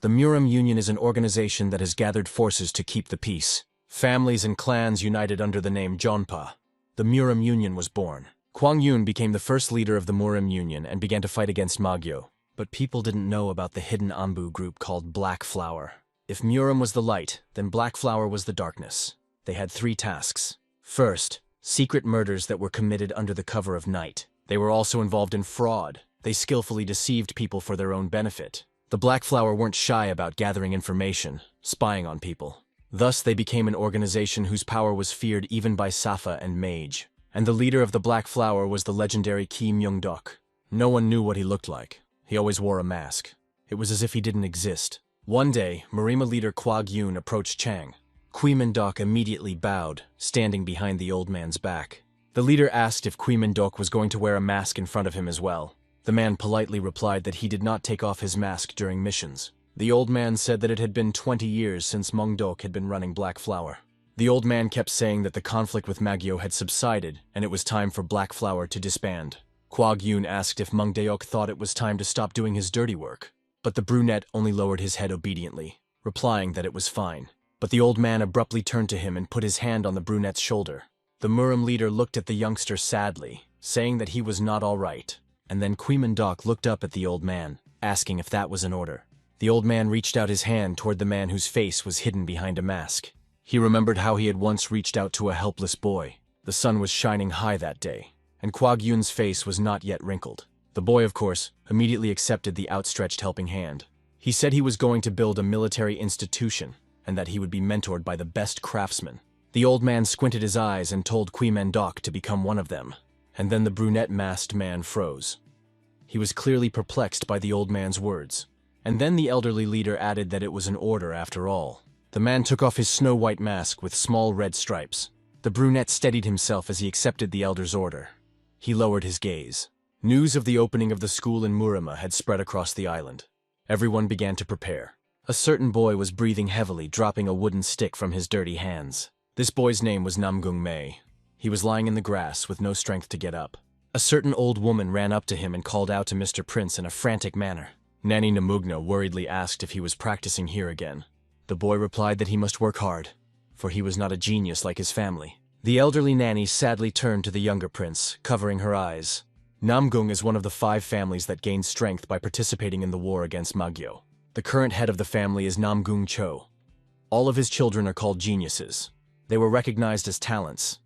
The Muram Union is an organization that has gathered forces to keep the peace. Families and clans united under the name Jonpa. The Muram Union was born. Kwang Yun became the first leader of the Muram Union and began to fight against Magyo. But people didn't know about the hidden Anbu group called Blackflower. If Muram was the light, then Blackflower was the darkness. They had 3 tasks. First, secret murders that were committed under the cover of night. They were also involved in fraud. They skillfully deceived people for their own benefit. The Blackflower weren't shy about gathering information, spying on people. Thus, they became an organization whose power was feared even by Safa and Mage. And the leader of the Blackflower was the legendary Ki Myung-dok. No one knew what he looked like. He always wore a mask. It was as if he didn't exist. One day, Marima leader Kwag Yun approached Chang. Qui Myung-dok immediately bowed, standing behind the old man's back. The leader asked if Qui Myung-dok was going to wear a mask in front of him as well. The man politely replied that he did not take off his mask during missions. The old man said that it had been 20 years since Myung-dok had been running Blackflower. The old man kept saying that the conflict with Magyo had subsided and it was time for Blackflower to disband. Kwag Yun asked if Myung-dok thought it was time to stop doing his dirty work. But the brunette only lowered his head obediently, replying that it was fine. But the old man abruptly turned to him and put his hand on the brunette's shoulder. The Muram leader looked at the youngster sadly, saying that he was not all right. And then Qui Myung-dok looked up at the old man, asking if that was an order. The old man reached out his hand toward the man whose face was hidden behind a mask. He remembered how he had once reached out to a helpless boy. The sun was shining high that day, and Kwag Yun's face was not yet wrinkled. The boy, of course, immediately accepted the outstretched helping hand. He said he was going to build a military institution, and that he would be mentored by the best craftsmen. The old man squinted his eyes and told Qui Myung-dok to become one of them. And then the brunette-masked man froze. He was clearly perplexed by the old man's words. And then the elderly leader added that it was an order after all. The man took off his snow-white mask with small red stripes. The brunette steadied himself as he accepted the elder's order. He lowered his gaze. News of the opening of the school in Murama had spread across the island. Everyone began to prepare. A certain boy was breathing heavily, dropping a wooden stick from his dirty hands. This boy's name was Namong May. He was lying in the grass with no strength to get up. A certain old woman ran up to him and called out to Mr. Prince in a frantic manner. Nanny Namugna worriedly asked if he was practicing here again. The boy replied that he must work hard, for he was not a genius like his family. The elderly nanny sadly turned to the younger prince, covering her eyes. Namgung is one of the 5 families that gained strength by participating in the war against Magyo. The current head of the family is Namgung Cho. All of his children are called geniuses. They were recognized as talents.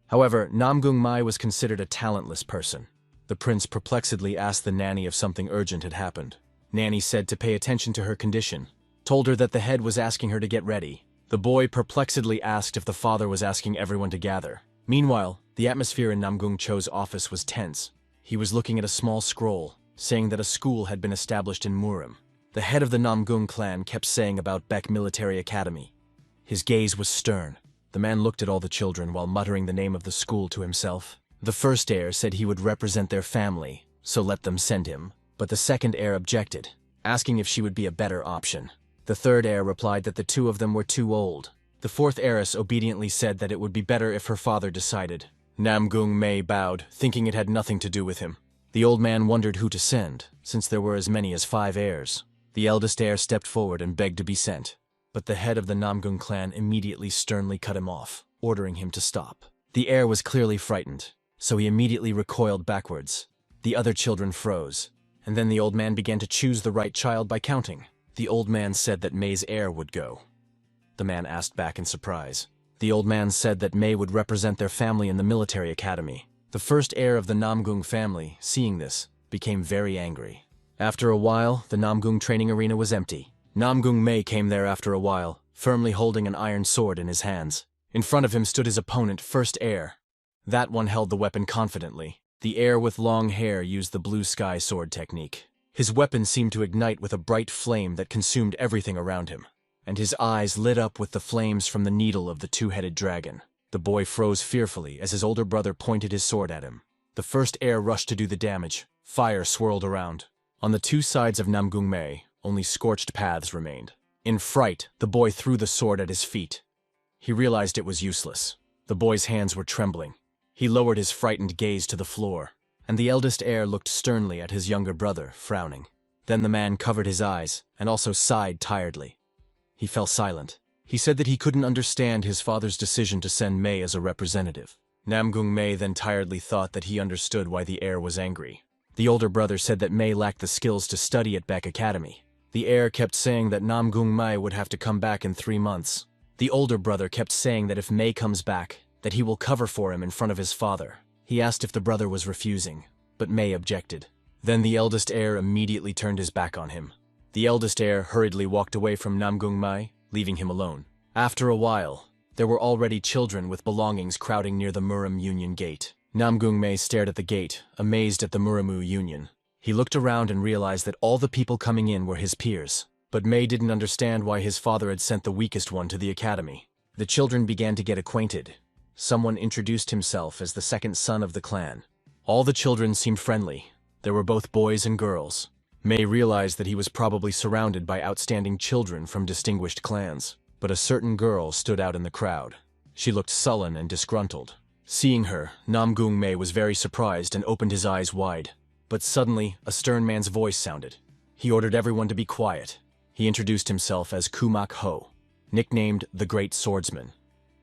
However, Namong May was considered a talentless person. The prince perplexedly asked the nanny if something urgent had happened. Nanny said to pay attention to her condition, told her that the head was asking her to get ready. The boy perplexedly asked if the father was asking everyone to gather. Meanwhile, the atmosphere in Namgung Cho's office was tense. He was looking at a small scroll, saying that a school had been established in Muram. The head of the Namgung clan kept saying about Beck Military Academy. His gaze was stern. The man looked at all the children while muttering the name of the school to himself. The first heir said he would represent their family, so let them send him. But the second heir objected, asking if she would be a better option. The third heir replied that the 2 of them were too old. The fourth heiress obediently said that it would be better if her father decided. Namgung May bowed, thinking it had nothing to do with him. The old man wondered who to send, since there were as many as 5 heirs. The eldest heir stepped forward and begged to be sent. But the head of the Namgung clan immediately sternly cut him off, ordering him to stop. The heir was clearly frightened, so he immediately recoiled backwards. The other children froze, and then the old man began to choose the right child by counting. The old man said that May's heir would go. The man asked back in surprise. The old man said that May would represent their family in the military academy. The first heir of the Namgung family, seeing this, became very angry. After a while, the Namgung training arena was empty. Namgung May came there after a while, firmly holding an iron sword in his hands. In front of him stood his opponent, first heir. That one held the weapon confidently. The heir with long hair used the blue sky sword technique. His weapon seemed to ignite with a bright flame that consumed everything around him, and his eyes lit up with the flames from the needle of the 2-headed dragon. The boy froze fearfully as his older brother pointed his sword at him. The first heir rushed to do the damage. Fire swirled around. On the 2 sides of Namgung May, only scorched paths remained. In fright, the boy threw the sword at his feet. He realized it was useless. The boy's hands were trembling. He lowered his frightened gaze to the floor, and the eldest heir looked sternly at his younger brother, frowning. Then the man covered his eyes, and also sighed tiredly. He fell silent. He said that he couldn't understand his father's decision to send May as a representative. Namong May then tiredly thought that he understood why the heir was angry. The older brother said that May lacked the skills to study at Beck Academy. The heir kept saying that Namong May would have to come back in 3 months. The older brother kept saying that if May comes back, that he will cover for him in front of his father. He asked if the brother was refusing, but May objected. Then the eldest heir immediately turned his back on him. The eldest heir hurriedly walked away from Namong May, leaving him alone. After a while, there were already children with belongings crowding near the Muram Union gate. Namong May stared at the gate, amazed at the Muramu Union. He looked around and realized that all the people coming in were his peers. But May didn't understand why his father had sent the weakest one to the academy. The children began to get acquainted. Someone introduced himself as the second son of the clan. All the children seemed friendly. There were both boys and girls. May realized that he was probably surrounded by outstanding children from distinguished clans. But a certain girl stood out in the crowd. She looked sullen and disgruntled. Seeing her, Namong May was very surprised and opened his eyes wide. But suddenly, a stern man's voice sounded. He ordered everyone to be quiet. He introduced himself as Kumak Ho, nicknamed the Great Swordsman.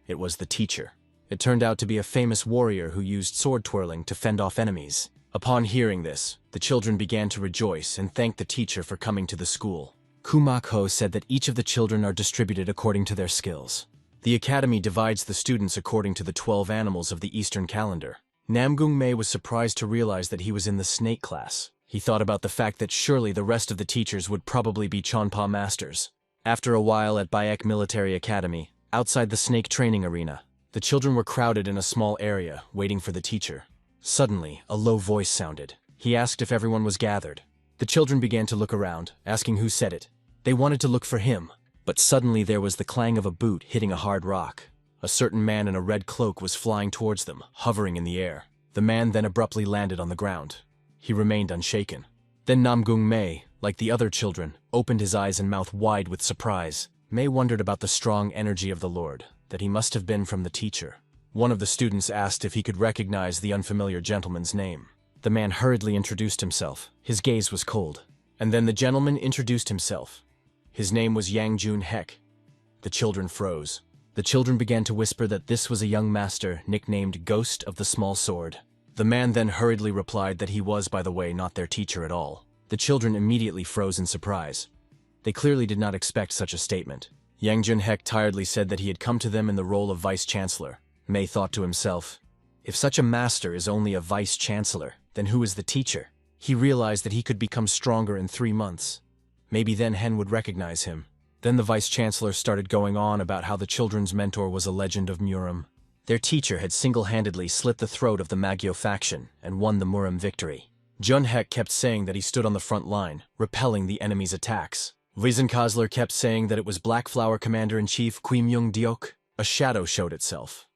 It was the teacher. It turned out to be a famous warrior who used sword twirling to fend off enemies. Upon hearing this, the children began to rejoice and thank the teacher for coming to the school. Kumak Ho said that each of the children are distributed according to their skills. The academy divides the students according to the 12 animals of the Eastern calendar. Namong May was surprised to realize that he was in the snake class. He thought about the fact that surely the rest of the teachers would probably be Chonpa masters. After a while at Bayek Military Academy, outside the snake training arena, the children were crowded in a small area, waiting for the teacher. Suddenly, a low voice sounded. He asked if everyone was gathered. The children began to look around, asking who said it. They wanted to look for him, but suddenly there was the clang of a boot hitting a hard rock. A certain man in a red cloak was flying towards them, hovering in the air. The man then abruptly landed on the ground. He remained unshaken. Then Namong May, like the other children, opened his eyes and mouth wide with surprise. May wondered about the strong energy of the Lord, that he must have been from the teacher. One of the students asked if he could recognize the unfamiliar gentleman's name. The man hurriedly introduced himself. His gaze was cold. And then the gentleman introduced himself. His name was Yang Jun Hek. The children froze. The children began to whisper that this was a young master nicknamed Ghost of the Small Sword. The man then hurriedly replied that he was, by the way, not their teacher at all. The children immediately froze in surprise. They clearly did not expect such a statement. Yang Jun Hek tiredly said that he had come to them in the role of vice-chancellor. May thought to himself, if such a master is only a vice-chancellor, then who is the teacher? He realized that he could become stronger in 3 months. Maybe then Hen would recognize him. Then the vice-chancellor started going on about how the children's mentor was a legend of Muram. Their teacher had single-handedly slit the throat of the Magyo faction and won the Muram victory. Jun Hek kept saying that he stood on the front line, repelling the enemy's attacks. Wiesenkausler kept saying that it was Blackflower Commander-in-Chief Kui Myung Diok. A shadow showed itself.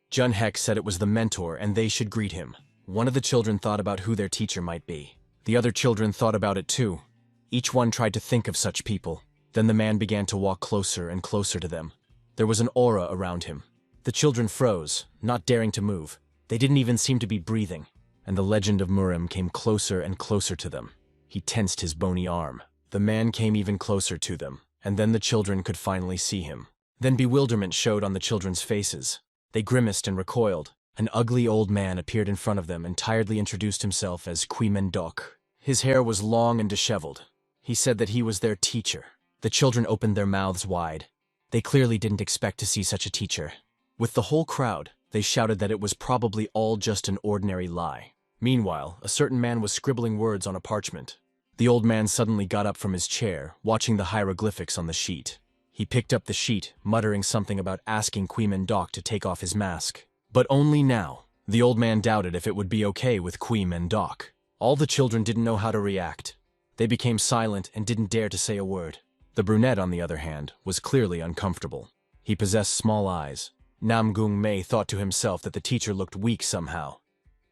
Jun Hek said it was the mentor and they should greet him. One of the children thought about who their teacher might be. The other children thought about it too. Each one tried to think of such people. Then the man began to walk closer and closer to them. There was an aura around him. The children froze, not daring to move. They didn't even seem to be breathing. And the legend of Muram came closer and closer to them. He tensed his bony arm. The man came even closer to them, and then the children could finally see him. Then bewilderment showed on the children's faces. They grimaced and recoiled. An ugly old man appeared in front of them and tiredly introduced himself as Kui Mendok. His hair was long and disheveled. He said that he was their teacher. The children opened their mouths wide. They clearly didn't expect to see such a teacher. With the whole crowd, they shouted that it was probably all just an ordinary lie. Meanwhile, a certain man was scribbling words on a parchment. The old man suddenly got up from his chair, watching the hieroglyphics on the sheet. He picked up the sheet, muttering something about asking Kui Mendok to take off his mask. But only now. The old man doubted if it would be okay with Kui Mendok. All the children didn't know how to react. They became silent and didn't dare to say a word. The brunette, on the other hand, was clearly uncomfortable. He possessed small eyes. Namong May thought to himself that the teacher looked weak somehow.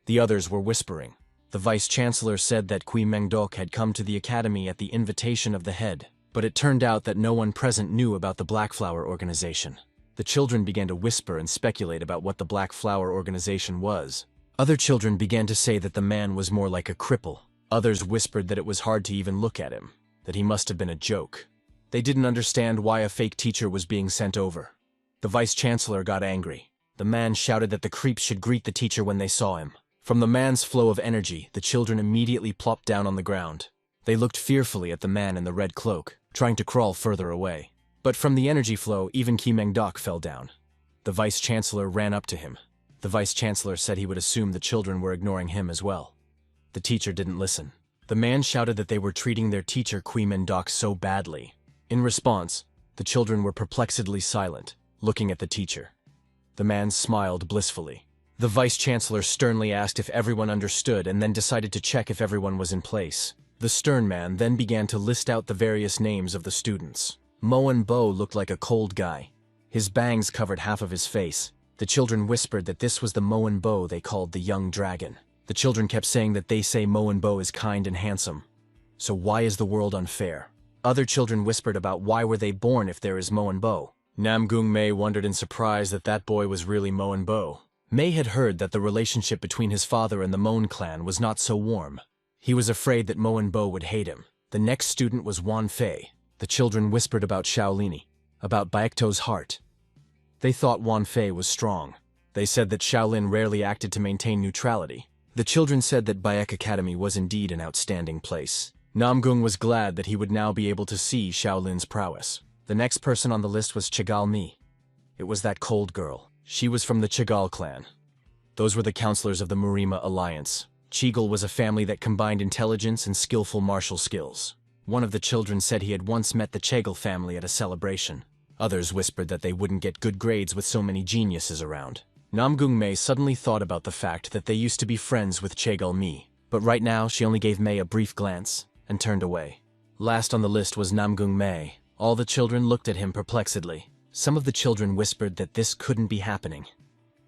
The others were whispering. The vice-chancellor said that Kui Mendok had come to the academy at the invitation of the head, but it turned out that no one present knew about the Blackflower organization. The children began to whisper and speculate about what the Blackflower organization was. Other children began to say that the man was more like a cripple, Others whispered that it was hard to even look at him, that he must have been a joke. They didn't understand why a fake teacher was being sent over. The vice-chancellor got angry. The man shouted that the creeps should greet the teacher when they saw him. From the man's flow of energy, the children immediately plopped down on the ground. They looked fearfully at the man in the red cloak, trying to crawl further away. But from the energy flow, even Kimengdok fell down. The vice-chancellor ran up to him. The vice-chancellor said he would assume the children were ignoring him as well. The teacher didn't listen. The man shouted that they were treating their teacher Kimengdok so badly. In response, the children were perplexedly silent, looking at the teacher. The man smiled blissfully. The vice-chancellor sternly asked if everyone understood and then decided to check if everyone was in place. The stern man then began to list out the various names of the students. Bo looked like a cold guy. His bangs covered half of his face. The children whispered that this was the Bo they called the young dragon. The children kept saying that they say Bo is kind and handsome. So why is the world unfair? Other children whispered about why were they born if there is Bo. Namong May wondered in surprise that that boy was really Bo. May had heard that the relationship between his father and the Mon clan was not so warm. He was afraid that Bo would hate him. The next student was Wanfei. The children whispered about Shaolini, about Baekto's heart. They thought Wanfei was strong. They said that Shaolin rarely acted to maintain neutrality. The children said that Baek Academy was indeed an outstanding place. Namgung was glad that he would now be able to see Shaolin's prowess. The next person on the list was Chigal Mi. It was that cold girl. She was from the Chigal clan. Those were the counselors of the Murima Alliance. Chigal was a family that combined intelligence and skillful martial skills. One of the children said he had once met the Chegal family at a celebration. Others whispered that they wouldn't get good grades with so many geniuses around. Namgung May suddenly thought about the fact that they used to be friends with Chegal Mi, but right now she only gave May a brief glance and turned away. Last on the list was Namgung May. All the children looked at him perplexedly. Some of the children whispered that this couldn't be happening.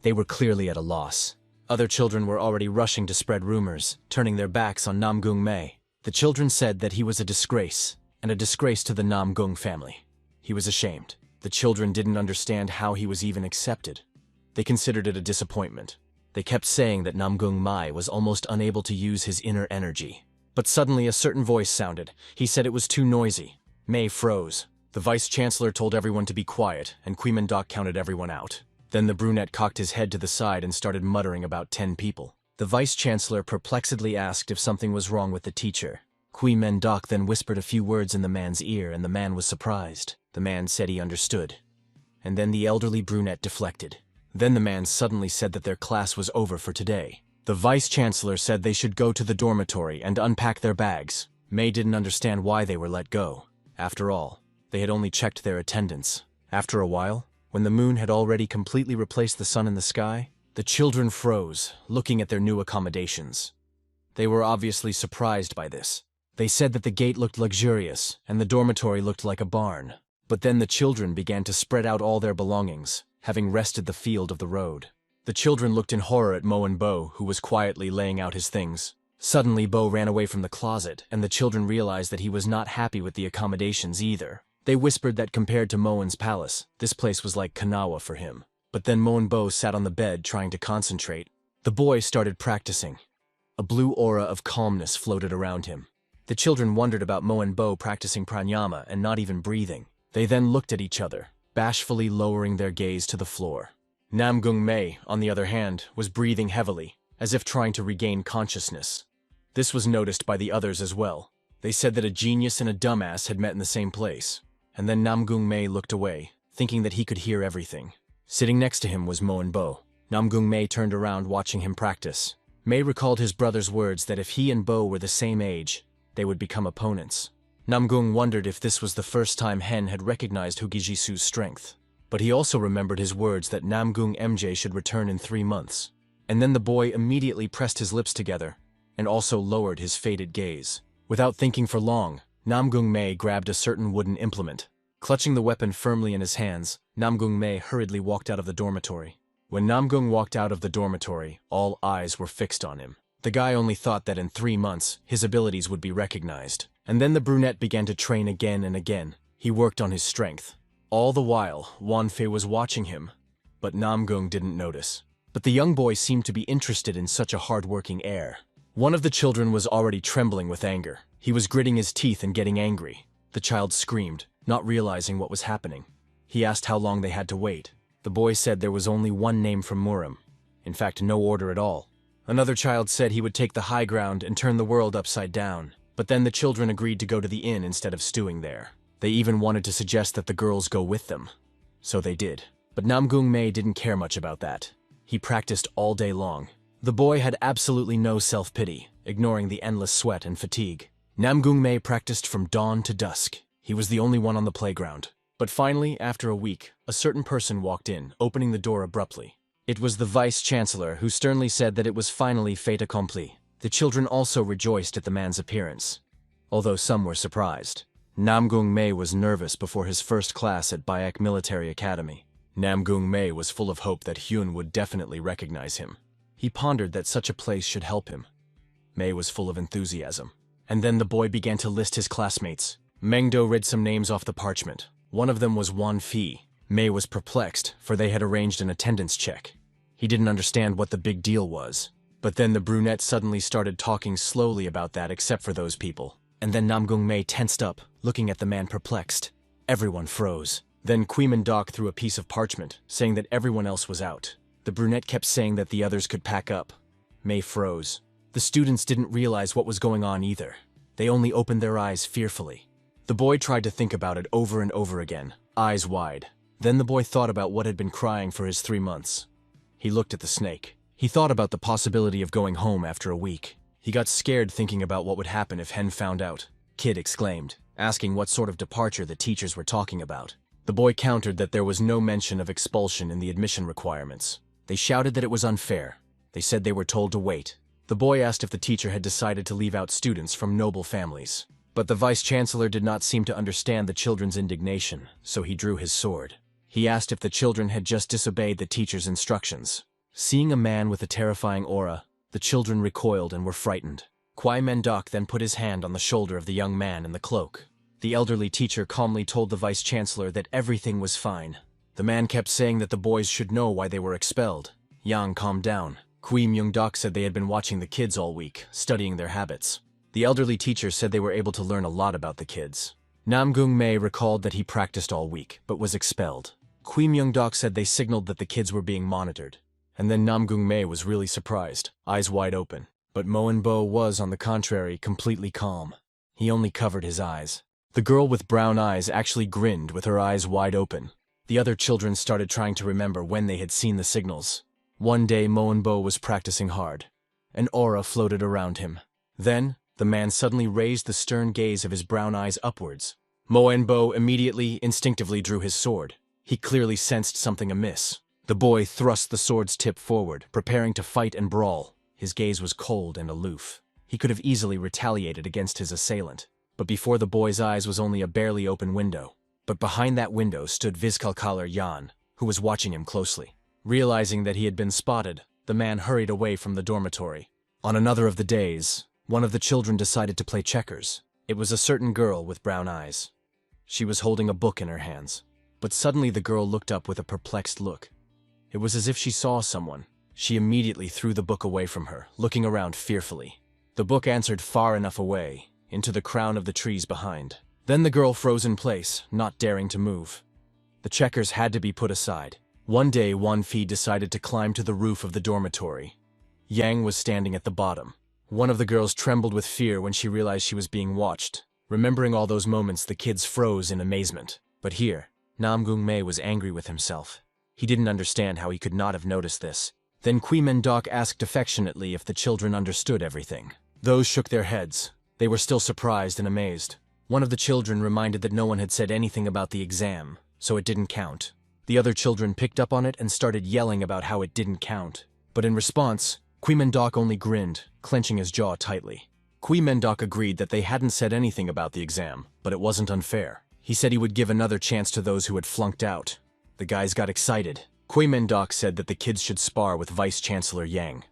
They were clearly at a loss. Other children were already rushing to spread rumors, turning their backs on Namgung May. The children said that he was a disgrace, and a disgrace to the Namgung family. He was ashamed. The children didn't understand how he was even accepted. They considered it a disappointment. They kept saying that Namgung Mai was almost unable to use his inner energy. But suddenly a certain voice sounded. He said it was too noisy. May froze. The vice-chancellor told everyone to be quiet, and Kimengdok counted everyone out. Then the brunette cocked his head to the side and started muttering about 10 people. The vice-chancellor perplexedly asked if something was wrong with the teacher. Kimengdok then whispered a few words in the man's ear, and the man was surprised. The man said he understood. And then the elderly brunette deflected. Then the man suddenly said that their class was over for today. The vice-chancellor said they should go to the dormitory and unpack their bags. May didn't understand why they were let go. After all, they had only checked their attendance. After a while, when the moon had already completely replaced the sun in the sky, the children froze, looking at their new accommodations. They were obviously surprised by this. They said that the gate looked luxurious, and the dormitory looked like a barn. But then the children began to spread out all their belongings, having rested the field of the road. The children looked in horror at Bo, who was quietly laying out his things. Suddenly Bo ran away from the closet, and the children realized that he was not happy with the accommodations either. They whispered that compared to Moen's palace, this place was like Kanawa for him. But then Bo sat on the bed trying to concentrate. The boy started practicing. A blue aura of calmness floated around him. The children wondered about Bo practicing pranayama and not even breathing. They then looked at each other, bashfully lowering their gaze to the floor. Namgung May, on the other hand, was breathing heavily, as if trying to regain consciousness. This was noticed by the others as well. They said that a genius and a dumbass had met in the same place. And then Namgung May looked away, thinking that he could hear everything. Sitting next to him was Bo. Namgung May turned around watching him practice. May recalled his brother's words that if he and Bo were the same age, they would become opponents. Namgung wondered if this was the first time Hen had recognized Hugijisu's strength. But he also remembered his words that Namgung MJ should return in 3 months. And then the boy immediately pressed his lips together, and also lowered his faded gaze. Without thinking for long, Namgung May grabbed a certain wooden implement. Clutching the weapon firmly in his hands, Namgung May hurriedly walked out of the dormitory. When Namgung walked out of the dormitory, all eyes were fixed on him. The guy only thought that in 3 months, his abilities would be recognized. And then the brunette began to train again and again. He worked on his strength. All the while, Wanfei was watching him, but Namgung didn't notice. But the young boy seemed to be interested in such a hard-working air. One of the children was already trembling with anger. He was gritting his teeth and getting angry. The child screamed, not realizing what was happening. He asked how long they had to wait. The boy said there was only one name from Muram. In fact, no order at all. Another child said he would take the high ground and turn the world upside down. But then the children agreed to go to the inn instead of stewing there. They even wanted to suggest that the girls go with them. So they did. But Namong May didn't care much about that. He practiced all day long. The boy had absolutely no self-pity, ignoring the endless sweat and fatigue. Namong May practiced from dawn to dusk. He was the only one on the playground. But finally, after a week, a certain person walked in, opening the door abruptly. It was the vice-chancellor, who sternly said that it was finally fait accompli. The children also rejoiced at the man's appearance, although some were surprised. Namong May was nervous before his first class at Bayek Military Academy. Namong May was full of hope that Hyun would definitely recognize him. He pondered that such a place should help him. May was full of enthusiasm. And then the boy began to list his classmates. Mengdo read some names off the parchment. One of them was Wan Fi. May was perplexed, for they had arranged an attendance check. He didn't understand what the big deal was. But then the brunette suddenly started talking slowly about that except for those people. And then Namong May tensed up, looking at the man perplexed. Everyone froze. Then Dok threw a piece of parchment, saying that everyone else was out. The brunette kept saying that the others could pack up. May froze. The students didn't realize what was going on either. They only opened their eyes fearfully. The boy tried to think about it over and over again, eyes wide. Then the boy thought about what had been crying for his 3 months. He looked at the snake. He thought about the possibility of going home after a week. He got scared thinking about what would happen if Hen found out. Kid exclaimed, asking what sort of departure the teachers were talking about. The boy countered that there was no mention of expulsion in the admission requirements. They shouted that it was unfair. They said they were told to wait. The boy asked if the teacher had decided to leave out students from noble families. But the vice-chancellor did not seem to understand the children's indignation, so he drew his sword. He asked if the children had just disobeyed the teacher's instructions. Seeing a man with a terrifying aura, the children recoiled and were frightened. Dok then put his hand on the shoulder of the young man in the cloak. The elderly teacher calmly told the vice-chancellor that everything was fine. The man kept saying that the boys should know why they were expelled. Yang calmed down. Dok said they had been watching the kids all week, studying their habits. The elderly teacher said they were able to learn a lot about the kids. Namong May recalled that he practiced all week, but was expelled. Dok said they signaled that the kids were being monitored. And then Namong May was really surprised, eyes wide open. But Moenbo was, on the contrary, completely calm. He only covered his eyes. The girl with brown eyes actually grinned with her eyes wide open. The other children started trying to remember when they had seen the signals. One day Moenbo was practicing hard. An aura floated around him. Then, the man suddenly raised the stern gaze of his brown eyes upwards. Moenbo immediately, instinctively drew his sword. He clearly sensed something amiss. The boy thrust the sword's tip forward, preparing to fight and brawl. His gaze was cold and aloof. He could have easily retaliated against his assailant. But before the boy's eyes was only a barely open window. But behind that window stood Vizkalkalar Yan, who was watching him closely. Realizing that he had been spotted, the man hurried away from the dormitory. On another of the days, one of the children decided to play checkers. It was a certain girl with brown eyes. She was holding a book in her hands. But suddenly the girl looked up with a perplexed look. It was as if she saw someone. She immediately threw the book away from her, looking around fearfully. The book answered far enough away, into the crown of the trees behind. Then the girl froze in place, not daring to move. The checkers had to be put aside. One day, Wan Fi decided to climb to the roof of the dormitory. Yang was standing at the bottom. One of the girls trembled with fear when she realized she was being watched. Remembering all those moments, the kids froze in amazement. But here, Namong May was angry with himself. He didn't understand how he could not have noticed this. Then Dok asked affectionately if the children understood everything. Those shook their heads. They were still surprised and amazed. One of the children reminded that no one had said anything about the exam, so it didn't count. The other children picked up on it and started yelling about how it didn't count. But in response, Dok only grinned, clenching his jaw tightly. Dok agreed that they hadn't said anything about the exam, but it wasn't unfair. He said he would give another chance to those who had flunked out. The guys got excited. Dok said that the kids should spar with Vice-Chancellor Yang.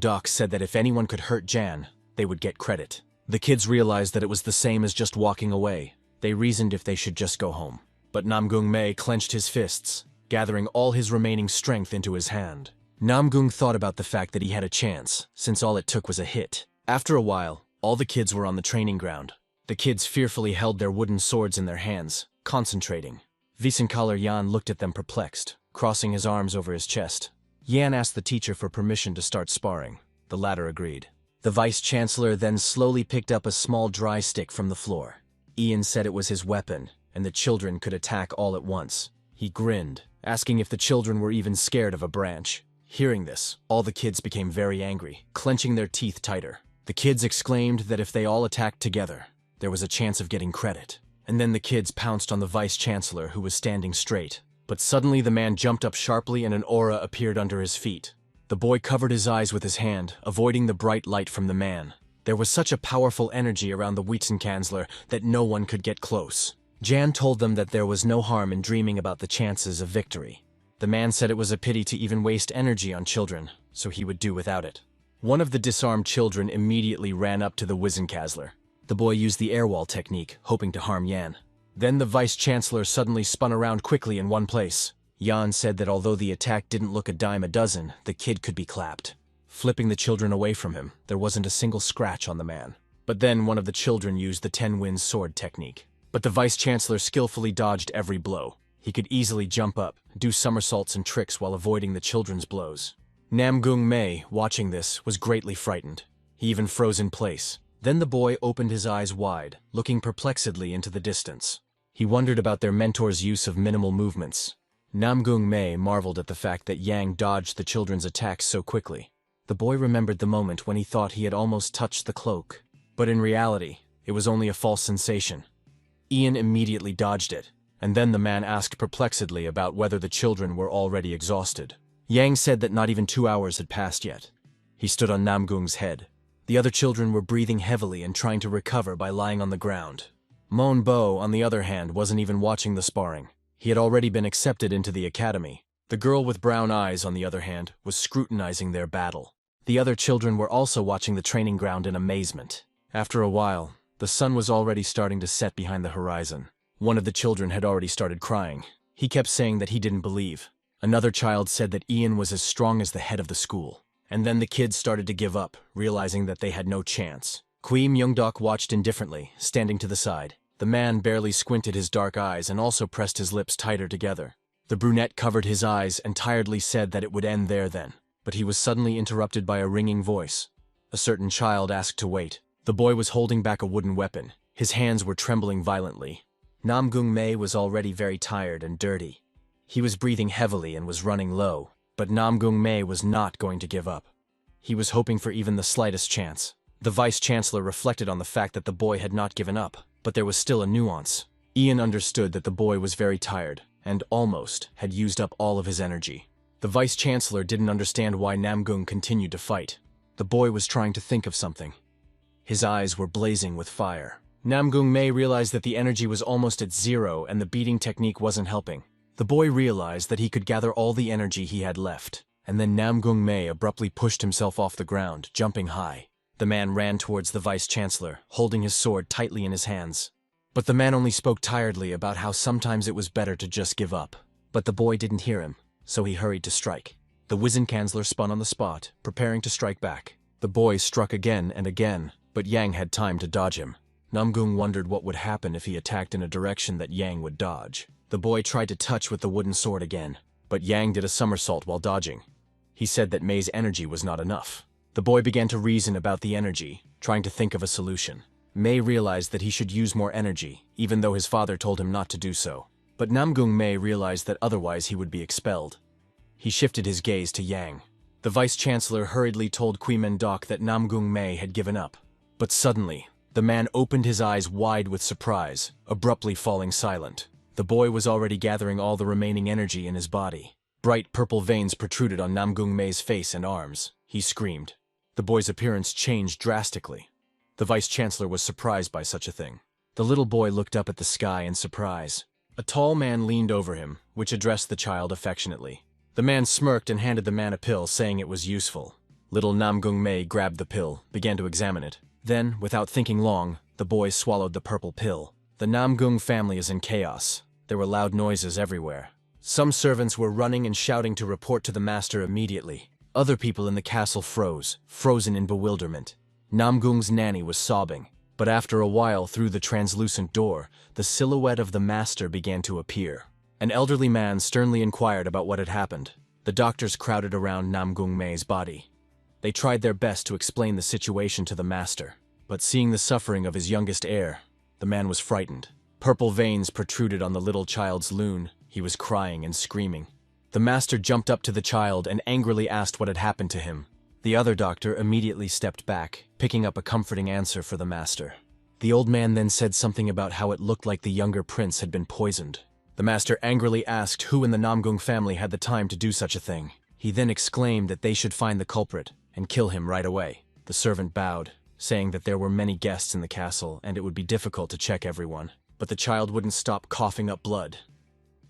Dok said that if anyone could hurt Jan, they would get credit. The kids realized that it was the same as just walking away. They reasoned if they should just go home. But Namong May clenched his fists, gathering all his remaining strength into his hand. Namgung thought about the fact that he had a chance, since all it took was a hit. After a while, all the kids were on the training ground. The kids fearfully held their wooden swords in their hands, concentrating. Wiesenkaler Jan looked at them perplexed, crossing his arms over his chest. Jan asked the teacher for permission to start sparring. The latter agreed. The vice-chancellor then slowly picked up a small dry stick from the floor. Ian said it was his weapon, and the children could attack all at once. He grinned, asking if the children were even scared of a branch. Hearing this, all the kids became very angry, clenching their teeth tighter. The kids exclaimed that if they all attacked together, there was a chance of getting credit. And then the kids pounced on the vice-chancellor, who was standing straight. But suddenly the man jumped up sharply and an aura appeared under his feet. The boy covered his eyes with his hand, avoiding the bright light from the man. There was such a powerful energy around the Wiesenkanzler that no one could get close. Jan told them that there was no harm in dreaming about the chances of victory. The man said it was a pity to even waste energy on children, so he would do without it. One of the disarmed children immediately ran up to the Wiesenkanzler. The boy used the airwall technique, hoping to harm Jan. Then the vice-chancellor suddenly spun around quickly in one place. Jan said that although the attack didn't look a dime a dozen, the kid could be clapped. Flipping the children away from him, there wasn't a single scratch on the man. But then one of the children used the 10-win sword technique. But the vice-chancellor skillfully dodged every blow. He could easily jump up, do somersaults and tricks while avoiding the children's blows. Namong May, watching this, was greatly frightened. He even froze in place. Then the boy opened his eyes wide, looking perplexedly into the distance. He wondered about their mentor's use of minimal movements. Namong May marveled at the fact that Yang dodged the children's attacks so quickly. The boy remembered the moment when he thought he had almost touched the cloak. But in reality, it was only a false sensation. Ian immediately dodged it, and then the man asked perplexedly about whether the children were already exhausted. Yang said that not even 2 hours had passed yet. He stood on Namgung's head. The other children were breathing heavily and trying to recover by lying on the ground. Mon Bo, on the other hand, wasn't even watching the sparring. He had already been accepted into the academy. The girl with brown eyes, on the other hand, was scrutinizing their battle. The other children were also watching the training ground in amazement. After a while, the sun was already starting to set behind the horizon. One of the children had already started crying. He kept saying that he didn't believe. Another child said that Ian was as strong as the head of the school. And then the kids started to give up, realizing that they had no chance. Kui Myungdok watched indifferently, standing to the side. The man barely squinted his dark eyes and also pressed his lips tighter together. The brunette covered his eyes and tiredly said that it would end there then. But he was suddenly interrupted by a ringing voice. A certain child asked to wait. The boy was holding back a wooden weapon. His hands were trembling violently. Namong May was already very tired and dirty. He was breathing heavily and was running low. But Namong May was not going to give up. He was hoping for even the slightest chance. The vice-chancellor reflected on the fact that the boy had not given up, but there was still a nuance. Ian understood that the boy was very tired, and almost had used up all of his energy. The vice-chancellor didn't understand why Namgung continued to fight. The boy was trying to think of something. His eyes were blazing with fire. Namgung May realized that the energy was almost at zero and the beating technique wasn't helping. The boy realized that he could gather all the energy he had left, and then Namgung May abruptly pushed himself off the ground, jumping high. The man ran towards the vice-chancellor, holding his sword tightly in his hands. But the man only spoke tiredly about how sometimes it was better to just give up. But the boy didn't hear him, so he hurried to strike. The Wiesenkanzler spun on the spot, preparing to strike back. The boy struck again and again, but Yang had time to dodge him. Namgung wondered what would happen if he attacked in a direction that Yang would dodge. The boy tried to touch with the wooden sword again, but Yang did a somersault while dodging. He said that May's energy was not enough. The boy began to reason about the energy, trying to think of a solution. May realized that he should use more energy, even though his father told him not to do so. But Namgung May realized that otherwise he would be expelled. He shifted his gaze to Yang. The vice-chancellor hurriedly told Kwimendok that Namgung May had given up. But suddenly, the man opened his eyes wide with surprise, abruptly falling silent. The boy was already gathering all the remaining energy in his body. Bright purple veins protruded on Namgung May's face and arms. He screamed. The boy's appearance changed drastically. The vice-chancellor was surprised by such a thing. The little boy looked up at the sky in surprise. A tall man leaned over him, which addressed the child affectionately. The man smirked and handed the man a pill, saying it was useful. Little Namgung May grabbed the pill, began to examine it. Then, without thinking long, the boy swallowed the purple pill. The Namgung family is in chaos. There were loud noises everywhere. Some servants were running and shouting to report to the master immediately. Other people in the castle froze, frozen in bewilderment. Namgung's nanny was sobbing, but after a while through the translucent door, the silhouette of the master began to appear. An elderly man sternly inquired about what had happened. The doctors crowded around Namong May's body. They tried their best to explain the situation to the master, but seeing the suffering of his youngest heir, the man was frightened. Purple veins protruded on the little child's loon. He was crying and screaming. The master jumped up to the child and angrily asked what had happened to him. The other doctor immediately stepped back, picking up a comforting answer for the master. The old man then said something about how it looked like the younger prince had been poisoned. The master angrily asked who in the Namgung family had the time to do such a thing. He then exclaimed that they should find the culprit and kill him right away. The servant bowed, saying that there were many guests in the castle and it would be difficult to check everyone. But the child wouldn't stop coughing up blood.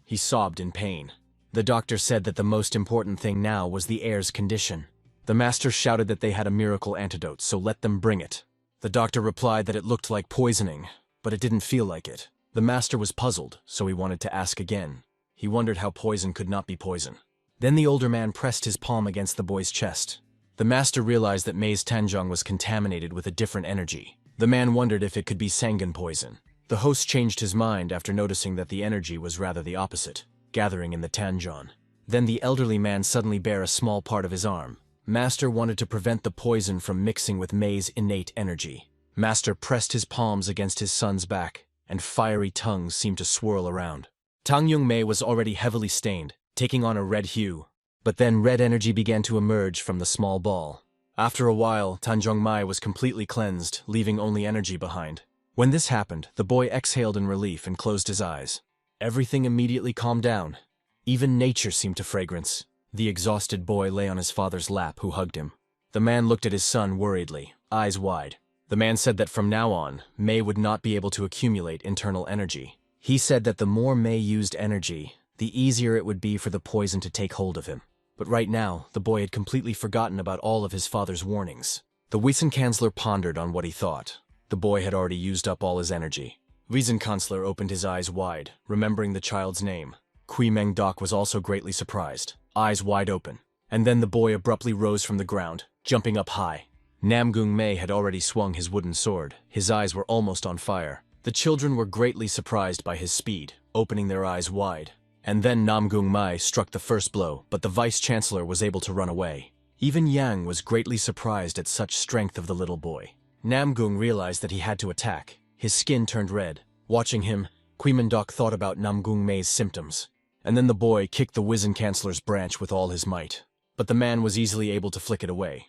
He sobbed in pain. The doctor said that the most important thing now was the heir's condition. The master shouted that they had a miracle antidote, so let them bring it. The doctor replied that it looked like poisoning, but it didn't feel like it. The master was puzzled, so he wanted to ask again. He wondered how poison could not be poison. Then the older man pressed his palm against the boy's chest. The master realized that May's Tanjong was contaminated with a different energy. The man wondered if it could be Sangan poison. The host changed his mind after noticing that the energy was rather the opposite, gathering in the Tanjon. Then the elderly man suddenly bare a small part of his arm. Master wanted to prevent the poison from mixing with May's innate energy. Master pressed his palms against his son's back, and fiery tongues seemed to swirl around. Tangyung May was already heavily stained, taking on a red hue. But then red energy began to emerge from the small ball. After a while, Tanjong Mai was completely cleansed, leaving only energy behind. When this happened, the boy exhaled in relief and closed his eyes. Everything immediately calmed down. Even nature seemed to fragrance. The exhausted boy lay on his father's lap, who hugged him. The man looked at his son worriedly, eyes wide. The man said that from now on, May would not be able to accumulate internal energy. He said that the more May used energy, the easier it would be for the poison to take hold of him. But right now, the boy had completely forgotten about all of his father's warnings. The Wiesenkanzler pondered on what he thought. The boy had already used up all his energy. Wiesenkanzler opened his eyes wide, remembering the child's name. Kui Meng Dok was also greatly surprised, eyes wide open. And then the boy abruptly rose from the ground, jumping up high. Namgung May had already swung his wooden sword. His eyes were almost on fire. The children were greatly surprised by his speed, opening their eyes wide. And then Namgung Mai struck the first blow, but the vice-chancellor was able to run away. Even Yang was greatly surprised at such strength of the little boy. Namgung realized that he had to attack. His skin turned red. Watching him, Quimendok thought about Namgung May's symptoms. And then the boy kicked the Wiesenkanzler's branch with all his might. But the man was easily able to flick it away.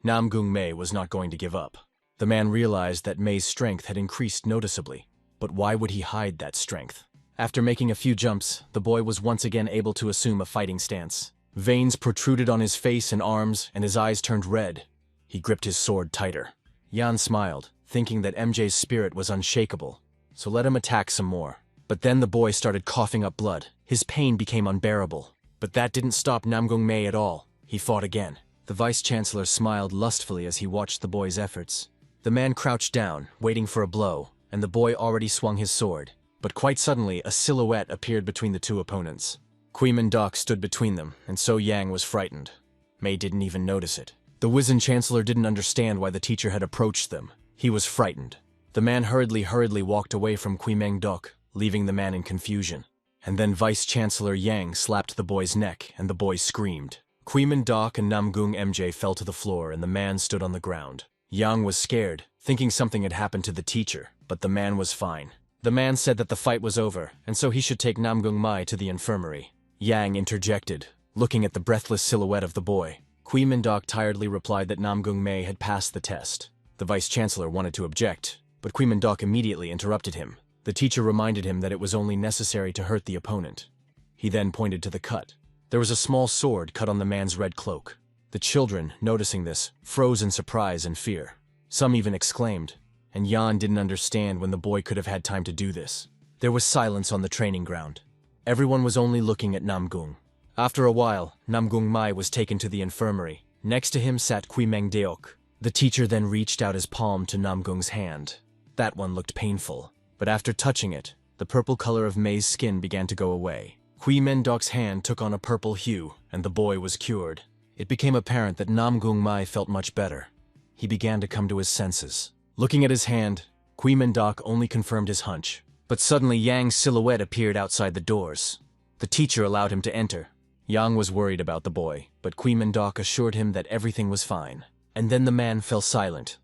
Namgung May was not going to give up. The man realized that May's strength had increased noticeably. But why would he hide that strength? After making a few jumps, the boy was once again able to assume a fighting stance. Veins protruded on his face and arms, and his eyes turned red. He gripped his sword tighter. Yan smiled, thinking that MJ's spirit was unshakable, so let him attack some more. But then the boy started coughing up blood. His pain became unbearable. But that didn't stop Namgung May at all. He fought again. The vice-chancellor smiled lustfully as he watched the boy's efforts. The man crouched down, waiting for a blow, and the boy already swung his sword. But quite suddenly, a silhouette appeared between the two opponents. Quimendok stood between them, and so Yang was frightened. May didn't even notice it. The Wizen-chancellor didn't understand why the teacher had approached them. He was frightened. The man hurriedly walked away from Quimendok, leaving the man in confusion. And then Vice-Chancellor Yang slapped the boy's neck, and the boy screamed. Quimendok and Namgung MJ fell to the floor, and the man stood on the ground. Yang was scared, thinking something had happened to the teacher, but the man was fine. The man said that the fight was over, and so he should take Namgung Mai to the infirmary. Yang interjected, looking at the breathless silhouette of the boy. Quimendok tiredly replied that Namgung May had passed the test. The vice-chancellor wanted to object, but Quimendok immediately interrupted him. The teacher reminded him that it was only necessary to hurt the opponent. He then pointed to the cut. There was a small sword cut on the man's red cloak. The children, noticing this, froze in surprise and fear. Some even exclaimed, and Yan didn't understand when the boy could have had time to do this. There was silence on the training ground. Everyone was only looking at Namgung. After a while, Namgung Mai was taken to the infirmary. Next to him sat Quimeng Deok. The teacher then reached out his palm to Namgung's hand. That one looked painful, but after touching it, the purple color of May's skin began to go away. Hui Mendok's hand took on a purple hue, and the boy was cured. It became apparent that Namong May felt much better. He began to come to his senses. Looking at his hand, Hui Mendok only confirmed his hunch. But suddenly Yang's silhouette appeared outside the doors. The teacher allowed him to enter. Yang was worried about the boy, but Hui Mendok assured him that everything was fine. And then the man fell silent.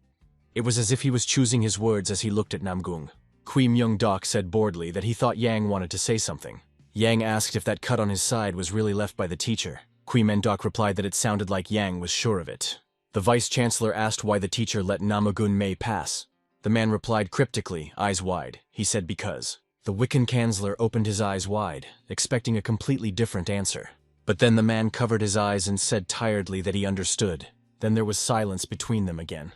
It was as if he was choosing his words as he looked at Namgung. Hui Myung-dok said boredly that he thought Yang wanted to say something. Yang asked if that cut on his side was really left by the teacher. Hui Mendok replied that it sounded like Yang was sure of it. The vice-chancellor asked why the teacher let Namong May pass. The man replied cryptically, eyes wide. He said because. The Wiccan chancellor opened his eyes wide, expecting a completely different answer. But then the man covered his eyes and said tiredly that he understood. Then there was silence between them again.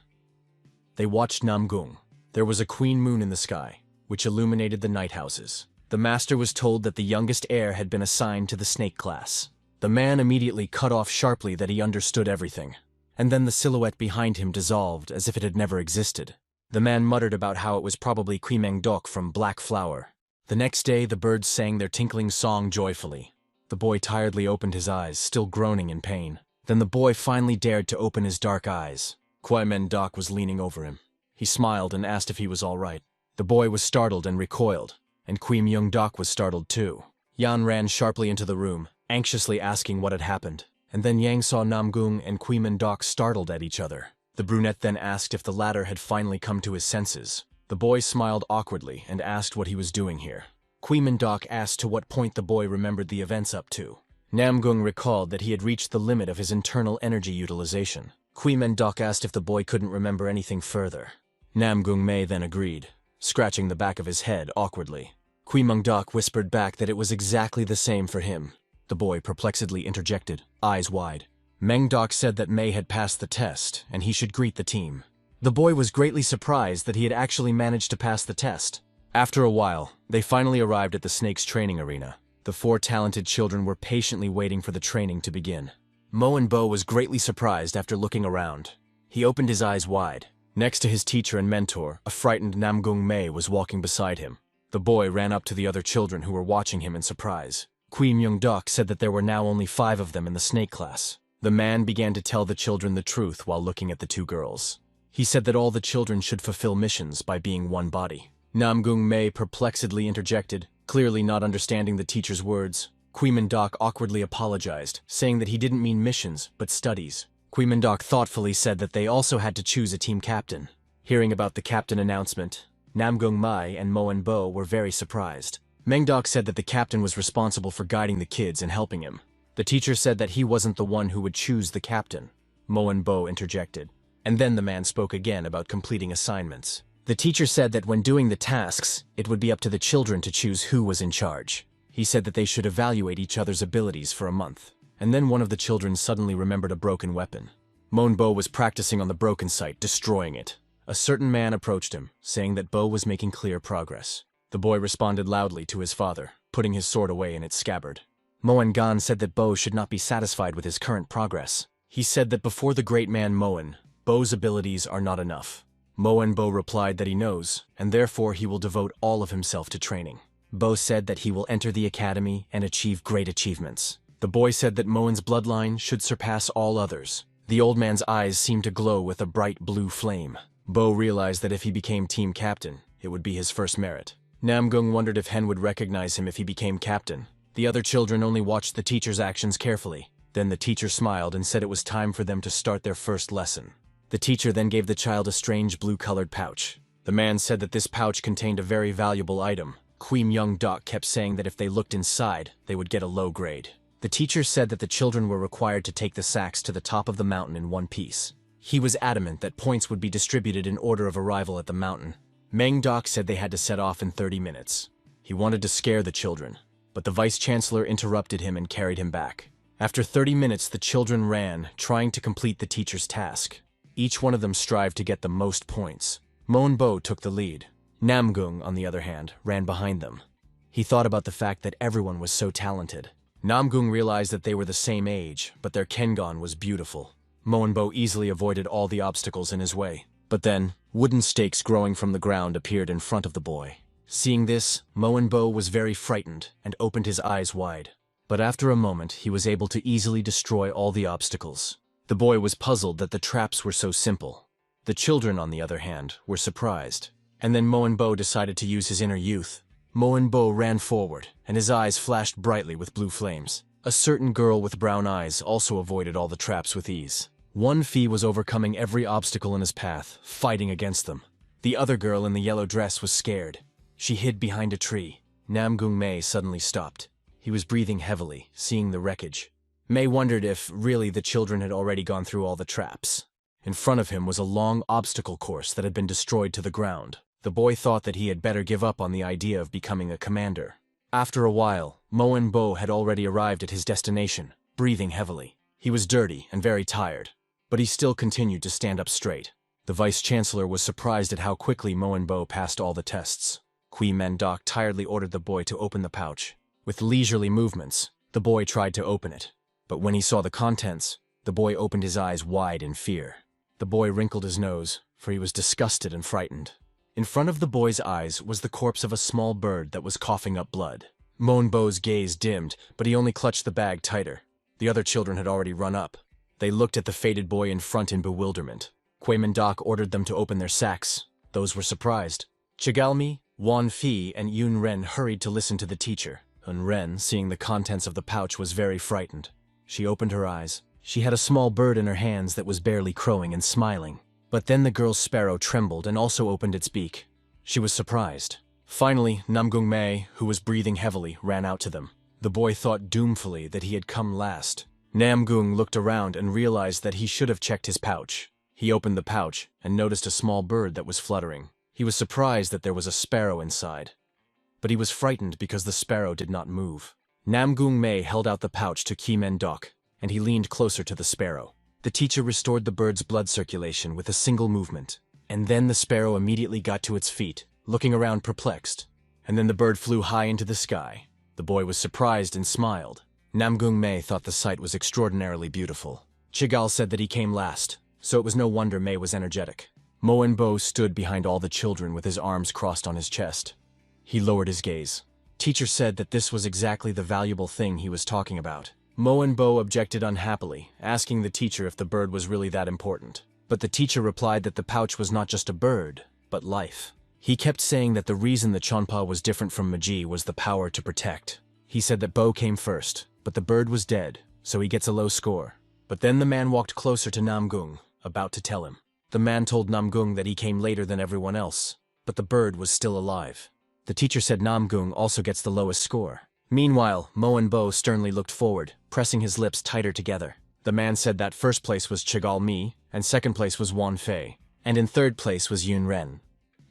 They watched Namgung. There was a queen moon in the sky, which illuminated the night houses. The master was told that the youngest heir had been assigned to the snake class. The man immediately cut off sharply that he understood everything. And then the silhouette behind him dissolved as if it had never existed. The man muttered about how it was probably Meng-dok from Blackflower. The next day, the birds sang their tinkling song joyfully. The boy tiredly opened his eyes, still groaning in pain. Then the boy finally dared to open his dark eyes. Meng-dok was leaning over him. He smiled and asked if he was all right. The boy was startled and recoiled, and Myung-dok was startled too. Yan ran sharply into the room, anxiously asking what had happened. And then Yang saw Namgung and Meng-dok startled at each other. The brunette then asked if the latter had finally come to his senses. The boy smiled awkwardly and asked what he was doing here. Meng-dok asked to what point the boy remembered the events up to. Namgung recalled that he had reached the limit of his internal energy utilization. Meng-dok asked if the boy couldn't remember anything further. Namong May then agreed, scratching the back of his head awkwardly. Meng-dok whispered back that it was exactly the same for him. The boy perplexedly interjected, eyes wide. Meng-dok said that May had passed the test, and he should greet the team. The boy was greatly surprised that he had actually managed to pass the test. After a while, they finally arrived at the snake's training arena. The 4 talented children were patiently waiting for the training to begin. Mo and Bo was greatly surprised after looking around. He opened his eyes wide. Next to his teacher and mentor, a frightened Namong May was walking beside him. The boy ran up to the other children who were watching him in surprise. Myung-dok said that there were now only 5 of them in the snake class. The man began to tell the children the truth while looking at the 2 girls. He said that all the children should fulfill missions by being one body. Namong May perplexedly interjected, clearly not understanding the teacher's words. Meng-dok awkwardly apologized, saying that he didn't mean missions, but studies. Meng-dok thoughtfully said that they also had to choose a team captain. Hearing about the captain announcement, Namong May and Mo and Bo were very surprised. Meng-dok said that the captain was responsible for guiding the kids and helping him. The teacher said that he wasn't the one who would choose the captain. Mo and Bo interjected. And then the man spoke again about completing assignments. The teacher said that when doing the tasks, it would be up to the children to choose who was in charge. He said that they should evaluate each other's abilities for a month. And then one of the children suddenly remembered a broken weapon. Mo and Bo was practicing on the broken site, destroying it. A certain man approached him, saying that Bo was making clear progress. The boy responded loudly to his father, putting his sword away in its scabbard. Mo and Gan said that Bo should not be satisfied with his current progress. He said that before the great man Moen, Bo's abilities are not enough. Mo and Bo replied that he knows, and therefore he will devote all of himself to training. Bo said that he will enter the academy and achieve great achievements. The boy said that Moen's bloodline should surpass all others. The old man's eyes seemed to glow with a bright blue flame. Bo realized that if he became team captain, it would be his first merit. Namgung wondered if Hen would recognize him if he became captain. The other children only watched the teacher's actions carefully. Then the teacher smiled and said it was time for them to start their first lesson. The teacher then gave the child a strange blue-colored pouch. The man said that this pouch contained a very valuable item. Myung-dok kept saying that if they looked inside, they would get a low grade. The teacher said that the children were required to take the sacks to the top of the mountain in one piece. He was adamant that points would be distributed in order of arrival at the mountain. Meng-dok said they had to set off in 30 minutes. He wanted to scare the children, but the vice-chancellor interrupted him and carried him back. After 30 minutes, the children ran, trying to complete the teacher's task. Each one of them strived to get the most points. Mo and Bo took the lead. Namgung, on the other hand, ran behind them. He thought about the fact that everyone was so talented. Namgung realized that they were the same age, but their Kengan was beautiful. Mo and Bo easily avoided all the obstacles in his way. But then, wooden stakes growing from the ground appeared in front of the boy. Seeing this, Bo was very frightened and opened his eyes wide. But after a moment, he was able to easily destroy all the obstacles. The boy was puzzled that the traps were so simple. The children, on the other hand, were surprised. And then Bo decided to use his inner youth. Bo ran forward, and his eyes flashed brightly with blue flames. A certain girl with brown eyes also avoided all the traps with ease. One Fee was overcoming every obstacle in his path, fighting against them. The other girl in the yellow dress was scared. She hid behind a tree. Namong May suddenly stopped. He was breathing heavily, seeing the wreckage. May wondered if, really, the children had already gone through all the traps. In front of him was a long obstacle course that had been destroyed to the ground. The boy thought that he had better give up on the idea of becoming a commander. After a while, Bo had already arrived at his destination, breathing heavily. He was dirty and very tired, but he still continued to stand up straight. The vice-chancellor was surprised at how quickly Bo passed all the tests. Qui Mendok tiredly ordered the boy to open the pouch. With leisurely movements, the boy tried to open it. But when he saw the contents, the boy opened his eyes wide in fear. The boy wrinkled his nose, for he was disgusted and frightened. In front of the boy's eyes was the corpse of a small bird that was coughing up blood. Bo's gaze dimmed, but he only clutched the bag tighter. The other children had already run up. They looked at the faded boy in front in bewilderment. Qui Mendok ordered them to open their sacks. Those were surprised. Chigalmi, Wan Fi, and Yun Ren hurried to listen to the teacher. And Ren, seeing the contents of the pouch, was very frightened. She opened her eyes. She had a small bird in her hands that was barely crowing and smiling. But then the girl's sparrow trembled and also opened its beak. She was surprised. Finally, Namong May, who was breathing heavily, ran out to them. The boy thought doomfully that he had come last. Namgung looked around and realized that he should have checked his pouch. He opened the pouch and noticed a small bird that was fluttering. He was surprised that there was a sparrow inside. But he was frightened because the sparrow did not move. Namong May held out the pouch to Qui Mendok, and he leaned closer to the sparrow. The teacher restored the bird's blood circulation with a single movement. And then the sparrow immediately got to its feet, looking around perplexed. And then the bird flew high into the sky. The boy was surprised and smiled. Namong May thought the sight was extraordinarily beautiful. Chigal said that he came last, so it was no wonder May was energetic. Bo stood behind all the children with his arms crossed on his chest. He lowered his gaze. Teacher said that this was exactly the valuable thing he was talking about. Bo objected unhappily, asking the teacher if the bird was really that important. But the teacher replied that the pouch was not just a bird, but life. He kept saying that the reason the Chonpa was different from Maji was the power to protect. He said that Bo came first, but the bird was dead, so he gets a low score. But then the man walked closer to Namgung, about to tell him. The man told Namgung that he came later than everyone else, but the bird was still alive. The teacher said Namgung also gets the lowest score. Meanwhile, Bo sternly looked forward, pressing his lips tighter together. The man said that first place was Chigal-mi, and second place was Wan Fei, and in third place was Yun Ren.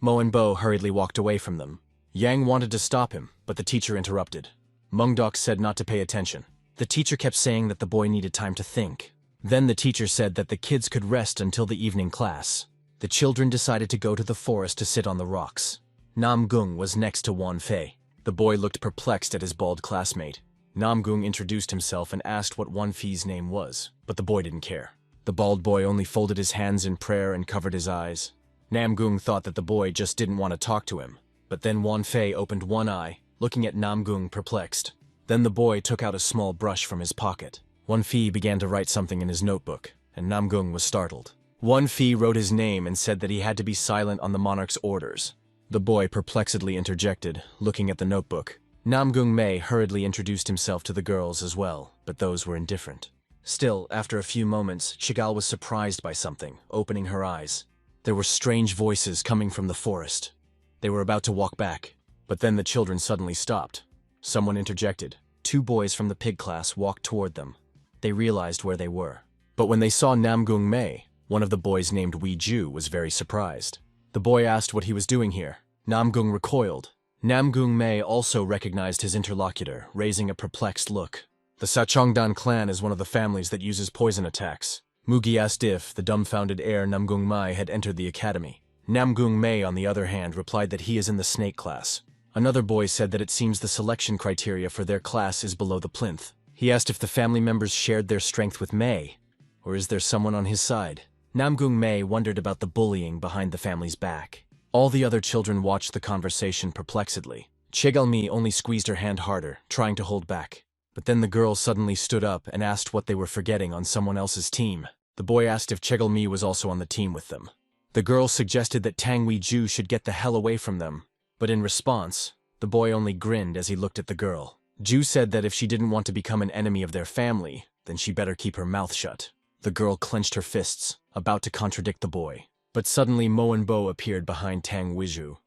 Bo hurriedly walked away from them. Yang wanted to stop him, but the teacher interrupted. Mungdok said not to pay attention. The teacher kept saying that the boy needed time to think. Then the teacher said that the kids could rest until the evening class. The children decided to go to the forest to sit on the rocks. Namgung was next to Wan Fei. The boy looked perplexed at his bald classmate. Namgung introduced himself and asked what Wan Fei's name was, but the boy didn't care. The bald boy only folded his hands in prayer and covered his eyes. Namgung thought that the boy just didn't want to talk to him. But then Wan Fei opened one eye, looking at Namgung perplexed. Then the boy took out a small brush from his pocket. Wan Fei began to write something in his notebook, and Namgung was startled. Wan Fei wrote his name and said that he had to be silent on the monarch's orders. The boy perplexedly interjected, looking at the notebook. Namong May hurriedly introduced himself to the girls as well, but those were indifferent. Still, after a few moments, Chigal was surprised by something, opening her eyes. There were strange voices coming from the forest. They were about to walk back, but then the children suddenly stopped. Someone interjected. 2 boys from the pig class walked toward them. They realized where they were. But when they saw Namong May, one of the boys named Wee Ju was very surprised. The boy asked what he was doing here. Namgung recoiled. Namong May also recognized his interlocutor, raising a perplexed look. The Sachongdan clan is one of the families that uses poison attacks. Mugi asked if the dumbfounded heir Namong May had entered the academy. Namong May, on the other hand, replied that he is in the snake class. Another boy said that it seems the selection criteria for their class is below the plinth. He asked if the family members shared their strength with May, or is there someone on his side? Namong May wondered about the bullying behind the family's back. All the other children watched the conversation perplexedly. Chegalmi only squeezed her hand harder, trying to hold back. But then the girl suddenly stood up and asked what they were forgetting on someone else's team. The boy asked if Chegalmi was also on the team with them. The girl suggested that Tang Weiju should get the hell away from them, but in response, the boy only grinned as he looked at the girl. Ju said that if she didn't want to become an enemy of their family, then she better keep her mouth shut. The girl clenched her fists, about to contradict the boy. But suddenly Bo appeared behind Tang Weiju.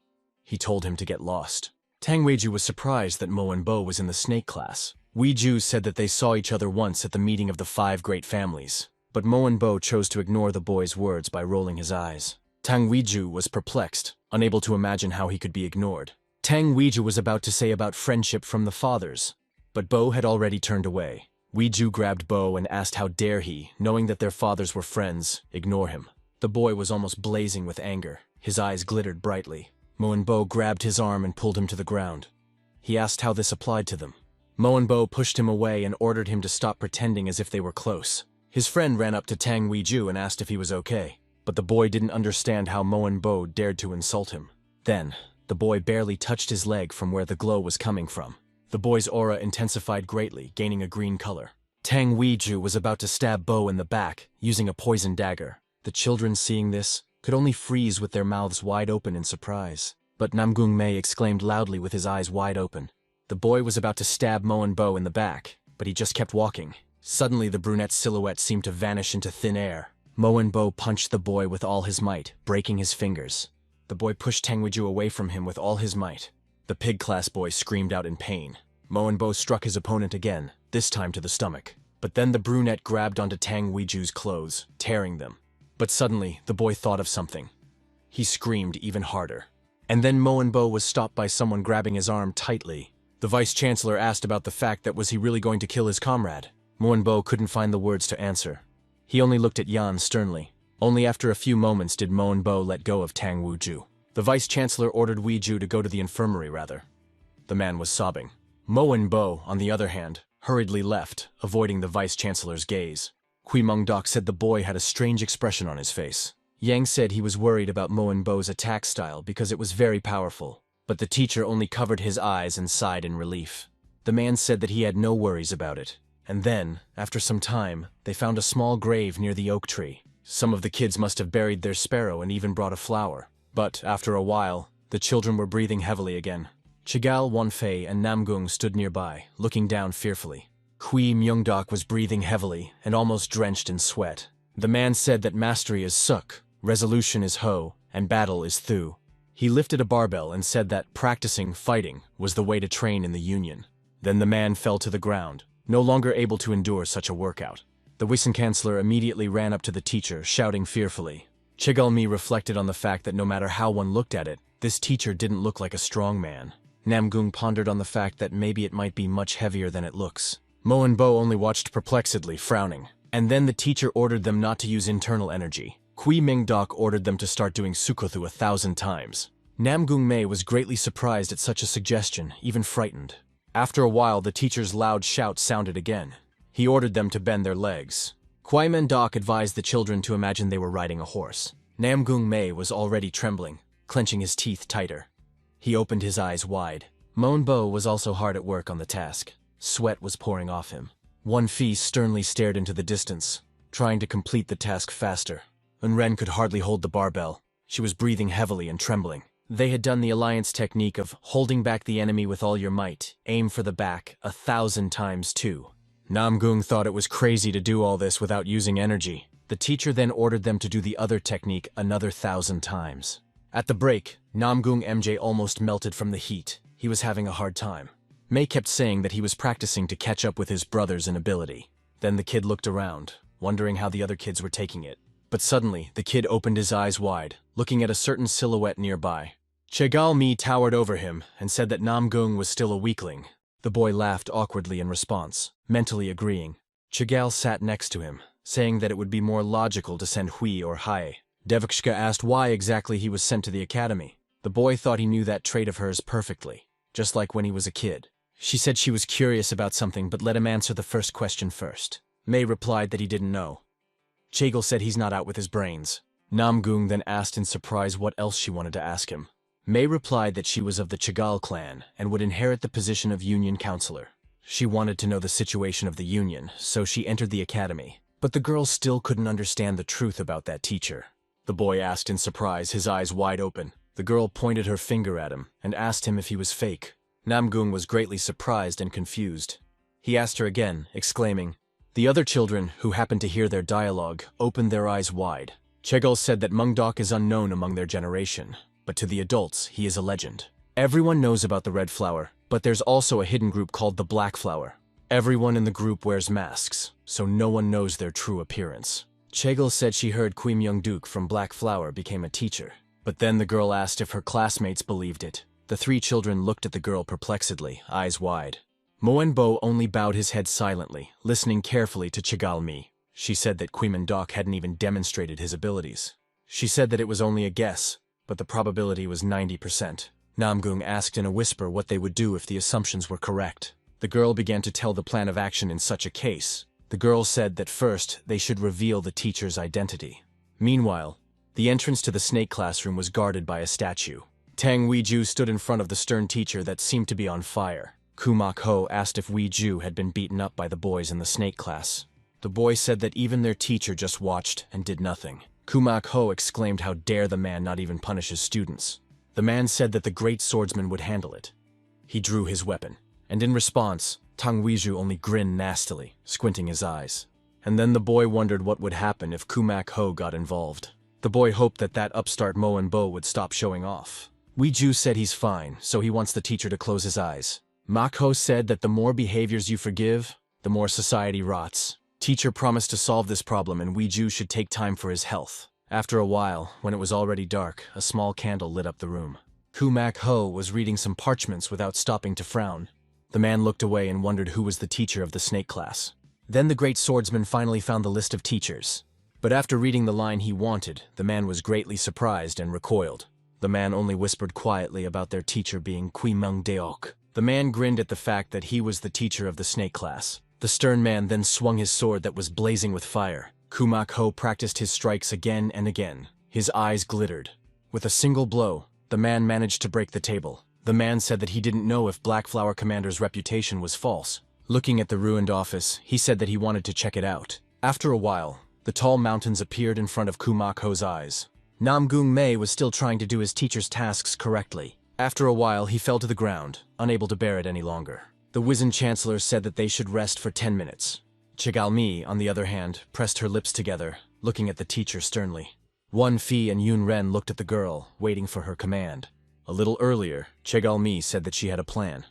He told him to get lost. Tang Weiju was surprised that Bo was in the snake class. Weiju said that they saw each other once at the meeting of the 5 great families. But Bo chose to ignore the boy's words by rolling his eyes. Tang Weiju was perplexed, unable to imagine how he could be ignored. Tang Weiju was about to say about friendship from the fathers, but Bo had already turned away. Weiju grabbed Bo and asked how dare he, knowing that their fathers were friends, ignore him. The boy was almost blazing with anger. His eyes glittered brightly. Bo grabbed his arm and pulled him to the ground. He asked how this applied to them. Bo pushed him away and ordered him to stop pretending as if they were close. His friend ran up to Tang Weiju and asked if he was okay, but the boy didn't understand how Bo dared to insult him. Then, the boy barely touched his leg from where the glow was coming from. The boy's aura intensified greatly, gaining a green color. Tang Weiju was about to stab Bo in the back, using a poison dagger. The children, seeing this, could only freeze with their mouths wide open in surprise. But Namong May exclaimed loudly with his eyes wide open. The boy was about to stab Bo in the back, but he just kept walking. Suddenly the brunette's silhouette seemed to vanish into thin air. Bo punched the boy with all his might, breaking his fingers. The boy pushed Tang Weiju away from him with all his might. The pig class boy screamed out in pain. Bo struck his opponent again, this time to the stomach. But then the brunette grabbed onto Tang Weiju's clothes, tearing them. But suddenly, the boy thought of something. He screamed even harder. And then Bo was stopped by someone grabbing his arm tightly. The vice-chancellor asked about the fact that was he really going to kill his comrade. Bo couldn't find the words to answer. He only looked at Yan sternly. Only after a few moments did Bo let go of Tang Weiju. The vice-chancellor ordered Weiju to go to the infirmary rather. The man was sobbing. Bo, on the other hand, hurriedly left, avoiding the vice-chancellor's gaze. Kui Mengdok said the boy had a strange expression on his face. Yang said he was worried about Bo's attack style because it was very powerful, but the teacher only covered his eyes and sighed in relief. The man said that he had no worries about it. And then, after some time, they found a small grave near the oak tree. Some of the kids must have buried their sparrow and even brought a flower. But, after a while, the children were breathing heavily again. Chigal, Wanfei, and Namgung stood nearby, looking down fearfully. Kui Myeongdok was breathing heavily and almost drenched in sweat. The man said that mastery is suk, resolution is ho, and battle is thu. He lifted a barbell and said that practicing fighting was the way to train in the Union. Then the man fell to the ground, no longer able to endure such a workout. The Vice-Chancellor immediately ran up to the teacher, shouting fearfully. Chegalmi reflected on the fact that no matter how one looked at it, this teacher didn't look like a strong man. Namgung pondered on the fact that maybe it might be much heavier than it looks. Bo only watched perplexedly, frowning. And then the teacher ordered them not to use internal energy. Kui Mingdok ordered them to start doing Sukothu 1,000 times. Namgung May was greatly surprised at such a suggestion, even frightened. After a while, the teacher's loud shout sounded again. He ordered them to bend their legs. Kui Mingdok advised the children to imagine they were riding a horse. Namgung May was already trembling, clenching his teeth tighter. He opened his eyes wide. Bo was also hard at work on the task. Sweat was pouring off him. Wanfei sternly stared into the distance, trying to complete the task faster. Unren could hardly hold the barbell. She was breathing heavily and trembling. They had done the alliance technique of holding back the enemy with all your might, aim for the back, 1,000 times too. Namgung thought it was crazy to do all this without using energy. The teacher then ordered them to do the other technique another 1,000 times. At the break, Namgung MJ almost melted from the heat. He was having a hard time. May kept saying that he was practicing to catch up with his brothers in ability. Then the kid looked around, wondering how the other kids were taking it. But suddenly, the kid opened his eyes wide, looking at a certain silhouette nearby. Chegal Mi towered over him and said that Namgung was still a weakling. The boy laughed awkwardly in response, mentally agreeing. Chegal sat next to him, saying that it would be more logical to send Hui or Hai. Devakshka asked why exactly he was sent to the academy. The boy thought he knew that trait of hers perfectly, just like when he was a kid. She said she was curious about something but let him answer the first question first. May replied that he didn't know. Chagel said he's not out with his brains. Namgung then asked in surprise what else she wanted to ask him. May replied that she was of the Chagal clan and would inherit the position of union counselor. She wanted to know the situation of the union, so she entered the academy. But the girl still couldn't understand the truth about that teacher. The boy asked in surprise, his eyes wide open. The girl pointed her finger at him and asked him if he was fake. Namgung was greatly surprised and confused. He asked her again, exclaiming. The other children, who happened to hear their dialogue, opened their eyes wide. Chagal said that Mungdok is unknown among their generation, but to the adults, he is a legend. Everyone knows about the red flower, but there's also a hidden group called the Blackflower. Everyone in the group wears masks, so no one knows their true appearance. Chagal said she heard Kui Myung-duk from Blackflower became a teacher, but then the girl asked if her classmates believed it. The three children looked at the girl perplexedly, eyes wide. Moenbo only bowed his head silently, listening carefully to Chagal-mi. She said that Kui Myung-duk hadn't even demonstrated his abilities. She said that it was only a guess, but the probability was 90%. Namgung asked in a whisper what they would do if the assumptions were correct. The girl began to tell the plan of action in such a case. The girl said that first they should reveal the teacher's identity. Meanwhile, the entrance to the snake classroom was guarded by a statue. Tang Weiju stood in front of the stern teacher that seemed to be on fire. Kumak Ho asked if Weiju had been beaten up by the boys in the snake class. The boy said that even their teacher just watched and did nothing. Kumak Ho exclaimed how dare the man not even punish his students. The man said that the great swordsman would handle it. He drew his weapon, and in response, Tang Weiju only grinned nastily, squinting his eyes. And then the boy wondered what would happen if Kumak Ho got involved. The boy hoped that upstart Moenbo would stop showing off. Weiju said he's fine, so he wants the teacher to close his eyes. Mak Ho said that the more behaviors you forgive, the more society rots. Teacher promised to solve this problem and Weiju should take time for his health. After a while, when it was already dark, a small candle lit up the room. Kumak Ho was reading some parchments without stopping to frown. The man looked away and wondered who was the teacher of the snake class. Then the great swordsman finally found the list of teachers. But after reading the line he wanted, the man was greatly surprised and recoiled. The man only whispered quietly about their teacher being Kui Myung-deok. The man grinned at the fact that he was the teacher of the snake class. The stern man then swung his sword that was blazing with fire. Kumak Ho practiced his strikes again and again. His eyes glittered. With a single blow, the man managed to break the table. The man said that he didn't know if Blackflower Commander's reputation was false. Looking at the ruined office, he said that he wanted to check it out. After a while, the tall mountains appeared in front of Kumak Ho's eyes. Namong May was still trying to do his teacher's tasks correctly. After a while, he fell to the ground, unable to bear it any longer. The wizened chancellor said that they should rest for 10 minutes. Chagal-mi, on the other hand, pressed her lips together, looking at the teacher sternly. Wan Fi and Yun Ren looked at the girl, waiting for her command. A little earlier, Chagal-mi said that she had a plan.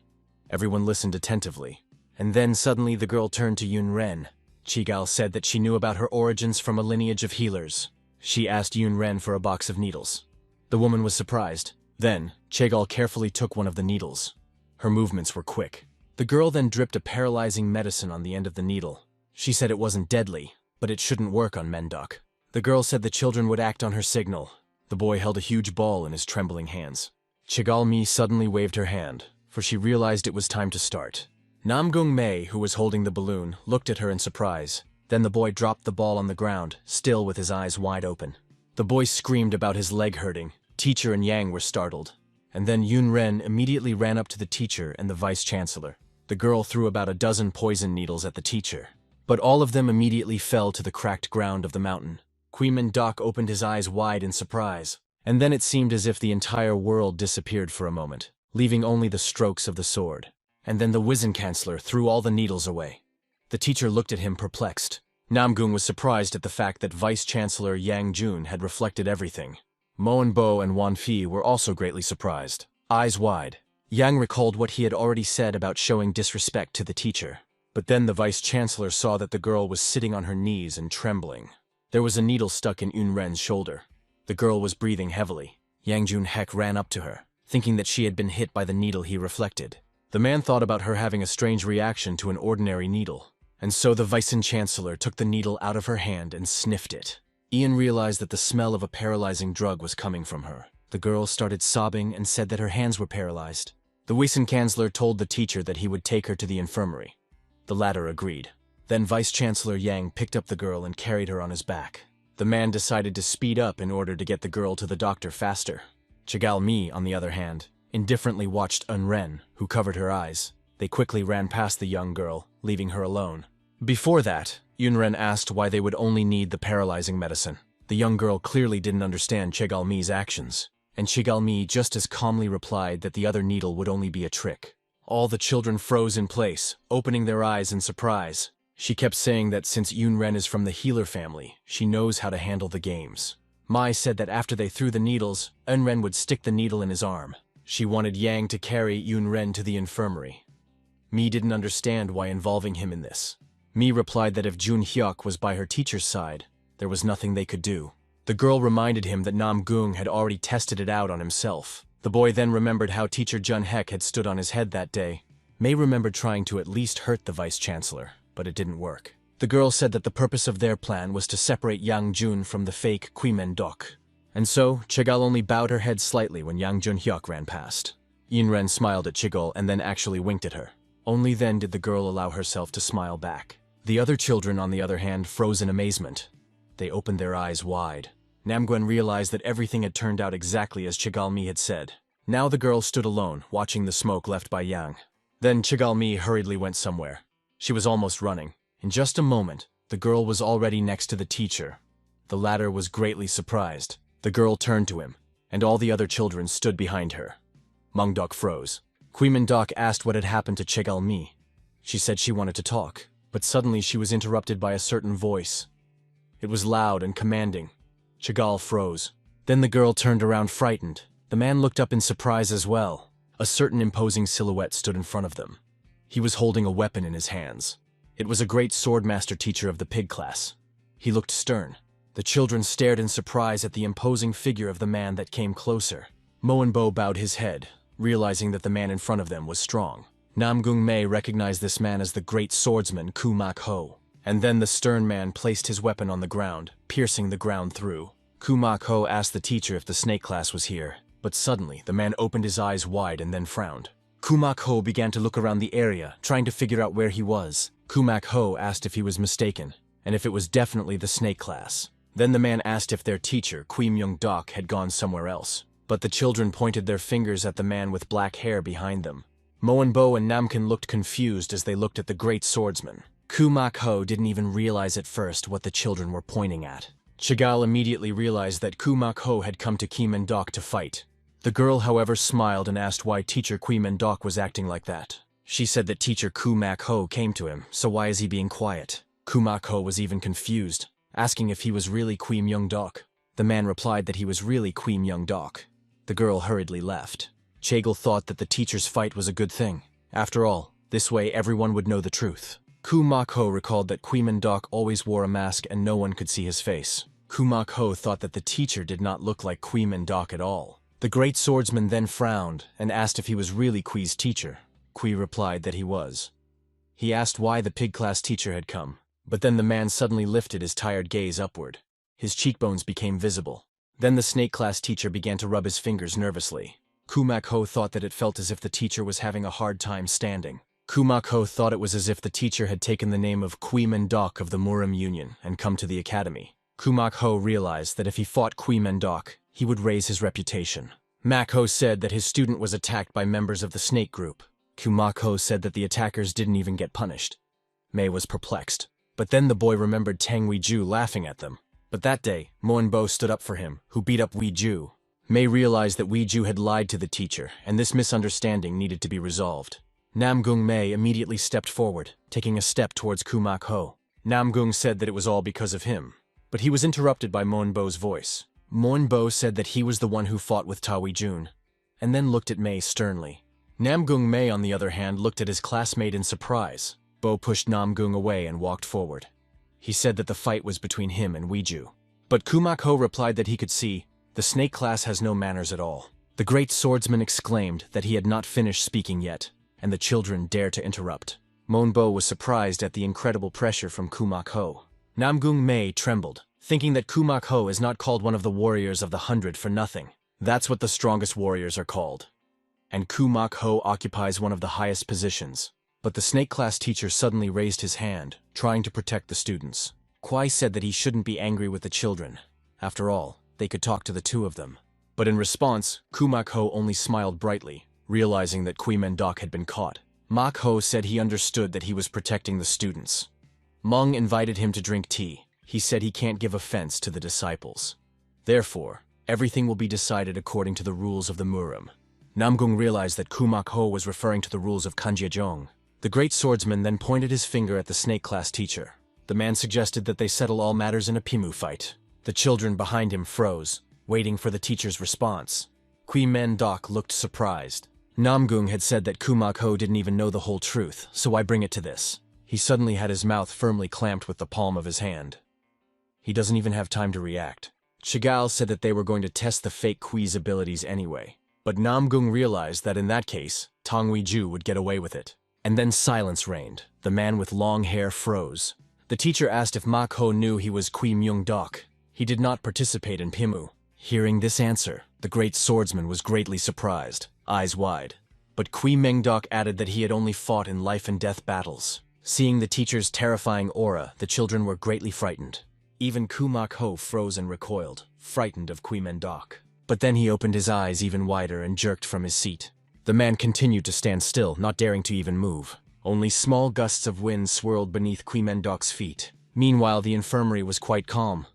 Everyone listened attentively. And then suddenly the girl turned to Yun Ren. Chigal said that she knew about her origins from a lineage of healers. She asked Yun Ren for a box of needles. The woman was surprised. Then, Chagal carefully took one of the needles. Her movements were quick. The girl then dripped a paralyzing medicine on the end of the needle. She said it wasn't deadly, but it shouldn't work on Mendok. The girl said the children would act on her signal. The boy held a huge ball in his trembling hands. Chagal-mi suddenly waved her hand, for she realized it was time to start. Namong May, who was holding the balloon, looked at her in surprise. Then the boy dropped the ball on the ground, still with his eyes wide open. The boy screamed about his leg hurting. Teacher and Yang were startled. And then Yun Ren immediately ran up to the teacher and the vice-chancellor. The girl threw about a dozen poison needles at the teacher. But all of them immediately fell to the cracked ground of the mountain. Kui Myung-duk opened his eyes wide in surprise. And then it seemed as if the entire world disappeared for a moment, leaving only the strokes of the sword. And then the wizened chancellor threw all the needles away. The teacher looked at him perplexed. Namgung was surprised at the fact that Vice-Chancellor Yang Jun had reflected everything. Moenbo and Wan Fi were also greatly surprised, eyes wide. Yang recalled what he had already said about showing disrespect to the teacher. But then the Vice-Chancellor saw that the girl was sitting on her knees and trembling. There was a needle stuck in Yun Ren's shoulder. The girl was breathing heavily. Yang Jun-hek ran up to her, thinking that she had been hit by the needle he reflected. The man thought about her having a strange reaction to an ordinary needle. And so the Vice-Chancellor took the needle out of her hand and sniffed it. Ian realized that the smell of a paralyzing drug was coming from her. The girl started sobbing and said that her hands were paralyzed. The Vice-Chancellor told the teacher that he would take her to the infirmary. The latter agreed. Then Vice-Chancellor Yang picked up the girl and carried her on his back. The man decided to speed up in order to get the girl to the doctor faster. Chigalmi, on the other hand, indifferently watched Unren, who covered her eyes. They quickly ran past the young girl, leaving her alone. Before that, Yunren asked why they would only need the paralyzing medicine. The young girl clearly didn't understand Chigalmi's actions, and Chigalmi just as calmly replied that the other needle would only be a trick. All the children froze in place, opening their eyes in surprise. She kept saying that since Yunren is from the healer family, she knows how to handle the games. Mai said that after they threw the needles, Unren would stick the needle in his arm. She wanted Yang to carry Yunren to the infirmary. Mi didn't understand why involving him in this. Mi replied that if Jun Hyuk was by her teacher's side, there was nothing they could do. The girl reminded him that Nam Gung had already tested it out on himself. The boy then remembered how teacher Jun Hek had stood on his head that day. May remembered trying to at least hurt the vice-chancellor, but it didn't work. The girl said that the purpose of their plan was to separate Yang Jun from the fake Kwimen Dok. And so, Chigal only bowed her head slightly when Yang Jun Hyuk ran past. Yinren smiled at Chigol and then actually winked at her. Only then did the girl allow herself to smile back. The other children, on the other hand, froze in amazement. They opened their eyes wide. Namguen realized that everything had turned out exactly as Chigalmi had said. Now the girl stood alone, watching the smoke left by Yang. Then Chigalmi hurriedly went somewhere. She was almost running. In just a moment, the girl was already next to the teacher. The latter was greatly surprised. The girl turned to him, and all the other children stood behind her. Mungdok froze. Kwimen Dok asked what had happened to Chigalmi. She said she wanted to talk, but suddenly she was interrupted by a certain voice. It was loud and commanding. Chigal froze. Then the girl turned around frightened. The man looked up in surprise as well. A certain imposing silhouette stood in front of them. He was holding a weapon in his hands. It was a great swordmaster teacher of the pig class. He looked stern. The children stared in surprise at the imposing figure of the man that came closer. Moenbo bowed his head, realizing that the man in front of them was strong. Namgung May recognized this man as the great swordsman Kumak Ho. And then the stern man placed his weapon on the ground, piercing the ground through. Kumak Ho asked the teacher if the snake class was here, but suddenly the man opened his eyes wide and then frowned. Kumak Ho began to look around the area, trying to figure out where he was. Kumak Ho asked if he was mistaken, and if it was definitely the snake class. Then the man asked if their teacher, Kwi Myung Dok, had gone somewhere else. But the children pointed their fingers at the man with black hair behind them. Moenbo and Namkin looked confused as they looked at the great swordsman. Kumak Ho didn't even realize at first what the children were pointing at. Chigal immediately realized that Kumak Ho had come to Kwimen Dok to fight. The girl, however, smiled and asked why teacher Kwimen Dok was acting like that. She said that teacher Kumak Ho came to him, so why is he being quiet? Kumak Ho was even confused, asking if he was really Kwi Myung Dok. The man replied that he was really Kwi Myung Dok. The girl hurriedly left. Chagel thought that the teacher's fight was a good thing. After all, this way everyone would know the truth. Kumak Ho recalled that Kwimen Dok always wore a mask and no one could see his face. Kumak Ho thought that the teacher did not look like Kwimen Dok at all. The great swordsman then frowned and asked if he was really Kwi's teacher. Kwi replied that he was. He asked why the pig class teacher had come, but then the man suddenly lifted his tired gaze upward. His cheekbones became visible. Then the snake class teacher began to rub his fingers nervously. Kumak Ho thought that it felt as if the teacher was having a hard time standing. Kumak Ho thought it was as if the teacher had taken the name of Kwimen Dok of the Muram Union and come to the academy. Kumak Ho realized that if he fought Kwimen Dok, he would raise his reputation. Mak Ho said that his student was attacked by members of the snake group. Kumak Ho said that the attackers didn't even get punished. May was perplexed. But then the boy remembered Tang Weiju laughing at them. But that day, Moenbo stood up for him, who beat up Weiju. May realized that Weiju had lied to the teacher, and this misunderstanding needed to be resolved. Namgung May immediately stepped forward, taking a step towards Kumak Ho. Namgung said that it was all because of him. But he was interrupted by Moenbo's voice. Moenbo said that he was the one who fought with Tawi Jun, and then looked at May sternly. Namgung May, on the other hand, looked at his classmate in surprise. Bo pushed Namgung away and walked forward. He said that the fight was between him and Weiju. But Kumak Ho replied that he could see, the snake class has no manners at all. The great swordsman exclaimed that he had not finished speaking yet, and the children dared to interrupt. Moenbo was surprised at the incredible pressure from Kumak Ho. Namgung May trembled, thinking that Kumak Ho is not called one of the warriors of the 100 for nothing. That's what the strongest warriors are called. And Kumak Ho occupies one of the highest positions. But the snake class teacher suddenly raised his hand, trying to protect the students. Kwai said that he shouldn't be angry with the children. After all, they could talk to the two of them. But in response, Kumak Ho only smiled brightly, realizing that Kui Mendok had been caught. Mak Ho said he understood that he was protecting the students. Meng invited him to drink tea. He said he can't give offense to the disciples. Therefore, everything will be decided according to the rules of the Muram. Namgung realized that Kumak Ho was referring to the rules of Kanjiajong. The great swordsman then pointed his finger at the snake class teacher. The man suggested that they settle all matters in a Pimu fight. The children behind him froze, waiting for the teacher's response. Kui Mendok looked surprised. Namgung had said that Kumak Ho didn't even know the whole truth, so why bring it to this? He suddenly had his mouth firmly clamped with the palm of his hand. He doesn't even have time to react. Chigal said that they were going to test the fake Kui's abilities anyway. But Namgung realized that in that case, Tong Weiju would get away with it. And then silence reigned. The man with long hair froze. The teacher asked if Mak Ho knew he was Kui Myung Dok. He did not participate in Pimu. Hearing this answer, the great swordsman was greatly surprised, eyes wide. But Kui Meng Dok added that he had only fought in life-and-death battles. Seeing the teacher's terrifying aura, the children were greatly frightened. Even Kumak Ho froze and recoiled, frightened of Kui Mendok. But then he opened his eyes even wider and jerked from his seat. The man continued to stand still, not daring to even move. Only small gusts of wind swirled beneath Kui Mendok's feet. Meanwhile, the infirmary was quite calm.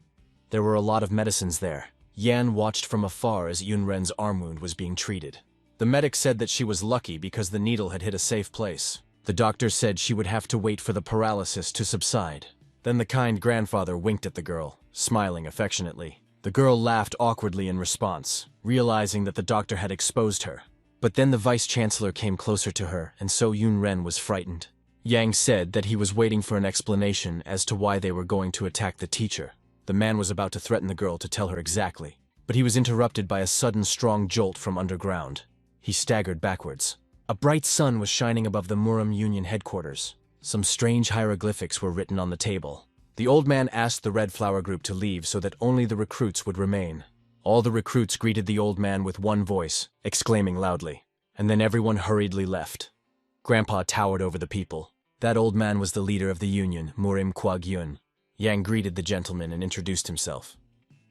There were a lot of medicines there. Yan watched from afar as Yunren's arm wound was being treated. The medic said that she was lucky because the needle had hit a safe place. The doctor said she would have to wait for the paralysis to subside. Then the kind grandfather winked at the girl, smiling affectionately. The girl laughed awkwardly in response, realizing that the doctor had exposed her. But then the vice-chancellor came closer to her, and so Yunren was frightened. Yang said that he was waiting for an explanation as to why they were going to attack the teacher. The man was about to threaten the girl to tell her exactly, but he was interrupted by a sudden strong jolt from underground. He staggered backwards. A bright sun was shining above the Muram Union headquarters. Some strange hieroglyphics were written on the table. The old man asked the Red Flower group to leave so that only the recruits would remain. All the recruits greeted the old man with one voice, exclaiming loudly. And then everyone hurriedly left. Grandpa towered over the people. That old man was the leader of the union, Murim Kwag-yun. Yang greeted the gentleman and introduced himself.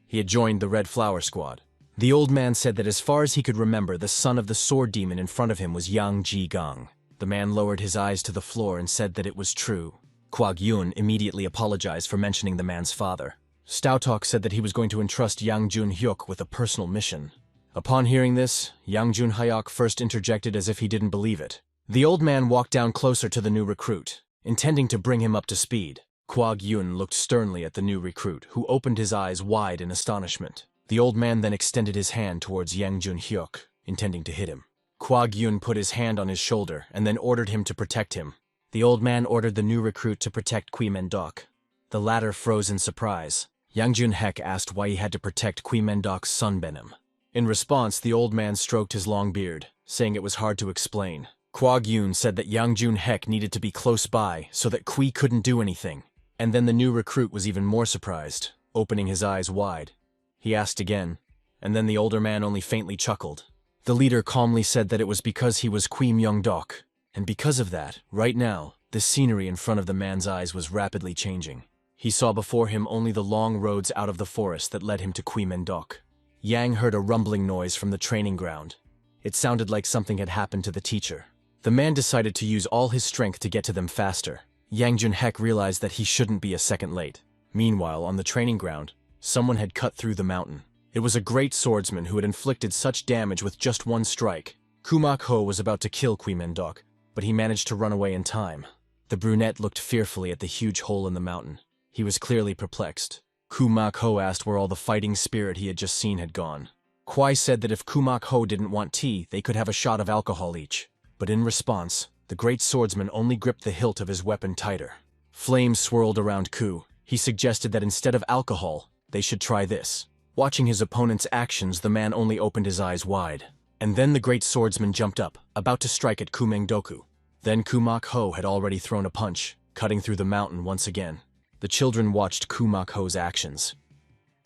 He had joined the Red Flower squad. The old man said that as far as he could remember, the son of the sword demon in front of him was Yang Ji-gang. The man lowered his eyes to the floor and said that it was true. Kwag-yun immediately apologized for mentioning the man's father. Stoutok said that he was going to entrust Yang Jun-hyuk with a personal mission. Upon hearing this, Yang Jun-hyuk first interjected as if he didn't believe it. The old man walked down closer to the new recruit, intending to bring him up to speed. Kwag-yun looked sternly at the new recruit, who opened his eyes wide in astonishment. The old man then extended his hand towards Yang Jun-hyuk, intending to hit him. Kwag-yun put his hand on his shoulder and then ordered him to protect him. The old man ordered the new recruit to protect Kui Mendok. The latter froze in surprise. Yang Jun-hek asked why he had to protect Kui Mendok's son Benim. In response, the old man stroked his long beard, saying it was hard to explain. Kwag-yun said that Yang Jun-hek needed to be close by so that Kui couldn't do anything. And then the new recruit was even more surprised, opening his eyes wide. He asked again, and then the older man only faintly chuckled. The leader calmly said that it was because he was Kui Myung-dok. And because of that, right now, the scenery in front of the man's eyes was rapidly changing. He saw before him only the long roads out of the forest that led him to Kui Mendok. Yang heard a rumbling noise from the training ground. It sounded like something had happened to the teacher. The man decided to use all his strength to get to them faster. Yang Jun-hek realized that he shouldn't be a second late. Meanwhile, on the training ground, someone had cut through the mountain. It was a great swordsman who had inflicted such damage with just one strike. Kumak Ho was about to kill Kui Mendok, but he managed to run away in time. The brunette looked fearfully at the huge hole in the mountain. He was clearly perplexed. Kumak Ho asked where all the fighting spirit he had just seen had gone. Kwai said that if Kumak Ho didn't want tea, they could have a shot of alcohol each. But in response, the great swordsman only gripped the hilt of his weapon tighter. Flames swirled around Ku. He suggested that instead of alcohol, they should try this. Watching his opponent's actions, the man only opened his eyes wide. And then the great swordsman jumped up, about to strike at Kumeng Doku. Then Kumak Ho had already thrown a punch, cutting through the mountain once again. The children watched Kumak Ho's actions.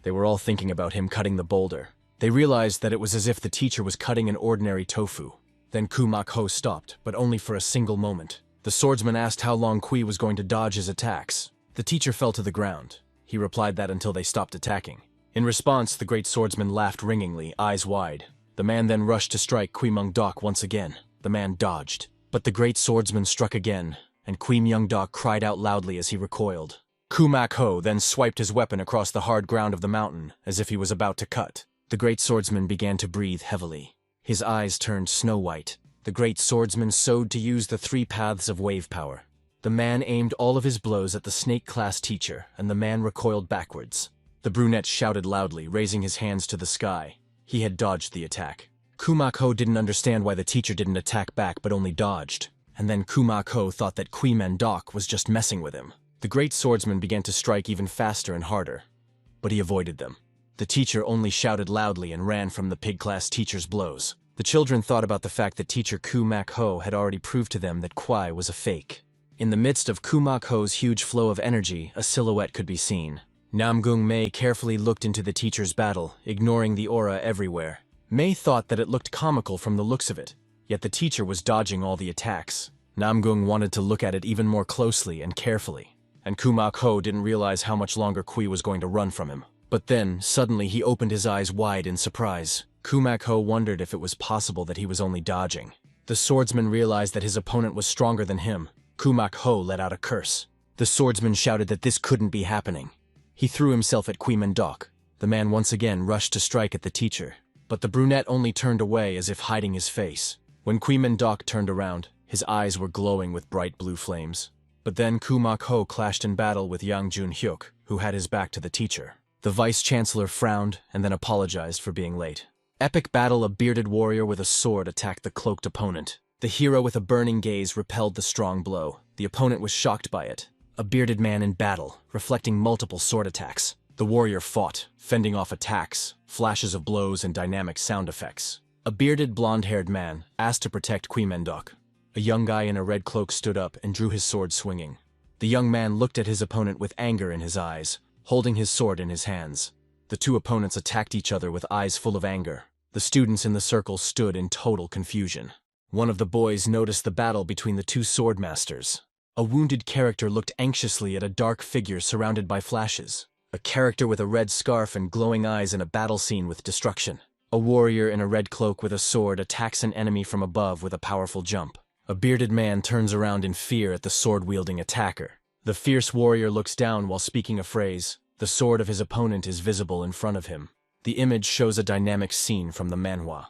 They were all thinking about him cutting the boulder. They realized that it was as if the teacher was cutting an ordinary tofu. Then Kumak Ho stopped, but only for a single moment. The swordsman asked how long Kui was going to dodge his attacks. The teacher fell to the ground. He replied that until they stopped attacking. In response, the great swordsman laughed ringingly, eyes wide. The man then rushed to strike Kui Mung Dok once again. The man dodged. But the great swordsman struck again, and Kui Myung Dok cried out loudly as he recoiled. Kumak Ho then swiped his weapon across the hard ground of the mountain, as if he was about to cut. The great swordsman began to breathe heavily. His eyes turned snow-white. The great swordsman sowed to use the 3 paths of wave power. The man aimed all of his blows at the snake-class teacher, and the man recoiled backwards. The brunette shouted loudly, raising his hands to the sky. He had dodged the attack. Kumak Ho didn't understand why the teacher didn't attack back but only dodged. And then Kumak Ho thought that Kui Myung Dok was just messing with him. The great swordsman began to strike even faster and harder, but he avoided them. The teacher only shouted loudly and ran from the pig-class teacher's blows. The children thought about the fact that teacher Kumak Ho had already proved to them that Kwai was a fake. In the midst of Kumak Ho's huge flow of energy, a silhouette could be seen. Namong May carefully looked into the teacher's battle, ignoring the aura everywhere. May thought that it looked comical from the looks of it, yet the teacher was dodging all the attacks. Namgung wanted to look at it even more closely and carefully, and Kumak Ho didn't realize how much longer Kui was going to run from him. But then, suddenly he opened his eyes wide in surprise. Kumak Ho wondered if it was possible that he was only dodging. The swordsman realized that his opponent was stronger than him. Kumak Ho let out a curse. The swordsman shouted that this couldn't be happening. He threw himself at Kui Myung Dok. The man once again rushed to strike at the teacher, but the brunette only turned away as if hiding his face. When Kui Myung Dok turned around, his eyes were glowing with bright blue flames. But then Kumak Ho clashed in battle with Yang Jun Hyuk, who had his back to the teacher. The vice-chancellor frowned and then apologized for being late. Epic battle. A bearded warrior with a sword attacked the cloaked opponent. The hero with a burning gaze repelled the strong blow. The opponent was shocked by it. A bearded man in battle, reflecting multiple sword attacks. The warrior fought, fending off attacks, flashes of blows and dynamic sound effects. A bearded blonde-haired man asked to protect Kui Myung Dok. A young guy in a red cloak stood up and drew his sword swinging. The young man looked at his opponent with anger in his eyes, holding his sword in his hands. The two opponents attacked each other with eyes full of anger. The students in the circle stood in total confusion. One of the boys noticed the battle between the two sword masters. A wounded character looked anxiously at a dark figure surrounded by flashes. A character with a red scarf and glowing eyes in a battle scene with destruction. A warrior in a red cloak with a sword attacks an enemy from above with a powerful jump. A bearded man turns around in fear at the sword-wielding attacker. The fierce warrior looks down while speaking a phrase. The sword of his opponent is visible in front of him. The image shows a dynamic scene from the manhwa.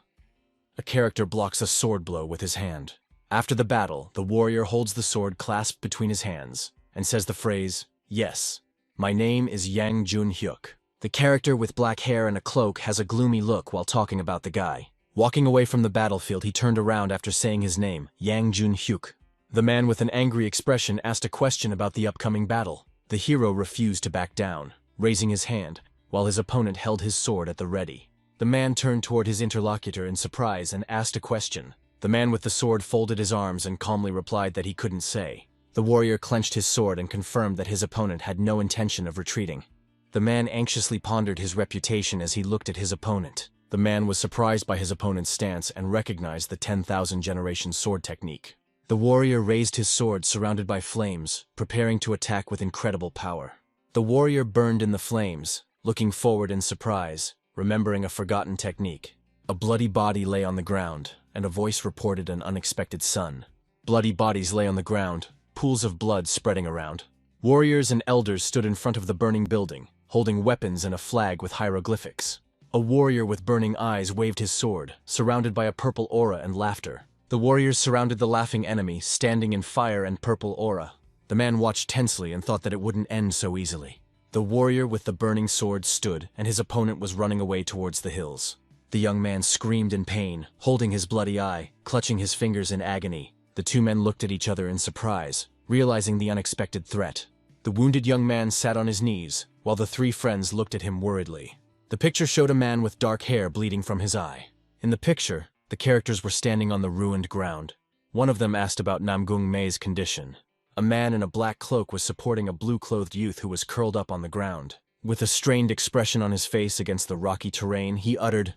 A character blocks a sword blow with his hand. After the battle, the warrior holds the sword clasped between his hands and says the phrase, "Yes, my name is Yang Jun Hyuk." The character with black hair and a cloak has a gloomy look while talking about the guy. Walking away from the battlefield, he turned around after saying his name, Yang Jun Hyuk. The man with an angry expression asked a question about the upcoming battle. The hero refused to back down, raising his hand, while his opponent held his sword at the ready. The man turned toward his interlocutor in surprise and asked a question. The man with the sword folded his arms and calmly replied that he couldn't say. The warrior clenched his sword and confirmed that his opponent had no intention of retreating. The man anxiously pondered his reputation as he looked at his opponent. The man was surprised by his opponent's stance and recognized the 10,000 generation sword technique. The warrior raised his sword surrounded by flames, preparing to attack with incredible power. The warrior burned in the flames, looking forward in surprise, remembering a forgotten technique. A bloody body lay on the ground, and a voice reported an unexpected son. Bloody bodies lay on the ground, pools of blood spreading around. Warriors and elders stood in front of the burning building, holding weapons and a flag with hieroglyphics. A warrior with burning eyes waved his sword, surrounded by a purple aura and laughter. The warriors surrounded the laughing enemy, standing in fire and purple aura. The man watched tensely and thought that it wouldn't end so easily. The warrior with the burning sword stood, and his opponent was running away towards the hills. The young man screamed in pain, holding his bloody eye, clutching his fingers in agony. The two men looked at each other in surprise, realizing the unexpected threat. The wounded young man sat on his knees, while the three friends looked at him worriedly. The picture showed a man with dark hair bleeding from his eye. In the picture, the characters were standing on the ruined ground. One of them asked about Namong May's condition. A man in a black cloak was supporting a blue-clothed youth who was curled up on the ground. With a strained expression on his face against the rocky terrain, he uttered,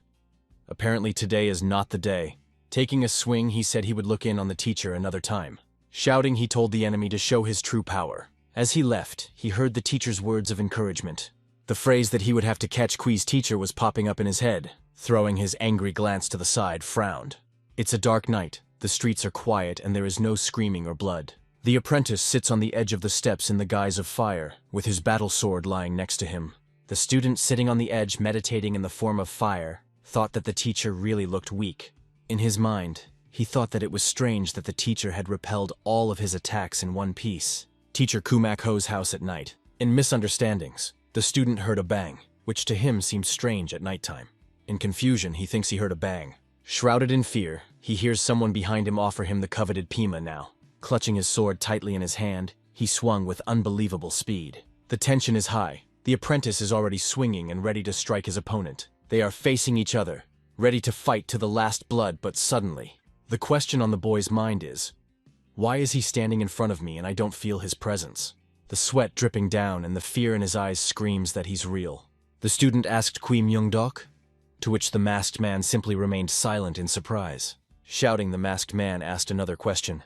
"Apparently today is not the day." Taking a swing, he said he would look in on the teacher another time. Shouting, he told the enemy to show his true power. As he left, he heard the teacher's words of encouragement. The phrase that he would have to catch Qui's teacher was popping up in his head. Throwing his angry glance to the side, frowned. It's a dark night, the streets are quiet, and there is no screaming or blood. The apprentice sits on the edge of the steps in the guise of fire, with his battle sword lying next to him. The student sitting on the edge meditating in the form of fire thought that the teacher really looked weak. In his mind, he thought that it was strange that the teacher had repelled all of his attacks in one piece. Teacher Kumakho's house at night. In misunderstandings, the student heard a bang, which to him seemed strange at nighttime. In confusion, he thinks he heard a bang. Shrouded in fear, he hears someone behind him offer him the coveted pima now. Clutching his sword tightly in his hand, he swung with unbelievable speed. The tension is high. The apprentice is already swinging and ready to strike his opponent. They are facing each other, ready to fight to the last blood, but suddenly, the question on the boy's mind is, why is he standing in front of me and I don't feel his presence? The sweat dripping down and the fear in his eyes screams that he's real. The student asked Qui Myung-dok, to which the masked man simply remained silent in surprise. Shouting, the masked man asked another question.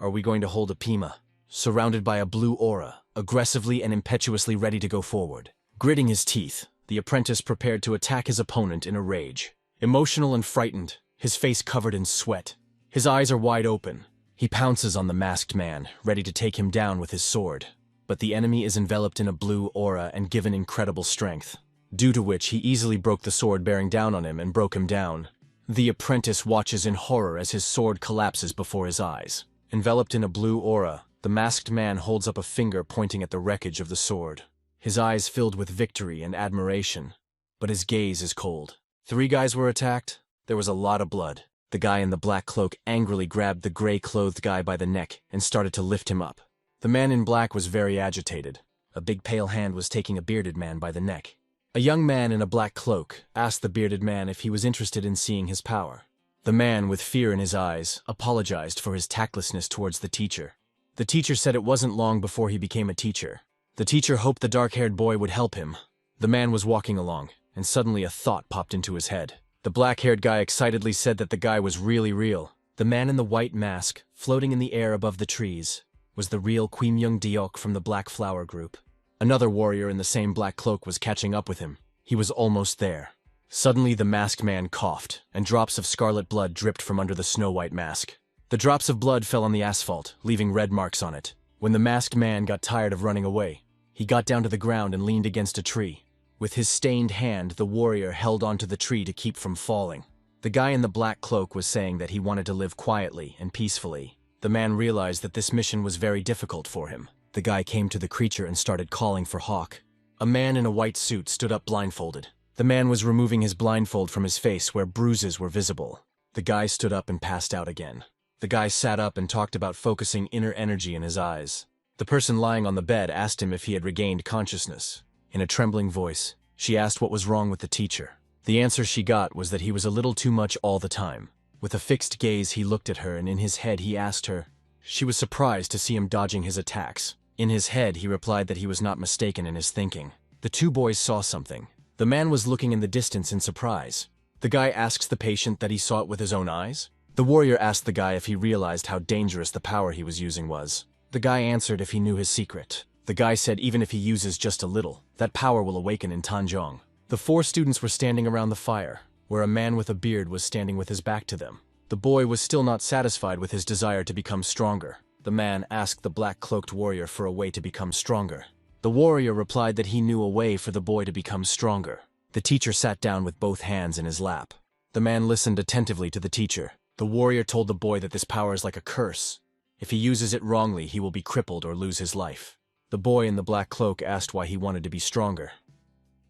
Are we going to hold a pima? Surrounded by a blue aura, aggressively and impetuously ready to go forward. Gritting his teeth, the apprentice prepared to attack his opponent in a rage. Emotional and frightened, his face covered in sweat. His eyes are wide open. He pounces on the masked man, ready to take him down with his sword. But the enemy is enveloped in a blue aura and given incredible strength, due to which he easily broke the sword bearing down on him and broke him down. The apprentice watches in horror as his sword collapses before his eyes. Enveloped in a blue aura, the masked man holds up a finger pointing at the wreckage of the sword. His eyes filled with victory and admiration, but his gaze is cold. 3 guys were attacked. There was a lot of blood. The guy in the black cloak angrily grabbed the gray-clothed guy by the neck and started to lift him up. The man in black was very agitated. A big pale hand was taking a bearded man by the neck. A young man in a black cloak asked the bearded man if he was interested in seeing his power. The man, with fear in his eyes, apologized for his tactlessness towards the teacher. The teacher said it wasn't long before he became a teacher. The teacher hoped the dark-haired boy would help him. The man was walking along, and suddenly a thought popped into his head. The black-haired guy excitedly said that the guy was really real. The man in the white mask, floating in the air above the trees, was the real Qui Myung-deok from the Blackflower group. Another warrior in the same black cloak was catching up with him. He was almost there. Suddenly the masked man coughed, and drops of scarlet blood dripped from under the snow-white mask. The drops of blood fell on the asphalt, leaving red marks on it. When the masked man got tired of running away, he got down to the ground and leaned against a tree. With his stained hand, the warrior held onto the tree to keep from falling. The guy in the black cloak was saying that he wanted to live quietly and peacefully. The man realized that this mission was very difficult for him. The guy came to the creature and started calling for Hawk. A man in a white suit stood up blindfolded. The man was removing his blindfold from his face where bruises were visible. The guy stood up and passed out again. The guy sat up and talked about focusing inner energy in his eyes. The person lying on the bed asked him if he had regained consciousness. In a trembling voice, she asked what was wrong with the teacher. The answer she got was that he was a little too much all the time. With a fixed gaze, he looked at her, and in his head he asked her. She was surprised to see him dodging his attacks. In his head, he replied that he was not mistaken in his thinking. The 2 boys saw something. The man was looking in the distance in surprise. The guy asks the patient that he saw it with his own eyes. The warrior asked the guy if he realized how dangerous the power he was using was. The guy answered if he knew his secret. The guy said even if he uses just a little, that power will awaken in Tanjong. The 4 students were standing around the fire, where a man with a beard was standing with his back to them. The boy was still not satisfied with his desire to become stronger. The man asked the black-cloaked warrior for a way to become stronger. The warrior replied that he knew a way for the boy to become stronger. The teacher sat down with both hands in his lap. The man listened attentively to the teacher. The warrior told the boy that this power is like a curse. If he uses it wrongly, he will be crippled or lose his life. The boy in the black cloak asked why he wanted to be stronger.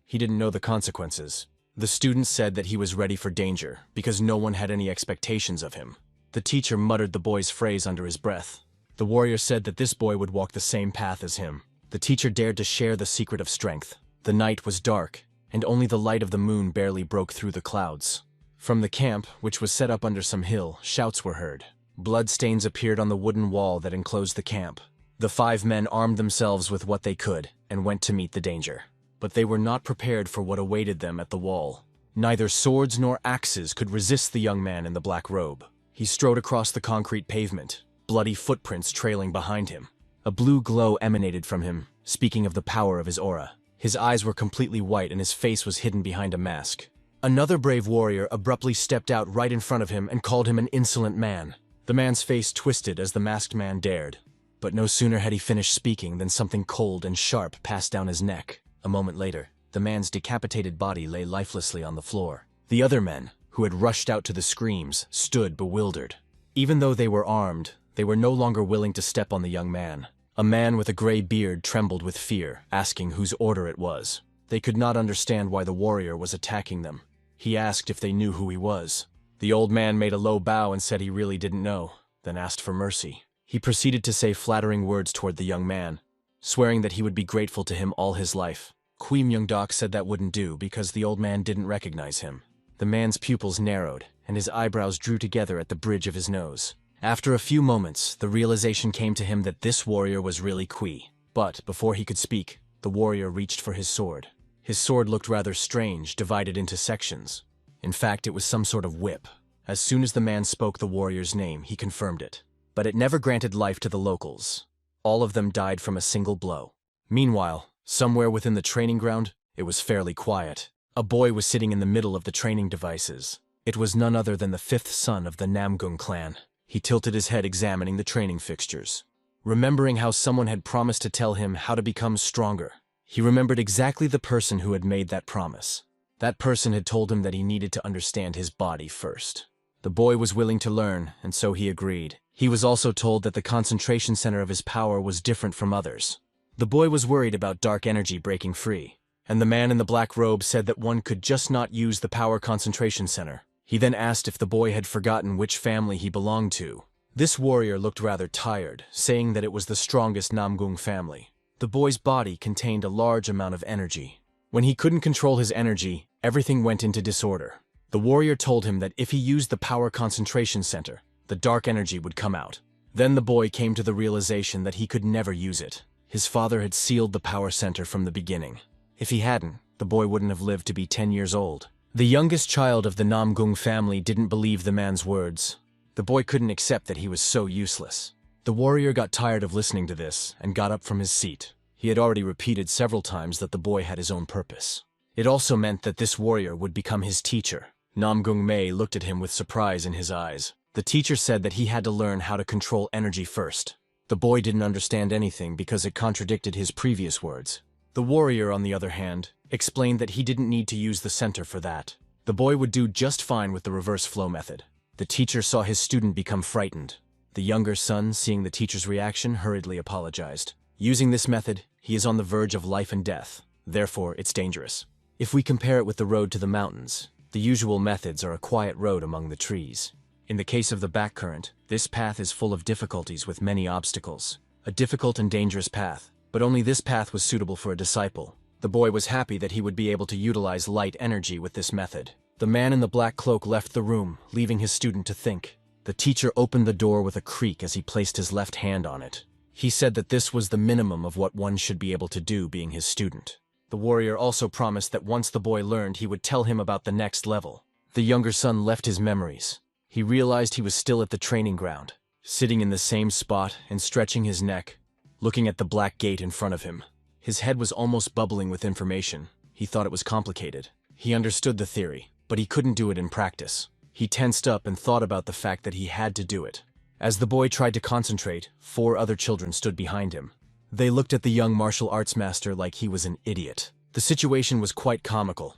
He didn't know the consequences. The student said that he was ready for danger, because no one had any expectations of him. The teacher muttered the boy's phrase under his breath. The warrior said that this boy would walk the same path as him. The teacher dared to share the secret of strength. The night was dark, and only the light of the moon barely broke through the clouds. From the camp, which was set up under some hill, shouts were heard. Bloodstains appeared on the wooden wall that enclosed the camp. The 5 men armed themselves with what they could and went to meet the danger. But they were not prepared for what awaited them at the wall. Neither swords nor axes could resist the young man in the black robe. He strode across the concrete pavement, bloody footprints trailing behind him. A blue glow emanated from him, speaking of the power of his aura. His eyes were completely white and his face was hidden behind a mask. Another brave warrior abruptly stepped out right in front of him and called him an insolent man. The man's face twisted as the masked man dared. But no sooner had he finished speaking than something cold and sharp passed down his neck. A moment later, the man's decapitated body lay lifelessly on the floor. The other men, who had rushed out to the screams, stood bewildered. Even though they were armed, they were no longer willing to step on the young man. A man with a gray beard trembled with fear, asking whose order it was. They could not understand why the warrior was attacking them. He asked if they knew who he was. The old man made a low bow and said he really didn't know, then asked for mercy. He proceeded to say flattering words toward the young man, swearing that he would be grateful to him all his life. Kui Myung-dok said that wouldn't do because the old man didn't recognize him. The man's pupils narrowed, and his eyebrows drew together at the bridge of his nose. After a few moments, the realization came to him that this warrior was really Kui. But before he could speak, the warrior reached for his sword. His sword looked rather strange, divided into sections. In fact, it was some sort of whip. As soon as the man spoke the warrior's name, he confirmed it. But it never granted life to the locals. All of them died from a single blow. Meanwhile, somewhere within the training ground, it was fairly quiet. A boy was sitting in the middle of the training devices. It was none other than the fifth son of the Namgung clan. He tilted his head examining the training fixtures. Remembering how someone had promised to tell him how to become stronger, he remembered exactly the person who had made that promise. That person had told him that he needed to understand his body first. The boy was willing to learn, and so he agreed. He was also told that the concentration center of his power was different from others. The boy was worried about dark energy breaking free, and the man in the black robe said that one could just not use the power concentration center. He then asked if the boy had forgotten which family he belonged to. This warrior looked rather tired, saying that it was the strongest Namgung family. The boy's body contained a large amount of energy. When he couldn't control his energy, everything went into disorder. The warrior told him that if he used the power concentration center, the dark energy would come out. Then the boy came to the realization that he could never use it. His father had sealed the power center from the beginning. If he hadn't, the boy wouldn't have lived to be 10 years old. The youngest child of the Namgung family didn't believe the man's words. The boy couldn't accept that he was so useless. The warrior got tired of listening to this and got up from his seat. He had already repeated several times that the boy had his own purpose. It also meant that this warrior would become his teacher. Namong May looked at him with surprise in his eyes. The teacher said that he had to learn how to control energy first. The boy didn't understand anything because it contradicted his previous words. The warrior, on the other hand, explained that he didn't need to use the center for that. The boy would do just fine with the reverse flow method. The teacher saw his student become frightened. The younger son, seeing the teacher's reaction, hurriedly apologized. Using this method, he is on the verge of life and death. Therefore, it's dangerous. If we compare it with the road to the mountains, the usual methods are a quiet road among the trees. In the case of the back current, this path is full of difficulties with many obstacles. A difficult and dangerous path, but only this path was suitable for a disciple. The boy was happy that he would be able to utilize light energy with this method. The man in the black cloak left the room, leaving his student to think. The teacher opened the door with a creak as he placed his left hand on it. He said that this was the minimum of what one should be able to do being his student. The warrior also promised that once the boy learned, he would tell him about the next level. The younger son left his memories. He realized he was still at the training ground, sitting in the same spot and stretching his neck, looking at the black gate in front of him. His head was almost bubbling with information. He thought it was complicated. He understood the theory, but he couldn't do it in practice. He tensed up and thought about the fact that he had to do it. As the boy tried to concentrate, 4 other children stood behind him. They looked at the young martial arts master like he was an idiot. The situation was quite comical.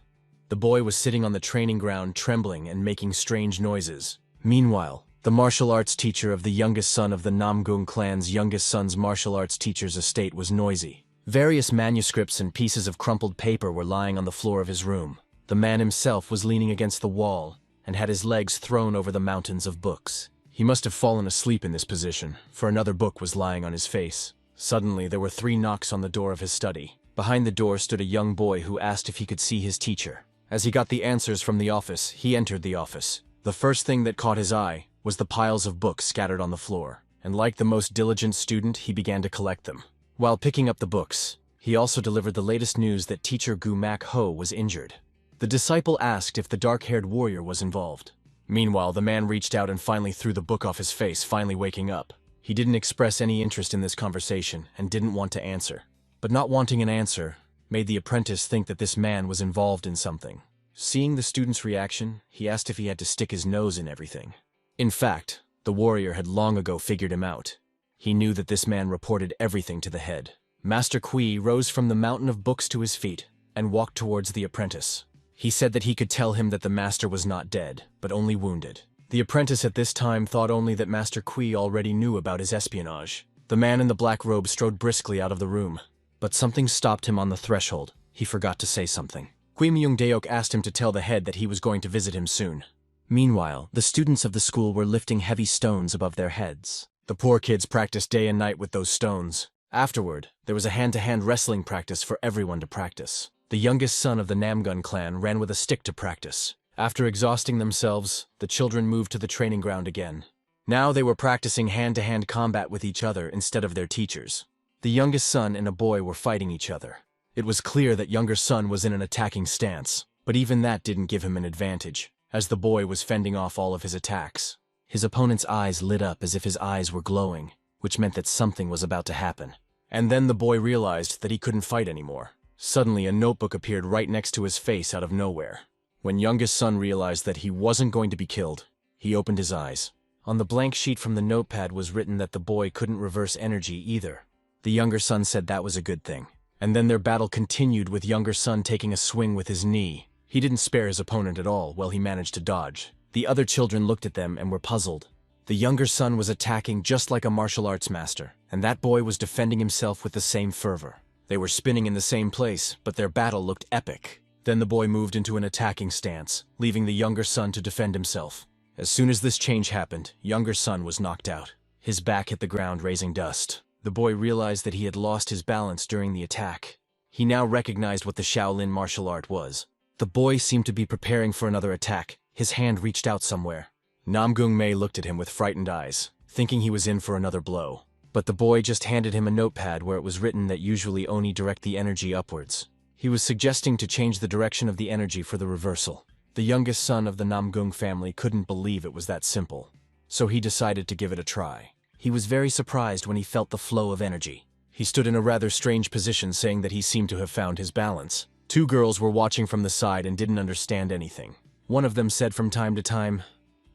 The boy was sitting on the training ground, trembling and making strange noises. Meanwhile, the martial arts teacher of the youngest son of the Namgung clan's youngest son's martial arts teacher's estate was noisy. Various manuscripts and pieces of crumpled paper were lying on the floor of his room. The man himself was leaning against the wall and had his legs thrown over the mountains of books. He must have fallen asleep in this position, for another book was lying on his face. Suddenly, there were 3 knocks on the door of his study. Behind the door stood a young boy who asked if he could see his teacher. As he got the answers from the office, he entered the office. The first thing that caught his eye was the piles of books scattered on the floor, and like the most diligent student, he began to collect them. While picking up the books, he also delivered the latest news that teacher Gu Mak Ho was injured. The disciple asked if the dark-haired warrior was involved. Meanwhile, the man reached out and finally threw the book off his face, finally waking up. He didn't express any interest in this conversation and didn't want to answer. But not wanting an answer made the apprentice think that this man was involved in something. Seeing the student's reaction, he asked if he had to stick his nose in everything. In fact, the warrior had long ago figured him out. He knew that this man reported everything to the head. Master Kui rose from the mountain of books to his feet and walked towards the apprentice. He said that he could tell him that the master was not dead, but only wounded. The apprentice at this time thought only that Master Kui already knew about his espionage. The man in the black robe strode briskly out of the room, but something stopped him on the threshold. He forgot to say something. Kui Myung-deok asked him to tell the head that he was going to visit him soon. Meanwhile, the students of the school were lifting heavy stones above their heads. The poor kids practiced day and night with those stones. Afterward, there was a hand-to-hand wrestling practice for everyone to practice. The youngest son of the Namgun clan ran with a stick to practice. After exhausting themselves, the children moved to the training ground again. Now they were practicing hand-to-hand combat with each other instead of their teachers. The youngest son and a boy were fighting each other. It was clear that younger son was in an attacking stance, but even that didn't give him an advantage, as the boy was fending off all of his attacks. His opponent's eyes lit up as if his eyes were glowing, which meant that something was about to happen. And then the boy realized that he couldn't fight anymore. Suddenly, a notebook appeared right next to his face out of nowhere. When youngest son realized that he wasn't going to be killed, he opened his eyes. On the blank sheet from the notepad was written that the boy couldn't reverse energy either. The younger son said that was a good thing. And then their battle continued with younger son taking a swing with his knee. He didn't spare his opponent at all while he managed to dodge. The other children looked at them and were puzzled. The younger son was attacking just like a martial arts master, and that boy was defending himself with the same fervor. They were spinning in the same place, but their battle looked epic. Then the boy moved into an attacking stance, leaving the younger son to defend himself. As soon as this change happened, younger son was knocked out. His back hit the ground, raising dust. The boy realized that he had lost his balance during the attack. He now recognized what the Shaolin martial art was. The boy seemed to be preparing for another attack. His hand reached out somewhere. Namong May looked at him with frightened eyes, thinking he was in for another blow. But the boy just handed him a notepad where it was written that usually only direct the energy upwards. He was suggesting to change the direction of the energy for the reversal. The youngest son of the Namgung family couldn't believe it was that simple, so he decided to give it a try. He was very surprised when he felt the flow of energy. He stood in a rather strange position, saying that he seemed to have found his balance. Two girls were watching from the side and didn't understand anything. One of them said from time to time,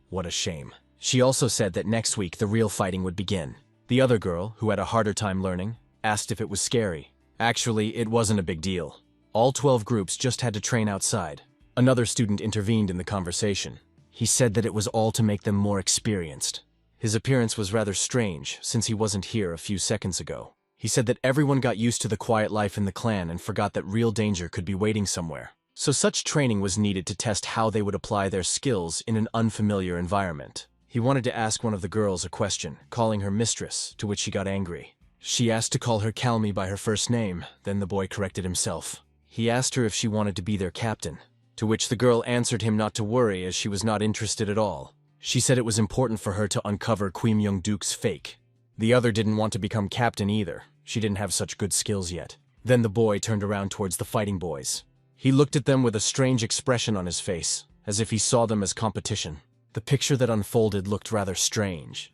"What a shame." She also said that next week the real fighting would begin. The other girl, who had a harder time learning, asked if it was scary. Actually, it wasn't a big deal. All 12 groups just had to train outside. Another student intervened in the conversation. He said that it was all to make them more experienced. His appearance was rather strange, since he wasn't here a few seconds ago. He said that everyone got used to the quiet life in the clan and forgot that real danger could be waiting somewhere. So such training was needed to test how they would apply their skills in an unfamiliar environment. He wanted to ask one of the girls a question, calling her mistress, to which she got angry. She asked to call her Calmy by her first name, then the boy corrected himself. He asked her if she wanted to be their captain, to which the girl answered him not to worry as she was not interested at all. She said it was important for her to uncover Kui Myung-duk's fake. The other didn't want to become captain either. She didn't have such good skills yet. Then the boy turned around towards the fighting boys. He looked at them with a strange expression on his face, as if he saw them as competition. The picture that unfolded looked rather strange.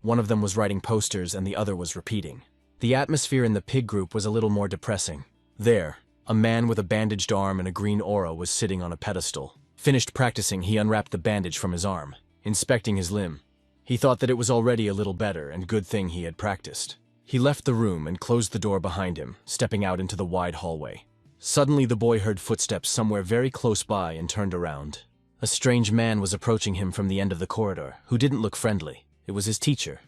One of them was writing posters and the other was repeating. The atmosphere in the pig group was a little more depressing. There, a man with a bandaged arm and a green aura was sitting on a pedestal. Finished practicing, he unwrapped the bandage from his arm, inspecting his limb. He thought that it was already a little better and good thing he had practiced. He left the room and closed the door behind him, stepping out into the wide hallway. Suddenly the boy heard footsteps somewhere very close by and turned around. A strange man was approaching him from the end of the corridor, who didn't look friendly. It was his teacher,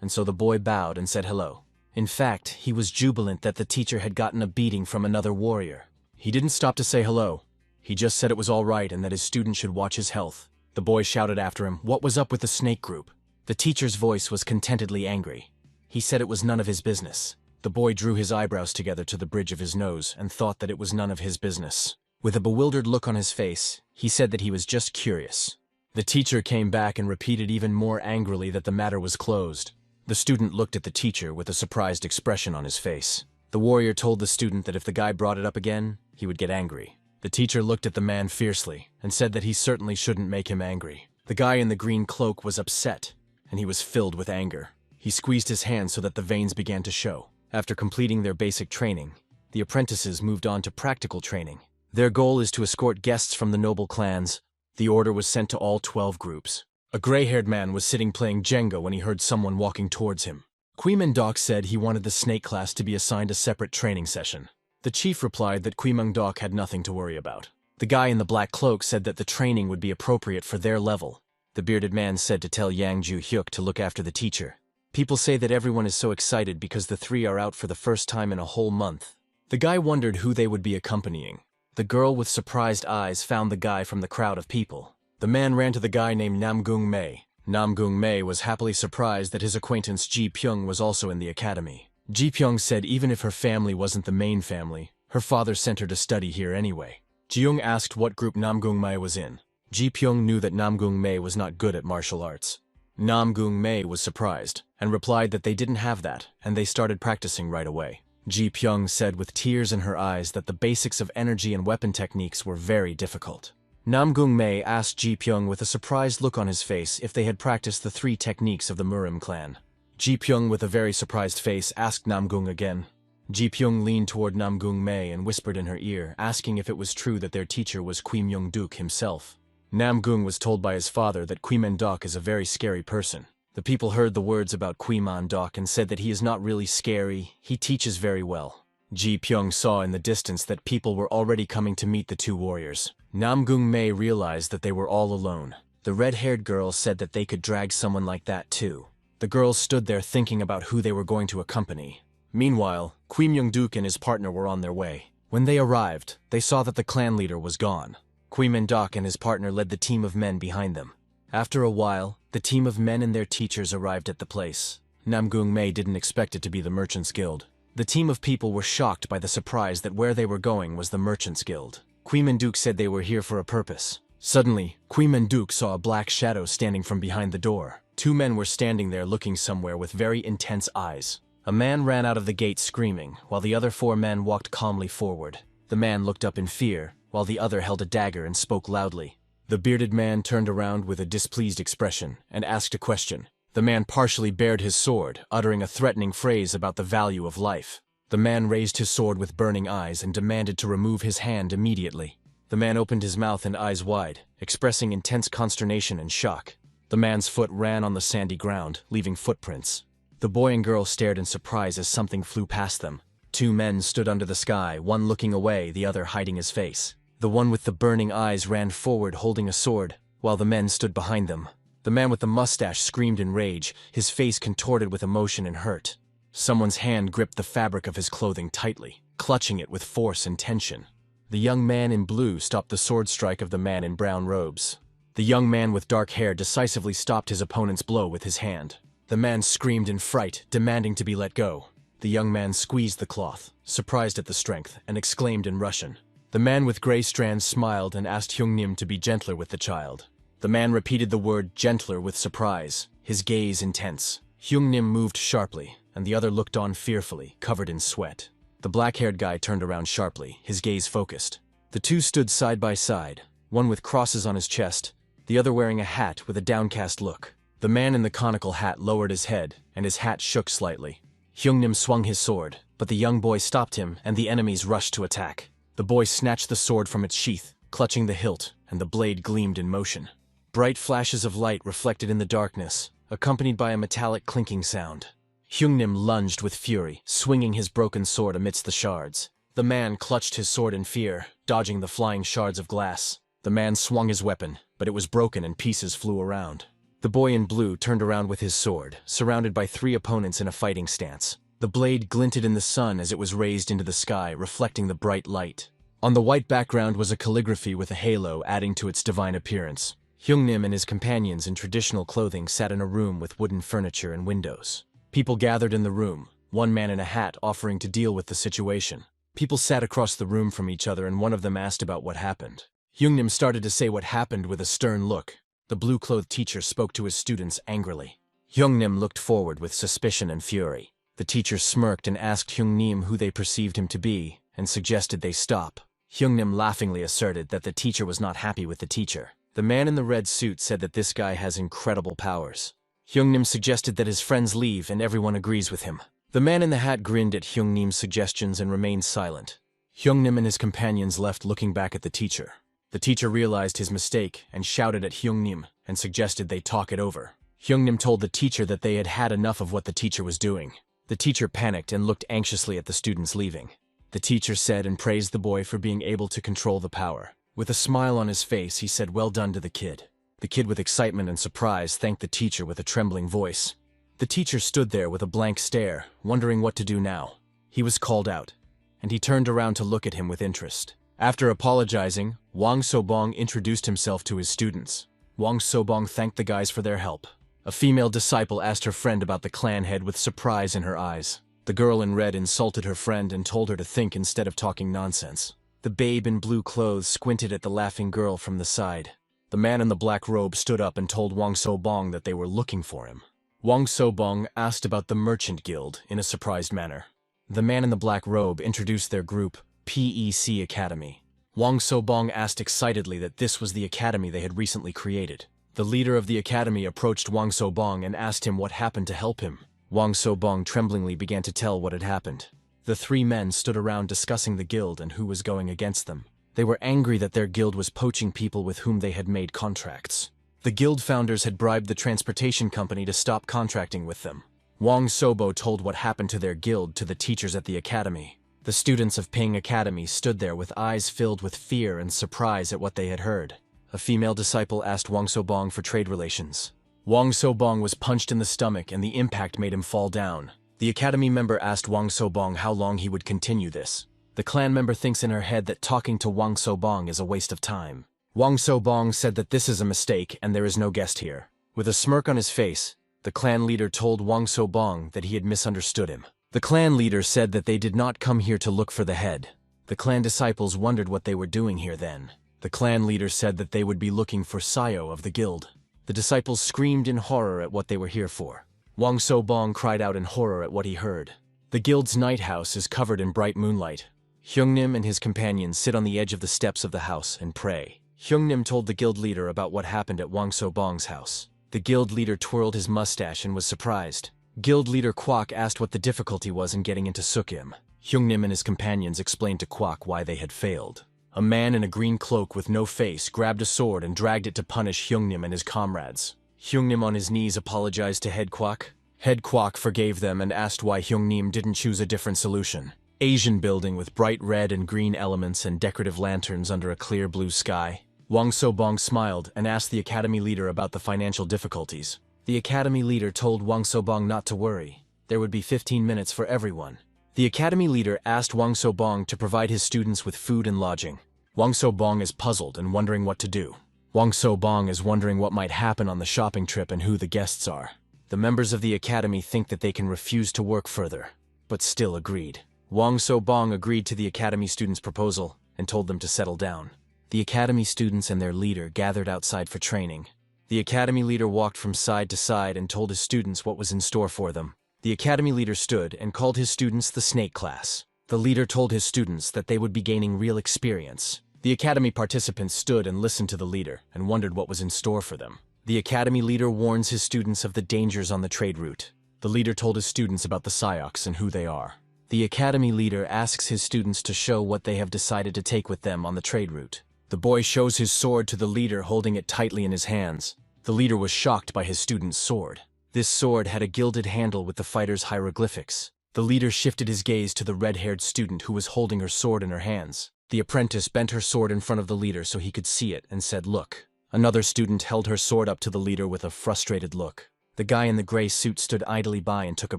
and so the boy bowed and said hello. In fact, he was jubilant that the teacher had gotten a beating from another warrior. He didn't stop to say hello. He just said it was all right and that his student should watch his health. The boy shouted after him, "What was up with the snake group?" The teacher's voice was contentedly angry. He said it was none of his business. The boy drew his eyebrows together to the bridge of his nose and thought that it was none of his business. With a bewildered look on his face, he said that he was just curious. The teacher came back and repeated even more angrily that the matter was closed. The student looked at the teacher with a surprised expression on his face. The warrior told the student that if the guy brought it up again, he would get angry. The teacher looked at the man fiercely and said that he certainly shouldn't make him angry. The guy in the green cloak was upset, and he was filled with anger. He squeezed his hand so that the veins began to show. After completing their basic training, the apprentices moved on to practical training. Their goal is to escort guests from the noble clans. The order was sent to all 12 groups. A gray-haired man was sitting playing Jenga when he heard someone walking towards him. Kwimendok said he wanted the snake class to be assigned a separate training session. The chief replied that Kwimendok had nothing to worry about. The guy in the black cloak said that the training would be appropriate for their level. The bearded man said to tell Yang Ju-hyuk to look after the teacher. People say that everyone is so excited because the three are out for the first time in a whole month. The guy wondered who they would be accompanying. The girl with surprised eyes found the guy from the crowd of people. The man ran to the guy named Namong May. Namong May was happily surprised that his acquaintance Ji Pyong was also in the academy. Ji Pyong said even if her family wasn't the main family, her father sent her to study here anyway. Jiyoung asked what group Namong May was in. Ji Pyong knew that Namong May was not good at martial arts. Namong May was surprised, and replied that they didn't have that, and they started practicing right away. Ji Pyong said with tears in her eyes that the basics of energy and weapon techniques were very difficult. Namong May asked Ji Pyong with a surprised look on his face if they had practiced the 3 techniques of the Muram clan. Ji Pyong with a very surprised face asked Namong again. Ji Pyong leaned toward Namong May and whispered in her ear, asking if it was true that their teacher was Kwimendok himself. Namong was told by his father that Kwimendok is a very scary person. The people heard the words about Kwimendok and said that he is not really scary, he teaches very well. Ji Pyong saw in the distance that people were already coming to meet the 2 warriors. Namong May realized that they were all alone. The red-haired girl said that they could drag someone like that too. The girls stood there thinking about who they were going to accompany. Meanwhile, Kwimendok and his partner were on their way. When they arrived, they saw that the clan leader was gone. Kwimendok and his partner led the team of men behind them. After a while, the team of men and their teachers arrived at the place. Namong May didn't expect it to be the Merchants Guild. The team of people were shocked by the surprise that where they were going was the Merchants Guild. Kwimendok said they were here for a purpose. Suddenly, Kwimendok saw a black shadow standing from behind the door. 2 men were standing there looking somewhere with very intense eyes. A man ran out of the gate screaming, while the other 4 men walked calmly forward. The man looked up in fear, while the other held a dagger and spoke loudly. The bearded man turned around with a displeased expression and asked a question. The man partially bared his sword, uttering a threatening phrase about the value of life. The man raised his sword with burning eyes and demanded to remove his hand immediately. The man opened his mouth and eyes wide, expressing intense consternation and shock. The man's foot ran on the sandy ground, leaving footprints. The boy and girl stared in surprise as something flew past them. 2 men stood under the sky, one looking away, the other hiding his face. The one with the burning eyes ran forward holding a sword, while the men stood behind them. The man with the mustache screamed in rage, his face contorted with emotion and hurt. Someone's hand gripped the fabric of his clothing tightly, clutching it with force and tension. The young man in blue stopped the sword strike of the man in brown robes. The young man with dark hair decisively stopped his opponent's blow with his hand. The man screamed in fright, demanding to be let go. The young man squeezed the cloth, surprised at the strength, and exclaimed in Russian. The man with gray strands smiled and asked Hyungnim to be gentler with the child. The man repeated the word gentler with surprise, his gaze intense. Hyungnim moved sharply, and the other looked on fearfully, covered in sweat. The black-haired guy turned around sharply, his gaze focused. The 2 stood side by side, one with crosses on his chest, the other wearing a hat with a downcast look. The man in the conical hat lowered his head, and his hat shook slightly. Hyungnim swung his sword, but the young boy stopped him, and the enemies rushed to attack. The boy snatched the sword from its sheath, clutching the hilt, and the blade gleamed in motion. Bright flashes of light reflected in the darkness, accompanied by a metallic clinking sound. Hyungnim lunged with fury, swinging his broken sword amidst the shards. The man clutched his sword in fear, dodging the flying shards of glass. The man swung his weapon, but it was broken and pieces flew around. The boy in blue turned around with his sword, surrounded by 3 opponents in a fighting stance. The blade glinted in the sun as it was raised into the sky, reflecting the bright light. On the white background was a calligraphy with a halo adding to its divine appearance. Hyungnim and his companions in traditional clothing sat in a room with wooden furniture and windows. People gathered in the room, one man in a hat offering to deal with the situation. People sat across the room from each other and one of them asked about what happened. Hyungnim started to say what happened with a stern look. The blue-clothed teacher spoke to his students angrily. Hyungnim looked forward with suspicion and fury. The teacher smirked and asked Hyungnim who they perceived him to be, and suggested they stop. Hyungnim laughingly asserted that the teacher was not happy with the teacher. The man in the red suit said that this guy has incredible powers. Hyungnim suggested that his friends leave and everyone agrees with him. The man in the hat grinned at Hyungnim's suggestions and remained silent. Hyungnim and his companions left looking back at the teacher. The teacher realized his mistake and shouted at Hyungnim and suggested they talk it over. Hyungnim told the teacher that they had had enough of what the teacher was doing. The teacher panicked and looked anxiously at the students leaving. The teacher said and praised the boy for being able to control the power. With a smile on his face, he said well done to the kid. The kid with excitement and surprise thanked the teacher with a trembling voice. The teacher stood there with a blank stare, wondering what to do now. He was called out, and he turned around to look at him with interest. After apologizing, Wang Sobong introduced himself to his students. Wang Sobong thanked the guys for their help. A female disciple asked her friend about the clan head with surprise in her eyes. The girl in red insulted her friend and told her to think instead of talking nonsense. The babe in blue clothes squinted at the laughing girl from the side. The man in the black robe stood up and told Wang Sobong that they were looking for him. Wang Sobong asked about the Merchant Guild in a surprised manner. The man in the black robe introduced their group, PEC Academy. Wang Sobong asked excitedly that this was the academy they had recently created. The leader of the academy approached Wang Sobong and asked him what happened to help him. Wang Sobong tremblingly began to tell what had happened. The three men stood around discussing the guild and who was going against them. They were angry that their guild was poaching people with whom they had made contracts. The guild founders had bribed the transportation company to stop contracting with them. Wang Sobo told what happened to their guild to the teachers at the academy. The students of Ping Academy stood there with eyes filled with fear and surprise at what they had heard. A female disciple asked Wang Sobong for trade relations. Wang Sobong was punched in the stomach and the impact made him fall down. The academy member asked Wang Sobong how long he would continue this. The clan member thinks in her head that talking to Wang Sobong is a waste of time. Wang Sobong said that this is a mistake and there is no guest here. With a smirk on his face, the clan leader told Wang Sobong that he had misunderstood him. The clan leader said that they did not come here to look for the head. The clan disciples wondered what they were doing here then. The clan leader said that they would be looking for Sayo of the guild. The disciples screamed in horror at what they were here for. Wang Sobong cried out in horror at what he heard. The guild's night house is covered in bright moonlight. Hyungnim and his companions sit on the edge of the steps of the house and pray. Hyungnim told the guild leader about what happened at Wang Sobong's house. The guild leader twirled his mustache and was surprised. Guild leader Kwok asked what the difficulty was in getting into Sukkim. Hyungnim and his companions explained to Kwok why they had failed. A man in a green cloak with no face grabbed a sword and dragged it to punish Hyungnim and his comrades. Hyungnim on his knees apologized to Head Kwok. Head Kwok forgave them and asked why Hyungnim didn't choose a different solution. Asian building with bright red and green elements and decorative lanterns under a clear blue sky. Wang Sobong smiled and asked the academy leader about the financial difficulties. The academy leader told Wang Sobong not to worry. There would be 15 minutes for everyone. The academy leader asked Wang Sobong to provide his students with food and lodging. Wang Sobong is puzzled and wondering what to do. Wang Sobong is wondering what might happen on the shopping trip and who the guests are. The members of the academy think that they can refuse to work further, but still agreed. Wang Sobong agreed to the academy students' proposal and told them to settle down. The academy students and their leader gathered outside for training. The academy leader walked from side to side and told his students what was in store for them. The academy leader stood and called his students the snake class. The leader told his students that they would be gaining real experience. The academy participants stood and listened to the leader and wondered what was in store for them. The academy leader warns his students of the dangers on the trade route. The leader told his students about the Psyocs and who they are. The academy leader asks his students to show what they have decided to take with them on the trade route. The boy shows his sword to the leader, holding it tightly in his hands. The leader was shocked by his student's sword. This sword had a gilded handle with the fighter's hieroglyphics. The leader shifted his gaze to the red-haired student who was holding her sword in her hands. The apprentice bent her sword in front of the leader so he could see it and said, "Look." Another student held her sword up to the leader with a frustrated look. The guy in the gray suit stood idly by and took a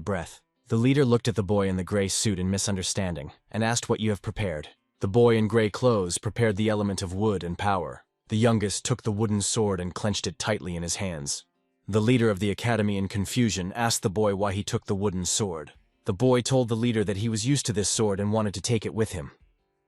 breath. The leader looked at the boy in the gray suit in misunderstanding and asked what you have prepared. The boy in gray clothes prepared the element of wood and power. The youngest took the wooden sword and clenched it tightly in his hands. The leader of the academy in confusion asked the boy why he took the wooden sword. The boy told the leader that he was used to this sword and wanted to take it with him.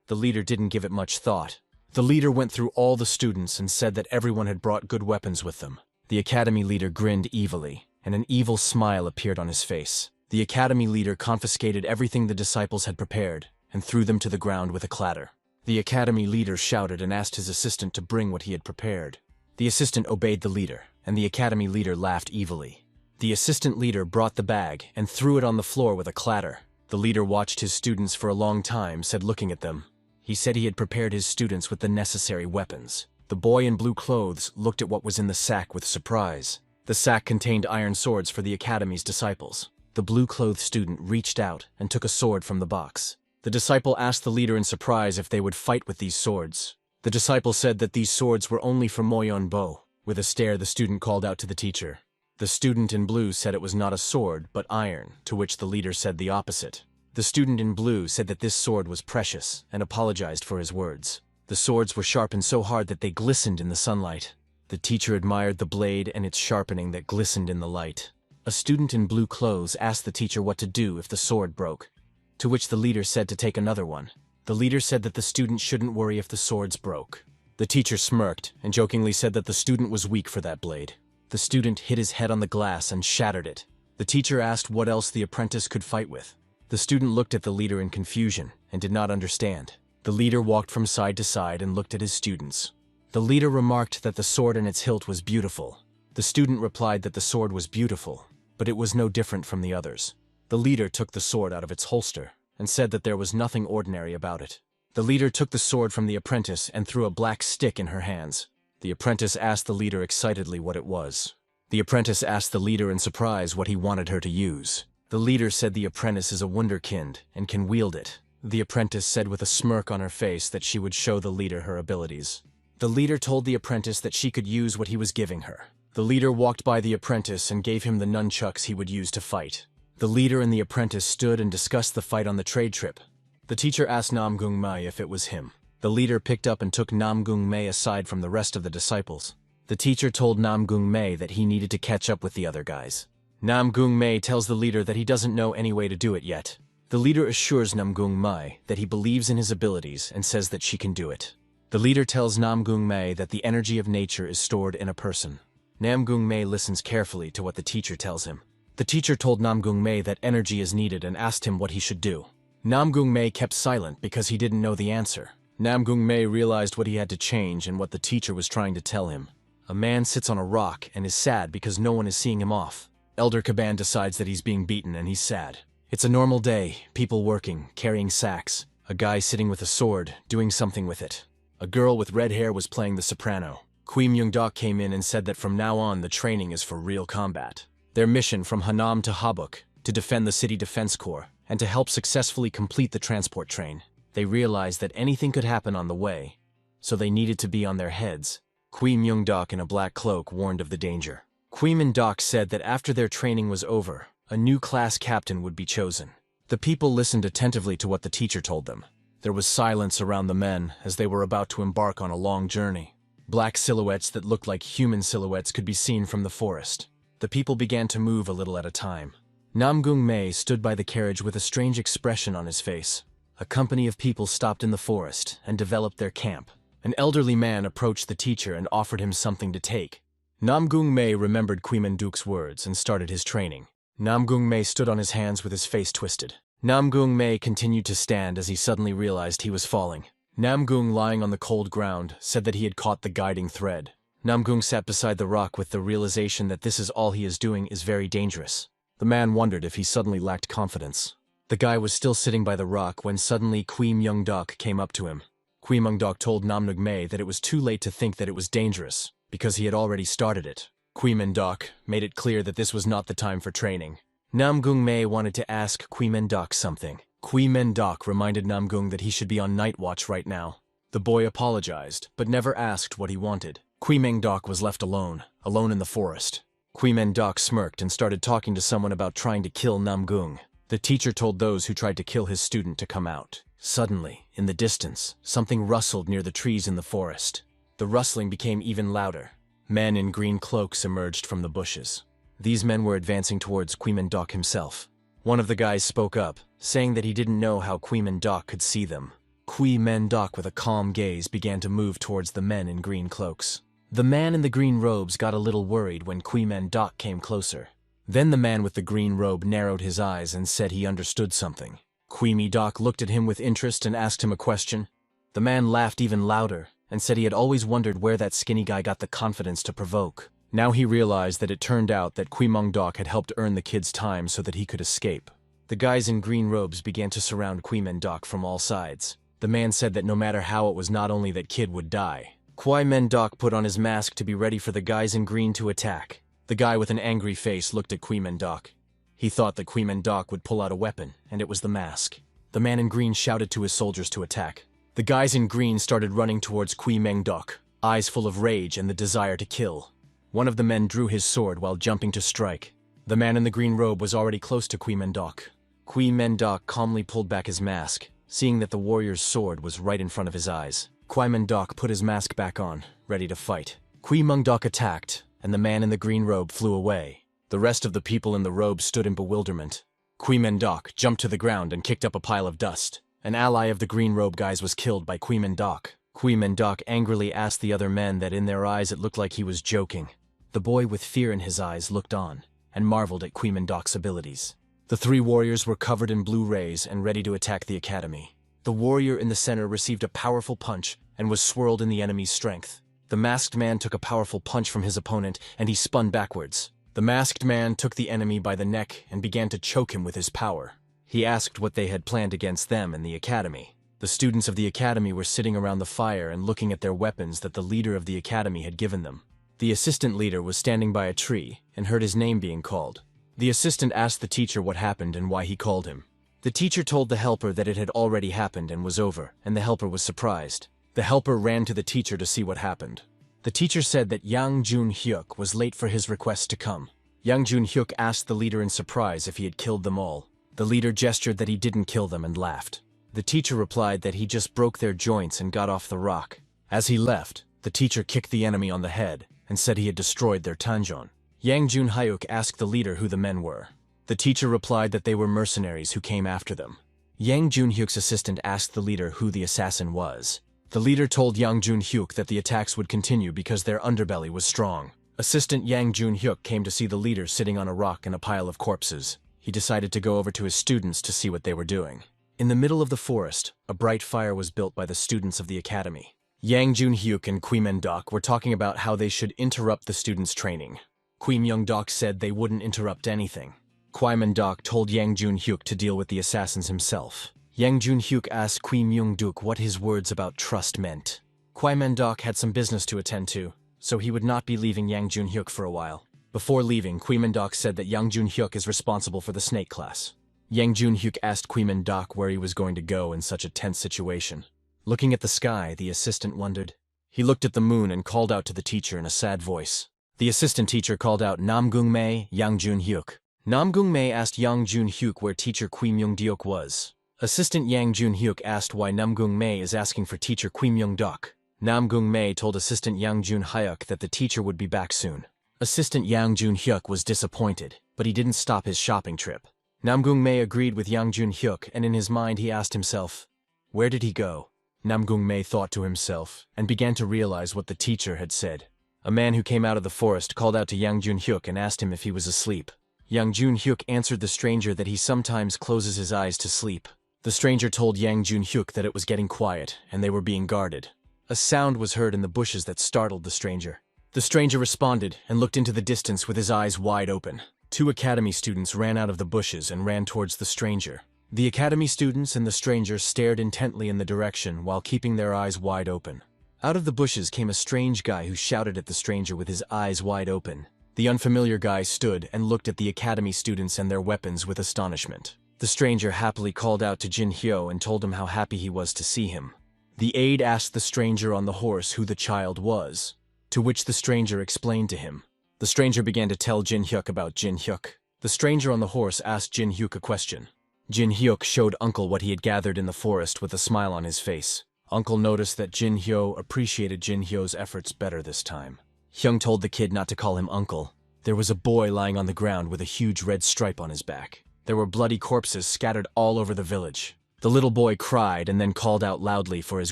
The leader didn't give it much thought. The leader went through all the students and said that everyone had brought good weapons with them. The academy leader grinned evilly, and an evil smile appeared on his face. The academy leader confiscated everything the disciples had prepared and threw them to the ground with a clatter. The academy leader shouted and asked his assistant to bring what he had prepared. The assistant obeyed the leader, and the academy leader laughed evilly. The assistant leader brought the bag and threw it on the floor with a clatter. The leader watched his students for a long time, said looking at them. He said he had prepared his students with the necessary weapons. The boy in blue clothes looked at what was in the sack with surprise. The sack contained iron swords for the academy's disciples. The blue-clothed student reached out and took a sword from the box. The disciple asked the leader in surprise if they would fight with these swords. The disciple said that these swords were only for Moyon Bo. With a stare, the student called out to the teacher. The student in blue said it was not a sword, but iron, to which the leader said the opposite. The student in blue said that this sword was precious and apologized for his words. The swords were sharpened so hard that they glistened in the sunlight. The teacher admired the blade and its sharpening that glistened in the light. A student in blue clothes asked the teacher what to do if the sword broke, to which the leader said to take another one. The leader said that the student shouldn't worry if the swords broke. The teacher smirked and jokingly said that the student was weak for that blade. The student hit his head on the glass and shattered it. The teacher asked what else the apprentice could fight with. The student looked at the leader in confusion and did not understand. The leader walked from side to side and looked at his students. The leader remarked that the sword and its hilt was beautiful. The student replied that the sword was beautiful, but it was no different from the others. The leader took the sword out of its holster and said that there was nothing ordinary about it. The leader took the sword from the apprentice and threw a black stick in her hands. The apprentice asked the leader excitedly what it was. The apprentice asked the leader in surprise what he wanted her to use. The leader said the apprentice is a wunderkind and can wield it. The apprentice said with a smirk on her face that she would show the leader her abilities. The leader told the apprentice that she could use what he was giving her. The leader walked by the apprentice and gave him the nunchucks he would use to fight. The leader and the apprentice stood and discussed the fight on the trade trip. The teacher asked Namong May if it was him. The leader picked up and took Namong May aside from the rest of the disciples. The teacher told Namong May that he needed to catch up with the other guys. Namong May tells the leader that he doesn't know any way to do it yet. The leader assures Namong May that he believes in his abilities and says that she can do it. The leader tells Namong May that the energy of nature is stored in a person. Namong May listens carefully to what the teacher tells him. The teacher told Namong May that energy is needed and asked him what he should do. Namong May kept silent because he didn't know the answer. Namong May realized what he had to change and what the teacher was trying to tell him. A man sits on a rock and is sad because no one is seeing him off. Elder Caban decides that he's being beaten and he's sad. It's a normal day, people working, carrying sacks. A guy sitting with a sword, doing something with it. A girl with red hair was playing the soprano. Kui Myung-dok came in and said that from now on the training is for real combat. Their mission from Hanam to Habuk, to defend the city defense corps, and to help successfully complete the transport train. They realized that anything could happen on the way, so they needed to be on their heads. Kui Myung-dok in a black cloak warned of the danger. Kui Myung-dok said that after their training was over, a new class captain would be chosen. The people listened attentively to what the teacher told them. There was silence around the men as they were about to embark on a long journey. Black silhouettes that looked like human silhouettes could be seen from the forest. The people began to move a little at a time. Namong May stood by the carriage with a strange expression on his face. A company of people stopped in the forest and developed their camp. An elderly man approached the teacher and offered him something to take. Namong May remembered Kui Myung-dok's words and started his training. Namong May stood on his hands with his face twisted. Namong May continued to stand as he suddenly realized he was falling. Namgung, lying on the cold ground, said that he had caught the guiding thread. Namgung sat beside the rock with the realization that this is all he is doing is very dangerous. The man wondered if he suddenly lacked confidence. The guy was still sitting by the rock when suddenly Kui Myung-dok came up to him. Kui Myung-dok told Namong May that it was too late to think that it was dangerous, because he had already started it. Kui Myung-dok made it clear that this was not the time for training. Namong May wanted to ask Kui Myung-dok something. Kui Myung-dok reminded Namgung that he should be on night watch right now. The boy apologized, but never asked what he wanted. Kui Myung-dok was left alone in the forest. Kui Myung-dok smirked and started talking to someone about trying to kill Namgung. The teacher told those who tried to kill his student to come out. Suddenly, in the distance, something rustled near the trees in the forest. The rustling became even louder. Men in green cloaks emerged from the bushes. These men were advancing towards Kui Myung-dok himself. One of the guys spoke up, saying that he didn't know how Kui Myung-dok could see them. Kui Myung-dok with a calm gaze began to move towards the men in green cloaks. The man in the green robes got a little worried when Kui Myung-dok came closer. Then the man with the green robe narrowed his eyes and said he understood something. Kui Myung-dok looked at him with interest and asked him a question. The man laughed even louder and said he had always wondered where that skinny guy got the confidence to provoke. Now he realized that it turned out that Kui Mong Dok had helped earn the kid's time so that he could escape. The guys in green robes began to surround Kui Men Dok from all sides. The man said that no matter how, it was not only that kid would die. Kui Men Dok put on his mask to be ready for the guys in green to attack. The guy with an angry face looked at Kui Men Dok. He thought that Kui Men Dok would pull out a weapon, and it was the mask. The man in green shouted to his soldiers to attack. The guys in green started running towards Kui Men Dok, eyes full of rage and the desire to kill. One of the men drew his sword while jumping to strike. The man in the green robe was already close to Kui Men Dok. Kui Men Dok calmly pulled back his mask, seeing that the warrior's sword was right in front of his eyes. Kui Men Dok put his mask back on, ready to fight. Kui Mong Dok attacked, and the man in the green robe flew away. The rest of the people in the robe stood in bewilderment. Kui Men Dok jumped to the ground and kicked up a pile of dust. An ally of the green robe guys was killed by Kui Men Dok. Kui Men Dok angrily asked the other men that in their eyes it looked like he was joking. The boy with fear in his eyes looked on, and marveled at Kui Men Dok's abilities. The three warriors were covered in blue rays and ready to attack the academy. The warrior in the center received a powerful punch and was swirled in the enemy's strength. The masked man took a powerful punch from his opponent and he spun backwards. The masked man took the enemy by the neck and began to choke him with his power. He asked what they had planned against them and the academy. The students of the academy were sitting around the fire and looking at their weapons that the leader of the academy had given them. The assistant leader was standing by a tree and heard his name being called. The assistant asked the teacher what happened and why he called him. The teacher told the helper that it had already happened and was over, and the helper was surprised. The helper ran to the teacher to see what happened. The teacher said that Yang Jun-hyuk was late for his request to come. Yang Jun-hyuk asked the leader in surprise if he had killed them all. The leader gestured that he didn't kill them and laughed. The teacher replied that he just broke their joints and got off the rock. As he left, the teacher kicked the enemy on the head and said he had destroyed their tanjon. Yang Jun-hyuk asked the leader who the men were. The teacher replied that they were mercenaries who came after them. Yang Jun-hyuk's assistant asked the leader who the assassin was. The leader told Yang Jun-hyuk that the attacks would continue because their underbelly was strong. Assistant Yang Jun-hyuk came to see the leader sitting on a rock in a pile of corpses. He decided to go over to his students to see what they were doing. In the middle of the forest, a bright fire was built by the students of the academy. Yang Jun-hyuk and Kui Men Dok were talking about how they should interrupt the students' training. Kui Myung Dok said they wouldn't interrupt anything. Kui Men Dok told Yang Jun-hyuk to deal with the assassins himself. Yang Jun-hyuk asked Kui Myung Duk what his words about trust meant. Kui Men Dok had some business to attend to, so he would not be leaving Yang Jun-hyuk for a while. Before leaving, Kui Men Dok said that Yang Jun-hyuk is responsible for the snake class. Yang Jun-hyuk asked Kui Men Dok where he was going to go in such a tense situation. Looking at the sky, the assistant wondered. He looked at the moon and called out to the teacher in a sad voice. The assistant teacher called out Namong May, Yang Jun-hyuk. Namong May asked Yang Jun-hyuk where teacher Kui Myung Deok was. Assistant Yang Jun-hyuk asked why Namong May is asking for teacher Kui Myung Dok. Namong May told assistant Yang Jun-hyuk that the teacher would be back soon. Assistant Yang Jun-hyuk was disappointed, but he didn't stop his shopping trip. Namong May agreed with Yang Jun-hyuk, and in his mind he asked himself, where did he go? Namong May thought to himself, and began to realize what the teacher had said. A man who came out of the forest called out to Yang Jun-hyuk and asked him if he was asleep. Yang Jun-hyuk answered the stranger that he sometimes closes his eyes to sleep. The stranger told Yang Jun-hyuk that it was getting quiet, and they were being guarded. A sound was heard in the bushes that startled the stranger. The stranger responded and looked into the distance with his eyes wide open. Two academy students ran out of the bushes and ran towards the stranger. The academy students and the stranger stared intently in the direction while keeping their eyes wide open. Out of the bushes came a strange guy who shouted at the stranger with his eyes wide open. The unfamiliar guy stood and looked at the academy students and their weapons with astonishment. The stranger happily called out to Jin Hyo and told him how happy he was to see him. The aide asked the stranger on the horse who the child was, to which the stranger explained to him. The stranger began to tell Jin Hyuk about Jin Hyuk. The stranger on the horse asked Jin Hyuk a question. Jin Hyuk showed Uncle what he had gathered in the forest with a smile on his face. Uncle noticed that Jin Hyo appreciated Jin Hyo's efforts better this time. Hyung told the kid not to call him uncle. There was a boy lying on the ground with a huge red stripe on his back. There were bloody corpses scattered all over the village. The little boy cried and then called out loudly for his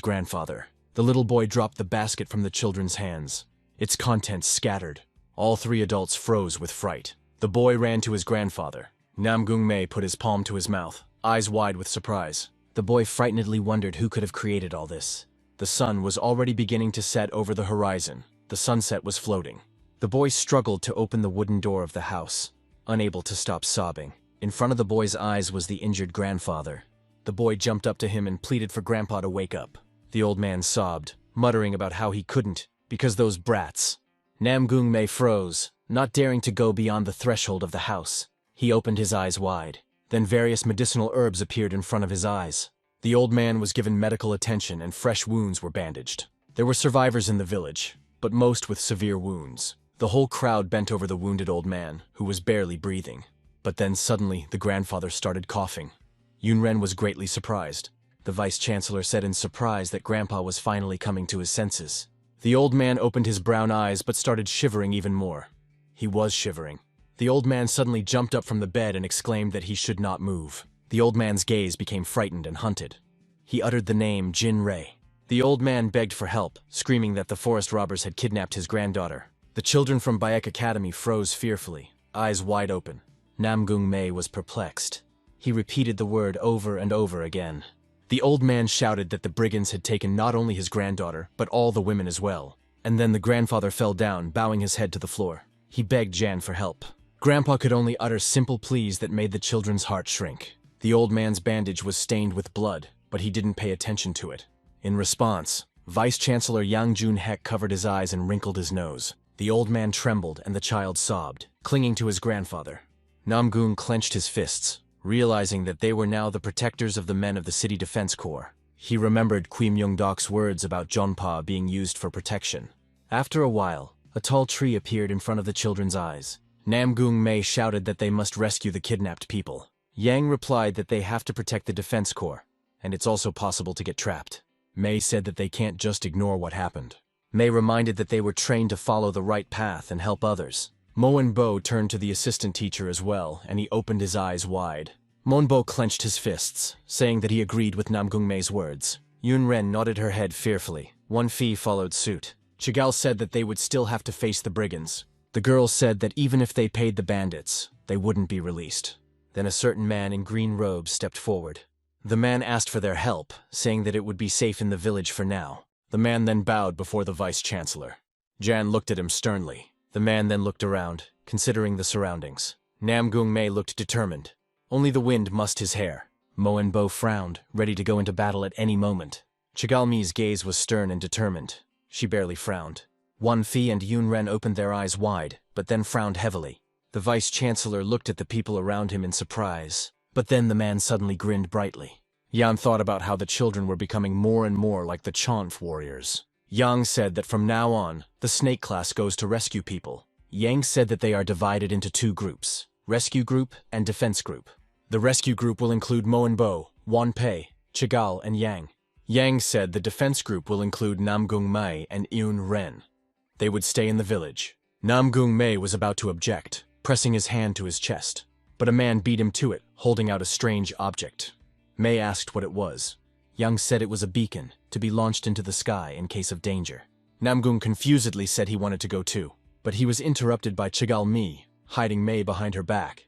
grandfather. The little boy dropped the basket from the children's hands. Its contents scattered. All three adults froze with fright. The boy ran to his grandfather. Namong May put his palm to his mouth, eyes wide with surprise. The boy frightenedly wondered who could have created all this. The sun was already beginning to set over the horizon. The sunset was floating. The boy struggled to open the wooden door of the house, unable to stop sobbing. In front of the boy's eyes was the injured grandfather. The boy jumped up to him and pleaded for Grandpa to wake up. The old man sobbed, muttering about how he couldn't, because those brats. Namong May froze, not daring to go beyond the threshold of the house. He opened his eyes wide. Then various medicinal herbs appeared in front of his eyes. The old man was given medical attention and fresh wounds were bandaged. There were survivors in the village, but most with severe wounds. The whole crowd bent over the wounded old man, who was barely breathing. But then suddenly the grandfather started coughing. Yunren was greatly surprised. The vice-chancellor said in surprise that Grandpa was finally coming to his senses. The old man opened his brown eyes but started shivering even more. He was shivering. The old man suddenly jumped up from the bed and exclaimed that he should not move. The old man's gaze became frightened and hunted. He uttered the name Jin Rei. The old man begged for help, screaming that the forest robbers had kidnapped his granddaughter. The children from Bayek Academy froze fearfully, eyes wide open. Namong May was perplexed. He repeated the word over and over again. The old man shouted that the brigands had taken not only his granddaughter, but all the women as well. And then the grandfather fell down, bowing his head to the floor. He begged Jan for help. Grandpa could only utter simple pleas that made the children's heart shrink. The old man's bandage was stained with blood, but he didn't pay attention to it. In response, Vice-Chancellor Yang Jun-hek covered his eyes and wrinkled his nose. The old man trembled and the child sobbed, clinging to his grandfather. Namgung clenched his fists, realizing that they were now the protectors of the men of the City Defense Corps. He remembered Kui Myung-dok's words about Jonpa being used for protection. After a while, a tall tree appeared in front of the children's eyes. Namong May shouted that they must rescue the kidnapped people. Yang replied that they have to protect the Defense Corps, and it's also possible to get trapped. May said that they can't just ignore what happened. May reminded that they were trained to follow the right path and help others. Moenbo turned to the assistant teacher as well, and he opened his eyes wide. Moenbo clenched his fists, saying that he agreed with Namgung May's words. Yunren nodded her head fearfully. Wonfi followed suit. Chigal said that they would still have to face the brigands. The girl said that even if they paid the bandits, they wouldn't be released. Then a certain man in green robes stepped forward. The man asked for their help, saying that it would be safe in the village for now. The man then bowed before the vice-chancellor. Jan looked at him sternly. The man then looked around, considering the surroundings. Namgung May looked determined. Only the wind mussed his hair. Moenbo frowned, ready to go into battle at any moment. Chigalmi's gaze was stern and determined. She barely frowned. Wonfi and Yunren opened their eyes wide, but then frowned heavily. The vice-chancellor looked at the people around him in surprise. But then the man suddenly grinned brightly. Yan thought about how the children were becoming more and more like the Chanf warriors. Yang said that from now on, the snake class goes to rescue people. Yang said that they are divided into two groups, rescue group and defense group. The rescue group will include Moenbo, Wanpei, Chigal, and Yang. Yang said the defense group will include Namgung May and Yun Ren. They would stay in the village. Namgung May was about to object, pressing his hand to his chest. But a man beat him to it, holding out a strange object. May asked what it was. Yang said it was a beacon, to be launched into the sky in case of danger. Namgung confusedly said he wanted to go too, but he was interrupted by Chigal Mi, hiding May behind her back.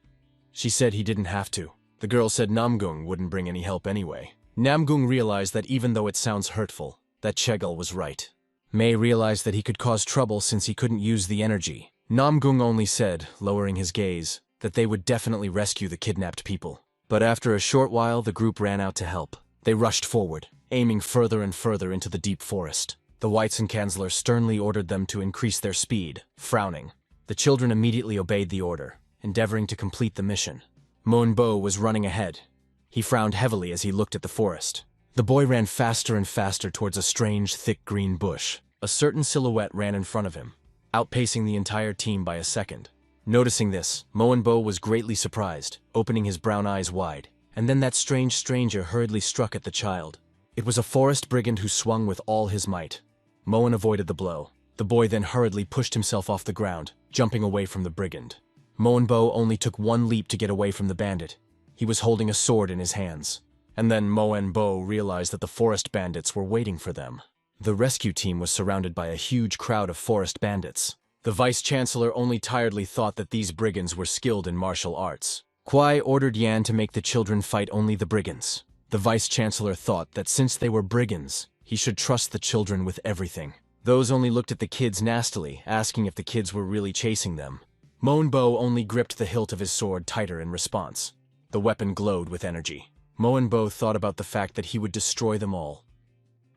She said he didn't have to. The girl said Namgung wouldn't bring any help anyway. Namgung realized that even though it sounds hurtful, that Chegal was right. May realized that he could cause trouble since he couldn't use the energy. Namgung only said, lowering his gaze, that they would definitely rescue the kidnapped people. But after a short while, the group ran out to help. They rushed forward, aiming further and further into the deep forest. The Chancellor sternly ordered them to increase their speed, frowning. The children immediately obeyed the order, endeavoring to complete the mission. Moenbo was running ahead. He frowned heavily as he looked at the forest. The boy ran faster and faster towards a strange, thick green bush. A certain silhouette ran in front of him, outpacing the entire team by a second. Noticing this, Moenbo was greatly surprised, opening his brown eyes wide. And then that strange stranger hurriedly struck at the child. It was a forest brigand who swung with all his might. Moen avoided the blow. The boy then hurriedly pushed himself off the ground, jumping away from the brigand. Moenbo only took one leap to get away from the bandit. He was holding a sword in his hands. And then Moenbo realized that the forest bandits were waiting for them. The rescue team was surrounded by a huge crowd of forest bandits. The vice-chancellor only tiredly thought that these brigands were skilled in martial arts. Kwai ordered Yan to make the children fight only the brigands. The vice-chancellor thought that since they were brigands, he should trust the children with everything. The Those only looked at the kids nastily, asking if the kids were really chasing them. Moenbo only gripped the hilt of his sword tighter in response. The weapon glowed with energy. Moenbo thought about the fact that he would destroy them all.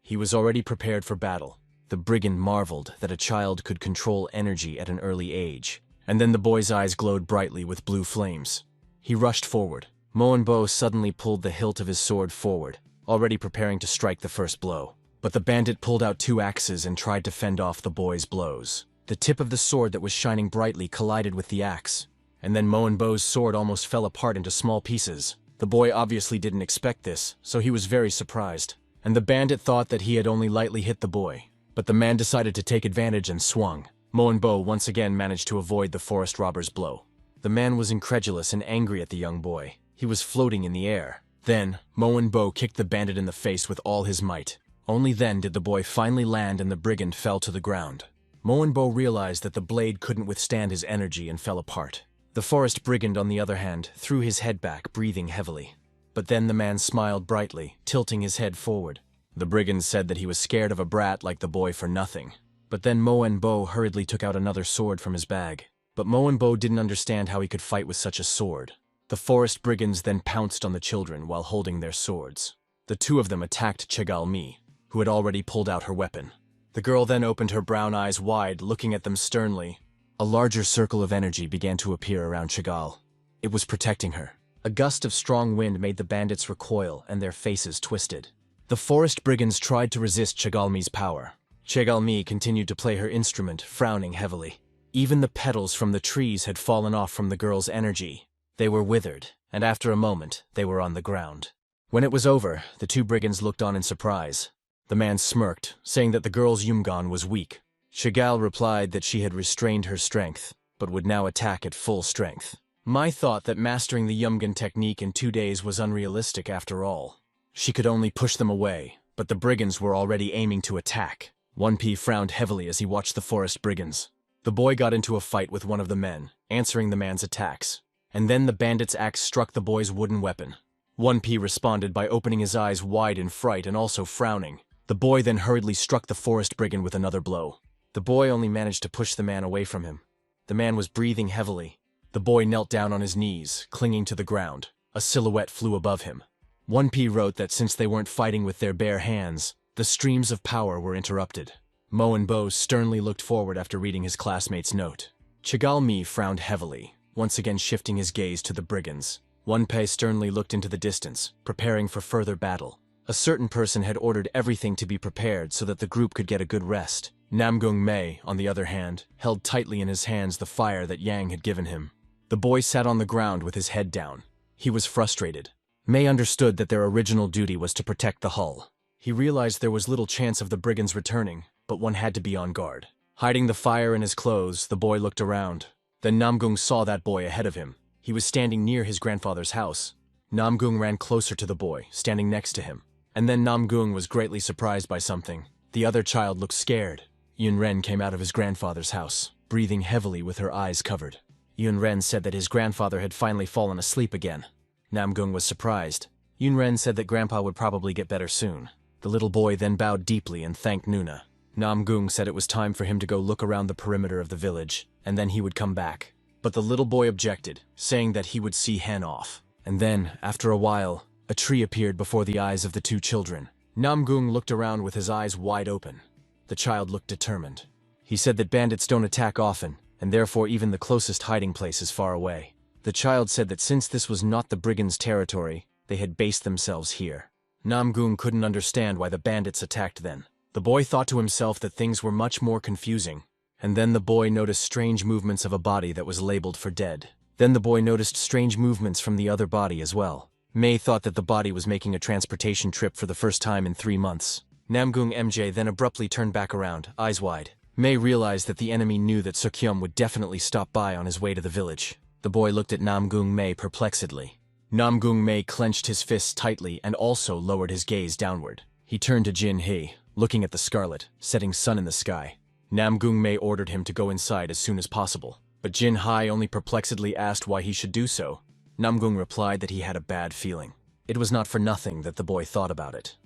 He was already prepared for battle. The brigand marveled that a child could control energy at an early age. And then the boy's eyes glowed brightly with blue flames. He rushed forward. Moenbo suddenly pulled the hilt of his sword forward, already preparing to strike the first blow. But the bandit pulled out 2 axes and tried to fend off the boy's blows. The tip of the sword that was shining brightly collided with the axe, and then Moenbo's sword almost fell apart into small pieces. The boy obviously didn't expect this, so he was very surprised. And the bandit thought that he had only lightly hit the boy. But the man decided to take advantage and swung. Moenbo once again managed to avoid the forest robber's blow. The man was incredulous and angry at the young boy. He was floating in the air. Then, Moenbo kicked the bandit in the face with all his might. Only then did the boy finally land and the brigand fell to the ground. Moenbo realized that the blade couldn't withstand his energy and fell apart. The forest brigand, on the other hand, threw his head back, breathing heavily. But then the man smiled brightly, tilting his head forward. The brigand said that he was scared of a brat like the boy for nothing. But then Moenbo hurriedly took out another sword from his bag. But Moenbo didn't understand how he could fight with such a sword. The forest brigands then pounced on the children while holding their swords. The 2 of them attacked Chegalmi, who had already pulled out her weapon. The girl then opened her brown eyes wide, looking at them sternly. A larger circle of energy began to appear around Chegal. It was protecting her. A gust of strong wind made the bandits recoil and their faces twisted. The forest brigands tried to resist Chegalmi's power. Chegalmi continued to play her instrument, frowning heavily. Even the petals from the trees had fallen off from the girl's energy. They were withered, and after a moment, they were on the ground. When it was over, the 2 brigands looked on in surprise. The man smirked, saying that the girl's Yumgan was weak. Chegal replied that she had restrained her strength, but would now attack at full strength. Mai thought that mastering the Yumgan technique in 2 days was unrealistic after all. She could only push them away, but the brigands were already aiming to attack. 1P frowned heavily as he watched the forest brigands. The boy got into a fight with one of the men, answering the man's attacks. And then the bandit's axe struck the boy's wooden weapon. 1P responded by opening his eyes wide in fright and also frowning. The boy then hurriedly struck the forest brigand with another blow. The boy only managed to push the man away from him. The man was breathing heavily. The boy knelt down on his knees, clinging to the ground. A silhouette flew above him. 1P wrote that since they weren't fighting with their bare hands, the streams of power were interrupted. Moenbo sternly looked forward after reading his classmate's note. Chegalmi frowned heavily, once again shifting his gaze to the brigands. 1P sternly looked into the distance, preparing for further battle. A certain person had ordered everything to be prepared so that the group could get a good rest. Namong May, on the other hand, held tightly in his hands the fire that Yang had given him. The boy sat on the ground with his head down. He was frustrated. May understood that their original duty was to protect the hull. He realized there was little chance of the brigands returning, but one had to be on guard. Hiding the fire in his clothes, the boy looked around. Then Namgung saw that boy ahead of him. He was standing near his grandfather's house. Namgung ran closer to the boy, standing next to him. And then Namgung was greatly surprised by something. The other child looked scared. Yunren came out of his grandfather's house, breathing heavily with her eyes covered. Yunren said that his grandfather had finally fallen asleep again. Namgung was surprised. Yunren said that Grandpa would probably get better soon. The little boy then bowed deeply and thanked Nuna. Namgung said it was time for him to go look around the perimeter of the village, and then he would come back. But the little boy objected, saying that he would see Hen off. And then, after a while, a tree appeared before the eyes of the 2 children. Namgung looked around with his eyes wide open. The child looked determined. He said that bandits don't attack often, and therefore even the closest hiding place is far away. The child said that since this was not the brigands' territory, they had based themselves here. Namgung couldn't understand why the bandits attacked then. The boy thought to himself that things were much more confusing. And then the boy noticed strange movements of a body that was labeled for dead. Then the boy noticed strange movements from the other body as well. May thought that the body was making a transportation trip for the first time in 3 months. Namgung MJ then abruptly turned back around, eyes wide. May realized that the enemy knew that Sukyum would definitely stop by on his way to the village. The boy looked at Namgung May perplexedly. Namgung May clenched his fists tightly and also lowered his gaze downward. He turned to Jin Hee, looking at the scarlet, setting sun in the sky. Namgung May ordered him to go inside as soon as possible, but Jin Hai only perplexedly asked why he should do so. Namgung replied that he had a bad feeling. It was not for nothing that the boy thought about it.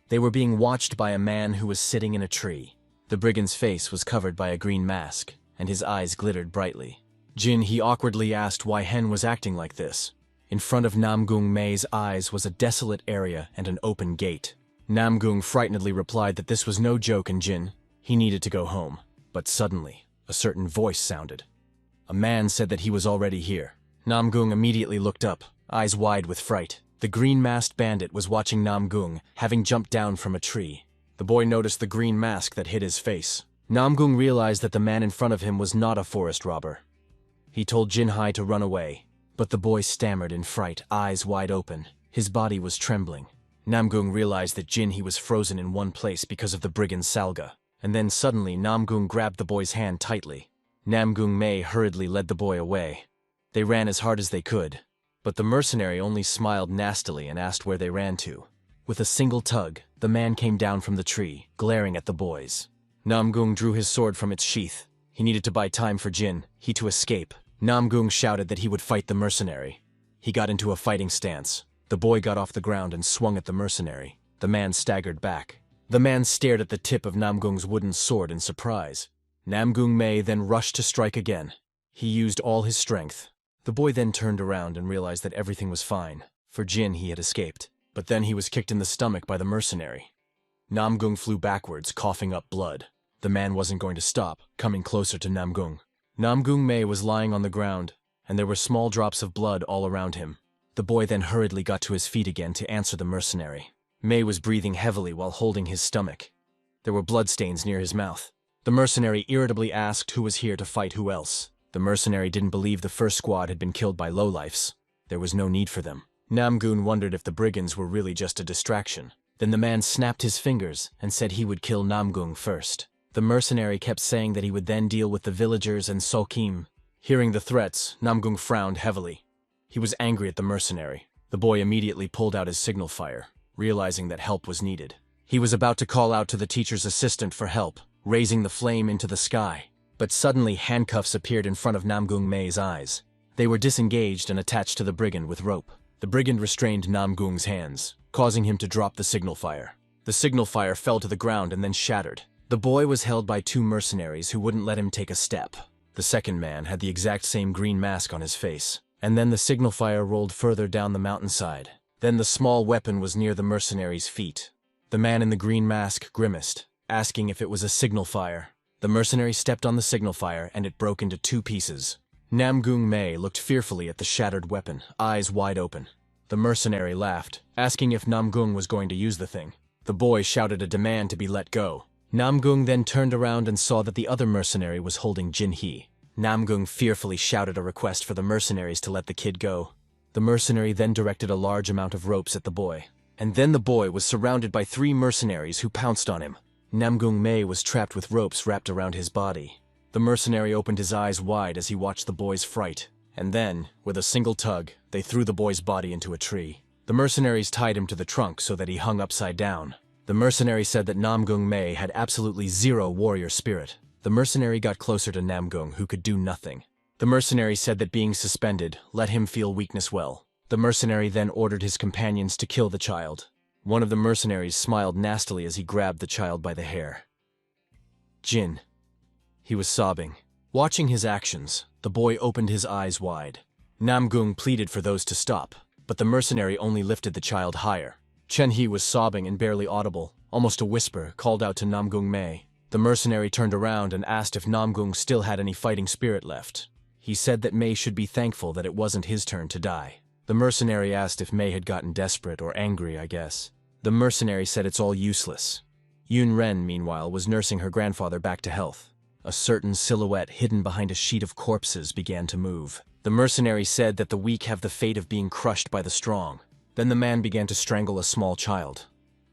They were being watched by a man who was sitting in a tree. The brigand's face was covered by a green mask, and his eyes glittered brightly. Jin he awkwardly asked why Hen was acting like this. In front of Namong May's eyes was a desolate area and an open gate. Namgung frightenedly replied that this was no joke, and Jin, he needed to go home. But suddenly, a certain voice sounded. A man said that he was already here. Namgung immediately looked up, eyes wide with fright. The green-masked bandit was watching Namgung, having jumped down from a tree. The boy noticed the green mask that hid his face. Namgung realized that the man in front of him was not a forest robber. He told Jinhai to run away, but the boy stammered in fright, eyes wide open. His body was trembling. Namgung realized that Jinhai was frozen in one place because of the brigand's salga, and then suddenly Namgung grabbed the boy's hand tightly. Namong May hurriedly led the boy away. They ran as hard as they could, but the mercenary only smiled nastily and asked where they ran to. With a single tug, the man came down from the tree, glaring at the boys. Namgung drew his sword from its sheath. He needed to buy time for Jin, he to escape. Namgung shouted that he would fight the mercenary. He got into a fighting stance. The boy got off the ground and swung at the mercenary. The man staggered back. The man stared at the tip of Namgung's wooden sword in surprise. Namong May then rushed to strike again. He used all his strength. The boy then turned around and realized that everything was fine. For Jin, he had escaped. But then he was kicked in the stomach by the mercenary. Namgung flew backwards, coughing up blood. The man wasn't going to stop, coming closer to Namgung. Namong May was lying on the ground, and there were small drops of blood all around him. The boy then hurriedly got to his feet again to answer the mercenary. May was breathing heavily while holding his stomach. There were bloodstains near his mouth. The mercenary irritably asked who was here to fight who else. The mercenary didn't believe the first squad had been killed by lowlifes. There was no need for them. Namgung wondered if the brigands were really just a distraction. Then the man snapped his fingers and said he would kill Namgung first. The mercenary kept saying that he would then deal with the villagers and Sokim. Hearing the threats, Namgung frowned heavily. He was angry at the mercenary. The boy immediately pulled out his signal fire, realizing that help was needed. He was about to call out to the teacher's assistant for help, raising the flame into the sky. But suddenly handcuffs appeared in front of Namong May's eyes. They were disengaged and attached to the brigand with rope. The brigand restrained Namgung's hands, causing him to drop the signal fire. The signal fire fell to the ground and then shattered. The boy was held by two mercenaries who wouldn't let him take a step. The second man had the exact same green mask on his face. And then the signal fire rolled further down the mountainside. Then the small weapon was near the mercenary's feet. The man in the green mask grimaced, asking if it was a signal fire. The mercenary stepped on the signal fire and it broke into two pieces. Namong May looked fearfully at the shattered weapon, eyes wide open. The mercenary laughed, asking if Namgung was going to use the thing. The boy shouted a demand to be let go. Namgung then turned around and saw that the other mercenary was holding Jinhai. Namgung fearfully shouted a request for the mercenaries to let the kid go. The mercenary then directed a large amount of ropes at the boy. And then the boy was surrounded by three mercenaries who pounced on him. Namong May was trapped with ropes wrapped around his body. The mercenary opened his eyes wide as he watched the boy's fright. And then, with a single tug, they threw the boy's body into a tree. The mercenaries tied him to the trunk so that he hung upside down. The mercenary said that Namong May had absolutely zero warrior spirit. The mercenary got closer to Namgung, who could do nothing. The mercenary said that being suspended let him feel weakness well. The mercenary then ordered his companions to kill the child. One of the mercenaries smiled nastily as he grabbed the child by the hair. Jin. He was sobbing. Watching his actions, the boy opened his eyes wide. Namgung pleaded for those to stop, but the mercenary only lifted the child higher. Chenhei was sobbing and barely audible, almost a whisper, called out to Namong May. The mercenary turned around and asked if Namgung still had any fighting spirit left. He said that May should be thankful that it wasn't his turn to die. The mercenary asked if May had gotten desperate or angry, I guess. The mercenary said it's all useless. Yun Ren, meanwhile, was nursing her grandfather back to health. A certain silhouette hidden behind a sheet of corpses began to move. The mercenary said that the weak have the fate of being crushed by the strong. Then the man began to strangle a small child.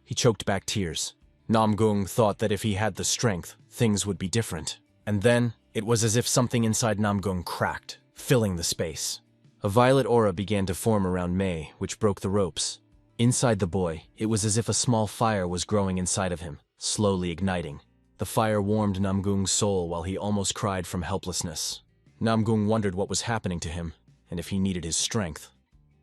He choked back tears. Namgung thought that if he had the strength, things would be different. And then, it was as if something inside Namgung cracked, filling the space. A violet aura began to form around May, which broke the ropes. Inside the boy, it was as if a small fire was growing inside of him, slowly igniting. The fire warmed Namgung's soul while he almost cried from helplessness. Namgung wondered what was happening to him, and if he needed his strength.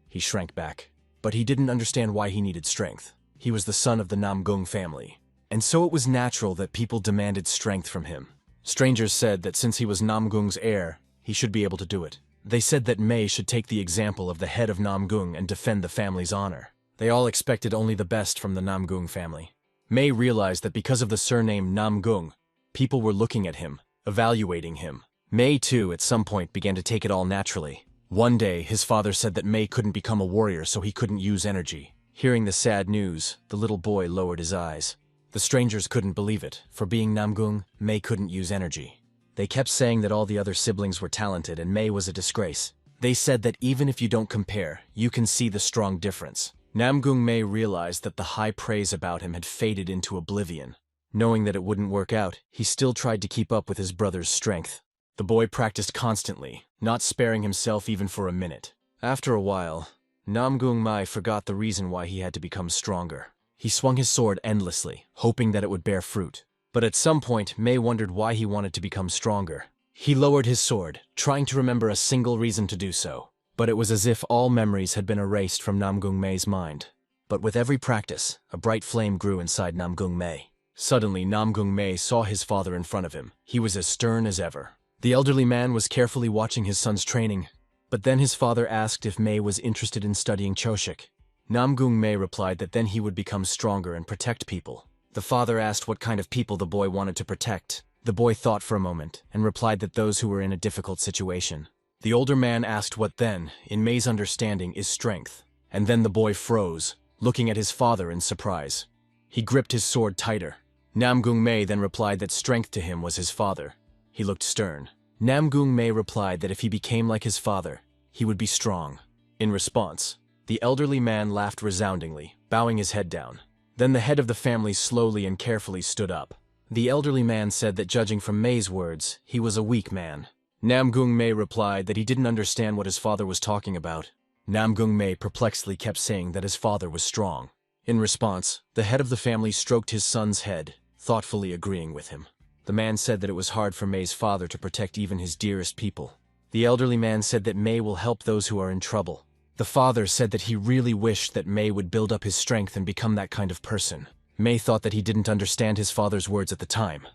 He shrank back. But he didn't understand why he needed strength. He was the son of the Namgung family. and so it was natural that people demanded strength from him. Strangers said that since he was Namgung's heir, he should be able to do it. They said that May should take the example of the head of Namgung and defend the family's honor. They all expected only the best from the Namgung family. May realized that because of the surname Namgung, people were looking at him, evaluating him. May, too, at some point began to take it all naturally. One day, his father said that May couldn't become a warrior so he couldn't use energy. Hearing the sad news, the little boy lowered his eyes. The strangers couldn't believe it. For being Namgung, May couldn't use energy. They kept saying that all the other siblings were talented and May was a disgrace. They said that even if you don't compare, you can see the strong difference. Namgung May realized that the high praise about him had faded into oblivion. Knowing that it wouldn't work out, he still tried to keep up with his brother's strength. The boy practiced constantly, not sparing himself even for a minute. After a while, Namgung May forgot the reason why he had to become stronger. He swung his sword endlessly, hoping that it would bear fruit. But at some point, May wondered why he wanted to become stronger. He lowered his sword, trying to remember a single reason to do so. But it was as if all memories had been erased from Namgung May's mind. But with every practice, a bright flame grew inside Namgung May. Suddenly, Namgung May saw his father in front of him. He was as stern as ever. The elderly man was carefully watching his son's training. But then his father asked if May was interested in studying Choshik. Namgung May replied that then he would become stronger and protect people. The father asked what kind of people the boy wanted to protect. The boy thought for a moment and replied that those who were in a difficult situation. The older man asked what then, in May's understanding, is strength. And then the boy froze, looking at his father in surprise. He gripped his sword tighter. Namgung May then replied that strength to him was his father. He looked stern. Namgung May replied that if he became like his father, he would be strong. In response, the elderly man laughed resoundingly, bowing his head down. Then the head of the family slowly and carefully stood up. The elderly man said that judging from May's words, he was a weak man. Namgung May replied that he didn't understand what his father was talking about. Namgung May perplexedly kept saying that his father was strong. In response, the head of the family stroked his son's head, thoughtfully agreeing with him. The man said that it was hard for May's father to protect even his dearest people. The elderly man said that May will help those who are in trouble. The father said that he really wished that May would build up his strength and become that kind of person. May thought that he didn't understand his father's words at the time.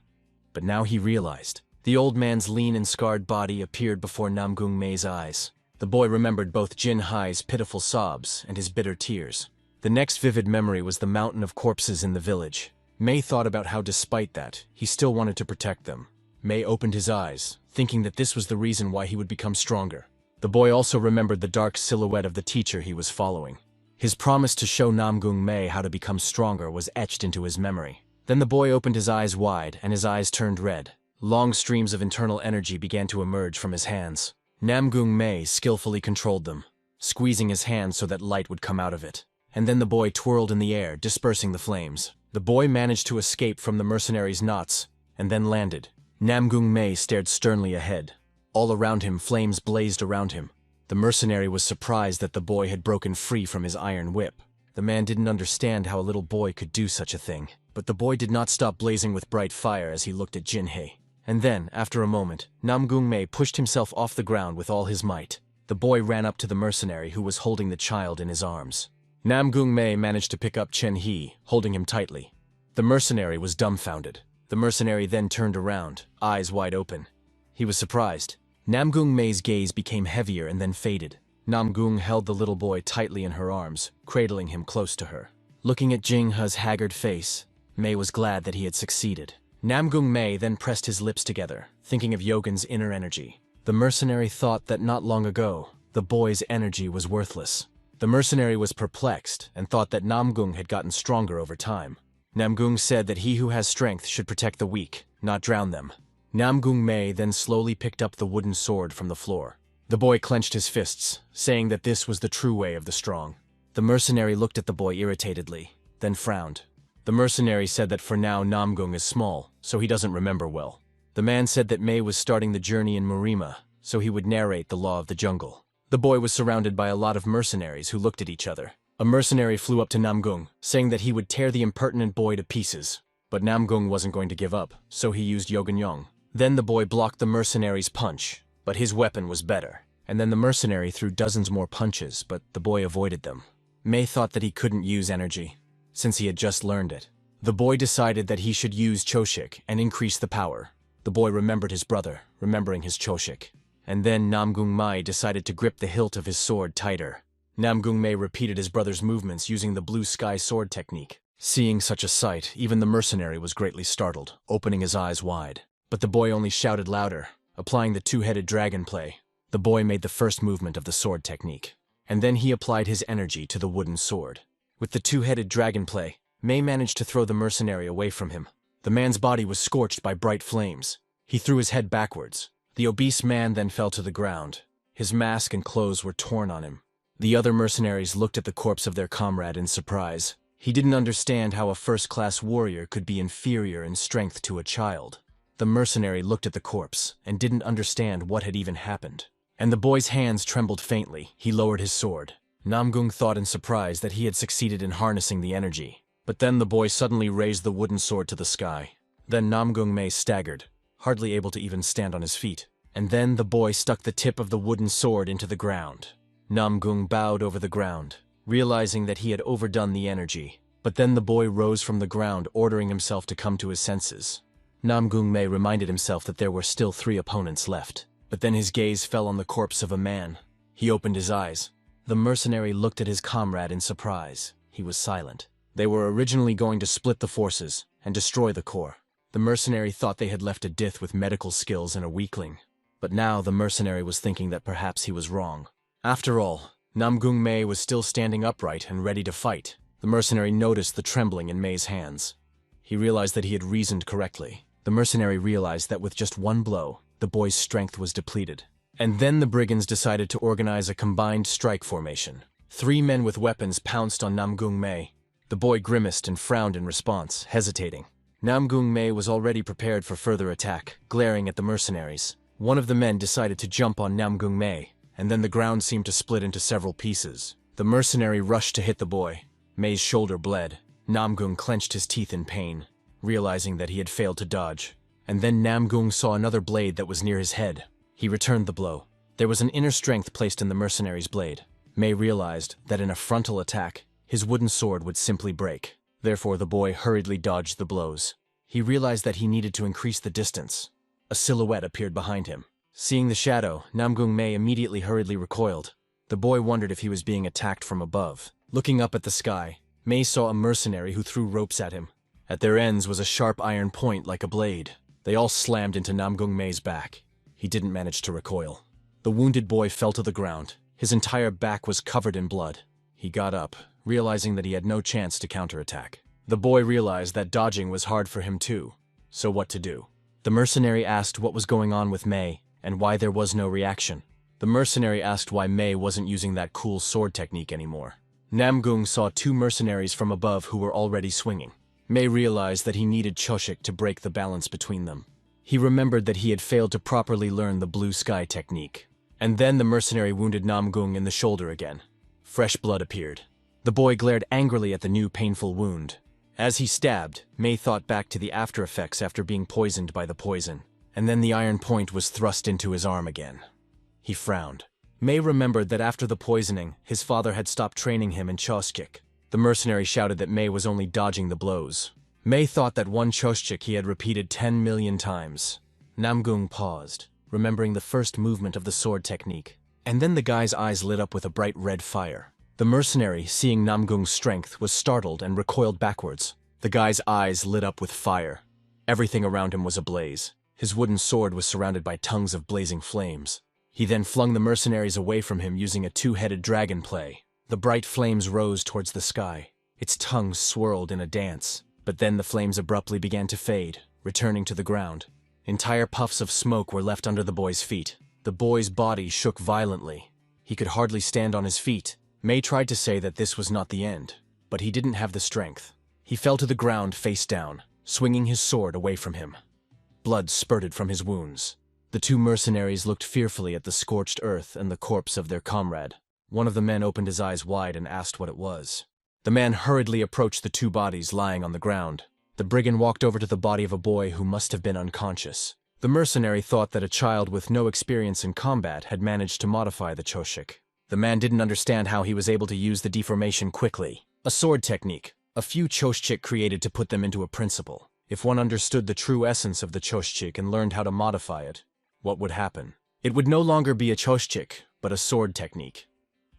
But now he realized. The old man's lean and scarred body appeared before Namgung May's eyes. The boy remembered both Jin Hai's pitiful sobs and his bitter tears. The next vivid memory was the mountain of corpses in the village. May thought about how despite that, he still wanted to protect them. May opened his eyes, thinking that this was the reason why he would become stronger. The boy also remembered the dark silhouette of the teacher he was following. His promise to show Namgung May how to become stronger was etched into his memory. Then the boy opened his eyes wide, and his eyes turned red. Long streams of internal energy began to emerge from his hands. Namgung May skillfully controlled them, squeezing his hand so that light would come out of it. And then the boy twirled in the air, dispersing the flames. The boy managed to escape from the mercenaries' knots, and then landed. Namgung May stared sternly ahead. All around him, flames blazed around him. The mercenary was surprised that the boy had broken free from his iron whip. The man didn't understand how a little boy could do such a thing. But the boy did not stop blazing with bright fire as he looked at Jin Hei. And then, after a moment, Namgung May pushed himself off the ground with all his might. The boy ran up to the mercenary who was holding the child in his arms. Namgung May managed to pick up Chen He, holding him tightly. The mercenary was dumbfounded. The mercenary then turned around, eyes wide open. He was surprised. Namgung May's gaze became heavier and then faded. Namgung held the little boy tightly in her arms, cradling him close to her. Looking at Jing He's haggard face, May was glad that he had succeeded. Namgung May then pressed his lips together, thinking of Yogen's inner energy. The mercenary thought that not long ago, the boy's energy was worthless. The mercenary was perplexed and thought that Namgung had gotten stronger over time. Namgung said that he who has strength should protect the weak, not drown them. Namgung May then slowly picked up the wooden sword from the floor. The boy clenched his fists, saying that this was the true way of the strong. The mercenary looked at the boy irritatedly, then frowned. The mercenary said that for now Namgung is small, so he doesn't remember well. The man said that May was starting the journey in Murima, so he would narrate the law of the jungle. The boy was surrounded by a lot of mercenaries who looked at each other. A mercenary flew up to Namgung, saying that he would tear the impertinent boy to pieces. But Namgung wasn't going to give up, so he used Yogenyong. Then the boy blocked the mercenary's punch, but his weapon was better. And then the mercenary threw dozens more punches, but the boy avoided them. May thought that he couldn't use energy, since he had just learned it. The boy decided that he should use Choshik and increase the power. The boy remembered his brother, remembering his Choshik. And then Namong May decided to grip the hilt of his sword tighter. Namong May repeated his brother's movements using the blue sky sword technique. Seeing such a sight, even the mercenary was greatly startled, opening his eyes wide. But the boy only shouted louder, applying the two-headed dragon play. The boy made the first movement of the sword technique. And then he applied his energy to the wooden sword. With the two-headed dragon play, May managed to throw the mercenary away from him. The man's body was scorched by bright flames. He threw his head backwards. The obese man then fell to the ground. His mask and clothes were torn on him. The other mercenaries looked at the corpse of their comrade in surprise. He didn't understand how a first-class warrior could be inferior in strength to a child. The mercenary looked at the corpse and didn't understand what had even happened. And the boy's hands trembled faintly. He lowered his sword. Namong thought in surprise that he had succeeded in harnessing the energy. But then the boy suddenly raised the wooden sword to the sky. Then Namong May staggered, hardly able to even stand on his feet. And then the boy stuck the tip of the wooden sword into the ground. Namong bowed over the ground, realizing that he had overdone the energy. But then the boy rose from the ground, ordering himself to come to his senses. Namong May reminded himself that there were still 3 opponents left. But then his gaze fell on the corpse of a man. He opened his eyes. The mercenary looked at his comrade in surprise. He was silent. They were originally going to split the forces and destroy the core. The mercenary thought they had left a Dith with medical skills and a weakling. But now the mercenary was thinking that perhaps he was wrong. After all, Namong May was still standing upright and ready to fight. The mercenary noticed the trembling in May's hands. He realized that he had reasoned correctly. The mercenary realized that with just one blow, the boy's strength was depleted. And then the brigands decided to organize a combined strike formation. 3 men with weapons pounced on Namong May. The boy grimaced and frowned in response, hesitating. Namong May was already prepared for further attack, glaring at the mercenaries. One of the men decided to jump on Namong May, and then the ground seemed to split into several pieces. The mercenary rushed to hit the boy. May's shoulder bled. Namong clenched his teeth in pain, realizing that he had failed to dodge. And then Namong saw another blade that was near his head. He returned the blow. There was an inner strength placed in the mercenary's blade. May realized that in a frontal attack, his wooden sword would simply break. Therefore, the boy hurriedly dodged the blows. He realized that he needed to increase the distance. A silhouette appeared behind him. Seeing the shadow, Namong May immediately hurriedly recoiled. The boy wondered if he was being attacked from above. Looking up at the sky, May saw a mercenary who threw ropes at him. At their ends was a sharp iron point like a blade. They all slammed into Namong May's back. He didn't manage to recoil. The wounded boy fell to the ground. His entire back was covered in blood. He got up, realizing that he had no chance to counterattack. The boy realized that dodging was hard for him too. So what to do? The mercenary asked what was going on with May, and why there was no reaction. The mercenary asked why May wasn't using that cool sword technique anymore. Namong saw 2 mercenaries from above who were already swinging. May realized that he needed Choshik to break the balance between them. He remembered that he had failed to properly learn the blue sky technique. And then the mercenary wounded Namong in the shoulder again. Fresh blood appeared. The boy glared angrily at the new painful wound. As he stabbed, May thought back to the after effects after being poisoned by the poison. And then the iron point was thrust into his arm again. He frowned. May remembered that after the poisoning, his father had stopped training him in Choshik. The mercenary shouted that May was only dodging the blows. May thought that one Choshik he had repeated 10 million times. Namong paused, remembering the first movement of the sword technique. And then the guy's eyes lit up with a bright red fire. The mercenary, seeing Namong's strength, was startled and recoiled backwards. The guy's eyes lit up with fire. Everything around him was ablaze. His wooden sword was surrounded by tongues of blazing flames. He then flung the mercenaries away from him using a 2-headed dragon play. The bright flames rose towards the sky. Its tongue swirled in a dance. But then the flames abruptly began to fade, returning to the ground. Entire puffs of smoke were left under the boy's feet. The boy's body shook violently. He could hardly stand on his feet. May tried to say that this was not the end, but he didn't have the strength. He fell to the ground face down, swinging his sword away from him. Blood spurted from his wounds. The 2 mercenaries looked fearfully at the scorched earth and the corpse of their comrade. One of the men opened his eyes wide and asked what it was. The man hurriedly approached the 2 bodies lying on the ground. The brigand walked over to the body of a boy who must have been unconscious. The mercenary thought that a child with no experience in combat had managed to modify the Choshik. The man didn't understand how he was able to use the deformation quickly. A sword technique. A few choshchik created to put them into a principle. If one understood the true essence of the choshchik and learned how to modify it, what would happen? It would no longer be a choshchik, but a sword technique.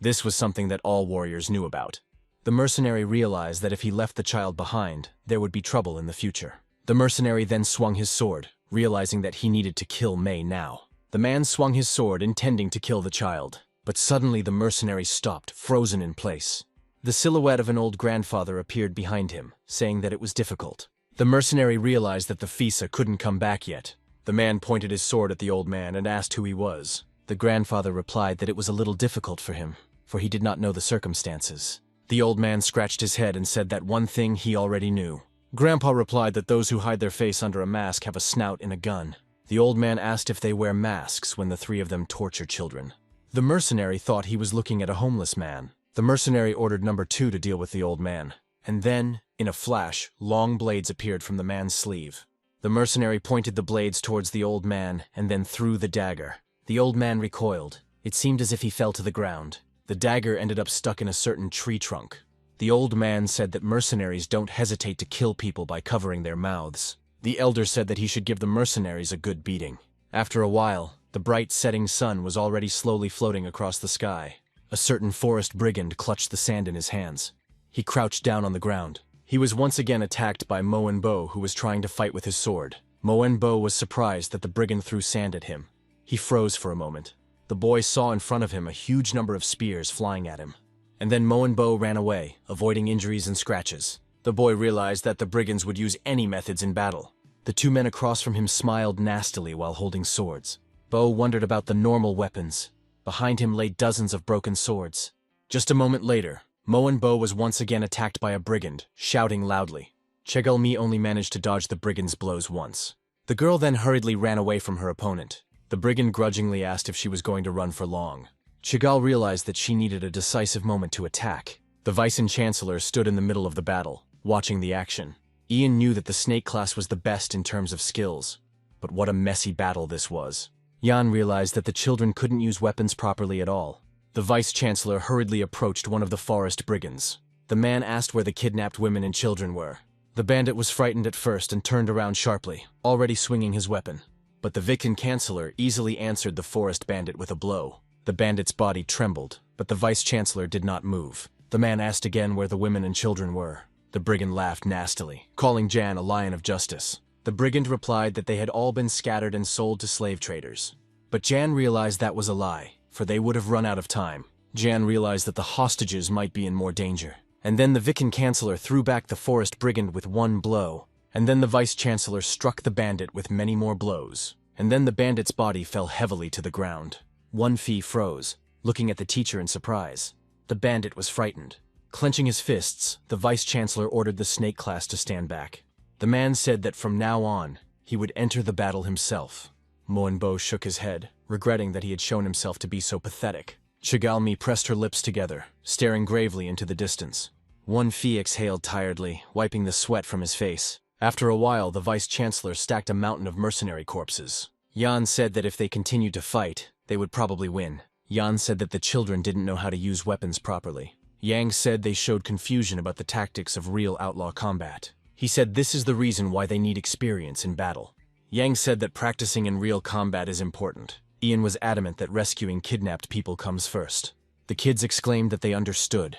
This was something that all warriors knew about. The mercenary realized that if he left the child behind, there would be trouble in the future. The mercenary then swung his sword, realizing that he needed to kill May now. The man swung his sword, intending to kill the child, but suddenly the mercenary stopped, frozen in place. The silhouette of an old grandfather appeared behind him, saying that it was difficult. The mercenary realized that the Fisa couldn't come back yet. The man pointed his sword at the old man and asked who he was. The grandfather replied that it was a little difficult for him, for he did not know the circumstances. The old man scratched his head and said that one thing he already knew. Grandpa replied that those who hide their face under a mask have a snout in a gun. The old man asked if they wear masks when the three of them torture children. The mercenary thought he was looking at a homeless man. The mercenary ordered number 2 to deal with the old man. And then, in a flash, long blades appeared from the man's sleeve. The mercenary pointed the blades towards the old man and then threw the dagger. The old man recoiled. It seemed as if he fell to the ground. The dagger ended up stuck in a certain tree trunk. The old man said that mercenaries don't hesitate to kill people by covering their mouths. The elder said that he should give the mercenaries a good beating. After a while, the bright setting sun was already slowly floating across the sky. A certain forest brigand clutched the sand in his hands. He crouched down on the ground. He was once again attacked by Bo, who was trying to fight with his sword. Bo was surprised that the brigand threw sand at him. He froze for a moment. The boy saw in front of him a huge number of spears flying at him. And then Bo ran away, avoiding injuries and scratches. The boy realized that the brigands would use any methods in battle. The two men across from him smiled nastily while holding swords. Bo wondered about the normal weapons. Behind him lay dozens of broken swords. Just a moment later, Bo was once again attacked by a brigand, shouting loudly. Chegalmi only managed to dodge the brigand's blows once. The girl then hurriedly ran away from her opponent. The brigand grudgingly asked if she was going to run for long. Chigal realized that she needed a decisive moment to attack. The vice and chancellor stood in the middle of the battle, watching the action. Ian knew that the snake class was the best in terms of skills. But what a messy battle this was. Jan realized that the children couldn't use weapons properly at all. The vice-chancellor hurriedly approached one of the forest brigands. The man asked where the kidnapped women and children were. The bandit was frightened at first and turned around sharply, already swinging his weapon. But the Vikan chancellor easily answered the forest bandit with a blow. The bandit's body trembled, but the vice-chancellor did not move. The man asked again where the women and children were. The brigand laughed nastily, calling Jan a lion of justice. The brigand replied that they had all been scattered and sold to slave traders. But Jan realized that was a lie, for they would have run out of time. Jan realized that the hostages might be in more danger. And then the Vikan chancellor threw back the forest brigand with one blow. And then the vice-chancellor struck the bandit with many more blows. And then the bandit's body fell heavily to the ground. One Fee froze, looking at the teacher in surprise. The bandit was frightened. Clenching his fists, the vice-chancellor ordered the snake class to stand back. The man said that from now on, he would enter the battle himself. Bo shook his head, regretting that he had shown himself to be so pathetic. Chigalmi pressed her lips together, staring gravely into the distance. One Fee exhaled tiredly, wiping the sweat from his face. After a while, the vice-chancellor stacked a mountain of mercenary corpses. Jan said that if they continued to fight, they would probably win. Jan said that the children didn't know how to use weapons properly. Yang said they showed confusion about the tactics of real outlaw combat. He said this is the reason why they need experience in battle. Yang said that practicing in real combat is important. Ian was adamant that rescuing kidnapped people comes first. The kids exclaimed that they understood.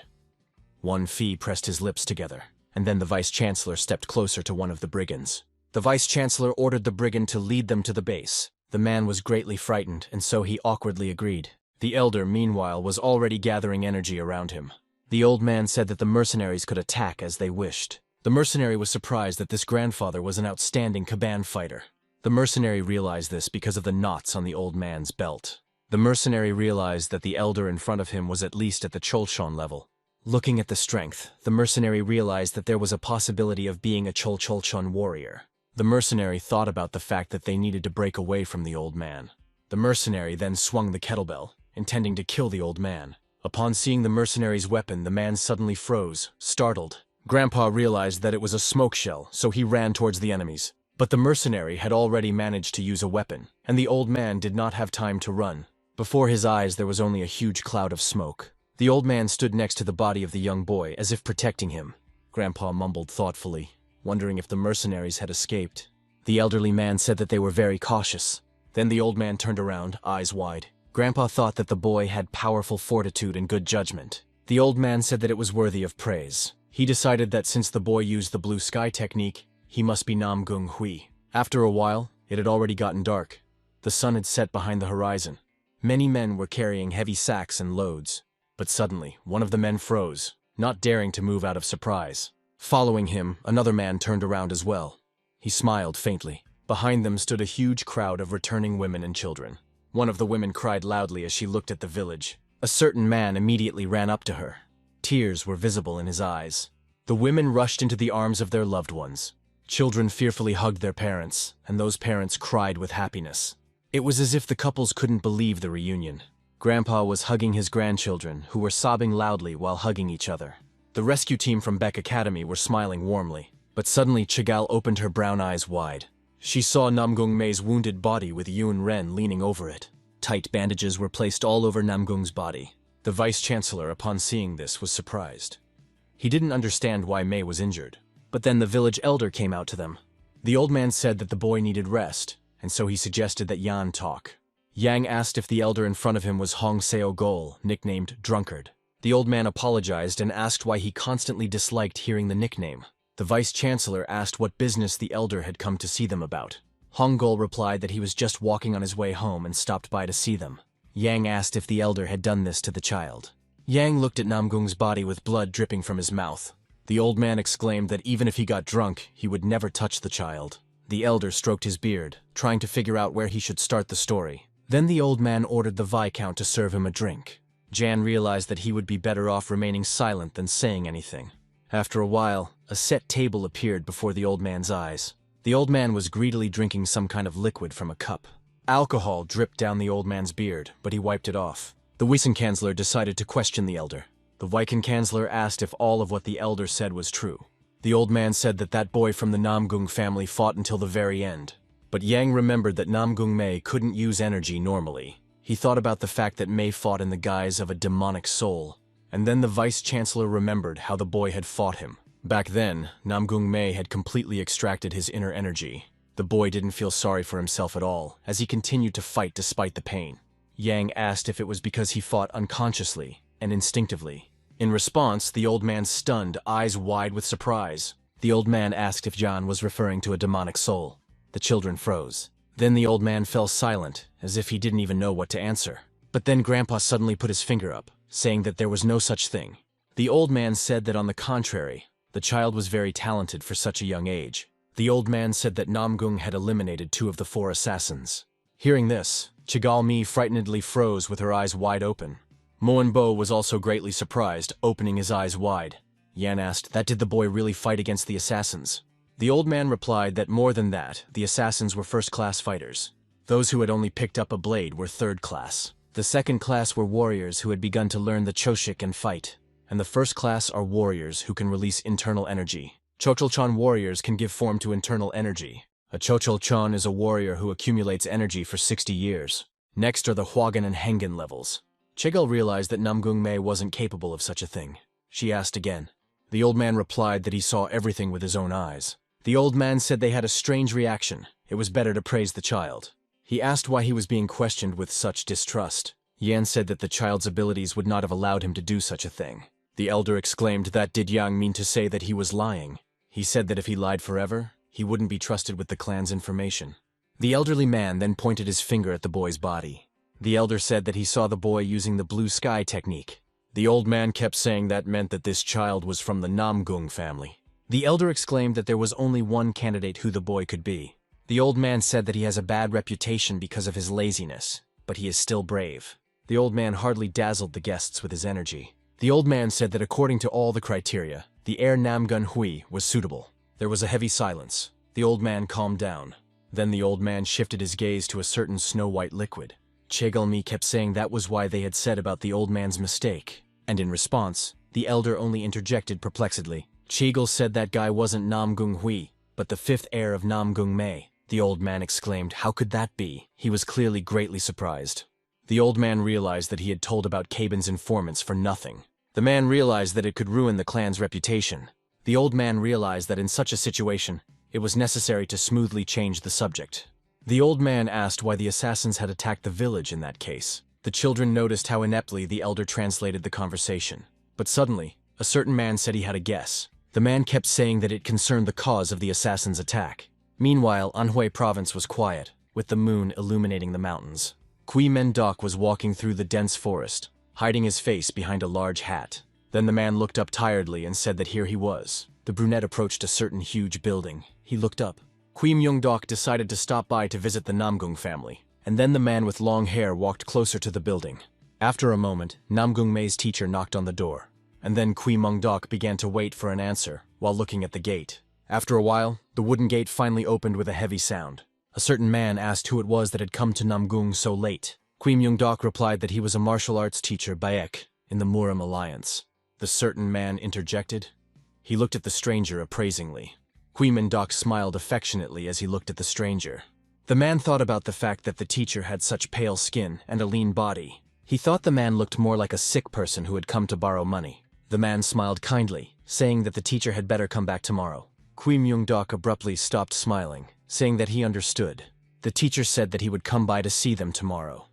One Fee pressed his lips together, and then the vice-chancellor stepped closer to one of the brigands. The vice-chancellor ordered the brigand to lead them to the base. The man was greatly frightened, and so he awkwardly agreed. The elder, meanwhile, was already gathering energy around him. The old man said that the mercenaries could attack as they wished. The mercenary was surprised that this grandfather was an outstanding Kaban fighter. The mercenary realized this because of the knots on the old man's belt. The mercenary realized that the elder in front of him was at least at the Cholchon level. Looking at the strength, the mercenary realized that there was a possibility of being a Cholchon warrior. The mercenary thought about the fact that they needed to break away from the old man. The mercenary then swung the kettlebell, intending to kill the old man. Upon seeing the mercenary's weapon, the man suddenly froze, startled. Grandpa realized that it was a smoke shell, so he ran towards the enemies. But the mercenary had already managed to use a weapon, and the old man did not have time to run. Before his eyes there was only a huge cloud of smoke. The old man stood next to the body of the young boy as if protecting him. Grandpa mumbled thoughtfully, wondering if the mercenaries had escaped. The elderly man said that they were very cautious. Then the old man turned around, eyes wide. Grandpa thought that the boy had powerful fortitude and good judgment. The old man said that it was worthy of praise. He decided that since the boy used the blue sky technique, he must be Namong May. After a while, it had already gotten dark. The sun had set behind the horizon. Many men were carrying heavy sacks and loads. But suddenly, one of the men froze, not daring to move out of surprise. Following him, another man turned around as well. He smiled faintly. Behind them stood a huge crowd of returning women and children. One of the women cried loudly as she looked at the village. A certain man immediately ran up to her. Tears were visible in his eyes. The women rushed into the arms of their loved ones. Children fearfully hugged their parents, and those parents cried with happiness. It was as if the couples couldn't believe the reunion. Grandpa was hugging his grandchildren, who were sobbing loudly while hugging each other. The rescue team from Beck Academy were smiling warmly, but suddenly Chigal opened her brown eyes wide. She saw Namong May's wounded body with Yun Ren leaning over it. Tight bandages were placed all over Namgung's body. The vice-chancellor, upon seeing this, was surprised. He didn't understand why May was injured. But then the village elder came out to them. The old man said that the boy needed rest, and so he suggested that Yan talk. Yang asked if the elder in front of him was Hong Seo Gol, nicknamed Drunkard. The old man apologized and asked why he constantly disliked hearing the nickname. The vice-chancellor asked what business the elder had come to see them about. Hong Gol replied that he was just walking on his way home and stopped by to see them. Yang asked if the elder had done this to the child. Yang looked at Namgung's body with blood dripping from his mouth. The old man exclaimed that even if he got drunk, he would never touch the child. The elder stroked his beard, trying to figure out where he should start the story. Then the old man ordered the Viscount to serve him a drink. Jan realized that he would be better off remaining silent than saying anything. After a while, a set table appeared before the old man's eyes. The old man was greedily drinking some kind of liquid from a cup. Alcohol dripped down the old man's beard, but he wiped it off. The Wiesenkanzler decided to question the elder. The Wiesenkanzler asked if all of what the elder said was true. The old man said that that boy from the Namgung family fought until the very end. But Yang remembered that Namong May couldn't use energy normally. He thought about the fact that May fought in the guise of a demonic soul. And then the vice-chancellor remembered how the boy had fought him. Back then, Namong May had completely extracted his inner energy. The boy didn't feel sorry for himself at all, as he continued to fight despite the pain. Yang asked if it was because he fought unconsciously and instinctively. In response, the old man stunned, eyes wide with surprise. The old man asked if Jan was referring to a demonic soul. The children froze. Then the old man fell silent, as if he didn't even know what to answer. But then Grandpa suddenly put his finger up, saying that there was no such thing. The old man said that on the contrary, the child was very talented for such a young age. The old man said that Namgung had eliminated 2 of the 4 assassins. Hearing this, Chigal-mi frightenedly froze with her eyes wide open. Moenbo was also greatly surprised, opening his eyes wide. Yan asked, that did the boy really fight against the assassins? The old man replied that more than that, the assassins were first-class fighters. Those who had only picked up a blade were third class. The second class were warriors who had begun to learn the choshik and fight. And the first class are warriors who can release internal energy. Chocholchan warriors can give form to internal energy. A Chocholchan is a warrior who accumulates energy for 60 years. Next are the Hwagan and Hengen levels. Chigal realized that Namong May wasn't capable of such a thing. She asked again. The old man replied that he saw everything with his own eyes. The old man said they had a strange reaction. It was better to praise the child. He asked why he was being questioned with such distrust. Yan said that the child's abilities would not have allowed him to do such a thing. The elder exclaimed that did Yang mean to say that he was lying. He said that if he lied forever, he wouldn't be trusted with the clan's information. The elderly man then pointed his finger at the boy's body. The elder said that he saw the boy using the blue sky technique. The old man kept saying that meant that this child was from the Namgung family. The elder exclaimed that there was only one candidate who the boy could be. The old man said that he has a bad reputation because of his laziness, but he is still brave. The old man hardly dazzled the guests with his energy. The old man said that according to all the criteria, the heir Namgun Hui was suitable. There was a heavy silence. The old man calmed down. Then the old man shifted his gaze to a certain snow-white liquid. Chegalmi kept saying that was why they had said about the old man's mistake. And in response, the elder only interjected perplexedly. Chegal said that guy wasn't Namgung Hui, but the 5th heir of Namong May. The old man exclaimed, how could that be? He was clearly greatly surprised. The old man realized that he had told about Kabin's informants for nothing. The man realized that it could ruin the clan's reputation. The old man realized that in such a situation, it was necessary to smoothly change the subject. The old man asked why the assassins had attacked the village in that case. The children noticed how ineptly the elder translated the conversation. But suddenly, a certain man said he had a guess. The man kept saying that it concerned the cause of the assassins' attack. Meanwhile, Anhui province was quiet, with the moon illuminating the mountains. Kui Mendok was walking through the dense forest, hiding his face behind a large hat. Then the man looked up tiredly and said that here he was. The brunette approached a certain huge building. He looked up. Kui Myung-dok decided to stop by to visit the Namgung family, and then the man with long hair walked closer to the building. After a moment, Namong May's teacher knocked on the door, and then Kui Myung-dok began to wait for an answer while looking at the gate. After a while, the wooden gate finally opened with a heavy sound. A certain man asked who it was that had come to Namgung so late. Kui Myung-dok replied that he was a martial arts teacher Baek in the Muram alliance. The certain man interjected. He looked at the stranger appraisingly. Kui Myung-dok smiled affectionately as he looked at the stranger. The man thought about the fact that the teacher had such pale skin and a lean body. He thought the man looked more like a sick person who had come to borrow money. The man smiled kindly, saying that the teacher had better come back tomorrow. Kui Myung-dok abruptly stopped smiling, saying that he understood. The teacher said that he would come by to see them tomorrow.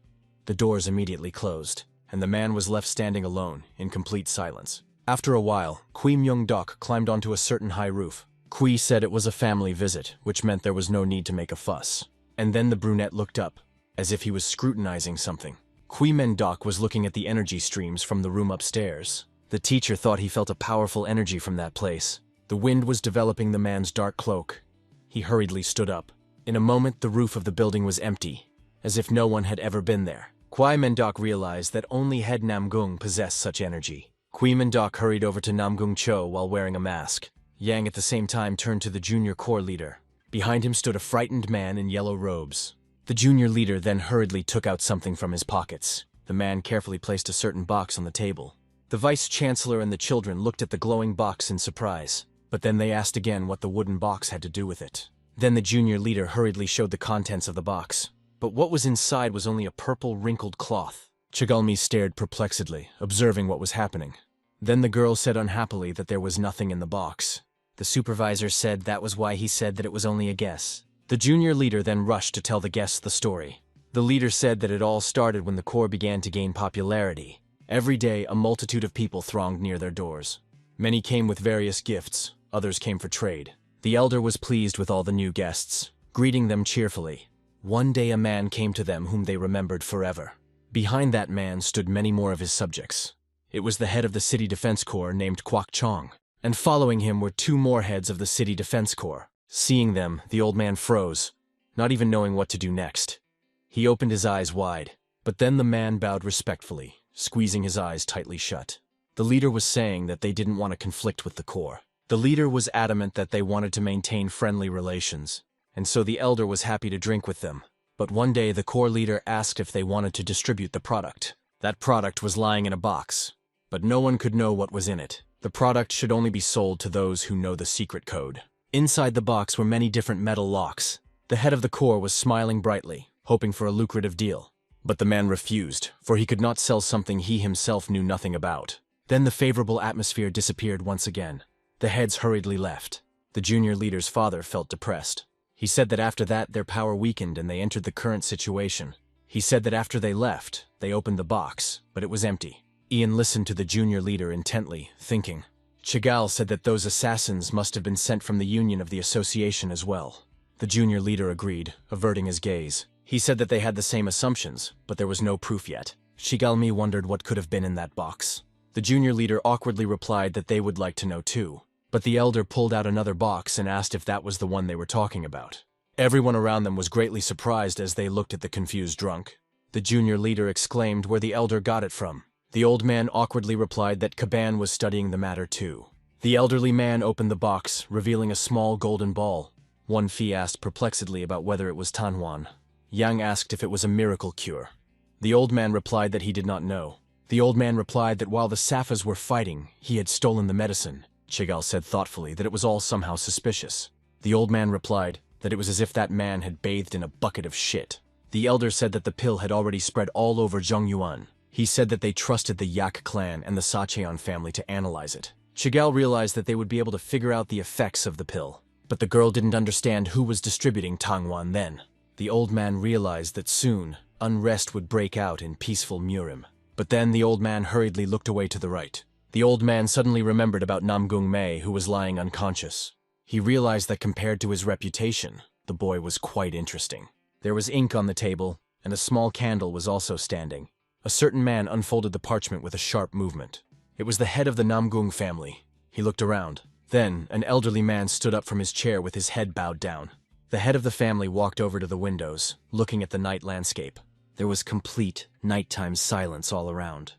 The doors immediately closed, and the man was left standing alone, in complete silence. After a while, Kui Myung-dok climbed onto a certain high roof. Kui said it was a family visit, which meant there was no need to make a fuss. And then the brunette looked up, as if he was scrutinizing something. Kui Myung-dok was looking at the energy streams from the room upstairs. The teacher thought he felt a powerful energy from that place. The wind was developing the man's dark cloak. He hurriedly stood up. In a moment, the roof of the building was empty, as if no one had ever been there. Kui Myung-dok realized that only head Namgung possessed such energy. Kui Myung-dok hurried over to Namgung Cho while wearing a mask. Yang at the same time turned to the junior corps leader. Behind him stood a frightened man in yellow robes. The junior leader then hurriedly took out something from his pockets. The man carefully placed a certain box on the table. The vice-chancellor and the children looked at the glowing box in surprise, but then they asked again what the wooden box had to do with it. Then the junior leader hurriedly showed the contents of the box. But what was inside was only a purple, wrinkled cloth. Chigalmi stared perplexedly, observing what was happening. Then the girl said unhappily that there was nothing in the box. The supervisor said that was why he said that it was only a guess. The junior leader then rushed to tell the guests the story. The leader said that it all started when the corps began to gain popularity. Every day, a multitude of people thronged near their doors. Many came with various gifts, others came for trade. The elder was pleased with all the new guests, greeting them cheerfully. One day a man came to them whom they remembered forever. Behind that man stood many more of his subjects. It was the head of the City Defense Corps named Kwok Chong, and following him were two more heads of the City Defense Corps. Seeing them, the old man froze, not even knowing what to do next. He opened his eyes wide, but then the man bowed respectfully, squeezing his eyes tightly shut. The leader was saying that they didn't want to conflict with the Corps. The leader was adamant that they wanted to maintain friendly relations, and so the elder was happy to drink with them. But one day the Corps leader asked if they wanted to distribute the product. That product was lying in a box, but no one could know what was in it. The product should only be sold to those who know the secret code. Inside the box were many different metal locks. The head of the Corps was smiling brightly, hoping for a lucrative deal. But the man refused, for he could not sell something he himself knew nothing about. Then the favorable atmosphere disappeared once again. The heads hurriedly left. The junior leader's father felt depressed. He said that after that their power weakened and they entered the current situation. He said that after they left, they opened the box, but it was empty. Ian listened to the junior leader intently, thinking. Chigal said that those assassins must have been sent from the union of the association as well. The junior leader agreed, averting his gaze. He said that they had the same assumptions, but there was no proof yet. Shigalmi wondered what could have been in that box. The junior leader awkwardly replied that they would like to know too. But the elder pulled out another box and asked if that was the one they were talking about. Everyone around them was greatly surprised as they looked at the confused drunk. The junior leader exclaimed where the elder got it from. The old man awkwardly replied that Kaban was studying the matter too. The elderly man opened the box, revealing a small golden ball. One Fi asked perplexedly about whether it was Tanhuan. Yang asked if it was a miracle cure. The old man replied that he did not know. The old man replied that while the Safas were fighting, he had stolen the medicine. Chigal said thoughtfully that it was all somehow suspicious. The old man replied that it was as if that man had bathed in a bucket of shit. The elder said that the pill had already spread all over Zhongyuan. He said that they trusted the Yak clan and the Sacheon family to analyze it. Shigal realized that they would be able to figure out the effects of the pill. But the girl didn't understand who was distributing Tangwan then. The old man realized that soon, unrest would break out in peaceful Muram. But then the old man hurriedly looked away to the right. The old man suddenly remembered about Namong May, who was lying unconscious. He realized that compared to his reputation, the boy was quite interesting. There was ink on the table, and a small candle was also standing. A certain man unfolded the parchment with a sharp movement. It was the head of the Namong family. He looked around. Then, an elderly man stood up from his chair with his head bowed down. The head of the family walked over to the windows, looking at the night landscape. There was complete, nighttime silence all around.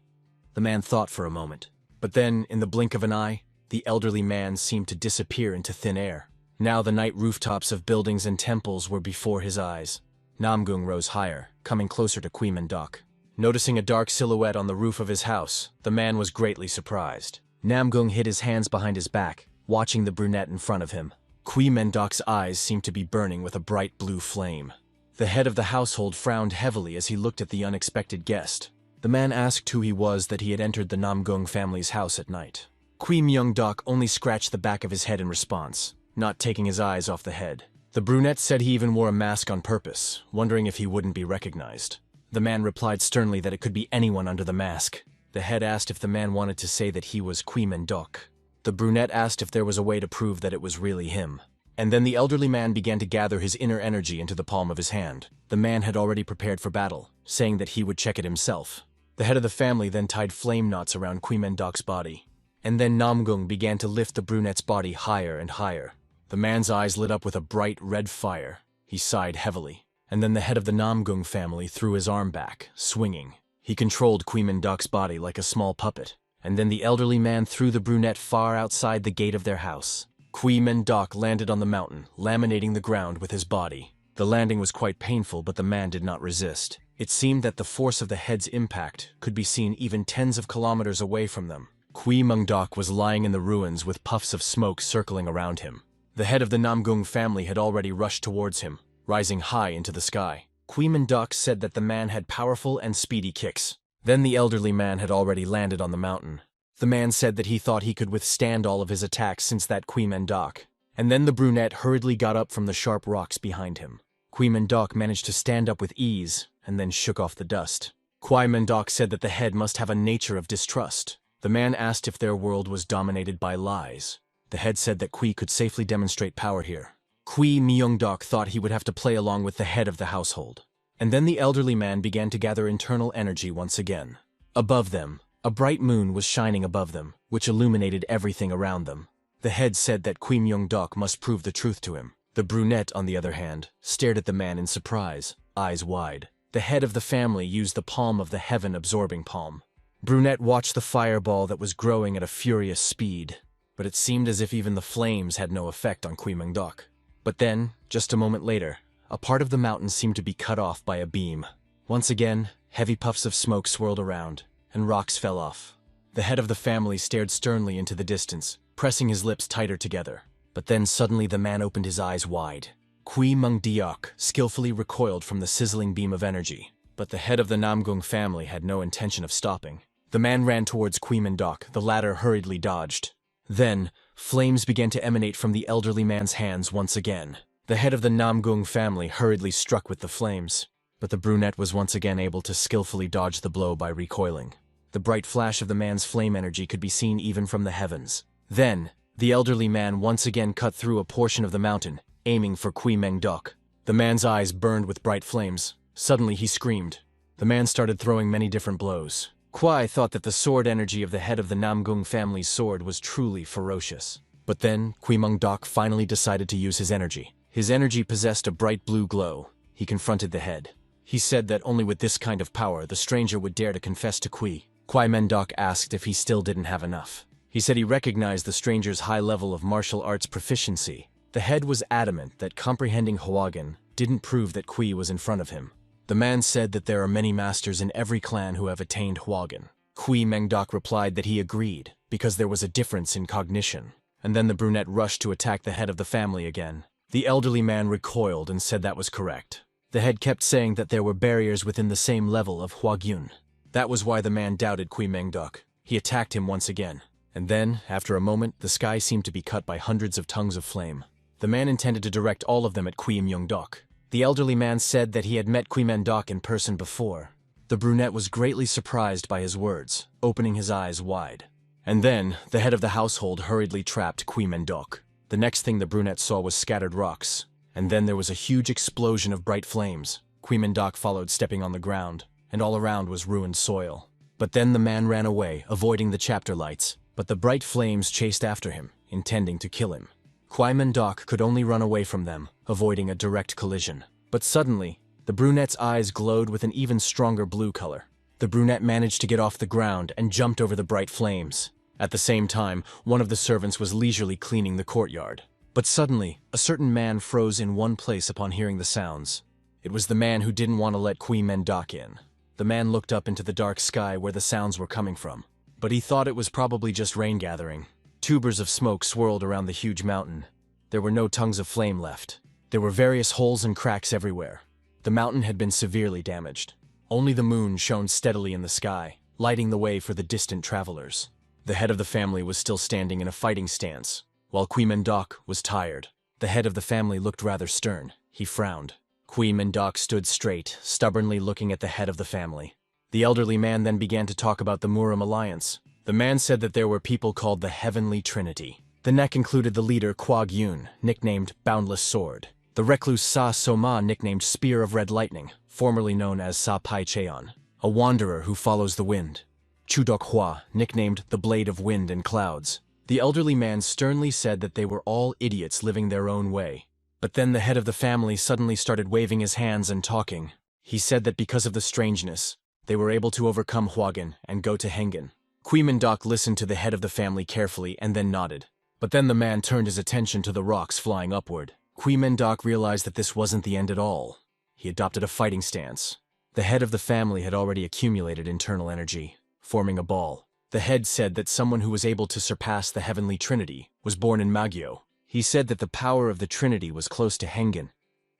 The man thought for a moment. But then, in the blink of an eye, the elderly man seemed to disappear into thin air. Now the night rooftops of buildings and temples were before his eyes. Namgung rose higher, coming closer to Quimendok. Noticing a dark silhouette on the roof of his house, the man was greatly surprised. Namgung hid his hands behind his back, watching the brunette in front of him. Quimendok's eyes seemed to be burning with a bright blue flame. The head of the household frowned heavily as he looked at the unexpected guest. The man asked who he was that he had entered the Namgung family's house at night. Quimendok only scratched the back of his head in response, not taking his eyes off the head. The brunette said he even wore a mask on purpose, wondering if he wouldn't be recognized. The man replied sternly that it could be anyone under the mask. The head asked if the man wanted to say that he was Quimendok. The brunette asked if there was a way to prove that it was really him. And then the elderly man began to gather his inner energy into the palm of his hand. The man had already prepared for battle, saying that he would check it himself. The head of the family then tied flame knots around Quimendok's body. And then Namgung began to lift the brunette's body higher and higher. The man's eyes lit up with a bright red fire. He sighed heavily. And then the head of the Namgung family threw his arm back, swinging. He controlled Quimendok's body like a small puppet. And then the elderly man threw the brunette far outside the gate of their house. Quimendok landed on the mountain, laminating the ground with his body. The landing was quite painful, but the man did not resist. It seemed that the force of the head's impact could be seen even tens of kilometers away from them. Quimendok was lying in the ruins with puffs of smoke circling around him. The head of the Namgung family had already rushed towards him, rising high into the sky. Quimendok said that the man had powerful and speedy kicks. Then the elderly man had already landed on the mountain. The man said that he thought he could withstand all of his attacks since that Quimendok. And then the brunette hurriedly got up from the sharp rocks behind him. Quimendok managed to stand up with ease, and then shook off the dust. Quimendok said that the head must have a nature of distrust. The man asked if their world was dominated by lies. The head said that Qui could safely demonstrate power here. Quimendok thought he would have to play along with the head of the household. And then the elderly man began to gather internal energy once again. Above them, a bright moon was shining above them, which illuminated everything around them. The head said that Quimendok must prove the truth to him. The brunette, on the other hand, stared at the man in surprise, eyes wide. The head of the family used the palm of the heaven-absorbing palm. Brunette watched the fireball that was growing at a furious speed, but it seemed as if even the flames had no effect on Quimendok. But then, just a moment later, a part of the mountain seemed to be cut off by a beam. Once again, heavy puffs of smoke swirled around, and rocks fell off. The head of the family stared sternly into the distance, pressing his lips tighter together. But then suddenly the man opened his eyes wide. Quimendok skillfully recoiled from the sizzling beam of energy, but the head of the Namgung family had no intention of stopping. The man ran towards Quimendok, the latter hurriedly dodged. Then, flames began to emanate from the elderly man's hands once again. The head of the Namgung family hurriedly struck with the flames, but the brunette was once again able to skillfully dodge the blow by recoiling. The bright flash of the man's flame energy could be seen even from the heavens. Then, the elderly man once again cut through a portion of the mountain, aiming for Quimendok. The man's eyes burned with bright flames. Suddenly he screamed. The man started throwing many different blows. Kwai thought that the sword energy of the head of the Namgung family's sword was truly ferocious. But then, Quimendok finally decided to use his energy. His energy possessed a bright blue glow. He confronted the head. He said that only with this kind of power the stranger would dare to confess to Qui. Quimendok asked if he still didn't have enough. He said he recognized the stranger's high level of martial arts proficiency. The head was adamant that comprehending Hwagan didn't prove that Qui was in front of him. The man said that there are many masters in every clan who have attained Hwagan. Quimendok replied that he agreed, because there was a difference in cognition. And then the brunette rushed to attack the head of the family again. The elderly man recoiled and said that was correct. The head kept saying that there were barriers within the same level of Hwagyun. That was why the man doubted Quimendok. He attacked him once again. And then, after a moment, the sky seemed to be cut by hundreds of tongues of flame. The man intended to direct all of them at Kui Myung-dok. The elderly man said that he had met Kui Men-dok in person before. The brunette was greatly surprised by his words, opening his eyes wide. And then, the head of the household hurriedly trapped Kui Men-dok. The next thing the brunette saw was scattered rocks. And then there was a huge explosion of bright flames. Kui Men-dok followed, stepping on the ground, and all around was ruined soil. But then the man ran away, avoiding the chapter lights, but the bright flames chased after him, intending to kill him. Kui Men-dok could only run away from them, avoiding a direct collision. But suddenly, the brunette's eyes glowed with an even stronger blue color. The brunette managed to get off the ground and jumped over the bright flames. At the same time, one of the servants was leisurely cleaning the courtyard. But suddenly, a certain man froze in one place upon hearing the sounds. It was the man who didn't want to let Kui Men-dok in. The man looked up into the dark sky where the sounds were coming from. But he thought it was probably just rain gathering. Tubers of smoke swirled around the huge mountain. There were no tongues of flame left. There were various holes and cracks everywhere. The mountain had been severely damaged. Only the moon shone steadily in the sky, lighting the way for the distant travelers. The head of the family was still standing in a fighting stance, while Kui Men-dok was tired. The head of the family looked rather stern. He frowned. Kui Men-dok stood straight, stubbornly looking at the head of the family. The elderly man then began to talk about the Muram alliance. The man said that there were people called the Heavenly Trinity. The neck included the leader Kwag-yoon, nicknamed Boundless Sword. The recluse Sa So-ma, nicknamed Spear of Red Lightning, formerly known as Sa Pai-cheon, a wanderer who follows the wind. Chu-dok-hwa, nicknamed the Blade of Wind and Clouds. The elderly man sternly said that they were all idiots living their own way. But then the head of the family suddenly started waving his hands and talking. He said that because of the strangeness, they were able to overcome Hwagin and go to Hengen. Kui Men-dok listened to the head of the family carefully and then nodded. But then the man turned his attention to the rocks flying upward. Kui Men-dok realized that this wasn't the end at all. He adopted a fighting stance. The head of the family had already accumulated internal energy, forming a ball. The head said that someone who was able to surpass the Heavenly Trinity was born in Magyo. He said that the power of the Trinity was close to Hengen,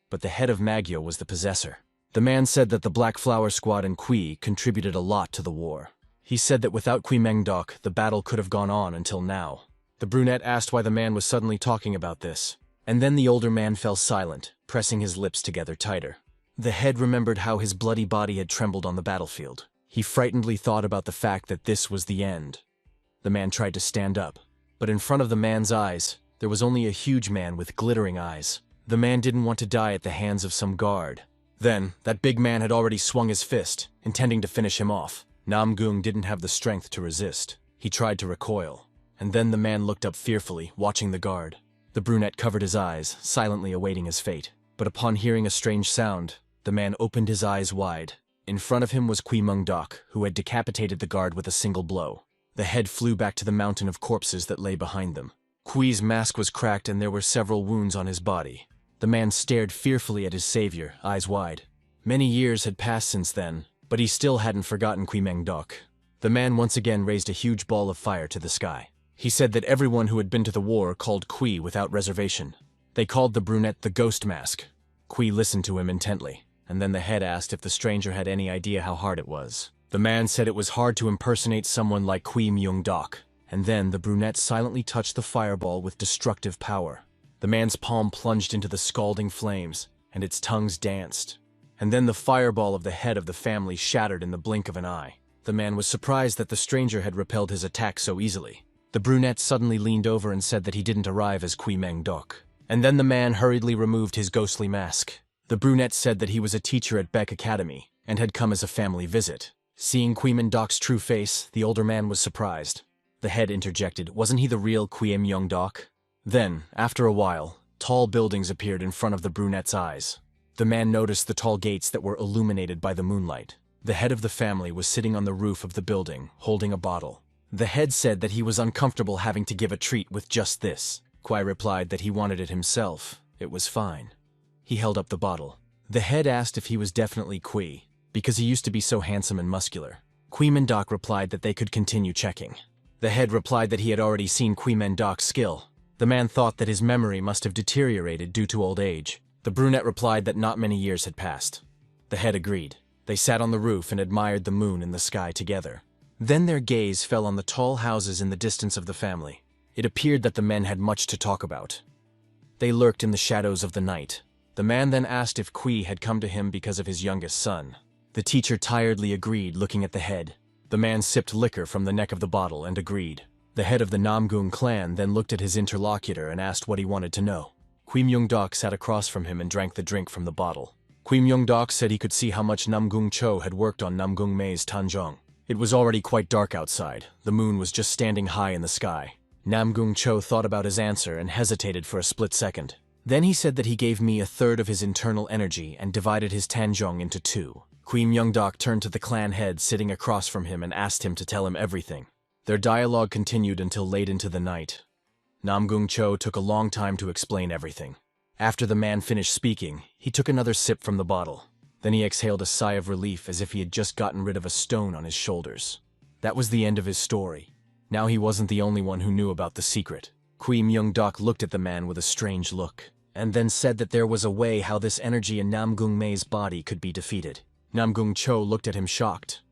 but the head of Magyo was the possessor. The man said that the Blackflower squad and Kui contributed a lot to the war. He said that without Kui Men-dok, the battle could have gone on until now. The brunette asked why the man was suddenly talking about this. And then the older man fell silent, pressing his lips together tighter. The head remembered how his bloody body had trembled on the battlefield. He frightenedly thought about the fact that this was the end. The man tried to stand up, but in front of the man's eyes, there was only a huge man with glittering eyes. The man didn't want to die at the hands of some guard. Then, that big man had already swung his fist, intending to finish him off. Namgung didn't have the strength to resist. He tried to recoil. And then the man looked up fearfully, watching the guard. The brunette covered his eyes, silently awaiting his fate. But upon hearing a strange sound, the man opened his eyes wide. In front of him was Kui Men-dok, who had decapitated the guard with a single blow. The head flew back to the mountain of corpses that lay behind them. Kui's mask was cracked and there were several wounds on his body. The man stared fearfully at his savior, eyes wide. Many years had passed since then, but he still hadn't forgotten Kui Men-dok. The man once again raised a huge ball of fire to the sky. He said that everyone who had been to the war called Kui without reservation. They called the brunette the Ghost Mask. Kui listened to him intently, and then the head asked if the stranger had any idea how hard it was. The man said it was hard to impersonate someone like Kui Myung-dok, and then the brunette silently touched the fireball with destructive power. The man's palm plunged into the scalding flames, and its tongues danced. And then the fireball of the head of the family shattered in the blink of an eye. The man was surprised that the stranger had repelled his attack so easily. The brunette suddenly leaned over and said that he didn't arrive as Kui Men-dok. And then the man hurriedly removed his ghostly mask. The brunette said that he was a teacher at Beck Academy, and had come as a family visit. Seeing Kui Men-dok's true face, the older man was surprised. The head interjected, "Wasn't he the real Kui Myung-dok?" Then, after a while, tall buildings appeared in front of the brunette's eyes. The man noticed the tall gates that were illuminated by the moonlight. The head of the family was sitting on the roof of the building, holding a bottle. The head said that he was uncomfortable having to give a treat with just this. Kui replied that he wanted it himself. It was fine. He held up the bottle. The head asked if he was definitely Kui, because he used to be so handsome and muscular. Kui Men-dok replied that they could continue checking. The head replied that he had already seen Kui Men-dok's skill. The man thought that his memory must have deteriorated due to old age. The brunette replied that not many years had passed. The head agreed. They sat on the roof and admired the moon in the sky together. Then their gaze fell on the tall houses in the distance of the family. It appeared that the men had much to talk about. They lurked in the shadows of the night. The man then asked if Kui had come to him because of his youngest son. The teacher tiredly agreed, looking at the head. The man sipped liquor from the neck of the bottle and agreed. The head of the Namgung clan then looked at his interlocutor and asked what he wanted to know. Kui Myung-dok sat across from him and drank the drink from the bottle. Kui Myung-dok said he could see how much Namgung Cho had worked on Namgung May's Tanjong. It was already quite dark outside. The moon was just standing high in the sky. Namgung Cho thought about his answer and hesitated for a split second. Then he said that he gave me a third of his internal energy and divided his Tanjong into two. Kui Myung-dok turned to the clan head sitting across from him and asked him to tell him everything. Their dialogue continued until late into the night. Namgung Cho took a long time to explain everything. After the man finished speaking, he took another sip from the bottle. Then he exhaled a sigh of relief as if he had just gotten rid of a stone on his shoulders. That was the end of his story. Now he wasn't the only one who knew about the secret. Kui Myung-dok looked at the man with a strange look, and then said that there was a way how this energy in Namgung May's body could be defeated. Namgung Cho looked at him shocked.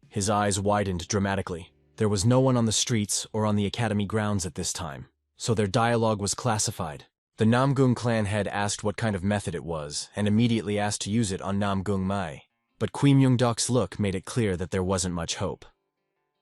His eyes widened dramatically. There was no one on the streets or on the academy grounds at this time, so their dialogue was classified. The Namgung clan head asked what kind of method it was, and immediately asked to use it on Namgung May. But Kui Myung-dok's look made it clear that there wasn't much hope.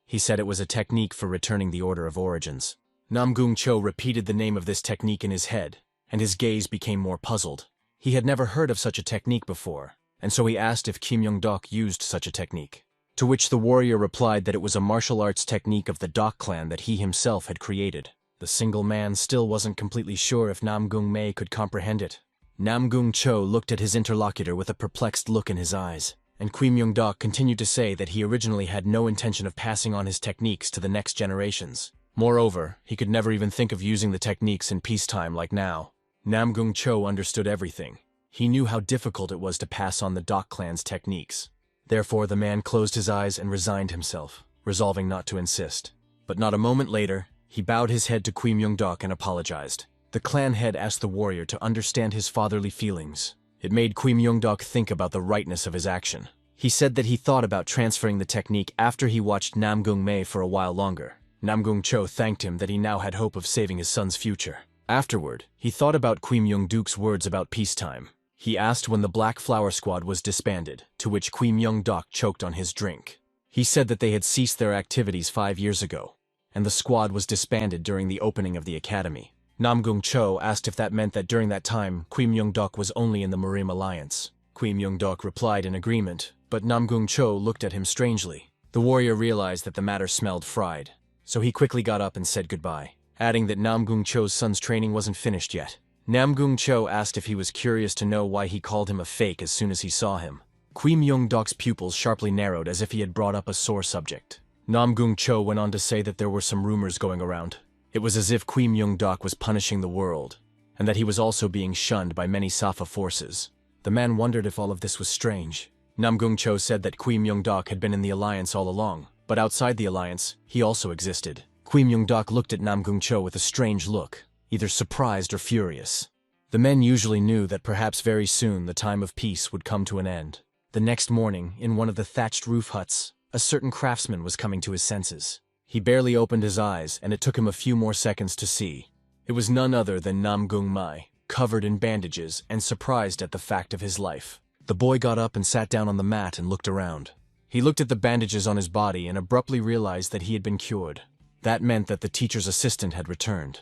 He said it was a technique for returning the order of origins. Namgung Cho repeated the name of this technique in his head, and his gaze became more puzzled. He had never heard of such a technique before, and so he asked if Kim Myung-dok used such a technique. To which the warrior replied that it was a martial arts technique of the Dok clan that he himself had created. The single man still wasn't completely sure if Namgung May could comprehend it. Namgung Cho looked at his interlocutor with a perplexed look in his eyes, and Kui Myung-dok continued to say that he originally had no intention of passing on his techniques to the next generations. Moreover, he could never even think of using the techniques in peacetime like now. Namgung Cho understood everything. He knew how difficult it was to pass on the Dok clan's techniques. Therefore, the man closed his eyes and resigned himself, resolving not to insist. But not a moment later, he bowed his head to Kui Myung-dok and apologized. The clan head asked the warrior to understand his fatherly feelings. It made Kui Myung-dok think about the rightness of his action. He said that he thought about transferring the technique after he watched Namgung May for a while longer. Namgung Cho thanked him that he now had hope of saving his son's future. Afterward, he thought about Kui Myung-dok's words about peacetime. He asked when the Blackflower squad was disbanded, to which Kui Myung-dok choked on his drink. He said that they had ceased their activities 5 years ago, and the squad was disbanded during the opening of the academy. Namgung Cho asked if that meant that during that time, Kui Myung-dok was only in the Muram alliance. Kui Myung-dok replied in agreement, but Namgung Cho looked at him strangely. The warrior realized that the matter smelled fried, so he quickly got up and said goodbye, adding that Namgung Cho's son's training wasn't finished yet. Namgung Cho asked if he was curious to know why he called him a fake as soon as he saw him. Kui Myung-dok's pupils sharply narrowed as if he had brought up a sore subject. Namgung Cho went on to say that there were some rumors going around. It was as if Kui Myung-dok was punishing the world, and that he was also being shunned by many Safa forces. The man wondered if all of this was strange. Namgung Cho said that Kui Myung-dok had been in the alliance all along, but outside the alliance, he also existed. Kui Myung-dok looked at Namgung Cho with a strange look, either surprised or furious. The men usually knew that perhaps very soon the time of peace would come to an end. The next morning, in one of the thatched roof huts, a certain craftsman was coming to his senses. He barely opened his eyes, and it took him a few more seconds to see. It was none other than Namgung May, covered in bandages and surprised at the fact of his life. The boy got up and sat down on the mat and looked around. He looked at the bandages on his body and abruptly realized that he had been cured. That meant that the teacher's assistant had returned.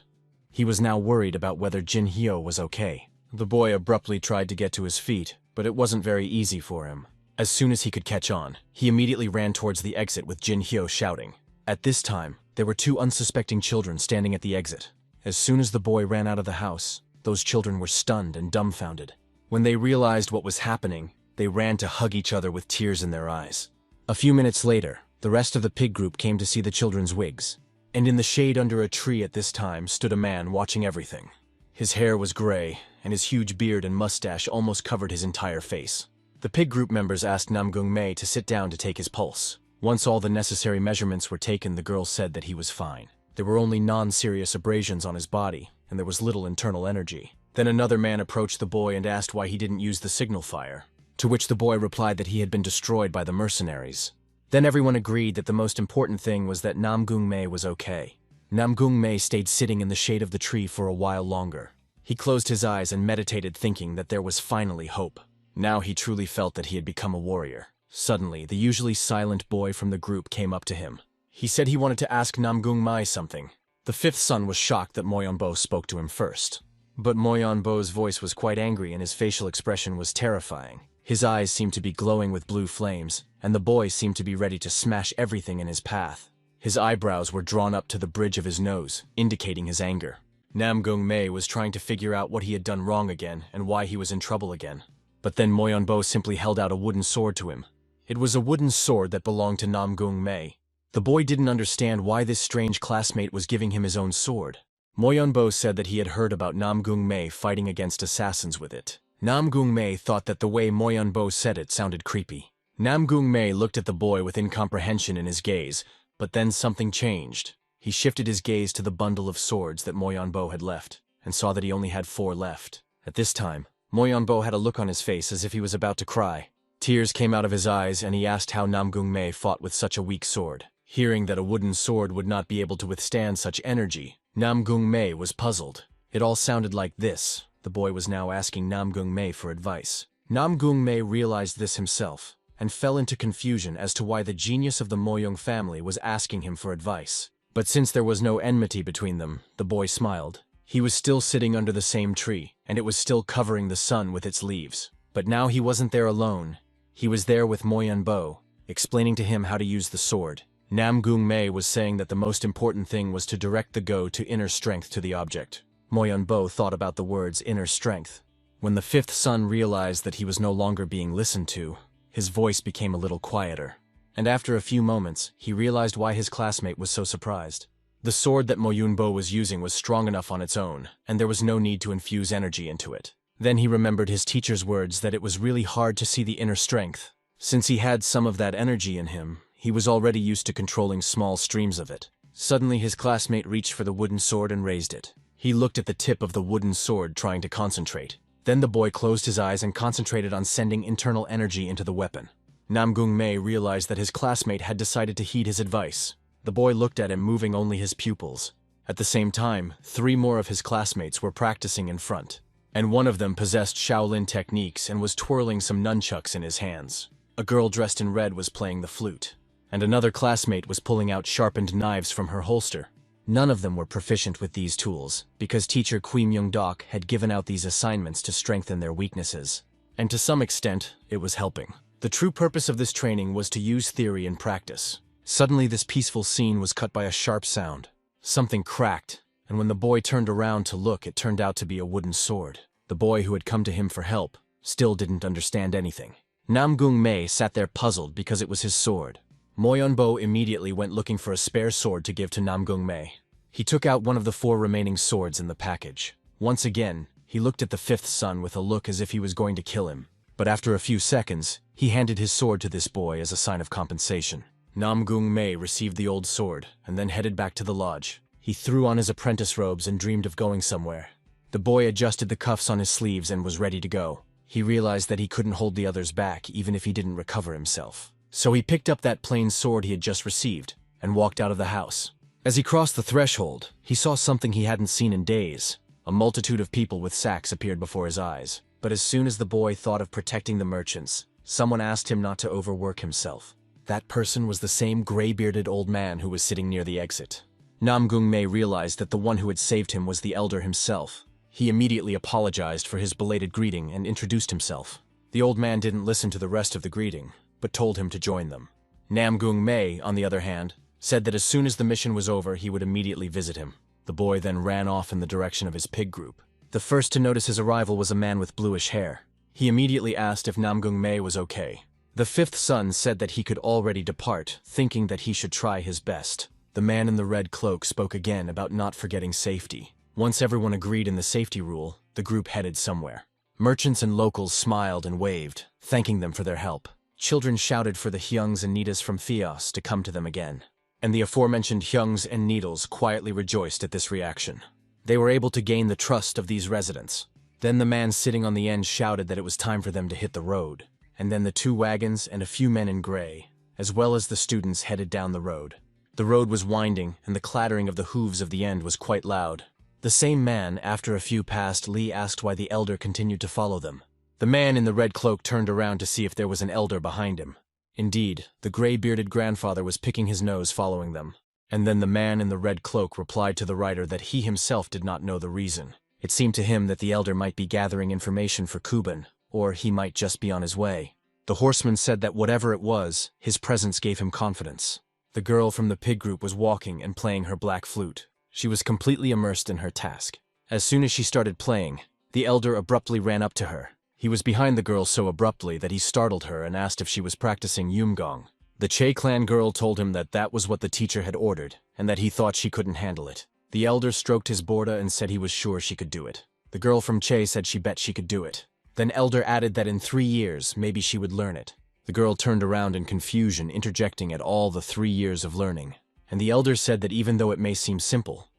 He was now worried about whether Jin Hyo was okay. The boy abruptly tried to get to his feet, but it wasn't very easy for him. As soon as he could catch on, he immediately ran towards the exit with Jin Hyo shouting. At this time, there were two unsuspecting children standing at the exit. As soon as the boy ran out of the house, those children were stunned and dumbfounded. When they realized what was happening, they ran to hug each other with tears in their eyes. A few minutes later, the rest of the pig group came to see the children's wigs. And in the shade under a tree at this time stood a man watching everything. His hair was gray, and his huge beard and mustache almost covered his entire face. The pig group members asked Namgung May to sit down to take his pulse. Once all the necessary measurements were taken, the girl said that he was fine. There were only non-serious abrasions on his body, and there was little internal energy. Then another man approached the boy and asked why he didn't use the signal fire, to which the boy replied that he had been destroyed by the mercenaries. Then everyone agreed that the most important thing was that Namong May was okay. Namong May stayed sitting in the shade of the tree for a while longer. He closed his eyes and meditated, thinking that there was finally hope. Now he truly felt that he had become a warrior. Suddenly, the usually silent boy from the group came up to him. He said he wanted to ask Namong May something. The fifth son was shocked that Moyonbo spoke to him first. But Moyonbo's voice was quite angry and his facial expression was terrifying. His eyes seemed to be glowing with blue flames, and the boy seemed to be ready to smash everything in his path. His eyebrows were drawn up to the bridge of his nose, indicating his anger. Namong May was trying to figure out what he had done wrong again and why he was in trouble again. But then Moyonbo simply held out a wooden sword to him. It was a wooden sword that belonged to Namong May. The boy didn't understand why this strange classmate was giving him his own sword. Moyonbo said that he had heard about Namong May fighting against assassins with it. Namong May thought that the way Moyonbo said it sounded creepy. Namong May looked at the boy with incomprehension in his gaze, but then something changed. He shifted his gaze to the bundle of swords that Moyonbo had left, and saw that he only had 4 left. At this time, Moyonbo had a look on his face as if he was about to cry. Tears came out of his eyes and he asked how Namong May fought with such a weak sword. Hearing that a wooden sword would not be able to withstand such energy, Namong May was puzzled. It all sounded like this. The boy was now asking Namong May for advice. Namong May realized this himself, and fell into confusion as to why the genius of the Moyong family was asking him for advice. But since there was no enmity between them, the boy smiled. He was still sitting under the same tree, and it was still covering the sun with its leaves. But now he wasn't there alone. He was there with Moyonbo, explaining to him how to use the sword. Namong May was saying that the most important thing was to direct the go to inner strength to the object. Moyonbo thought about the words inner strength. When the fifth son realized that he was no longer being listened to, his voice became a little quieter. And after a few moments, he realized why his classmate was so surprised. The sword that Moyonbo was using was strong enough on its own, and there was no need to infuse energy into it. Then he remembered his teacher's words that it was really hard to see the inner strength. Since he had some of that energy in him, he was already used to controlling small streams of it. Suddenly his classmate reached for the wooden sword and raised it. He looked at the tip of the wooden sword, trying to concentrate. Then the boy closed his eyes and concentrated on sending internal energy into the weapon. Namong May realized that his classmate had decided to heed his advice. The boy looked at him, moving only his pupils. At the same time, 3 more of his classmates were practicing in front, and one of them possessed Shaolin techniques and was twirling some nunchucks in his hands. A girl dressed in red was playing the flute, and another classmate was pulling out sharpened knives from her holster. None of them were proficient with these tools, because teacher Kui Myung-dok had given out these assignments to strengthen their weaknesses. And to some extent, it was helping. The true purpose of this training was to use theory in practice. Suddenly this peaceful scene was cut by a sharp sound. Something cracked, and when the boy turned around to look, it turned out to be a wooden sword. The boy who had come to him for help still didn't understand anything. Namong May sat there puzzled because it was his sword. Moyonbo immediately went looking for a spare sword to give to Namong May. He took out one of the 4 remaining swords in the package. Once again, he looked at the fifth son with a look as if he was going to kill him. But after a few seconds, he handed his sword to this boy as a sign of compensation. Namong May received the old sword and then headed back to the lodge. He threw on his apprentice robes and dreamed of going somewhere. The boy adjusted the cuffs on his sleeves and was ready to go. He realized that he couldn't hold the others back even if he didn't recover himself. So he picked up that plain sword he had just received and walked out of the house. As he crossed the threshold, he saw something he hadn't seen in days. A multitude of people with sacks appeared before his eyes. But as soon as the boy thought of protecting the merchants, someone asked him not to overwork himself. That person was the same gray-bearded old man who was sitting near the exit. Namong May realized that the one who had saved him was the elder himself. He immediately apologized for his belated greeting and introduced himself. The old man didn't listen to the rest of the greeting, but told him to join them. Namong May, on the other hand, said that as soon as the mission was over, he would immediately visit him. The boy then ran off in the direction of his pig group. The first to notice his arrival was a man with bluish hair. He immediately asked if Namong May was okay. The fifth son said that he could already depart, thinking that he should try his best. The man in the red cloak spoke again about not forgetting safety. Once everyone agreed in the safety rule, the group headed somewhere. Merchants and locals smiled and waved, thanking them for their help. Children shouted for the Hyungs and Nidas from Fios to come to them again. And the aforementioned Hyungs and Needles quietly rejoiced at this reaction. They were able to gain the trust of these residents. Then the man sitting on the end shouted that it was time for them to hit the road. And then the 2 wagons and a few men in gray, as well as the students headed down the road. The road was winding, and the clattering of the hooves of the end was quite loud. The same man, after a few passed, Lee asked why the elder continued to follow them. The man in the red cloak turned around to see if there was an elder behind him. Indeed, the gray-bearded grandfather was picking his nose following them. And then the man in the red cloak replied to the writer that he himself did not know the reason. It seemed to him that the elder might be gathering information for Kuban, or he might just be on his way. The horseman said that whatever it was, his presence gave him confidence. The girl from the pig group was walking and playing her black flute. She was completely immersed in her task. As soon as she started playing, the elder abruptly ran up to her. He was behind the girl so abruptly that he startled her and asked if she was practicing Yumgong. The Che clan girl told him that that was what the teacher had ordered, and that he thought she couldn't handle it. The elder stroked his borda and said he was sure she could do it. The girl from Che said she bet she could do it. Then elder added that in 3 years, maybe she would learn it. The girl turned around in confusion, interjecting at all the 3 years of learning. And the elder said that even though it may seem simple,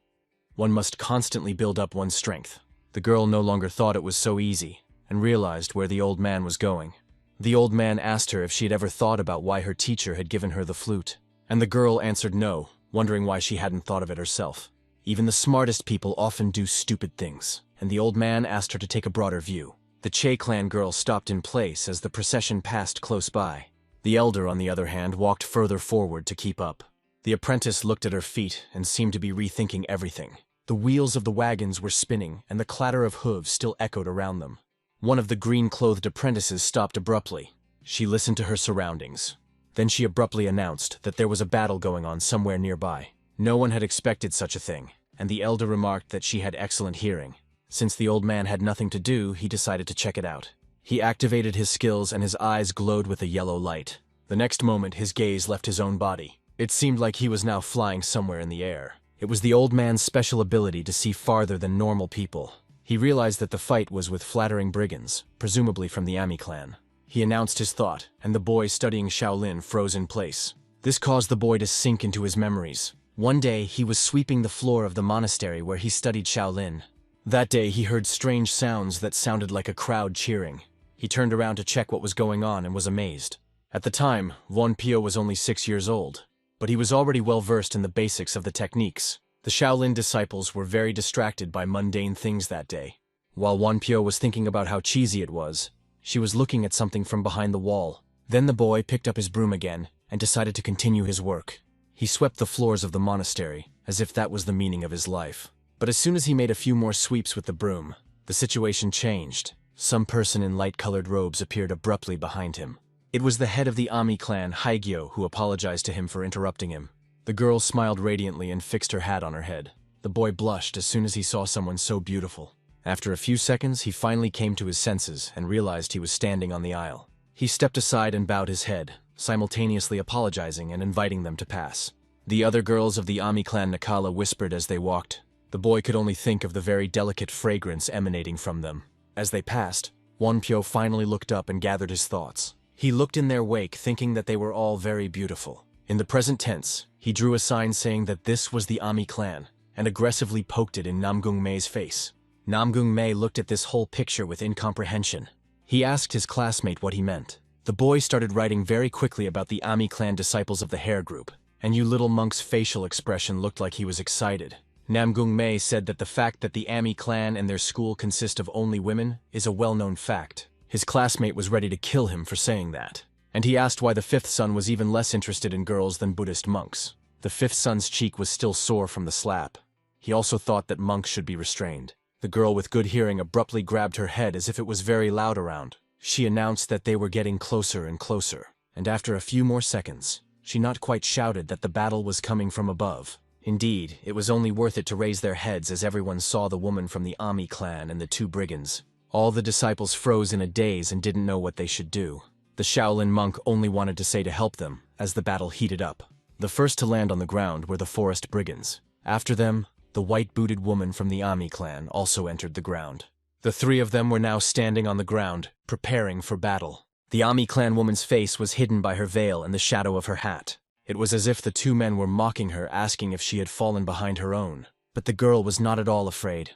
one must constantly build up one's strength. The girl no longer thought it was so easy, and realized where the old man was going. The old man asked her if she had ever thought about why her teacher had given her the flute, and the girl answered no, wondering why she hadn't thought of it herself. Even the smartest people often do stupid things, and the old man asked her to take a broader view. The Che clan girl stopped in place as the procession passed close by. The elder, on the other hand, walked further forward to keep up. The apprentice looked at her feet and seemed to be rethinking everything. The wheels of the wagons were spinning, and the clatter of hooves still echoed around them. One of the green-clothed apprentices stopped abruptly. She listened to her surroundings. Then she abruptly announced that there was a battle going on somewhere nearby. No one had expected such a thing, and the elder remarked that she had excellent hearing. Since the old man had nothing to do, he decided to check it out. He activated his skills and his eyes glowed with a yellow light. The next moment, his gaze left his own body. It seemed like he was now flying somewhere in the air. It was the old man's special ability to see farther than normal people. He realized that the fight was with flattering brigands, presumably from the Ami clan. He announced his thought, and the boy studying Shaolin froze in place. This caused the boy to sink into his memories. One day, he was sweeping the floor of the monastery where he studied Shaolin. That day, he heard strange sounds that sounded like a crowd cheering. He turned around to check what was going on and was amazed. At the time, Won Pyo was only 6 years old, but he was already well versed in the basics of the techniques. The Shaolin disciples were very distracted by mundane things that day. While Won Pyo was thinking about how cheesy it was, she was looking at something from behind the wall. Then the boy picked up his broom again and decided to continue his work. He swept the floors of the monastery, as if that was the meaning of his life. But as soon as he made a few more sweeps with the broom, the situation changed. Some person in light-colored robes appeared abruptly behind him. It was the head of the Ami clan, Haigyo, who apologized to him for interrupting him. The girl smiled radiantly and fixed her hat on her head. The boy blushed as soon as he saw someone so beautiful. After a few seconds, he finally came to his senses and realized he was standing on the aisle. He stepped aside and bowed his head, simultaneously apologizing and inviting them to pass. The other girls of the Ami clan Nakala whispered as they walked. The boy could only think of the very delicate fragrance emanating from them. As they passed, Won Pyo finally looked up and gathered his thoughts. He looked in their wake, thinking that they were all very beautiful. In the present tense, he drew a sign saying that this was the Ami clan, and aggressively poked it in Namong May's face. Namong May looked at this whole picture with incomprehension. He asked his classmate what he meant. The boy started writing very quickly about the Ami clan disciples of the hair group, and you little monk's facial expression looked like he was excited. Namong May said that the fact that the Ami clan and their school consist of only women is a well-known fact. His classmate was ready to kill him for saying that. And he asked why the fifth son was even less interested in girls than Buddhist monks. The fifth son's cheek was still sore from the slap. He also thought that monks should be restrained. The girl with good hearing abruptly grabbed her head as if it was very loud around. She announced that they were getting closer and closer, and after a few more seconds, she not quite shouted that the battle was coming from above. Indeed, it was only worth it to raise their heads as everyone saw the woman from the Ami clan and the 2 brigands. All the disciples froze in a daze and didn't know what they should do. The Shaolin monk only wanted to say to help them, as the battle heated up. The first to land on the ground were the forest brigands. After them, the white-booted woman from the Ami clan also entered the ground. The 3 of them were now standing on the ground, preparing for battle. The Ami clan woman's face was hidden by her veil and the shadow of her hat. It was as if the 2 men were mocking her, asking if she had fallen behind her own. But the girl was not at all afraid.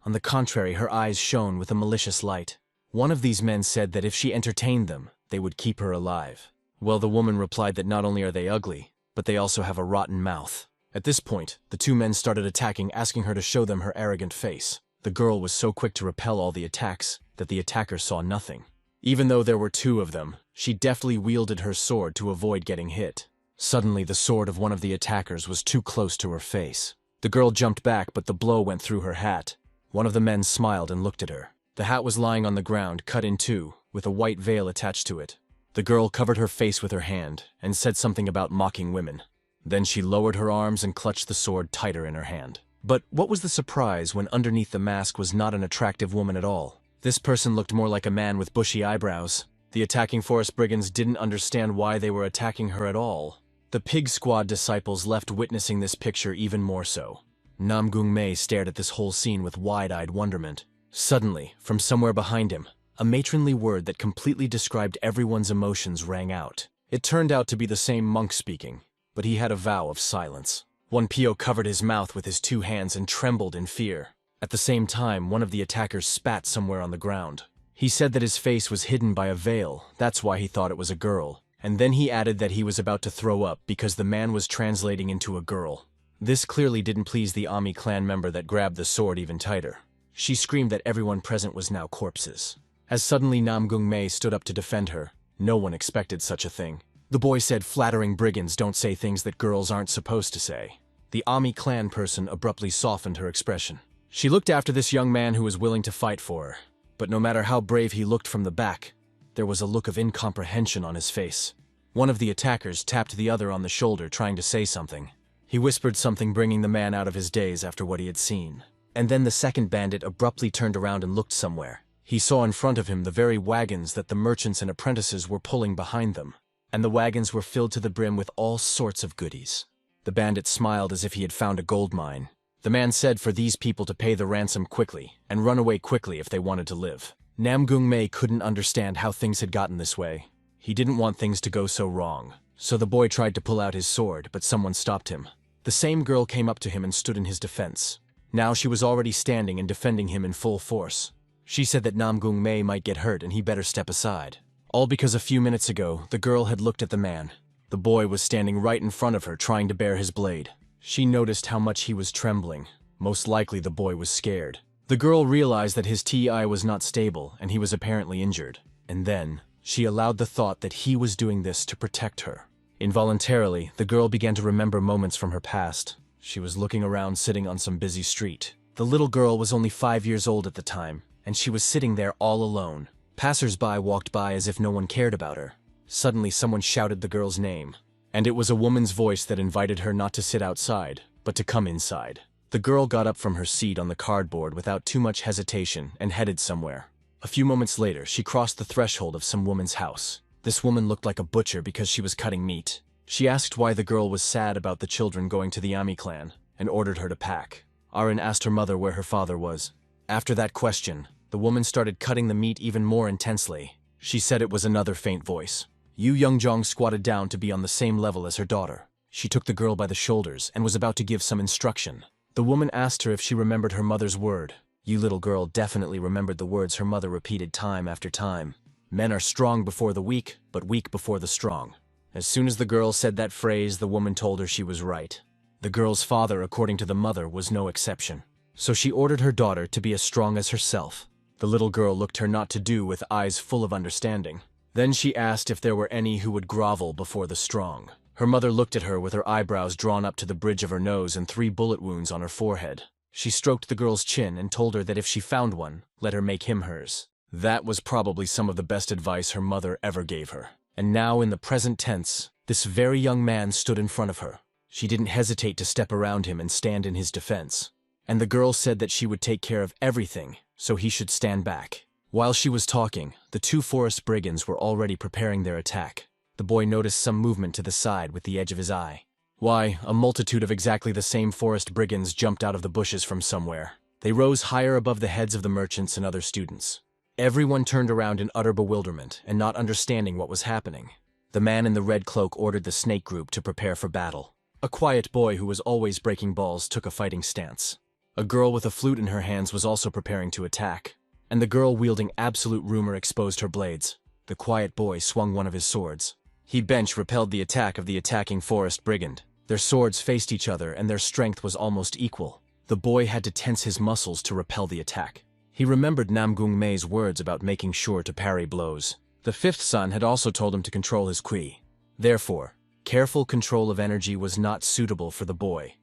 On the contrary, her eyes shone with a malicious light. One of these men said that if she entertained them, they would keep her alive. Well, the woman replied that not only are they ugly, but they also have a rotten mouth. At this point, the two men started attacking, asking her to show them her arrogant face. The girl was so quick to repel all the attacks that the attackers saw nothing. Even though there were two of them, she deftly wielded her sword to avoid getting hit. Suddenly, the sword of one of the attackers was too close to her face. The girl jumped back, but the blow went through her hat. One of the men smiled and looked at her. The hat was lying on the ground, cut in two, with a white veil attached to it. The girl covered her face with her hand and said something about mocking women. Then she lowered her arms and clutched the sword tighter in her hand. But what was the surprise when underneath the mask was not an attractive woman at all? This person looked more like a man with bushy eyebrows. The attacking forest brigands didn't understand why they were attacking her at all. The Pig Squad disciples left witnessing this picture even more so. Namong May stared at this whole scene with wide-eyed wonderment. Suddenly, from somewhere behind him, a matronly word that completely described everyone's emotions rang out. It turned out to be the same monk speaking, but he had a vow of silence. One Pio covered his mouth with his two hands and trembled in fear. At the same time, one of the attackers spat somewhere on the ground. He said that his face was hidden by a veil, that's why he thought it was a girl. And then he added that he was about to throw up because the man was translating into a girl. This clearly didn't please the Ami clan member that grabbed the sword even tighter. She screamed that everyone present was now corpses. As suddenly Namong May stood up to defend her. No one expected such a thing. The boy said flattering brigands don't say things that girls aren't supposed to say. The Ami clan person abruptly softened her expression. She looked after this young man who was willing to fight for her. But no matter how brave he looked from the back, there was a look of incomprehension on his face. One of the attackers tapped the other on the shoulder trying to say something. He whispered something bringing the man out of his daze after what he had seen. And then the second bandit abruptly turned around and looked somewhere. He saw in front of him the very wagons that the merchants and apprentices were pulling behind them. And the wagons were filled to the brim with all sorts of goodies. The bandit smiled as if he had found a gold mine. The man said for these people to pay the ransom quickly and run away quickly if they wanted to live. Namong May couldn't understand how things had gotten this way. He didn't want things to go so wrong. So the boy tried to pull out his sword, but someone stopped him. The same girl came up to him and stood in his defense. Now she was already standing and defending him in full force. She said that Namong May might get hurt and he better step aside. All because a few minutes ago, the girl had looked at the man. The boy was standing right in front of her trying to bare his blade. She noticed how much he was trembling. Most likely the boy was scared. The girl realized that his TI was not stable and he was apparently injured. And then, she allowed the thought that he was doing this to protect her. Involuntarily, the girl began to remember moments from her past. She was looking around sitting on some busy street. The little girl was only 5 years old at the time, and she was sitting there all alone. Passers-by walked by as if no one cared about her. Suddenly someone shouted the girl's name, and it was a woman's voice that invited her not to sit outside, but to come inside. The girl got up from her seat on the cardboard without too much hesitation and headed somewhere. A few moments later, she crossed the threshold of some woman's house. This woman looked like a butcher because she was cutting meat. She asked why the girl was sad about the children going to the Ami clan, and ordered her to pack. Arin asked her mother where her father was. After that question, the woman started cutting the meat even more intensely. She said it was another faint voice. Yu Youngjong squatted down to be on the same level as her daughter. She took the girl by the shoulders and was about to give some instruction. The woman asked her if she remembered her mother's word. Yu little girl definitely remembered the words her mother repeated time after time. Men are strong before the weak, but weak before the strong. As soon as the girl said that phrase, the woman told her she was right. The girl's father, according to the mother, was no exception. So she ordered her daughter to be as strong as herself. The little girl looked her not to do with eyes full of understanding. Then she asked if there were any who would grovel before the strong. Her mother looked at her with her eyebrows drawn up to the bridge of her nose and 3 bullet wounds on her forehead. She stroked the girl's chin and told her that if she found one, let her make him hers. That was probably some of the best advice her mother ever gave her. And now in the present tense, this very young man stood in front of her. She didn't hesitate to step around him and stand in his defense. And the girl said that she would take care of everything, so he should stand back. While she was talking, the 2 forest brigands were already preparing their attack. The boy noticed some movement to the side with the edge of his eye. Why, a multitude of exactly the same forest brigands jumped out of the bushes from somewhere. They rose higher above the heads of the merchants and other students. Everyone turned around in utter bewilderment and not understanding what was happening. The man in the red cloak ordered the snake group to prepare for battle. A quiet boy who was always breaking balls took a fighting stance. A girl with a flute in her hands was also preparing to attack. And the girl wielding absolute rumor exposed her blades. The quiet boy swung one of his swords. He repelled the attack of the attacking forest brigand. Their swords faced each other and their strength was almost equal. The boy had to tense his muscles to repel the attack. He remembered Namong May's words about making sure to parry blows. The fifth son had also told him to control his ki. Therefore, careful control of energy was not suitable for the boy.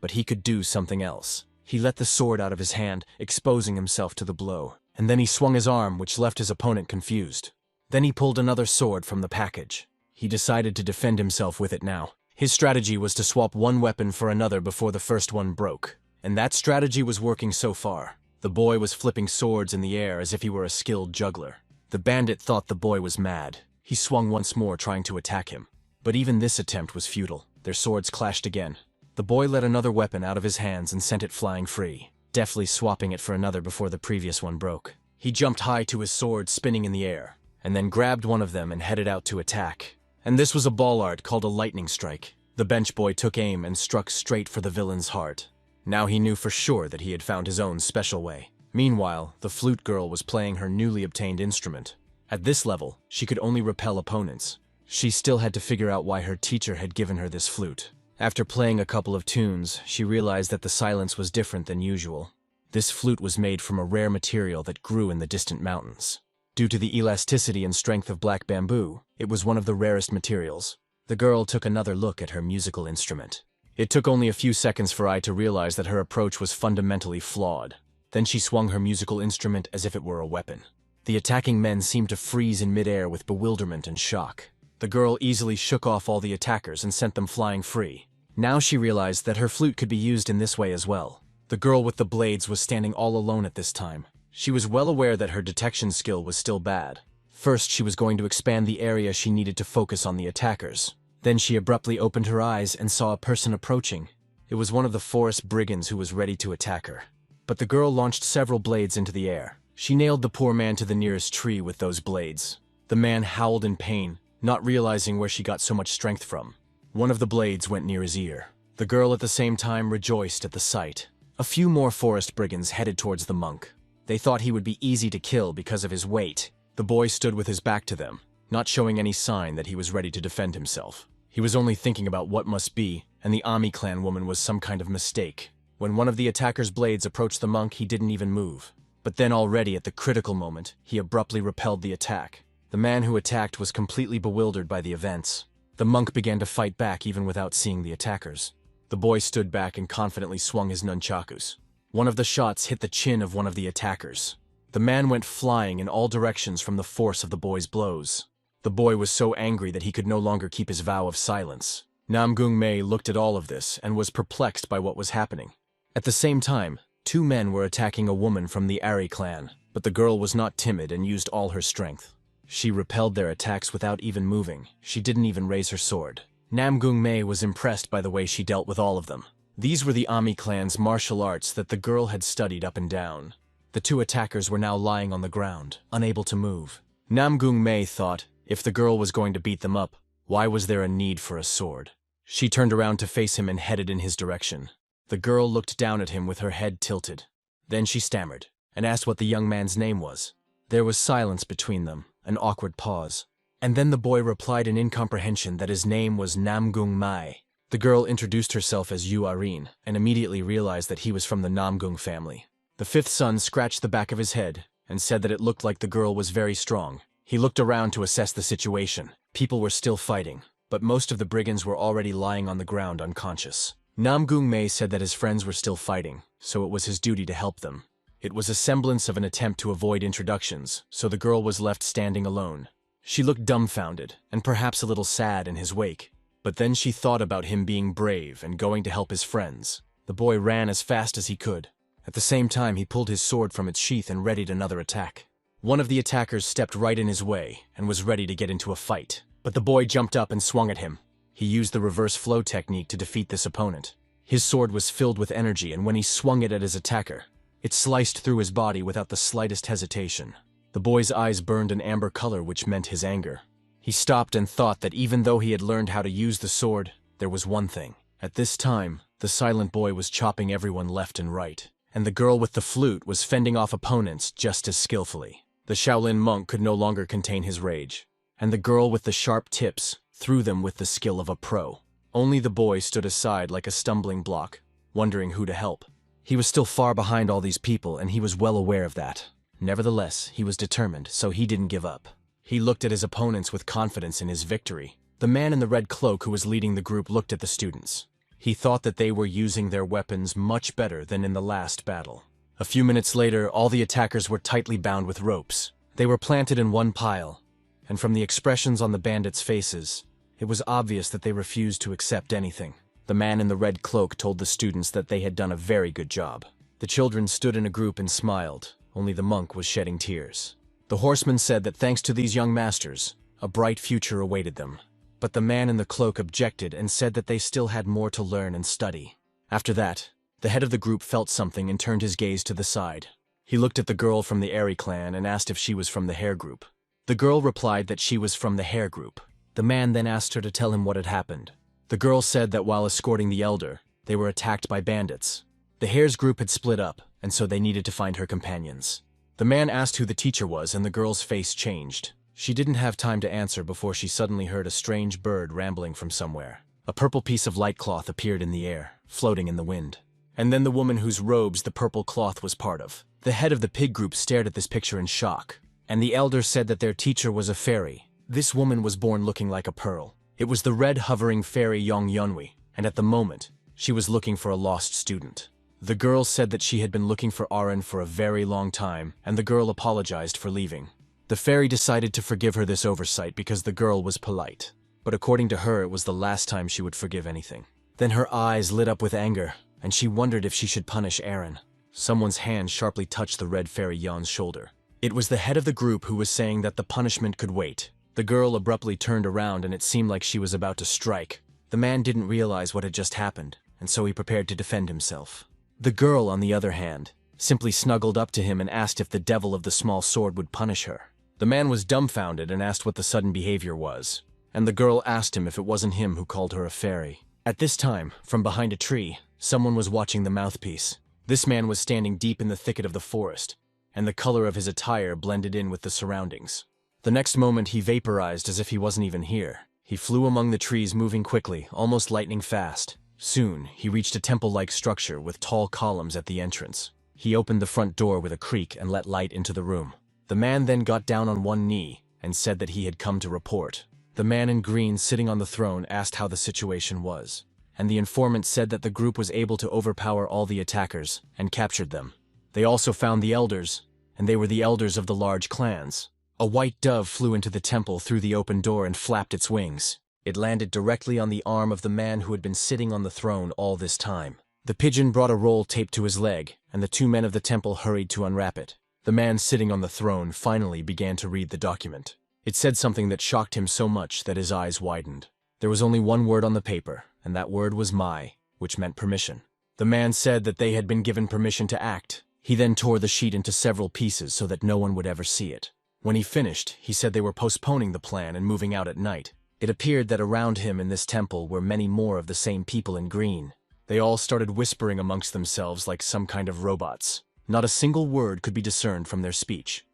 But he could do something else. He let the sword out of his hand, exposing himself to the blow. And then he swung his arm, which left his opponent confused. Then he pulled another sword from the package. He decided to defend himself with it now. His strategy was to swap one weapon for another before the first one broke. And that strategy was working so far. The boy was flipping swords in the air as if he were a skilled juggler. The bandit thought the boy was mad. He swung once more, trying to attack him. But even this attempt was futile. Their swords clashed again. The boy let another weapon out of his hands and sent it flying free, deftly swapping it for another before the previous one broke. He jumped high to his sword, spinning in the air, and then grabbed one of them and headed out to attack. And this was a ball art called a lightning strike. The bench boy took aim and struck straight for the villain's heart. Now he knew for sure that he had found his own special way. Meanwhile, the flute girl was playing her newly obtained instrument. At this level, she could only repel opponents. She still had to figure out why her teacher had given her this flute. After playing a couple of tunes, she realized that the silence was different than usual. This flute was made from a rare material that grew in the distant mountains. Due to the elasticity and strength of black bamboo, it was one of the rarest materials. The girl took another look at her musical instrument. It took only a few seconds for Ai to realize that her approach was fundamentally flawed. Then she swung her musical instrument as if it were a weapon. The attacking men seemed to freeze in midair with bewilderment and shock. The girl easily shook off all the attackers and sent them flying free. Now she realized that her flute could be used in this way as well. The girl with the blades was standing all alone at this time. She was well aware that her detection skill was still bad. First, she was going to expand the area she needed to focus on the attackers. Then she abruptly opened her eyes and saw a person approaching. It was one of the forest brigands who was ready to attack her. But the girl launched several blades into the air. She nailed the poor man to the nearest tree with those blades. The man howled in pain, not realizing where she got so much strength from. One of the blades went near his ear. The girl at the same time rejoiced at the sight. A few more forest brigands headed towards the monk. They thought he would be easy to kill because of his weight. The boy stood with his back to them, not showing any sign that he was ready to defend himself. He was only thinking about what must be, and the Ami clan woman was some kind of mistake. When one of the attacker's blades approached the monk, he didn't even move. But then already at the critical moment, he abruptly repelled the attack. The man who attacked was completely bewildered by the events. The monk began to fight back even without seeing the attackers. The boy stood back and confidently swung his nunchakus. One of the shots hit the chin of one of the attackers. The man went flying in all directions from the force of the boy's blows. The boy was so angry that he could no longer keep his vow of silence. Namong May looked at all of this and was perplexed by what was happening. At the same time, two men were attacking a woman from the Ari clan, but the girl was not timid and used all her strength. She repelled their attacks without even moving. She didn't even raise her sword. Namong May was impressed by the way she dealt with all of them. These were the Ami clan's martial arts that the girl had studied up and down. The two attackers were now lying on the ground, unable to move. Namong May thought, if the girl was going to beat them up, why was there a need for a sword? She turned around to face him and headed in his direction. The girl looked down at him with her head tilted. Then she stammered, and asked what the young man's name was. There was silence between them, an awkward pause. And then the boy replied in incomprehension that his name was Namong May. The girl introduced herself as Yuarin, and immediately realized that he was from the Namgung family. The fifth son scratched the back of his head, and said that it looked like the girl was very strong. He looked around to assess the situation. People were still fighting, but most of the brigands were already lying on the ground unconscious. Namong May said that his friends were still fighting, so it was his duty to help them. It was a semblance of an attempt to avoid introductions, so the girl was left standing alone. She looked dumbfounded, and perhaps a little sad in his wake. But then she thought about him being brave and going to help his friends. The boy ran as fast as he could. At the same time, he pulled his sword from its sheath and readied another attack. One of the attackers stepped right in his way and was ready to get into a fight. But the boy jumped up and swung at him. He used the reverse flow technique to defeat this opponent. His sword was filled with energy, and when he swung it at his attacker, it sliced through his body without the slightest hesitation. The boy's eyes burned an amber color, which meant his anger. He stopped and thought that even though he had learned how to use the sword, there was one thing. At this time, the silent boy was chopping everyone left and right, and the girl with the flute was fending off opponents just as skillfully. The Shaolin monk could no longer contain his rage, and the girl with the sharp tips threw them with the skill of a pro. Only the boy stood aside like a stumbling block, wondering who to help. He was still far behind all these people, and he was well aware of that. Nevertheless, he was determined, so he didn't give up. He looked at his opponents with confidence in his victory. The man in the red cloak who was leading the group looked at the students. He thought that they were using their weapons much better than in the last battle. A few minutes later, all the attackers were tightly bound with ropes. They were planted in one pile, and from the expressions on the bandits' faces, it was obvious that they refused to accept anything. The man in the red cloak told the students that they had done a very good job. The children stood in a group and smiled, only the monk was shedding tears. The horseman said that thanks to these young masters, a bright future awaited them. But the man in the cloak objected and said that they still had more to learn and study. After that, the head of the group felt something and turned his gaze to the side. He looked at the girl from the Airy clan and asked if she was from the Hair group. The girl replied that she was from the Hair group. The man then asked her to tell him what had happened. The girl said that while escorting the elder, they were attacked by bandits. The Hair's group had split up, and so they needed to find her companions. The man asked who the teacher was, and the girl's face changed. She didn't have time to answer before she suddenly heard a strange bird rambling from somewhere. A purple piece of light cloth appeared in the air, floating in the wind. And then the woman whose robes the purple cloth was part of. The head of the pig group stared at this picture in shock, and the elder said that their teacher was a fairy. This woman was born looking like a pearl. It was the red hovering fairy Yong Yunhui, and at the moment, she was looking for a lost student. The girl said that she had been looking for Aaron for a very long time, and the girl apologized for leaving. The fairy decided to forgive her this oversight because the girl was polite. But according to her, it was the last time she would forgive anything. Then her eyes lit up with anger, and she wondered if she should punish Aaron. Someone's hand sharply touched the red fairy Yon's shoulder. It was the head of the group who was saying that the punishment could wait. The girl abruptly turned around and it seemed like she was about to strike. The man didn't realize what had just happened, and so he prepared to defend himself. The girl, on the other hand, simply snuggled up to him and asked if the devil of the small sword would punish her. The man was dumbfounded and asked what the sudden behavior was, and the girl asked him if it wasn't him who called her a fairy. At this time, from behind a tree, someone was watching the mouthpiece. This man was standing deep in the thicket of the forest, and the color of his attire blended in with the surroundings. The next moment he vaporized as if he wasn't even here. He flew among the trees, moving quickly, almost lightning fast. Soon, he reached a temple-like structure with tall columns at the entrance. He opened the front door with a creak and let light into the room. The man then got down on one knee and said that he had come to report. The man in green sitting on the throne asked how the situation was, and the informant said that the group was able to overpower all the attackers and captured them. They also found the elders, and they were the elders of the large clans. A white dove flew into the temple through the open door and flapped its wings. It landed directly on the arm of the man who had been sitting on the throne all this time. The pigeon brought a roll taped to his leg, and the two men of the temple hurried to unwrap it. The man sitting on the throne finally began to read the document. It said something that shocked him so much that his eyes widened. There was only one word on the paper, and that word was Mai, which meant permission. The man said that they had been given permission to act. He then tore the sheet into several pieces so that no one would ever see it. When he finished, he said they were postponing the plan and moving out at night. It appeared that around him in this temple were many more of the same people in green. They all started whispering amongst themselves like some kind of robots. Not a single word could be discerned from their speech.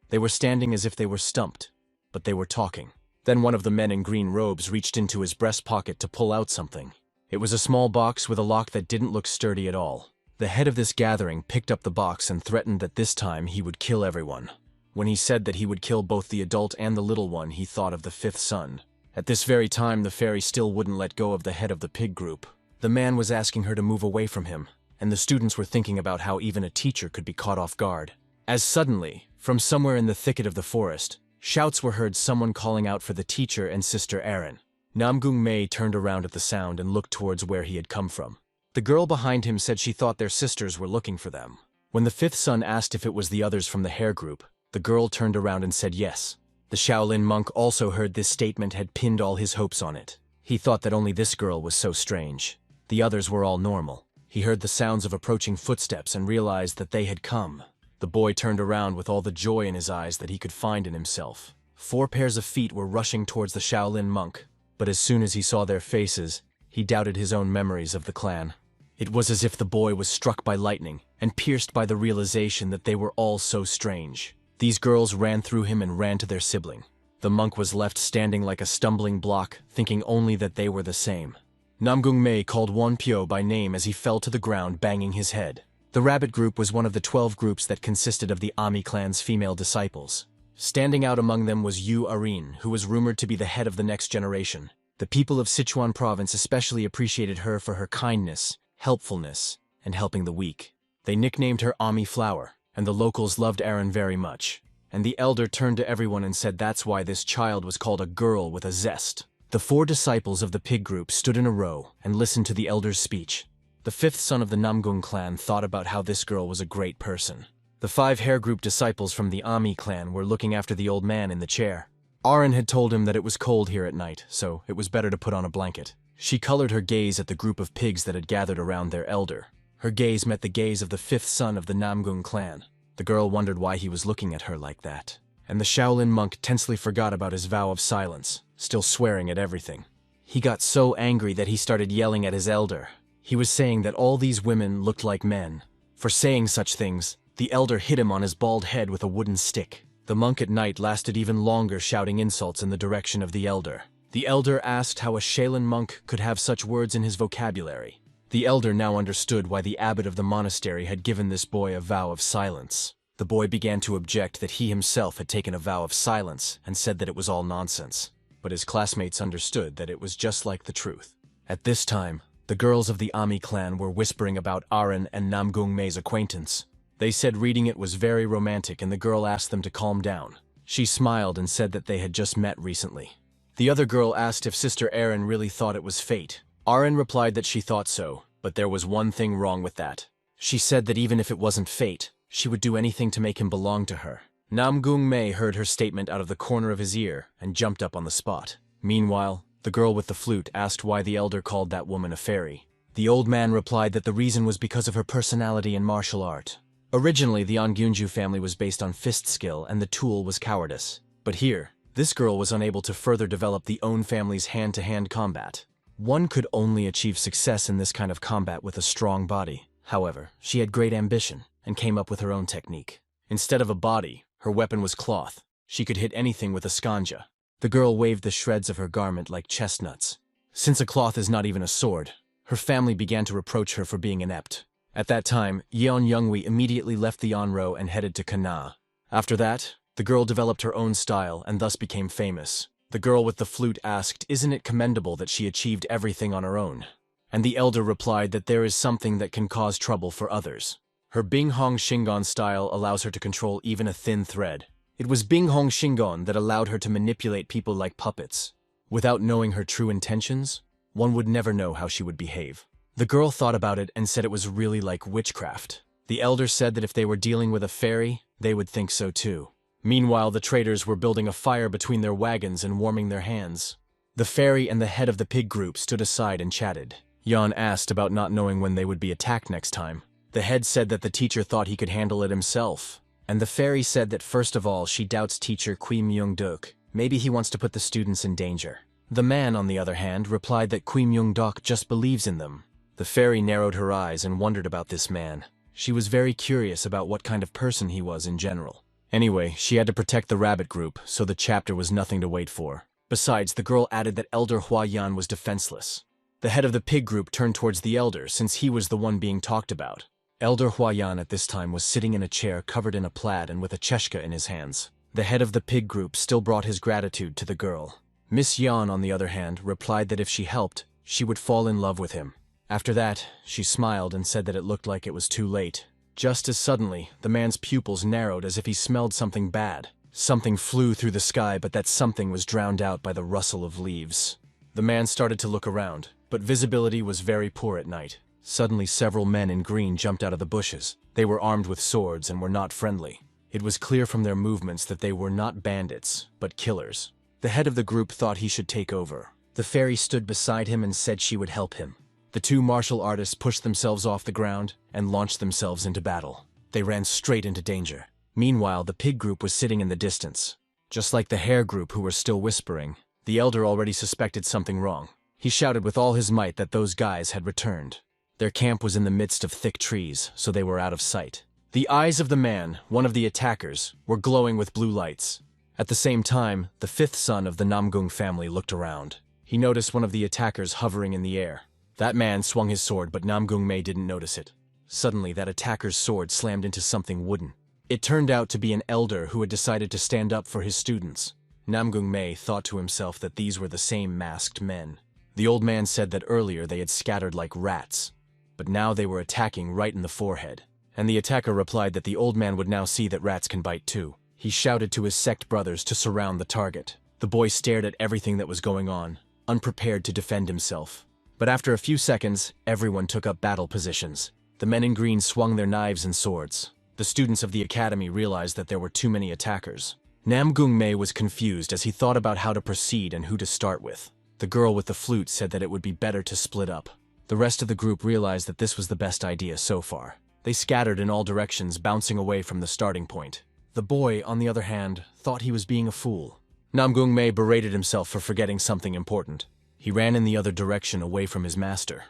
They were standing as if they were stumped, but they were talking. Then one of the men in green robes reached into his breast pocket to pull out something. It was a small box with a lock that didn't look sturdy at all. The head of this gathering picked up the box and threatened that this time he would kill everyone. When he said that he would kill both the adult and the little one, he thought of the fifth son. At this very time, the fairy still wouldn't let go of the head of the pig group. The man was asking her to move away from him, and the students were thinking about how even a teacher could be caught off guard. As suddenly, from somewhere in the thicket of the forest, shouts were heard, someone calling out for the teacher and Sister Aaron. Namong May turned around at the sound and looked towards where he had come from. The girl behind him said she thought their sisters were looking for them. When the fifth son asked if it was the others from the Hair group, the girl turned around and said yes. The Shaolin monk also heard this statement had pinned all his hopes on it. He thought that only this girl was so strange. The others were all normal. He heard the sounds of approaching footsteps and realized that they had come. The boy turned around with all the joy in his eyes that he could find in himself. 4 pairs of feet were rushing towards the Shaolin monk, but as soon as he saw their faces, he doubted his own memories of the clan. It was as if the boy was struck by lightning and pierced by the realization that they were all so strange. These girls ran through him and ran to their sibling. The monk was left standing like a stumbling block, thinking only that they were the same. Namong May called Wonpyo by name as he fell to the ground, banging his head. The rabbit group was one of the 12 groups that consisted of the Ami clan's female disciples. Standing out among them was Yu Arin, who was rumored to be the head of the next generation. The people of Sichuan province especially appreciated her for her kindness, helpfulness, and helping the weak. They nicknamed her Ami Flower, and the locals loved Arin very much. And the elder turned to everyone and said that's why this child was called a girl with a zest. The 4 disciples of the pig group stood in a row and listened to the elder's speech. The 5th son of the Namgung clan thought about how this girl was a great person. The 5 hair group disciples from the Ami clan were looking after the old man in the chair. Arin had told him that it was cold here at night, so it was better to put on a blanket. She colored her gaze at the group of pigs that had gathered around their elder. Her gaze met the gaze of the 5th son of the Namgung clan. The girl wondered why he was looking at her like that. And the Shaolin monk tensely forgot about his vow of silence, still swearing at everything. He got so angry that he started yelling at his elder. He was saying that all these women looked like men. For saying such things, the elder hit him on his bald head with a wooden stick. The monk at night lasted even longer, shouting insults in the direction of the elder. The elder asked how a Shaolin monk could have such words in his vocabulary. The elder now understood why the abbot of the monastery had given this boy a vow of silence. The boy began to object that he himself had taken a vow of silence and said that it was all nonsense. But his classmates understood that it was just like the truth. At this time, the girls of the Ami clan were whispering about Arin and Namgung May's acquaintance. They said reading it was very romantic, and the girl asked them to calm down. She smiled and said that they had just met recently. The other girl asked if Sister Arin really thought it was fate. Arin replied that she thought so, but there was one thing wrong with that. She said that even if it wasn't fate, she would do anything to make him belong to her. Namgung May heard her statement out of the corner of his ear and jumped up on the spot. Meanwhile, the girl with the flute asked why the elder called that woman a fairy. The old man replied that the reason was because of her personality and martial art. Originally, the Ongunju family was based on fist skill and the tool was cowardice. But here, this girl was unable to further develop the own family's hand-to-hand combat. One could only achieve success in this kind of combat with a strong body. However, she had great ambition and came up with her own technique. Instead of a body, her weapon was cloth. She could hit anything with a skanja. The girl waved the shreds of her garment like chestnuts. Since a cloth is not even a sword, her family began to reproach her for being inept. At that time, Yeon Youngwi immediately left the Onro and headed to Kana. After that, the girl developed her own style and thus became famous. The girl with the flute asked, "Isn't it commendable that she achieved everything on her own?" And the elder replied that there is something that can cause trouble for others. Her Binghong Shingon style allows her to control even a thin thread. It was Binghong Shingon that allowed her to manipulate people like puppets. Without knowing her true intentions, one would never know how she would behave. The girl thought about it and said it was really like witchcraft. The elder said that if they were dealing with a fairy, they would think so too. Meanwhile, the traders were building a fire between their wagons and warming their hands. The fairy and the head of the pig group stood aside and chatted. Yan asked about not knowing when they would be attacked next time. The head said that the teacher thought he could handle it himself. And the fairy said that first of all, she doubts teacher Kui Myung-duk. Maybe he wants to put the students in danger. The man, on the other hand, replied that Kui Myung-duk just believes in them. The fairy narrowed her eyes and wondered about this man. She was very curious about what kind of person he was in general. Anyway, she had to protect the rabbit group, so the chapter was nothing to wait for. Besides, the girl added that Elder Hua Yan was defenseless. The head of the pig group turned towards the elder, since he was the one being talked about. Elder Hua Yan at this time was sitting in a chair covered in a plaid and with a cheshka in his hands. The head of the pig group still brought his gratitude to the girl. Miss Yan, on the other hand, replied that if she helped, she would fall in love with him. After that, she smiled and said that it looked like it was too late. Just as suddenly, the man's pupils narrowed as if he smelled something bad. Something flew through the sky, but that something was drowned out by the rustle of leaves. The man started to look around, but visibility was very poor at night. Suddenly, several men in green jumped out of the bushes. They were armed with swords and were not friendly. It was clear from their movements that they were not bandits, but killers. The head of the group thought he should take over. The fairy stood beside him and said she would help him. The two martial artists pushed themselves off the ground and launched themselves into battle. They ran straight into danger. Meanwhile, the pig group was sitting in the distance. Just like the hare group who were still whispering, the elder already suspected something wrong. He shouted with all his might that those guys had returned. Their camp was in the midst of thick trees, so they were out of sight. The eyes of the man, one of the attackers, were glowing with blue lights. At the same time, the fifth son of the Namgung family looked around. He noticed one of the attackers hovering in the air. That man swung his sword, but Namong May didn't notice it. Suddenly, that attacker's sword slammed into something wooden. It turned out to be an elder who had decided to stand up for his students. Namong May thought to himself that these were the same masked men. The old man said that earlier they had scattered like rats, but now they were attacking right in the forehead. And the attacker replied that the old man would now see that rats can bite too. He shouted to his sect brothers to surround the target. The boy stared at everything that was going on, unprepared to defend himself. But after a few seconds, everyone took up battle positions. The men in green swung their knives and swords. The students of the academy realized that there were too many attackers. Namong May was confused as he thought about how to proceed and who to start with. The girl with the flute said that it would be better to split up. The rest of the group realized that this was the best idea so far. They scattered in all directions, bouncing away from the starting point. The boy, on the other hand, thought he was being a fool. Namong May berated himself for forgetting something important. He ran in the other direction away from his master.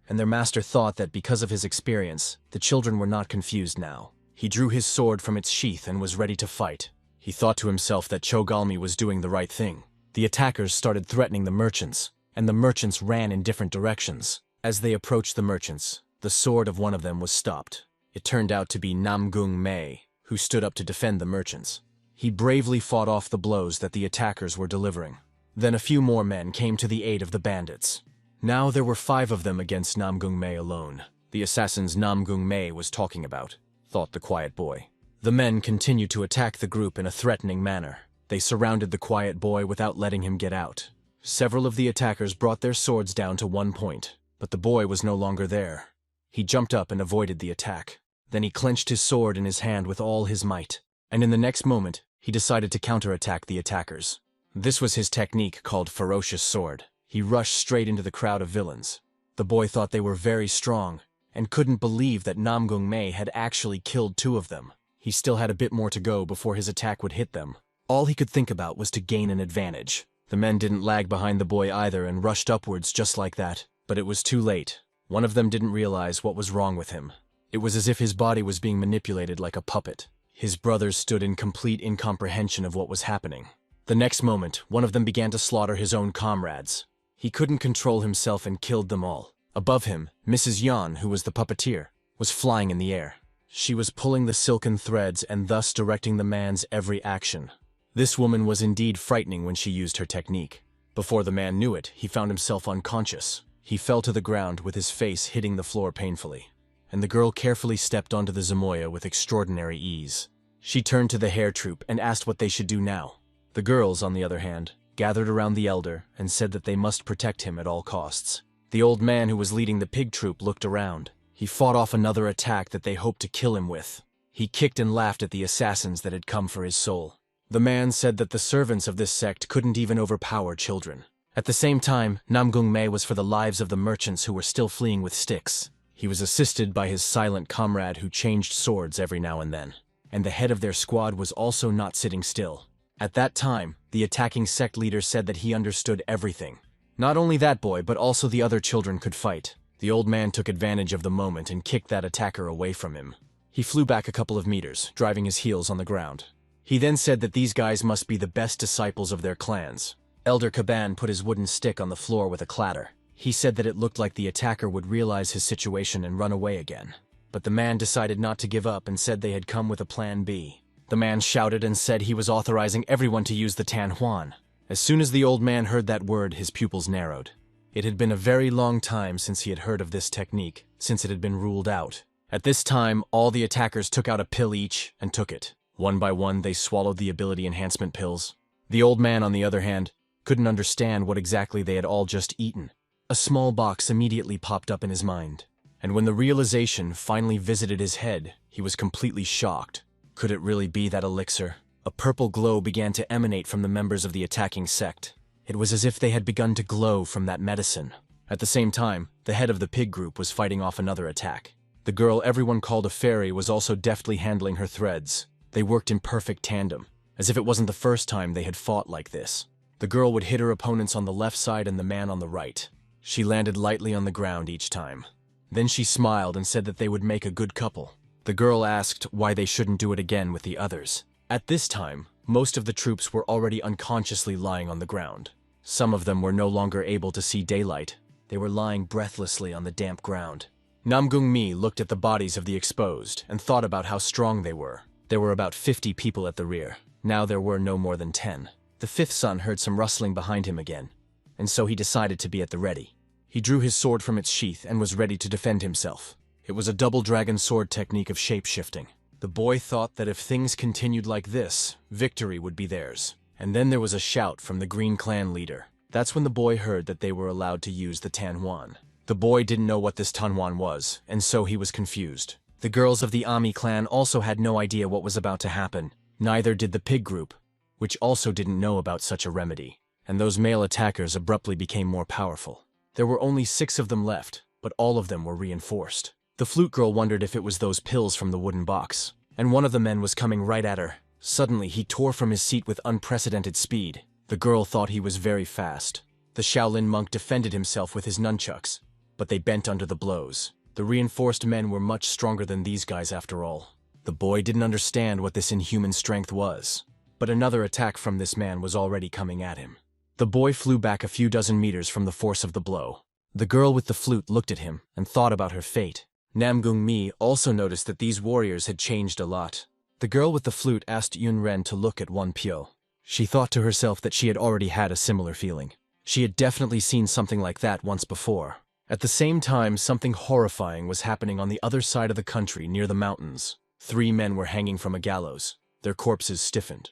And their master thought that because of his experience, the children were not confused now. He drew his sword from its sheath and was ready to fight. He thought to himself that Chogalmi was doing the right thing. The attackers started threatening the merchants, and the merchants ran in different directions. As they approached the merchants, the sword of one of them was stopped. It turned out to be Namong May, who stood up to defend the merchants. He bravely fought off the blows that the attackers were delivering. Then a few more men came to the aid of the bandits. Now there were 5 of them against Namong May alone. The assassins Namong May was talking about, thought the quiet boy. The men continued to attack the group in a threatening manner. They surrounded the quiet boy without letting him get out. Several of the attackers brought their swords down to one point, but the boy was no longer there. He jumped up and avoided the attack. Then he clenched his sword in his hand with all his might, and in the next moment, he decided to counterattack the attackers. This was his technique called Ferocious Sword. He rushed straight into the crowd of villains. The boy thought they were very strong, and couldn't believe that Namong May had actually killed 2 of them. He still had a bit more to go before his attack would hit them. All he could think about was to gain an advantage. The men didn't lag behind the boy either and rushed upwards just like that. But it was too late. One of them didn't realize what was wrong with him. It was as if his body was being manipulated like a puppet. His brothers stood in complete incomprehension of what was happening. The next moment, one of them began to slaughter his own comrades. He couldn't control himself and killed them all. Above him, Mrs. Yan, who was the puppeteer, was flying in the air. She was pulling the silken threads and thus directing the man's every action. This woman was indeed frightening when she used her technique. Before the man knew it, he found himself unconscious. He fell to the ground with his face hitting the floor painfully, and the girl carefully stepped onto the Zamoya with extraordinary ease. She turned to the hair troupe and asked what they should do now. The girls, on the other hand, gathered around the elder and said that they must protect him at all costs. The old man who was leading the pig troop looked around. He fought off another attack that they hoped to kill him with. He kicked and laughed at the assassins that had come for his soul. The man said that the servants of this sect couldn't even overpower children. At the same time, Namong May was for the lives of the merchants who were still fleeing with sticks. He was assisted by his silent comrade who changed swords every now and then. And the head of their squad was also not sitting still. At that time, the attacking sect leader said that he understood everything. Not only that boy, but also the other children could fight. The old man took advantage of the moment and kicked that attacker away from him. He flew back a couple of meters, driving his heels on the ground. He then said that these guys must be the best disciples of their clans. Elder Caban put his wooden stick on the floor with a clatter. He said that it looked like the attacker would realize his situation and run away again. But the man decided not to give up and said they had come with a plan B. The man shouted and said he was authorizing everyone to use the Tanhuan. As soon as the old man heard that word, his pupils narrowed. It had been a very long time since he had heard of this technique, since it had been ruled out. At this time, all the attackers took out a pill each and took it. One by one, they swallowed the ability enhancement pills. The old man, on the other hand, couldn't understand what exactly they had all just eaten. A small box immediately popped up in his mind. And when the realization finally visited his head, he was completely shocked. Could it really be that elixir? A purple glow began to emanate from the members of the attacking sect. It was as if they had begun to glow from that medicine. At the same time, the head of the pig group was fighting off another attack. The girl everyone called a fairy was also deftly handling her threads. They worked in perfect tandem, as if it wasn't the first time they had fought like this. The girl would hit her opponents on the left side and the man on the right. She landed lightly on the ground each time. Then she smiled and said that they would make a good couple. The girl asked why they shouldn't do it again with the others. At this time, Most of the troops were already unconsciously lying on the ground. Some of them were no longer able to see daylight. They were lying breathlessly on the damp ground. Namong May looked at the bodies of the exposed and thought about how strong they were. There were about 50 people at the rear. Now there were no more than 10. The fifth son heard some rustling behind him again, and so he decided to be at the ready. He drew his sword from its sheath and was ready to defend himself. It was a double dragon sword technique of shape-shifting. The boy thought that if things continued like this, victory would be theirs. And then there was a shout from the Green Clan leader. That's when the boy heard that they were allowed to use the Tanhuan. The boy didn't know what this Tanhuan was, and so he was confused. The girls of the Ami clan also had no idea what was about to happen. Neither did the pig group, which also didn't know about such a remedy. And those male attackers abruptly became more powerful. There were only 6 of them left, but all of them were reinforced. The flute girl wondered if it was those pills from the wooden box, and one of the men was coming right at her. Suddenly, he tore from his seat with unprecedented speed. The girl thought he was very fast. The Shaolin monk defended himself with his nunchucks, but they bent under the blows. The reinforced men were much stronger than these guys after all. The boy didn't understand what this inhuman strength was, but another attack from this man was already coming at him. The boy flew back a few dozen meters from the force of the blow. The girl with the flute looked at him and thought about her fate. Namong May also noticed that these warriors had changed a lot. The girl with the flute asked Yun Ren to look at Wan Pyo. She thought to herself that she had already had a similar feeling. She had definitely seen something like that once before. At the same time, something horrifying was happening on the other side of the country near the mountains. 3 men were hanging from a gallows. Their corpses stiffened.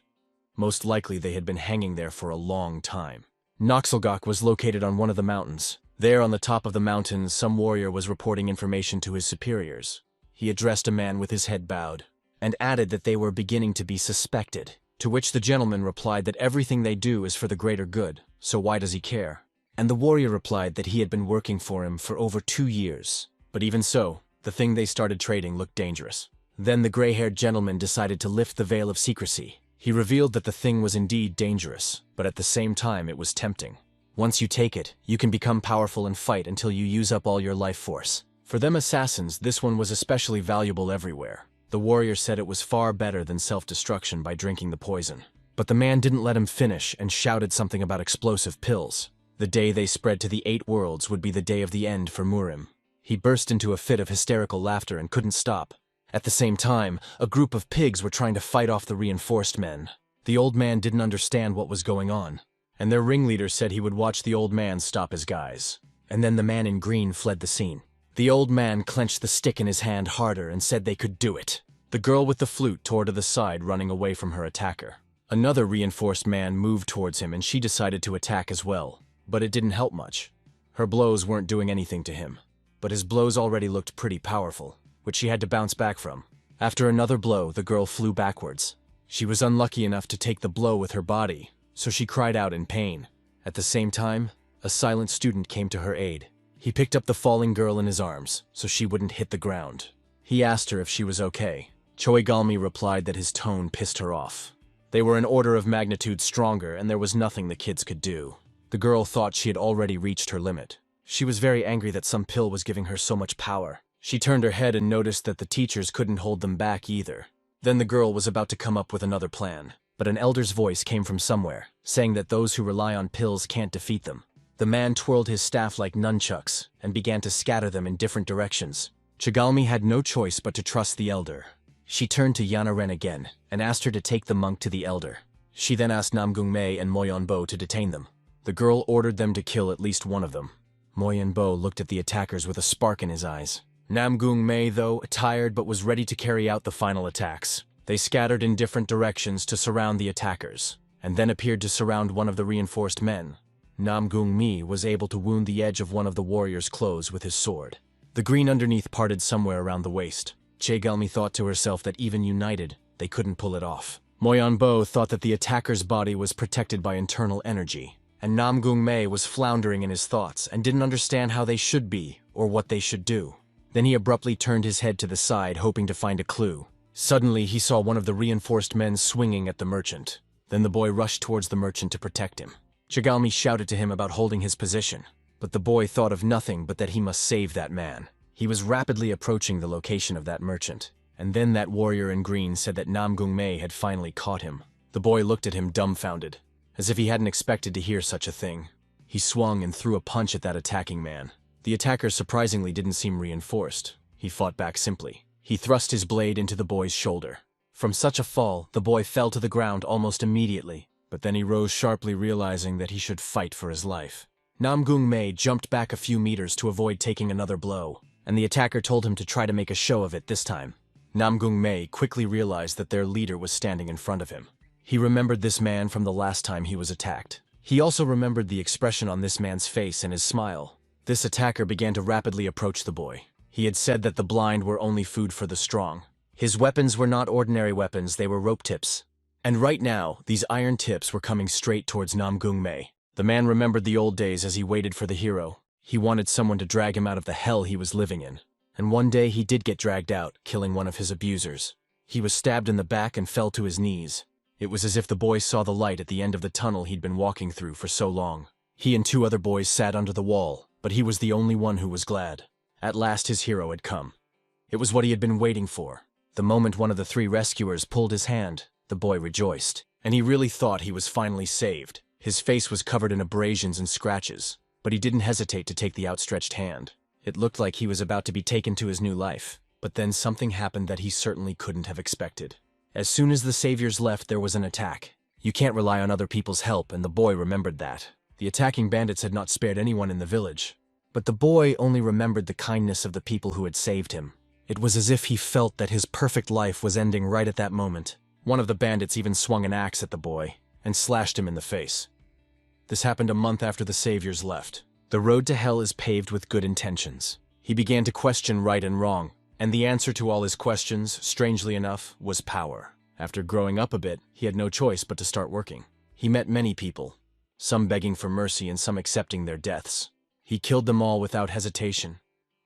Most likely they had been hanging there for a long time. Noxelgok was located on one of the mountains. There on the top of the mountains, some warrior was reporting information to his superiors. He addressed a man with his head bowed, and added that they were beginning to be suspected, to which the gentleman replied that everything they do is for the greater good, so why does he care? And the warrior replied that he had been working for him for over 2 years. But even so, the thing they started trading looked dangerous. Then the gray-haired gentleman decided to lift the veil of secrecy. He revealed that the thing was indeed dangerous, but at the same time it was tempting. Once you take it, you can become powerful and fight until you use up all your life force. For them assassins, this one was especially valuable everywhere. The warrior said it was far better than self-destruction by drinking the poison. But the man didn't let him finish and shouted something about explosive pills. The day they spread to the 8 worlds would be the day of the end for Muram. He burst into a fit of hysterical laughter and couldn't stop. At the same time, a group of pigs were trying to fight off the reinforced men. The old man didn't understand what was going on, and their ringleader said he would watch the old man stop his guys. And then the man in green fled the scene. The old man clenched the stick in his hand harder and said they could do it. The girl with the flute tore to the side, running away from her attacker. Another reinforced man moved towards him and she decided to attack as well. But it didn't help much. Her blows weren't doing anything to him. But his blows already looked pretty powerful, which she had to bounce back from. After another blow, the girl flew backwards. She was unlucky enough to take the blow with her body, so she cried out in pain. At the same time, a silent student came to her aid. He picked up the falling girl in his arms, so she wouldn't hit the ground. He asked her if she was okay. Choi Galmi replied that his tone pissed her off. They were an order of magnitude stronger, and there was nothing the kids could do. The girl thought she had already reached her limit. She was very angry that some pill was giving her so much power. She turned her head and noticed that the teachers couldn't hold them back either. Then the girl was about to come up with another plan, but an elder's voice came from somewhere, saying that those who rely on pills can't defeat them. The man twirled his staff like nunchucks and began to scatter them in different directions. Chigalmi had no choice but to trust the elder. She turned to Yana Ren again and asked her to take the monk to the elder. She then asked Namong May and Moyonbo to detain them. The girl ordered them to kill at least one of them. Moyonbo looked at the attackers with a spark in his eyes. Namong May, though, tired but was ready to carry out the final attacks. They scattered in different directions to surround the attackers, and then appeared to surround one of the reinforced men. Namong May was able to wound the edge of one of the warrior's clothes with his sword. The green underneath parted somewhere around the waist. Chegalmi thought to herself that even united, they couldn't pull it off. Moyonbo thought that the attacker's body was protected by internal energy, and Namong May was floundering in his thoughts and didn't understand how they should be or what they should do. Then he abruptly turned his head to the side, hoping to find a clue. Suddenly, he saw one of the reinforced men swinging at the merchant. Then the boy rushed towards the merchant to protect him. Chigalmi shouted to him about holding his position, but the boy thought of nothing but that he must save that man. He was rapidly approaching the location of that merchant, and then that warrior in green said that Namong May had finally caught him. The boy looked at him dumbfounded, as if he hadn't expected to hear such a thing. He swung and threw a punch at that attacking man. The attacker surprisingly didn't seem reinforced. He fought back simply. He thrust his blade into the boy's shoulder. From such a fall, the boy fell to the ground almost immediately, but then he rose sharply, realizing that he should fight for his life. Namong May jumped back a few meters to avoid taking another blow, and the attacker told him to try to make a show of it this time. Namong May quickly realized that their leader was standing in front of him. He remembered this man from the last time he was attacked. He also remembered the expression on this man's face and his smile. This attacker began to rapidly approach the boy. He had said that the blind were only food for the strong. His weapons were not ordinary weapons, they were rope tips. And right now, these iron tips were coming straight towards Namong May. The man remembered the old days as he waited for the hero. He wanted someone to drag him out of the hell he was living in. And one day he did get dragged out, killing one of his abusers. He was stabbed in the back and fell to his knees. It was as if the boy saw the light at the end of the tunnel he'd been walking through for so long. He and 2 other boys sat under the wall, but he was the only one who was glad. At last his hero had come. It was what he had been waiting for. The moment one of the 3 rescuers pulled his hand, the boy rejoiced, and he really thought he was finally saved. His face was covered in abrasions and scratches, but he didn't hesitate to take the outstretched hand. It looked like he was about to be taken to his new life, but then something happened that he certainly couldn't have expected. As soon as the saviors left, there was an attack. You can't rely on other people's help, and the boy remembered that. The attacking bandits had not spared anyone in the village. But the boy only remembered the kindness of the people who had saved him. It was as if he felt that his perfect life was ending right at that moment. One of the bandits even swung an axe at the boy and slashed him in the face. This happened a month after the saviors left. The road to hell is paved with good intentions. He began to question right and wrong, and the answer to all his questions, strangely enough, was power. After growing up a bit, he had no choice but to start working. He met many people, some begging for mercy and some accepting their deaths. He killed them all without hesitation,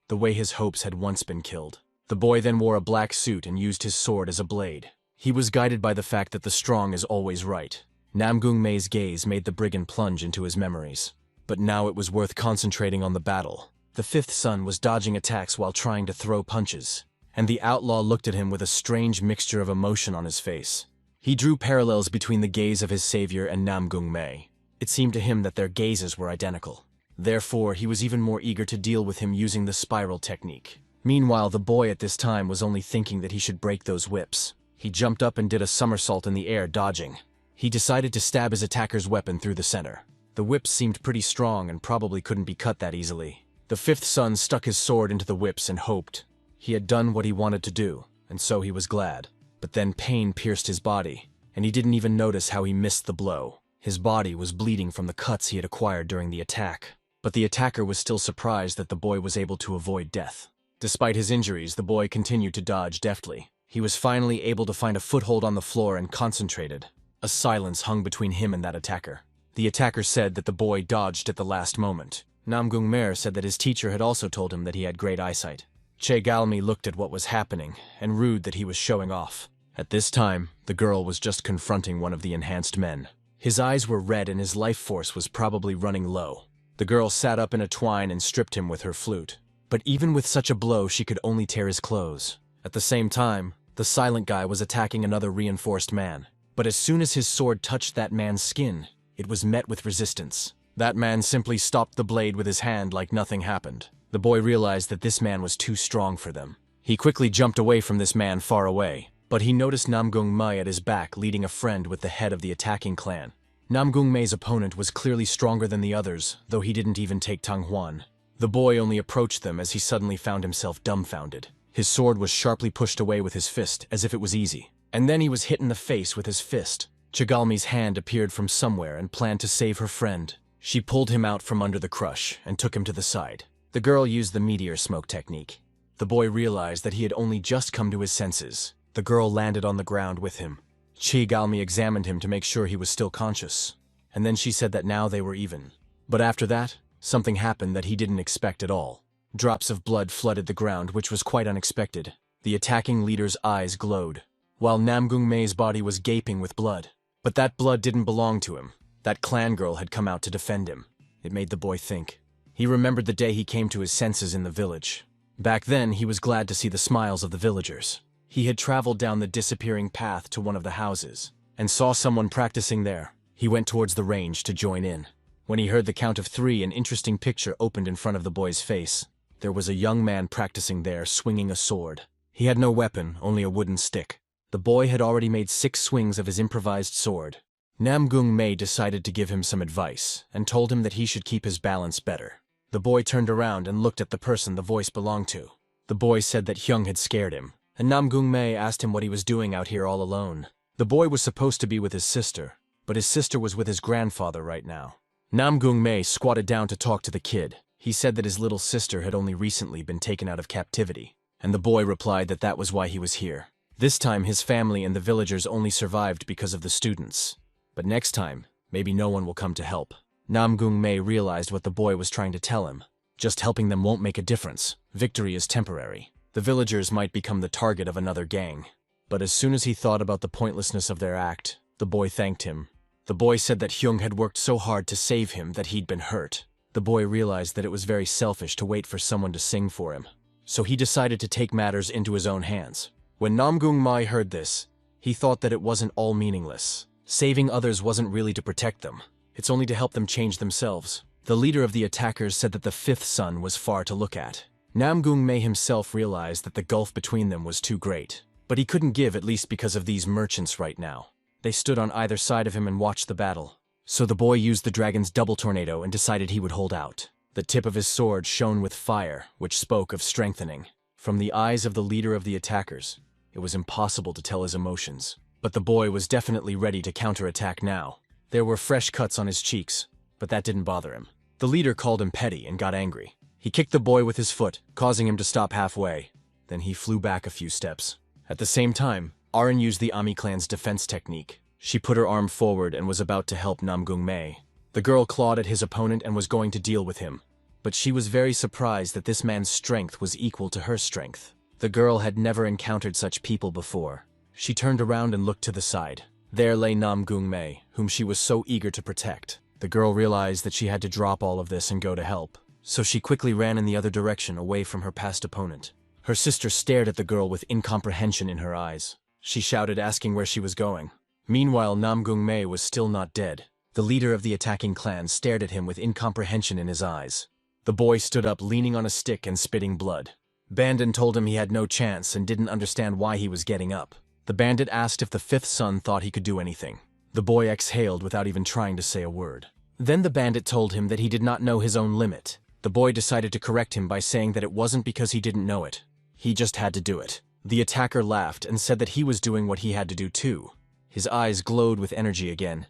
the way his hopes had once been killed. The boy then wore a black suit and used his sword as a blade. He was guided by the fact that the strong is always right. Namong May's gaze made the brigand plunge into his memories. But now it was worth concentrating on the battle. The 5th son was dodging attacks while trying to throw punches, and the outlaw looked at him with a strange mixture of emotion on his face. He drew parallels between the gaze of his savior and Namong May. It seemed to him that their gazes were identical. Therefore, he was even more eager to deal with him using the spiral technique. Meanwhile, the boy at this time was only thinking that he should break those whips. He jumped up and did a somersault in the air, dodging. He decided to stab his attacker's weapon through the center. The whips seemed pretty strong and probably couldn't be cut that easily. The 5th son stuck his sword into the whips and hoped. He had done what he wanted to do, and so he was glad. But then pain pierced his body, and he didn't even notice how he missed the blow. His body was bleeding from the cuts he had acquired during the attack. But the attacker was still surprised that the boy was able to avoid death. Despite his injuries, the boy continued to dodge deftly. He was finally able to find a foothold on the floor and concentrated. A silence hung between him and that attacker. The attacker said that the boy dodged at the last moment. Namong May said that his teacher had also told him that he had great eyesight. Galmi looked at what was happening and rued that he was showing off. At this time, the girl was just confronting one of the enhanced men. His eyes were red and his life force was probably running low. The girl sat up in a twine and stripped him with her flute. But even with such a blow, she could only tear his clothes. At the same time, the silent guy was attacking another reinforced man. But as soon as his sword touched that man's skin, it was met with resistance. That man simply stopped the blade with his hand like nothing happened. The boy realized that this man was too strong for them. He quickly jumped away from this man far away, but he noticed Namong May at his back leading a friend with the head of the attacking clan. Namong May's opponent was clearly stronger than the others, though he didn't even take Tang Huan. The boy only approached them as he suddenly found himself dumbfounded. His sword was sharply pushed away with his fist, as if it was easy. And then he was hit in the face with his fist. Chigalmi's hand appeared from somewhere and planned to save her friend. She pulled him out from under the crush and took him to the side. The girl used the meteor smoke technique. The boy realized that he had only just come to his senses. The girl landed on the ground with him. Chigalmi examined him to make sure he was still conscious, and then she said that now they were even. But after that, something happened that he didn't expect at all. Drops of blood flooded the ground, which was quite unexpected. The attacking leader's eyes glowed, while Namong May's body was gaping with blood. But that blood didn't belong to him. That clan girl had come out to defend him. It made the boy think. He remembered the day he came to his senses in the village. Back then, he was glad to see the smiles of the villagers. He had traveled down the disappearing path to one of the houses. and saw someone practicing there. He went towards the range to join in. When he heard the count of 3, an interesting picture opened in front of the boy's face. There was a young man practicing there, swinging a sword. He had no weapon, only a wooden stick. The boy had already made 6 swings of his improvised sword. Namong May decided to give him some advice, and told him that he should keep his balance better. The boy turned around and looked at the person the voice belonged to. The boy said that Hyung had scared him, and Namong May asked him what he was doing out here all alone. The boy was supposed to be with his sister, but his sister was with his grandfather right now. Namong May squatted down to talk to the kid. He said that his little sister had only recently been taken out of captivity, and the boy replied that that was why he was here. This time his family and the villagers only survived because of the students. But next time, maybe no one will come to help. Namong May realized what the boy was trying to tell him. Just helping them won't make a difference. Victory is temporary. The villagers might become the target of another gang. But as soon as he thought about the pointlessness of their act, the boy thanked him. The boy said that Hyung had worked so hard to save him that he'd been hurt. The boy realized that it was very selfish to wait for someone to sing for him. So he decided to take matters into his own hands. When Namong May heard this, he thought that it wasn't all meaningless. Saving others wasn't really to protect them. It's only to help them change themselves. The leader of the attackers said that the 5th son was far to look at. Namong May himself realized that the gulf between them was too great. But he couldn't give, at least because of these merchants right now. They stood on either side of him and watched the battle. So the boy used the dragon's double tornado and decided he would hold out. The tip of his sword shone with fire, which spoke of strengthening. From the eyes of the leader of the attackers, it was impossible to tell his emotions. But the boy was definitely ready to counterattack now. There were fresh cuts on his cheeks, but that didn't bother him. The leader called him petty and got angry. He kicked the boy with his foot, causing him to stop halfway. Then he flew back a few steps. At the same time, Arin used the Ami clan's defense technique. She put her arm forward and was about to help Namong May. The girl clawed at his opponent and was going to deal with him. But she was very surprised that this man's strength was equal to her strength. The girl had never encountered such people before. She turned around and looked to the side. There lay Namong May, whom she was so eager to protect. The girl realized that she had to drop all of this and go to help. So she quickly ran in the other direction away from her past opponent. Her sister stared at the girl with incomprehension in her eyes. She shouted, asking where she was going. Meanwhile, Namong May was still not dead. The leader of the attacking clan stared at him with incomprehension in his eyes. The boy stood up, leaning on a stick and spitting blood. Bandit told him he had no chance and didn't understand why he was getting up. The bandit asked if the 5th son thought he could do anything. The boy exhaled without even trying to say a word. Then the bandit told him that he did not know his own limit. The boy decided to correct him by saying that it wasn't because he didn't know it. He just had to do it. The attacker laughed and said that he was doing what he had to do too. His eyes glowed with energy again,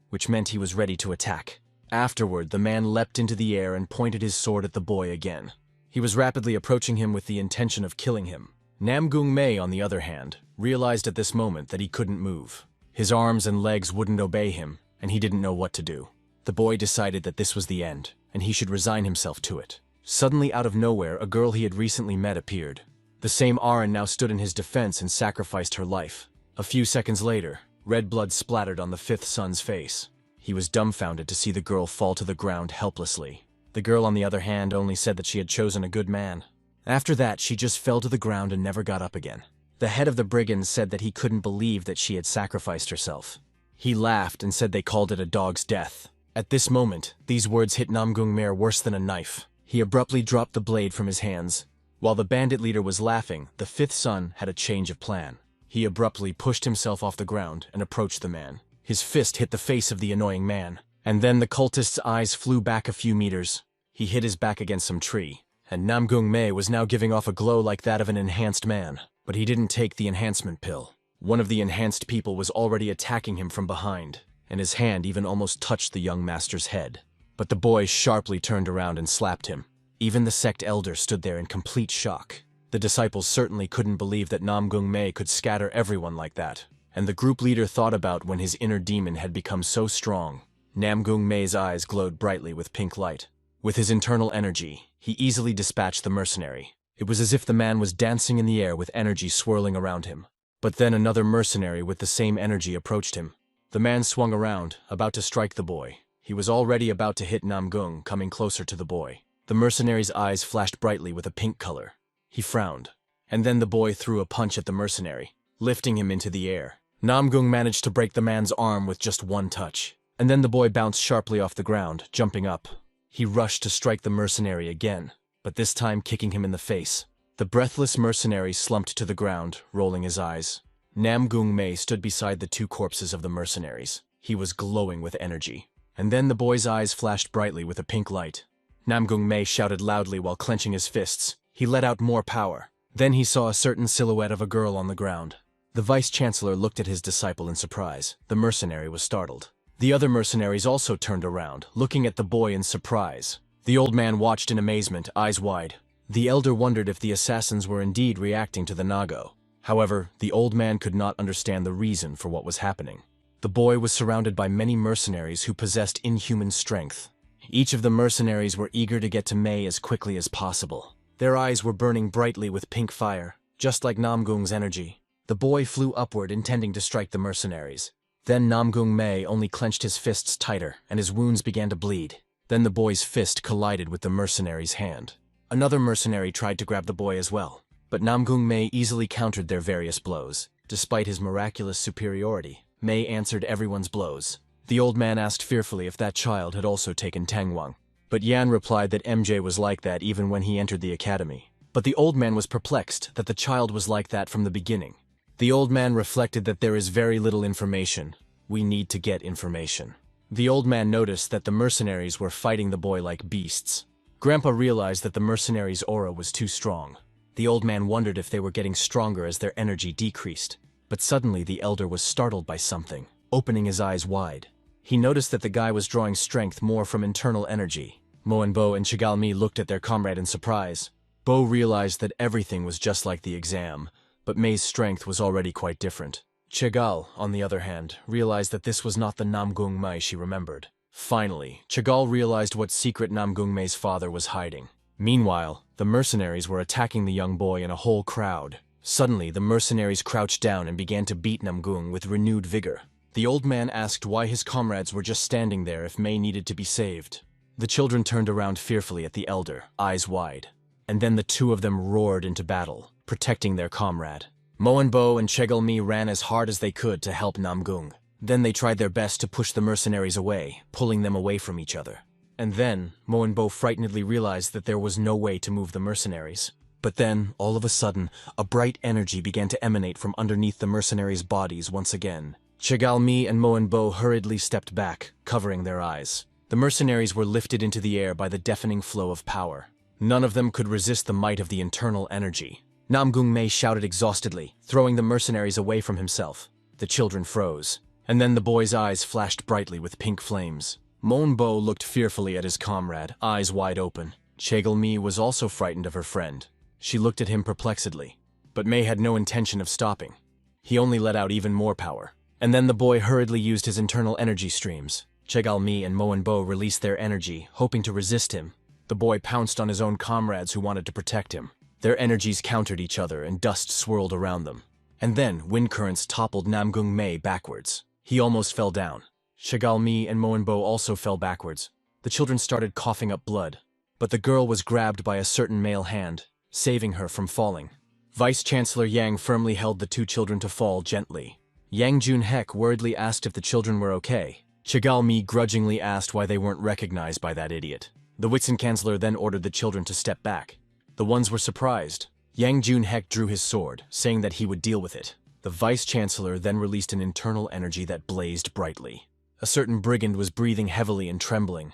which meant he was ready to attack. Afterward, the man leapt into the air and pointed his sword at the boy again. He was rapidly approaching him with the intention of killing him. Namong May, on the other hand, realized at this moment that he couldn't move. His arms and legs wouldn't obey him, and he didn't know what to do. The boy decided that this was the end, and he should resign himself to it. Suddenly, out of nowhere, a girl he had recently met appeared. The same Arin now stood in his defense and sacrificed her life. A few seconds later, red blood splattered on the 5th son's face. He was dumbfounded to see the girl fall to the ground helplessly. The girl, on the other hand, only said that she had chosen a good man. After that, she just fell to the ground and never got up again. The head of the brigands said that he couldn't believe that she had sacrificed herself. He laughed and said they called it a dog's death. At this moment, these words hit Namong May worse than a knife. He abruptly dropped the blade from his hands. While the bandit leader was laughing, the 5th son had a change of plan. He abruptly pushed himself off the ground and approached the man. His fist hit the face of the annoying man, and then the cultist's eyes flew back a few meters. He hit his back against some tree, and Namong May was now giving off a glow like that of an enhanced man. But he didn't take the enhancement pill. One of the enhanced people was already attacking him from behind, and his hand even almost touched the young master's head. But the boy sharply turned around and slapped him. Even the sect elder stood there in complete shock. The disciples certainly couldn't believe that Namong May could scatter everyone like that. And the group leader thought about when his inner demon had become so strong. Namong May's eyes glowed brightly with pink light. With his internal energy, he easily dispatched the mercenary. It was as if the man was dancing in the air with energy swirling around him. But then another mercenary with the same energy approached him. The man swung around, about to strike the boy. He was already about to hit Namong, coming closer to the boy. The mercenary's eyes flashed brightly with a pink color. He frowned. And then the boy threw a punch at the mercenary, lifting him into the air. Namgung managed to break the man's arm with just one touch, and then the boy bounced sharply off the ground, jumping up. He rushed to strike the mercenary again, but this time kicking him in the face. The breathless mercenary slumped to the ground, rolling his eyes. Namong May stood beside the two corpses of the mercenaries. He was glowing with energy. And then the boy's eyes flashed brightly with a pink light. Namong May shouted loudly while clenching his fists. He let out more power. Then he saw a certain silhouette of a girl on the ground. The vice-chancellor looked at his disciple in surprise. The mercenary was startled. The other mercenaries also turned around, looking at the boy in surprise. The old man watched in amazement, eyes wide. The elder wondered if the assassins were indeed reacting to the Nago. However, the old man could not understand the reason for what was happening. The boy was surrounded by many mercenaries who possessed inhuman strength. Each of the mercenaries were eager to get to May as quickly as possible. Their eyes were burning brightly with pink fire, just like Namgung's energy. The boy flew upward, intending to strike the mercenaries. Then Namong May only clenched his fists tighter, and his wounds began to bleed. Then the boy's fist collided with the mercenary's hand. Another mercenary tried to grab the boy as well, but Namong May easily countered their various blows. Despite his miraculous superiority, May answered everyone's blows. The old man asked fearfully if that child had also taken Tangwang, but Yan replied that MJ was like that even when he entered the academy. But the old man was perplexed that the child was like that from the beginning. The old man reflected that there is very little information. We need to get information. The old man noticed that the mercenaries were fighting the boy like beasts. Grandpa realized that the mercenaries' aura was too strong. The old man wondered if they were getting stronger as their energy decreased. But suddenly the elder was startled by something, opening his eyes wide. He noticed that the guy was drawing strength more from internal energy. Moenbo and Chigalmi looked at their comrade in surprise. Bo realized that everything was just like the exam, but May's strength was already quite different. Chigal, on the other hand, realized that this was not the Namong May she remembered. Finally, Chigal realized what secret Namong May's father was hiding. Meanwhile, the mercenaries were attacking the young boy in a whole crowd. Suddenly, the mercenaries crouched down and began to beat Namgung with renewed vigor. The old man asked why his comrades were just standing there if May needed to be saved. The children turned around fearfully at the elder, eyes wide. And then the two of them roared into battle, protecting their comrade. Moenbo and Chegalmi ran as hard as they could to help Namgung. Then they tried their best to push the mercenaries away, pulling them away from each other. And then, Moenbo frightenedly realized that there was no way to move the mercenaries. But then, all of a sudden, a bright energy began to emanate from underneath the mercenaries' bodies once again. Chegalmi and Moenbo hurriedly stepped back, covering their eyes. The mercenaries were lifted into the air by the deafening flow of power. None of them could resist the might of the internal energy. Namong May shouted exhaustedly, throwing the mercenaries away from himself. The children froze, and then the boy's eyes flashed brightly with pink flames. Moenbo looked fearfully at his comrade, eyes wide open. Chegalmi was also frightened of her friend. She looked at him perplexedly, but May had no intention of stopping. He only let out even more power. And then the boy hurriedly used his internal energy streams. Chegalmi and Moenbo released their energy, hoping to resist him. The boy pounced on his own comrades who wanted to protect him. Their energies countered each other and dust swirled around them. And then wind currents toppled Namong May backwards. He almost fell down. Chegalmi and Moenbo also fell backwards. The children started coughing up blood. But the girl was grabbed by a certain male hand, saving her from falling. Vice-Chancellor Yang firmly held the two children to fall gently. Yang Junhek worriedly asked if the children were okay. Chegalmi grudgingly asked why they weren't recognized by that idiot. The Witzenkanzler then ordered the children to step back. The ones were surprised. Yang Junhek drew his sword, saying that he would deal with it. The Vice-Chancellor then released an internal energy that blazed brightly. A certain brigand was breathing heavily and trembling.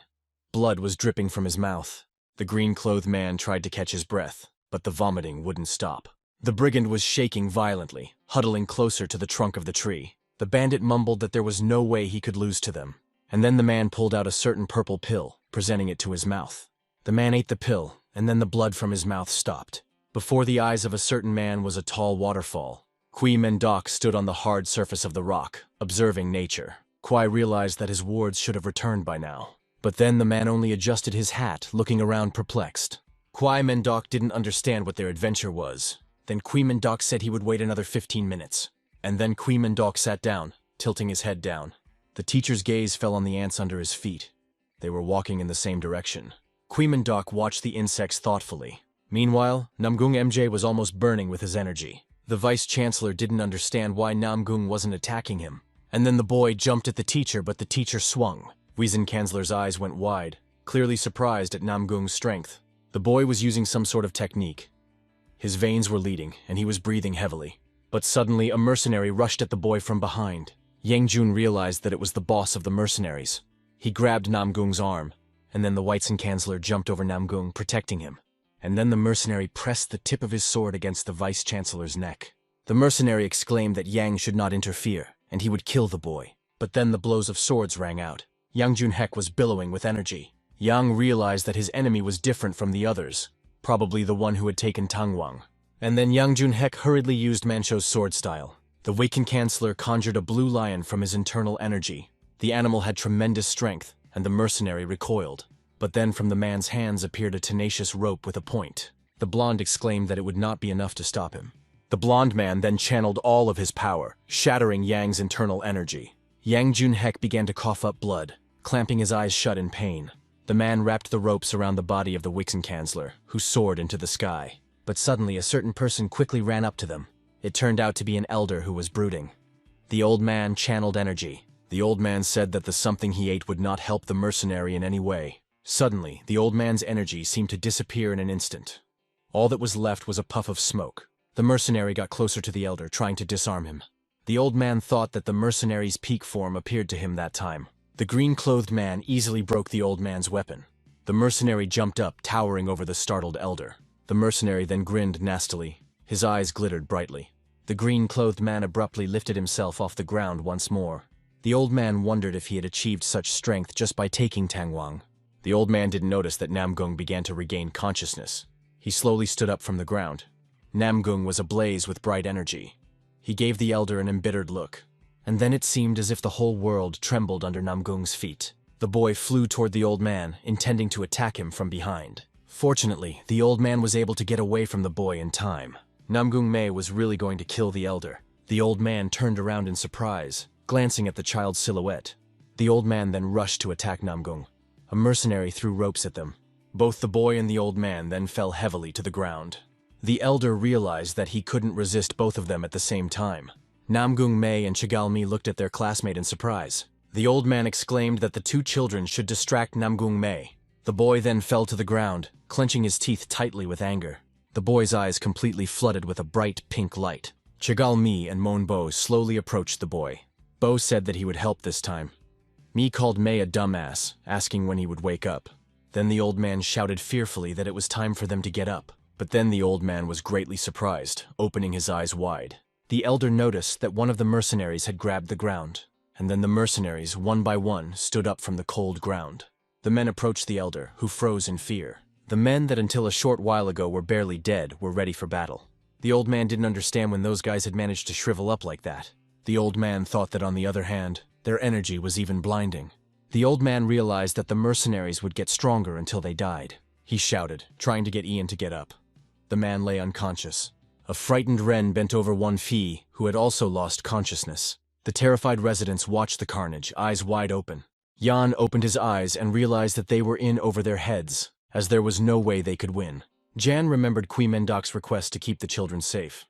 Blood was dripping from his mouth. The green-clothed man tried to catch his breath, but the vomiting wouldn't stop. The brigand was shaking violently, huddling closer to the trunk of the tree. The bandit mumbled that there was no way he could lose to them. And then the man pulled out a certain purple pill, presenting it to his mouth. The man ate the pill, and then the blood from his mouth stopped. Before the eyes of a certain man was a tall waterfall. Kui Mendok stood on the hard surface of the rock, observing nature. Kui realized that his wards should have returned by now. But then the man only adjusted his hat, looking around perplexed. Kui Mendok didn't understand what their adventure was. Then Kui Mendok said he would wait another 15 minutes. And then Kui Mendok sat down, tilting his head down. The teacher's gaze fell on the ants under his feet. They were walking in the same direction. Kui Mendok watched the insects thoughtfully. Meanwhile, Namgung MJ was almost burning with his energy. The vice-chancellor didn't understand why Namgung wasn't attacking him. And then the boy jumped at the teacher, but the teacher swung. Vice-chancellor's eyes went wide, clearly surprised at Namgung's strength. The boy was using some sort of technique. His veins were leading, and he was breathing heavily. But suddenly, a mercenary rushed at the boy from behind. Yang Jun realized that it was the boss of the mercenaries. He grabbed Namgung's arm, and then the vice-chancellor jumped over Namgung, protecting him. And then the mercenary pressed the tip of his sword against the vice-chancellor's neck. The mercenary exclaimed that Yang should not interfere, and he would kill the boy. But then the blows of swords rang out. Yang Junhek was billowing with energy. Yang realized that his enemy was different from the others, probably the one who had taken Tangwang. And then Yang Junhek hurriedly used Mancho's sword style. The vice-chancellor conjured a blue lion from his internal energy. The animal had tremendous strength, and the mercenary recoiled. But then from the man's hands appeared a tenacious rope with a point. The blonde exclaimed that it would not be enough to stop him. The blonde man then channeled all of his power, shattering Yang's internal energy. Yang Junhek began to cough up blood, clamping his eyes shut in pain. The man wrapped the ropes around the body of the vice-chancellor, who soared into the sky. But suddenly a certain person quickly ran up to them. It turned out to be an elder who was brooding. The old man channeled energy. The old man said that the something he ate would not help the mercenary in any way. Suddenly, the old man's energy seemed to disappear in an instant. All that was left was a puff of smoke. The mercenary got closer to the elder, trying to disarm him. The old man thought that the mercenary's peak form appeared to him that time. The green-clothed man easily broke the old man's weapon. The mercenary jumped up, towering over the startled elder. The mercenary then grinned nastily. His eyes glittered brightly. The green-clothed man abruptly lifted himself off the ground once more. The old man wondered if he had achieved such strength just by taking Tangwang. The old man didn't notice that Namgung began to regain consciousness. He slowly stood up from the ground. Namgung was ablaze with bright energy. He gave the elder an embittered look. And then it seemed as if the whole world trembled under Namgung's feet. The boy flew toward the old man, intending to attack him from behind. Fortunately, the old man was able to get away from the boy in time. Namong May was really going to kill the elder. The old man turned around in surprise, glancing at the child's silhouette. The old man then rushed to attack Namgung. A mercenary threw ropes at them. Both the boy and the old man then fell heavily to the ground. The elder realized that he couldn't resist both of them at the same time. Namgung May and Chigalmi looked at their classmate in surprise. The old man exclaimed that the two children should distract Namgung May. The boy then fell to the ground, clenching his teeth tightly with anger. The boy's eyes completely flooded with a bright pink light. Chigalmi and Monbo slowly approached the boy. Bo said that he would help this time. Mi called May a dumbass, asking when he would wake up. Then the old man shouted fearfully that it was time for them to get up. But then the old man was greatly surprised, opening his eyes wide. The elder noticed that one of the mercenaries had grabbed the ground, and then the mercenaries, one by one, stood up from the cold ground. The men approached the elder, who froze in fear. The men that until a short while ago were barely dead were ready for battle. The old man didn't understand when those guys had managed to shrivel up like that. The old man thought that on the other hand, their energy was even blinding. The old man realized that the mercenaries would get stronger until they died. He shouted, trying to get Ian to get up. The man lay unconscious. A frightened Ren bent over one Fee, who had also lost consciousness. The terrified residents watched the carnage, eyes wide open. Yan opened his eyes and realized that they were in over their heads, as there was no way they could win. Jan remembered Kui Mendok's request to keep the children safe.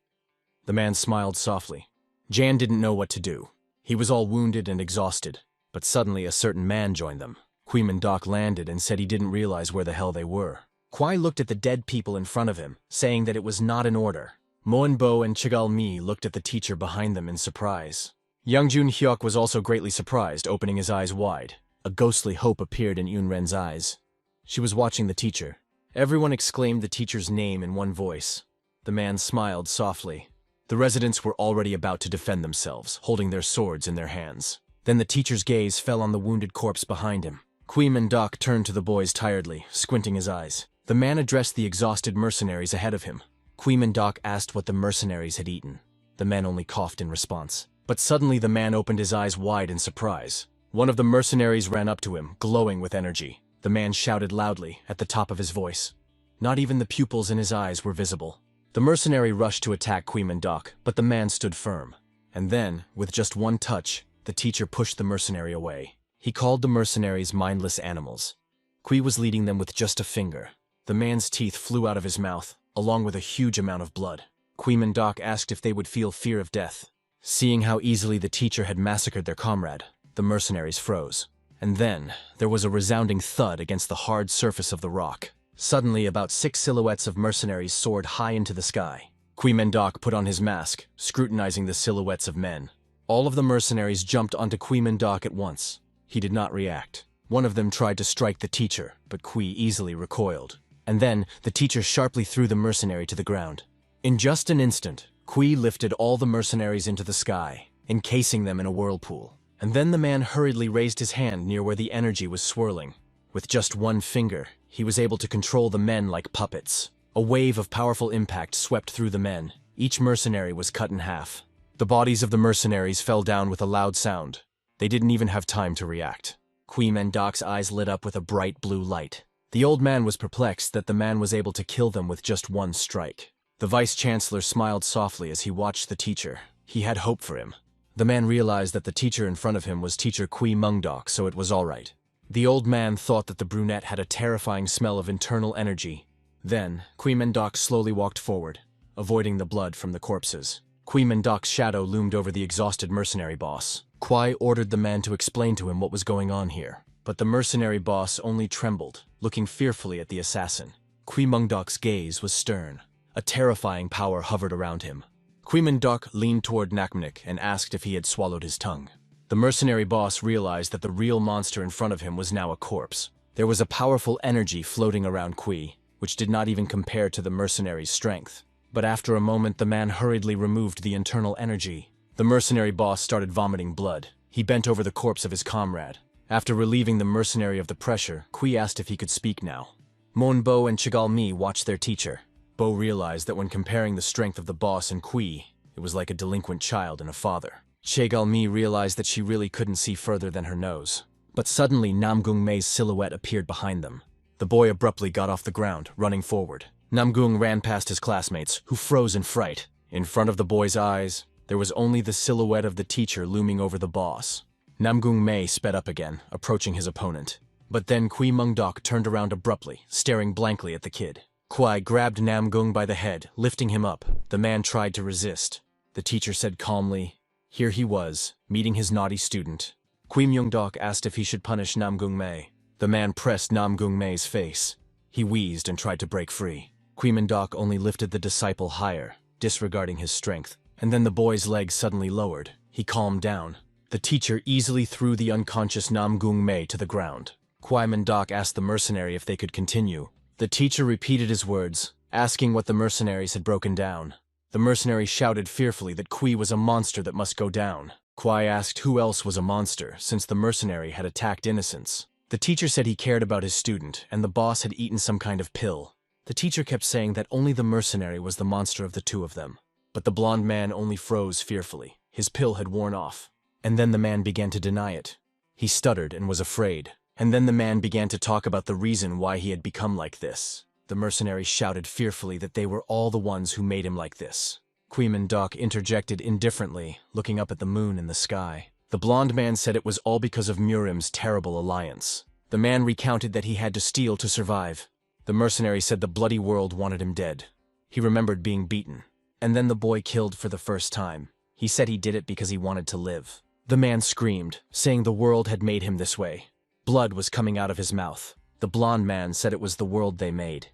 The man smiled softly. Jan didn't know what to do. He was all wounded and exhausted, but suddenly a certain man joined them. Kui Mendok landed and said he didn't realize where the hell they were. Kwai looked at the dead people in front of him, saying that it was not in order. Moenbo and Chigalmi looked at the teacher behind them in surprise. Youngjun Hyuk was also greatly surprised, opening his eyes wide. A ghostly hope appeared in Yunren's eyes. She was watching the teacher. Everyone exclaimed the teacher's name in one voice. The man smiled softly. The residents were already about to defend themselves, holding their swords in their hands. Then the teacher's gaze fell on the wounded corpse behind him. Kui Mendok turned to the boys tiredly, squinting his eyes. The man addressed the exhausted mercenaries ahead of him. Kui Mendok asked what the mercenaries had eaten. The men only coughed in response. But suddenly the man opened his eyes wide in surprise. One of the mercenaries ran up to him, glowing with energy. The man shouted loudly, at the top of his voice. Not even the pupils in his eyes were visible. The mercenary rushed to attack Kui Mendok, but the man stood firm. And then, with just one touch, the teacher pushed the mercenary away. He called the mercenaries mindless animals. Kui was leading them with just a finger. The man's teeth flew out of his mouth, along with a huge amount of blood. Kui Mendok asked if they would feel fear of death. Seeing how easily the teacher had massacred their comrade, the mercenaries froze. And then, there was a resounding thud against the hard surface of the rock. Suddenly, about 6 silhouettes of mercenaries soared high into the sky. Kui Mendok put on his mask, scrutinizing the silhouettes of men. All of the mercenaries jumped onto Kui Mendok at once. He did not react. One of them tried to strike the teacher, but Kui easily recoiled. And then, the teacher sharply threw the mercenary to the ground. In just an instant, Kui lifted all the mercenaries into the sky, encasing them in a whirlpool. And then the man hurriedly raised his hand near where the energy was swirling. With just one finger, he was able to control the men like puppets. A wave of powerful impact swept through the men. Each mercenary was cut in half. The bodies of the mercenaries fell down with a loud sound. They didn't even have time to react. Kui Mendok's eyes lit up with a bright blue light. The old man was perplexed that the man was able to kill them with just one strike. The vice-chancellor smiled softly as he watched the teacher. He had hope for him. The man realized that the teacher in front of him was teacher Kui Mendok, so it was all right. The old man thought that the brunette had a terrifying smell of internal energy. Then, Kui Mendok slowly walked forward, avoiding the blood from the corpses. Kui Mendok's shadow loomed over the exhausted mercenary boss. Kui ordered the man to explain to him what was going on here. But the mercenary boss only trembled, looking fearfully at the assassin. Kui Mendok's gaze was stern. A terrifying power hovered around him. Kui Mendok leaned toward Nakmnik and asked if he had swallowed his tongue. The mercenary boss realized that the real monster in front of him was now a corpse. There was a powerful energy floating around Kui, which did not even compare to the mercenary's strength. But after a moment, the man hurriedly removed the internal energy. The mercenary boss started vomiting blood. He bent over the corpse of his comrade. After relieving the mercenary of the pressure, Kui asked if he could speak now. Monbo and Chigalmi watched their teacher. Bo realized that when comparing the strength of the boss and Kui, it was like a delinquent child and a father. Chigalmi realized that she really couldn't see further than her nose. But suddenly Namong May's silhouette appeared behind them. The boy abruptly got off the ground, running forward. Namgung ran past his classmates, who froze in fright. In front of the boy's eyes, there was only the silhouette of the teacher looming over the boss. Namong May sped up again, approaching his opponent. But then Kui Mendok turned around abruptly, staring blankly at the kid. Kui grabbed Namgung by the head, lifting him up. The man tried to resist. The teacher said calmly, here he was, meeting his naughty student. Kui Mendok asked if he should punish Namong May. The man pressed Namong May's face. He wheezed and tried to break free. Kui Mendok only lifted the disciple higher, disregarding his strength. And then the boy's legs suddenly lowered. He calmed down. The teacher easily threw the unconscious Namong May to the ground. Kui Mendok asked the mercenary if they could continue. The teacher repeated his words, asking what the mercenaries had broken down. The mercenary shouted fearfully that Kui was a monster that must go down. Kui asked who else was a monster, since the mercenary had attacked innocents. The teacher said he cared about his student, and the boss had eaten some kind of pill. The teacher kept saying that only the mercenary was the monster of the two of them. But the blonde man only froze fearfully. His pill had worn off. And then the man began to deny it. He stuttered and was afraid. And then the man began to talk about the reason why he had become like this. The mercenary shouted fearfully that they were all the ones who made him like this. Kui Mendok interjected indifferently, looking up at the moon in the sky. The blonde man said it was all because of Muram's terrible alliance. The man recounted that he had to steal to survive. The mercenary said the bloody world wanted him dead. He remembered being beaten. And then the boy killed for the first time. He said he did it because he wanted to live. The man screamed, saying the world had made him this way. Blood was coming out of his mouth. The blonde man said it was the world they made.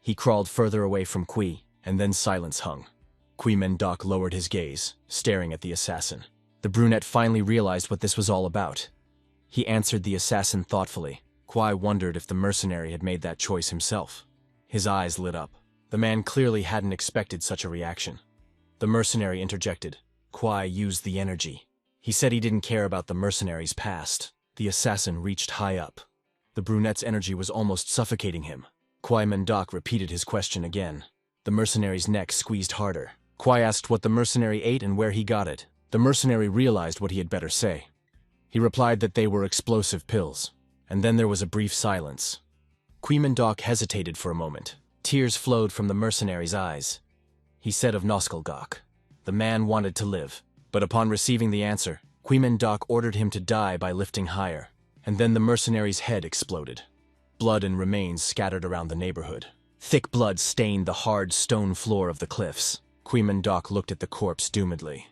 He crawled further away from Kui, and then silence hung. Kui Mendok lowered his gaze, staring at the assassin. The brunette finally realized what this was all about. He answered the assassin thoughtfully. Kui wondered if the mercenary had made that choice himself. His eyes lit up. The man clearly hadn't expected such a reaction. The mercenary interjected. Kui used the energy. He said he didn't care about the mercenary's past. The assassin reached high up. The brunette's energy was almost suffocating him. Kui Mendok repeated his question again. The mercenary's neck squeezed harder. Kui asked what the mercenary ate and where he got it. The mercenary realized what he had better say. He replied that they were explosive pills. And then there was a brief silence. Kui Mendok hesitated for a moment. Tears flowed from the mercenary's eyes. He said of Noskalgok. The man wanted to live. But upon receiving the answer, Kui Mendok ordered him to die by lifting higher. And then the mercenary's head exploded. Blood and remains scattered around the neighborhood. Thick blood stained the hard stone floor of the cliffs. Dok looked at the corpse doomedly.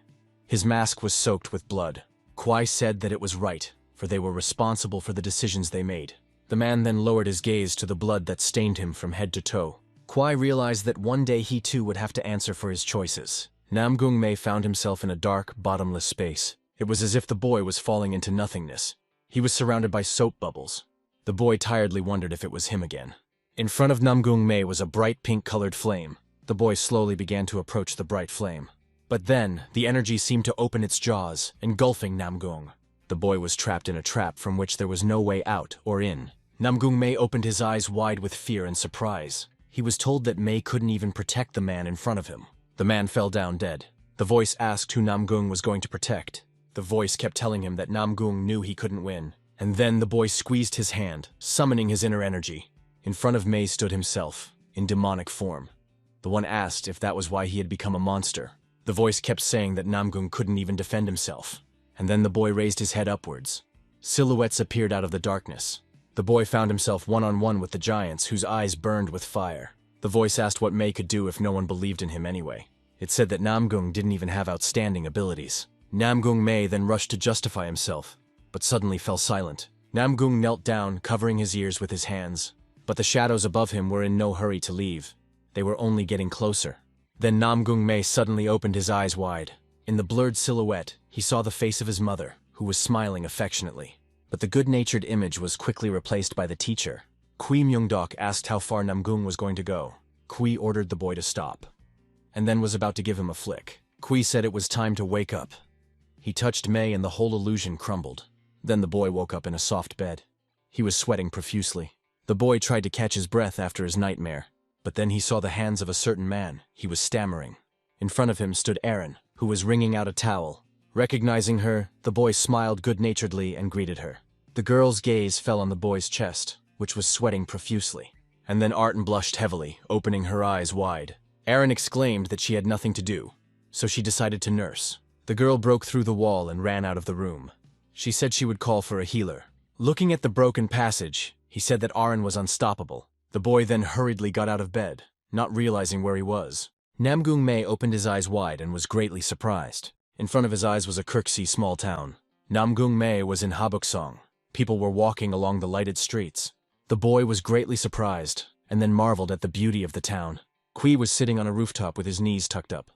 His mask was soaked with blood. Kwai said that it was right, for they were responsible for the decisions they made. The man then lowered his gaze to the blood that stained him from head to toe. Kwai realized that one day he too would have to answer for his choices. Namong May found himself in a dark, bottomless space. It was as if the boy was falling into nothingness. He was surrounded by soap bubbles. The boy tiredly wondered if it was him again. In front of Namong May was a bright pink-colored flame. The boy slowly began to approach the bright flame. But then, the energy seemed to open its jaws, engulfing Namgung. The boy was trapped in a trap from which there was no way out or in. Namong May opened his eyes wide with fear and surprise. He was told that May couldn't even protect the man in front of him. The man fell down dead. The voice asked who Namgung was going to protect. The voice kept telling him that Namgung knew he couldn't win. And then the boy squeezed his hand, summoning his inner energy. In front of May stood himself, in demonic form. The one asked if that was why he had become a monster. The voice kept saying that Namgung couldn't even defend himself. And then the boy raised his head upwards. Silhouettes appeared out of the darkness. The boy found himself one-on-one with the giants whose eyes burned with fire. The voice asked what May could do if no one believed in him anyway. It said that Namgung didn't even have outstanding abilities. Namong May then rushed to justify himself, but suddenly fell silent. Namgung knelt down, covering his ears with his hands. But the shadows above him were in no hurry to leave. They were only getting closer. Then Namong May suddenly opened his eyes wide. In the blurred silhouette, he saw the face of his mother, who was smiling affectionately. But the good-natured image was quickly replaced by the teacher. Dok asked how far Namgung was going to go. Kui ordered the boy to stop, and then was about to give him a flick. Kui said it was time to wake up. He touched May and the whole illusion crumbled. Then the boy woke up in a soft bed. He was sweating profusely. The boy tried to catch his breath after his nightmare, but then he saw the hands of a certain man. He was stammering. In front of him stood Erin, who was wringing out a towel. Recognizing her, the boy smiled good-naturedly and greeted her. The girl's gaze fell on the boy's chest, which was sweating profusely. And then Artin blushed heavily, opening her eyes wide. Erin exclaimed that she had nothing to do, so she decided to nurse. The girl broke through the wall and ran out of the room. She said she would call for a healer. Looking at the broken passage, he said that Artin was unstoppable. The boy then hurriedly got out of bed, not realizing where he was. Namong May opened his eyes wide and was greatly surprised. In front of his eyes was a Kirksey small town. Namong May was in Habuksong. People were walking along the lighted streets. The boy was greatly surprised, and then marveled at the beauty of the town. Kui was sitting on a rooftop with his knees tucked up.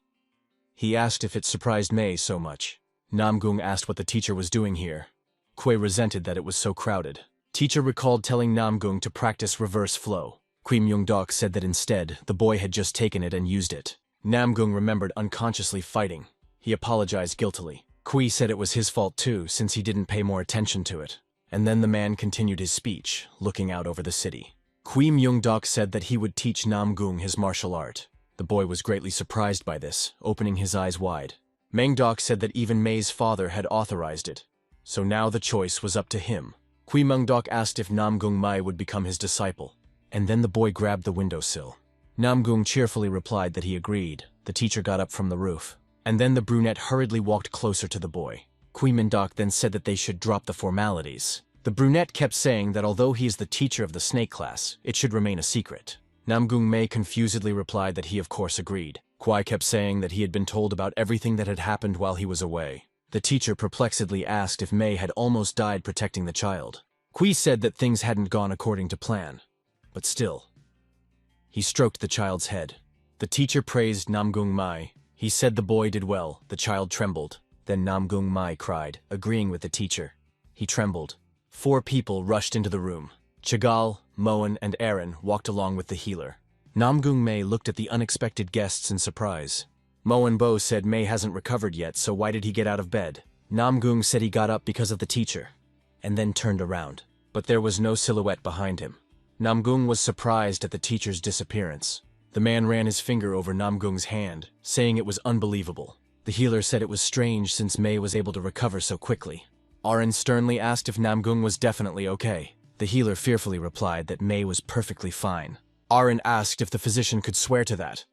He asked if it surprised May so much. Namgung asked what the teacher was doing here. Kui resented that it was so crowded. Teacher recalled telling Namgung to practice reverse flow. Dok said that instead, the boy had just taken it and used it. Namgung remembered unconsciously fighting. He apologized guiltily. Kui said it was his fault too, since he didn't pay more attention to it. And then the man continued his speech, looking out over the city. Dok said that he would teach Namgung his martial art. The boy was greatly surprised by this, opening his eyes wide. Dok said that even May's father had authorized it, so now the choice was up to him. Dok asked if Namong May would become his disciple, and then the boy grabbed the windowsill. Namgung cheerfully replied that he agreed. The teacher got up from the roof, and then the brunette hurriedly walked closer to the boy. Dok then said that they should drop the formalities. The brunette kept saying that although he is the teacher of the snake class, it should remain a secret. Namong May confusedly replied that he of course agreed. Kwai kept saying that he had been told about everything that had happened while he was away. The teacher perplexedly asked if May had almost died protecting the child. Kui said that things hadn't gone according to plan, but still. He stroked the child's head. The teacher praised Namong May. He said the boy did well. The child trembled. Then Namong May cried, agreeing with the teacher. He trembled. 4 people rushed into the room. Chagal, Moen, and Erin walked along with the healer. Namong May looked at the unexpected guests in surprise. Moen Bo said May hasn't recovered yet, so why did he get out of bed? Namgung said he got up because of the teacher, and then turned around. But there was no silhouette behind him. Namgung was surprised at the teacher's disappearance. The man ran his finger over Namgung's hand, saying it was unbelievable. The healer said it was strange since May was able to recover so quickly. Arin sternly asked if Namgung was definitely okay. The healer fearfully replied that May was perfectly fine. Arin asked if the physician could swear to that.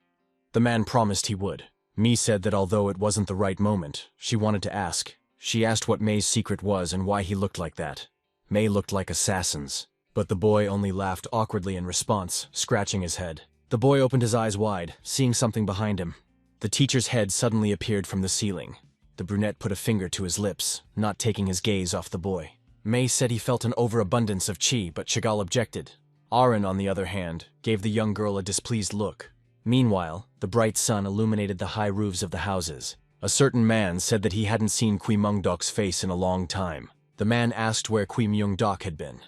The man promised he would. Mi said that although it wasn't the right moment, she wanted to ask. She asked what May's secret was and why he looked like that. May looked like assassins. But the boy only laughed awkwardly in response, scratching his head. The boy opened his eyes wide, seeing something behind him. The teacher's head suddenly appeared from the ceiling. The brunette put a finger to his lips, not taking his gaze off the boy. May said he felt an overabundance of chi, but Chagall objected. Aaron, on the other hand, gave the young girl a displeased look. Meanwhile, the bright sun illuminated the high roofs of the houses. A certain man said that he hadn't seen Kui Mung-dok's face in a long time. The man asked where Kui Myung-dok had been.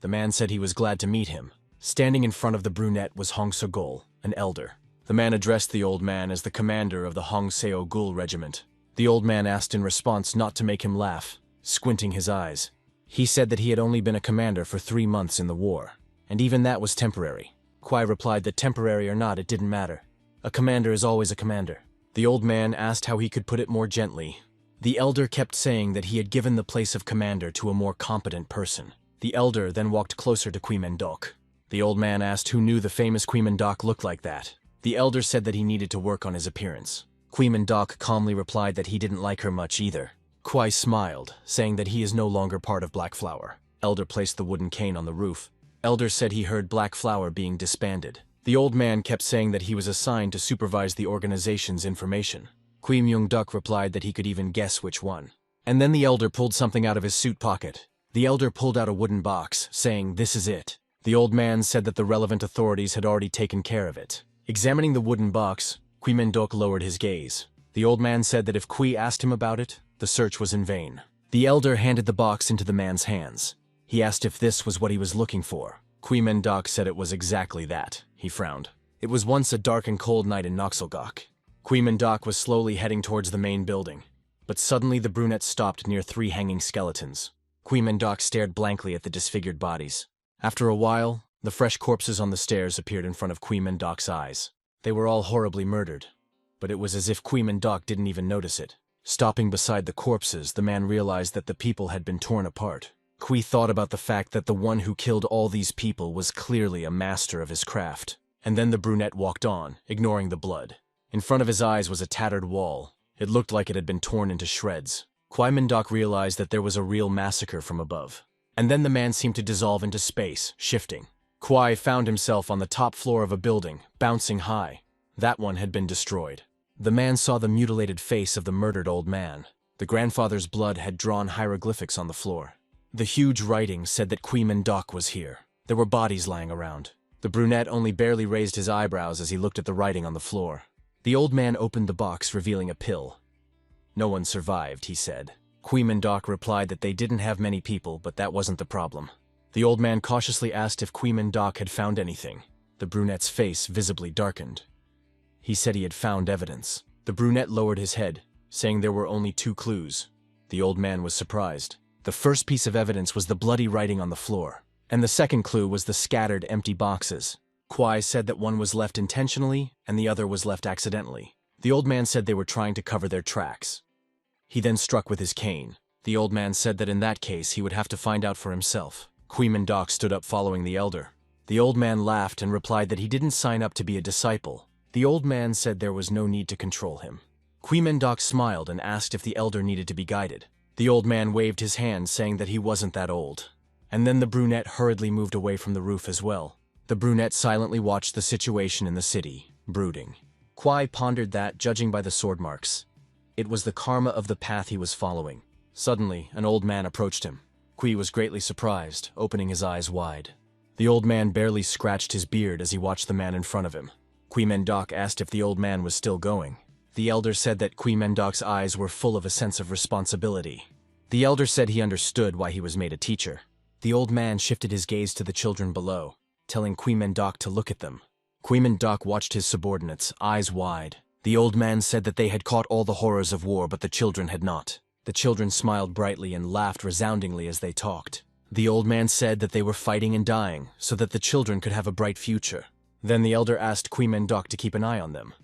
The man said he was glad to meet him. Standing in front of the brunette was Hong Seo-gul, an elder. The man addressed the old man as the commander of the Hong Seo-gul regiment. The old man asked in response not to make him laugh, squinting his eyes. He said that he had only been a commander for 3 months in the war, and even that was temporary. Kwai replied that temporary or not, it didn't matter. A commander is always a commander. The old man asked how he could put it more gently. The elder kept saying that he had given the place of commander to a more competent person. The elder then walked closer to Kui Mung-dok. The old man asked who knew the famous Kui Mung-dok looked like that. The elder said that he needed to work on his appearance. Kui Mung-dok calmly replied that he didn't like her much either. Kwai smiled, saying that he is no longer part of Blackflower. Elder placed the wooden cane on the roof. Elder said he heard Blackflower being disbanded. The old man kept saying that he was assigned to supervise the organization's information. Kui Myung-dok replied that he could even guess which one. And then the elder pulled something out of his suit pocket. The elder pulled out a wooden box, saying, "This is it." The old man said that the relevant authorities had already taken care of it. Examining the wooden box, Kui Mung-dok lowered his gaze. The old man said that if Kui asked him about it, the search was in vain. The elder handed the box into the man's hands. He asked if this was what he was looking for. Kui Mung-dok said it was exactly that. He frowned. It was once a dark and cold night in Noxelgok. Kui Mung-dok was slowly heading towards the main building, but suddenly the brunette stopped near 3 hanging skeletons. Kui Mung-dok stared blankly at the disfigured bodies. After a while, the fresh corpses on the stairs appeared in front of Kui Mung-dok's eyes. They were all horribly murdered, but it was as if Kui Mung-dok didn't even notice it. Stopping beside the corpses, the man realized that the people had been torn apart. Kui thought about the fact that the one who killed all these people was clearly a master of his craft. And then the brunette walked on, ignoring the blood. In front of his eyes was a tattered wall. It looked like it had been torn into shreds. Kui Mung-dok realized that there was a real massacre from above. And then the man seemed to dissolve into space, shifting. Kwai found himself on the top floor of a building, bouncing high. That one had been destroyed. The man saw the mutilated face of the murdered old man. The grandfather's blood had drawn hieroglyphics on the floor. The huge writing said that Kui Mung-dok was here. There were bodies lying around. The brunette only barely raised his eyebrows as he looked at the writing on the floor. The old man opened the box, revealing a pill. "No one survived," he said. Kui Mung-dok replied that they didn't have many people, but that wasn't the problem. The old man cautiously asked if Kui Mung-dok had found anything. The brunette's face visibly darkened. He said he had found evidence. The brunette lowered his head, saying there were only 2 clues. The old man was surprised. The first piece of evidence was the bloody writing on the floor, and the second clue was the scattered empty boxes. Kwai said that one was left intentionally and the other was left accidentally. The old man said they were trying to cover their tracks. He then struck with his cane. The old man said that in that case he would have to find out for himself. Kui Mung-dok stood up following the elder. The old man laughed and replied that he didn't sign up to be a disciple. The old man said there was no need to control him. Kui Mung-dok smiled and asked if the elder needed to be guided. The old man waved his hand, saying that he wasn't that old. And then the brunette hurriedly moved away from the roof as well. The brunette silently watched the situation in the city, brooding. Kwai pondered that, judging by the sword marks, it was the karma of the path he was following. Suddenly, an old man approached him. Kui was greatly surprised, opening his eyes wide. The old man barely scratched his beard as he watched the man in front of him. Kui Mung-dok asked if the old man was still going. The elder said that Kui Mung-dok's eyes were full of a sense of responsibility. The elder said he understood why he was made a teacher. The old man shifted his gaze to the children below, telling Kui Mung-dok to look at them. Kui Mung-dok watched his subordinates, eyes wide. The old man said that they had caught all the horrors of war, but the children had not. The children smiled brightly and laughed resoundingly as they talked. The old man said that they were fighting and dying, so that the children could have a bright future. Then the elder asked Kui Mung-dok to keep an eye on them.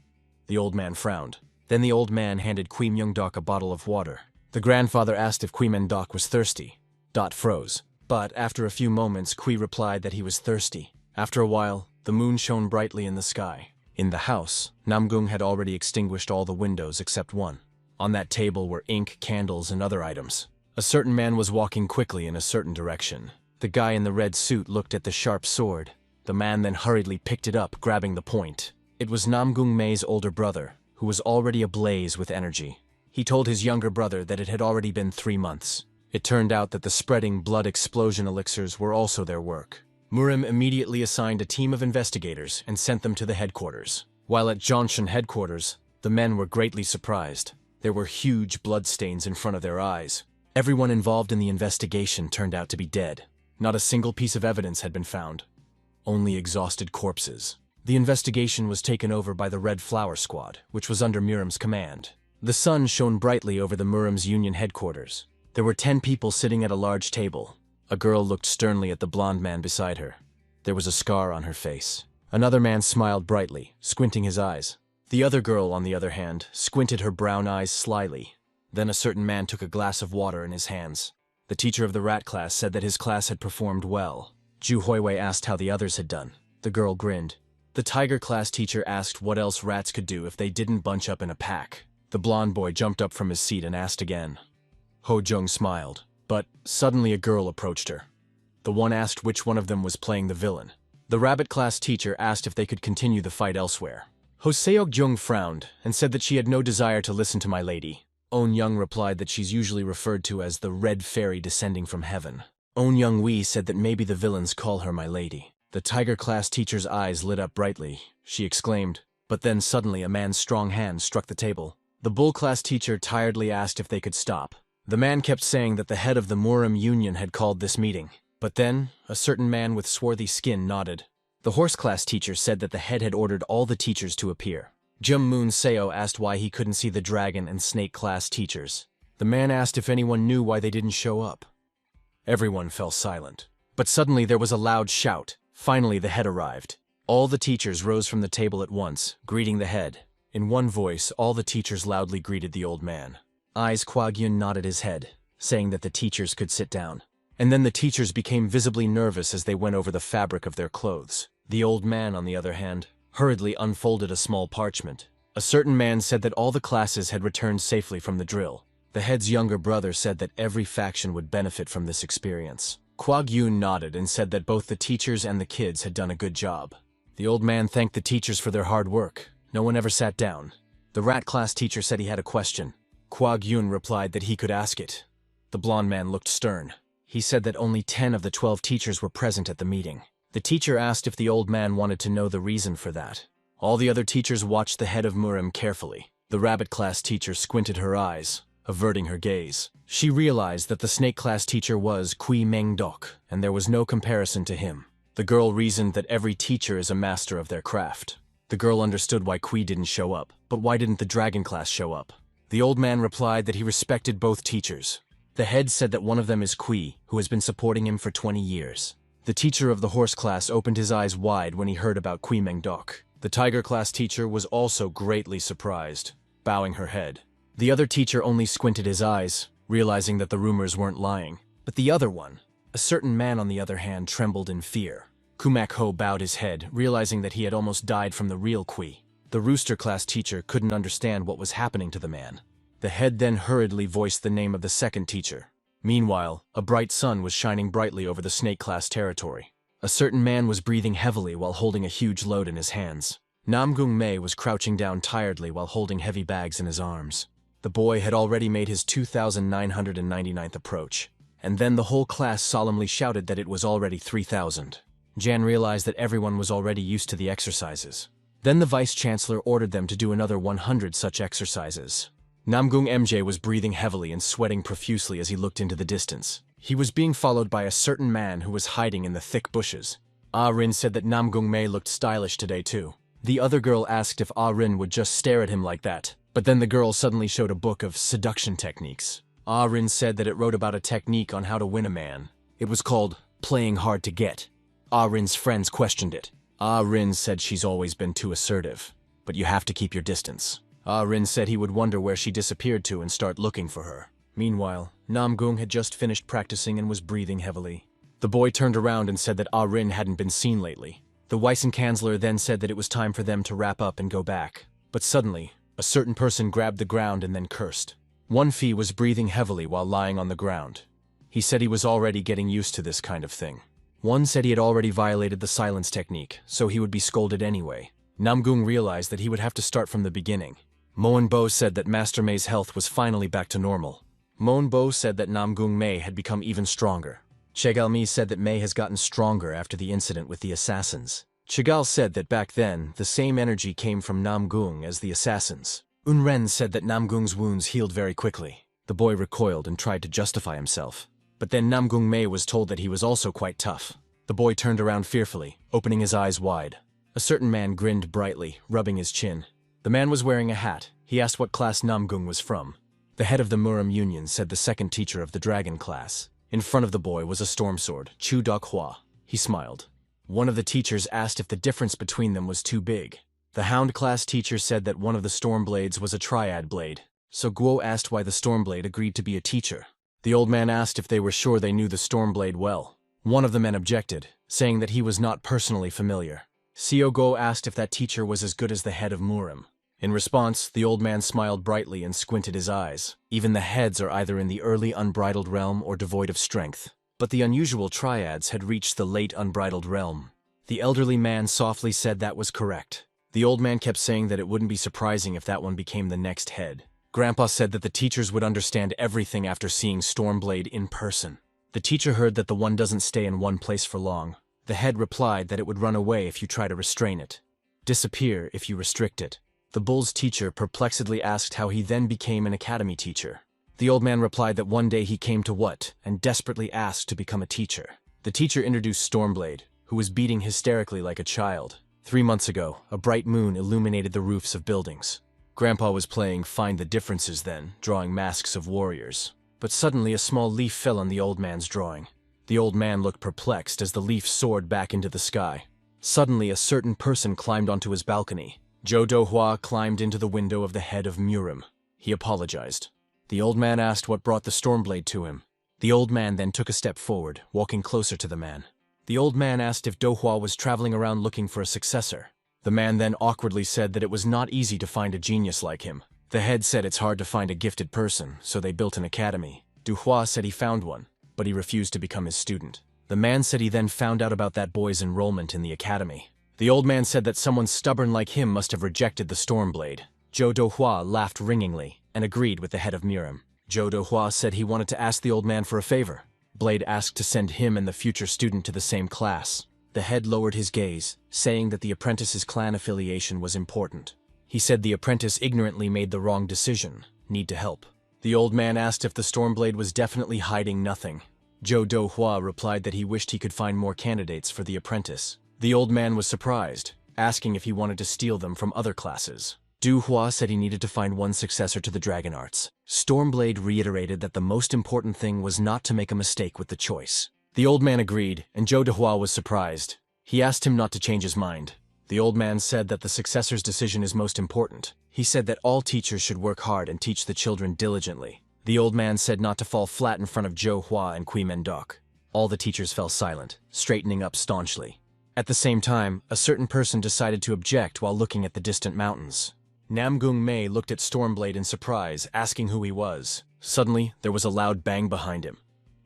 The old man frowned. Then the old man handed Kui Mung-dok a bottle of water. The grandfather asked if Kui Mung-dok was thirsty. Dot froze. But after a few moments, Kui replied that he was thirsty. After a while, the moon shone brightly in the sky. In the house, Namgung had already extinguished all the windows except one. On that table were ink, candles, and other items. A certain man was walking quickly in a certain direction. The guy in the red suit looked at the sharp sword. The man then hurriedly picked it up, grabbing the point. It was Namong May's older brother, who was already ablaze with energy. He told his younger brother that it had already been 3 months. It turned out that the spreading blood explosion elixirs were also their work. Muram immediately assigned a team of investigators and sent them to the headquarters. While at Johnson headquarters, the men were greatly surprised. There were huge bloodstains in front of their eyes. Everyone involved in the investigation turned out to be dead. Not a single piece of evidence had been found. Only exhausted corpses. The investigation was taken over by the Red Flower Squad, which was under Muram's command. The sun shone brightly over the Muram's Union headquarters. There were 10 people sitting at a large table. A girl looked sternly at the blonde man beside her. There was a scar on her face. Another man smiled brightly, squinting his eyes. The other girl, on the other hand, squinted her brown eyes slyly. Then a certain man took a glass of water in his hands. The teacher of the rat class said that his class had performed well. Ju Hoiwei asked how the others had done. The girl grinned. The tiger class teacher asked what else rats could do if they didn't bunch up in a pack. The blonde boy jumped up from his seat and asked again. Ho Jung smiled, but suddenly a girl approached her. The one asked which one of them was playing the villain. The rabbit class teacher asked if they could continue the fight elsewhere. Ho Seok Jung frowned and said that she had no desire to listen to my lady. On Young replied that she's usually referred to as the red fairy descending from heaven. On Young Wee said that maybe the villains call her my lady. The tiger class teacher's eyes lit up brightly. She exclaimed, but then suddenly a man's strong hand struck the table. The bull class teacher tiredly asked if they could stop. The man kept saying that the head of the Muram Union had called this meeting. But then, a certain man with swarthy skin nodded. The horse class teacher said that the head had ordered all the teachers to appear. Jum Moon Seo asked why he couldn't see the dragon and snake class teachers. The man asked if anyone knew why they didn't show up. Everyone fell silent. But suddenly there was a loud shout. Finally the head arrived. All the teachers rose from the table at once, greeting the head. In one voice, all the teachers loudly greeted the old man. Eyes Kwag-yun nodded his head, saying that the teachers could sit down. And then the teachers became visibly nervous as they went over the fabric of their clothes. The old man, on the other hand, hurriedly unfolded a small parchment. A certain man said that all the classes had returned safely from the drill. The head's younger brother said that every faction would benefit from this experience. Kwag-yun nodded and said that both the teachers and the kids had done a good job. The old man thanked the teachers for their hard work. No one ever sat down. The rat class teacher said he had a question. Kwag-yun replied that he could ask it. The blonde man looked stern. He said that only 10 of the 12 teachers were present at the meeting. The teacher asked if the old man wanted to know the reason for that. All the other teachers watched the head of Muram carefully. The rabbit class teacher squinted her eyes, averting her gaze. She realized that the snake class teacher was Kui Meng-dok, and there was no comparison to him. The girl reasoned that every teacher is a master of their craft. The girl understood why Kui didn't show up, but why didn't the dragon class show up? The old man replied that he respected both teachers. The head said that one of them is Kui, who has been supporting him for 20 years. The teacher of the horse class opened his eyes wide when he heard about Kui Meng-dok. The tiger class teacher was also greatly surprised, bowing her head. The other teacher only squinted his eyes, realizing that the rumors weren't lying. But the other one, a certain man on the other hand, trembled in fear. Kumak Ho bowed his head, realizing that he had almost died from the real Kui. The rooster class teacher couldn't understand what was happening to the man. The head then hurriedly voiced the name of the second teacher. Meanwhile, a bright sun was shining brightly over the snake class territory. A certain man was breathing heavily while holding a huge load in his hands. Namong May was crouching down tiredly while holding heavy bags in his arms. The boy had already made his 2,999th approach. And then the whole class solemnly shouted that it was already 3,000. Jan realized that everyone was already used to the exercises. Then the vice-chancellor ordered them to do another 100 such exercises. Namgung MJ was breathing heavily and sweating profusely as he looked into the distance. He was being followed by a certain man who was hiding in the thick bushes. Ah Rin said that Namgung May looked stylish today too. The other girl asked if Ah Rin would just stare at him like that, but then the girl suddenly showed a book of seduction techniques. Ah Rin said that it wrote about a technique on how to win a man. It was called playing hard to get. Ah Rin's friends questioned it. Ah Rin said she's always been too assertive, but you have to keep your distance. Ah Rin said he would wonder where she disappeared to and start looking for her. Meanwhile, Namgung had just finished practicing and was breathing heavily. The boy turned around and said that Ah Rin hadn't been seen lately. The chancellor then said that it was time for them to wrap up and go back. But suddenly, a certain person grabbed the ground and then cursed. One Fee was breathing heavily while lying on the ground. He said he was already getting used to this kind of thing. One said he had already violated the silence technique, so he would be scolded anyway. Namgung realized that he would have to start from the beginning. Bo said that Master May's health was finally back to normal. Bo said that Namong May had become even stronger. Chegalmi said that May has gotten stronger after the incident with the assassins. Chegal said that back then, the same energy came from Namgung as the assassins. Unren said that Namgung's wounds healed very quickly. The boy recoiled and tried to justify himself. But then Namong May was told that he was also quite tough. The boy turned around fearfully, opening his eyes wide. A certain man grinned brightly, rubbing his chin. The man was wearing a hat. He asked what class Namgung was from. The head of the Muram Union said the second teacher of the dragon class. In front of the boy was a storm sword, Chu Dokhua. He smiled. One of the teachers asked if the difference between them was too big. The Hound class teacher said that one of the storm blades was a triad blade. So Guo asked why the storm blade agreed to be a teacher. The old man asked if they were sure they knew the storm blade well. One of the men objected, saying that he was not personally familiar. Seo Go asked if that teacher was as good as the head of Muram. In response, the old man smiled brightly and squinted his eyes. Even the heads are either in the early unbridled realm or devoid of strength. But the unusual triads had reached the late unbridled realm. The elderly man softly said that was correct. The old man kept saying that it wouldn't be surprising if that one became the next head. Grandpa said that the teachers would understand everything after seeing Stormblade in person. The teacher heard that the one doesn't stay in one place for long. The head replied that it would run away if you try to restrain it, disappear if you restrict it. The bull's teacher perplexedly asked how he then became an academy teacher. The old man replied that one day he came to Wat and desperately asked to become a teacher. The teacher introduced Stormblade, who was beating hysterically like a child. 3 months ago, a bright moon illuminated the roofs of buildings. Grandpa was playing Find the Differences then, drawing masks of warriors. But suddenly a small leaf fell on the old man's drawing. The old man looked perplexed as the leaf soared back into the sky. Suddenly a certain person climbed onto his balcony. Zhou Dohua climbed into the window of the head of Muram. He apologized. The old man asked what brought the Stormblade to him. The old man then took a step forward, walking closer to the man. The old man asked if Dohua was traveling around looking for a successor. The man then awkwardly said that it was not easy to find a genius like him. The head said it's hard to find a gifted person, so they built an academy. Dohua said he found one, but he refused to become his student. The man said he then found out about that boy's enrollment in the academy. The old man said that someone stubborn like him must have rejected the Stormblade. Zhou Dohua laughed ringingly and agreed with the head of Muram. Zhou Dohua said he wanted to ask the old man for a favor. Blade asked to send him and the future student to the same class. The head lowered his gaze, saying that the apprentice's clan affiliation was important. He said the apprentice ignorantly made the wrong decision, need to help. The old man asked if the Stormblade was definitely hiding nothing. Zhou Dohua replied that he wished he could find more candidates for the apprentice. The old man was surprised, asking if he wanted to steal them from other classes. Dohua said he needed to find one successor to the dragon arts. Stormblade reiterated that the most important thing was not to make a mistake with the choice. The old man agreed, and Zhou Dohua was surprised. He asked him not to change his mind. The old man said that the successor's decision is most important. He said that all teachers should work hard and teach the children diligently. The old man said not to fall flat in front of Zhou Hua and Kui Mendok. All the teachers fell silent, straightening up staunchly. At the same time, a certain person decided to object while looking at the distant mountains. Namong May looked at Stormblade in surprise, asking who he was. Suddenly, there was a loud bang behind him.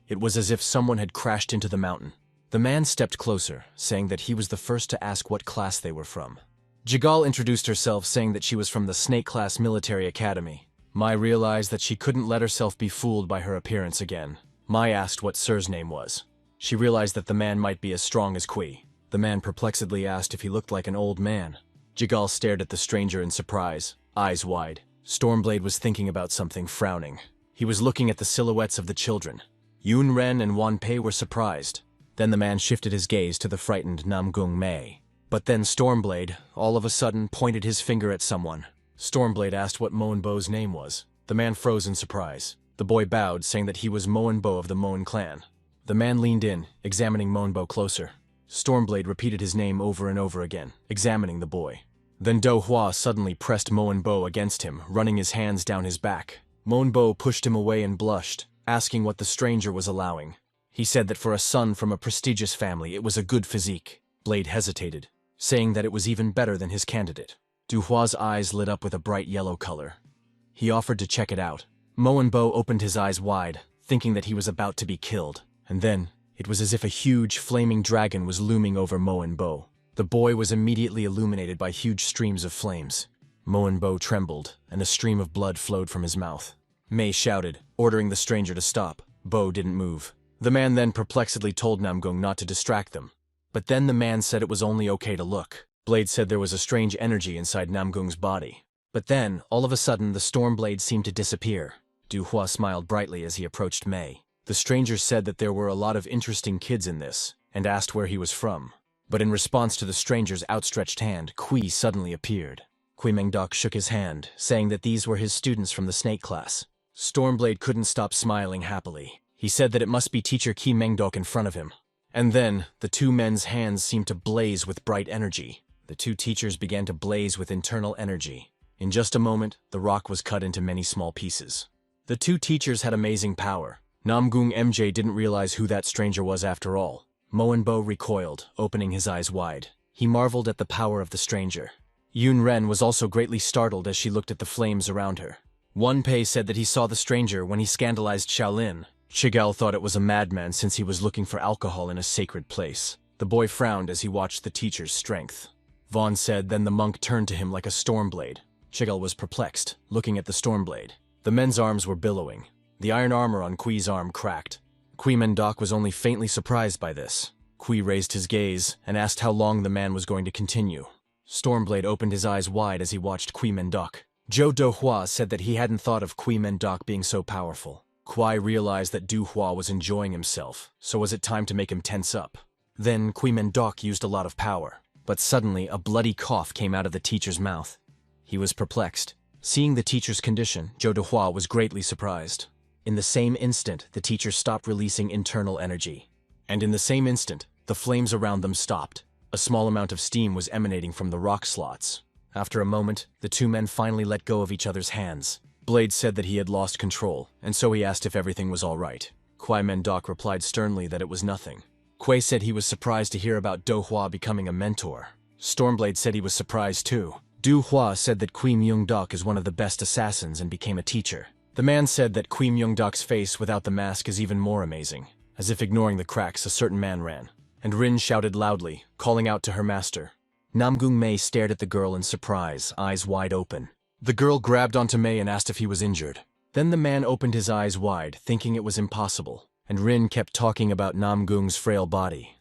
It was as if someone had crashed into the mountain. The man stepped closer, saying that he was the first to ask what class they were from. Jigal introduced herself, saying that she was from the Snake Class Military Academy. Mai realized that she couldn't let herself be fooled by her appearance again. Mai asked what Sir's name was. She realized that the man might be as strong as Kui. The man perplexedly asked if he looked like an old man. Jigal stared at the stranger in surprise, eyes wide. Stormblade was thinking about something, frowning. He was looking at the silhouettes of the children. Yun Ren and Wan Pei were surprised. Then the man shifted his gaze to the frightened Namong May. But then Stormblade, all of a sudden, pointed his finger at someone. Stormblade asked what Moenbo's name was. The man froze in surprise. The boy bowed, saying that he was Moenbo of the Moen clan. The man leaned in, examining Moenbo closer. Stormblade repeated his name over and over again, examining the boy. Then Dohua suddenly pressed Moenbo against him, running his hands down his back. Moenbo pushed him away and blushed, asking what the stranger was allowing. He said that for a son from a prestigious family, it was a good physique. Blade hesitated, saying that it was even better than his candidate. Duhua's eyes lit up with a bright yellow color. He offered to check it out. Moenbo opened his eyes wide, thinking that he was about to be killed. And then, it was as if a huge, flaming dragon was looming over Moenbo. The boy was immediately illuminated by huge streams of flames. Bo trembled, and a stream of blood flowed from his mouth. May shouted, ordering the stranger to stop. Bo didn't move. The man then perplexedly told Namgung not to distract them. But then the man said it was only okay to look. Blade said there was a strange energy inside Namgung's body. But then, all of a sudden, the storm blade seemed to disappear. Du Hua smiled brightly as he approached May. The stranger said that there were a lot of interesting kids in this, and asked where he was from. But in response to the stranger's outstretched hand, Kui suddenly appeared. Kui Mengdok shook his hand, saying that these were his students from the snake class. Stormblade couldn't stop smiling happily. He said that it must be teacher Ki Mengdok in front of him. And then, the two men's hands seemed to blaze with bright energy. The two teachers began to blaze with internal energy. In just a moment, the rock was cut into many small pieces. The two teachers had amazing power. Namgung MJ didn't realize who that stranger was after all. Bo recoiled, opening his eyes wide. He marveled at the power of the stranger. Yun Ren was also greatly startled as she looked at the flames around her. Wan Pei said that he saw the stranger when he scandalized Shaolin. Chigal thought it was a madman since he was looking for alcohol in a sacred place. The boy frowned as he watched the teacher's strength. Vaughn said then the monk turned to him like a stormblade. Chigal was perplexed, looking at the stormblade. The men's arms were billowing. The iron armor on Kui's arm cracked. Kui Mendok was only faintly surprised by this. Kui raised his gaze and asked how long the man was going to continue. Stormblade opened his eyes wide as he watched Kui Mendok. Zhou Dohua said that he hadn't thought of Kui Mendok being so powerful. Kui realized that Du Hua was enjoying himself, so was it time to make him tense up. Then Kui Mendok used a lot of power, but suddenly a bloody cough came out of the teacher's mouth. He was perplexed. Seeing the teacher's condition, Zhou Dohua was greatly surprised. In the same instant, the teacher stopped releasing internal energy. And in the same instant, the flames around them stopped. A small amount of steam was emanating from the rock slots. After a moment, the two men finally let go of each other's hands. Blade said that he had lost control, and so he asked if everything was all right. Kui Mendok replied sternly that it was nothing. Kui said he was surprised to hear about Do Hua becoming a mentor. Stormblade said he was surprised too. Du Hua said that Kui Myung-dok is one of the best assassins and became a teacher. The man said that Kui Myung-dok's face without the mask is even more amazing. As if ignoring the cracks, a certain man ran. And Rin shouted loudly, calling out to her master. Namong May stared at the girl in surprise, eyes wide open. The girl grabbed onto May and asked if he was injured. Then the man opened his eyes wide, thinking it was impossible. And Rin kept talking about Namgung's frail body.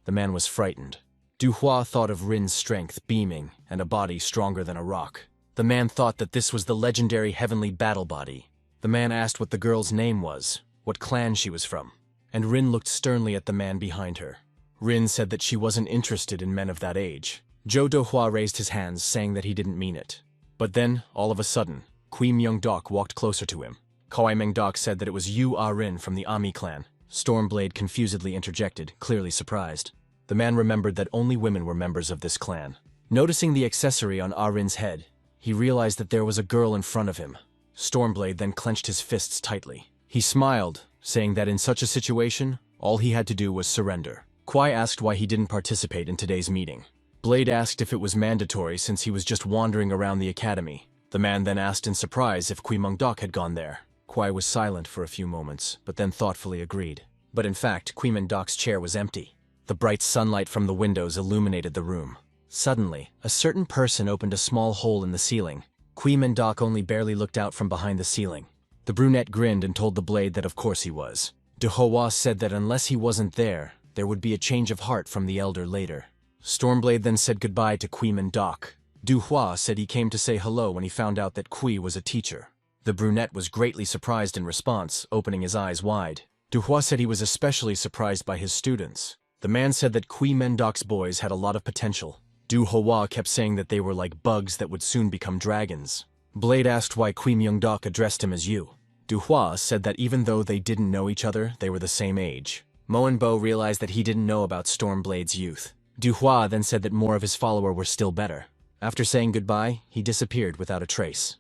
The man was frightened. Du Hua thought of Rin's strength beaming and a body stronger than a rock. The man thought that this was the legendary heavenly battle body. The man asked what the girl's name was, what clan she was from. And Rin looked sternly at the man behind her. Rin said that she wasn't interested in men of that age. Zhou Dohua raised his hands, saying that he didn't mean it. But then, all of a sudden, Kui Myung-dok walked closer to him. Kui Meng-dok said that it was Yu Ah-rin from the Ami clan. Stormblade confusedly interjected, clearly surprised. The man remembered that only women were members of this clan. Noticing the accessory on Ah-rin's head, he realized that there was a girl in front of him. Stormblade then clenched his fists tightly. He smiled, saying that in such a situation, all he had to do was surrender. Kui asked why he didn't participate in today's meeting. Blade asked if it was mandatory since he was just wandering around the academy. The man then asked in surprise if Kui Meng-dok had gone there. Kui was silent for a few moments, but then thoughtfully agreed. But in fact, Kui Meng-dok's chair was empty. The bright sunlight from the windows illuminated the room. Suddenly, a certain person opened a small hole in the ceiling. Kui Meng-dok only barely looked out from behind the ceiling. The brunette grinned and told the Blade that of course he was. Du Hua said that unless he wasn't there would be a change of heart from the elder later. Stormblade then said goodbye to Kui Meng-dok. Du Hua said he came to say hello when he found out that Kui was a teacher. The brunette was greatly surprised in response, opening his eyes wide. Du Hua said he was especially surprised by his students. The man said that Kui Meng-dok's boys had a lot of potential. Du Hua kept saying that they were like bugs that would soon become dragons. Blade asked why Kui Myung-dok addressed him as you. Du Hua said that even though they didn't know each other, they were the same age. Bo realized that he didn't know about Stormblade's youth. Du Hua then said that more of his followers were still better. After saying goodbye, he disappeared without a trace.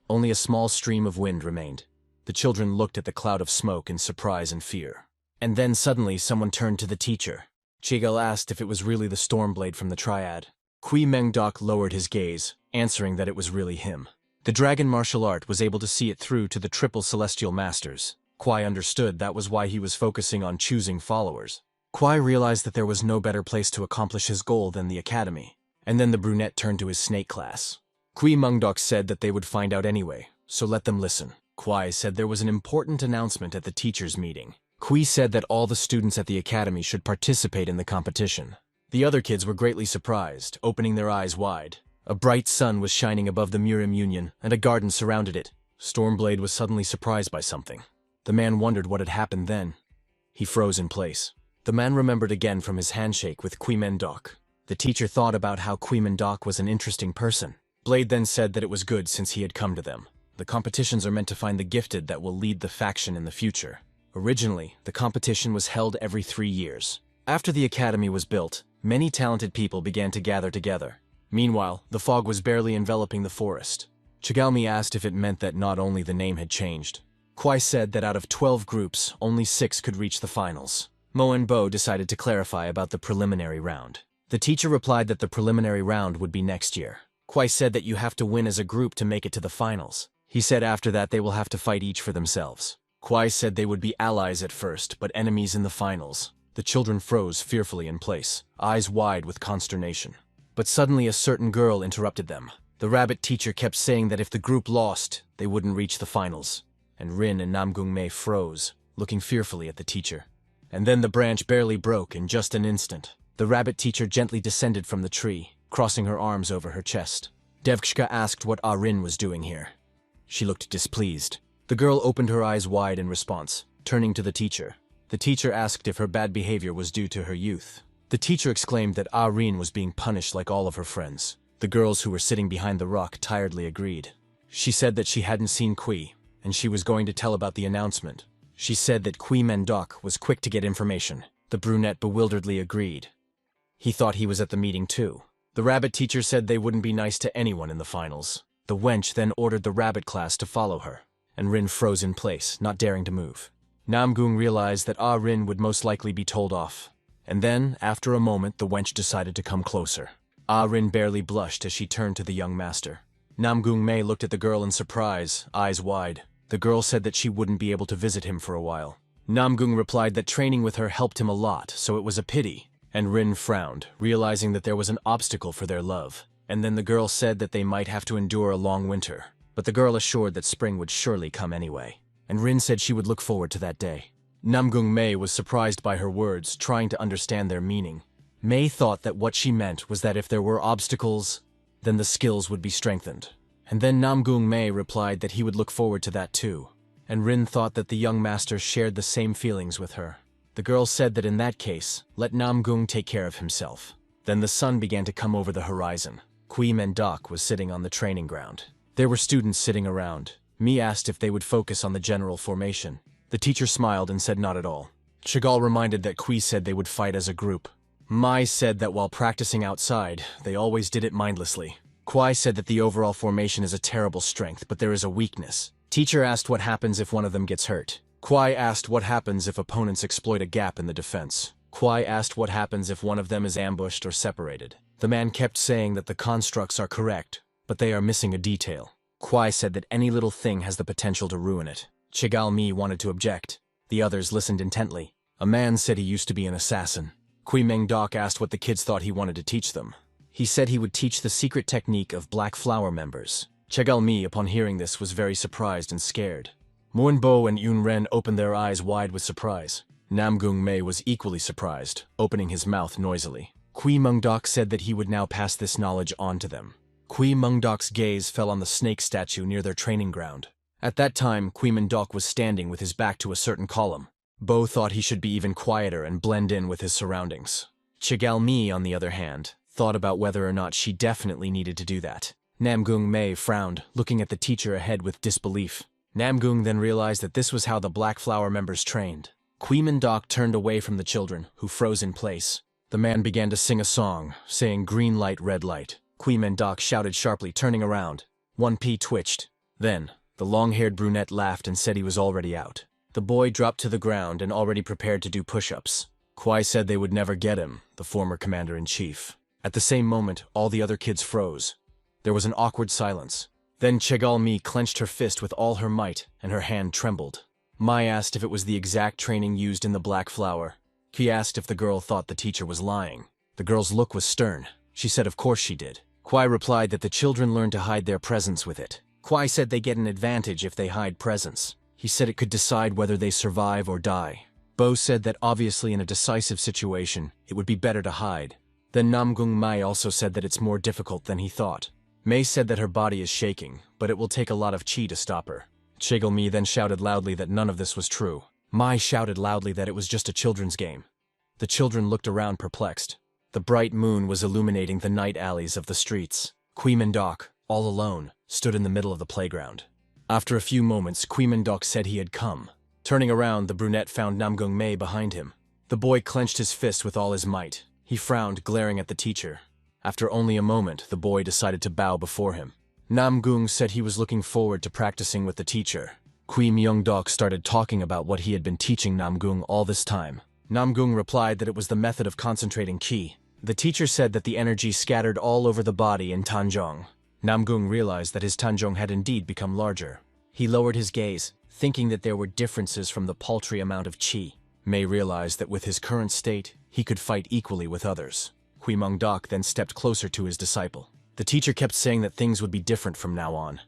Only a small stream of wind remained. The children looked at the cloud of smoke in surprise and fear. And then suddenly someone turned to the teacher. Chigal asked if it was really the Stormblade from the Triad. Kui Meng-dok lowered his gaze, answering that it was really him. The dragon martial art was able to see it through to the triple celestial masters. Kui understood that was why he was focusing on choosing followers. Kui realized that there was no better place to accomplish his goal than the academy. And then the brunette turned to his snake class. Kui Mungdok said that they would find out anyway, so let them listen. Kui said there was an important announcement at the teachers' meeting. Kui said that all the students at the academy should participate in the competition. The other kids were greatly surprised, opening their eyes wide. A bright sun was shining above the Muram Union, and a garden surrounded it. Stormblade was suddenly surprised by something. The man wondered what had happened then. He froze in place. The man remembered again from his handshake with Kui Mungdok. The teacher thought about how Kui Mungdok was an interesting person. Blade then said that it was good since he had come to them. The competitions are meant to find the gifted that will lead the faction in the future. Originally, the competition was held every 3 years. After the academy was built, many talented people began to gather together. Meanwhile, the fog was barely enveloping the forest. Chigalmi asked if it meant that not only the name had changed. Kui said that out of 12 groups, only 6 could reach the finals. Mo and Bo decided to clarify about the preliminary round. The teacher replied that the preliminary round would be next year. Kui said that you have to win as a group to make it to the finals. He said after that they will have to fight each for themselves. Kui said they would be allies at first, but enemies in the finals. The children froze fearfully in place, eyes wide with consternation. But suddenly a certain girl interrupted them. The rabbit teacher kept saying that if the group lost, they wouldn't reach the finals. And Rin and Namong May froze, looking fearfully at the teacher. And then the branch barely broke in just an instant. The rabbit teacher gently descended from the tree, crossing her arms over her chest. Devkshka asked what Rin was doing here. She looked displeased. The girl opened her eyes wide in response, turning to the teacher. The teacher asked if her bad behavior was due to her youth. The teacher exclaimed that Rin was being punished like all of her friends. The girls who were sitting behind the rock tiredly agreed. She said that she hadn't seen Kui, and she was going to tell about the announcement. She said that Kui Mungdok was quick to get information. The brunette bewilderedly agreed. He thought he was at the meeting too. The rabbit teacher said they wouldn't be nice to anyone in the finals. The wench then ordered the rabbit class to follow her, and Rin froze in place, not daring to move. Namgung realized that Rin would most likely be told off. And then, after a moment, the wench decided to come closer. Rin barely blushed as she turned to the young master. Namong May looked at the girl in surprise, eyes wide. The girl said that she wouldn't be able to visit him for a while. Namgung replied that training with her helped him a lot, so it was a pity. And Rin frowned, realizing that there was an obstacle for their love. And then the girl said that they might have to endure a long winter. But the girl assured that spring would surely come anyway. And Rin said she would look forward to that day. Namong May was surprised by her words, trying to understand their meaning. May thought that what she meant was that if there were obstacles, then the skills would be strengthened. And then Namong May replied that he would look forward to that too. And Rin thought that the young master shared the same feelings with her. The girl said that in that case, let Namgung take care of himself. Then the sun began to come over the horizon. Kui Mungdok was sitting on the training ground. There were students sitting around. Mi asked if they would focus on the general formation. The teacher smiled and said not at all. Chagall reminded that Kui said they would fight as a group. Mai said that while practicing outside, they always did it mindlessly. Kui said that the overall formation is a terrible strength, but there is a weakness. Teacher asked what happens if one of them gets hurt. Kui asked what happens if opponents exploit a gap in the defense. Kui asked what happens if one of them is ambushed or separated. The man kept saying that the constructs are correct, but they are missing a detail. Kui said that any little thing has the potential to ruin it. Chigal Mi wanted to object. The others listened intently. A man said he used to be an assassin. Kui Mungdok asked what the kids thought he wanted to teach them. He said he would teach the secret technique of Blackflower members. Chigal Mi, upon hearing this, was very surprised and scared. Moonbo and Yun Ren opened their eyes wide with surprise. Namgung May was equally surprised, opening his mouth noisily. Kui Mungdok said that he would now pass this knowledge on to them. Kui Mungdok's gaze fell on the snake statue near their training ground. At that time, Kui Mungdok was standing with his back to a certain column. Bo thought he should be even quieter and blend in with his surroundings. Chigal Mi, on the other hand, thought about whether or not she definitely needed to do that. Namgung May frowned, looking at the teacher ahead with disbelief. Namgung then realized that this was how the Blackflower members trained. Kui Mungdok turned away from the children, who froze in place. The man began to sing a song, saying green light, red light. Kui Mungdok shouted sharply, turning around. 1P twitched. Then, the long-haired brunette laughed and said he was already out. The boy dropped to the ground and already prepared to do push-ups. Kui said they would never get him, the former commander-in-chief. At the same moment, all the other kids froze. There was an awkward silence. Then Chigal Mi clenched her fist with all her might, and her hand trembled. Mai asked if it was the exact training used in the Blackflower. He asked if the girl thought the teacher was lying. The girl's look was stern. She said of course she did. Kwai replied that the children learn to hide their presence with it. Kwai said they get an advantage if they hide presence. He said it could decide whether they survive or die. Bo said that obviously in a decisive situation, it would be better to hide. Then Namong May also said that it's more difficult than he thought. May said that her body is shaking, but it will take a lot of chi to stop her. Chigel-mi then shouted loudly that none of this was true. Mai shouted loudly that it was just a children's game. The children looked around perplexed. The bright moon was illuminating the night alleys of the streets. Kui Min-dok, all alone, stood in the middle of the playground. After a few moments, Kui Min-dok said he had come. Turning around, the brunette found Namong May behind him. The boy clenched his fist with all his might. He frowned, glaring at the teacher. After only a moment, the boy decided to bow before him. Namgung said he was looking forward to practicing with the teacher. Kui Myung-dok started talking about what he had been teaching Namgung all this time. Namgung replied that it was the method of concentrating ki. The teacher said that the energy scattered all over the body in Tanjong. Namgung realized that his Tanjong had indeed become larger. He lowered his gaze, thinking that there were differences from the paltry amount of chi. May realized that with his current state, he could fight equally with others. Kui Myung-dok then stepped closer to his disciple. The teacher kept saying that things would be different from now on.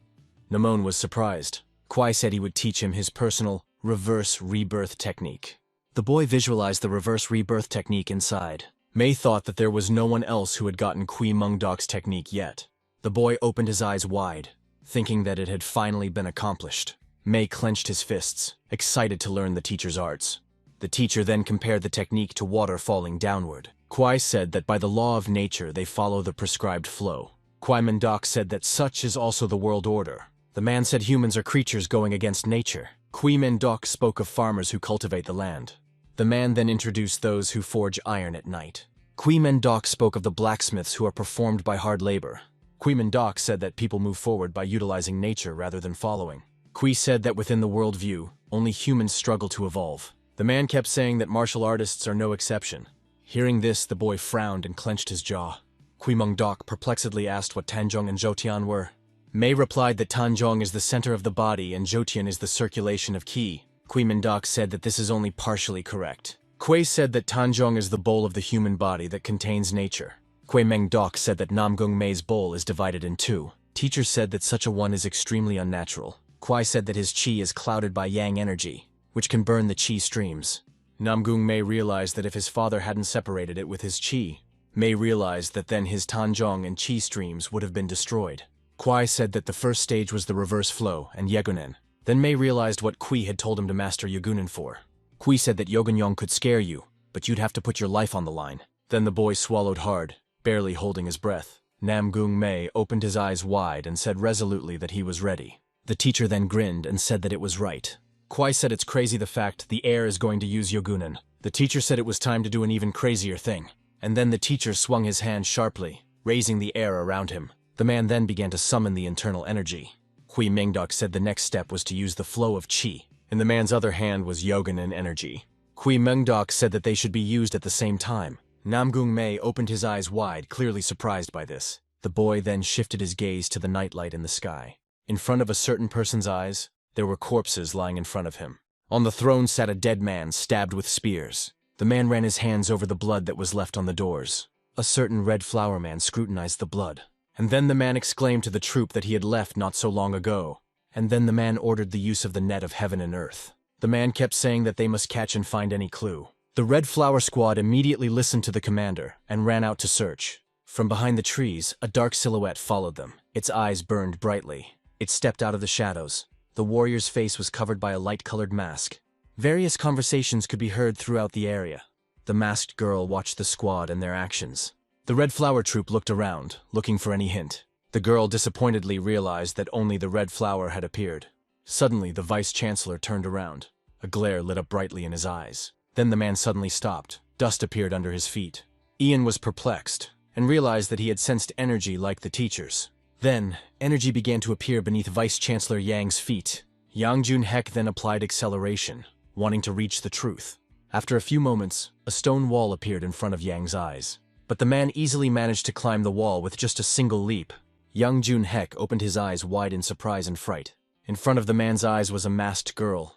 Namon was surprised. Kwai said he would teach him his personal reverse rebirth technique. The boy visualized the reverse rebirth technique inside. May thought that there was no one else who had gotten Kui Myung-dok's technique yet. The boy opened his eyes wide, thinking that it had finally been accomplished. May clenched his fists, excited to learn the teacher's arts. The teacher then compared the technique to water falling downward. Kwai said that by the law of nature they follow the prescribed flow. Kui Min-dok said that such is also the world order. The man said humans are creatures going against nature. Kui Min-dok spoke of farmers who cultivate the land. The man then introduced those who forge iron at night. Kui Min-dok spoke of the blacksmiths who are performed by hard labor. Kui Min-dok said that people move forward by utilizing nature rather than following. Kui said that within the world view, only humans struggle to evolve. The man kept saying that martial artists are no exception. Hearing this, the boy frowned and clenched his jaw. Kui Myung-dok perplexedly asked what Tanjong and Jotian were. May replied that Tanjong is the center of the body and Jotian is the circulation of ki. Kui Min-dok said that this is only partially correct. Kui said that Tanjong is the bowl of the human body that contains nature. Kui Myung-dok said that Namong May's bowl is divided in two. Teacher said that such a one is extremely unnatural. Kwai said that his chi is clouded by yang energy, which can burn the chi streams. Namong May realized that if his father hadn't separated it with his chi, May realized that then his Tanjong and chi streams would have been destroyed. Kwai said that the first stage was the reverse flow and Yegunen. Then May realized what Kui had told him to master Yegunen for. Kui said that Yegunyong could scare you, but you'd have to put your life on the line. Then the boy swallowed hard, barely holding his breath. Namong May opened his eyes wide and said resolutely that he was ready. The teacher then grinned and said that it was right. Kwai said it's crazy the fact the heir is going to use Yegunen. The teacher said it was time to do an even crazier thing. And then the teacher swung his hand sharply, raising the air around him. The man then began to summon the internal energy. Kui Myung-dok said the next step was to use the flow of chi. In the man's other hand was Yegunen energy. Kui Myung-dok said that they should be used at the same time. Namong May opened his eyes wide, clearly surprised by this. The boy then shifted his gaze to the nightlight in the sky. In front of a certain person's eyes, there were corpses lying in front of him. On the throne sat a dead man stabbed with spears. The man ran his hands over the blood that was left on the doors. A certain red flower man scrutinized the blood. And then the man exclaimed to the troop that he had left not so long ago. And then the man ordered the use of the net of heaven and earth. The man kept saying that they must catch and find any clue. The Red Flower Squad immediately listened to the commander and ran out to search. From behind the trees, a dark silhouette followed them. Its eyes burned brightly. It stepped out of the shadows. The warrior's face was covered by a light-colored mask. Various conversations could be heard throughout the area. The masked girl watched the squad and their actions. The Red Flower troop looked around, looking for any hint. The girl disappointedly realized that only the red flower had appeared. Suddenly, the vice-chancellor turned around. A glare lit up brightly in his eyes. Then the man suddenly stopped. Dust appeared under his feet. Ian was perplexed, and realized that he had sensed energy like the teachers. Then, energy began to appear beneath Vice-Chancellor Yang's feet. Yang Jun-hek then applied acceleration, wanting to reach the truth. After a few moments, a stone wall appeared in front of Yang's eyes. But the man easily managed to climb the wall with just a single leap. Yang Jun-hek opened his eyes wide in surprise and fright. In front of the man's eyes was a masked girl.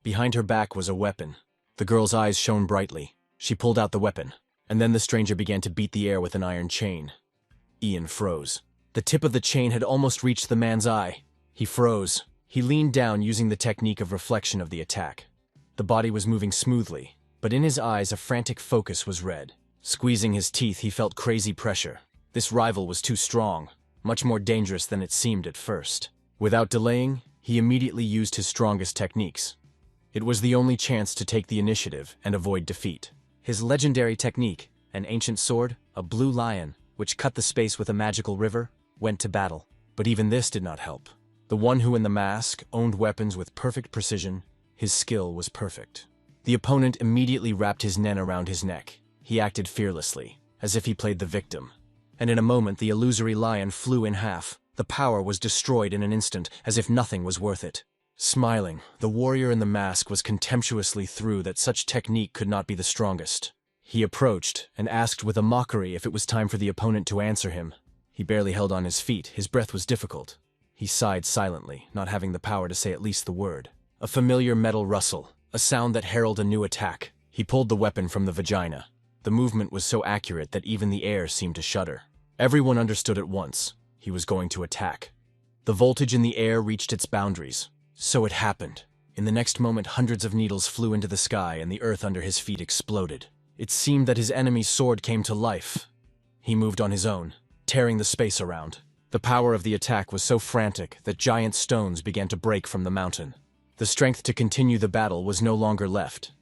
Behind her back was a weapon. The girl's eyes shone brightly. She pulled out the weapon, and then the stranger began to beat the air with an iron chain. Ian froze. The tip of the chain had almost reached the man's eye. He froze. He leaned down using the technique of reflection of the attack. The body was moving smoothly, but in his eyes a frantic focus was read. Squeezing his teeth, he felt crazy pressure. This rival was too strong, much more dangerous than it seemed at first. Without delaying, he immediately used his strongest techniques. It was the only chance to take the initiative and avoid defeat. His legendary technique, an ancient sword, a blue lion, which cut the space with a magical river, went to battle. But even this did not help. The one who in the mask owned weapons with perfect precision, his skill was perfect. The opponent immediately wrapped his nen around his neck. He acted fearlessly, as if he played the victim. And in a moment the illusory lion flew in half. The power was destroyed in an instant, as if nothing was worth it. Smiling, the warrior in the mask was contemptuously through that such technique could not be the strongest. He approached and asked with a mockery if it was time for the opponent to answer him. He barely held on his feet, his breath was difficult. He sighed silently, not having the power to say at least the word. A familiar metal rustle, a sound that heralded a new attack. He pulled the weapon from the vagina. The movement was so accurate that even the air seemed to shudder. Everyone understood at once. He was going to attack. The voltage in the air reached its boundaries. So it happened. In the next moment, hundreds of needles flew into the sky and the earth under his feet exploded. It seemed that his enemy's sword came to life. He moved on his own, tearing the space around. The power of the attack was so frantic that giant stones began to break from the mountain. The strength to continue the battle was no longer left.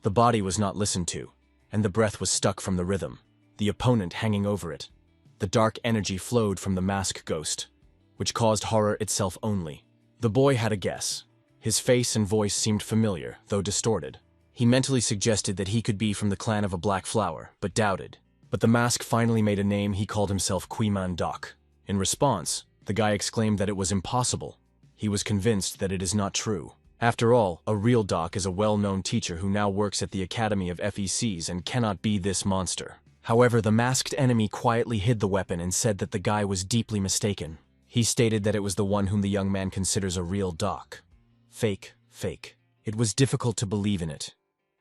The body was not listened to, and the breath was stuck from the rhythm, the opponent hanging over it. The dark energy flowed from the mask ghost, which caused horror itself only. The boy had a guess. His face and voice seemed familiar, though distorted. He mentally suggested that he could be from the clan of a Blackflower, but doubted. But the mask finally made a name. He called himself Doc. In response, the guy exclaimed that it was impossible. He was convinced that it is not true. After all, a real doc is a well-known teacher who now works at the Academy of FECs and cannot be this monster. However, the masked enemy quietly hid the weapon and said that the guy was deeply mistaken. He stated that it was the one whom the young man considers a real doc. Fake. It was difficult to believe in it.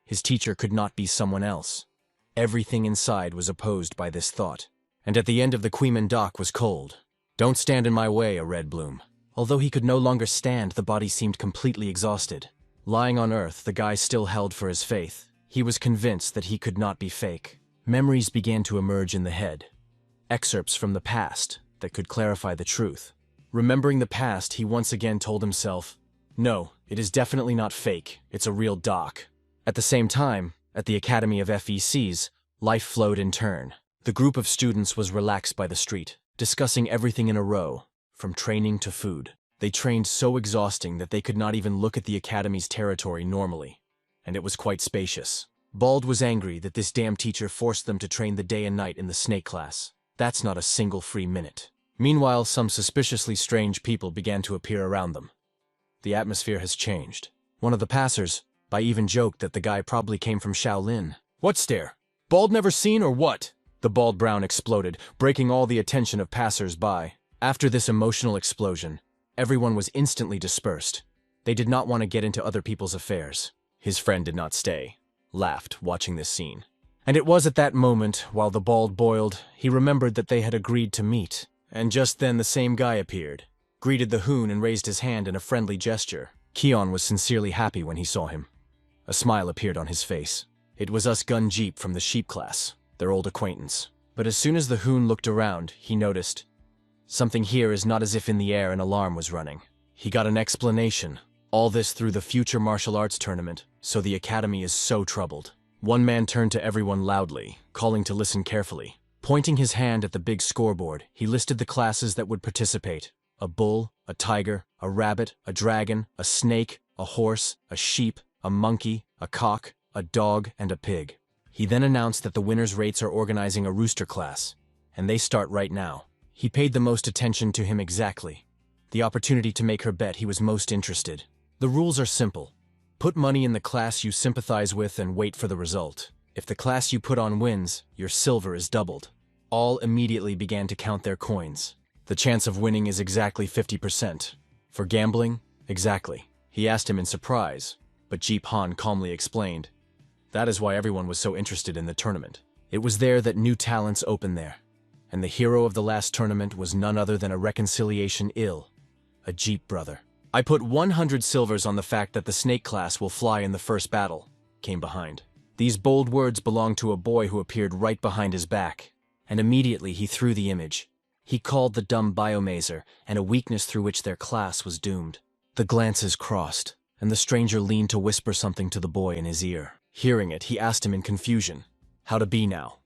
His teacher could not be someone else. Everything inside was opposed by this thought. And at the end of the doc was cold. "Don't stand in my way," a red bloom. Although he could no longer stand, the body seemed completely exhausted. Lying on earth, the guy still held for his faith. He was convinced that he could not be fake. Memories began to emerge in the head. Excerpts from the past that could clarify the truth. Remembering the past, he once again told himself, "No, it is definitely not fake. It's a real doc." At the same time, at the Academy of FECs, life flowed in turn. The group of students was relaxed by the street, discussing everything in a row, from training to food. They trained so exhausting that they could not even look at the Academy's territory normally, and it was quite spacious. Bald was angry that this damn teacher forced them to train the day and night in the snake class. That's not a single free minute. Meanwhile, some suspiciously strange people began to appear around them. The atmosphere has changed. One of the passers-by even joked that the guy probably came from Shaolin. "What stare? Bald never seen or what?" The bald brown exploded, breaking all the attention of passers-by. After this emotional explosion, everyone was instantly dispersed. They did not want to get into other people's affairs. His friend did not stay, laughed, watching this scene. And it was at that moment, while the bald boiled, he remembered that they had agreed to meet. And just then the same guy appeared, greeted the hoon and raised his hand in a friendly gesture. Keon was sincerely happy when he saw him. A smile appeared on his face. It was us Gun Jeep from the sheep class, their old acquaintance. But as soon as the hoon looked around, he noticed, "Something here is not as if in the air an alarm was running." He got an explanation. All this through the future martial arts tournament, so the academy is so troubled. One man turned to everyone loudly, calling to listen carefully. Pointing his hand at the big scoreboard, he listed the classes that would participate. A bull, a tiger, a rabbit, a dragon, a snake, a horse, a sheep, a monkey, a cock, a dog, and a pig. He then announced that the winners' rates are organizing a rooster class, and they start right now. He paid the most attention to him exactly. The opportunity to make her bet he was most interested. The rules are simple. Put money in the class you sympathize with and wait for the result. If the class you put on wins, your silver is doubled. All immediately began to count their coins. The chance of winning is exactly 50%. For gambling, exactly. He asked him in surprise, but Jeep Han calmly explained. That is why everyone was so interested in the tournament. It was there that new talents opened there. and the hero of the last tournament was none other than a reconciliation ill, a Jeep brother. I put 100 silvers on the fact that the snake class will fly in the first battle, came behind. These bold words belonged to a boy who appeared right behind his back, and immediately he threw the image. He called the dumb biomazer and a weakness through which their class was doomed. The glances crossed, and the stranger leaned to whisper something to the boy in his ear. Hearing it, he asked him in confusion, how to be now.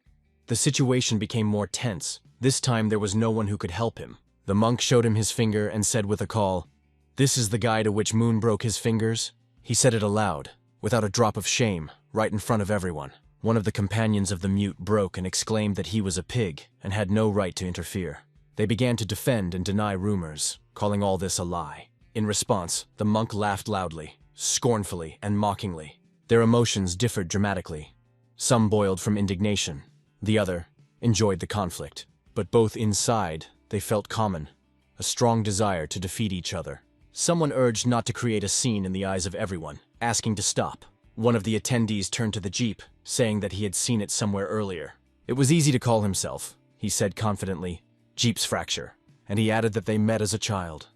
The situation became more tense. This time there was no one who could help him. The monk showed him his finger and said with a call, "This is the guy to which Moon broke his fingers?" He said it aloud, without a drop of shame, right in front of everyone. One of the companions of the mute broke and exclaimed that he was a pig and had no right to interfere. They began to defend and deny rumors, calling all this a lie. In response, the monk laughed loudly, scornfully, and mockingly. Their emotions differed dramatically. Some boiled from indignation, the other enjoyed the conflict. But both inside, they felt common, a strong desire to defeat each other. Someone urged not to create a scene in the eyes of everyone, asking to stop. One of the attendees turned to the Jeep, saying that he had seen it somewhere earlier. It was easy to call himself, he said confidently, Jeep's fracture, and he added that they met as a child.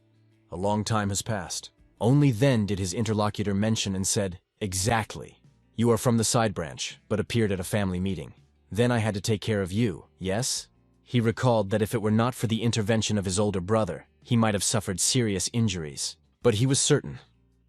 A long time has passed. Only then did his interlocutor mention and said, "Exactly. You are from the side branch, but appeared at a family meeting. Then I had to take care of you, yes?" He recalled that if it were not for the intervention of his older brother, he might have suffered serious injuries. But he was certain.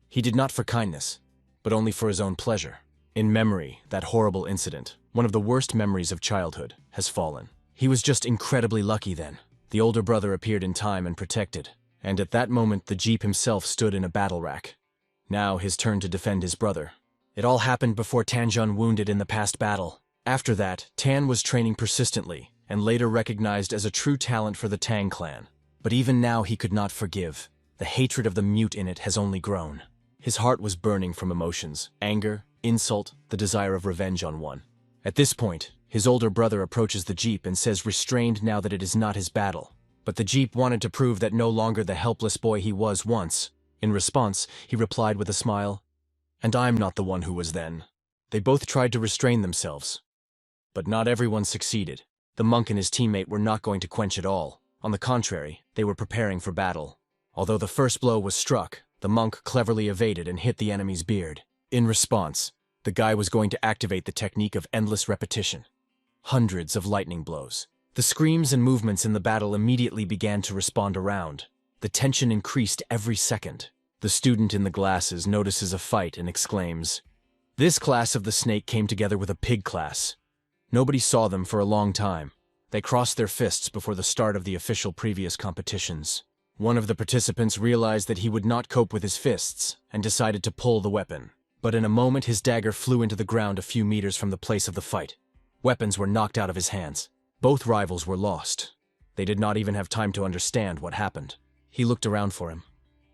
He did not for kindness, but only for his own pleasure. In memory, that horrible incident, one of the worst memories of childhood, has fallen. He was just incredibly lucky then. The older brother appeared in time and protected, and at that moment the Jeep himself stood in a battle rack. Now his turn to defend his brother. It all happened before Tanjun wounded in the past battle. After that, Tan was training persistently, and later recognized as a true talent for the Tang clan. But even now he could not forgive. The hatred of the mute in it has only grown. His heart was burning from emotions, anger, insult, the desire of revenge on one. At this point, his older brother approaches the Jeep and says restrained now that it is not his battle. But the Jeep wanted to prove that no longer the helpless boy he was once. In response, he replied with a smile, "And I'm not the one who was then." They both tried to restrain themselves. But not everyone succeeded. The monk and his teammate were not going to quench it all. On the contrary, they were preparing for battle. Although the first blow was struck, the monk cleverly evaded and hit the enemy's beard. In response, the guy was going to activate the technique of endless repetition. Hundreds of lightning blows. The screams and movements in the battle immediately began to respond around. The tension increased every second. The student in the glasses notices a fight and exclaims, "This class of the snake came together with a pig class." Nobody saw them for a long time. They crossed their fists before the start of the official previous competitions. One of the participants realized that he would not cope with his fists and decided to pull the weapon. But in a moment his dagger flew into the ground a few meters from the place of the fight. Weapons were knocked out of his hands. Both rivals were lost. They did not even have time to understand what happened. He looked around for him.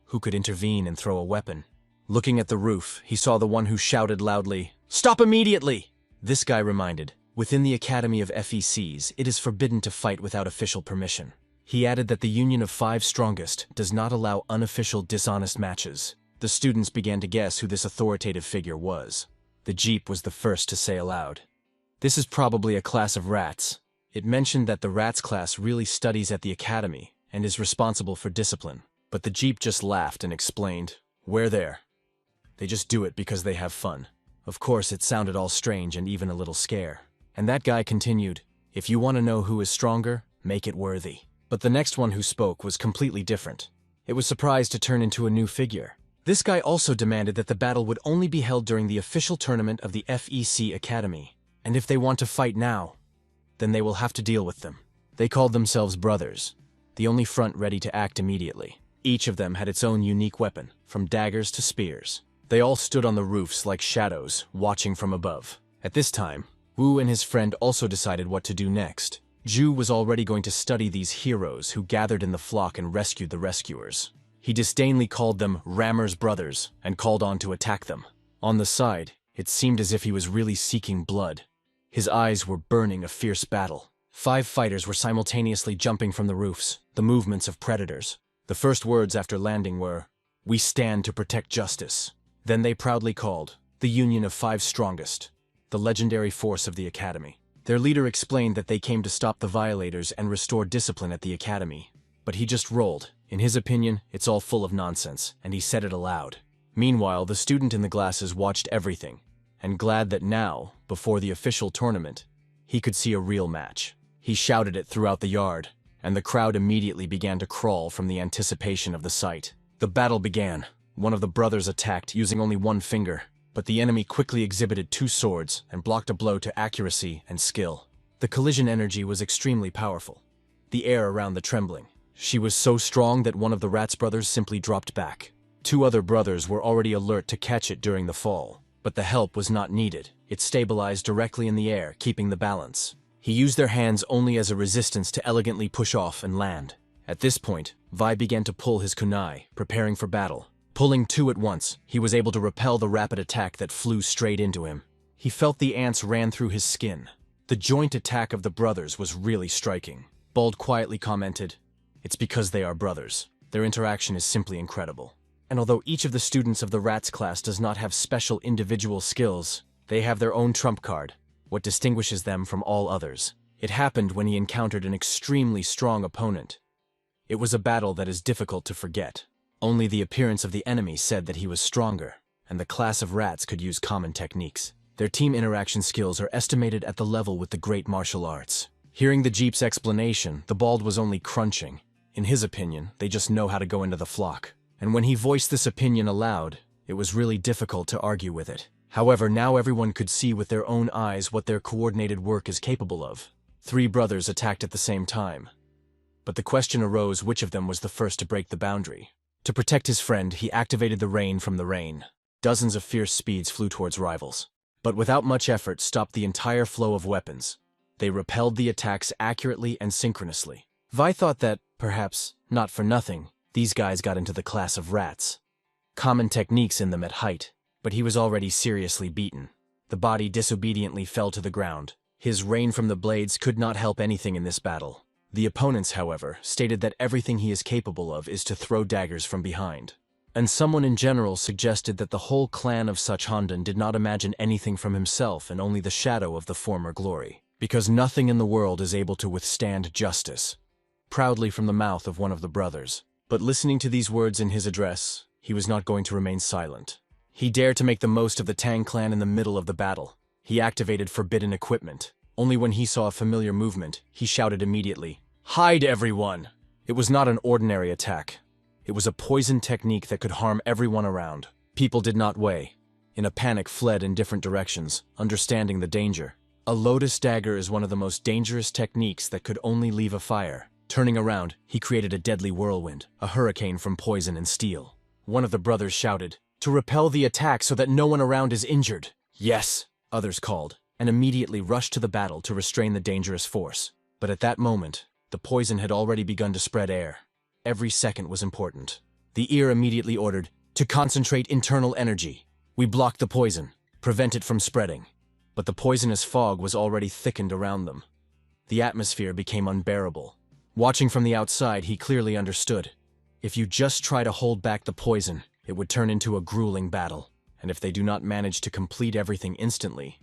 Who could intervene and throw a weapon? Looking at the roof, he saw the one who shouted loudly, "Stop immediately!" This guy reminded, within the Academy of FECs, it is forbidden to fight without official permission. He added that the Union of Five Strongest does not allow unofficial dishonest matches. The students began to guess who this authoritative figure was. The Jeep was the first to say aloud, "This is probably a class of rats." It mentioned that the rats class really studies at the academy and is responsible for discipline. But the Jeep just laughed and explained, "We're there. They just do it because they have fun." Of course, it sounded all strange and even a little scare. And that guy continued, "If you want to know who is stronger, make it worthy." But the next one who spoke was completely different. It was surprised to turn into a new figure. This guy also demanded that the battle would only be held during the official tournament of the FEC Academy. And if they want to fight now, then they will have to deal with them. They called themselves brothers, the only front ready to act immediately. Each of them had its own unique weapon, from daggers to spears. They all stood on the roofs like shadows, watching from above. At this time, Wu and his friend also decided what to do next. Ju was already going to study these heroes who gathered in the flock and rescued the rescuers. He disdainfully called them Rammer's brothers and called on to attack them. On the side, it seemed as if he was really seeking blood. His eyes were burning a fierce battle. 5 fighters were simultaneously jumping from the roofs, the movements of predators. The first words after landing were, "We stand to protect justice." Then they proudly called, "The Union of Five Strongest," the legendary force of the Academy. Their leader explained that they came to stop the violators and restore discipline at the academy. But he just rolled. In his opinion, it's all full of nonsense, and he said it aloud. Meanwhile, the student in the glasses watched everything, and glad that now, before the official tournament, he could see a real match. He shouted it throughout the yard, and the crowd immediately began to crawl from the anticipation of the sight. The battle began. One of the brothers attacked using only one finger, but the enemy quickly exhibited two swords and blocked a blow to accuracy and skill. The collision energy was extremely powerful. The air around the trembling. She was so strong that one of the Rats brothers simply dropped back. Two other brothers were already alert to catch it during the fall, but the help was not needed. It stabilized directly in the air, keeping the balance. He used their hands only as a resistance to elegantly push off and land. At this point, Vi began to pull his kunai, preparing for battle. Pulling two at once, he was able to repel the rapid attack that flew straight into him. He felt the ants ran through his skin. The joint attack of the brothers was really striking. Bald quietly commented, "It's because they are brothers. Their interaction is simply incredible." And although each of the students of the Rats class does not have special individual skills, they have their own trump card, what distinguishes them from all others. It happened when he encountered an extremely strong opponent. It was a battle that is difficult to forget. Only the appearance of the enemy said that he was stronger, and the class of Rats could use common techniques. Their team interaction skills are estimated at the level with the great martial arts. Hearing the Jeep's explanation, the Bald was only crunching. In his opinion, they just know how to go into the flock. And when he voiced this opinion aloud, it was really difficult to argue with it. However, now everyone could see with their own eyes what their coordinated work is capable of. Three brothers attacked at the same time. But the question arose which of them was the first to break the boundary. To protect his friend, he activated the rain from the rain. Dozens of fierce speeds flew towards rivals, but without much effort stopped the entire flow of weapons. They repelled the attacks accurately and synchronously. Vi thought that, perhaps, not for nothing, these guys got into the class of Rats. Common techniques in them at height, but he was already seriously beaten. The body disobediently fell to the ground. His rain from the blades could not help anything in this battle. The opponents, however, stated that everything he is capable of is to throw daggers from behind. And someone in general suggested that the whole clan of such Hondan did not imagine anything from himself and only the shadow of the former glory, because nothing in the world is able to withstand justice. Proudly from the mouth of one of the brothers. But listening to these words in his address, he was not going to remain silent. He dared to make the most of the Tang clan in the middle of the battle. He activated forbidden equipment. Only when he saw a familiar movement, he shouted immediately, "Hide, everyone!" It was not an ordinary attack. It was a poison technique that could harm everyone around. People did not weigh. In a panic, fled in different directions, understanding the danger. A lotus dagger is one of the most dangerous techniques that could only leave a fire. Turning around, he created a deadly whirlwind, a hurricane from poison and steel. One of the brothers shouted, "To repel the attack so that no one around is injured." "Yes," others called, and immediately rushed to the battle to restrain the dangerous force. But at that moment, the poison had already begun to spread air. Every second was important. The ear immediately ordered, "To concentrate internal energy. We block the poison, prevent it from spreading." But the poisonous fog was already thickened around them. The atmosphere became unbearable. Watching from the outside, he clearly understood. If you just try to hold back the poison, it would turn into a grueling battle. And if they do not manage to complete everything instantly,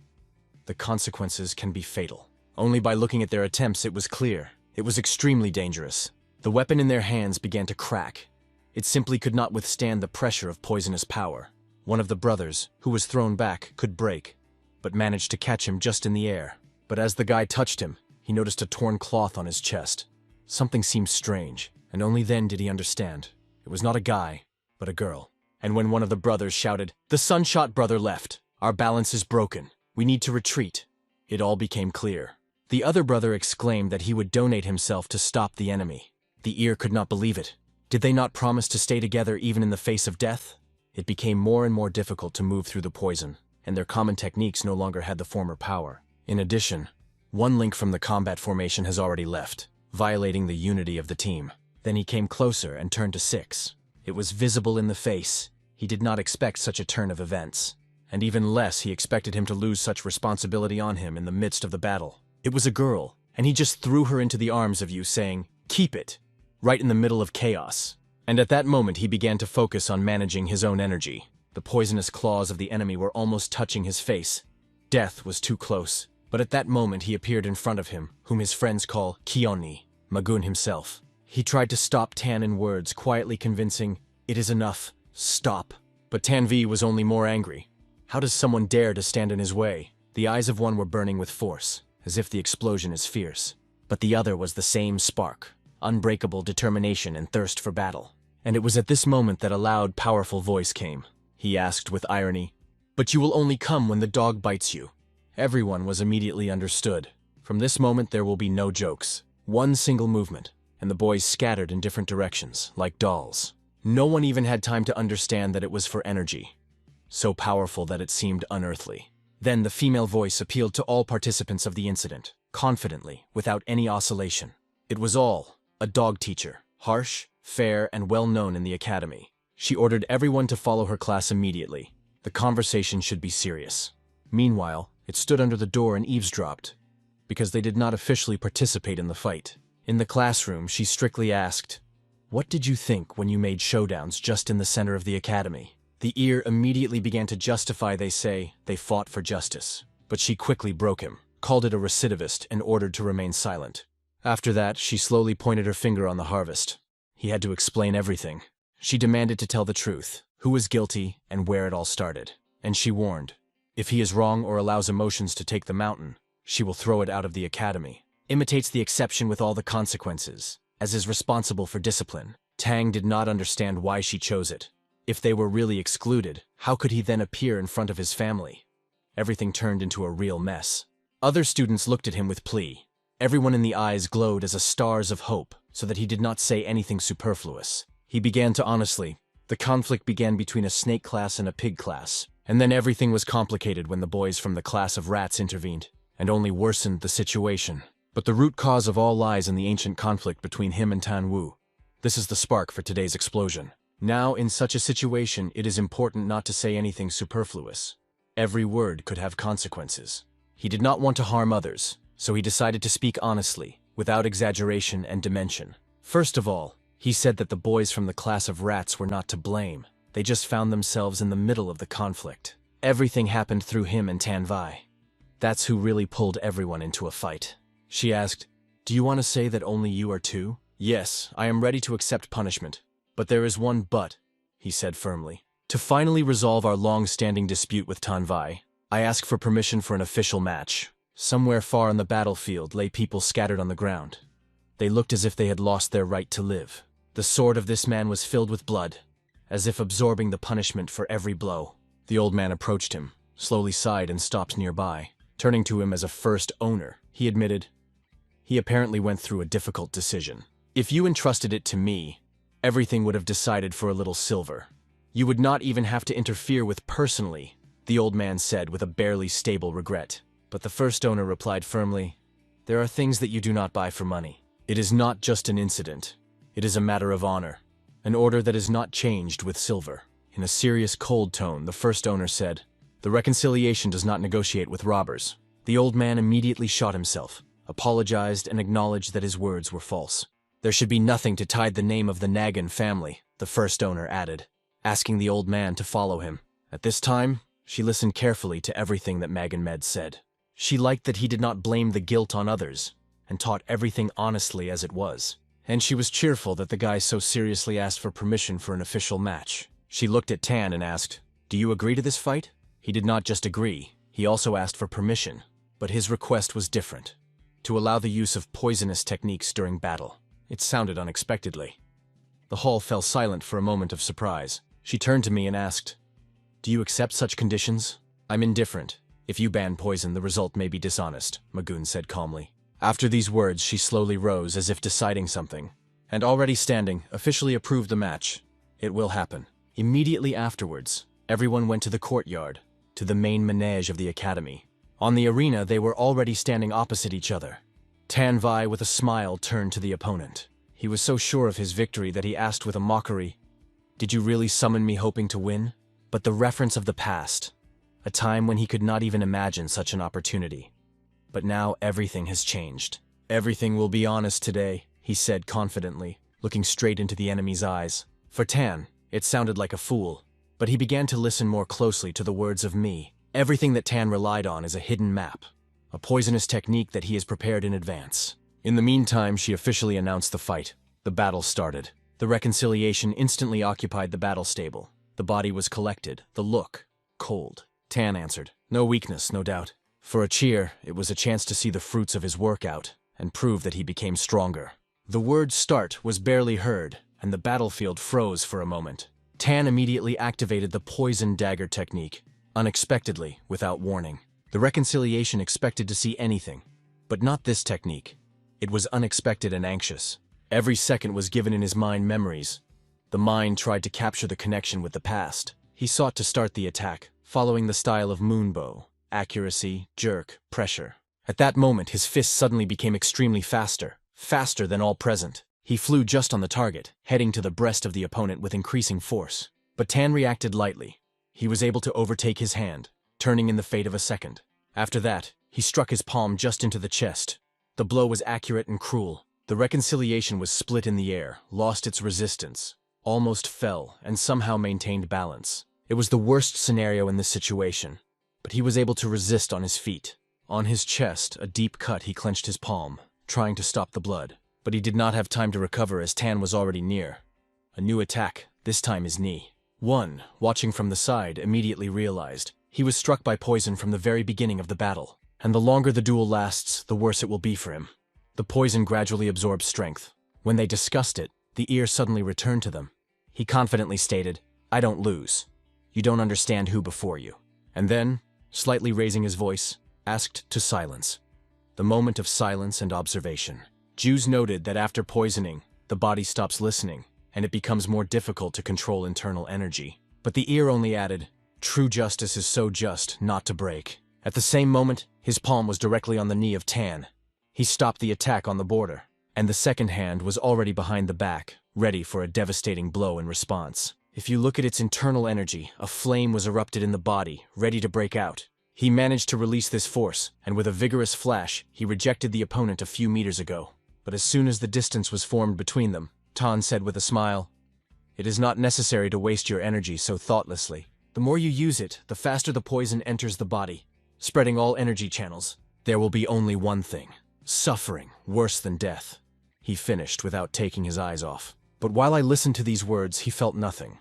the consequences can be fatal. Only by looking at their attempts it was clear. It was extremely dangerous. The weapon in their hands began to crack. It simply could not withstand the pressure of poisonous power. One of the brothers, who was thrown back, could break, but managed to catch him just in the air. But as the guy touched him, he noticed a torn cloth on his chest. Something seemed strange, and only then did he understand. It was not a guy, but a girl. And when one of the brothers shouted, "The Sunshot brother left. Our balance is broken. We need to retreat," it all became clear. The other brother exclaimed that he would donate himself to stop the enemy. The ear could not believe it. Did they not promise to stay together even in the face of death? It became more and more difficult to move through the poison, and their common techniques no longer had the former power. In addition, one link from the combat formation has already left, violating the unity of the team. Then he came closer and turned to 6. It was visible in the face. He did not expect such a turn of events. And even less he expected him to lose such responsibility on him in the midst of the battle. It was a girl, and he just threw her into the arms of you, saying, "Keep it," right in the middle of chaos. And at that moment he began to focus on managing his own energy. The poisonous claws of the enemy were almost touching his face. Death was too close. But at that moment he appeared in front of him, whom his friends call Kioni, Magun himself. He tried to stop Tan in words, quietly convincing, "It is enough, stop." But Tan V was only more angry. How does someone dare to stand in his way? The eyes of one were burning with force, as if the explosion is fierce. But the other was the same spark, unbreakable determination and thirst for battle. And it was at this moment that a loud, powerful voice came. He asked with irony, "But you will only come when the dog bites you." Everyone was immediately understood. From this moment there will be no jokes. One single movement, and the boys scattered in different directions, like dolls. No one even had time to understand that it was for energy, so powerful that it seemed unearthly. Then the female voice appealed to all participants of the incident, confidently, without any oscillation. It was a dog teacher, harsh, fair, and well known in the academy. She ordered everyone to follow her class immediately. The conversation should be serious. Meanwhile, it stood under the door and eavesdropped, because they did not officially participate in the fight. In the classroom, she strictly asked, "What did you think when you made showdowns just in the center of the academy?" The ear immediately began to justify they fought for justice. But she quickly broke him, called it a recidivist, and ordered to remain silent. After that, she slowly pointed her finger on the harvest. He had to explain everything. She demanded to tell the truth, who was guilty and where it all started. And she warned, if he is wrong or allows emotions to take the mountain, she will throw it out of the academy. Imitates the exception with all the consequences, as is responsible for discipline. Tang did not understand why she chose it. If they were really excluded, how could he then appear in front of his family? Everything turned into a real mess. Other students looked at him with plea. Everyone in the eyes glowed as a stars of hope, so that he did not say anything superfluous. He began to honestly. The conflict began between a snake class and a pig class, and then everything was complicated when the boys from the class of rats intervened, and only worsened the situation. But the root cause of all lies in the ancient conflict between him and Tan Wu. This is the spark for today's explosion. Now, in such a situation, it is important not to say anything superfluous. Every word could have consequences. He did not want to harm others, so he decided to speak honestly, without exaggeration and dimension. First of all, he said that the boys from the class of rats were not to blame. They just found themselves in the middle of the conflict. Everything happened through him and Tan Vi. That's who really pulled everyone into a fight. She asked, "Do you want to say that only you are too?" "Yes, I am ready to accept punishment. But there is one but," he said firmly. "To finally resolve our long-standing dispute with Tan Vi, I ask for permission for an official match." Somewhere far on the battlefield lay people scattered on the ground. They looked as if they had lost their right to live. The sword of this man was filled with blood, as if absorbing the punishment for every blow. The old man approached him, slowly sighed and stopped nearby. Turning to him as a first owner, he admitted, he apparently went through a difficult decision. "If you entrusted it to me, everything would have decided for a little silver. You would not even have to interfere with personally," the old man said with a barely stable regret. But the first owner replied firmly, "There are things that you do not buy for money. It is not just an incident. It is a matter of honor, an order that is not changed with silver." In a serious, cold tone, the first owner said, "The reconciliation does not negotiate with robbers." The old man immediately shot himself, apologized, and acknowledged that his words were false. "There should be nothing to tie the name of the Nagan family," the first owner added, asking the old man to follow him. At this time, she listened carefully to everything that Magan Med said. She liked that he did not blame the guilt on others, and taught everything honestly as it was. And she was cheerful that the guy so seriously asked for permission for an official match. She looked at Tan and asked, "Do you agree to this fight?" He did not just agree, he also asked for permission. But his request was different, to allow the use of poisonous techniques during battle. It sounded unexpectedly. The hall fell silent for a moment of surprise. She turned to me and asked, "Do you accept such conditions?" "I'm indifferent. If you ban poison, the result may be dishonest," Magun said calmly. After these words, she slowly rose as if deciding something, and already standing, officially approved the match. "It will happen." Immediately afterwards, everyone went to the courtyard, to the main manege of the academy. On the arena, they were already standing opposite each other. Tan Vi, with a smile, turned to the opponent. He was so sure of his victory that he asked with a mockery, "Did you really summon me hoping to win?" But the reference of the past, a time when he could not even imagine such an opportunity. But now everything has changed. "Everything will be honest today," he said confidently, looking straight into the enemy's eyes. For Tan, it sounded like a fool, but he began to listen more closely to the words of me. Everything that Tan relied on is a hidden map, a poisonous technique that he has prepared in advance. In the meantime, she officially announced the fight. The battle started. The reconciliation instantly occupied the battle stable. The body was collected, the look cold. Tan answered. No weakness, no doubt. For a cheer, it was a chance to see the fruits of his workout and prove that he became stronger. The word start was barely heard, and the battlefield froze for a moment. Tan immediately activated the poison dagger technique, unexpectedly, without warning. The reconciliation expected to see anything, but not this technique. It was unexpected and anxious. Every second was given in his mind memories. The mind tried to capture the connection with the past. He sought to start the attack, following the style of moonbow: accuracy, jerk, pressure. At that moment, his fist suddenly became extremely faster than all present. He flew just on the target, heading to the breast of the opponent with increasing force. But Tan reacted lightly. He was able to overtake his hand, turning in the fate of a second. After that, he struck his palm just into the chest. The blow was accurate and cruel. The reconciliation was split in the air, lost its resistance, almost fell, and somehow maintained balance. It was the worst scenario in this situation, but he was able to resist on his feet. On his chest, a deep cut, he clenched his palm, trying to stop the blood. But he did not have time to recover as Tan was already near. A new attack, this time his knee. One, watching from the side, immediately realized he was struck by poison from the very beginning of the battle, and the longer the duel lasts, the worse it will be for him. The poison gradually absorbed strength. When they discussed it, the ear suddenly returned to them. He confidently stated, "I don't lose. You don't understand who before you." And then, slightly raising his voice, asked to silence. The moment of silence and observation. Jews noted that after poisoning, the body stops listening, and it becomes more difficult to control internal energy. But the ear only added, "True justice is so just not to break." At the same moment, his palm was directly on the knee of Tan. He stopped the attack on the border, and the second hand was already behind the back, ready for a devastating blow in response. If you look at its internal energy, a flame was erupted in the body, ready to break out. He managed to release this force, and with a vigorous flash, he rejected the opponent a few meters ago. But as soon as the distance was formed between them, Tan said with a smile, "It is not necessary to waste your energy so thoughtlessly. The more you use it, the faster the poison enters the body, spreading all energy channels. There will be only one thing: suffering worse than death." He finished without taking his eyes off. But while I listened to these words, he felt nothing.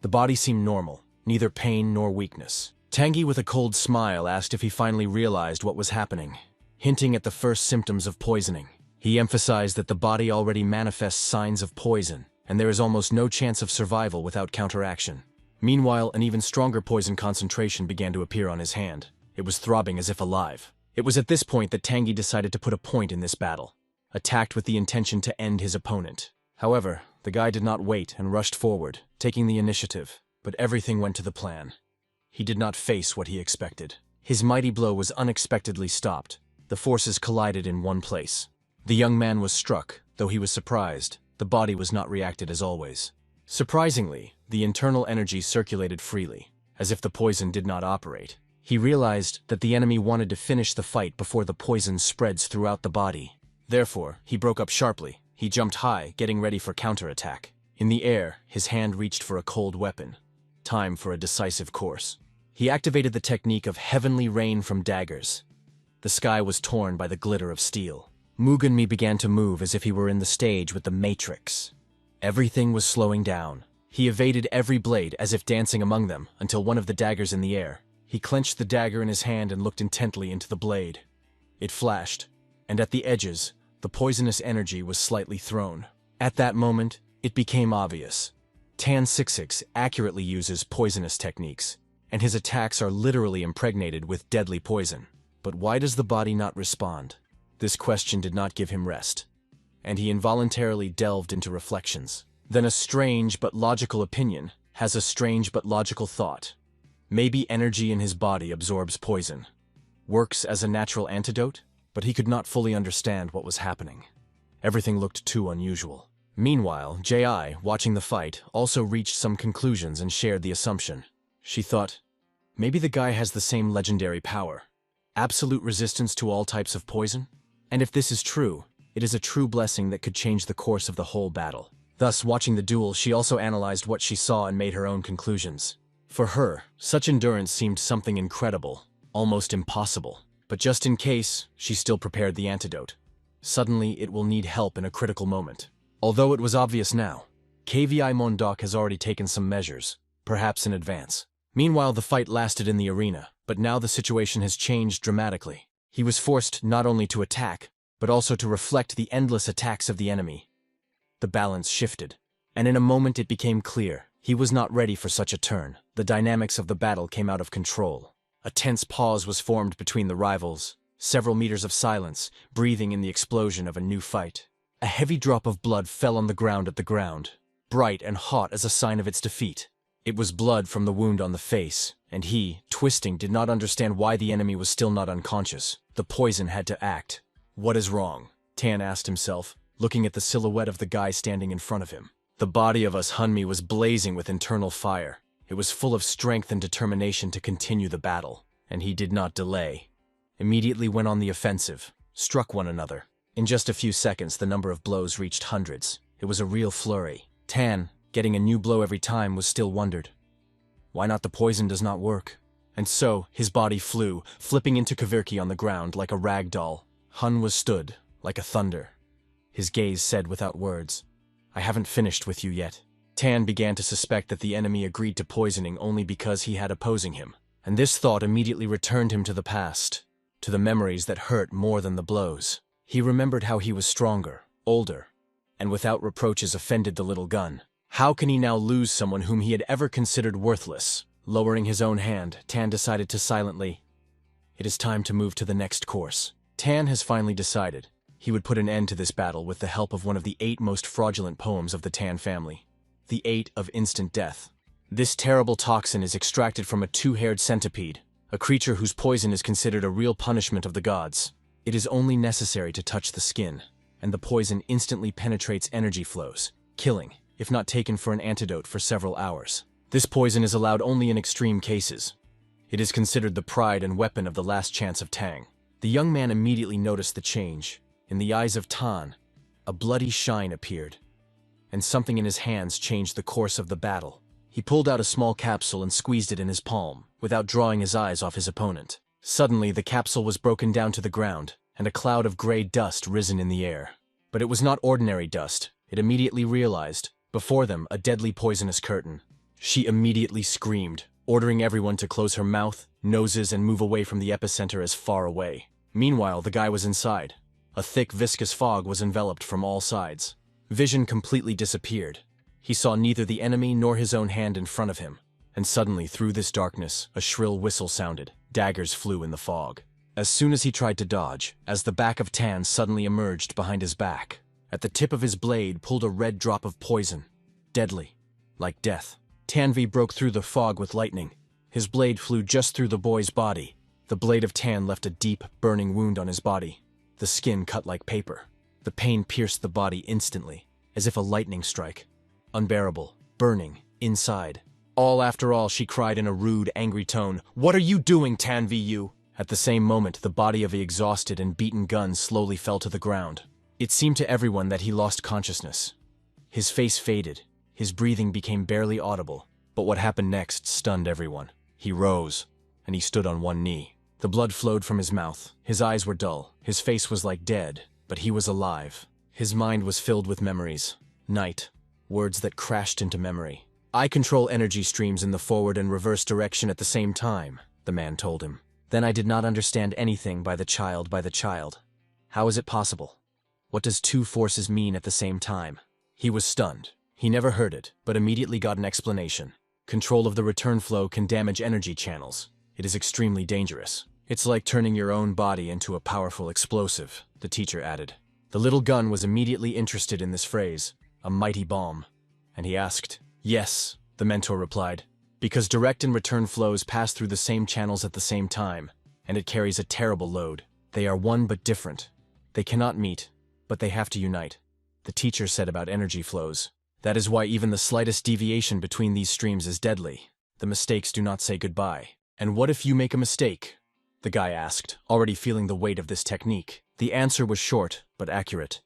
The body seemed normal, neither pain nor weakness. Tanguy, with a cold smile, asked if he finally realized what was happening, hinting at the first symptoms of poisoning. He emphasized that the body already manifests signs of poison, and there is almost no chance of survival without counteraction. Meanwhile, an even stronger poison concentration began to appear on his hand. It was throbbing as if alive. It was at this point that Tanguy decided to put a point in this battle, attacked with the intention to end his opponent. However, the guy did not wait and rushed forward, taking the initiative, but everything went to the plan. He did not face what he expected. His mighty blow was unexpectedly stopped. The forces collided in one place. The young man was struck, though he was surprised. The body was not reacted as always. Surprisingly, the internal energy circulated freely, as if the poison did not operate. He realized that the enemy wanted to finish the fight before the poison spreads throughout the body. Therefore, he broke up sharply. He jumped high, getting ready for counterattack. In the air, his hand reached for a cold weapon. Time for a decisive course. He activated the technique of heavenly rain from daggers. The sky was torn by the glitter of steel. Mugen began to move as if he were in the stage with the Matrix. Everything was slowing down. He evaded every blade as if dancing among them until one of the daggers in the air. He clenched the dagger in his hand and looked intently into the blade. It flashed, and at the edges, the poisonous energy was slightly thrown. At that moment, it became obvious. Tan 66 accurately uses poisonous techniques, and his attacks are literally impregnated with deadly poison. But why does the body not respond? This question did not give him rest, and he involuntarily delved into reflections. Then a strange but logical opinion has a strange but logical thought. Maybe energy in his body absorbs poison, works as a natural antidote, but he could not fully understand what was happening. Everything looked too unusual. Meanwhile, Ji, watching the fight, also reached some conclusions and shared the assumption. She thought, maybe the guy has the same legendary power, absolute resistance to all types of poison? And if this is true, it is a true blessing that could change the course of the whole battle. Thus, watching the duel, she also analyzed what she saw and made her own conclusions. For her, such endurance seemed something incredible, almost impossible. But just in case, she still prepared the antidote. Suddenly, it will need help in a critical moment. Although it was obvious now, KVI Mondok has already taken some measures, perhaps in advance. Meanwhile, the fight lasted in the arena, but now the situation has changed dramatically. He was forced not only to attack, but also to reflect the endless attacks of the enemy. The balance shifted, and in a moment it became clear he was not ready for such a turn. The dynamics of the battle came out of control. A tense pause was formed between the rivals, several meters of silence, breathing in the explosion of a new fight. A heavy drop of blood fell on the ground at the ground, bright and hot as a sign of its defeat. It was blood from the wound on the face, and he, twisting, did not understand why the enemy was still not unconscious. The poison had to act. What is wrong? Tan asked himself, looking at the silhouette of the guy standing in front of him. The body of us Hunmi was blazing with internal fire. It was full of strength and determination to continue the battle, and he did not delay. Immediately went on the offensive, struck one another. In just a few seconds, the number of blows reached hundreds. It was a real flurry. Tan, getting a new blow every time, was still wondered. Why not the poison does not work? And so, his body flew, flipping into Kavirki on the ground like a rag doll. Hun was stood, like a thunder. His gaze said without words, "I haven't finished with you yet." Tan began to suspect that the enemy agreed to poisoning only because he had opposing him, and this thought immediately returned him to the past, to the memories that hurt more than the blows. He remembered how he was stronger, older, and without reproaches offended the little gun. How can he now lose someone whom he had ever considered worthless? Lowering his own hand, Tan decided to silently, "It is time to move to the next course." Tan has finally decided. He would put an end to this battle with the help of one of the 8 most fraudulent poems of the Tan family, the 8 of Instant Death. This terrible toxin is extracted from a 2-haired centipede, a creature whose poison is considered a real punishment of the gods. It is only necessary to touch the skin, and the poison instantly penetrates energy flows, killing, if not taken for an antidote for several hours. This poison is allowed only in extreme cases. It is considered the pride and weapon of the last chance of Tang. The young man immediately noticed the change. In the eyes of Tan, a bloody shine appeared, and something in his hands changed the course of the battle. He pulled out a small capsule and squeezed it in his palm, without drawing his eyes off his opponent. Suddenly, the capsule was broken down to the ground, and a cloud of gray dust risen in the air. But it was not ordinary dust. It immediately realized, before them, a deadly poisonous curtain. She immediately screamed, ordering everyone to close her mouth, noses, and move away from the epicenter as far away. Meanwhile, the guy was inside. A thick, viscous fog was enveloped from all sides. Vision completely disappeared. He saw neither the enemy nor his own hand in front of him. And suddenly, through this darkness, a shrill whistle sounded. Daggers flew in the fog. As soon as he tried to dodge, as the back of Tan suddenly emerged behind his back, at the tip of his blade pulled a red drop of poison. Deadly. Like death. Tanvi broke through the fog with lightning. His blade flew just through the boy's body. The blade of Tan left a deep, burning wound on his body. The skin cut like paper. The pain pierced the body instantly, as if a lightning strike. Unbearable, burning, inside. "All after all," she cried in a rude, angry tone. "What are you doing, Tanvi, you?" At the same moment, the body of the exhausted and beaten gun slowly fell to the ground. It seemed to everyone that he lost consciousness. His face faded. His breathing became barely audible. But what happened next stunned everyone. He rose, and he stood on one knee. The blood flowed from his mouth. His eyes were dull. His face was like dead, but he was alive. His mind was filled with memories. Night. Words that crashed into memory. "I control energy streams in the forward and reverse direction at the same time," the man told him. "Then I did not understand anything by the child. How is it possible? What does 2 forces mean at the same time?" He was stunned. He never heard it, but immediately got an explanation. Control of the return flow can damage energy channels. It is extremely dangerous. "It's like turning your own body into a powerful explosive," the teacher added. The little gun was immediately interested in this phrase, a mighty bomb, and he asked. "Yes," the mentor replied, "because direct and return flows pass through the same channels at the same time, and it carries a terrible load. They are one but different. They cannot meet, but they have to unite." The teacher said about energy flows. "That is why even the slightest deviation between these streams is deadly. The mistakes do not say goodbye." "And what if you make a mistake?" the guy asked, already feeling the weight of this technique. The answer was short, but accurate.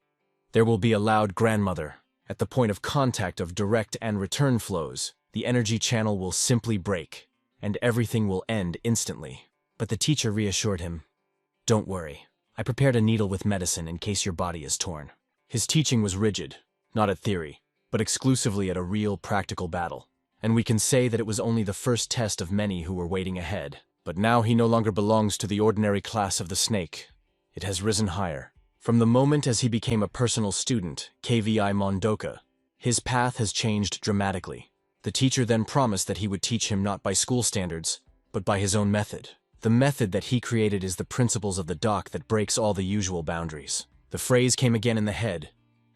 "There will be a loud grandmother. At the point of contact of direct and return flows, the energy channel will simply break, and everything will end instantly." But the teacher reassured him. Don't worry. I prepared a needle with medicine in case your body is torn. His teaching was rigid, not at theory, but exclusively at a real practical battle. And we can say that it was only the first test of many who were waiting ahead. But now he no longer belongs to the ordinary class of the snake. It has risen higher. From the moment as he became a personal student, KVI Mondoka, his path has changed dramatically. The teacher then promised that he would teach him not by school standards, but by his own method. The method that he created is the principles of the dock that breaks all the usual boundaries. The phrase came again in the head: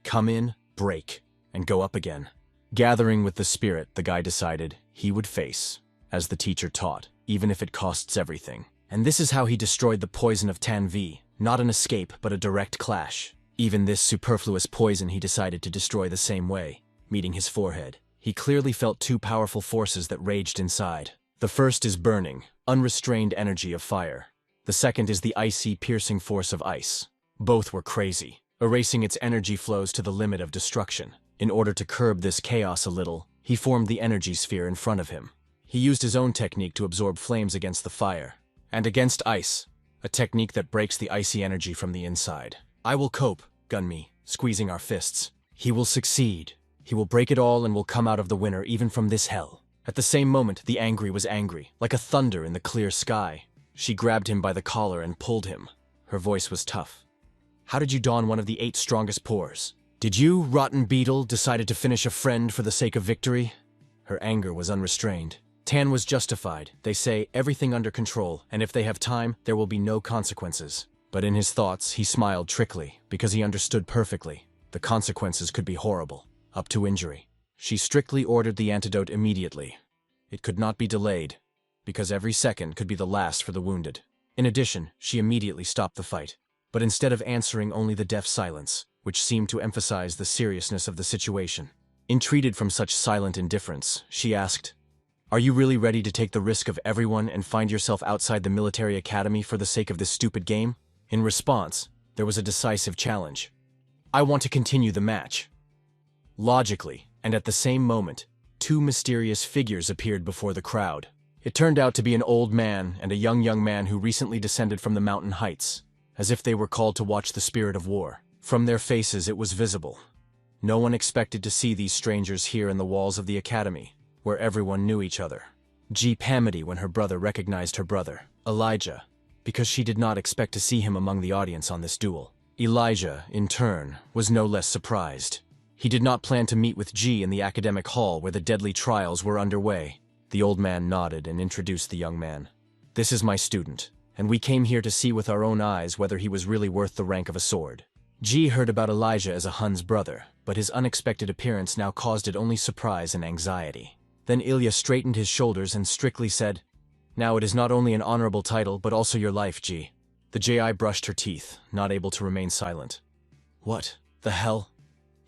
come in, break, and go up again. Gathering with the spirit, the guy decided he would face, as the teacher taught, even if it costs everything. And this is how he destroyed the poison of Tan V, not an escape, but a direct clash. Even this superfluous poison he decided to destroy the same way, meeting his forehead. He clearly felt two powerful forces that raged inside. The first is burning, unrestrained energy of fire. The second is the icy, piercing force of ice. Both were crazy, erasing its energy flows to the limit of destruction. In order to curb this chaos a little, he formed the energy sphere in front of him. He used his own technique to absorb flames against the fire, and against ice, a technique that breaks the icy energy from the inside. I will cope, Gunmi, squeezing our fists. He will succeed. He will break it all and will come out of the winner even from this hell. At the same moment, the angry was angry, like a thunder in the clear sky. She grabbed him by the collar and pulled him. Her voice was tough. How did you don one of the 8 strongest pores? Did you, rotten beetle, decided to finish a friend for the sake of victory? Her anger was unrestrained. Tan was justified. They say everything under control, and if they have time, there will be no consequences. But in his thoughts, he smiled trickly, because he understood perfectly. The consequences could be horrible, up to injury. She strictly ordered the antidote immediately. It could not be delayed, because every second could be the last for the wounded. In addition, she immediately stopped the fight. But instead of answering, only the deaf silence, which seemed to emphasize the seriousness of the situation. Entreated from such silent indifference, she asked, "Are you really ready to take the risk of everyone and find yourself outside the military academy for the sake of this stupid game?" In response, there was a decisive challenge. "I want to continue the match." Logically, and at the same moment, 2 mysterious figures appeared before the crowd. It turned out to be an old man and a young man who recently descended from the mountain heights, as if they were called to watch the spirit of war. From their faces it was visible. No one expected to see these strangers here in the walls of the academy, where everyone knew each other. G. Pamity when her brother recognized her brother, Elijah, because she did not expect to see him among the audience on this duel. Elijah, in turn, was no less surprised. He did not plan to meet with G in the academic hall where the deadly trials were underway. The old man nodded and introduced the young man. "This is my student, and we came here to see with our own eyes whether he was really worth the rank of a sword." G heard about Elijah as a Hun's brother, but his unexpected appearance now caused it only surprise and anxiety. Then Ilya straightened his shoulders and strictly said, "Now it is not only an honorable title, but also your life, G." The Ji brushed her teeth, not able to remain silent. "What the hell?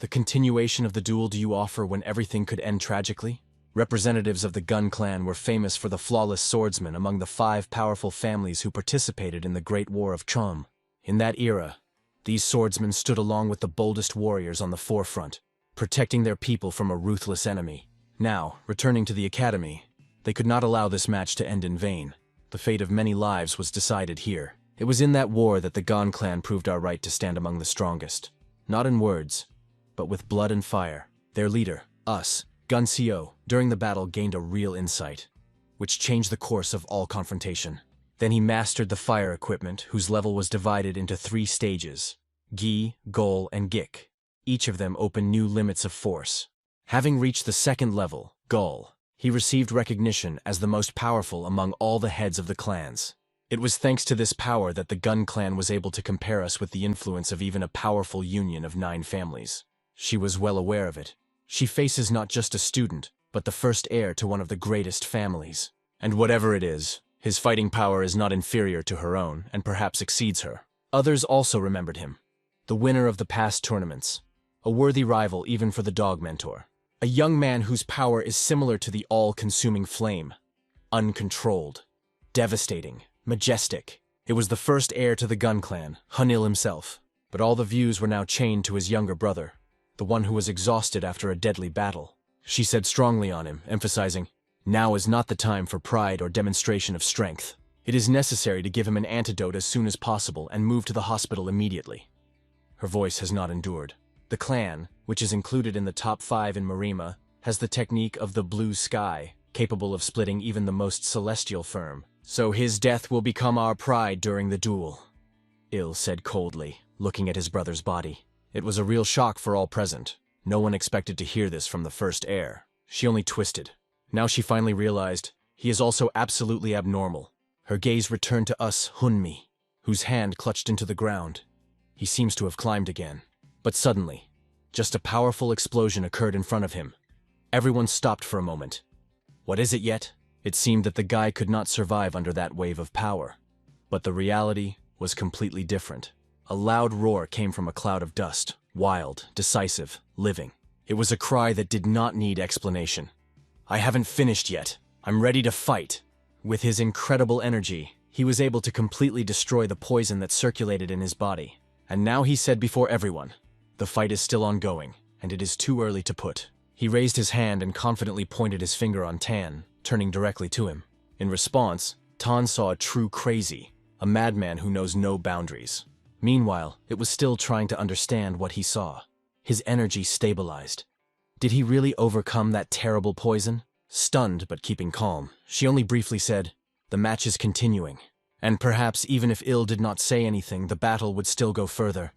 The continuation of the duel do you offer when everything could end tragically?" Representatives of the Gun clan were famous for the flawless swordsmen among the 5 powerful families who participated in the Great War of Chom. In that era, these swordsmen stood along with the boldest warriors on the forefront, protecting their people from a ruthless enemy. Now, returning to the academy, they could not allow this match to end in vain. The fate of many lives was decided here. It was in that war that the Gon clan proved our right to stand among the strongest. Not in words, but with blood and fire. Their leader, us, Gun Co, during the battle gained a real insight, which changed the course of all confrontation. Then he mastered the fire equipment, whose level was divided into 3 stages: Gi, Gol, and Gik. Each of them opened new limits of force. Having reached the 2nd level, Gol, he received recognition as the most powerful among all the heads of the clans. It was thanks to this power that the Gun clan was able to compare us with the influence of even a powerful union of 9 families. She was well aware of it. She faces not just a student, but the first heir to one of the greatest families. And whatever it is, his fighting power is not inferior to her own, and perhaps exceeds her. Others also remembered him. The winner of the past tournaments. A worthy rival even for the dog mentor. A young man whose power is similar to the all-consuming flame. Uncontrolled. Devastating. Majestic. It was the first heir to the Gun clan, Hunil himself. But all the views were now chained to his younger brother, the one who was exhausted after a deadly battle. She said strongly on him, emphasizing, "Now is not the time for pride or demonstration of strength. It is necessary to give him an antidote as soon as possible and move to the hospital immediately. Her voice has not endured. The clan, which is included in the top 5 in Marima, has the technique of the blue sky, capable of splitting even the most celestial firm. So his death will become our pride during the duel, Il said coldly, looking at his brother's body. It was a real shock for all present. No one expected to hear this from the first heir. She only twisted. Now she finally realized, he is also absolutely abnormal. Her gaze returned to us, Hunmi, whose hand clutched into the ground. He seems to have climbed again. But suddenly, just a powerful explosion occurred in front of him. Everyone stopped for a moment. What is it yet? It seemed that the guy could not survive under that wave of power. But the reality was completely different. A loud roar came from a cloud of dust, wild, decisive, living. It was a cry that did not need explanation. I haven't finished yet. I'm ready to fight. With his incredible energy, he was able to completely destroy the poison that circulated in his body. And now he said before everyone, the fight is still ongoing, and it is too early to put. He raised his hand and confidently pointed his finger on Tan, turning directly to him. In response, Tan saw a true crazy, a madman who knows no boundaries. Meanwhile, it was still trying to understand what he saw. His energy stabilized. Did he really overcome that terrible poison? Stunned but keeping calm, she only briefly said, "The match is continuing." And perhaps even if Il did not say anything, the battle would still go further.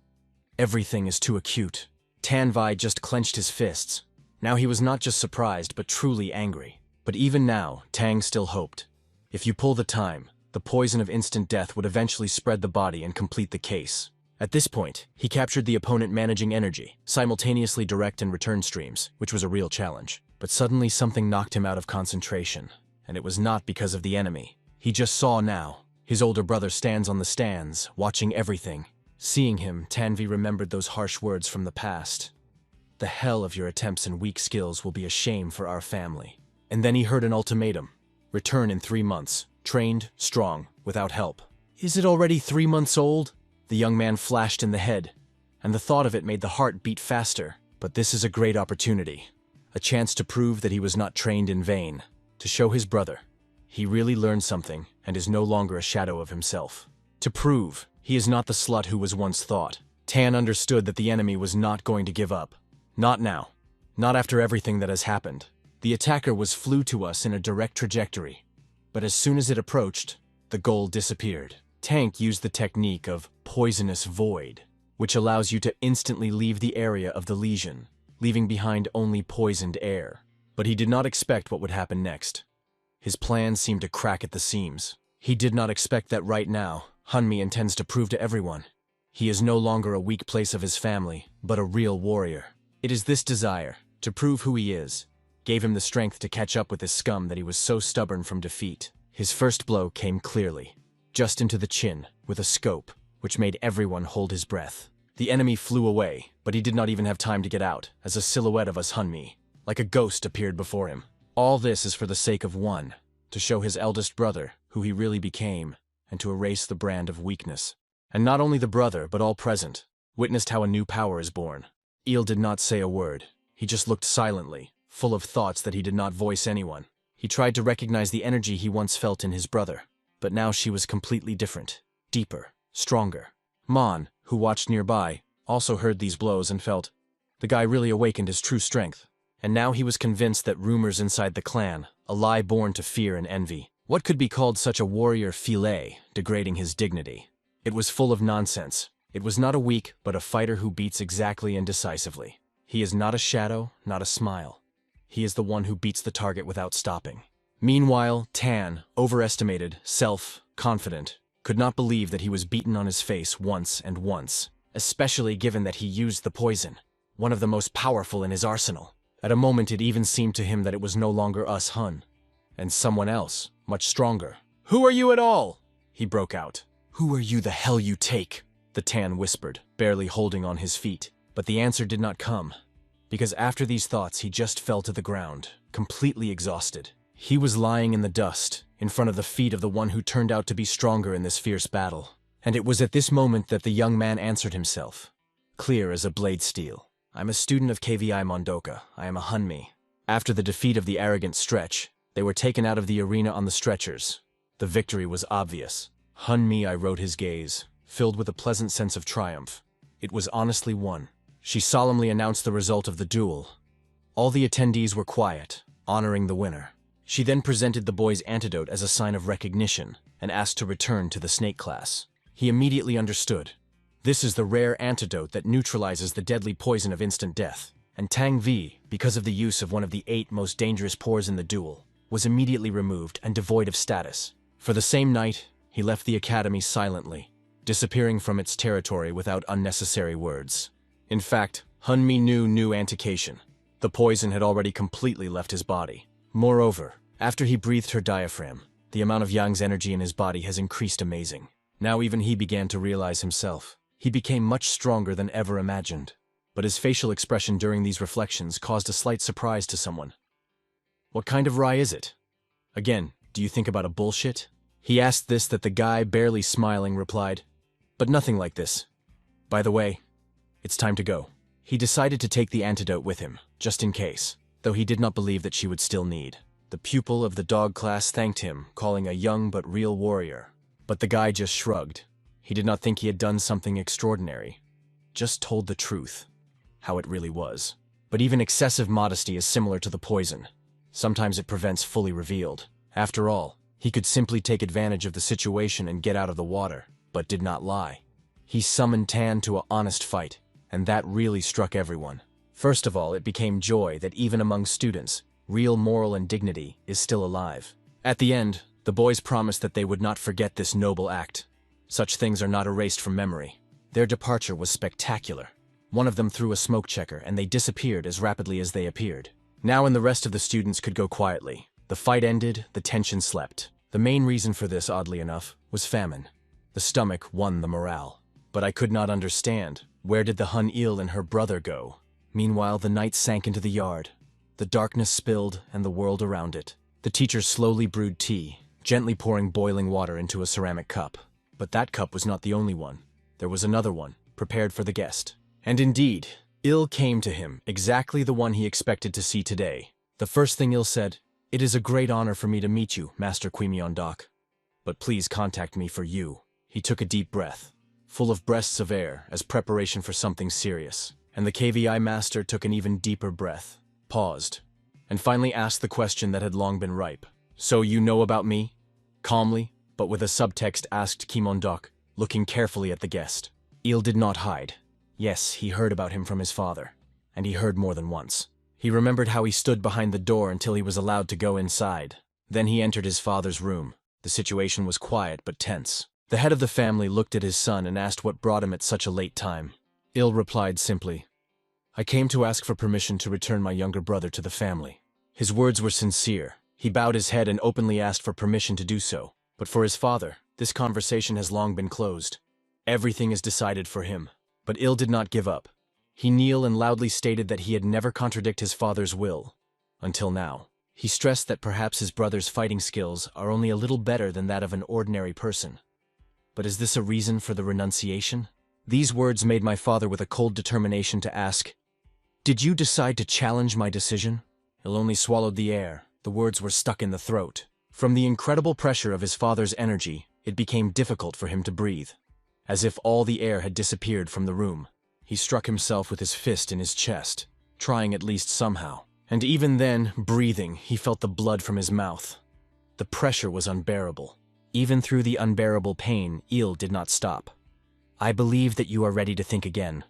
Everything is too acute. Tanvi just clenched his fists. Now he was not just surprised, but truly angry. But even now, Tang still hoped. If you pull the time, the poison of instant death would eventually spread the body and complete the case. At this point, he captured the opponent managing energy, simultaneously direct and return streams, which was a real challenge. But suddenly something knocked him out of concentration, and it was not because of the enemy. He just saw now. His older brother stands on the stands, watching everything. Seeing him, Tanvi remembered those harsh words from the past. The hell of your attempts and weak skills will be a shame for our family. And then he heard an ultimatum. Return in 3 months. Trained, strong, without help. Is it already 3 months old? The young man flashed in the head, and the thought of it made the heart beat faster. But this is a great opportunity. A chance to prove that he was not trained in vain. To show his brother. He really learned something, and is no longer a shadow of himself. To prove he is not the slut who was once thought. Tan understood that the enemy was not going to give up. Not now. Not after everything that has happened. The attacker flew to us in a direct trajectory. But as soon as it approached, the goal disappeared. Tank used the technique of poisonous void, which allows you to instantly leave the area of the lesion, leaving behind only poisoned air. But he did not expect what would happen next. His plan seemed to crack at the seams. He did not expect that right now, Hunmi intends to prove to everyone. He is no longer a weak place of his family, but a real warrior. It is this desire, to prove who he is, gave him the strength to catch up with this scum that he was so stubborn from defeat. His first blow came clearly, just into the chin, with a scope, which made everyone hold his breath. The enemy flew away, but he did not even have time to get out, as a silhouette of us Hunmi, like a ghost, appeared before him. All this is for the sake of one, to show his eldest brother who he really became, and to erase the brand of weakness. And not only the brother, but all present, witnessed how a new power is born. Il did not say a word. He just looked silently, full of thoughts that he did not voice anyone. He tried to recognize the energy he once felt in his brother, but now she was completely different, deeper, stronger. Mon, who watched nearby, also heard these blows and felt the guy really awakened his true strength. And now he was convinced that rumors inside the clan, a lie born to fear and envy. What could be called such a warrior filet, degrading his dignity? It was full of nonsense. It was not a weak, but a fighter who beats exactly and decisively. He is not a shadow, not a smile. He is the one who beats the target without stopping. Meanwhile, Tan, overestimated, self-confident, could not believe that he was beaten on his face once and once, especially given that he used the poison, one of the most powerful in his arsenal. At a moment it even seemed to him that it was no longer us Hun, and someone else, much stronger. "Who are you at all?" he broke out. "Who are you the hell you take?" the Tan whispered, barely holding on his feet. But the answer did not come, because after these thoughts he just fell to the ground, completely exhausted. He was lying in the dust, in front of the feet of the one who turned out to be stronger in this fierce battle. And it was at this moment that the young man answered himself, clear as a blade steel. "I'm a student of KVI Mondoka. I am a Hunmi." After the defeat of the arrogant Stretch, they were taken out of the arena on the stretchers. The victory was obvious. Hun Mi wrote his gaze, filled with a pleasant sense of triumph. It was honestly won. She solemnly announced the result of the duel. All the attendees were quiet, honoring the winner. She then presented the boy's antidote as a sign of recognition and asked to return to the snake class. He immediately understood. This is the rare antidote that neutralizes the deadly poison of instant death. And Tang V, because of the use of one of the 8 most dangerous pores in the duel, was immediately removed and devoid of status. For the same night, he left the academy silently, disappearing from its territory without unnecessary words. In fact, Hun Mi knew new antication. The poison had already completely left his body. Moreover, after he breathed her diaphragm, the amount of Yang's energy in his body has increased amazing. Now even he began to realize himself. He became much stronger than ever imagined. But his facial expression during these reflections caused a slight surprise to someone. "What kind of rye is it? Again, do you think about a bullshit?" He asked this that the guy, barely smiling, replied, "But nothing like this. By the way, it's time to go." He decided to take the antidote with him, just in case, though he did not believe that she would still need. The pupil of the dog class thanked him, calling a young but real warrior. But the guy just shrugged. He did not think he had done something extraordinary. Just told the truth. How it really was. But even excessive modesty is similar to the poison. Sometimes it prevents fully revealed. After all, he could simply take advantage of the situation and get out of the water, but did not lie. He summoned Tan to an honest fight, and that really struck everyone. First of all, it became joy that even among students, real moral and dignity is still alive. At the end, the boys promised that they would not forget this noble act. Such things are not erased from memory. Their departure was spectacular. One of them threw a smoke checker, and they disappeared as rapidly as they appeared. Now and the rest of the students could go quietly. The fight ended, the tension slept. The main reason for this, oddly enough, was famine. The stomach won the morale. But I could not understand. Where did the Hun Il and her brother go? Meanwhile, the night sank into the yard. The darkness spilled, and the world around it. The teacher slowly brewed tea, gently pouring boiling water into a ceramic cup. But that cup was not the only one. There was another one, prepared for the guest. And indeed, Il came to him, exactly the one he expected to see today. The first thing Il said, "It is a great honor for me to meet you, Master Kwimyeon-dok. But please contact me for you." He took a deep breath, full of breaths of air, as preparation for something serious. And the KVI master took an even deeper breath, paused, and finally asked the question that had long been ripe. "So you know about me?" Calmly, but with a subtext, asked Kimon-dok, looking carefully at the guest. Il did not hide. Yes, he heard about him from his father, and he heard more than once. He remembered how he stood behind the door until he was allowed to go inside. Then he entered his father's room. The situation was quiet but tense. The head of the family looked at his son and asked what brought him at such a late time. Il replied simply, "I came to ask for permission to return my younger brother to the family." His words were sincere. He bowed his head and openly asked for permission to do so. But for his father, this conversation has long been closed. Everything is decided for him. But Il did not give up. He kneeled and loudly stated that he had never contradicted his father's will. Until now. He stressed that perhaps his brother's fighting skills are only a little better than that of an ordinary person. But is this a reason for the renunciation? These words made my father with a cold determination to ask, "Did you decide to challenge my decision?" Il only swallowed the air. The words were stuck in the throat. From the incredible pressure of his father's energy, it became difficult for him to breathe. As if all the air had disappeared from the room. He struck himself with his fist in his chest, trying at least somehow. And even then, breathing, he felt the blood from his mouth. The pressure was unbearable. Even through the unbearable pain, Il did not stop. "I believe that you are ready to think again."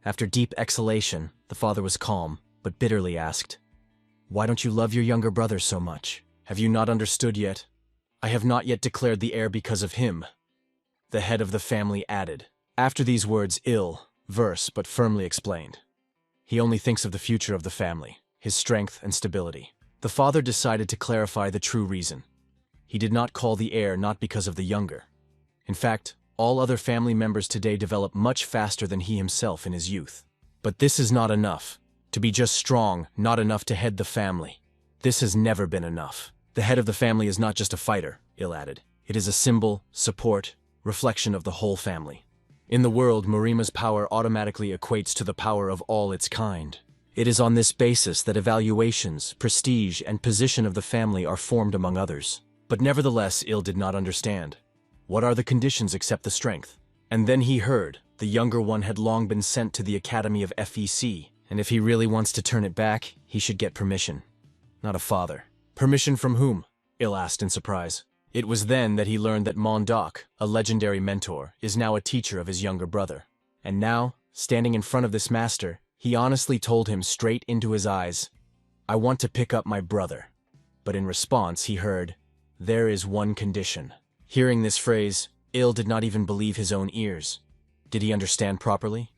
After deep exhalation, the father was calm, but bitterly asked, "Why don't you love your younger brother so much? Have you not understood yet? I have not yet declared the heir because of him." The head of the family added. After these words, Il, verse but firmly explained. He only thinks of the future of the family, his strength and stability. The father decided to clarify the true reason. He did not call the heir not because of the younger. In fact, all other family members today develop much faster than he himself in his youth. But this is not enough. To be just strong, not enough to head the family. This has never been enough. The head of the family is not just a fighter, Il added. It is a symbol, support, reflection of the whole family. In the world, Murima's power automatically equates to the power of all its kind. It is on this basis that evaluations, prestige, and position of the family are formed among others. But nevertheless, Il did not understand. What are the conditions except the strength? And then he heard the younger one had long been sent to the Academy of FEC, and if he really wants to turn it back, he should get permission. Not a father. Permission from whom? Il asked in surprise. It was then that he learned that Mondok, a legendary mentor, is now a teacher of his younger brother. And now, standing in front of this master, he honestly told him straight into his eyes, "I want to pick up my brother." But in response, he heard, "There is one condition." Hearing this phrase, Il did not even believe his own ears. Did he understand properly?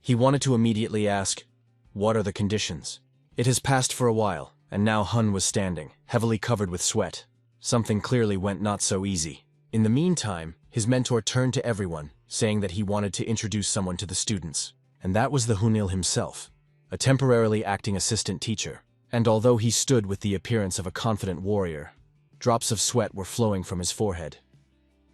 He wanted to immediately ask, "What are the conditions?" It has passed for a while, and now Hun was standing, heavily covered with sweat. Something clearly went not so easy. In the meantime, his mentor turned to everyone, saying that he wanted to introduce someone to the students. And that was the Hunil himself, a temporarily acting assistant teacher. And although he stood with the appearance of a confident warrior, drops of sweat were flowing from his forehead.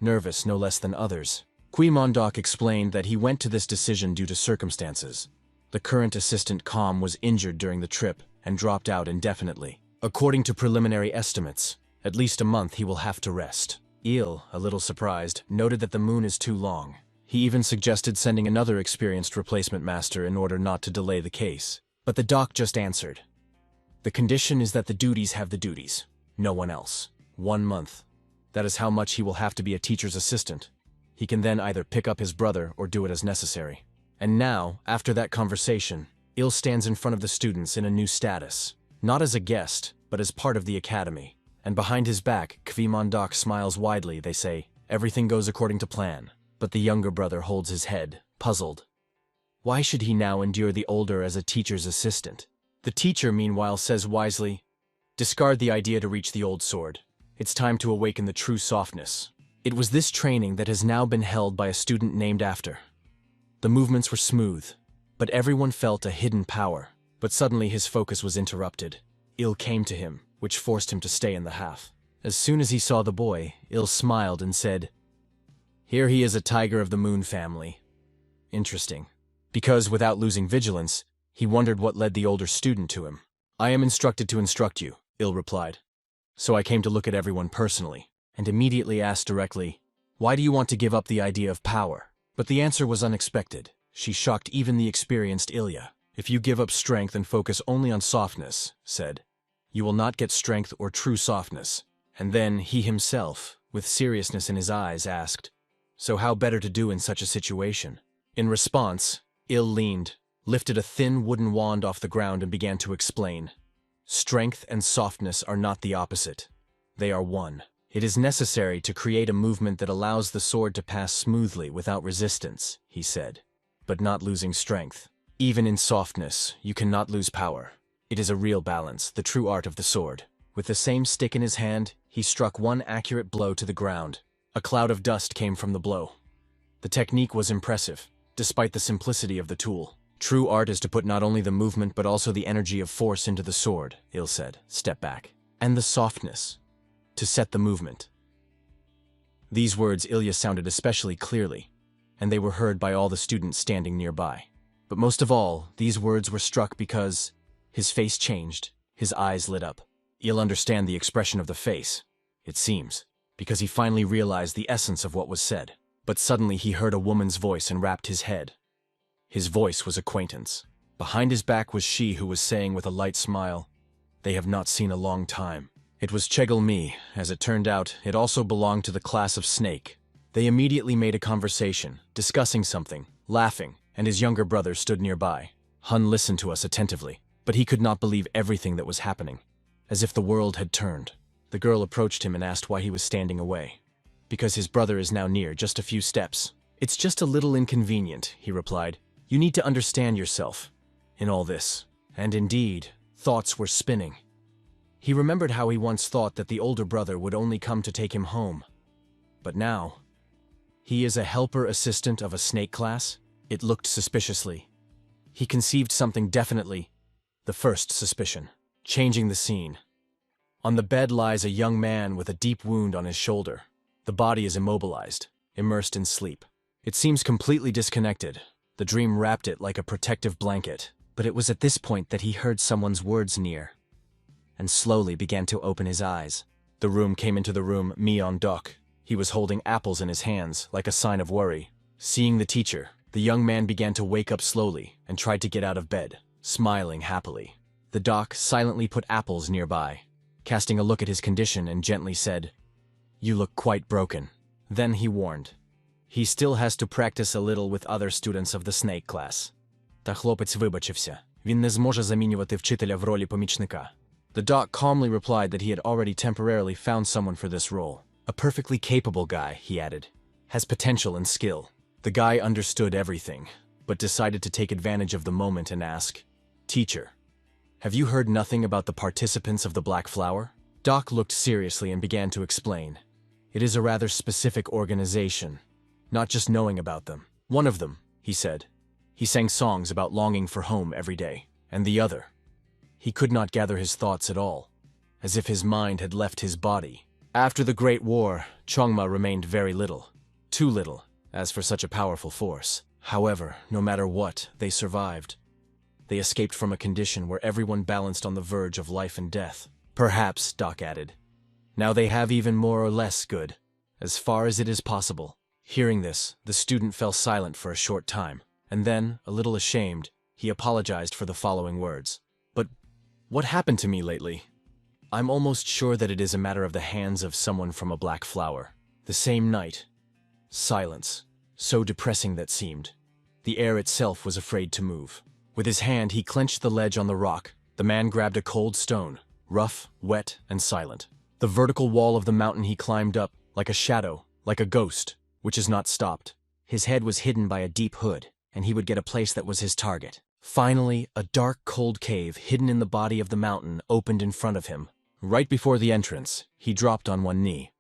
Nervous no less than others, Kui Mondok explained that he went to this decision due to circumstances. The current assistant Com was injured during the trip and dropped out indefinitely. According to preliminary estimates, at least a month he will have to rest. Il, a little surprised, noted that the moon is too long. He even suggested sending another experienced replacement master in order not to delay the case. But the doc just answered, "The condition is that the duties have the duties, no one else. 1 month. That is how much he will have to be a teacher's assistant. He can then either pick up his brother or do it as necessary." And now, after that conversation, Il stands in front of the students in a new status, not as a guest, but as part of the academy. And behind his back, Kvi Mondok smiles widely. They say, "Everything goes according to plan." But the younger brother holds his head, puzzled. Why should he now endure the older as a teacher's assistant? The teacher, meanwhile, says wisely, "Discard the idea to reach the old sword. It's time to awaken the true softness." It was this training that has now been held by a student named after. The movements were smooth, but everyone felt a hidden power. But suddenly his focus was interrupted. Il came to him, which forced him to stay in the half. As soon as he saw the boy, Il smiled and said, "Here he is, a tiger of the moon family." Interesting, because without losing vigilance, he wondered what led the older student to him. "I am instructed to instruct you," Il replied. "So I came to look at everyone personally," and immediately asked directly, "Why do you want to give up the idea of power?" But the answer was unexpected. She shocked even the experienced Ilya. "If you give up strength and focus only on softness," said, "you will not get strength or true softness." And then he himself, with seriousness in his eyes, asked, "So how better to do in such a situation?" In response, Il leaned, lifted a thin wooden wand off the ground and began to explain. "Strength and softness are not the opposite. They are one. It is necessary to create a movement that allows the sword to pass smoothly without resistance," he said, "but not losing strength. Even in softness, you cannot lose power. It is a real balance, the true art of the sword." With the same stick in his hand, he struck one accurate blow to the ground. A cloud of dust came from the blow. The technique was impressive, despite the simplicity of the tool. "True art is to put not only the movement but also the energy of force into the sword," Il said, "Step back. And the softness, to set the movement." These words Ilya sounded especially clearly, and they were heard by all the students standing nearby. But most of all, these words were struck because his face changed, his eyes lit up. He'll understand the expression of the face, it seems, because he finally realized the essence of what was said. But suddenly he heard a woman's voice and rapped his head. His voice was acquaintance. Behind his back was she who was saying with a light smile, "They have not seen a long time." It was Chegel Mi. As it turned out, it also belonged to the class of Snake. They immediately made a conversation, discussing something, laughing, and his younger brother stood nearby. Hun listened to us attentively, but he could not believe everything that was happening. As if the world had turned. The girl approached him and asked why he was standing away. "Because his brother is now near, just a few steps." "It's just a little inconvenient," he replied. "You need to understand yourself in all this." And indeed, thoughts were spinning. He remembered how he once thought that the older brother would only come to take him home. But now, he is a helper assistant of a snake class? It looked suspiciously. He conceived something definitely, the first suspicion. Changing the scene. On the bed lies a young man with a deep wound on his shoulder. The body is immobilized, immersed in sleep. It seems completely disconnected. The dream wrapped it like a protective blanket. But it was at this point that he heard someone's words near, and slowly began to open his eyes. The room came into the room, me on dock. He was holding apples in his hands, like a sign of worry. Seeing the teacher, the young man began to wake up slowly and tried to get out of bed, smiling happily. The doc silently put apples nearby, casting a look at his condition and gently said, "You look quite broken." Then he warned, "He still has to practice a little with other students of the snake class. Та хлопець вибачився. Він не зможе замінювати вчителя в ролі помічника." The doc calmly replied that he had already temporarily found someone for this role. A perfectly capable guy, he added, has potential and skill. The guy understood everything, but decided to take advantage of the moment and ask, "Teacher, have you heard nothing about the participants of the Blackflower?" Doc looked seriously and began to explain. "It is a rather specific organization, not just knowing about them. One of them," he said, he sang songs about longing for home every day, and the other, he could not gather his thoughts at all, as if his mind had left his body. After the Great War, Chongma remained very little, too little, as for such a powerful force. However, no matter what, they survived. They escaped from a condition where everyone balanced on the verge of life and death. Perhaps, Doc added, now they have even more or less good, as far as it is possible. Hearing this, the student fell silent for a short time, and then, a little ashamed, he apologized for the following words. "But what happened to me lately? I'm almost sure that it is a matter of the hands of someone from a Blackflower." The same night, silence, so depressing that seemed. The air itself was afraid to move. With his hand, he clenched the ledge on the rock. The man grabbed a cold stone, rough, wet, and silent. The vertical wall of the mountain he climbed up, like a shadow, like a ghost, which is not stopped. His head was hidden by a deep hood, and he would get a place that was his target. Finally, a dark, cold cave hidden in the body of the mountain opened in front of him. Right before the entrance, he dropped on one knee,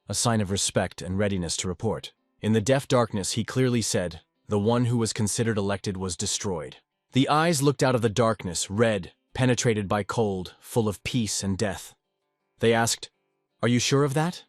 a sign of respect and readiness to report. In the deaf darkness, he clearly said, "The one who was considered elected was destroyed." The eyes looked out of the darkness, red, penetrated by cold, full of peace and death. They asked, "Are you sure of that?"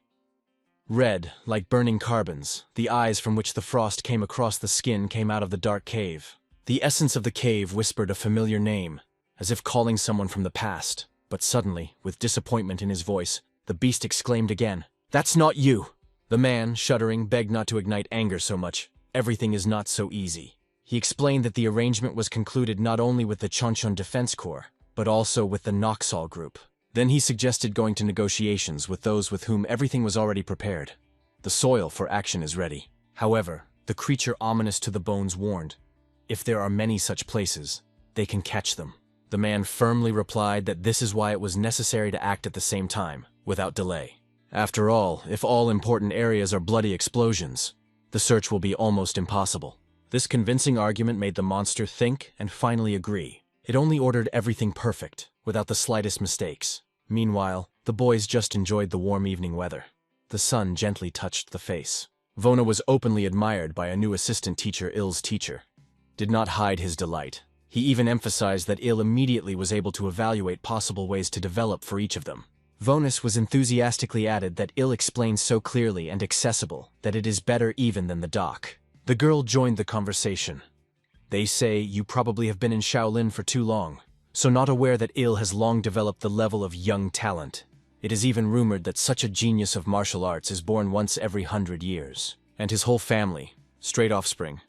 Red, like burning carbons, the eyes from which the frost came across the skin came out of the dark cave. The essence of the cave whispered a familiar name, as if calling someone from the past. But suddenly, with disappointment in his voice, the beast exclaimed again, "That's not you!" The man, shuddering, begged not to ignite anger so much. Everything is not so easy. He explained that the arrangement was concluded not only with the Chonchon Defense Corps, but also with the Noxal group. Then he suggested going to negotiations with those with whom everything was already prepared. The soil for action is ready. However, the creature ominous to the bones warned, if there are many such places, they can catch them. The man firmly replied that this is why it was necessary to act at the same time, without delay. After all, if all important areas are bloody explosions, the search will be almost impossible. This convincing argument made the monster think and finally agree. It only ordered everything perfect, without the slightest mistakes. Meanwhile, the boys just enjoyed the warm evening weather. The sun gently touched the face. Vona was openly admired by a new assistant teacher, Il's teacher. Did not hide his delight. He even emphasized that Il immediately was able to evaluate possible ways to develop for each of them. Vonis was enthusiastically added that Il explains so clearly and accessible that it is better even than the doc. The girl joined the conversation. "They say you probably have been in Shaolin for too long, so not aware that Il has long developed the level of young talent. It is even rumored that such a genius of martial arts is born once every 100 years, and his whole family, straight offspring,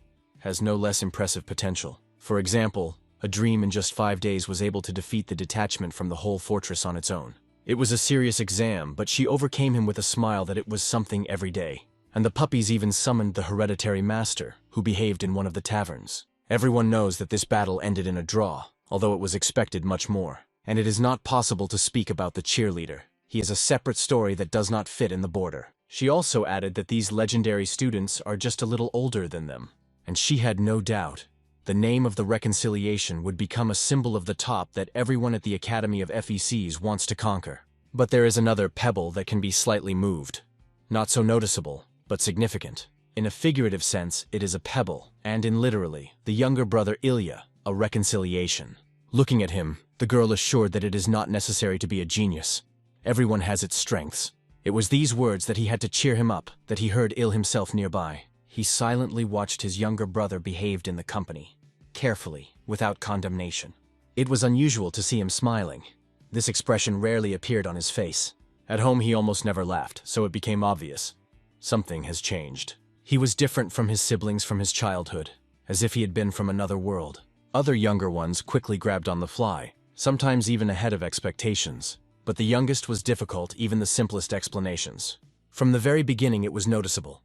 has no less impressive potential. For example, a dream in just 5 days was able to defeat the detachment from the whole fortress on its own. It was a serious exam, but she overcame him with a smile that it was something every day. And the puppies even summoned the hereditary master, who behaved in one of the taverns. Everyone knows that this battle ended in a draw, although it was expected much more. And it is not possible to speak about the cheerleader. He is a separate story that does not fit in the border." She also added that these legendary students are just a little older than them. And she had no doubt. The name of the reconciliation would become a symbol of the top that everyone at the Academy of FECs wants to conquer. But there is another pebble that can be slightly moved. Not so noticeable, but significant. In a figurative sense, it is a pebble, and in literally, the younger brother Ilya, a reconciliation. Looking at him, the girl assured that it is not necessary to be a genius. Everyone has its strengths. It was these words that he had to cheer him up, that he heard Il himself nearby. He silently watched his younger brother behaved in the company, carefully, without condemnation. It was unusual to see him smiling. This expression rarely appeared on his face. At home he almost never laughed, so it became obvious. Something has changed. He was different from his siblings from his childhood, as if he had been from another world. Other younger ones quickly grabbed on the fly, sometimes even ahead of expectations. But the youngest was difficult, even the simplest explanations. From the very beginning it was noticeable.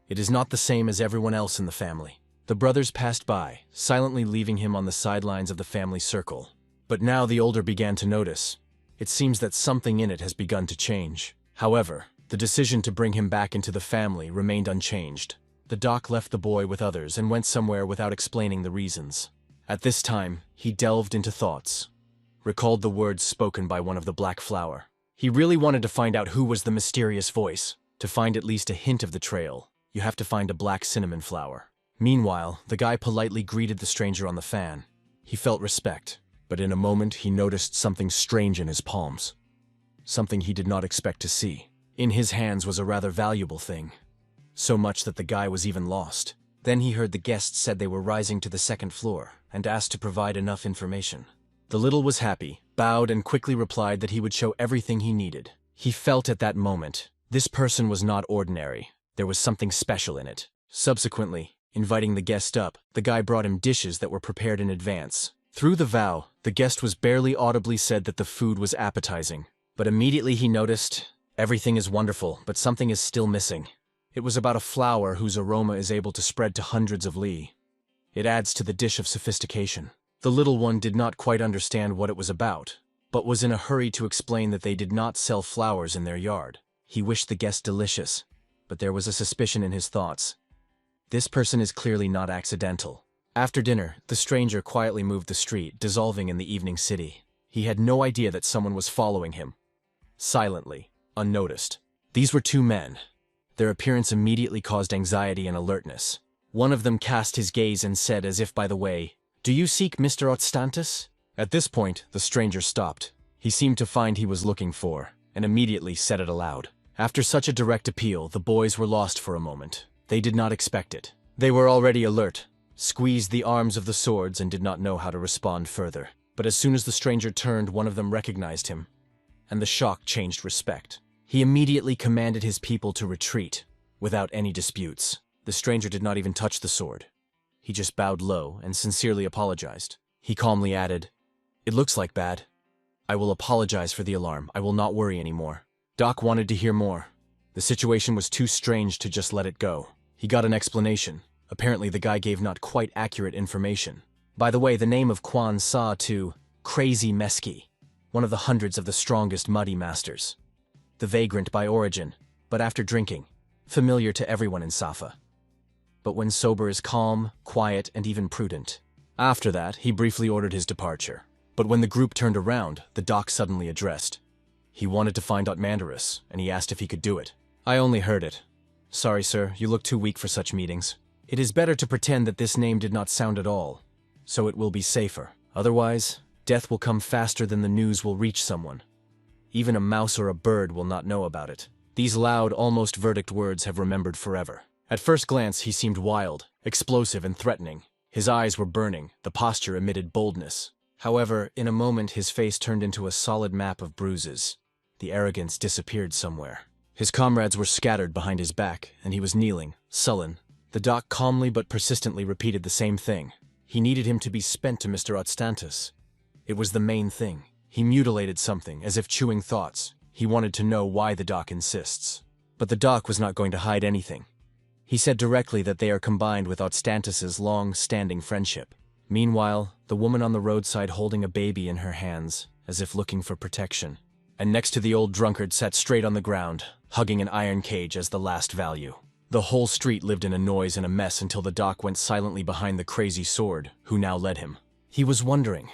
It is not the same as everyone else in the family. The brothers passed by, silently leaving him on the sidelines of the family circle. But now the older began to notice. It seems that something in it has begun to change. However, the decision to bring him back into the family remained unchanged. The doc left the boy with others and went somewhere without explaining the reasons. At this time, he delved into thoughts, recalled the words spoken by one of the Blackflower. He really wanted to find out who was the mysterious voice. To find at least a hint of the trail, you have to find a black cinnamon flower. Meanwhile, the guy politely greeted the stranger on the fan. He felt respect, but in a moment he noticed something strange in his palms. Something he did not expect to see. In his hands was a rather valuable thing. So much that the guy was even lost. Then he heard the guests said they were rising to the second floor and asked to provide enough information. The little was happy, bowed and quickly replied that he would show everything he needed. He felt at that moment, this person was not ordinary. There was something special in it. Subsequently, inviting the guest up, the guy brought him dishes that were prepared in advance. Through the vow, the guest was barely audibly said that the food was appetizing. But immediately he noticed, everything is wonderful, but something is still missing. It was about a flower whose aroma is able to spread to hundreds of li. It adds to the dish of sophistication. The little one did not quite understand what it was about, but was in a hurry to explain that they did not sell flowers in their yard. He wished the guest delicious, but there was a suspicion in his thoughts. This person is clearly not accidental. After dinner, the stranger quietly moved the street, dissolving in the evening city. He had no idea that someone was following him. Silently, unnoticed. These were two men. Their appearance immediately caused anxiety and alertness. One of them cast his gaze and said as if by the way, "Do you seek Mr. Otstantis?" At this point, the stranger stopped. He seemed to find he was looking for, and immediately said it aloud. After such a direct appeal, the boys were lost for a moment. They did not expect it. They were already alert, squeezed the arms of the swords and did not know how to respond further. But as soon as the stranger turned, one of them recognized him, and the shock changed respect. He immediately commanded his people to retreat, without any disputes. The stranger did not even touch the sword. He just bowed low and sincerely apologized. He calmly added, "It looks like bad. I will apologize for the alarm. I will not worry anymore." Doc wanted to hear more. The situation was too strange to just let it go. He got an explanation. Apparently the guy gave not quite accurate information. By the way, the name of Quan Sa to Crazy Mesky, one of the hundreds of the strongest muddy masters. The vagrant by origin, but after drinking, familiar to everyone in Safa. But when sober is calm, quiet, and even prudent. After that, he briefly ordered his departure. But when the group turned around, the doc suddenly addressed. He wanted to find out Mandaris, and he asked if he could do it. "I only heard it. Sorry, sir, you look too weak for such meetings. It is better to pretend that this name did not sound at all, so it will be safer. Otherwise, death will come faster than the news will reach someone. Even a mouse or a bird will not know about it." These loud, almost verdict words have remembered forever. At first glance, he seemed wild, explosive, and threatening. His eyes were burning, the posture emitted boldness. However, in a moment his face turned into a solid map of bruises. The arrogance disappeared somewhere. His comrades were scattered behind his back, and he was kneeling, sullen. The doc calmly but persistently repeated the same thing. He needed him to be spent to Mr. Otstantis. It was the main thing. He mutilated something, as if chewing thoughts. He wanted to know why the doc insists. But the doc was not going to hide anything. He said directly that they are combined with Otstantis' long-standing friendship. Meanwhile, the woman on the roadside holding a baby in her hands, as if looking for protection. And next to the old drunkard sat straight on the ground, hugging an iron cage as the last value. The whole street lived in a noise and a mess until the doc went silently behind the crazy sword, who now led him. He was wondering,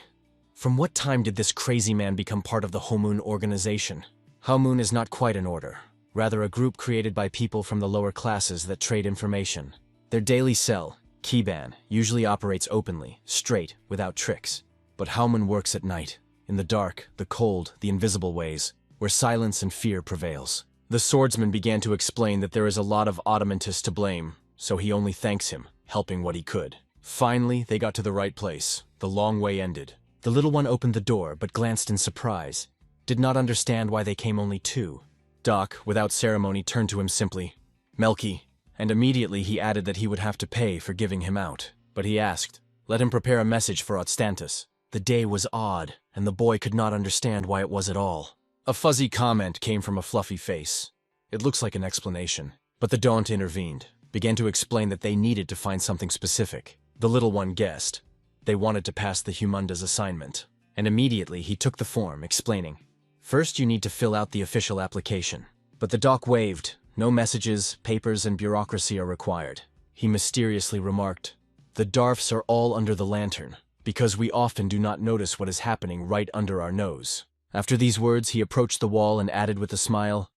from what time did this crazy man become part of the Homun organization? Homun is not quite an order, rather a group created by people from the lower classes that trade information. Their daily cell, Kiban, usually operates openly, straight, without tricks. But Homun works at night, in the dark, the cold, the invisible ways, where silence and fear prevails. The swordsman began to explain that there is a lot of Ottomantis to blame, so he only thanks him, helping what he could. Finally, they got to the right place. The long way ended. The little one opened the door, but glanced in surprise. Did not understand why they came only two. Doc, without ceremony, turned to him simply, "Melky," and immediately he added that he would have to pay for giving him out. But he asked, let him prepare a message for Outstantis. The day was odd, and the boy could not understand why it was at all. A fuzzy comment came from a fluffy face. It looks like an explanation. But the Daunt intervened, began to explain that they needed to find something specific. The little one guessed. They wanted to pass the Humunda's assignment. And immediately he took the form, explaining, "First you need to fill out the official application." But the doc waved. No messages, papers, and bureaucracy are required. He mysteriously remarked, "The Darfs are all under the lantern, because we often do not notice what is happening right under our nose." After these words, he approached the wall and added with a smile,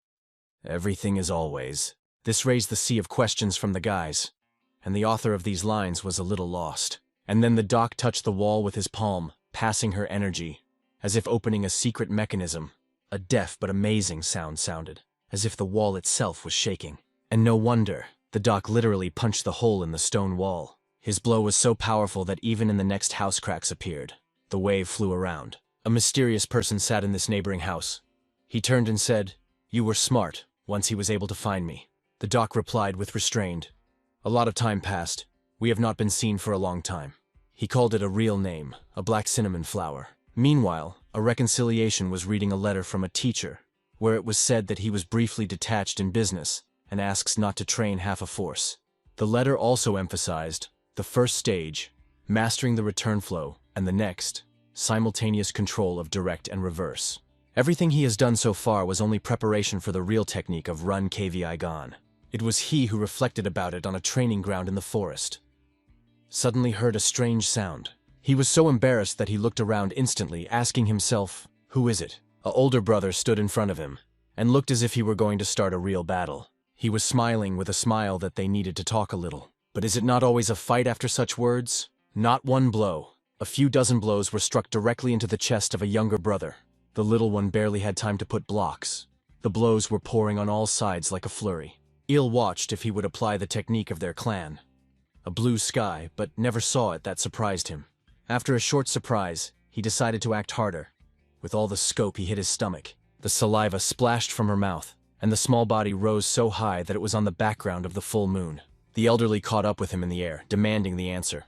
"Everything is always." This raised the sea of questions from the guys, and the author of these lines was a little lost. And then the doc touched the wall with his palm, passing her energy, as if opening a secret mechanism. A deaf but amazing sound sounded, as if the wall itself was shaking. And no wonder, the doc literally punched the hole in the stone wall. His blow was so powerful that even in the next house cracks appeared. The wave flew around. A mysterious person sat in this neighboring house. He turned and said, "You were smart, once he was able to find me." The doc replied with restrained, "A lot of time passed. We have not been seen for a long time." He called it a real name, a black cinnamon flower. Meanwhile, a reconciliation was reading a letter from a teacher, where it was said that he was briefly detached in business and asks not to train half a force. The letter also emphasized the first stage, mastering the return flow, and the next, simultaneous control of direct and reverse. Everything he has done so far was only preparation for the real technique of Run KVI Gone. It was he who reflected about it on a training ground in the forest. Suddenly heard a strange sound. He was so embarrassed that he looked around instantly, asking himself, "Who is it?" A older brother stood in front of him, and looked as if he were going to start a real battle. He was smiling with a smile that they needed to talk a little. But is it not always a fight after such words? Not one blow. A few dozen blows were struck directly into the chest of a younger brother. The little one barely had time to put blocks. The blows were pouring on all sides like a flurry. Il watched if he would apply the technique of their clan. A blue sky, but never saw it. That surprised him. After a short surprise, he decided to act harder. With all the scope, he hit his stomach. The saliva splashed from her mouth, and the small body rose so high that it was on the background of the full moon. The elderly caught up with him in the air, demanding the answer.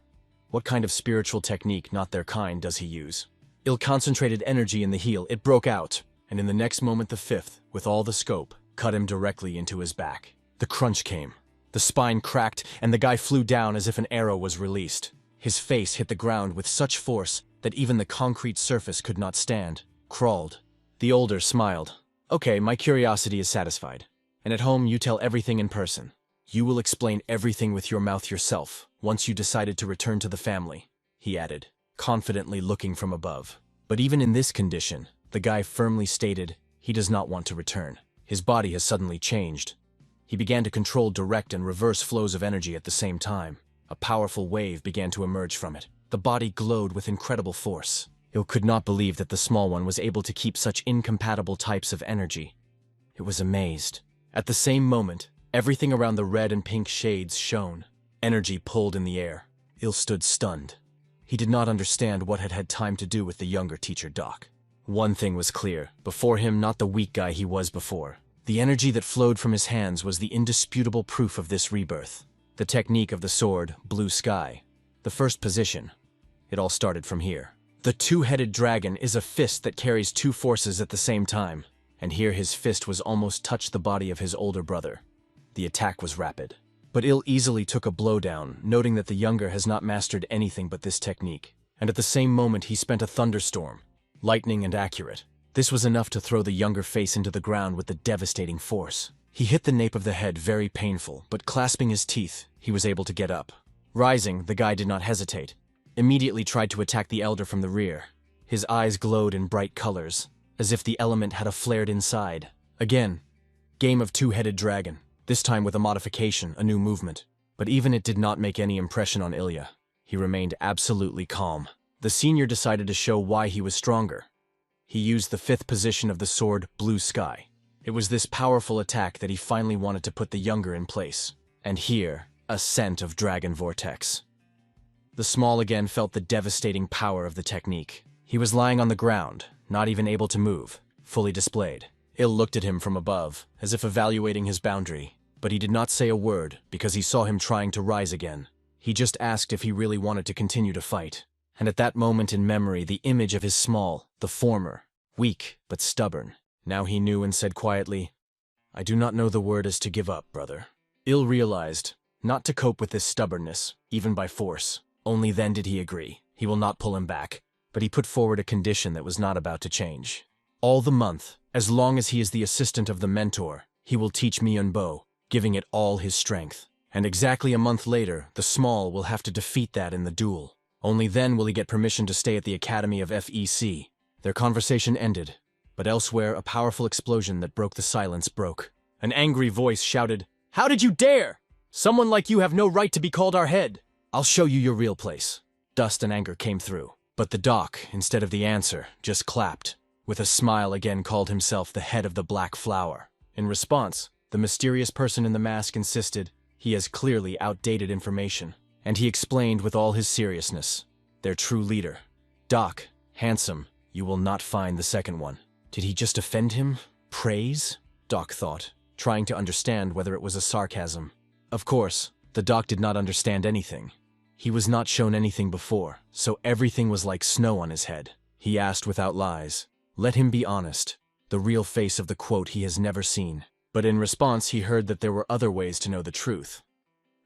What kind of spiritual technique, not their kind, does he use? Il concentrated energy in the heel. It broke out, and in the next moment the fifth, with all the scope, cut him directly into his back. The crunch came. The spine cracked, and the guy flew down as if an arrow was released. His face hit the ground with such force that even the concrete surface could not stand. Crawled. The older smiled. "Okay, my curiosity is satisfied. And at home you tell everything in person. You will explain everything with your mouth yourself, once you decided to return to the family," he added, confidently looking from above. But even in this condition, the guy firmly stated he does not want to return. His body has suddenly changed. He began to control direct and reverse flows of energy at the same time. A powerful wave began to emerge from it. The body glowed with incredible force. Il could not believe that the small one was able to keep such incompatible types of energy. It was amazed. At the same moment, everything around the red and pink shades shone. Energy pulled in the air. Il stood stunned. He did not understand what had had time to do with the younger teacher Doc. One thing was clear. Before him, not the weak guy he was before. The energy that flowed from his hands was the indisputable proof of this rebirth. The technique of the sword, Blue Sky. The first position. It all started from here. The two-headed dragon is a fist that carries two forces at the same time. And here his fist was almost touched the body of his older brother. The attack was rapid. But Il easily took a blow down, noting that the younger has not mastered anything but this technique. And at the same moment he spent a thunderstorm. Lightning and accurate. This was enough to throw the younger face into the ground with the devastating force. He hit the nape of the head, very painful, but clasping his teeth, he was able to get up. Rising, the guy did not hesitate. Immediately tried to attack the elder from the rear. His eyes glowed in bright colors, as if the element had a flared inside. Again, game of two-headed dragon, this time with a modification, a new movement. But even it did not make any impression on Ilya. He remained absolutely calm. The senior decided to show why he was stronger. He used the fifth position of the sword, Blue Sky. It was this powerful attack that he finally wanted to put the younger in place. And here, a scent of Dragon Vortex. The small again felt the devastating power of the technique. He was lying on the ground, not even able to move, fully displayed. Il looked at him from above, as if evaluating his boundary, but he did not say a word because he saw him trying to rise again. He just asked if he really wanted to continue to fight. And at that moment in memory, the image of his small, the former, weak but stubborn. Now he knew and said quietly, "I do not know the word as to give up, brother." Il realized, not to cope with this stubbornness, even by force. Only then did he agree. He will not pull him back, but he put forward a condition that was not about to change. All the month, as long as he is the assistant of the mentor, he will teach Myeonbo, giving it all his strength. And exactly a month later, the small will have to defeat that in the duel. Only then will he get permission to stay at the Academy of FEC. Their conversation ended, but elsewhere a powerful explosion that broke the silence broke. An angry voice shouted, "How did you dare? Someone like you have no right to be called our head. I'll show you your real place." Dust and anger came through, but the doc, instead of the answer, just clapped. With a smile again called himself the head of the Blackflower. In response, the mysterious person in the mask insisted, he has clearly outdated information. And he explained with all his seriousness, their true leader. "Doc, handsome, you will not find the second one." Did he just offend him? Praise? Doc thought, trying to understand whether it was a sarcasm. Of course, the doc did not understand anything. He was not shown anything before, so everything was like snow on his head. He asked without lies. Let him be honest, the real face of the quote he has never seen. But in response he heard that there were other ways to know the truth,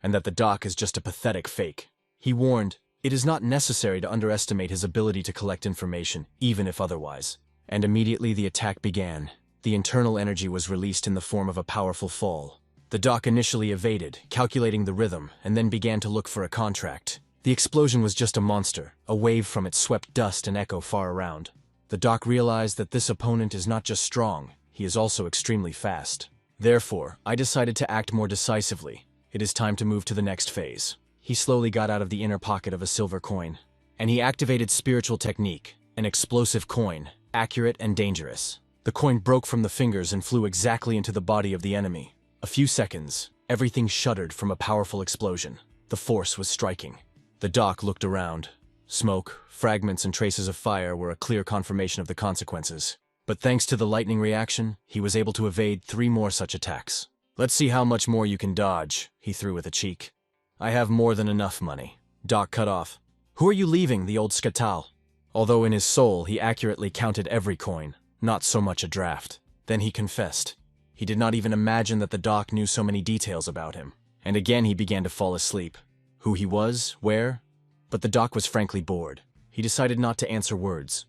and that the doc is just a pathetic fake. He warned, it is not necessary to underestimate his ability to collect information, even if otherwise. And immediately the attack began. The internal energy was released in the form of a powerful fall. The doc initially evaded, calculating the rhythm, and then began to look for a contract. The explosion was just a monster. A wave from it swept dust and echo far around. The doc realized that this opponent is not just strong, he is also extremely fast. Therefore, I decided to act more decisively. It is time to move to the next phase. He slowly got out of the inner pocket of a silver coin, and he activated spiritual technique, an explosive coin, accurate and dangerous. The coin broke from the fingers and flew exactly into the body of the enemy. A few seconds, everything shuddered from a powerful explosion. The force was striking. The doc looked around. Smoke, fragments and traces of fire were a clear confirmation of the consequences. But thanks to the lightning reaction, he was able to evade 3 more such attacks. "Let's see how much more you can dodge," he threw with a cheek. "I have more than enough money." Doc cut off. "Who are you leaving, the old skatal?" Although in his soul he accurately counted every coin, not so much a draft. Then he confessed. He did not even imagine that the doc knew so many details about him. And again he began to fall asleep. Who he was, where? But the doc was frankly bored. He decided not to answer words.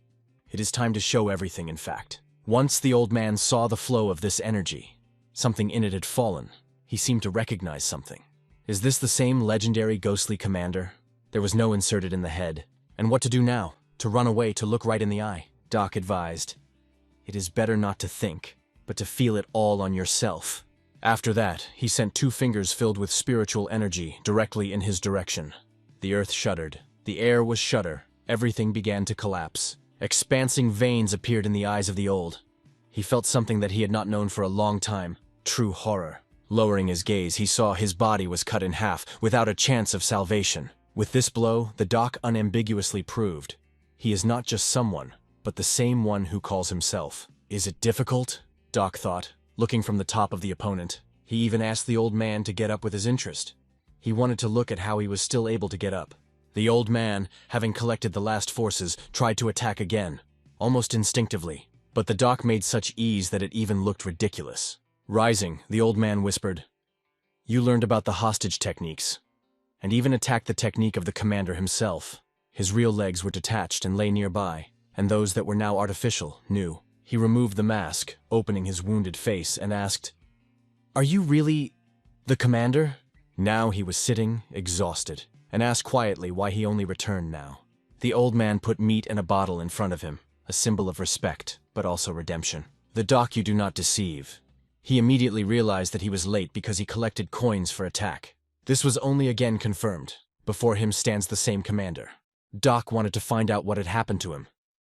It is time to show everything, in fact. Once the old man saw the flow of this energy. Something in it had fallen. He seemed to recognize something. Is this the same legendary ghostly commander? There was no inserted in the head. And what to do now? To run away, to look right in the eye? Doc advised. It is better not to think, but to feel it all on yourself. After that, he sent 2 fingers filled with spiritual energy directly in his direction. The earth shuddered. The air was shudder. Everything began to collapse. Expansing veins appeared in the eyes of the old. He felt something that he had not known for a long time. True horror. Lowering his gaze, he saw his body was cut in half, without a chance of salvation. With this blow, the doc unambiguously proved. He is not just someone, but the same one who calls himself. Is it difficult? Doc thought, looking from the top of the opponent. He even asked the old man to get up with his interest. He wanted to look at how he was still able to get up. The old man, having collected the last forces, tried to attack again, almost instinctively. But the doc made such ease that it even looked ridiculous. Rising, the old man whispered, "You learned about the hostage techniques, and even attacked the technique of the commander himself." His real legs were detached and lay nearby, and those that were now artificial knew. He removed the mask, opening his wounded face, and asked, "Are you really the commander?" Now he was sitting, exhausted, and asked quietly why he only returned now. The old man put meat and a bottle in front of him, a symbol of respect, but also redemption. The doc you do not deceive. He immediately realized that he was late because he collected coins for attack. This was only again confirmed. Before him stands the same commander. Doc wanted to find out what had happened to him,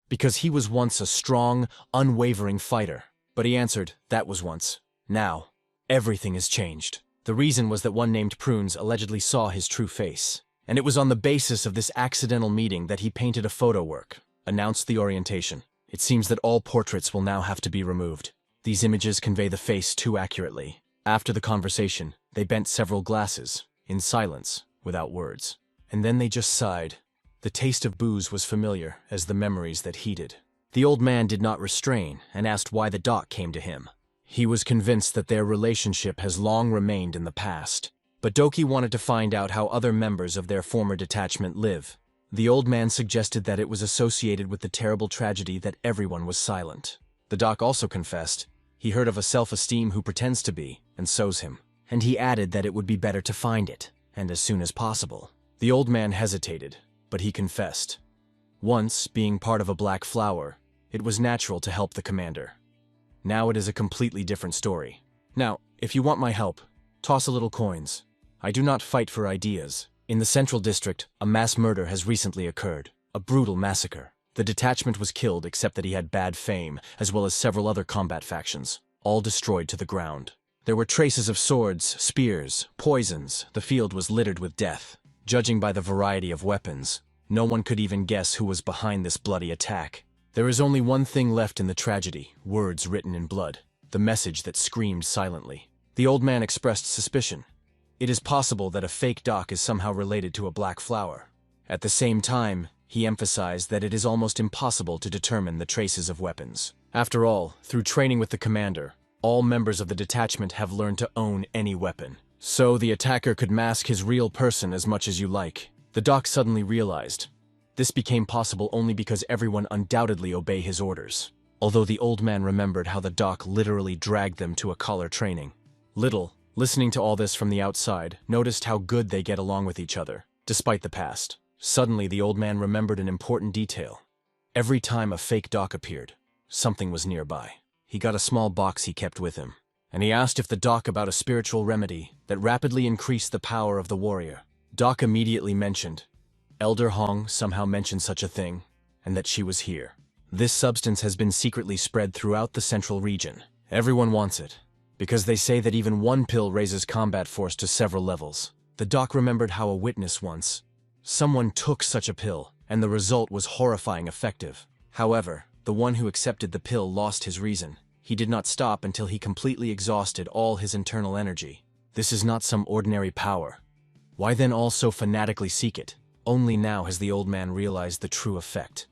because he was once a strong, unwavering fighter. But he answered, that was once. Now, everything has changed. The reason was that one named Prunes allegedly saw his true face. And it was on the basis of this accidental meeting that he painted a photo work, announced the orientation. It seems that all portraits will now have to be removed. These images convey the face too accurately. After the conversation, they bent several glasses, in silence, without words. And then they just sighed. The taste of booze was familiar as the memories that heated. The old man did not restrain and asked why the doc came to him. He was convinced that their relationship has long remained in the past. But Doki wanted to find out how other members of their former detachment live. The old man suggested that it was associated with the terrible tragedy that everyone was silent. The doc also confessed he heard of a self-esteem who pretends to be and sows him. And he added that it would be better to find it, and as soon as possible. The old man hesitated, but he confessed. Once, being part of a Blackflower, it was natural to help the commander. Now it is a completely different story. Now, if you want my help, toss a little coins. I do not fight for ideas. In the Central District, a mass murder has recently occurred. A brutal massacre. The detachment was killed except that he had bad fame, as well as several other combat factions, all destroyed to the ground. There were traces of swords, spears, poisons. The field was littered with death. Judging by the variety of weapons, no one could even guess who was behind this bloody attack. There is only one thing left in the tragedy, words written in blood, the message that screamed silently. The old man expressed suspicion. It is possible that a fake doc is somehow related to a Blackflower. At the same time, he emphasized that it is almost impossible to determine the traces of weapons. After all, through training with the commander, all members of the detachment have learned to own any weapon. So the attacker could mask his real person as much as you like. The doc suddenly realized. This became possible only because everyone undoubtedly obey his orders. Although the old man remembered how the doc literally dragged them to a collar training. Little, listening to all this from the outside, noticed how good they get along with each other, despite the past. Suddenly the old man remembered an important detail. Every time a fake doc appeared, something was nearby. He got a small box he kept with him, and he asked if the doc about a spiritual remedy that rapidly increased the power of the warrior. Doc immediately mentioned. Elder Hong somehow mentioned such a thing, and that she was here. This substance has been secretly spread throughout the central region. Everyone wants it, because they say that even one pill raises combat force to several levels. The doc remembered how a witness once. Someone took such a pill, and the result was horrifying effective. However, the one who accepted the pill lost his reason. He did not stop until he completely exhausted all his internal energy. This is not some ordinary power. Why then all so fanatically seek it? Only now has the old man realized the true effect.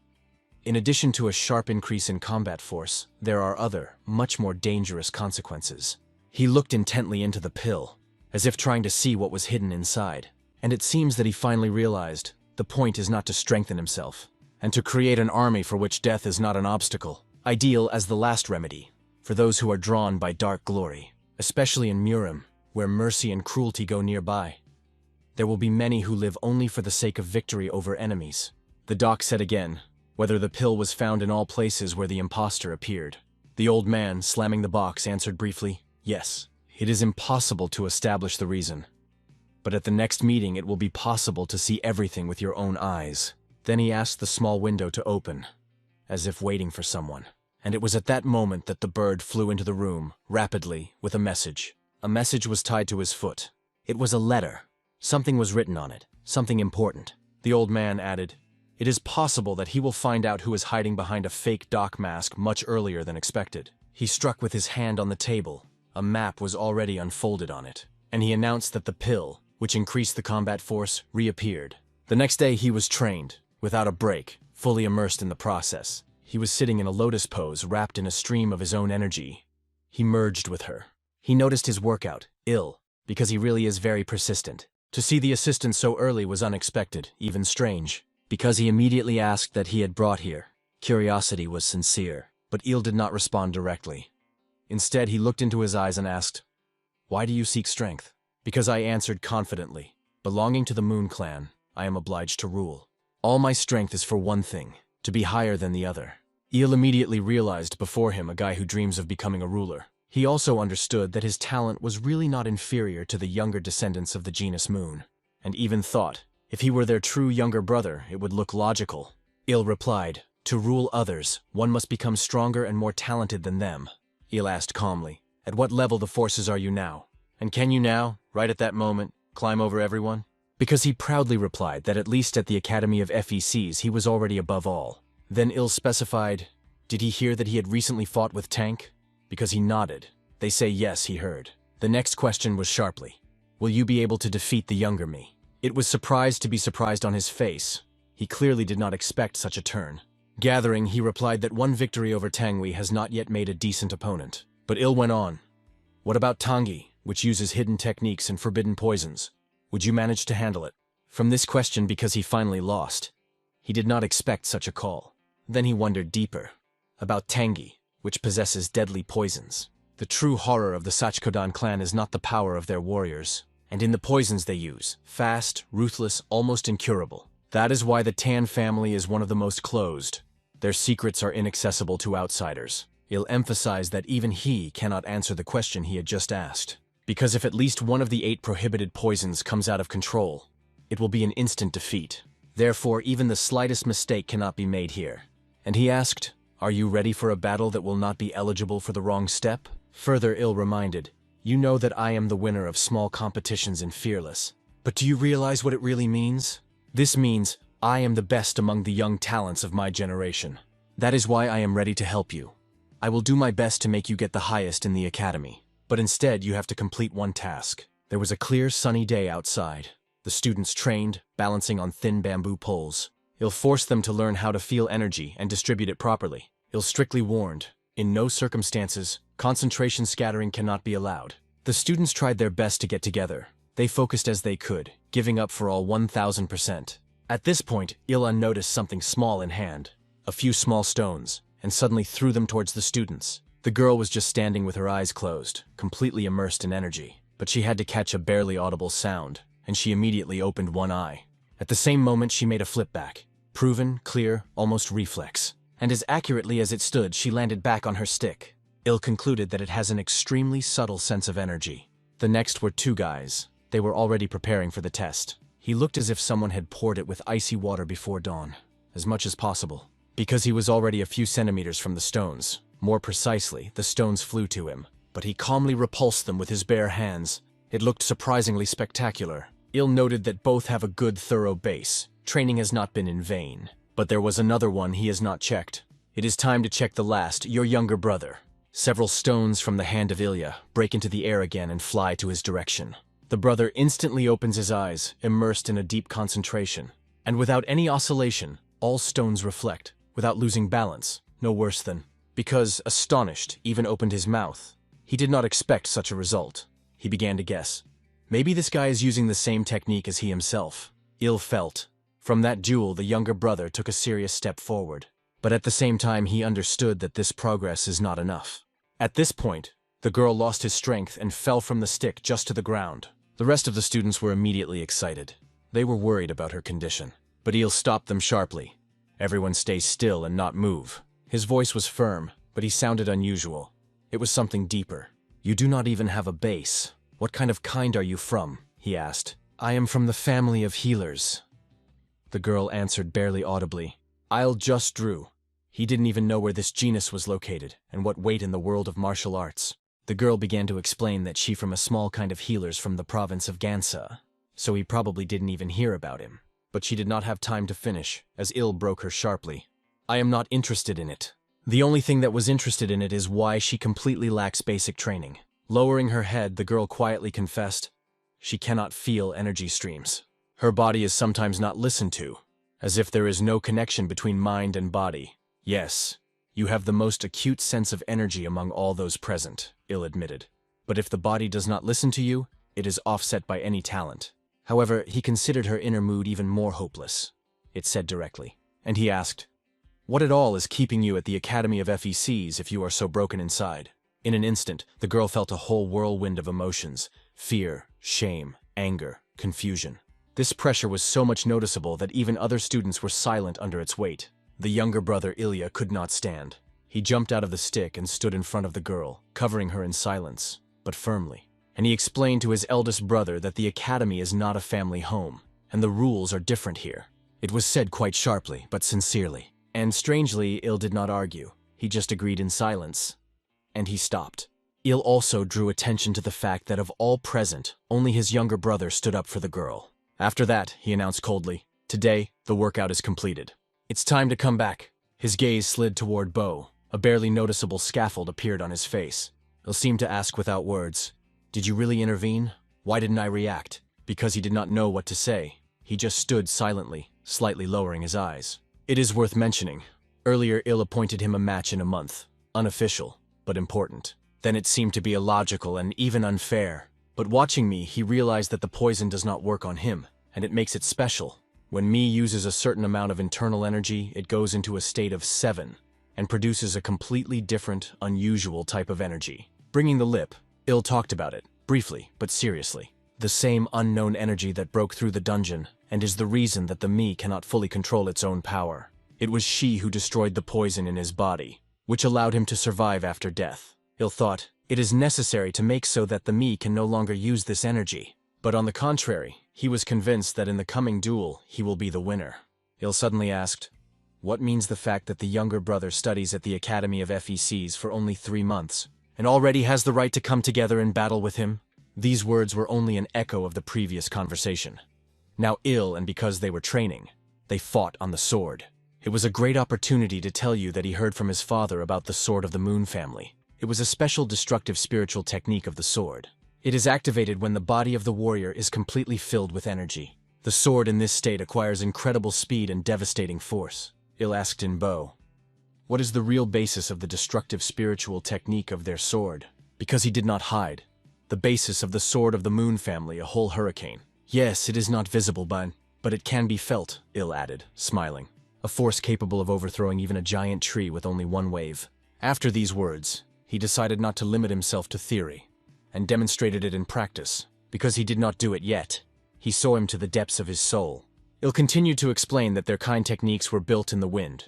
In addition to a sharp increase in combat force, there are other, much more dangerous consequences. He looked intently into the pill, as if trying to see what was hidden inside. And it seems that he finally realized the point is not to strengthen himself, and to create an army for which death is not an obstacle, ideal as the last remedy, for those who are drawn by dark glory, especially in Muram, where mercy and cruelty go nearby. There will be many who live only for the sake of victory over enemies. The doc said again, whether the pill was found in all places where the imposter appeared. The old man, slamming the box, answered briefly, yes. It is impossible to establish the reason. But at the next meeting it will be possible to see everything with your own eyes. Then he asked the small window to open, as if waiting for someone. And it was at that moment that the bird flew into the room, rapidly, with a message. A message was tied to his foot. It was a letter. Something was written on it, something important. The old man added, it is possible that he will find out who is hiding behind a fake doc mask much earlier than expected. He struck with his hand on the table. A map was already unfolded on it, and he announced that the pill, which increased the combat force, reappeared. The next day he was trained, without a break, fully immersed in the process. He was sitting in a lotus pose, wrapped in a stream of his own energy. He merged with her. He noticed his workout, ill, because he really is very persistent. To see the assistant so early was unexpected, even strange, because he immediately asked that he had brought here. Curiosity was sincere, but Il did not respond directly. Instead, he looked into his eyes and asked, why do you seek strength? Because I answered confidently, belonging to the Moon Clan, I am obliged to rule. All my strength is for one thing, to be higher than the other. Il immediately realized before him a guy who dreams of becoming a ruler. He also understood that his talent was really not inferior to the younger descendants of the genus Moon, and even thought, if he were their true younger brother, it would look logical. Il replied, to rule others, one must become stronger and more talented than them. Il asked calmly, at what level the forces are you now? And can you now, right at that moment, climb over everyone? Because he proudly replied that at least at the Academy of FECs he was already above all. Then Il specified, did he hear that he had recently fought with Tank? because he nodded. They say yes, he heard. The next question was sharply, will you be able to defeat the younger me? It was surprised to be surprised on his face. He clearly did not expect such a turn. Gathering, he replied that one victory over Tangui has not yet made a decent opponent. But Il went on. What about Tangi, which uses hidden techniques and forbidden poisons? Would you manage to handle it? From this question, because he finally lost, he did not expect such a call. Then he wondered deeper. About Tangi, which possesses deadly poisons. The true horror of the Sachikodan clan is not the power of their warriors, and in the poisons they use, fast, ruthless, almost incurable. That is why the Tan family is one of the most closed. Their secrets are inaccessible to outsiders. Il emphasized that even he cannot answer the question he had just asked. Because if at least one of the 8 prohibited poisons comes out of control, it will be an instant defeat. Therefore, even the slightest mistake cannot be made here. And he asked, are you ready for a battle that will not be eligible for the wrong step? Further, Il reminded, you know that I am the winner of small competitions in Fearless. But do you realize what it really means? This means I am the best among the young talents of my generation. That is why I am ready to help you. I will do my best to make you get the highest in the academy. But instead, you have to complete one task. There was a clear, sunny day outside. The students trained, balancing on thin bamboo poles. Il forced them to learn how to feel energy and distribute it properly. Il strictly warned, in no circumstances, concentration scattering cannot be allowed. The students tried their best to get together. They focused as they could, giving up for all 1000%. At this point, Il noticed something small in hand, a few small stones, and suddenly threw them towards the students. The girl was just standing with her eyes closed, completely immersed in energy. But she had to catch a barely audible sound, and she immediately opened one eye. At the same moment, she made a flip back. Proven, clear, almost reflex. And as accurately as it stood, she landed back on her stick. Il concluded that it has an extremely subtle sense of energy. The next were 2 guys. They were already preparing for the test. He looked as if someone had poured it with icy water before dawn, as much as possible. Because he was already a few centimeters from the stones. More precisely, the stones flew to him, but he calmly repulsed them with his bare hands. It looked surprisingly spectacular. Il noted that both have a good, thorough base. Training has not been in vain. But there was another one he has not checked. It is time to check the last, your younger brother. Several stones from the hand of Ilya break into the air again and fly to his direction. The brother instantly opens his eyes, immersed in a deep concentration. And without any oscillation, all stones reflect, without losing balance, no worse than, because, astonished, even opened his mouth. He did not expect such a result. He began to guess. Maybe this guy is using the same technique as he himself. Il felt. From that duel, the younger brother took a serious step forward. But at the same time, he understood that this progress is not enough. At this point, the girl lost his strength and fell from the stick just to the ground. The rest of the students were immediately excited. They were worried about her condition. But Il stopped them sharply. Everyone stay still and not move. His voice was firm, but he sounded unusual. It was something deeper. You do not even have a base. What kind are you from? He asked. I am from the family of healers. The girl answered barely audibly. I'll just drew. He didn't even know where this genus was located and what weight in the world of martial arts. The girl began to explain that she from a small kind of healers from the province of Gansa, so he probably didn't even hear about him. But she did not have time to finish, as Il broke her sharply. I am not interested in it. The only thing that was interested in it is why she completely lacks basic training. Lowering her head, the girl quietly confessed, she cannot feel energy streams. Her body is sometimes not listened to, as if there is no connection between mind and body. Yes, you have the most acute sense of energy among all those present, Il admitted. But if the body does not listen to you, it is offset by any talent. However, he considered her inner mood even more hopeless. It said directly. And he asked, what at all is keeping you at the Academy of FECs if you are so broken inside? In an instant, the girl felt a whole whirlwind of emotions. Fear, shame, anger, confusion. This pressure was so much noticeable that even other students were silent under its weight. The younger brother, Ilya, could not stand. He jumped out of the stick and stood in front of the girl, covering her in silence, but firmly. And he explained to his eldest brother that the academy is not a family home, and the rules are different here. It was said quite sharply, but sincerely. And strangely, Il did not argue. He just agreed in silence. And he stopped. Il also drew attention to the fact that of all present, only his younger brother stood up for the girl. After that, he announced coldly, today, the workout is completed. It's time to come back. His gaze slid toward Bo, A barely noticeable scaffold appeared on his face. Il seemed to ask without words, "Did you really intervene? Why didn't I react?" Because he did not know what to say, he just stood silently, slightly lowering his eyes. It is worth mentioning. Earlier, Il appointed him a match in a month. Unofficial, but important. Then it seemed to be illogical and even unfair. But watching me, he realized that the poison does not work on him, and it makes it special. When Me uses a certain amount of internal energy, it goes into a state of 7, and produces a completely different, unusual type of energy. Bringing the lip, Il talked about it, briefly, but seriously. The same unknown energy that broke through the dungeon, and is the reason that the Me cannot fully control its own power. It was she who destroyed the poison in his body, which allowed him to survive after death. Il thought, it is necessary to make so that the Me can no longer use this energy. But on the contrary, he was convinced that in the coming duel, he will be the winner. Il suddenly asked, what means the fact that the younger brother studies at the Academy of FECs for only 3 months, and already has the right to come together in battle with him? These words were only an echo of the previous conversation. Now and because they were training, they fought on the sword. It was a great opportunity to tell you that he heard from his father about the Sword of the Moon family. It was a special destructive spiritual technique of the sword. It is activated when the body of the warrior is completely filled with energy. The sword in this state acquires incredible speed and devastating force. Il asked in Bo, what is the real basis of the destructive spiritual technique of their sword? Because he did not hide. The basis of the Sword of the Moon family, a whole hurricane. Yes, it is not visible, but it can be felt, Il added, smiling. A force capable of overthrowing even a giant tree with only one wave. After these words, he decided not to limit himself to theory, and demonstrated it in practice. Because he did not do it yet, he saw him to the depths of his soul. Il continued to explain that their kind techniques were built in the wind.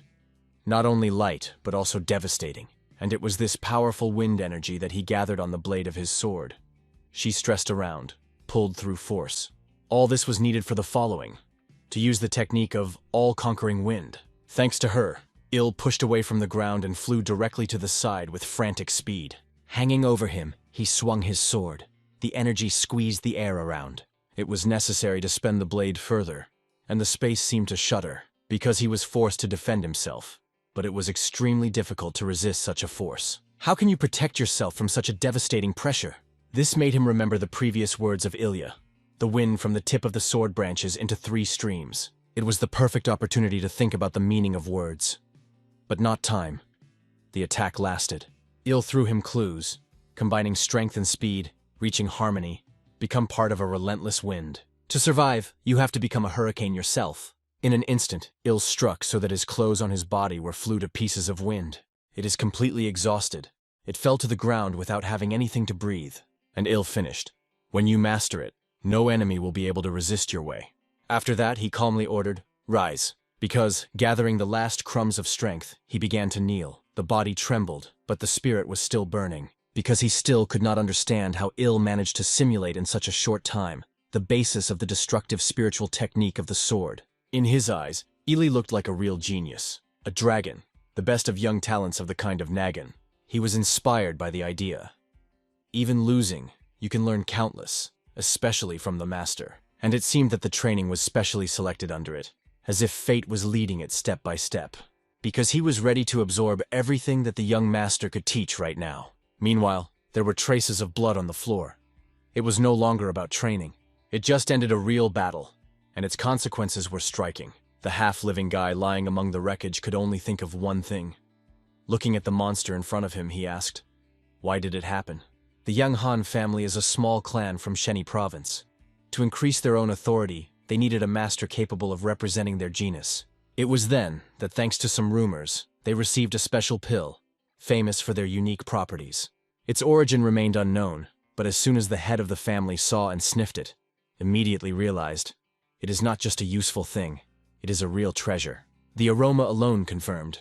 Not only light, but also devastating. And it was this powerful wind energy that he gathered on the blade of his sword. She stressed around, pulled through force. All this was needed for the following: to use the technique of all-conquering wind. Thanks to her, Il pushed away from the ground and flew directly to the side with frantic speed. Hanging over him, he swung his sword. The energy squeezed the air around. It was necessary to spend the blade further, and the space seemed to shudder, because he was forced to defend himself. But it was extremely difficult to resist such a force. How can you protect yourself from such a devastating pressure? This made him remember the previous words of Ilya. The wind from the tip of the sword branches into 3 streams. It was the perfect opportunity to think about the meaning of words. But not time. The attack lasted. Il threw him clues, combining strength and speed, reaching harmony, become part of a relentless wind. To survive, you have to become a hurricane yourself. In an instant, Il struck so that his clothes on his body were flew to pieces of wind. It is completely exhausted. It fell to the ground without having anything to breathe. And Il finished. When you master it, no enemy will be able to resist your way. After that, he calmly ordered, rise. Because, gathering the last crumbs of strength, he began to kneel. The body trembled, but the spirit was still burning. Because he still could not understand how Il managed to simulate in such a short time the basis of the destructive spiritual technique of the sword. In his eyes, Ili looked like a real genius. A dragon, the best of young talents of the kind of Nagan. He was inspired by the idea. Even losing, you can learn countless, especially from the master. And it seemed that the training was specially selected under it, as if fate was leading it step by step. Because he was ready to absorb everything that the young master could teach right now. Meanwhile, there were traces of blood on the floor. It was no longer about training. It just ended a real battle, and its consequences were striking. The half-living guy lying among the wreckage could only think of one thing. Looking at the monster in front of him, he asked, why did it happen? The Young Han family is a small clan from Sheni province. To increase their own authority, they needed a master capable of representing their genus. It was then that, thanks to some rumors, they received a special pill, famous for their unique properties. Its origin remained unknown, but as soon as the head of the family saw and sniffed it, immediately realized, it is not just a useful thing, it is a real treasure. The aroma alone confirmed.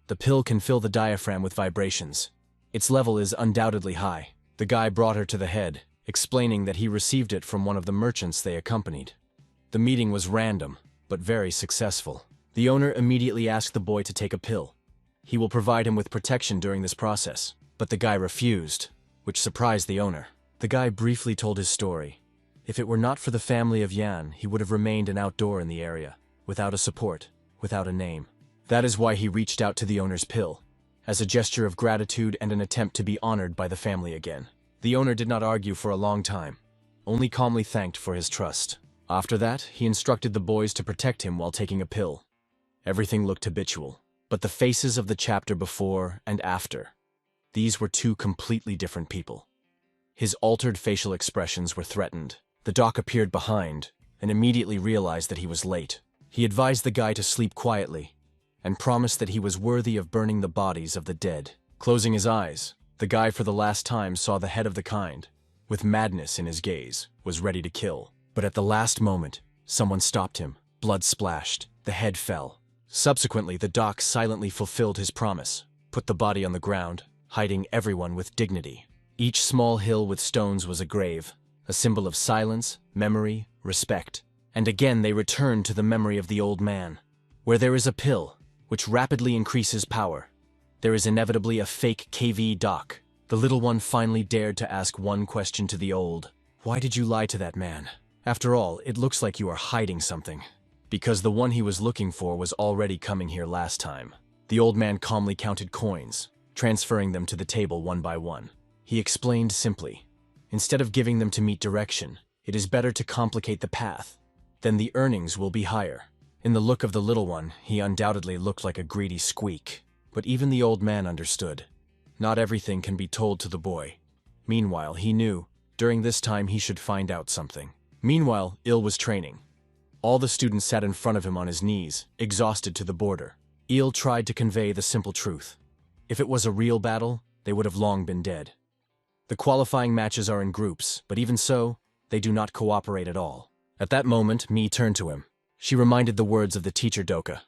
The pill can fill the diaphragm with vibrations. Its level is undoubtedly high. The guy brought her to the head, explaining that he received it from one of the merchants they accompanied. The meeting was random, but very successful. The owner immediately asked the boy to take a pill. He will provide him with protection during this process. But the guy refused, which surprised the owner. The guy briefly told his story. If it were not for the family of Yan, he would have remained an outdoor in the area, without a support, without a name. That is why he reached out to the owner's pill, as a gesture of gratitude and an attempt to be honored by the family again. The owner did not argue for a long time, only calmly thanked for his trust. After that, he instructed the boys to protect him while taking a pill. Everything looked habitual, but the faces of the chapter before and after, these were two completely different people. His altered facial expressions were threatened. The doc appeared behind and immediately realized that he was late. He advised the guy to sleep quietly and promised that he was worthy of burning the bodies of the dead. Closing his eyes, the guy for the last time saw the head of the kind, with madness in his gaze, was ready to kill. But at the last moment, someone stopped him. Blood splashed. The head fell. Subsequently, the doc silently fulfilled his promise, put the body on the ground, hiding everyone with dignity. Each small hill with stones was a grave, a symbol of silence, memory, respect. And again they returned to the memory of the old man. Where there is a pill, which rapidly increases power, there is inevitably a fake KV doc. The little one finally dared to ask one question to the old. Why did you lie to that man? After all, it looks like you are hiding something. Because the one he was looking for was already coming here last time. The old man calmly counted coins, transferring them to the table one by one. He explained simply, instead of giving them to meet direction, it is better to complicate the path. Then the earnings will be higher. In the look of the little one, he undoubtedly looked like a greedy squeak. But even the old man understood. Not everything can be told to the boy. Meanwhile, he knew, during this time he should find out something. Meanwhile, Il was training. All the students sat in front of him on his knees, exhausted to the border. Il tried to convey the simple truth. If it was a real battle, they would have long been dead. The qualifying matches are in groups, but even so, they do not cooperate at all. At that moment, Mi turned to him. She reminded the words of the teacher Doka.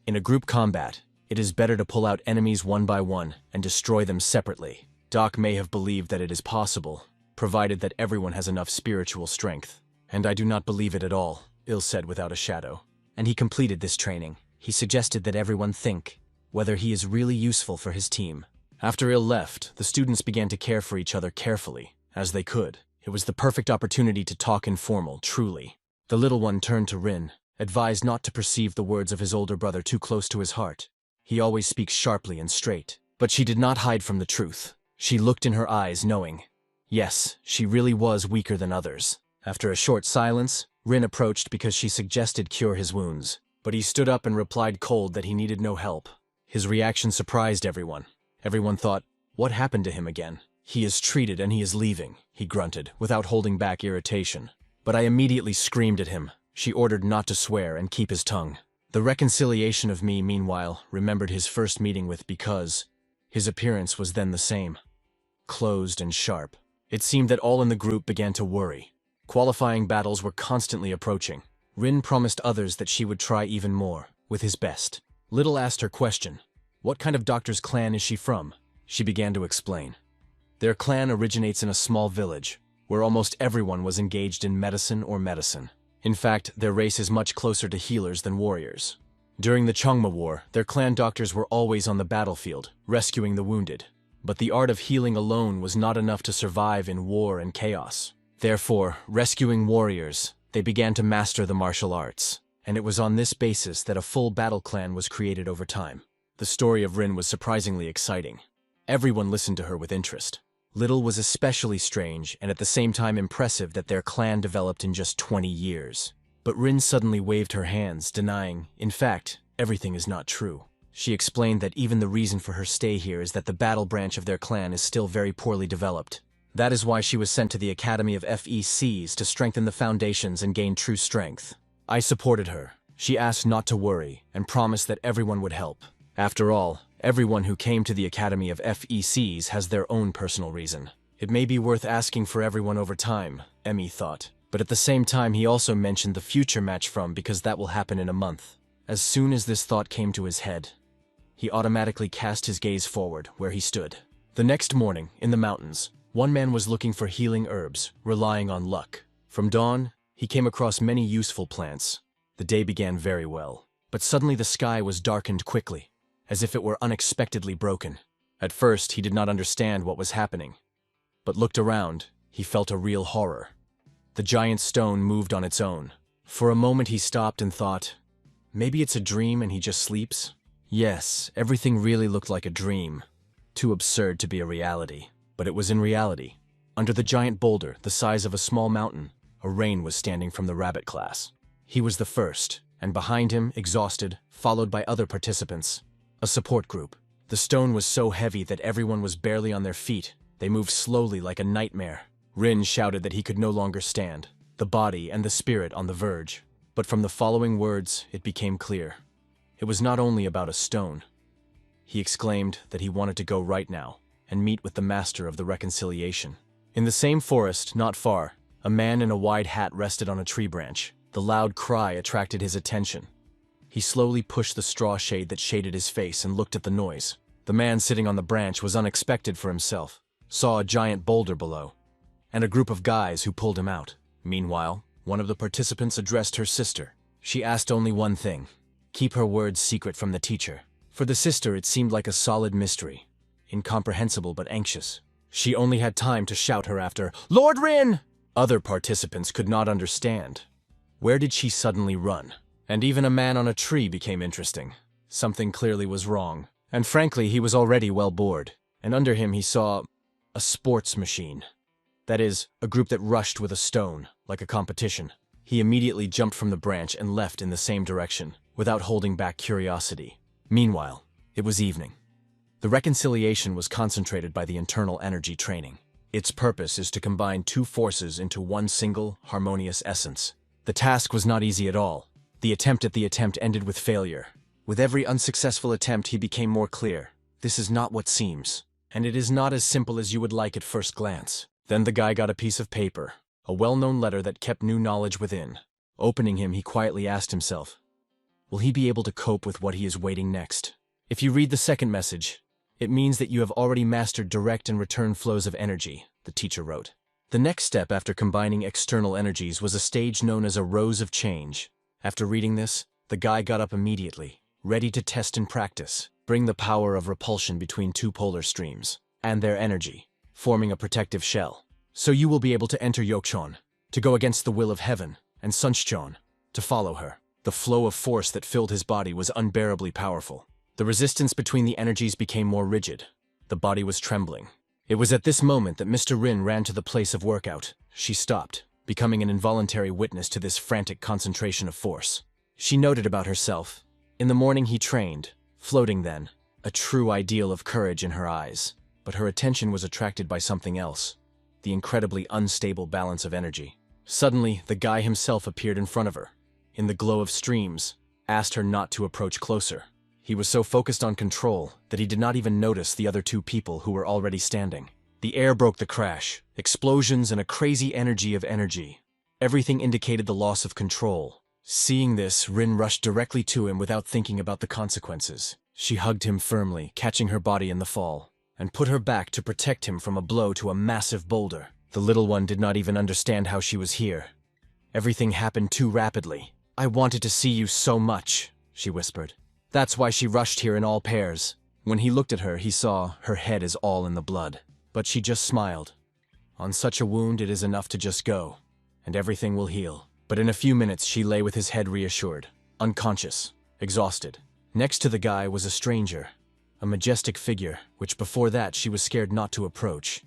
In a group combat, it is better to pull out enemies one by one and destroy them separately. Doc may have believed that it is possible, provided that everyone has enough spiritual strength. And I do not believe it at all, Il said without a shadow. And he completed this training. He suggested that everyone think whether he is really useful for his team. After Il left, the students began to care for each other carefully, as they could. It was the perfect opportunity to talk informal, truly. The little one turned to Rin, advised not to perceive the words of his older brother too close to his heart. He always speaks sharply and straight. But she did not hide from the truth. She looked in her eyes, knowing. Yes, she really was weaker than others. After a short silence, Rin approached because she suggested cure his wounds. But he stood up and replied cold that he needed no help. His reaction surprised everyone. Everyone thought, what happened to him again? He is treated and he is leaving, he grunted, without holding back irritation. But I immediately screamed at him. She ordered not to swear and keep his tongue. The reconciliation of me, meanwhile, remembered his first meeting with because his appearance was then the same. Closed and sharp. It seemed that all in the group began to worry. Qualifying battles were constantly approaching. Rin promised others that she would try even more, with his best. Little asked her question. What kind of doctor's clan is she from? She began to explain. Their clan originates in a small village, where almost everyone was engaged in medicine or medicine. In fact, their race is much closer to healers than warriors. During the Chongma War, their clan doctors were always on the battlefield, rescuing the wounded. But the art of healing alone was not enough to survive in war and chaos. Therefore, rescuing warriors, they began to master the martial arts. And it was on this basis that a full battle clan was created over time. The story of Rin was surprisingly exciting. Everyone listened to her with interest. Little was especially strange and at the same time impressive that their clan developed in just 20 years. But Rin suddenly waved her hands, denying, in fact, everything is not true. She explained that even the reason for her stay here is that the battle branch of their clan is still very poorly developed. That is why she was sent to the Academy of FECs to strengthen the foundations and gain true strength. I supported her. She asked not to worry and promised that everyone would help. After all, everyone who came to the Academy of FECs has their own personal reason. It may be worth asking for everyone over time, Emmy thought. But at the same time he also mentioned the future match because that will happen in a month. As soon as this thought came to his head, he automatically cast his gaze forward, where he stood. The next morning, in the mountains, one man was looking for healing herbs, relying on luck. From dawn, he came across many useful plants. The day began very well. But suddenly the sky was darkened quickly, as if it were unexpectedly broken. At first, he did not understand what was happening. But looked around, he felt a real horror. The giant stone moved on its own. For a moment he stopped and thought, maybe it's a dream and he just sleeps? Yes, everything really looked like a dream. Too absurd to be a reality. But it was in reality. Under the giant boulder, the size of a small mountain, a rain was standing from the rabbit class. He was the first, and behind him, exhausted, followed by other participants, a support group. The stone was so heavy that everyone was barely on their feet. They moved slowly like a nightmare. Rin shouted that he could no longer stand, the body and the spirit on the verge. But from the following words, it became clear. It was not only about a stone. He exclaimed that he wanted to go right now and meet with the master of the reconciliation. In the same forest, not far, a man in a wide hat rested on a tree branch. The loud cry attracted his attention. He slowly pushed the straw shade that shaded his face and looked at the noise. The man sitting on the branch was unexpected for himself, saw a giant boulder below, and a group of guys who pulled him out. Meanwhile, one of the participants addressed her sister. She asked only one thing: keep her words secret from the teacher. For the sister, it seemed like a solid mystery, incomprehensible but anxious. She only had time to shout her after, "Lord Rin!" Other participants could not understand. Where did she suddenly run? And even a man on a tree became interesting. Something clearly was wrong. And frankly, he was already well bored. And under him he saw a sports machine. That is, a group that rushed with a stone, like a competition. He immediately jumped from the branch and left in the same direction, without holding back curiosity. Meanwhile, it was evening. The reconciliation was concentrated by the internal energy training. Its purpose is to combine two forces into one single, harmonious essence. The task was not easy at all. The attempt ended with failure. With every unsuccessful attempt, he became more clear. This is not what seems, and it is not as simple as you would like at first glance. Then the guy got a piece of paper, a well-known letter that kept new knowledge within. Opening him, he quietly asked himself, will he be able to cope with what he is waiting next? If you read the second message, it means that you have already mastered direct and return flows of energy, the teacher wrote. The next step after combining external energies was a stage known as a rose of change. After reading this, the guy got up immediately, ready to test and practice, bring the power of repulsion between two polar streams, and their energy, forming a protective shell. So you will be able to enter Yokchon, to go against the will of heaven, and Sunchon, to follow her. The flow of force that filled his body was unbearably powerful. The resistance between the energies became more rigid. The body was trembling. It was at this moment that Mr. Rin ran to the place of workout. She stopped, becoming an involuntary witness to this frantic concentration of force. She noted about herself. In the morning he trained, floating then, a true ideal of courage in her eyes. But her attention was attracted by something else, the incredibly unstable balance of energy. Suddenly, the guy himself appeared in front of her, in the glow of streams, asked her not to approach closer. He was so focused on control that he did not even notice the other two people who were already standing. The air broke the crash, explosions and a crazy energy of energy. Everything indicated the loss of control. Seeing this, Rin rushed directly to him without thinking about the consequences. She hugged him firmly, catching her body in the fall, and put her back to protect him from a blow to a massive boulder. The little one did not even understand how she was here. Everything happened too rapidly. "I wanted to see you so much," she whispered. That's why she rushed here in all pairs. When he looked at her, he saw her head is all in the blood. But she just smiled. On such a wound, it is enough to just go, and everything will heal. But in a few minutes, she lay with his head reassured, unconscious, exhausted. Next to the guy was a stranger, a majestic figure, which before that she was scared not to approach.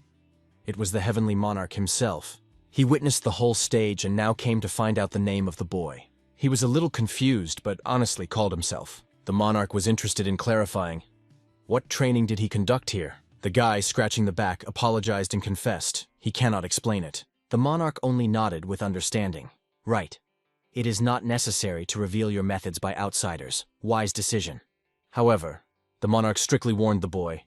It was the heavenly monarch himself. He witnessed the whole stage and now came to find out the name of the boy. He was a little confused, but honestly called himself. The monarch was interested in clarifying. What training did he conduct here? The guy, scratching the back, apologized and confessed. He cannot explain it. The monarch only nodded with understanding. Right. It is not necessary to reveal your methods by outsiders. Wise decision. However, the monarch strictly warned the boy.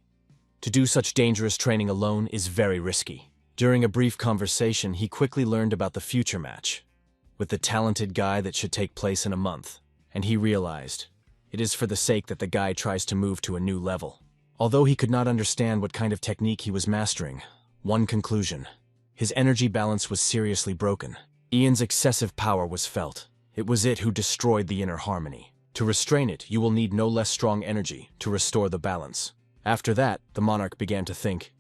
To do such dangerous training alone is very risky. During a brief conversation, he quickly learned about the future match, with the talented guy that should take place in a month, and he realized it is for the sake that the guy tries to move to a new level. Although he could not understand what kind of technique he was mastering, one conclusion: his energy balance was seriously broken. Ian's excessive power was felt. It was it who destroyed the inner harmony. To restrain it, you will need no less strong energy to restore the balance. After that, the monarch began to think,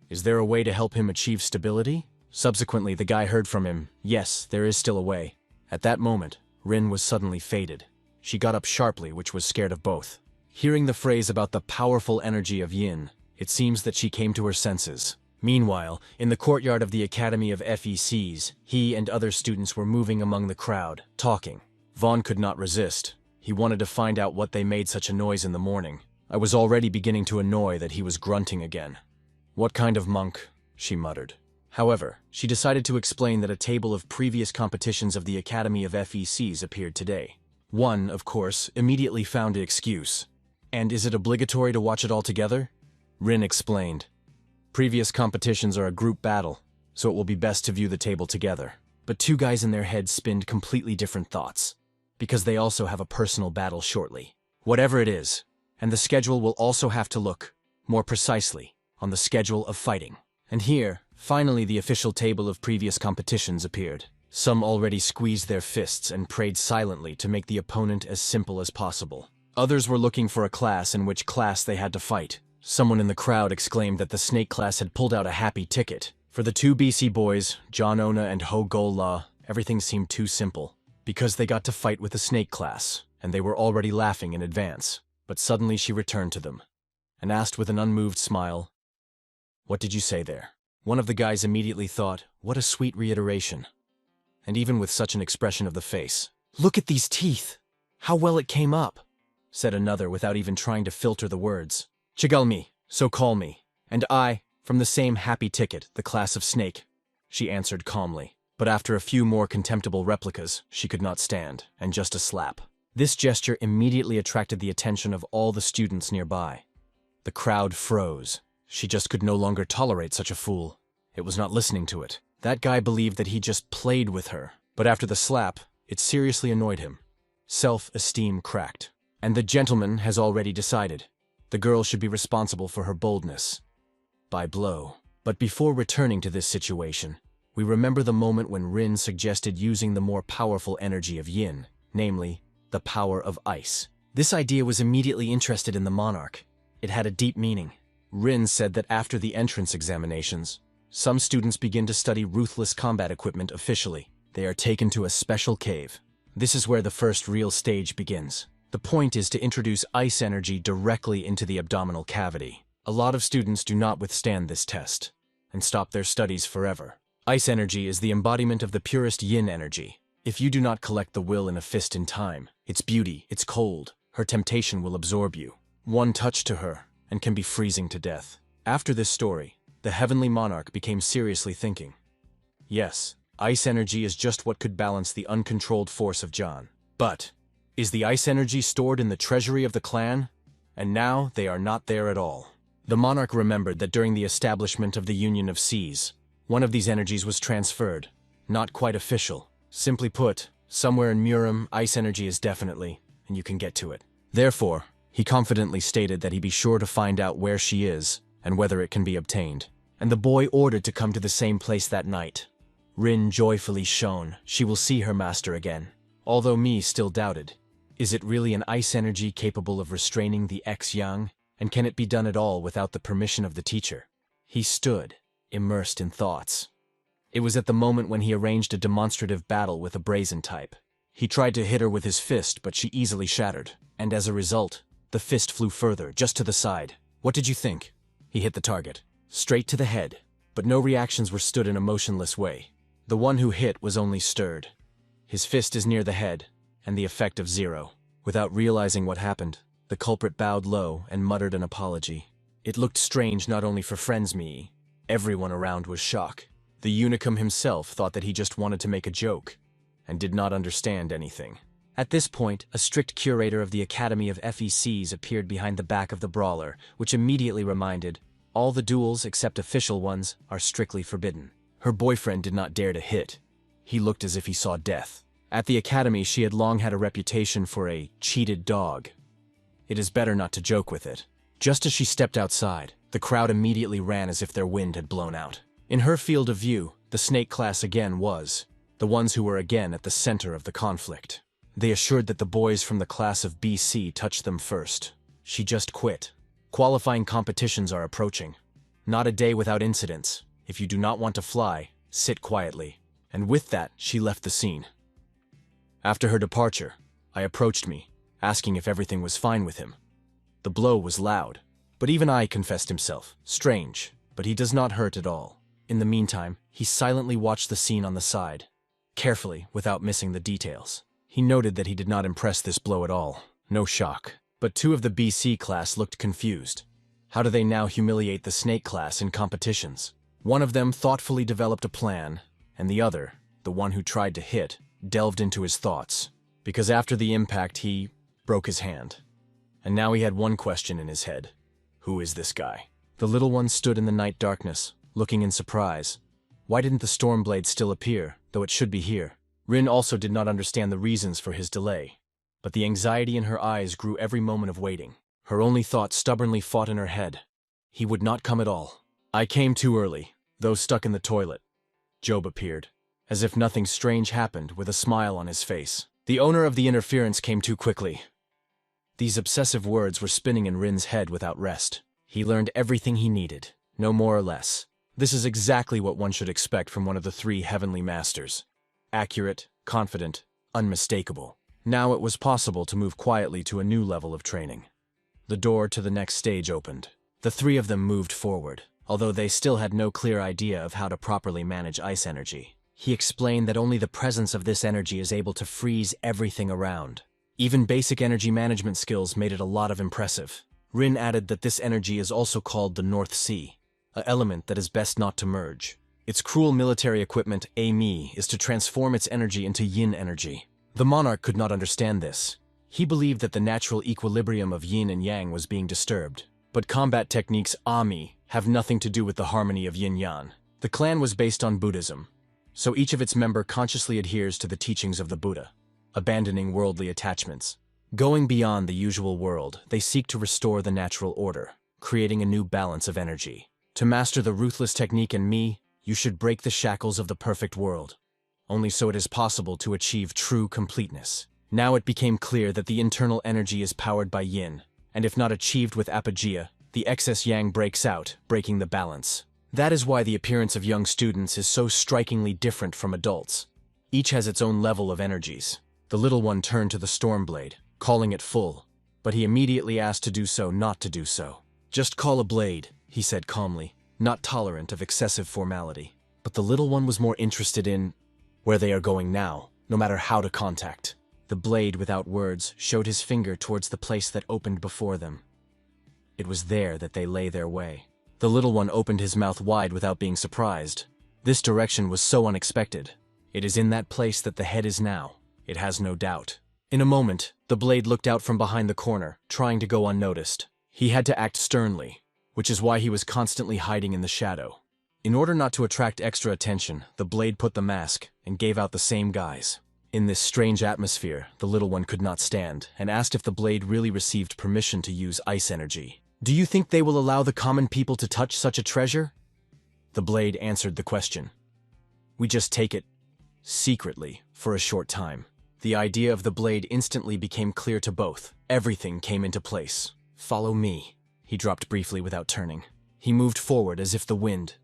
is there a way to help him achieve stability? Subsequently, the guy heard from him, yes, there is still a way. At that moment, Rin was suddenly faded. She got up sharply, which was scared of both. Hearing the phrase about the powerful energy of yin, it seems that she came to her senses. Meanwhile, in the courtyard of the Academy of FECs, he and other students were moving among the crowd, talking. Vaughn could not resist. He wanted to find out what they made such a noise in the morning. I was already beginning to annoy that he was grunting again. "What kind of monk?" she muttered. However, she decided to explain that a table of previous competitions of the Academy of FECs appeared today. One, of course, immediately found an excuse. "And is it obligatory to watch it all together?" Rin explained. "Previous competitions are a group battle, so it will be best to view the table together." But two guys in their heads spinned completely different thoughts, because they also have a personal battle shortly. Whatever it is, and the schedule will also have to look, more precisely, on the schedule of fighting. And here, finally the official table of previous competitions appeared. Some already squeezed their fists and prayed silently to make the opponent as simple as possible. Others were looking for a class in which class they had to fight. Someone in the crowd exclaimed that the snake class had pulled out a happy ticket. For the two BC boys, John Ona and Ho Gol La, everything seemed too simple, because they got to fight with the snake class, and they were already laughing in advance. But suddenly she returned to them, and asked with an unmoved smile, "What did you say there?" One of the guys immediately thought, what a sweet reiteration. And even with such an expression of the face, "Look at these teeth! How well it came up!" said another without even trying to filter the words. "Chigalmi, so call me. And I, from the same happy ticket, the class of snake," she answered calmly. But after a few more contemptible replicas, she could not stand, and just a slap. This gesture immediately attracted the attention of all the students nearby. The crowd froze. She just could no longer tolerate such a fool. It was not listening to it. That guy believed that he just played with her, but after the slap, it seriously annoyed him. Self-esteem cracked. And the gentleman has already decided. The girl should be responsible for her boldness. By blow. But before returning to this situation, we remember the moment when Rin suggested using the more powerful energy of yin, namely, the power of ice. This idea was immediately interested in the monarch. It had a deep meaning. Rin said that after the entrance examinations, some students begin to study ruthless combat equipment officially. They are taken to a special cave. This is where the first real stage begins. The point is to introduce ice energy directly into the abdominal cavity. A lot of students do not withstand this test, and stop their studies forever. Ice energy is the embodiment of the purest yin energy. If you do not collect the will in a fist in time, its beauty, its cold, her temptation will absorb you. One touch to her, and can be freezing to death. After this story, the heavenly monarch became seriously thinking. Yes, ice energy is just what could balance the uncontrolled force of John. But, is the ice energy stored in the treasury of the clan? And now they are not there at all. The monarch remembered that during the establishment of the Union of Seas, one of these energies was transferred. Not quite official. Simply put, somewhere in Muram, ice energy is definitely, and you can get to it. Therefore, he confidently stated that he be sure to find out where she is, and whether it can be obtained. And the boy ordered to come to the same place that night. Rin joyfully shone, she will see her master again. Although Mi still doubted. Is it really an ice energy capable of restraining the X-Yang? And can it be done at all without the permission of the teacher? He stood, immersed in thoughts. It was at the moment when he arranged a demonstrative battle with a brazen type. He tried to hit her with his fist, but she easily shattered. And as a result, the fist flew further, just to the side. What did you think? He hit the target. Straight to the head. But no reactions were stood in a motionless way. The one who hit was only stirred. His fist is near the head, and the effect of zero. Without realizing what happened, the culprit bowed low and muttered an apology. It looked strange not only for friends Me. Everyone around was shocked. The Unicum himself thought that he just wanted to make a joke, and did not understand anything. At this point, a strict curator of the Academy of FECs appeared behind the back of the brawler, which immediately reminded, all the duels except official ones are strictly forbidden. Her boyfriend did not dare to hit. He looked as if he saw death. At the Academy, she had long had a reputation for a cheated dog. It is better not to joke with it. Just as she stepped outside, the crowd immediately ran as if their wind had blown out. In her field of view, the snake class again was the ones who were again at the center of the conflict. They assured that the boys from the class of BC touched them first. She just quit. Qualifying competitions are approaching. Not a day without incidents. If you do not want to fly, sit quietly. And with that, she left the scene. After her departure, I approached Me, asking if everything was fine with him. The blow was loud, but even I confessed himself. Strange, but he does not hurt at all. In the meantime, he silently watched the scene on the side, carefully, without missing the details. He noted that he did not impress this blow at all. No shock. But two of the BC class looked confused. How do they now humiliate the Snake class in competitions? One of them thoughtfully developed a plan, and the other, the one who tried to hit, delved into his thoughts. Because after the impact, he broke his hand. And now he had one question in his head. Who is this guy? The little one stood in the night darkness, looking in surprise. Why didn't the Stormblade still appear, though it should be here? Rin also did not understand the reasons for his delay, but the anxiety in her eyes grew every moment of waiting. Her only thought stubbornly fought in her head. He would not come at all. I came too early, though stuck in the toilet. Job appeared, as if nothing strange happened, with a smile on his face. The owner of the interference came too quickly. These obsessive words were spinning in Rin's head without rest. He learned everything he needed, no more or less. This is exactly what one should expect from one of the three heavenly masters. Accurate, confident, unmistakable. Now it was possible to move quietly to a new level of training. The door to the next stage opened. The three of them moved forward, although they still had no clear idea of how to properly manage ice energy. He explained that only the presence of this energy is able to freeze everything around. Even basic energy management skills made it a lot of impressive. Rin added that this energy is also called the North Sea, an element that is best not to merge. Its cruel military equipment, Ami, is to transform its energy into yin energy. The monarch could not understand this. He believed that the natural equilibrium of yin and yang was being disturbed. But combat techniques, Ami, have nothing to do with the harmony of yin-yang. The clan was based on Buddhism, so each of its members consciously adheres to the teachings of the Buddha, abandoning worldly attachments. Going beyond the usual world, they seek to restore the natural order, creating a new balance of energy. To master the ruthless technique in me, you should break the shackles of the perfect world. Only so it is possible to achieve true completeness. Now it became clear that the internal energy is powered by yin, and if not achieved with apogea, the excess yang breaks out, breaking the balance. That is why the appearance of young students is so strikingly different from adults. Each has its own level of energies. The little one turned to the Stormblade, calling it full, but he immediately asked to do so, not to do so. Just call a blade, he said calmly, not tolerant of excessive formality. But the little one was more interested in where they are going now, no matter how to contact. The blade, without words, showed his finger towards the place that opened before them. It was there that they lay their way. The little one opened his mouth wide without being surprised. This direction was so unexpected. It is in that place that the head is now. It has no doubt. In a moment, the blade looked out from behind the corner, trying to go unnoticed. He had to act sternly, which is why he was constantly hiding in the shadow. In order not to attract extra attention, the blade put the mask and gave out the same guise. In this strange atmosphere, the little one could not stand, and asked if the blade really received permission to use ice energy. Do you think they will allow the common people to touch such a treasure? The blade answered the question. We just take it secretly for a short time. The idea of the blade instantly became clear to both. Everything came into place. Follow me, he dropped briefly without turning. He moved forward as if the wind.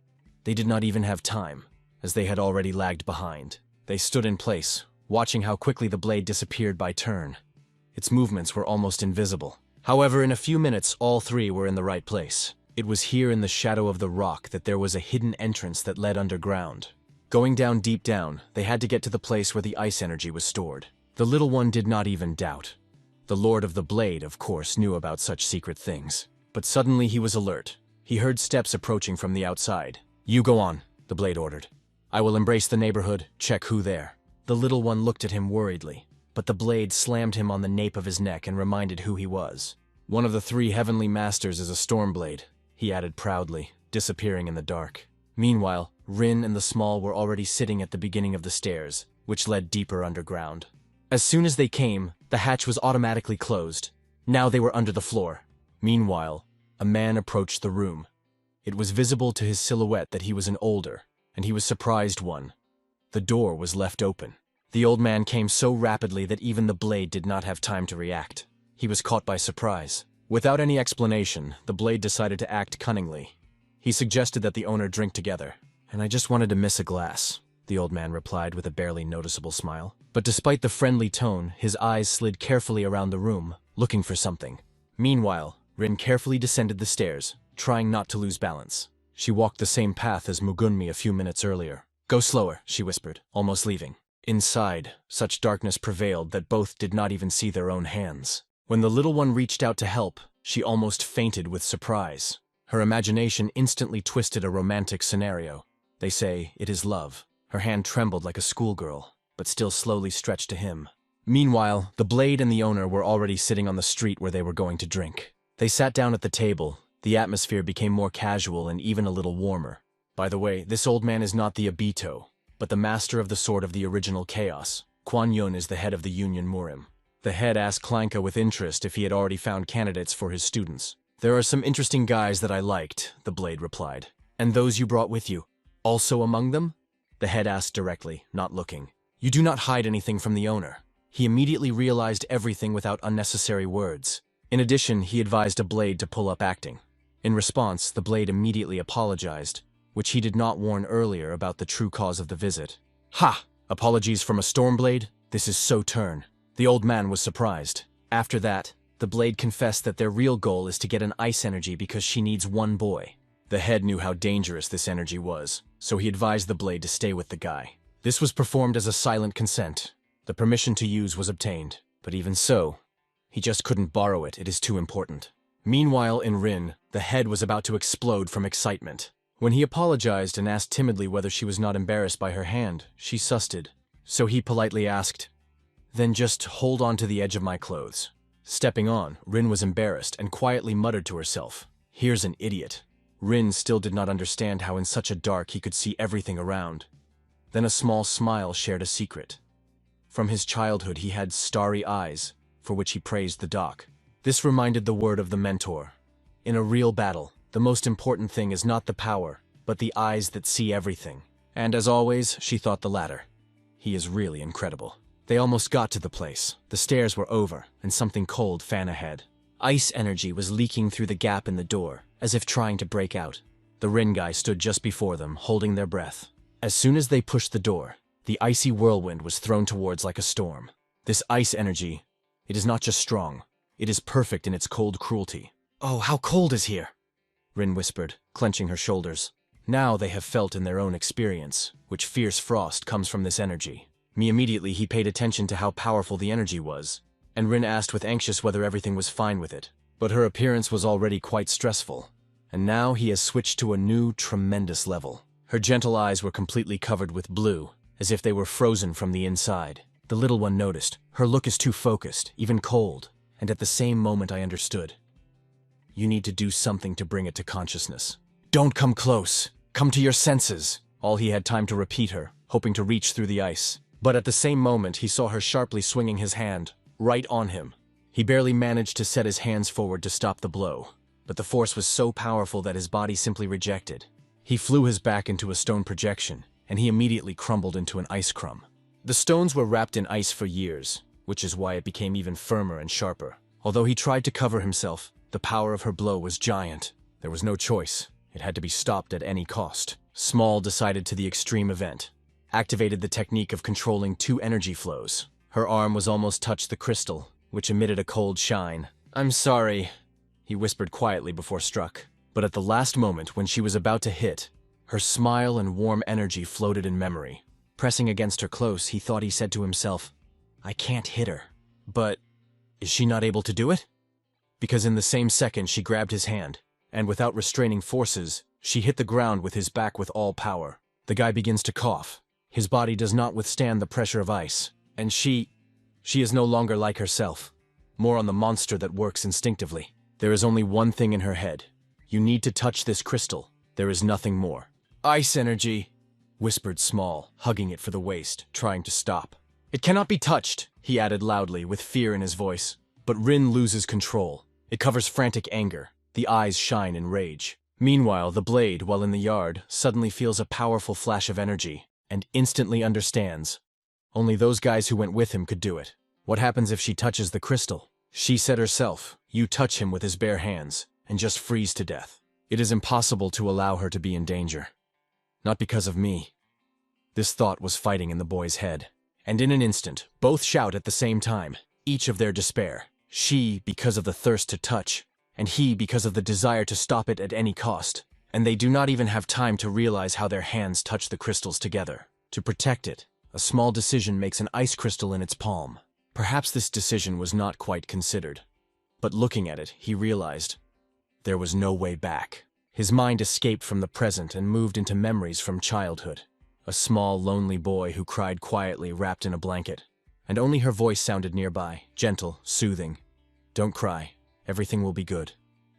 They did not even have time, as they had already lagged behind. They stood in place, watching how quickly the blade disappeared by turn. Its movements were almost invisible. However, in a few minutes, all three were in the right place. It was here in the shadow of the rock that there was a hidden entrance that led underground. Going down deep down, they had to get to the place where the ice energy was stored. The little one did not even doubt. The Lord of the Blade, of course, knew about such secret things. But suddenly he was alert. He heard steps approaching from the outside. You go on, the blade ordered. I will embrace the neighborhood, check who there. The little one looked at him worriedly, but the blade slammed him on the nape of his neck and reminded who he was. One of the three heavenly masters is a Stormblade, he added proudly, disappearing in the dark. Meanwhile, Rin and the Small were already sitting at the beginning of the stairs, which led deeper underground. As soon as they came, the hatch was automatically closed. Now they were under the floor. Meanwhile, a man approached the room. It was visible to his silhouette that he was an older, and he was surprised one. The door was left open. The old man came so rapidly that even the blade did not have time to react. He was caught by surprise. Without any explanation, the blade decided to act cunningly. He suggested that the owner drink together. And I just wanted to miss a glass, the old man replied with a barely noticeable smile. But despite the friendly tone, his eyes slid carefully around the room, looking for something. Meanwhile, Rin carefully descended the stairs, trying not to lose balance. She walked the same path as Mugunmi a few minutes earlier. "Go slower," she whispered, almost leaving. Inside, such darkness prevailed that both did not even see their own hands. When the little one reached out to help, she almost fainted with surprise. Her imagination instantly twisted a romantic scenario. They say it is love. Her hand trembled like a schoolgirl, but still slowly stretched to him. Meanwhile, the Blade and the owner were already sitting on the street where they were going to drink. They sat down at the table. The atmosphere became more casual and even a little warmer. By the way, this old man is not the Obito, but the master of the sword of the original chaos. Kwon Yun is the head of the Union Muram. The head asked Clanka with interest if he had already found candidates for his students. "There are some interesting guys that I liked," the Blade replied. "And those you brought with you, also among them?" The head asked directly, not looking. "You do not hide anything from the owner." He immediately realized everything without unnecessary words. In addition, he advised a Blade to pull up acting. In response, the Blade immediately apologized, which he did not warn earlier about the true cause of the visit. "Ha! Apologies from a Stormblade? This is so turn." The old man was surprised. After that, the Blade confessed that their real goal is to get an ice energy because she needs one boy. The head knew how dangerous this energy was, so he advised the Blade to stay with the guy. This was performed as a silent consent. The permission to use was obtained, but even so, he just couldn't borrow it. It is too important. Meanwhile, in Rin, the head was about to explode from excitement. When he apologized and asked timidly whether she was not embarrassed by her hand, she susted. So he politely asked, "Then just hold on to the edge of my clothes." Stepping on, Rin was embarrassed and quietly muttered to herself, "Here's an idiot." Rin still did not understand how in such a dark he could see everything around. Then a small smile shared a secret. From his childhood he had starry eyes, for which he praised the doc. This reminded the word of the mentor. In a real battle, the most important thing is not the power, but the eyes that see everything. And as always, she thought the latter. He is really incredible. They almost got to the place. The stairs were over, and something cold fan ahead. Ice energy was leaking through the gap in the door, as if trying to break out. The Rin guy stood just before them, holding their breath. As soon as they pushed the door, the icy whirlwind was thrown towards like a storm. This ice energy, it is not just strong, it is perfect in its cold cruelty. "Oh, how cold is here!" Rin whispered, clenching her shoulders. Now they have felt in their own experience, which fierce frost comes from this energy. Immediately he paid attention to how powerful the energy was, and Rin asked with anxious whether everything was fine with it. But her appearance was already quite stressful, and now he has switched to a new, tremendous level. Her gentle eyes were completely covered with blue, as if they were frozen from the inside. The little one noticed. Her look is too focused, even cold, and at the same moment I understood. You need to do something to bring it to consciousness. "Don't come close. Come to your senses." All he had time to repeat her, hoping to reach through the ice. But at the same moment he saw her sharply swinging his hand, right on him. He barely managed to set his hands forward to stop the blow, but the force was so powerful that his body simply rejected. He flew his back into a stone projection, and he immediately crumbled into an ice crumb. The stones were wrapped in ice for years, which is why it became even firmer and sharper. Although he tried to cover himself, the power of her blow was giant. There was no choice. It had to be stopped at any cost. Small decided to the extreme event. Activated the technique of controlling two energy flows. Her arm was almost touched the crystal, which emitted a cold shine. "I'm sorry," he whispered quietly before struck. But at the last moment, when she was about to hit, her smile and warm energy floated in memory. Pressing against her close, he thought he said to himself, "I can't hit her." But is she not able to do it? Because in the same second she grabbed his hand, and without restraining forces, she hit the ground with his back with all power. The guy begins to cough. His body does not withstand the pressure of ice, and she is no longer like herself, more on the monster that works instinctively. There is only one thing in her head. You need to touch this crystal. There is nothing more. "Ice energy," whispered Small, hugging it for the waist, trying to stop. "It cannot be touched," he added loudly, with fear in his voice. But Rin loses control. It covers frantic anger. The eyes shine in rage. Meanwhile, the Blade, while in the yard, suddenly feels a powerful flash of energy, and instantly understands. Only those guys who went with him could do it. What happens if she touches the crystal? She said herself, you touch him with his bare hands, and just freeze to death. It is impossible to allow her to be in danger. Not because of me. This thought was fighting in the boy's head. And in an instant, both shout at the same time, each of their despair. She, because of the thirst to touch, and he because of the desire to stop it at any cost. And they do not even have time to realize how their hands touch the crystals together. To protect it, a small decision makes an ice crystal in its palm. Perhaps this decision was not quite considered. But looking at it, he realized there was no way back. His mind escaped from the present and moved into memories from childhood. A small, lonely boy who cried quietly wrapped in a blanket. And only her voice sounded nearby, gentle, soothing. "Don't cry. Everything will be good."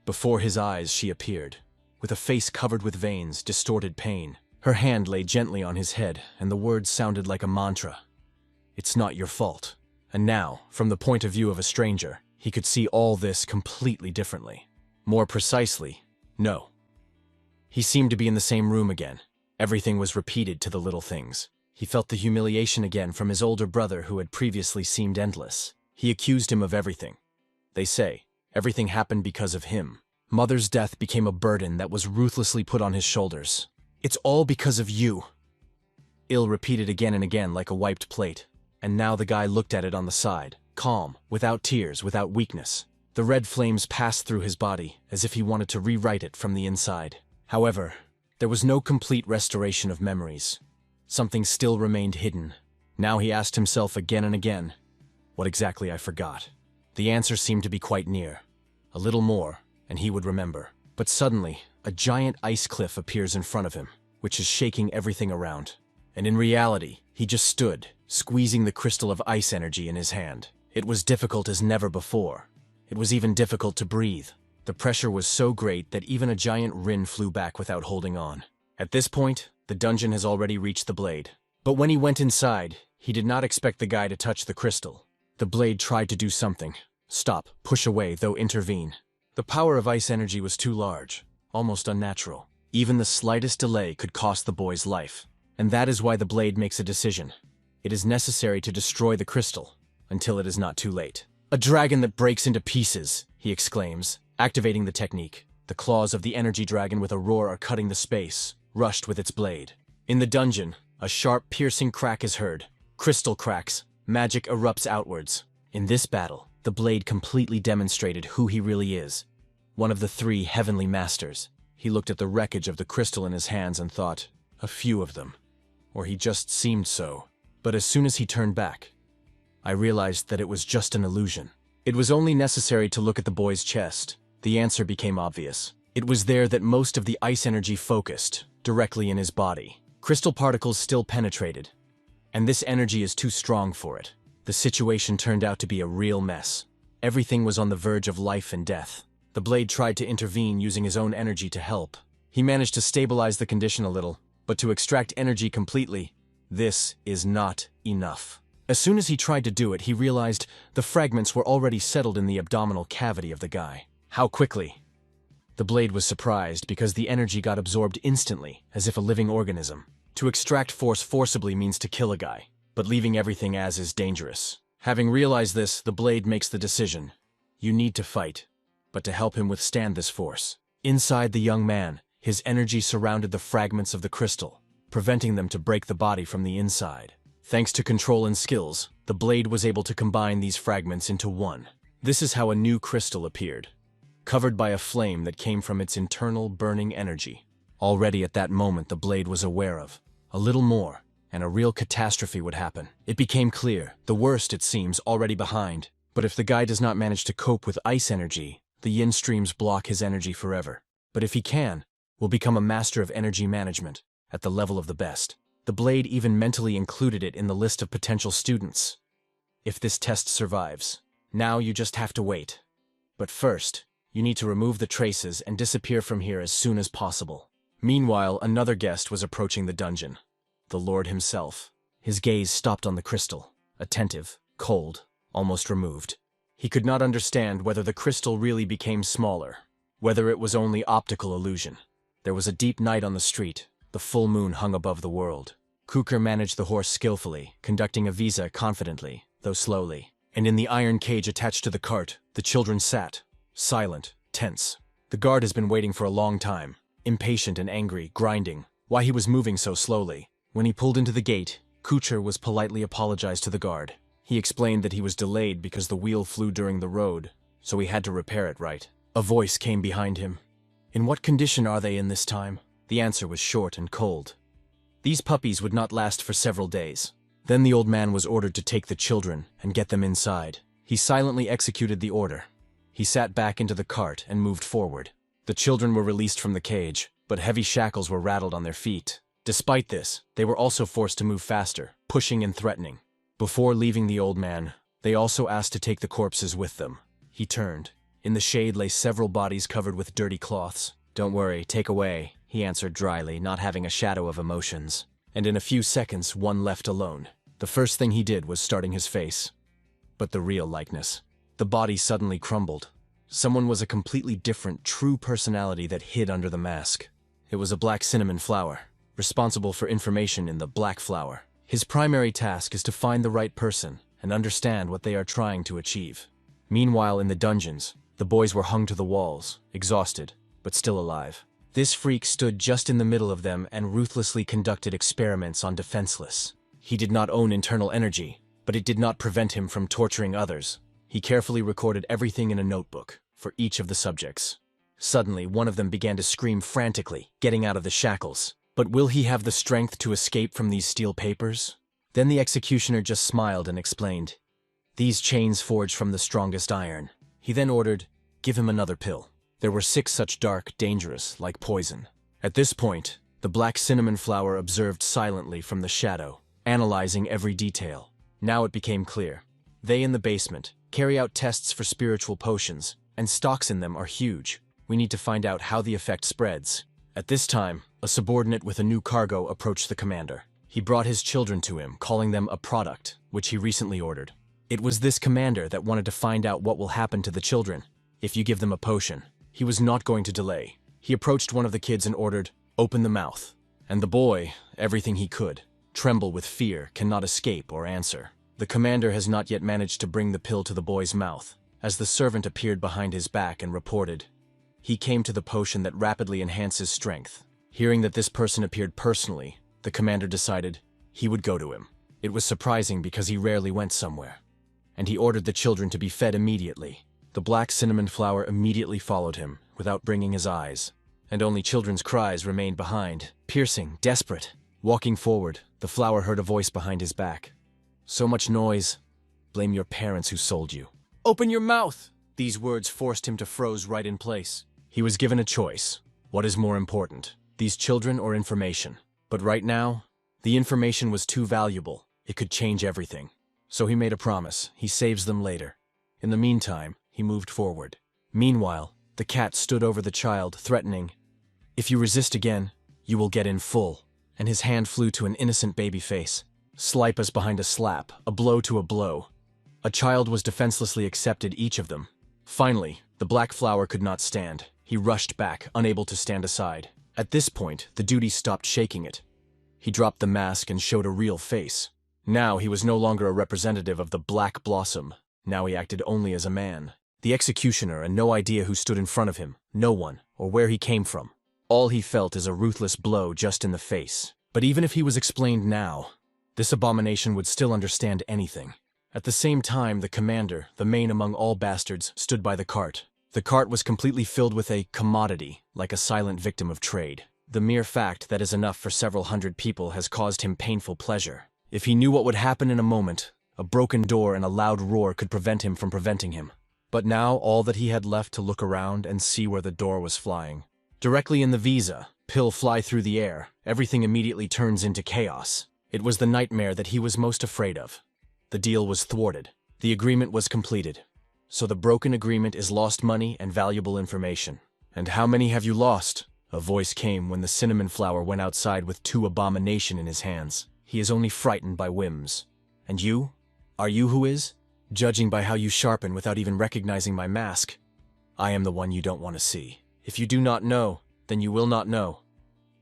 Before his eyes she appeared, with a face covered with veins, distorted pain. Her hand lay gently on his head, and the words sounded like a mantra. "It's not your fault." And now, from the point of view of a stranger, he could see all this completely differently. More precisely, no. He seemed to be in the same room again. Everything was repeated to the little things. He felt the humiliation again from his older brother who had previously seemed endless. He accused him of everything. They say, everything happened because of him. Mother's death became a burden that was ruthlessly put on his shoulders. "It's all because of you." Il repeated again and again like a wiped plate. And now the guy looked at it on the side, calm, without tears, without weakness. The red flames passed through his body, as if he wanted to rewrite it from the inside. However, there was no complete restoration of memories. Something still remained hidden. Now he asked himself again and again, what exactly I forgot? The answer seemed to be quite near. A little more, and he would remember. But suddenly, a giant ice cliff appears in front of him, which is shaking everything around. And in reality, he just stood, squeezing the crystal of ice energy in his hand. It was difficult as never before. It was even difficult to breathe. The pressure was so great that even a giant Rin flew back without holding on. At this point, the dungeon has already reached the blade. But when he went inside, he did not expect the guy to touch the crystal. The blade tried to do something. Stop, push away, though intervene. The power of ice energy was too large, almost unnatural. Even the slightest delay could cost the boy's life. And that is why the blade makes a decision. It is necessary to destroy the crystal, until it is not too late. "A dragon that breaks into pieces," he exclaims, activating the technique. The claws of the energy dragon with a roar are cutting the space, rushed with its blade. In the dungeon, a sharp, piercing crack is heard. Crystal cracks, magic erupts outwards. In this battle, the blade completely demonstrated who he really is. One of the three heavenly masters. He looked at the wreckage of the crystal in his hands and thought, a few of them. Or he just seemed so. But as soon as he turned back, I realized that it was just an illusion. It was only necessary to look at the boy's chest. The answer became obvious. It was there that most of the ice energy focused, directly in his body. Crystal particles still penetrated, and this energy is too strong for it. The situation turned out to be a real mess. Everything was on the verge of life and death. The blade tried to intervene using his own energy to help. He managed to stabilize the condition a little, but to extract energy completely, this is not enough. As soon as he tried to do it, he realized the fragments were already settled in the abdominal cavity of the guy. How quickly? The blade was surprised because the energy got absorbed instantly, as if a living organism. To extract force forcibly means to kill a guy, but leaving everything as is dangerous. Having realized this, the blade makes the decision. You need to fight, but to help him withstand this force. Inside the young man, his energy surrounded the fragments of the crystal, preventing them to break the body from the inside. Thanks to control and skills, the blade was able to combine these fragments into one. This is how a new crystal appeared, covered by a flame that came from its internal burning energy. Already at that moment the blade was aware of a little more, and a real catastrophe would happen. It became clear, the worst, it seems, already behind. But if the guy does not manage to cope with ice energy, the yin streams block his energy forever. But if he can, will become a master of energy management, at the level of the best. The blade even mentally included it in the list of potential students. If this test survives, now you just have to wait. But first, you need to remove the traces and disappear from here as soon as possible. Meanwhile, another guest was approaching the dungeon. The Lord himself. His gaze stopped on the crystal, attentive, cold, almost removed. He could not understand whether the crystal really became smaller, whether it was only optical illusion. There was a deep night on the street. The full moon hung above the world. Kuker managed the horse skillfully, conducting a visa confidently, though slowly. And in the iron cage attached to the cart, the children sat, silent, tense. The guard has been waiting for a long time, impatient and angry, grinding, why he was moving so slowly. When he pulled into the gate, Kucher was politely apologized to the guard. He explained that he was delayed because the wheel flew during the road, so he had to repair it right. A voice came behind him. In what condition are they in this time? The answer was short and cold. These puppies would not last for several days. Then the old man was ordered to take the children and get them inside. He silently executed the order. He sat back into the cart and moved forward. The children were released from the cage, but heavy shackles were rattled on their feet. Despite this, they were also forced to move faster, pushing and threatening. Before leaving the old man, they also asked to take the corpses with them. He turned. In the shade lay several bodies covered with dirty cloths. "Don't worry, take away," he answered dryly, not having a shadow of emotions. And in a few seconds, one left alone. The first thing he did was starting his face. But the real likeness. The body suddenly crumbled. Someone was a completely different, true personality that hid under the mask. It was a black cinnamon flower, responsible for information in the Blackflower. His primary task is to find the right person and understand what they are trying to achieve. Meanwhile, in the dungeons, the boys were hung to the walls, exhausted, but still alive. This freak stood just in the middle of them and ruthlessly conducted experiments on defenseless. He did not own internal energy, but it did not prevent him from torturing others. He carefully recorded everything in a notebook for each of the subjects. Suddenly, one of them began to scream frantically, getting out of the shackles. But will he have the strength to escape from these steel papers? Then the executioner just smiled and explained, "These chains forged from the strongest iron." He then ordered, "Give him another pill." There were 6 such dark, dangerous, like poison. At this point, the black cinnamon flower observed silently from the shadow, analyzing every detail. Now it became clear. They in the basement carry out tests for spiritual potions, and stocks in them are huge. We need to find out how the effect spreads. At this time, a subordinate with a new cargo approached the commander. He brought his children to him, calling them a product, which he recently ordered. It was this commander that wanted to find out what will happen to the children if you give them a potion. He was not going to delay. He approached one of the kids and ordered, "Open the mouth." And the boy, everything he could, tremble with fear, cannot escape or answer. The commander has not yet managed to bring the pill to the boy's mouth, as the servant appeared behind his back and reported. He came to the potion that rapidly enhances strength. Hearing that this person appeared personally, the commander decided he would go to him. It was surprising because he rarely went somewhere. And he ordered the children to be fed immediately. The black cinnamon flower immediately followed him, without bringing his eyes. And only children's cries remained behind, piercing, desperate. Walking forward, the flower heard a voice behind his back. "So much noise. Blame your parents who sold you." "Open your mouth!" These words forced him to froze right in place. He was given a choice. What is more important, these children or information? But right now, the information was too valuable. It could change everything. So he made a promise. He saves them later. In the meantime, he moved forward. Meanwhile, the cat stood over the child, threatening, "If you resist again, you will get in full." And his hand flew to an innocent baby face. Slap us behind a slap, a blow to a blow. A child was defenselessly accepted, each of them. Finally, the black flower could not stand. He rushed back, unable to stand aside. At this point, the duty stopped shaking it. He dropped the mask and showed a real face. Now he was no longer a representative of the black blossom. Now he acted only as a man. The executioner had no idea who stood in front of him, no one, or where he came from. All he felt is a ruthless blow just in the face. But even if he was explained now, this abomination would still understand anything. At the same time, the commander, the main among all bastards, stood by the cart. The cart was completely filled with a commodity, like a silent victim of trade. The mere fact that is enough for several hundred people has caused him painful pleasure. If he knew what would happen in a moment, a broken door and a loud roar could prevent him from preventing him. But now all that he had left to look around and see where the door was flying. Directly in the visa, pill fly through the air, everything immediately turns into chaos. It was the nightmare that he was most afraid of. The deal was thwarted. The agreement was completed. So the broken agreement is lost money and valuable information. "And how many have you lost?" A voice came when the cinnamon flower went outside with 2 abomination in his hands. He is only frightened by whims. "And you? Are you who is? Judging by how you sharpen without even recognizing my mask, I am the one you don't want to see. If you do not know, then you will not know.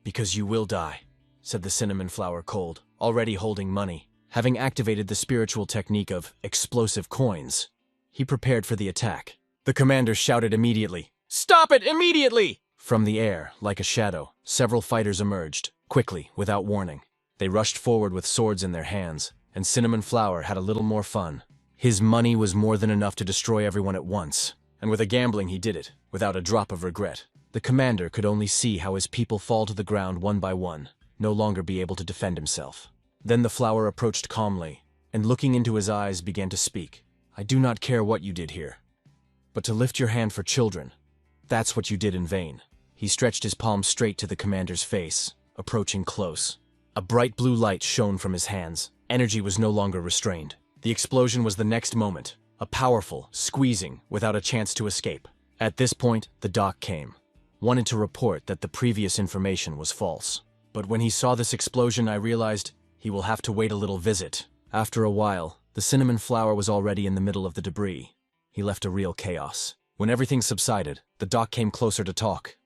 Because you will die," said the cinnamon flower cold, already holding money. Having activated the spiritual technique of explosive coins, he prepared for the attack. The commander shouted immediately, "Stop it immediately!" From the air, like a shadow, several fighters emerged, quickly, without warning. They rushed forward with swords in their hands, and Cinnamon Flower had a little more fun. His money was more than enough to destroy everyone at once, and with a gambling he did it. without a drop of regret. The commander could only see how his people fall to the ground one by one, no longer be able to defend himself. Then the flower approached calmly, and looking into his eyes began to speak. I do not care what you did here, but to lift your hand for children, that's what you did in vain. He stretched his palm straight to the commander's face, approaching close. A bright blue light shone from his hands. Energy was no longer restrained. The explosion was the next moment, a powerful squeezing without a chance to escape. At this point, the doc came, wanted to report that the previous information was false. But when he saw this explosion, I realized he will have to wait a little visit. After a while, the cinnamon flower was already in the middle of the debris. He left a real chaos. When everything subsided, the doc came closer to talk.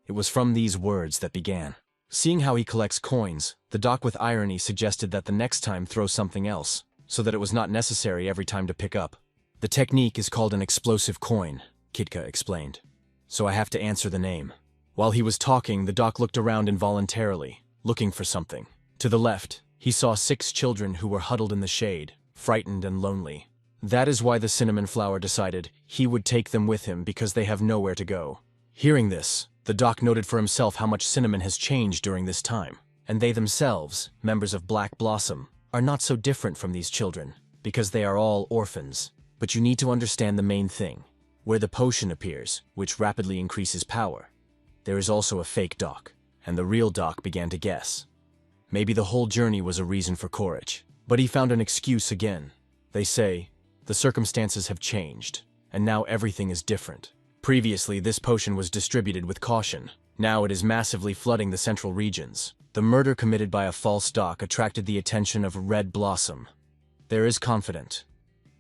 It was from these words that began. Seeing how he collects coins, the doc with irony suggested that the next time throw something else, so that it was not necessary every time to pick up. The technique is called an explosive coin, Kitka explained. So I have to answer the name. While he was talking, the doc looked around involuntarily, looking for something. To the left, he saw 6 children who were huddled in the shade, frightened and lonely. That is why the cinnamon flower decided he would take them with him because they have nowhere to go. Hearing this, the doc noted for himself how much cinnamon has changed during this time, and they themselves, members of Black Blossom, are not so different from these children, because they are all orphans. But you need to understand the main thing. Where the potion appears, which rapidly increases power, there is also a fake doc, and the real doc began to guess. Maybe the whole journey was a reason for courage, but he found an excuse again. They say, the circumstances have changed, and now everything is different. Previously, this potion was distributed with caution. Now it is massively flooding the central regions. The murder committed by a false doc attracted the attention of Red Blossom. There is confident.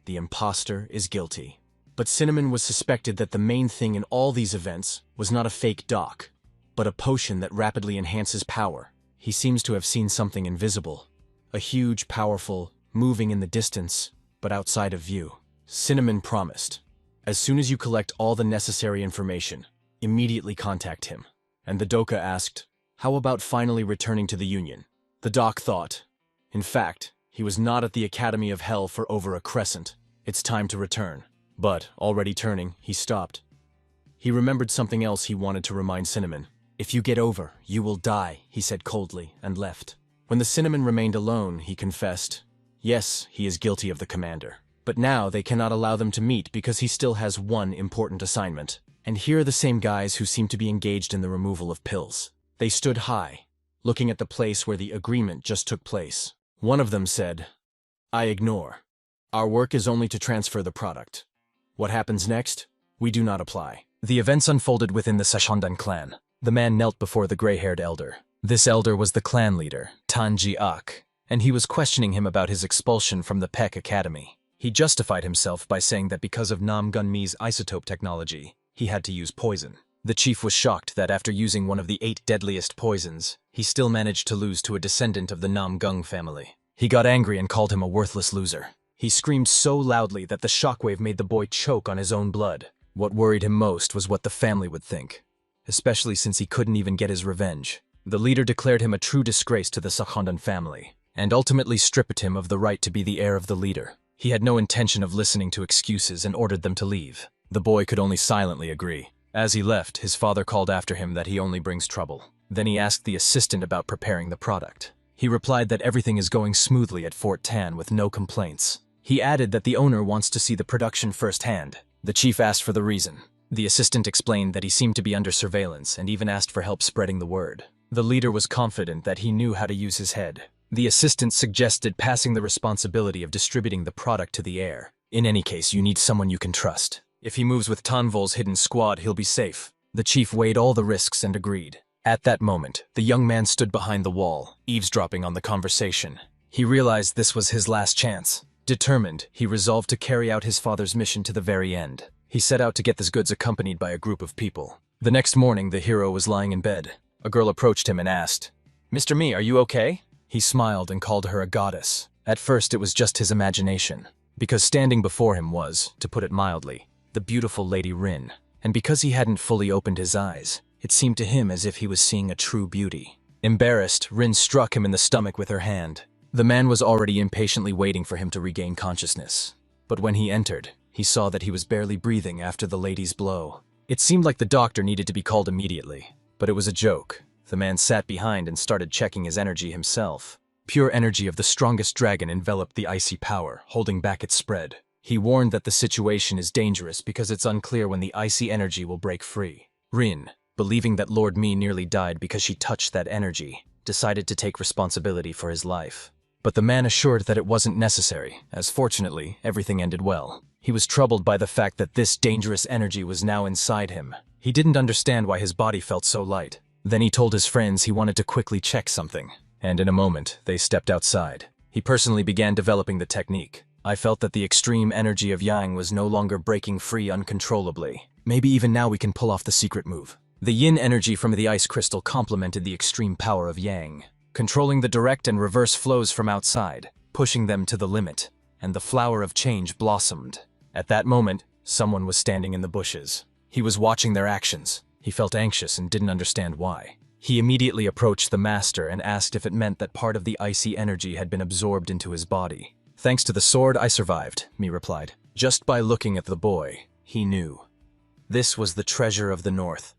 The imposter is guilty. But Cinnamon was suspected that the main thing in all these events was not a fake doc, but a potion that rapidly enhances power. He seems to have seen something invisible. A huge, powerful, moving in the distance, but outside of view. Cinnamon promised. As soon as you collect all the necessary information, immediately contact him. And the Doka asked, how about finally returning to the Union? The doc thought. In fact, he was not at the Academy of Hell for over a crescent. It's time to return. But, already turning, he stopped. He remembered something else he wanted to remind Cinnamon. If you get over, you will die, he said coldly, and left. When the Cinnamon remained alone, he confessed. Yes, he is guilty of the commander. But now they cannot allow them to meet because he still has one important assignment. And here are the same guys who seem to be engaged in the removal of pills. They stood high, looking at the place where the agreement just took place. One of them said, I ignore. Our work is only to transfer the product. What happens next? We do not apply. The events unfolded within the Sashondan clan. The man knelt before the gray-haired elder. This elder was the clan leader, Tanji Ak, and he was questioning him about his expulsion from the Peck Academy. He justified himself by saying that because of Namong May's isotope technology, he had to use poison. The chief was shocked that after using one of the 8 deadliest poisons, he still managed to lose to a descendant of the Namgung family. He got angry and called him a worthless loser. He screamed so loudly that the shockwave made the boy choke on his own blood. What worried him most was what the family would think, especially since he couldn't even get his revenge. The leader declared him a true disgrace to the Sakhondan family, and ultimately stripped him of the right to be the heir of the leader. He had no intention of listening to excuses and ordered them to leave. The boy could only silently agree. As he left, his father called after him that he only brings trouble. Then he asked the assistant about preparing the product. He replied that everything is going smoothly at Fort Tan with no complaints. He added that the owner wants to see the production firsthand. The chief asked for the reason. The assistant explained that he seemed to be under surveillance and even asked for help spreading the word. The leader was confident that he knew how to use his head. The assistant suggested passing the responsibility of distributing the product to the heir. In any case, you need someone you can trust. If he moves with Tanvol's hidden squad, he'll be safe. The chief weighed all the risks and agreed. At that moment, the young man stood behind the wall, eavesdropping on the conversation. He realized this was his last chance. Determined, he resolved to carry out his father's mission to the very end. He set out to get this goods accompanied by a group of people. The next morning, the hero was lying in bed. A girl approached him and asked, Mr. Me, are you okay? He smiled and called her a goddess. At first, it was just his imagination, because standing before him was, to put it mildly, the beautiful Lady Rin. And because he hadn't fully opened his eyes, it seemed to him as if he was seeing a true beauty. Embarrassed, Rin struck him in the stomach with her hand. The man was already impatiently waiting for him to regain consciousness. But when he entered, he saw that he was barely breathing after the lady's blow. It seemed like the doctor needed to be called immediately, but it was a joke. The man sat behind and started checking his energy himself. Pure energy of the strongest dragon enveloped the icy power, holding back its spread. He warned that the situation is dangerous because it's unclear when the icy energy will break free. Rin, believing that Lord Me nearly died because she touched that energy, decided to take responsibility for his life. But the man assured that it wasn't necessary, as fortunately, everything ended well. He was troubled by the fact that this dangerous energy was now inside him. He didn't understand why his body felt so light. Then he told his friends he wanted to quickly check something, and in a moment, they stepped outside. He personally began developing the technique. I felt that the extreme energy of Yang was no longer breaking free uncontrollably. Maybe even now we can pull off the secret move. The yin energy from the ice crystal complemented the extreme power of Yang, controlling the direct and reverse flows from outside, pushing them to the limit, and the flower of change blossomed. At that moment, someone was standing in the bushes. He was watching their actions. He felt anxious and didn't understand why. He immediately approached the master and asked if it meant that part of the icy energy had been absorbed into his body. "Thanks to the sword, I survived," Me replied. Just by looking at the boy, he knew. This was the treasure of the north.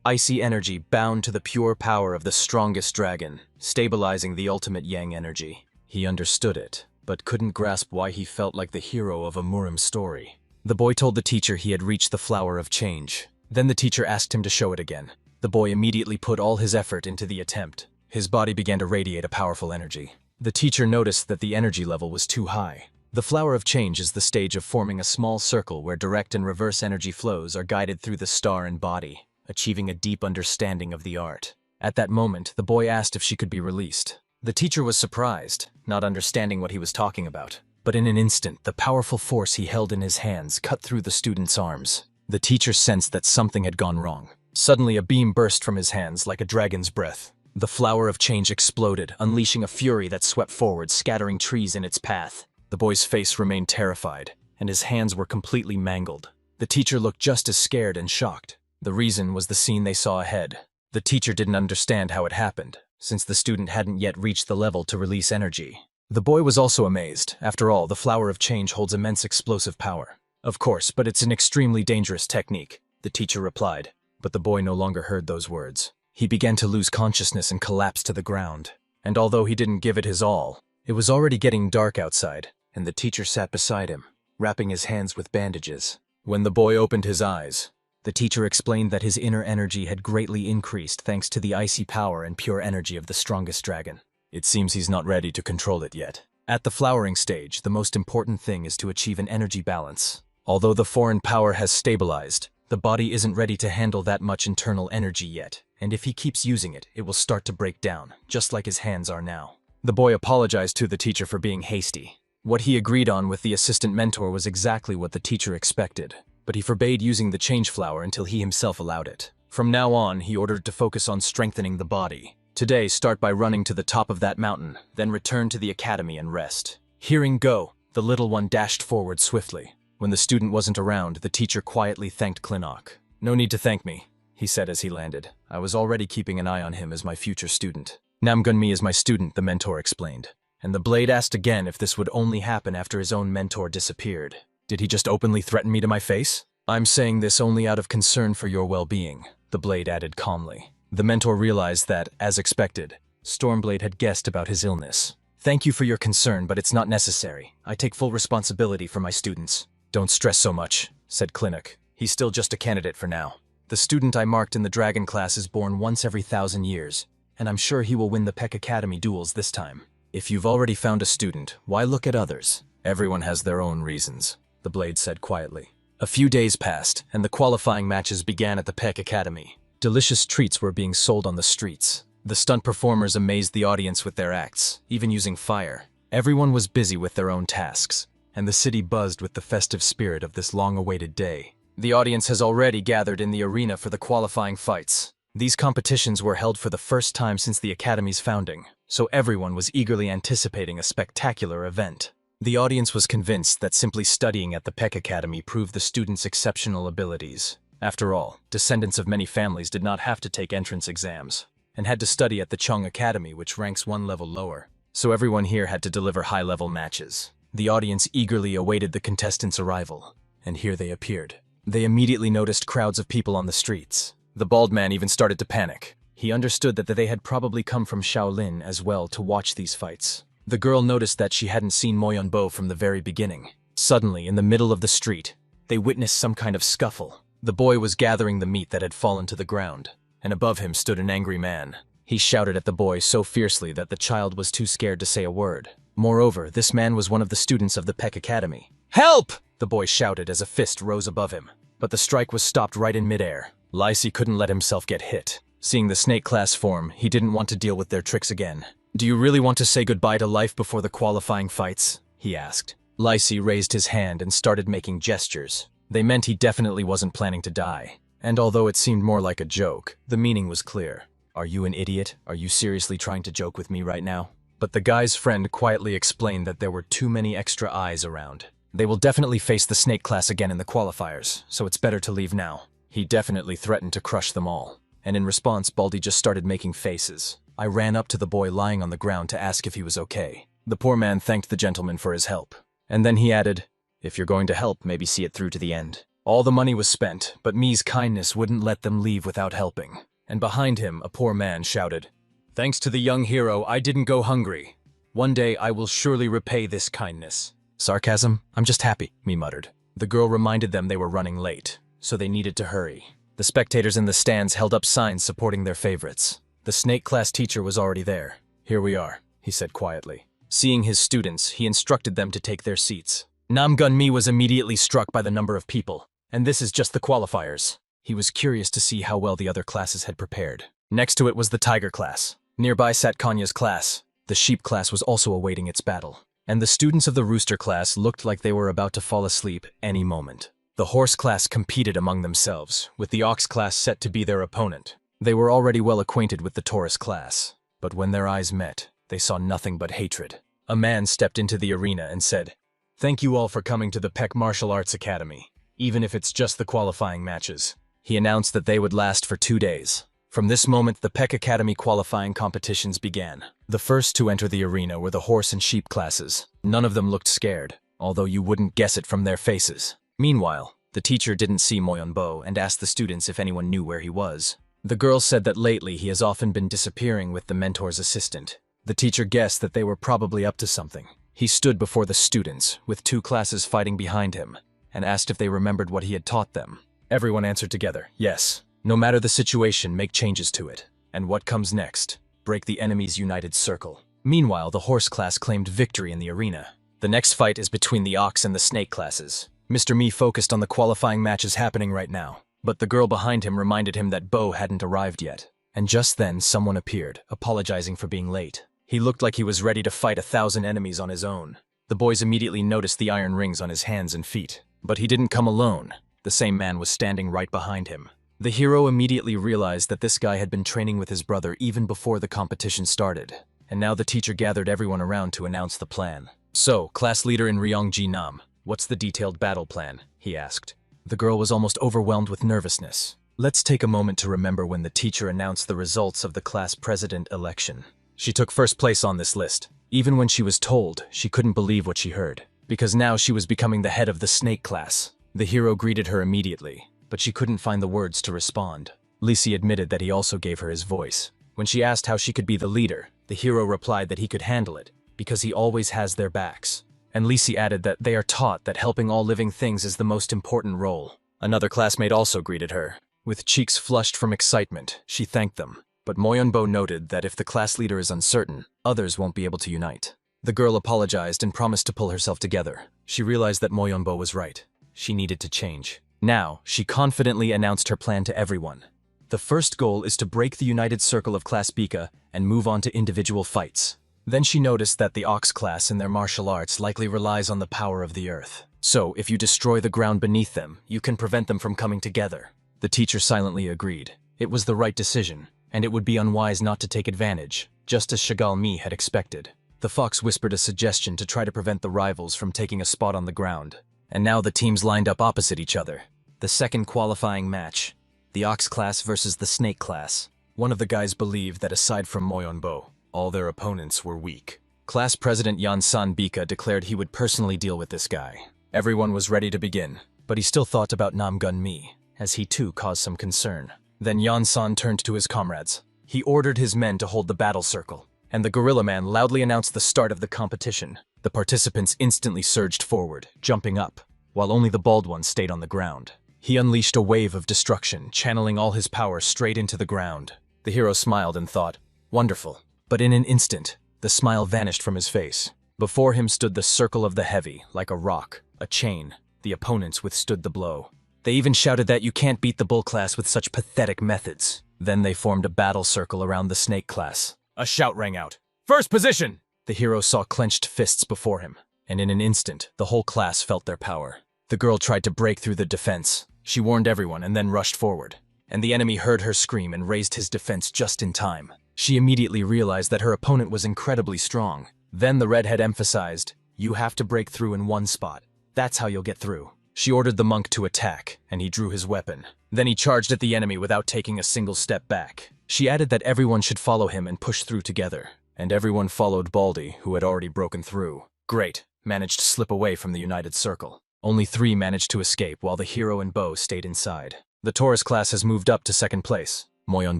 Icy energy bound to the pure power of the strongest dragon, stabilizing the ultimate Yang energy. He understood it, but couldn't grasp why he felt like the hero of a Muram story. The boy told the teacher he had reached the flower of change. Then the teacher asked him to show it again. The boy immediately put all his effort into the attempt. His body began to radiate a powerful energy. The teacher noticed that the energy level was too high. The flower of change is the stage of forming a small circle where direct and reverse energy flows are guided through the star and body, achieving a deep understanding of the art. At that moment, the boy asked if she could be released. The teacher was surprised, not understanding what he was talking about. But in an instant, the powerful force he held in his hands cut through the student's arms. The teacher sensed that something had gone wrong. Suddenly, a beam burst from his hands like a dragon's breath. The flower of change exploded, unleashing a fury that swept forward, scattering trees in its path. The boy's face remained terrified, and his hands were completely mangled. The teacher looked just as scared and shocked. The reason was the scene they saw ahead. The teacher didn't understand how it happened, since the student hadn't yet reached the level to release energy. The boy was also amazed. After all, the flower of change holds immense explosive power. "Of course, but it's an extremely dangerous technique," the teacher replied. But the boy no longer heard those words. He began to lose consciousness and collapse to the ground. And although he didn't give it his all, it was already getting dark outside, and the teacher sat beside him, wrapping his hands with bandages. When the boy opened his eyes, the teacher explained that his inner energy had greatly increased thanks to the icy power and pure energy of the strongest dragon. It seems he's not ready to control it yet. At the flowering stage, the most important thing is to achieve an energy balance. Although the foreign power has stabilized, the body isn't ready to handle that much internal energy yet, and if he keeps using it, it will start to break down, just like his hands are now. The boy apologized to the teacher for being hasty. What he agreed on with the assistant mentor was exactly what the teacher expected, but he forbade using the change flower until he himself allowed it. From now on, he ordered to focus on strengthening the body. Today, start by running to the top of that mountain, then return to the academy and rest. Hearing go, the little one dashed forward swiftly. When the student wasn't around, the teacher quietly thanked Clinock. "No need to thank me," he said as he landed. "I was already keeping an eye on him as my future student." "Namong May is my student," the mentor explained. And the blade asked again if this would only happen after his own mentor disappeared. "Did he just openly threaten me to my face?" "I'm saying this only out of concern for your well-being," the blade added calmly. The mentor realized that, as expected, Stormblade had guessed about his illness. "Thank you for your concern, but it's not necessary. I take full responsibility for my students." "Don't stress so much," said Clinock. "He's still just a candidate for now. The student I marked in the dragon class is born once every 1,000 years, and I'm sure he will win the Peck Academy duels this time. If you've already found a student, why look at others? Everyone has their own reasons," the blade said quietly. A few days passed, and the qualifying matches began at the Peck Academy. Delicious treats were being sold on the streets. The stunt performers amazed the audience with their acts, even using fire. Everyone was busy with their own tasks, and the city buzzed with the festive spirit of this long-awaited day. The audience has already gathered in the arena for the qualifying fights. These competitions were held for the first time since the Academy's founding, so everyone was eagerly anticipating a spectacular event. The audience was convinced that simply studying at the Peck Academy proved the students' exceptional abilities. After all, descendants of many families did not have to take entrance exams, and had to study at the Chung Academy, which ranks one level lower. So everyone here had to deliver high-level matches. The audience eagerly awaited the contestants' arrival, and here they appeared. They immediately noticed crowds of people on the streets. The bald man even started to panic. He understood that they had probably come from Shaolin as well to watch these fights. The girl noticed that she hadn't seen Moyonbo from the very beginning. Suddenly, in the middle of the street, they witnessed some kind of scuffle. The boy was gathering the meat that had fallen to the ground, and above him stood an angry man. He shouted at the boy so fiercely that the child was too scared to say a word. Moreover, this man was one of the students of the Peck Academy. "Help!" the boy shouted as a fist rose above him. But the strike was stopped right in midair. Lysy couldn't let himself get hit. Seeing the snake class form, he didn't want to deal with their tricks again. "Do you really want to say goodbye to life before the qualifying fights?" he asked. Lysy raised his hand and started making gestures. They meant he definitely wasn't planning to die. And although it seemed more like a joke, the meaning was clear. "Are you an idiot? Are you seriously trying to joke with me right now?" But the guy's friend quietly explained that there were too many extra eyes around. They will definitely face the snake class again in the qualifiers, so it's better to leave now. He definitely threatened to crush them all. And in response, Baldy just started making faces. I ran up to the boy lying on the ground to ask if he was okay. The poor man thanked the gentleman for his help. And then he added, "If you're going to help, maybe see it through to the end." All the money was spent, but Mi's kindness wouldn't let them leave without helping. And behind him, a poor man shouted, "Thanks to the young hero, I didn't go hungry. One day I will surely repay this kindness." "Sarcasm? I'm just happy," Mi muttered. The girl reminded them they were running late, so they needed to hurry. The spectators in the stands held up signs supporting their favorites. The snake class teacher was already there. "Here we are," he said quietly. Seeing his students, he instructed them to take their seats. Namong May was immediately struck by the number of people, and this is just the qualifiers. He was curious to see how well the other classes had prepared. Next to it was the tiger class. Nearby sat Kanya's class. The sheep class was also awaiting its battle. And the students of the rooster class looked like they were about to fall asleep any moment. The horse class competed among themselves, with the ox class set to be their opponent. They were already well acquainted with the Taurus class, but when their eyes met, they saw nothing but hatred. A man stepped into the arena and said, "Thank you all for coming to the Peck Martial Arts Academy, even if it's just the qualifying matches." He announced that they would last for 2 days. From this moment, the Peck Academy qualifying competitions began. The first to enter the arena were the horse and sheep classes. None of them looked scared, although you wouldn't guess it from their faces. Meanwhile, the teacher didn't see Moyonbo and asked the students if anyone knew where he was. The girl said that lately he has often been disappearing with the mentor's assistant. The teacher guessed that they were probably up to something. He stood before the students, with 2 classes fighting behind him, and asked if they remembered what he had taught them. Everyone answered together, yes. No matter the situation, make changes to it. And what comes next? Break the enemy's united circle. Meanwhile, the horse class claimed victory in the arena. The next fight is between the ox and the snake classes. Mr. Mi focused on the qualifying matches happening right now, but the girl behind him reminded him that Bo hadn't arrived yet. And just then, someone appeared, apologizing for being late. He looked like he was ready to fight 1,000 enemies on his own. The boys immediately noticed the iron rings on his hands and feet. But he didn't come alone. The same man was standing right behind him. The hero immediately realized that this guy had been training with his brother even before the competition started. And now the teacher gathered everyone around to announce the plan. "So, class leader in Ryongji Nam, what's the detailed battle plan?" he asked. The girl was almost overwhelmed with nervousness. Let's take a moment to remember when the teacher announced the results of the class president election. She took first place on this list. Even when she was told, she couldn't believe what she heard, because now she was becoming the head of the snake class. The hero greeted her immediately, but she couldn't find the words to respond. Lisi admitted that he also gave her his voice. When she asked how she could be the leader, the hero replied that he could handle it, because he always has their backs. And Lisi added that they are taught that helping all living things is the most important role. Another classmate also greeted her. With cheeks flushed from excitement, she thanked them. But Moyonbo noted that if the class leader is uncertain, others won't be able to unite. The girl apologized and promised to pull herself together. She realized that Moyonbo was right. She needed to change. Now, she confidently announced her plan to everyone. The first goal is to break the united circle of Class Bika and move on to individual fights. Then she noticed that the Ox class in their martial arts likely relies on the power of the earth. So, if you destroy the ground beneath them, you can prevent them from coming together. The teacher silently agreed. It was the right decision, and it would be unwise not to take advantage, just as Shagal Mi had expected. The fox whispered a suggestion to try to prevent the rivals from taking a spot on the ground. And now the teams lined up opposite each other. The second qualifying match, the Ox class versus the Snake class. One of the guys believed that aside from Moyonbo, all their opponents were weak. Class President Yansan Bika declared he would personally deal with this guy. Everyone was ready to begin. but he still thought about Namong May, as he too caused some concern. Then Yan-san turned to his comrades. He ordered his men to hold the battle circle, and the gorilla man loudly announced the start of the competition. The participants instantly surged forward, jumping up, while only the bald one stayed on the ground. He unleashed a wave of destruction, channeling all his power straight into the ground. The hero smiled and thought, "Wonderful." But in an instant, the smile vanished from his face. Before him stood the circle of the heavy, like a rock, a chain. The opponents withstood the blow. They even shouted that you can't beat the bull class with such pathetic methods. Then they formed a battle circle around the snake class. A shout rang out. "First position!" The hero saw clenched fists before him, and in an instant, the whole class felt their power. The girl tried to break through the defense. She warned everyone and then rushed forward. And the enemy heard her scream and raised his defense just in time. She immediately realized that her opponent was incredibly strong. Then the redhead emphasized, "You have to break through in one spot. That's how you'll get through." She ordered the monk to attack, and he drew his weapon. Then he charged at the enemy without taking a single step back. She added that everyone should follow him and push through together. And everyone followed Baldy, who had already broken through. Great, managed to slip away from the united circle. Only 3 managed to escape, while the hero and Bo stayed inside. The Taurus class has moved up to second place. Moyon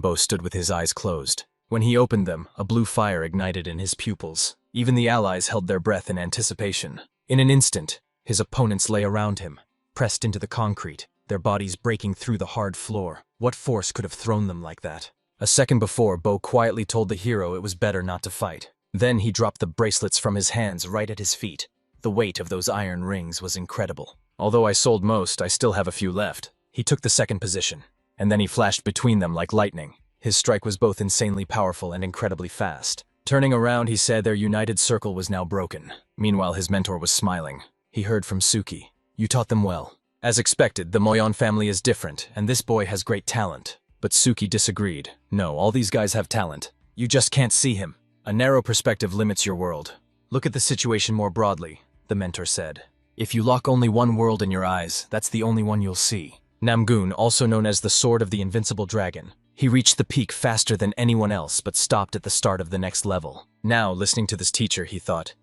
Bo stood with his eyes closed. When he opened them, a blue fire ignited in his pupils. Even the allies held their breath in anticipation. In an instant, his opponents lay around him, pressed into the concrete, their bodies breaking through the hard floor. What force could have thrown them like that? A second before, Bo quietly told the hero it was better not to fight. Then he dropped the bracelets from his hands right at his feet. The weight of those iron rings was incredible. "Although I sold most, I still have a few left." He took the second position, and then he flashed between them like lightning. His strike was both insanely powerful and incredibly fast. Turning around, he said their united circle was now broken. Meanwhile, his mentor was smiling. He heard from Suki, "You taught them well." As expected, the Moyon family is different, and this boy has great talent. But Suki disagreed. "No, all these guys have talent. You just can't see him. A narrow perspective limits your world. Look at the situation more broadly," the mentor said. "If you lock only one world in your eyes, that's the only one you'll see." Namgun, also known as the Sword of the Invincible Dragon. He reached the peak faster than anyone else, but stopped at the start of the next level. Now, listening to this teacher, he thought,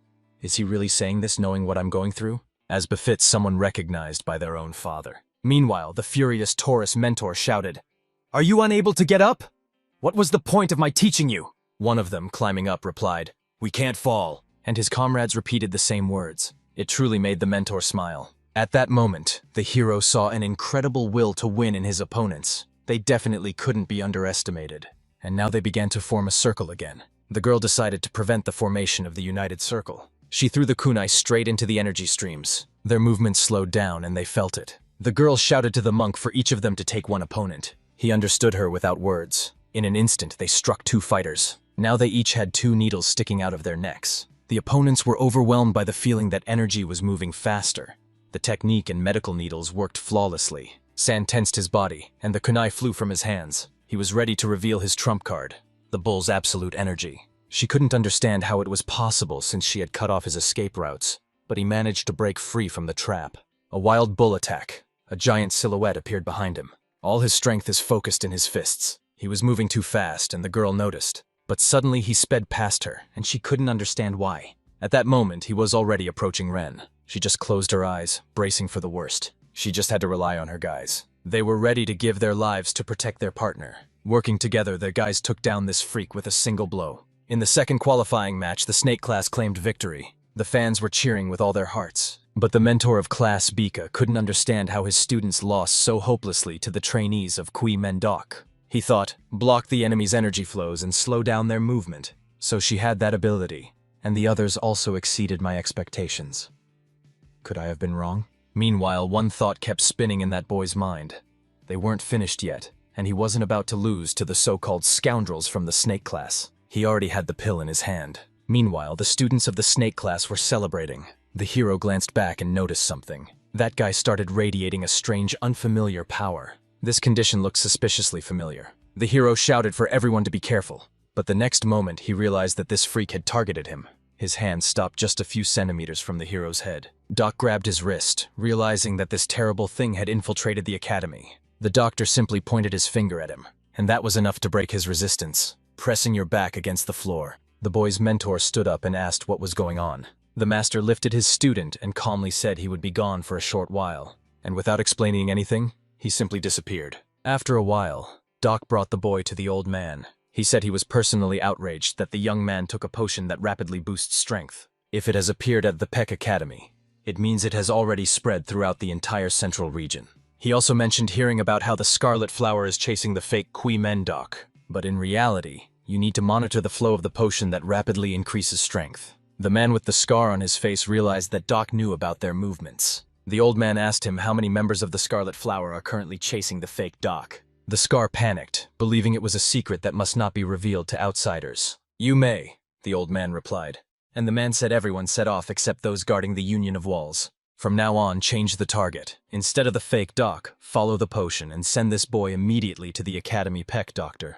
"Is he really saying this knowing what I'm going through?" As befits someone recognized by their own father. Meanwhile, the furious Taurus mentor shouted, "Are you unable to get up? What was the point of my teaching you?" One of them, climbing up, replied, "We can't fall." And his comrades repeated the same words. It truly made the mentor smile. At that moment, the hero saw an incredible will to win in his opponents. They definitely couldn't be underestimated. And now they began to form a circle again. The girl decided to prevent the formation of the united circle. She threw the kunai straight into the energy streams. Their movements slowed down and they felt it. The girl shouted to the monk for each of them to take one opponent. He understood her without words. In an instant, they struck 2 fighters. Now they each had 2 needles sticking out of their necks. The opponents were overwhelmed by the feeling that energy was moving faster. The technique and medical needles worked flawlessly. San tensed his body, and the kunai flew from his hands. He was ready to reveal his trump card, the bull's absolute energy. She couldn't understand how it was possible since she had cut off his escape routes, but he managed to break free from the trap. A wild bull attack. A giant silhouette appeared behind him. All his strength is focused in his fists. He was moving too fast, and the girl noticed. But suddenly he sped past her, and she couldn't understand why. At that moment, he was already approaching Ren. She just closed her eyes, bracing for the worst. She just had to rely on her guys. They were ready to give their lives to protect their partner. Working together, the guys took down this freak with a single blow. In the second qualifying match, the Snake class claimed victory. The fans were cheering with all their hearts. But the mentor of Class Bika couldn't understand how his students lost so hopelessly to the trainees of Kui Mendok. He thought, block the enemy's energy flows and slow down their movement. So she had that ability, and the others also exceeded my expectations. Could I have been wrong? Meanwhile, one thought kept spinning in that boy's mind. They weren't finished yet, and he wasn't about to lose to the so-called scoundrels from the Snake class. He already had the pill in his hand. Meanwhile, the students of the Snake class were celebrating. The hero glanced back and noticed something. That guy started radiating a strange, unfamiliar power. This condition looked suspiciously familiar. The hero shouted for everyone to be careful, but the next moment he realized that this freak had targeted him. His hand stopped just a few centimeters from the hero's head. Doc grabbed his wrist, realizing that this terrible thing had infiltrated the academy. The doctor simply pointed his finger at him, and that was enough to break his resistance. Pressing your back against the floor, the boy's mentor stood up and asked what was going on. The master lifted his student and calmly said he would be gone for a short while. and without explaining anything, he simply disappeared. After a while, Doc brought the boy to the old man. He said he was personally outraged that the young man took a potion that rapidly boosts strength. If it has appeared at the Peck Academy, it means it has already spread throughout the entire central region. He also mentioned hearing about how the Scarlet Flower is chasing the fake Kui Men Doc. But in reality, you need to monitor the flow of the potion that rapidly increases strength. The man with the scar on his face realized that Doc knew about their movements. The old man asked him how many members of the Scarlet Flower are currently chasing the fake Doc. The Scar panicked, believing it was a secret that must not be revealed to outsiders. "You may," the old man replied. And the man said everyone set off except those guarding the Union of Walls. From now on, change the target. Instead of the fake Doc, follow the potion and send this boy immediately to the Academy Peck Doctor.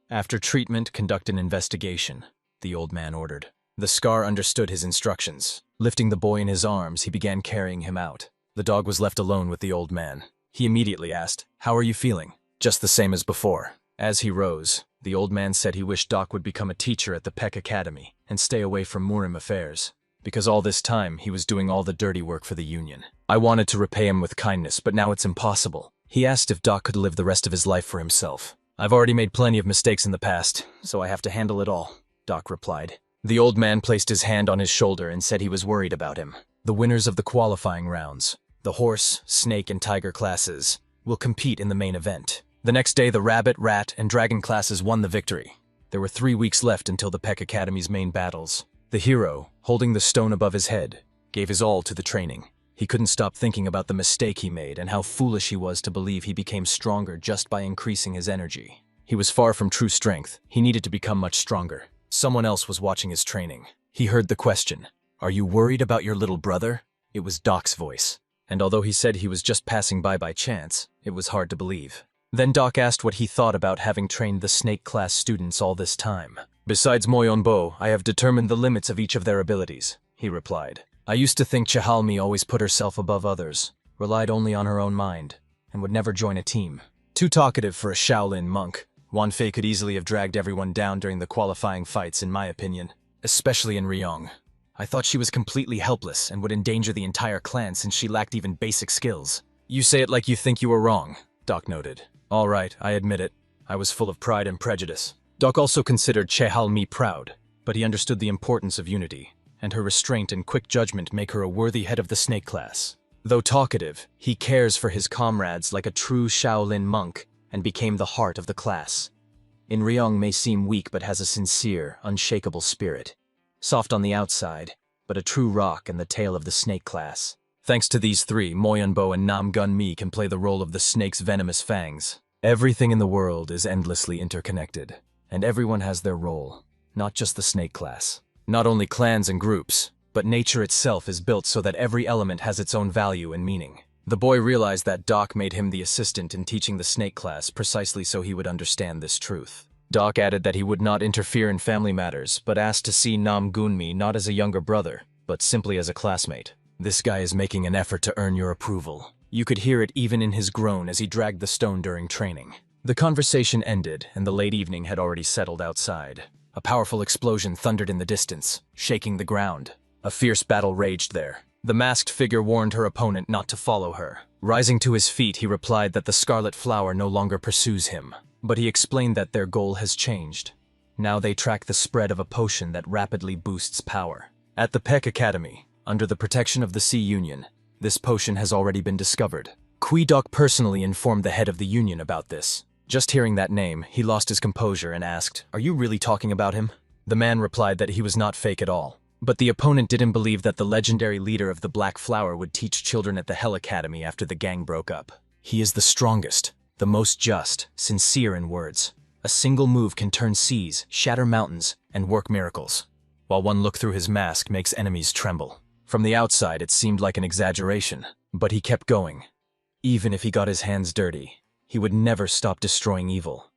After treatment, conduct an investigation, the old man ordered. The Scar understood his instructions. Lifting the boy in his arms, he began carrying him out. The dog was left alone with the old man. He immediately asked, "How are you feeling?" "Just the same as before." As he rose, the old man said he wished Doc would become a teacher at the Peck Academy and stay away from Muram affairs, because all this time he was doing all the dirty work for the Union. "I wanted to repay him with kindness, but now it's impossible." He asked if Doc could live the rest of his life for himself. "I've already made plenty of mistakes in the past, so I have to handle it all," Doc replied. The old man placed his hand on his shoulder and said he was worried about him. The winners of the qualifying rounds, the horse, snake, and tiger classes, will compete in the main event. The next day, the rabbit, rat, and dragon classes won the victory. There were 3 weeks left until the Peck Academy's main battles. The hero, holding the stone above his head, gave his all to the training. He couldn't stop thinking about the mistake he made and how foolish he was to believe he became stronger just by increasing his energy. He was far from true strength. He needed to become much stronger. Someone else was watching his training. He heard the question, "Are you worried about your little brother?" It was Doc's voice. And although he said he was just passing by chance, it was hard to believe. Then Doc asked what he thought about having trained the snake class students all this time. "Besides Moyonbo, I have determined the limits of each of their abilities," he replied. "I used to think Chehalmi always put herself above others, relied only on her own mind, and would never join a team. Too talkative for a Shaolin monk. Wanfei could easily have dragged everyone down during the qualifying fights, in my opinion, especially in Ryong. I thought she was completely helpless and would endanger the entire clan since she lacked even basic skills." "You say it like you think you were wrong," Doc noted. "All right, I admit it. I was full of pride and prejudice." Doc also considered Chehalmi proud, but he understood the importance of unity, and her restraint and quick judgment make her a worthy head of the snake class. Though talkative, he cares for his comrades like a true Shaolin monk and became the heart of the class. In Ryong may seem weak but has a sincere, unshakable spirit. Soft on the outside, but a true rock and the tail of the snake class. Thanks to these three, Moyonbo and Nam Gun Mi can play the role of the snake's venomous fangs. Everything in the world is endlessly interconnected, and everyone has their role, not just the snake class. Not only clans and groups, but nature itself is built so that every element has its own value and meaning. The boy realized that Doc made him the assistant in teaching the snake class precisely so he would understand this truth. Doc added that he would not interfere in family matters, but asked to see Nam Gunmi not as a younger brother, but simply as a classmate. "This guy is making an effort to earn your approval." You could hear it even in his groan as he dragged the stone during training. The conversation ended, and the late evening had already settled outside. A powerful explosion thundered in the distance, shaking the ground. A fierce battle raged there. The masked figure warned her opponent not to follow her. Rising to his feet, he replied that the Scarlet Flower no longer pursues him. But he explained that their goal has changed. Now they track the spread of a potion that rapidly boosts power. At the Peck Academy, under the protection of the Sea Union, this potion has already been discovered. Kui Doc personally informed the head of the Union about this. Just hearing that name, he lost his composure and asked, "Are you really talking about him?" The man replied that he was not fake at all. But the opponent didn't believe that the legendary leader of the Blackflower would teach children at the Hell Academy after the gang broke up. He is the strongest, the most just, sincere in words. A single move can turn seas, shatter mountains, and work miracles, while one look through his mask makes enemies tremble. From the outside, it seemed like an exaggeration, but he kept going. Even if he got his hands dirty, he would never stop destroying evil.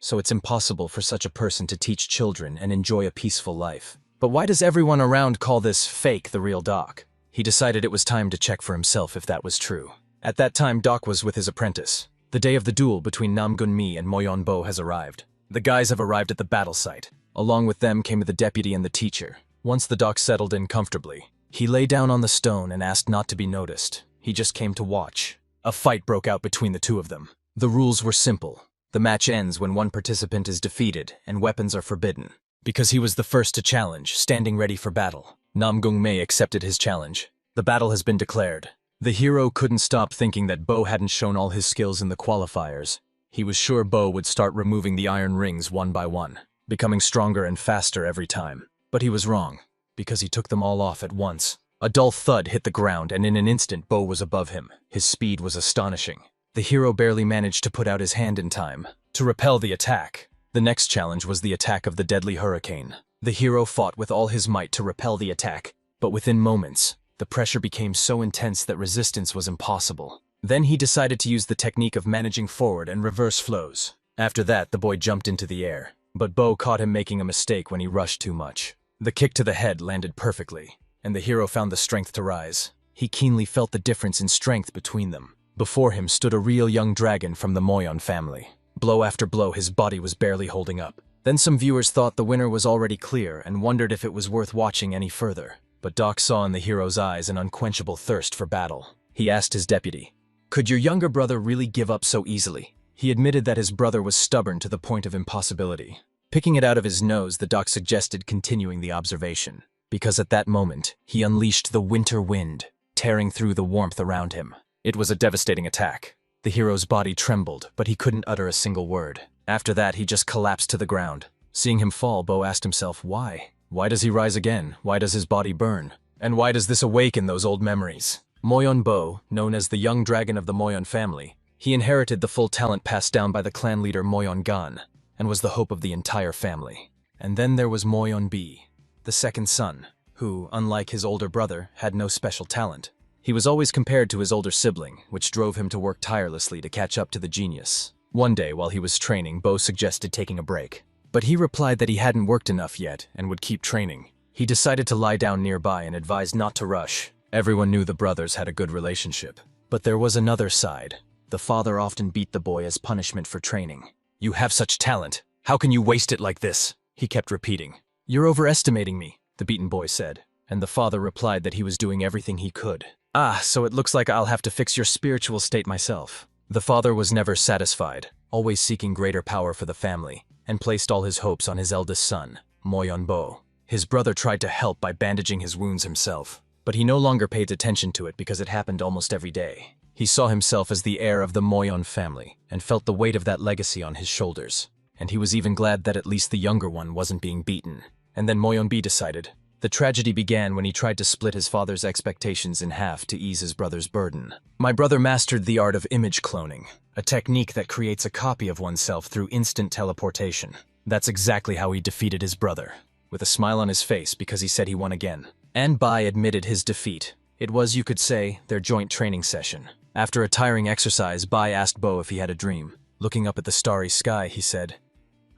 So it's impossible for such a person to teach children and enjoy a peaceful life. But why does everyone around call this fake the real Doc? He decided it was time to check for himself if that was true. At that time, Doc was with his apprentice. The day of the duel between Nam Gun Mi and Moyonbo has arrived. The guys have arrived at the battle site. Along with them came the deputy and the teacher. Once the Doc settled in comfortably, he lay down on the stone and asked not to be noticed. He just came to watch. A fight broke out between the two of them. The rules were simple. The match ends when one participant is defeated and weapons are forbidden. Because he was the first to challenge, standing ready for battle, Namong May accepted his challenge. The battle has been declared. The hero couldn't stop thinking that Bo hadn't shown all his skills in the qualifiers. He was sure Bo would start removing the iron rings one by one, becoming stronger and faster every time. But he was wrong, because he took them all off at once. A dull thud hit the ground, and in an instant Bo was above him. His speed was astonishing. The hero barely managed to put out his hand in time to repel the attack. The next challenge was the attack of the deadly hurricane. The hero fought with all his might to repel the attack, but within moments, the pressure became so intense that resistance was impossible. Then he decided to use the technique of managing forward and reverse flows. After that, the boy jumped into the air, but Bo caught him making a mistake when he rushed too much. The kick to the head landed perfectly, and the hero found the strength to rise. He keenly felt the difference in strength between them. Before him stood a real young dragon from the Moyon family. Blow after blow, his body was barely holding up. Then some viewers thought the winner was already clear and wondered if it was worth watching any further. But Doc saw in the hero's eyes an unquenchable thirst for battle. He asked his deputy, "Could your younger brother really give up so easily?" He admitted that his brother was stubborn to the point of impossibility. Picking it out of his nose, the doc suggested continuing the observation, because at that moment, he unleashed the winter wind, tearing through the warmth around him. It was a devastating attack. The hero's body trembled, but he couldn't utter a single word. After that, he just collapsed to the ground. Seeing him fall, Bo asked himself, why? Why does he rise again? Why does his body burn? And why does this awaken those old memories? Moyon Bo, known as the young dragon of the Moyon family, he inherited the full talent passed down by the clan leader Moyon Gan, and was the hope of the entire family. And then there was Moyon B, the second son, who, unlike his older brother, had no special talent. He was always compared to his older sibling, which drove him to work tirelessly to catch up to the genius. One day, while he was training, Bo suggested taking a break. But he replied that he hadn't worked enough yet and would keep training. He decided to lie down nearby and advised not to rush. Everyone knew the brothers had a good relationship. But there was another side. The father often beat the boy as punishment for training. "You have such talent. How can you waste it like this?" he kept repeating. "You're overestimating me," the beaten boy said. And the father replied that he was doing everything he could. "Ah, so it looks like I'll have to fix your spiritual state myself." The father was never satisfied, always seeking greater power for the family, and placed all his hopes on his eldest son, Moyon Bo. His brother tried to help by bandaging his wounds himself, but he no longer paid attention to it because it happened almost every day. He saw himself as the heir of the Moyon family, and felt the weight of that legacy on his shoulders. And he was even glad that at least the younger one wasn't being beaten. And then Moyon B decided. The tragedy began when he tried to split his father's expectations in half to ease his brother's burden. My brother mastered the art of image cloning, a technique that creates a copy of oneself through instant teleportation. That's exactly how he defeated his brother, with a smile on his face because he said he won again. And Bai admitted his defeat. It was, you could say, their joint training session. After a tiring exercise, Bai asked Bo if he had a dream. Looking up at the starry sky, he said,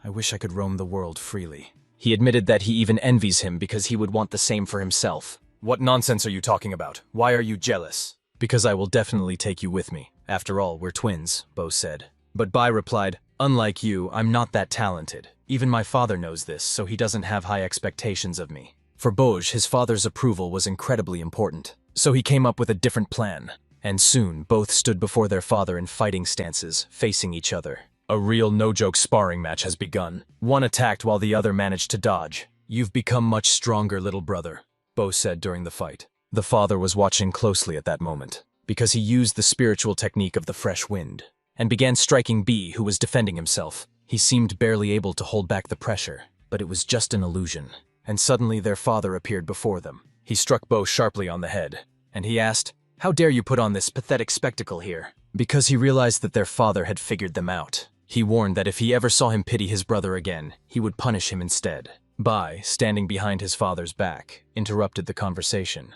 "I wish I could roam the world freely." He admitted that he even envies him because he would want the same for himself. "What nonsense are you talking about? Why are you jealous?" "Because I will definitely take you with me. After all, we're twins," Bo said. But Bai replied, "Unlike you, I'm not that talented. Even my father knows this, so he doesn't have high expectations of me." For Boj, his father's approval was incredibly important. So he came up with a different plan. And soon, both stood before their father in fighting stances, facing each other. A real no-joke sparring match has begun. One attacked while the other managed to dodge. "You've become much stronger, little brother," Bo said during the fight. The father was watching closely at that moment, because he used the spiritual technique of the fresh wind, and began striking B, who was defending himself. He seemed barely able to hold back the pressure, but it was just an illusion. And suddenly their father appeared before them. He struck Bo sharply on the head, and he asked, "How dare you put on this pathetic spectacle here?" Because he realized that their father had figured them out. He warned that if he ever saw him pity his brother again, he would punish him instead. Bai, standing behind his father's back, interrupted the conversation.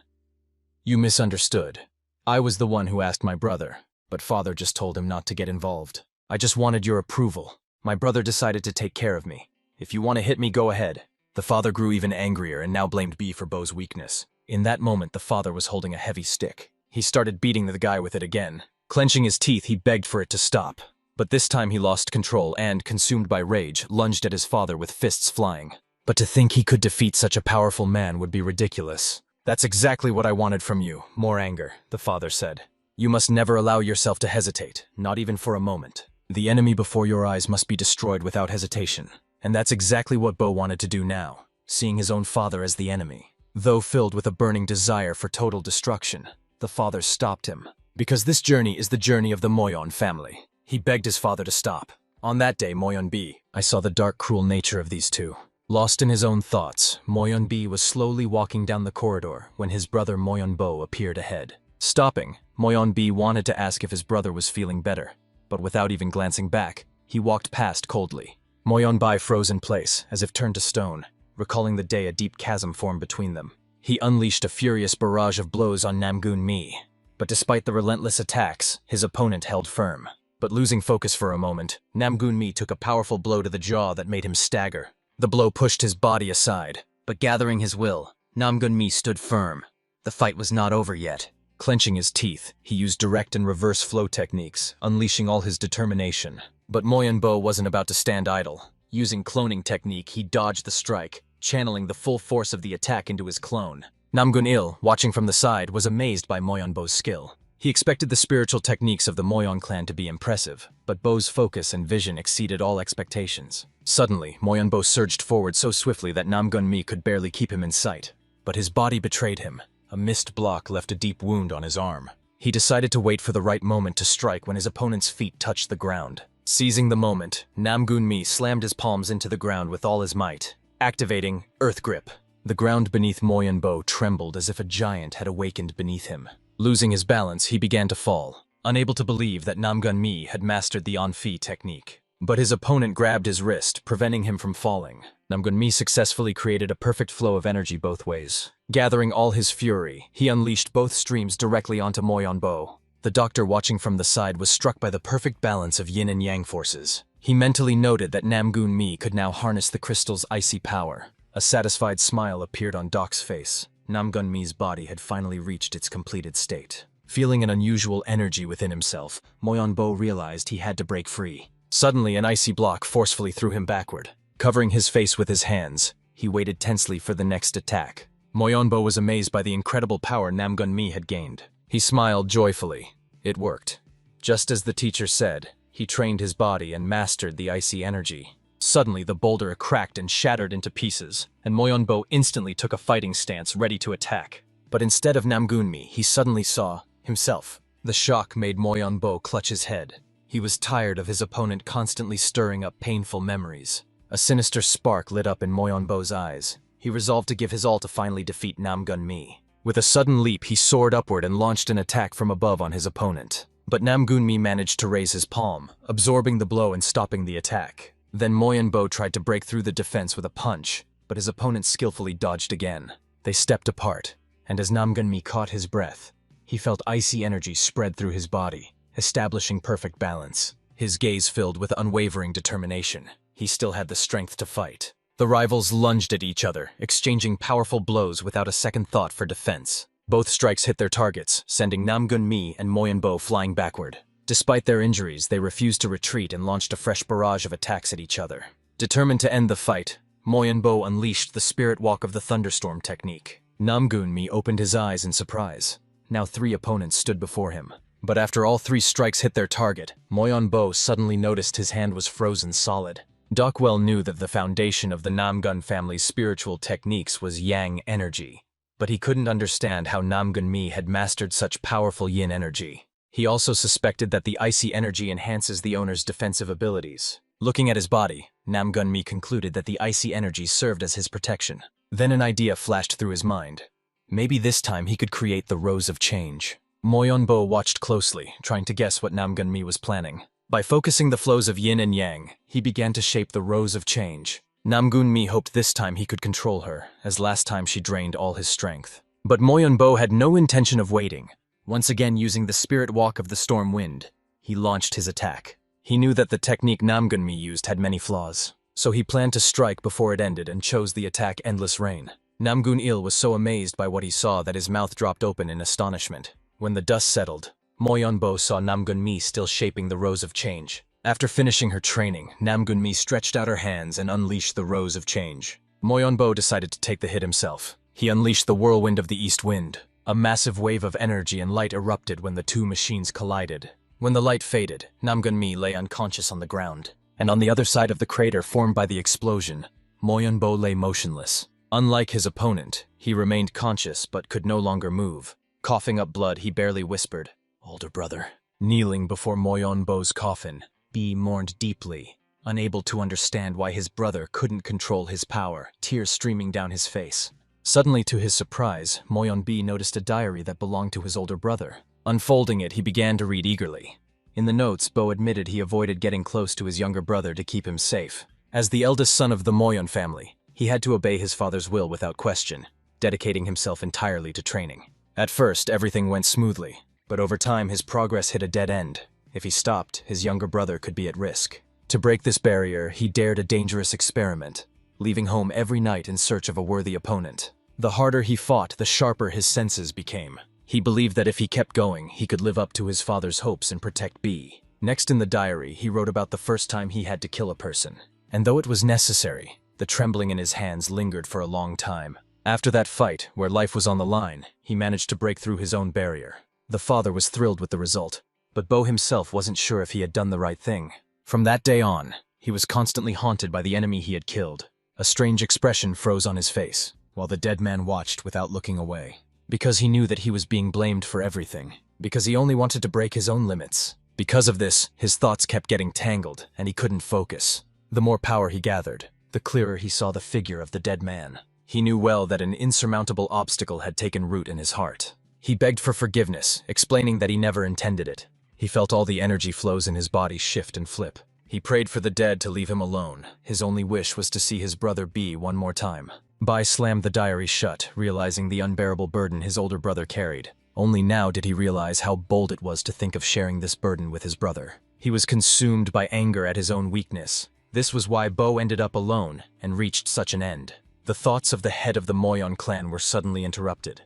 "You misunderstood. I was the one who asked my brother, but father just told him not to get involved. I just wanted your approval. My brother decided to take care of me. If you want to hit me, go ahead." The father grew even angrier and now blamed B for Bo's weakness. In that moment, the father was holding a heavy stick. He started beating the guy with it again. Clenching his teeth, he begged for it to stop. But this time he lost control and, consumed by rage, lunged at his father with fists flying. But to think he could defeat such a powerful man would be ridiculous. "That's exactly what I wanted from you, more anger," the father said. You must never allow yourself to hesitate, not even for a moment. The enemy before your eyes must be destroyed without hesitation. And that's exactly what Bo wanted to do now, seeing his own father as the enemy. Though filled with a burning desire for total destruction, the father stopped him. Because this journey is the journey of the Moyon family. He begged his father to stop. On that day, Moyon B, I saw the dark, cruel nature of these two. Lost in his own thoughts, Moyon B was slowly walking down the corridor when his brother Moyon Bo appeared ahead. Stopping, Moyon B wanted to ask if his brother was feeling better, but without even glancing back, he walked past coldly. Moyon Bai froze in place, as if turned to stone, recalling the day a deep chasm formed between them. He unleashed a furious barrage of blows on Namgoon Mi. But despite the relentless attacks, his opponent held firm. But losing focus for a moment, Namgoon Mi took a powerful blow to the jaw that made him stagger. The blow pushed his body aside, but gathering his will, Namgoon Mi stood firm. The fight was not over yet. Clenching his teeth, he used direct and reverse flow techniques, unleashing all his determination. But Moyon Bo wasn't about to stand idle. Using cloning technique, he dodged the strike, channeling the full force of the attack into his clone. Namgoon Il, watching from the side, was amazed by Moyon Bo's skill. He expected the spiritual techniques of the Moyon clan to be impressive, but Bo's focus and vision exceeded all expectations. Suddenly, Moyon Bo surged forward so swiftly that Namgoon Mi could barely keep him in sight. But his body betrayed him. A mist block left a deep wound on his arm. He decided to wait for the right moment to strike when his opponent's feet touched the ground. Seizing the moment, Namgoon Mi slammed his palms into the ground with all his might, activating Earth Grip. The ground beneath Moyon Bo trembled as if a giant had awakened beneath him. Losing his balance, he began to fall, unable to believe that Namgoon Mi had mastered the Onfi technique. But his opponent grabbed his wrist, preventing him from falling. Namgoon Mi successfully created a perfect flow of energy both ways. Gathering all his fury, he unleashed both streams directly onto Moyon Bo. The doctor watching from the side was struck by the perfect balance of yin and yang forces. He mentally noted that Namgoon Mi could now harness the crystal's icy power. A satisfied smile appeared on Doc's face. Namgoon Mi's body had finally reached its completed state. Feeling an unusual energy within himself, Moyon Bo realized he had to break free. Suddenly, an icy block forcefully threw him backward. Covering his face with his hands, he waited tensely for the next attack. Moyon Bo was amazed by the incredible power Namgoon Mi had gained. He smiled joyfully. It worked. Just as the teacher said, he trained his body and mastered the icy energy. Suddenly, the boulder cracked and shattered into pieces, and Moyon Bo instantly took a fighting stance, ready to attack. But instead of Namgoon Mi, he suddenly saw himself. The shock made Moyon Bo clutch his head. He was tired of his opponent constantly stirring up painful memories. A sinister spark lit up in Moyon Bo's eyes. He resolved to give his all to finally defeat Namgoon Mi. With a sudden leap, he soared upward and launched an attack from above on his opponent. But Namgoon Mi managed to raise his palm, absorbing the blow and stopping the attack. Then Moyon Bo tried to break through the defense with a punch, but his opponent skillfully dodged again. They stepped apart, and as Namgoon Mi caught his breath, he felt icy energy spread through his body, establishing perfect balance. His gaze filled with unwavering determination. He still had the strength to fight. The rivals lunged at each other, exchanging powerful blows without a second thought for defense. Both strikes hit their targets, sending Namgoon Mi and Moyon Bo flying backward. Despite their injuries, they refused to retreat and launched a fresh barrage of attacks at each other. Determined to end the fight, Moyon Bo unleashed the Spirit Walk of the Thunderstorm technique. Namgoon Mi opened his eyes in surprise. Now 3 opponents stood before him. But after all 3 strikes hit their target, Moyon Bo suddenly noticed his hand was frozen solid. Doc well knew that the foundation of the Namgoon family's spiritual techniques was yang energy, but he couldn't understand how Namgoon Mi had mastered such powerful yin energy. He also suspected that the icy energy enhances the owner's defensive abilities. Looking at his body, Namgoon Mi concluded that the icy energy served as his protection. Then an idea flashed through his mind. Maybe this time he could create the Rose of Change. Moyon Bo watched closely, trying to guess what Namgoon Mi was planning. By focusing the flows of yin and yang, he began to shape the Rose of Change. Namgoon Mi hoped this time he could control her, as last time she drained all his strength. But Moyon Bo had no intention of waiting. Once again using the Spirit Walk of the Storm Wind, he launched his attack. He knew that the technique Namgoon Mi used had many flaws, so he planned to strike before it ended and chose the attack Endless Rain. Namgoon Il was so amazed by what he saw that his mouth dropped open in astonishment. When the dust settled, Moyon Bo saw Namgoon Mi still shaping the Rose of Change. After finishing her training, Namgoon Mi stretched out her hands and unleashed the Rose of Change. Moyon Bo decided to take the hit himself. He unleashed the Whirlwind of the East Wind. A massive wave of energy and light erupted when the two machines collided. When the light faded, Namong May lay unconscious on the ground, and on the other side of the crater formed by the explosion, Moyeonbo lay motionless. Unlike his opponent, he remained conscious but could no longer move. Coughing up blood, he barely whispered, "Older brother." Kneeling before Moyeonbo's coffin, B mourned deeply, unable to understand why his brother couldn't control his power, tears streaming down his face. Suddenly, to his surprise, Moyeonbo noticed a diary that belonged to his older brother. Unfolding it, he began to read eagerly. In the notes, Bo admitted he avoided getting close to his younger brother to keep him safe. As the eldest son of the Moyeon family, he had to obey his father's will without question, dedicating himself entirely to training. At first, everything went smoothly, but over time his progress hit a dead end. If he stopped, his younger brother could be at risk. To break this barrier, he dared a dangerous experiment, leaving home every night in search of a worthy opponent. The harder he fought, the sharper his senses became. He believed that if he kept going, he could live up to his father's hopes and protect B. Next in the diary, he wrote about the first time he had to kill a person. And though it was necessary, the trembling in his hands lingered for a long time. After that fight, where life was on the line, he managed to break through his own barrier. The father was thrilled with the result, but Bo himself wasn't sure if he had done the right thing. From that day on, he was constantly haunted by the enemy he had killed. A strange expression froze on his face, while the dead man watched without looking away. Because he knew that he was being blamed for everything. Because he only wanted to break his own limits. Because of this, his thoughts kept getting tangled, and he couldn't focus. The more power he gathered, the clearer he saw the figure of the dead man. He knew well that an insurmountable obstacle had taken root in his heart. He begged for forgiveness, explaining that he never intended it. He felt all the energy flows in his body shift and flip. He prayed for the dead to leave him alone. His only wish was to see his brother B one more time. Bai slammed the diary shut, realizing the unbearable burden his older brother carried. Only now did he realize how bold it was to think of sharing this burden with his brother. He was consumed by anger at his own weakness. This was why Bo ended up alone and reached such an end. The thoughts of the head of the Moyeon clan were suddenly interrupted.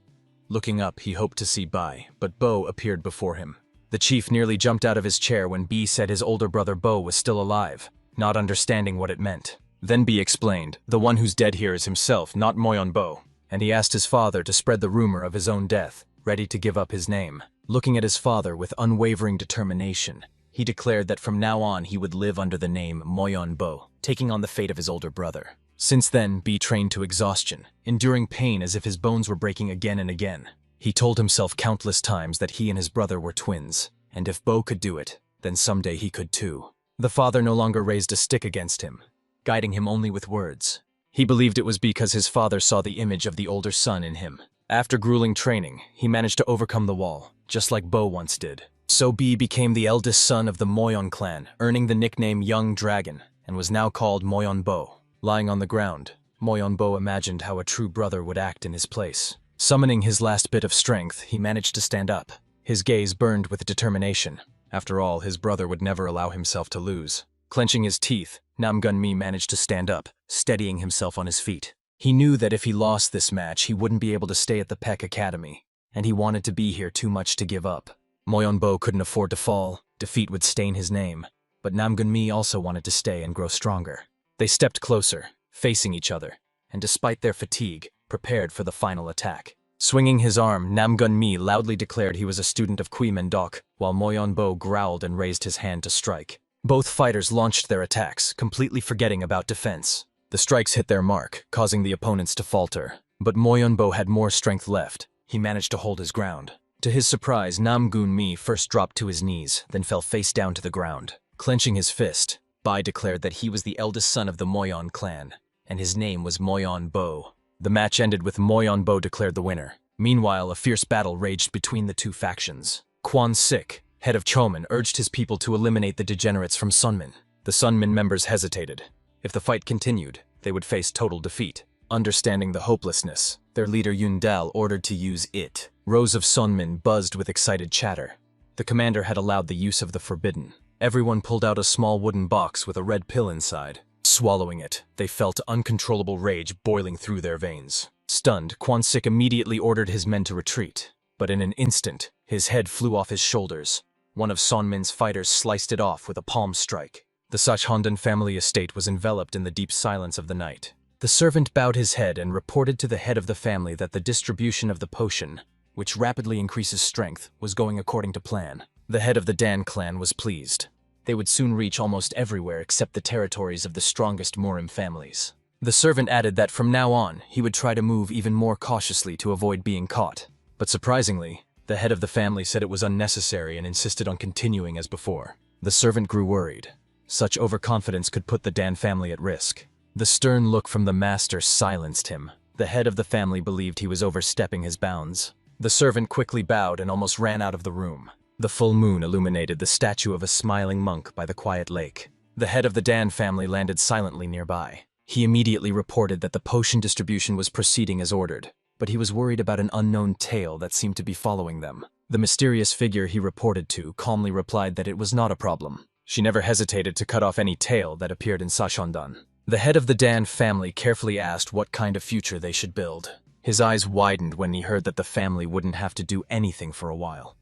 Looking up, he hoped to see Bai, but Bo appeared before him. The chief nearly jumped out of his chair when B said his older brother Bo was still alive, not understanding what it meant. Then B explained, "The one who's dead here is himself, not Moyeonbo," and he asked his father to spread the rumor of his own death, ready to give up his name. Looking at his father with unwavering determination, he declared that from now on he would live under the name Moyeonbo, taking on the fate of his older brother. Since then, B trained to exhaustion, enduring pain as if his bones were breaking again and again. He told himself countless times that he and his brother were twins, and if Bo could do it, then someday he could too. The father no longer raised a stick against him, guiding him only with words. He believed it was because his father saw the image of the older son in him. After grueling training, he managed to overcome the wall, just like Bo once did. So B became the eldest son of the Moyeon clan, earning the nickname Young Dragon, and was now called Moyeonbo. Lying on the ground, Moyeonbo imagined how a true brother would act in his place. Summoning his last bit of strength, he managed to stand up. His gaze burned with determination. After all, his brother would never allow himself to lose. Clenching his teeth, Namong May managed to stand up, steadying himself on his feet. He knew that if he lost this match, he wouldn't be able to stay at the Peck Academy, and he wanted to be here too much to give up. Moyeonbo couldn't afford to fall. Defeat would stain his name. But Namong May also wanted to stay and grow stronger. They stepped closer, facing each other, and despite their fatigue, prepared for the final attack. Swinging his arm, Namong May loudly declared he was a student of Kui Mendok, while Moyeonbo growled and raised his hand to strike. Both fighters launched their attacks, completely forgetting about defense. The strikes hit their mark, causing the opponents to falter. But Moyeonbo had more strength left. He managed to hold his ground. To his surprise, Namong May first dropped to his knees, then fell face down to the ground. Clenching his fist, Bai declared that he was the eldest son of the Moyeon clan, and his name was Moyeonbo. The match ended with Moyeonbo declared the winner. Meanwhile, a fierce battle raged between the two factions. Kwon Sik, head of Chomin, urged his people to eliminate the degenerates from Sunmin. The Sunmin members hesitated. If the fight continued, they would face total defeat. Understanding the hopelessness, their leader Yundal ordered to use it. Rows of Sunmin buzzed with excited chatter. The commander had allowed the use of the forbidden. Everyone pulled out a small wooden box with a red pill inside. Swallowing it, they felt uncontrollable rage boiling through their veins. Stunned, Kwon Sik immediately ordered his men to retreat. But in an instant, his head flew off his shoulders. One of Sonmin's fighters sliced it off with a palm strike. The Sachondan family estate was enveloped in the deep silence of the night. The servant bowed his head and reported to the head of the family that the distribution of the potion which rapidly increases strength, was going according to plan. The head of the Dan clan was pleased. They would soon reach almost everywhere except the territories of the strongest Muram families. The servant added that from now on, he would try to move even more cautiously to avoid being caught. But surprisingly, the head of the family said it was unnecessary and insisted on continuing as before. The servant grew worried. Such overconfidence could put the Dan family at risk. The stern look from the master silenced him. The head of the family believed he was overstepping his bounds. The servant quickly bowed and almost ran out of the room. The full moon illuminated the statue of a smiling monk by the quiet lake. The head of the Dan family landed silently nearby. He immediately reported that the potion distribution was proceeding as ordered, but he was worried about an unknown tail that seemed to be following them. The mysterious figure he reported to calmly replied that it was not a problem. She never hesitated to cut off any tail that appeared in Sashondan. The head of the Dan family carefully asked what kind of future they should build. His eyes widened when he heard that the family wouldn't have to do anything for a while.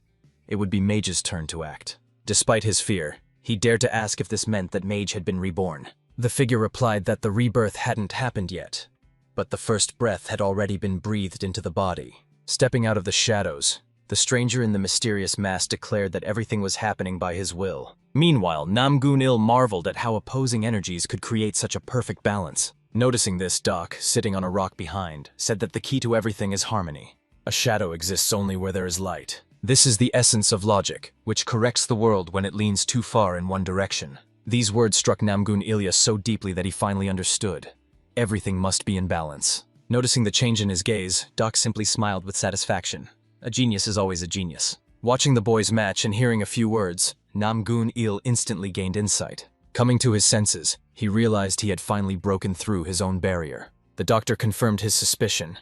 It would be Mage's turn to act. Despite his fear, he dared to ask if this meant that Mage had been reborn. The figure replied that the rebirth hadn't happened yet, but the first breath had already been breathed into the body. Stepping out of the shadows, the stranger in the mysterious mask declared that everything was happening by his will. Meanwhile, Namgun-il marveled at how opposing energies could create such a perfect balance. Noticing this, Doc, sitting on a rock behind, said that the key to everything is harmony. A shadow exists only where there is light. This is the essence of logic, which corrects the world when it leans too far in one direction. These words struck Namgun-il so deeply that he finally understood. Everything must be in balance. Noticing the change in his gaze, Doc simply smiled with satisfaction. A genius is always a genius. Watching the boys match and hearing a few words, Namgun-il instantly gained insight. Coming to his senses, he realized he had finally broken through his own barrier. The doctor confirmed his suspicion.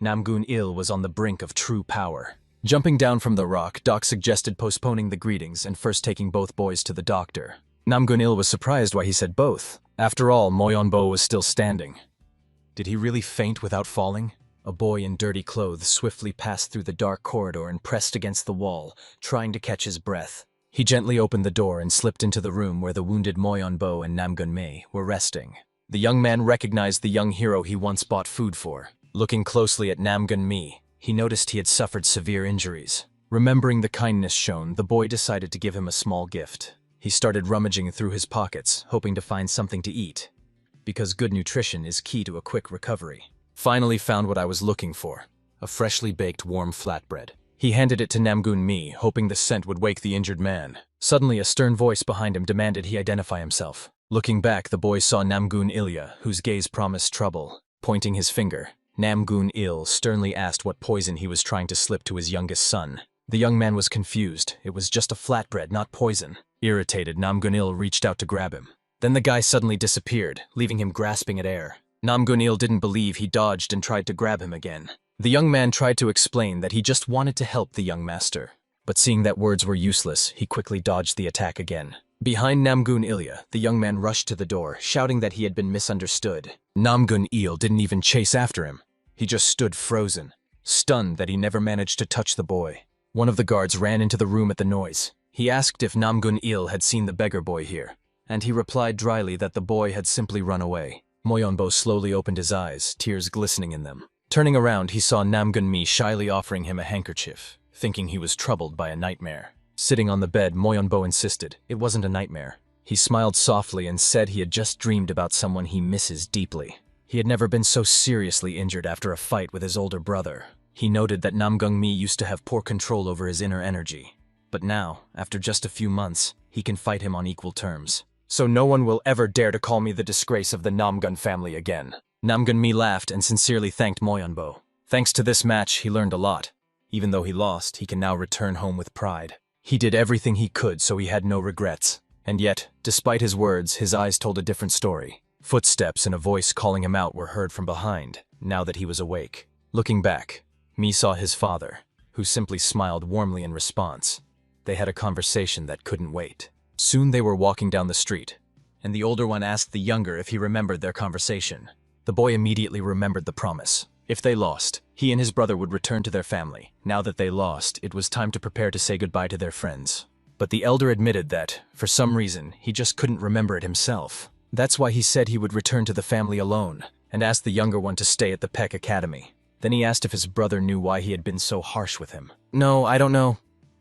Namgun-il was on the brink of true power. Jumping down from the rock, Doc suggested postponing the greetings and first taking both boys to the doctor. Namgun-il was surprised why he said both. After all, Moyonbo was still standing. Did he really faint without falling? A boy in dirty clothes swiftly passed through the dark corridor and pressed against the wall, trying to catch his breath. He gently opened the door and slipped into the room where the wounded Moyonbo and Namgun May were resting. The young man recognized the young hero he once bought food for. Looking closely at Namgun May, he noticed he had suffered severe injuries. Remembering the kindness shown, the boy decided to give him a small gift. He started rummaging through his pockets, hoping to find something to eat, because good nutrition is key to a quick recovery. Finally found what I was looking for, a freshly baked warm flatbread. He handed it to Namgun May, hoping the scent would wake the injured man. Suddenly, a stern voice behind him demanded he identify himself. Looking back, the boy saw Namgun-il, whose gaze promised trouble. Pointing his finger, Namgun-il sternly asked what poison he was trying to slip to his youngest son. The young man was confused. It was just a flatbread, not poison. Irritated, Namgun-il reached out to grab him. Then the guy suddenly disappeared, leaving him grasping at air. Namgun-il didn't believe. He dodged and tried to grab him again. The young man tried to explain that he just wanted to help the young master. But seeing that words were useless, he quickly dodged the attack again. Behind Namgun-il, the young man rushed to the door, shouting that he had been misunderstood. Namgun-il didn't even chase after him. He just stood frozen, stunned that he never managed to touch the boy. One of the guards ran into the room at the noise. He asked if Namgun-il had seen the beggar boy here, and he replied dryly that the boy had simply run away. Moyonbo slowly opened his eyes, tears glistening in them. Turning around, he saw Namgun May shyly offering him a handkerchief, thinking he was troubled by a nightmare. Sitting on the bed, Moyonbo insisted it wasn't a nightmare. He smiled softly and said he had just dreamed about someone he misses deeply. He had never been so seriously injured after a fight with his older brother. He noted that Namgun May used to have poor control over his inner energy. But now, after just a few months, he can fight him on equal terms. So no one will ever dare to call me the disgrace of the Namgun family again. Namgun May laughed and sincerely thanked Moyonbo. Thanks to this match, he learned a lot. Even though he lost, he can now return home with pride. He did everything he could, so he had no regrets. And yet, despite his words, his eyes told a different story. Footsteps and a voice calling him out were heard from behind, now that he was awake. Looking back, Mee saw his father, who simply smiled warmly in response. They had a conversation that couldn't wait. Soon they were walking down the street, and the older one asked the younger if he remembered their conversation. The boy immediately remembered the promise. If they lost, he and his brother would return to their family. Now that they lost, it was time to prepare to say goodbye to their friends. But the elder admitted that, for some reason, he just couldn't remember it himself. That's why he said he would return to the family alone, and asked the younger one to stay at the Peck Academy. Then he asked if his brother knew why he had been so harsh with him. "No, I don't know.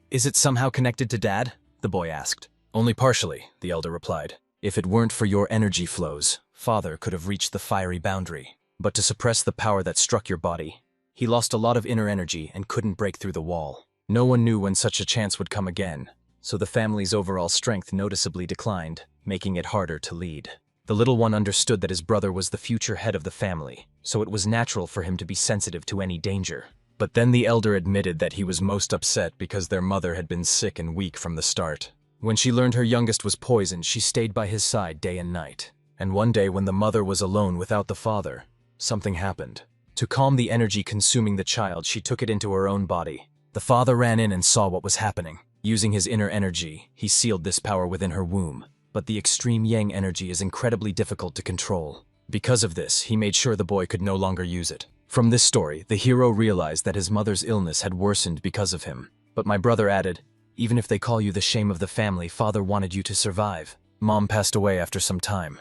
Is it somehow connected to Dad?" the boy asked. "Only partially," the elder replied. "If it weren't for your energy flows, Father could have reached the fiery boundary. But to suppress the power that struck your body, he lost a lot of inner energy and couldn't break through the wall. No one knew when such a chance would come again, so the family's overall strength noticeably declined, making it harder to lead. The little one understood that his brother was the future head of the family, so it was natural for him to be sensitive to any danger. But then the elder admitted that he was most upset because their mother had been sick and weak from the start. When she learned her youngest was poisoned, she stayed by his side day and night. And one day when the mother was alone without the father, something happened. To calm the energy consuming the child, she took it into her own body. The father ran in and saw what was happening. Using his inner energy, he sealed this power within her womb. But the extreme yang energy is incredibly difficult to control. Because of this, he made sure the boy could no longer use it. From this story, the hero realized that his mother's illness had worsened because of him. But my brother added, "Even if they call you the shame of the family, Father wanted you to survive. Mom passed away after some time.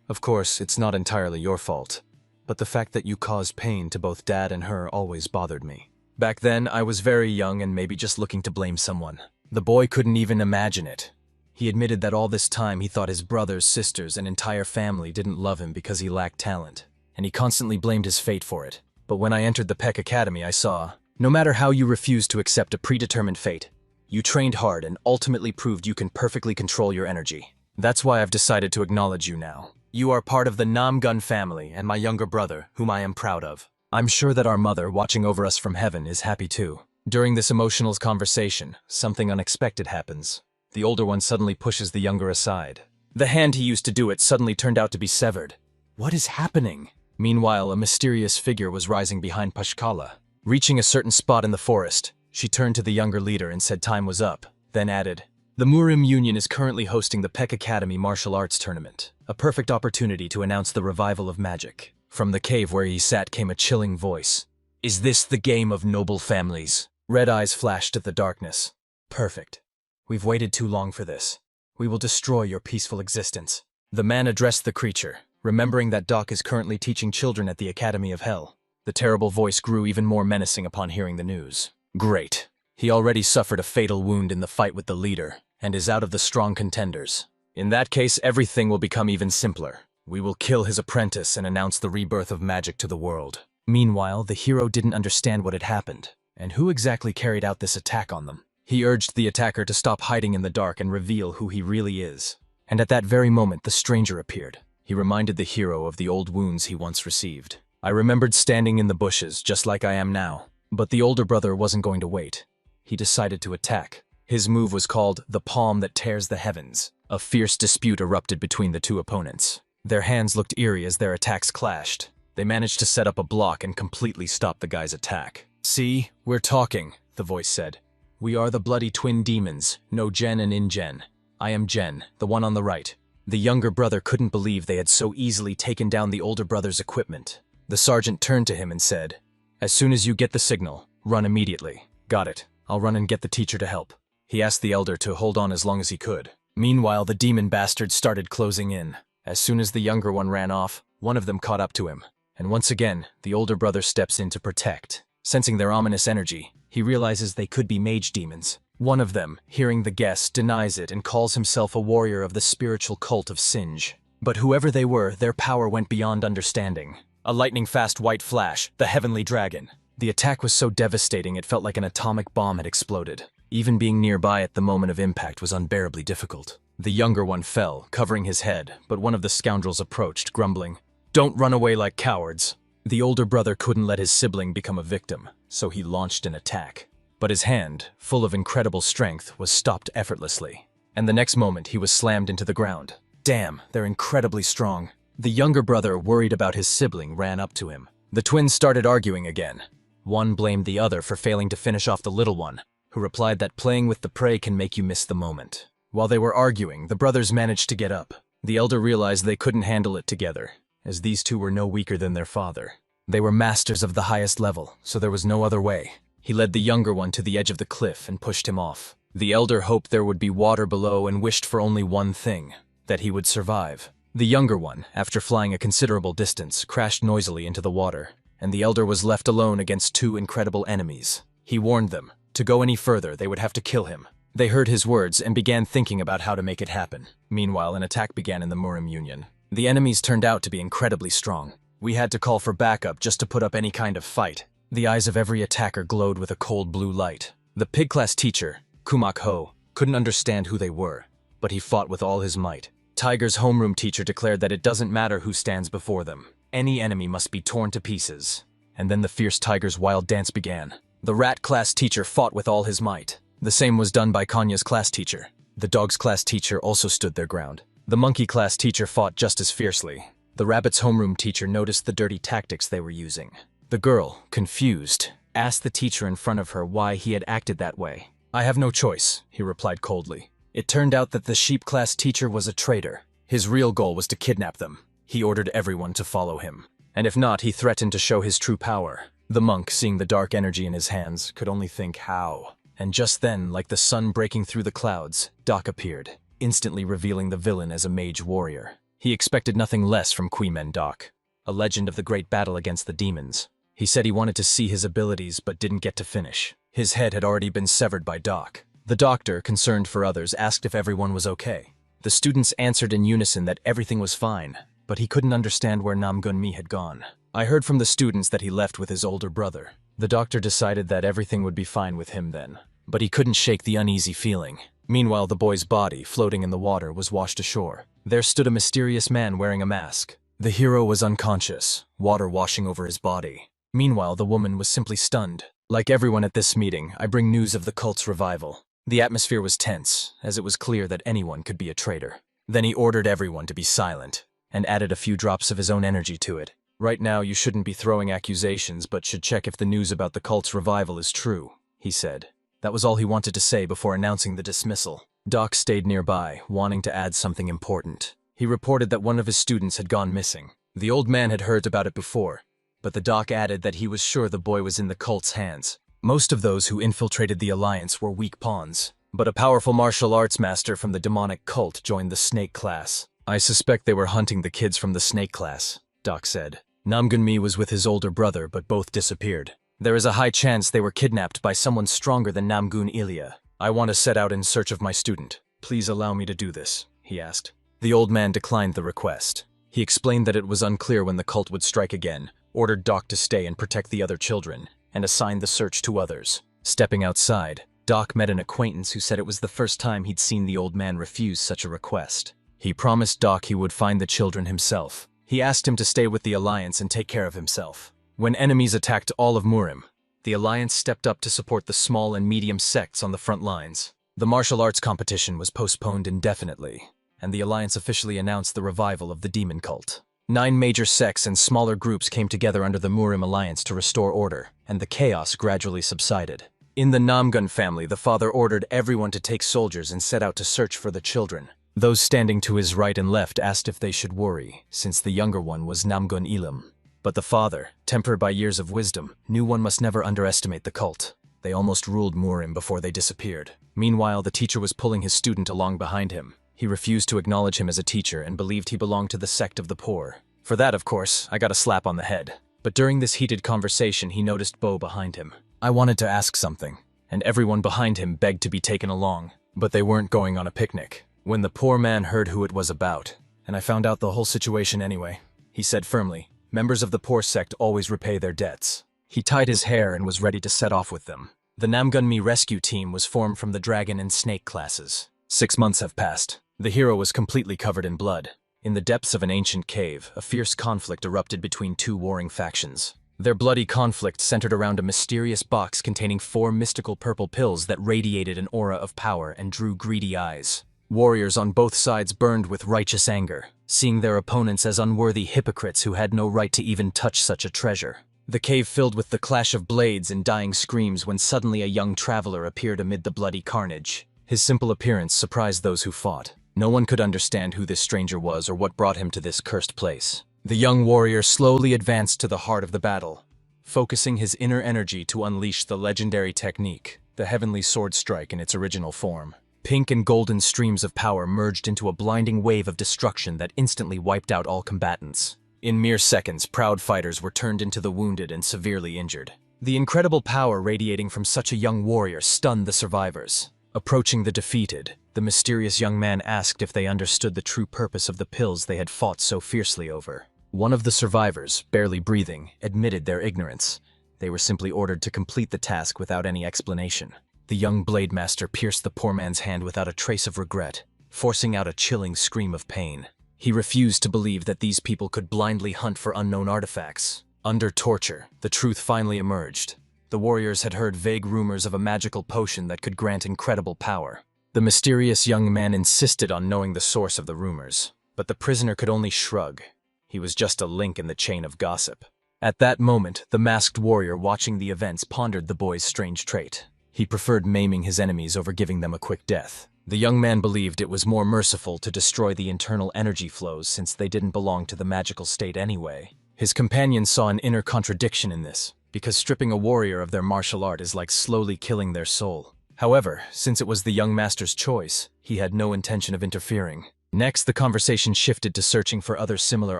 Of course, it's not entirely your fault, but the fact that you caused pain to both Dad and her always bothered me." Back then, I was very young and maybe just looking to blame someone. The boy couldn't even imagine it. He admitted that all this time he thought his brothers, sisters, and entire family didn't love him because he lacked talent, and he constantly blamed his fate for it. But when I entered the Peck Academy, I saw, no matter how you refused to accept a predetermined fate, you trained hard and ultimately proved you can perfectly control your energy. That's why I've decided to acknowledge you now. You are part of the Namgun family and my younger brother, whom I am proud of. I'm sure that our mother, watching over us from heaven, is happy too. During this emotional conversation, something unexpected happens. The older one suddenly pushes the younger aside. The hand he used to do it suddenly turned out to be severed. What is happening? Meanwhile, a mysterious figure was rising behind Pashkala. Reaching a certain spot in the forest, she turned to the younger leader and said time was up, then added, "The Muram Union is currently hosting the Peck Academy Martial Arts Tournament, a perfect opportunity to announce the revival of magic." From the cave where he sat came a chilling voice. "Is this the game of noble families?" Red eyes flashed at the darkness. "Perfect. We've waited too long for this. We will destroy your peaceful existence." The man addressed the creature, remembering that Doc is currently teaching children at the Academy of Hell. The terrible voice grew even more menacing upon hearing the news. Great. He already suffered a fatal wound in the fight with the leader, and is out of the strong contenders. In that case, everything will become even simpler. We will kill his apprentice and announce the rebirth of magic to the world. Meanwhile, the hero didn't understand what had happened, and who exactly carried out this attack on them. He urged the attacker to stop hiding in the dark and reveal who he really is. And at that very moment, the stranger appeared. He reminded the hero of the old wounds he once received. I remembered standing in the bushes, just like I am now. But the older brother wasn't going to wait. He decided to attack. His move was called the Palm That Tears the Heavens. A fierce dispute erupted between the two opponents. Their hands looked eerie as their attacks clashed. They managed to set up a block and completely stop the guy's attack. "See, we're talking," the voice said. "We are the bloody twin demons, no Gen and InGen. I am Gen, the one on the right." The younger brother couldn't believe they had so easily taken down the older brother's equipment. The sergeant turned to him and said, "As soon as you get the signal, run immediately." "Got it. I'll run and get the teacher to help." He asked the elder to hold on as long as he could. Meanwhile, the demon bastards started closing in. As soon as the younger one ran off, one of them caught up to him. And once again, the older brother steps in to protect. Sensing their ominous energy, he realizes they could be mage demons. One of them, hearing the guess, denies it and calls himself a warrior of the spiritual cult of Singe. But whoever they were, their power went beyond understanding. A lightning-fast white flash, the heavenly dragon. The attack was so devastating it felt like an atomic bomb had exploded. Even being nearby at the moment of impact was unbearably difficult. The younger one fell, covering his head, but one of the scoundrels approached, grumbling, "Don't run away like cowards." The older brother couldn't let his sibling become a victim, so he launched an attack. But his hand, full of incredible strength, was stopped effortlessly. And the next moment he was slammed into the ground. Damn, they're incredibly strong. The younger brother, worried about his sibling, ran up to him. The twins started arguing again. One blamed the other for failing to finish off the little one, who replied that playing with the prey can make you miss the moment. While they were arguing, the brothers managed to get up. The elder realized they couldn't handle it together, as these two were no weaker than their father. They were masters of the highest level, so there was no other way. He led the younger one to the edge of the cliff and pushed him off. The elder hoped there would be water below and wished for only one thing, that he would survive. The younger one, after flying a considerable distance, crashed noisily into the water, and the elder was left alone against two incredible enemies. He warned them, to go any further they would have to kill him. They heard his words and began thinking about how to make it happen. Meanwhile, an attack began in the Muram Union. The enemies turned out to be incredibly strong. We had to call for backup just to put up any kind of fight. The eyes of every attacker glowed with a cold blue light. The pig class teacher, Kumak Ho, couldn't understand who they were, but he fought with all his might. Tiger's homeroom teacher declared that it doesn't matter who stands before them. Any enemy must be torn to pieces. And then the fierce tiger's wild dance began. The rat class teacher fought with all his might. The same was done by Kanya's class teacher. The dog's class teacher also stood their ground. The monkey class teacher fought just as fiercely. The rabbit's homeroom teacher noticed the dirty tactics they were using. The girl, confused, asked the teacher in front of her why he had acted that way. "I have no choice," he replied coldly. It turned out that the sheep class teacher was a traitor. His real goal was to kidnap them. He ordered everyone to follow him. And if not, he threatened to show his true power. The monk, seeing the dark energy in his hands, could only think how. And just then, like the sun breaking through the clouds, Doc appeared, instantly revealing the villain as a mage warrior. He expected nothing less from Queeman Doc, a legend of the great battle against the demons. He said he wanted to see his abilities but didn't get to finish. His head had already been severed by Doc. The doctor, concerned for others, asked if everyone was okay. The students answered in unison that everything was fine, but he couldn't understand where Namong May had gone. I heard from the students that he left with his older brother. The doctor decided that everything would be fine with him then, but he couldn't shake the uneasy feeling. Meanwhile, the boy's body, floating in the water, was washed ashore. There stood a mysterious man wearing a mask. The hero was unconscious, water washing over his body. Meanwhile, the woman was simply stunned. Like everyone at this meeting, I bring news of the cult's revival. The atmosphere was tense, as it was clear that anyone could be a traitor. Then he ordered everyone to be silent, and added a few drops of his own energy to it. "Right now, you shouldn't be throwing accusations, but should check if the news about the cult's revival is true," he said. That was all he wanted to say before announcing the dismissal. Doc stayed nearby, wanting to add something important. He reported that one of his students had gone missing. The old man had heard about it before, but the doc added that he was sure the boy was in the cult's hands. Most of those who infiltrated the alliance were weak pawns, but a powerful martial arts master from the demonic cult joined the snake class. "I suspect they were hunting the kids from the snake class," Doc said. Namong May was with his older brother, but both disappeared. "There is a high chance they were kidnapped by someone stronger than Namong Ilya. I want to set out in search of my student. Please allow me to do this," he asked. The old man declined the request. He explained that it was unclear when the cult would strike again, ordered Doc to stay and protect the other children, and assigned the search to others. Stepping outside, Doc met an acquaintance who said it was the first time he'd seen the old man refuse such a request. He promised Doc he would find the children himself. He asked him to stay with the Alliance and take care of himself. When enemies attacked all of Muram, the Alliance stepped up to support the small and medium sects on the front lines. The martial arts competition was postponed indefinitely, and the Alliance officially announced the revival of the demon cult. 9 major sects and smaller groups came together under the Muram Alliance to restore order, and the chaos gradually subsided. In the Namong family, the father ordered everyone to take soldiers and set out to search for the children. Those standing to his right and left asked if they should worry, since the younger one was Namong Ilam. But the father, tempered by years of wisdom, knew one must never underestimate the cult. They almost ruled Muram before they disappeared. Meanwhile, the teacher was pulling his student along behind him. He refused to acknowledge him as a teacher and believed he belonged to the sect of the poor. For that, of course, I got a slap on the head. But during this heated conversation, he noticed Bo behind him. I wanted to ask something, and everyone behind him begged to be taken along. But they weren't going on a picnic. When the poor man heard who it was about, and I found out the whole situation anyway, he said firmly, "Members of the poor sect always repay their debts." He tied his hair and was ready to set off with them. The Namong May rescue team was formed from the dragon and snake classes. 6 months have passed. The hero was completely covered in blood. In the depths of an ancient cave, a fierce conflict erupted between 2 warring factions. Their bloody conflict centered around a mysterious box containing 4 mystical purple pills that radiated an aura of power and drew greedy eyes. Warriors on both sides burned with righteous anger, seeing their opponents as unworthy hypocrites who had no right to even touch such a treasure. The cave filled with the clash of blades and dying screams when suddenly a young traveler appeared amid the bloody carnage. His simple appearance surprised those who fought. No one could understand who this stranger was or what brought him to this cursed place. The young warrior slowly advanced to the heart of the battle, focusing his inner energy to unleash the legendary technique, the heavenly sword strike in its original form. Pink and golden streams of power merged into a blinding wave of destruction that instantly wiped out all combatants. In mere seconds, proud fighters were turned into the wounded and severely injured. The incredible power radiating from such a young warrior stunned the survivors. Approaching the defeated, the mysterious young man asked if they understood the true purpose of the pills they had fought so fiercely over. One of the survivors, barely breathing, admitted their ignorance. They were simply ordered to complete the task without any explanation. The young blade master pierced the poor man's hand without a trace of regret, forcing out a chilling scream of pain. He refused to believe that these people could blindly hunt for unknown artifacts. Under torture, the truth finally emerged. The warriors had heard vague rumors of a magical potion that could grant incredible power. The mysterious young man insisted on knowing the source of the rumors, but the prisoner could only shrug. He was just a link in the chain of gossip. At that moment, the masked warrior watching the events pondered the boy's strange trait. He preferred maiming his enemies over giving them a quick death. The young man believed it was more merciful to destroy the internal energy flows since they didn't belong to the magical state anyway. His companions saw an inner contradiction in this, because stripping a warrior of their martial art is like slowly killing their soul. However, since it was the young master's choice, he had no intention of interfering. Next, the conversation shifted to searching for other similar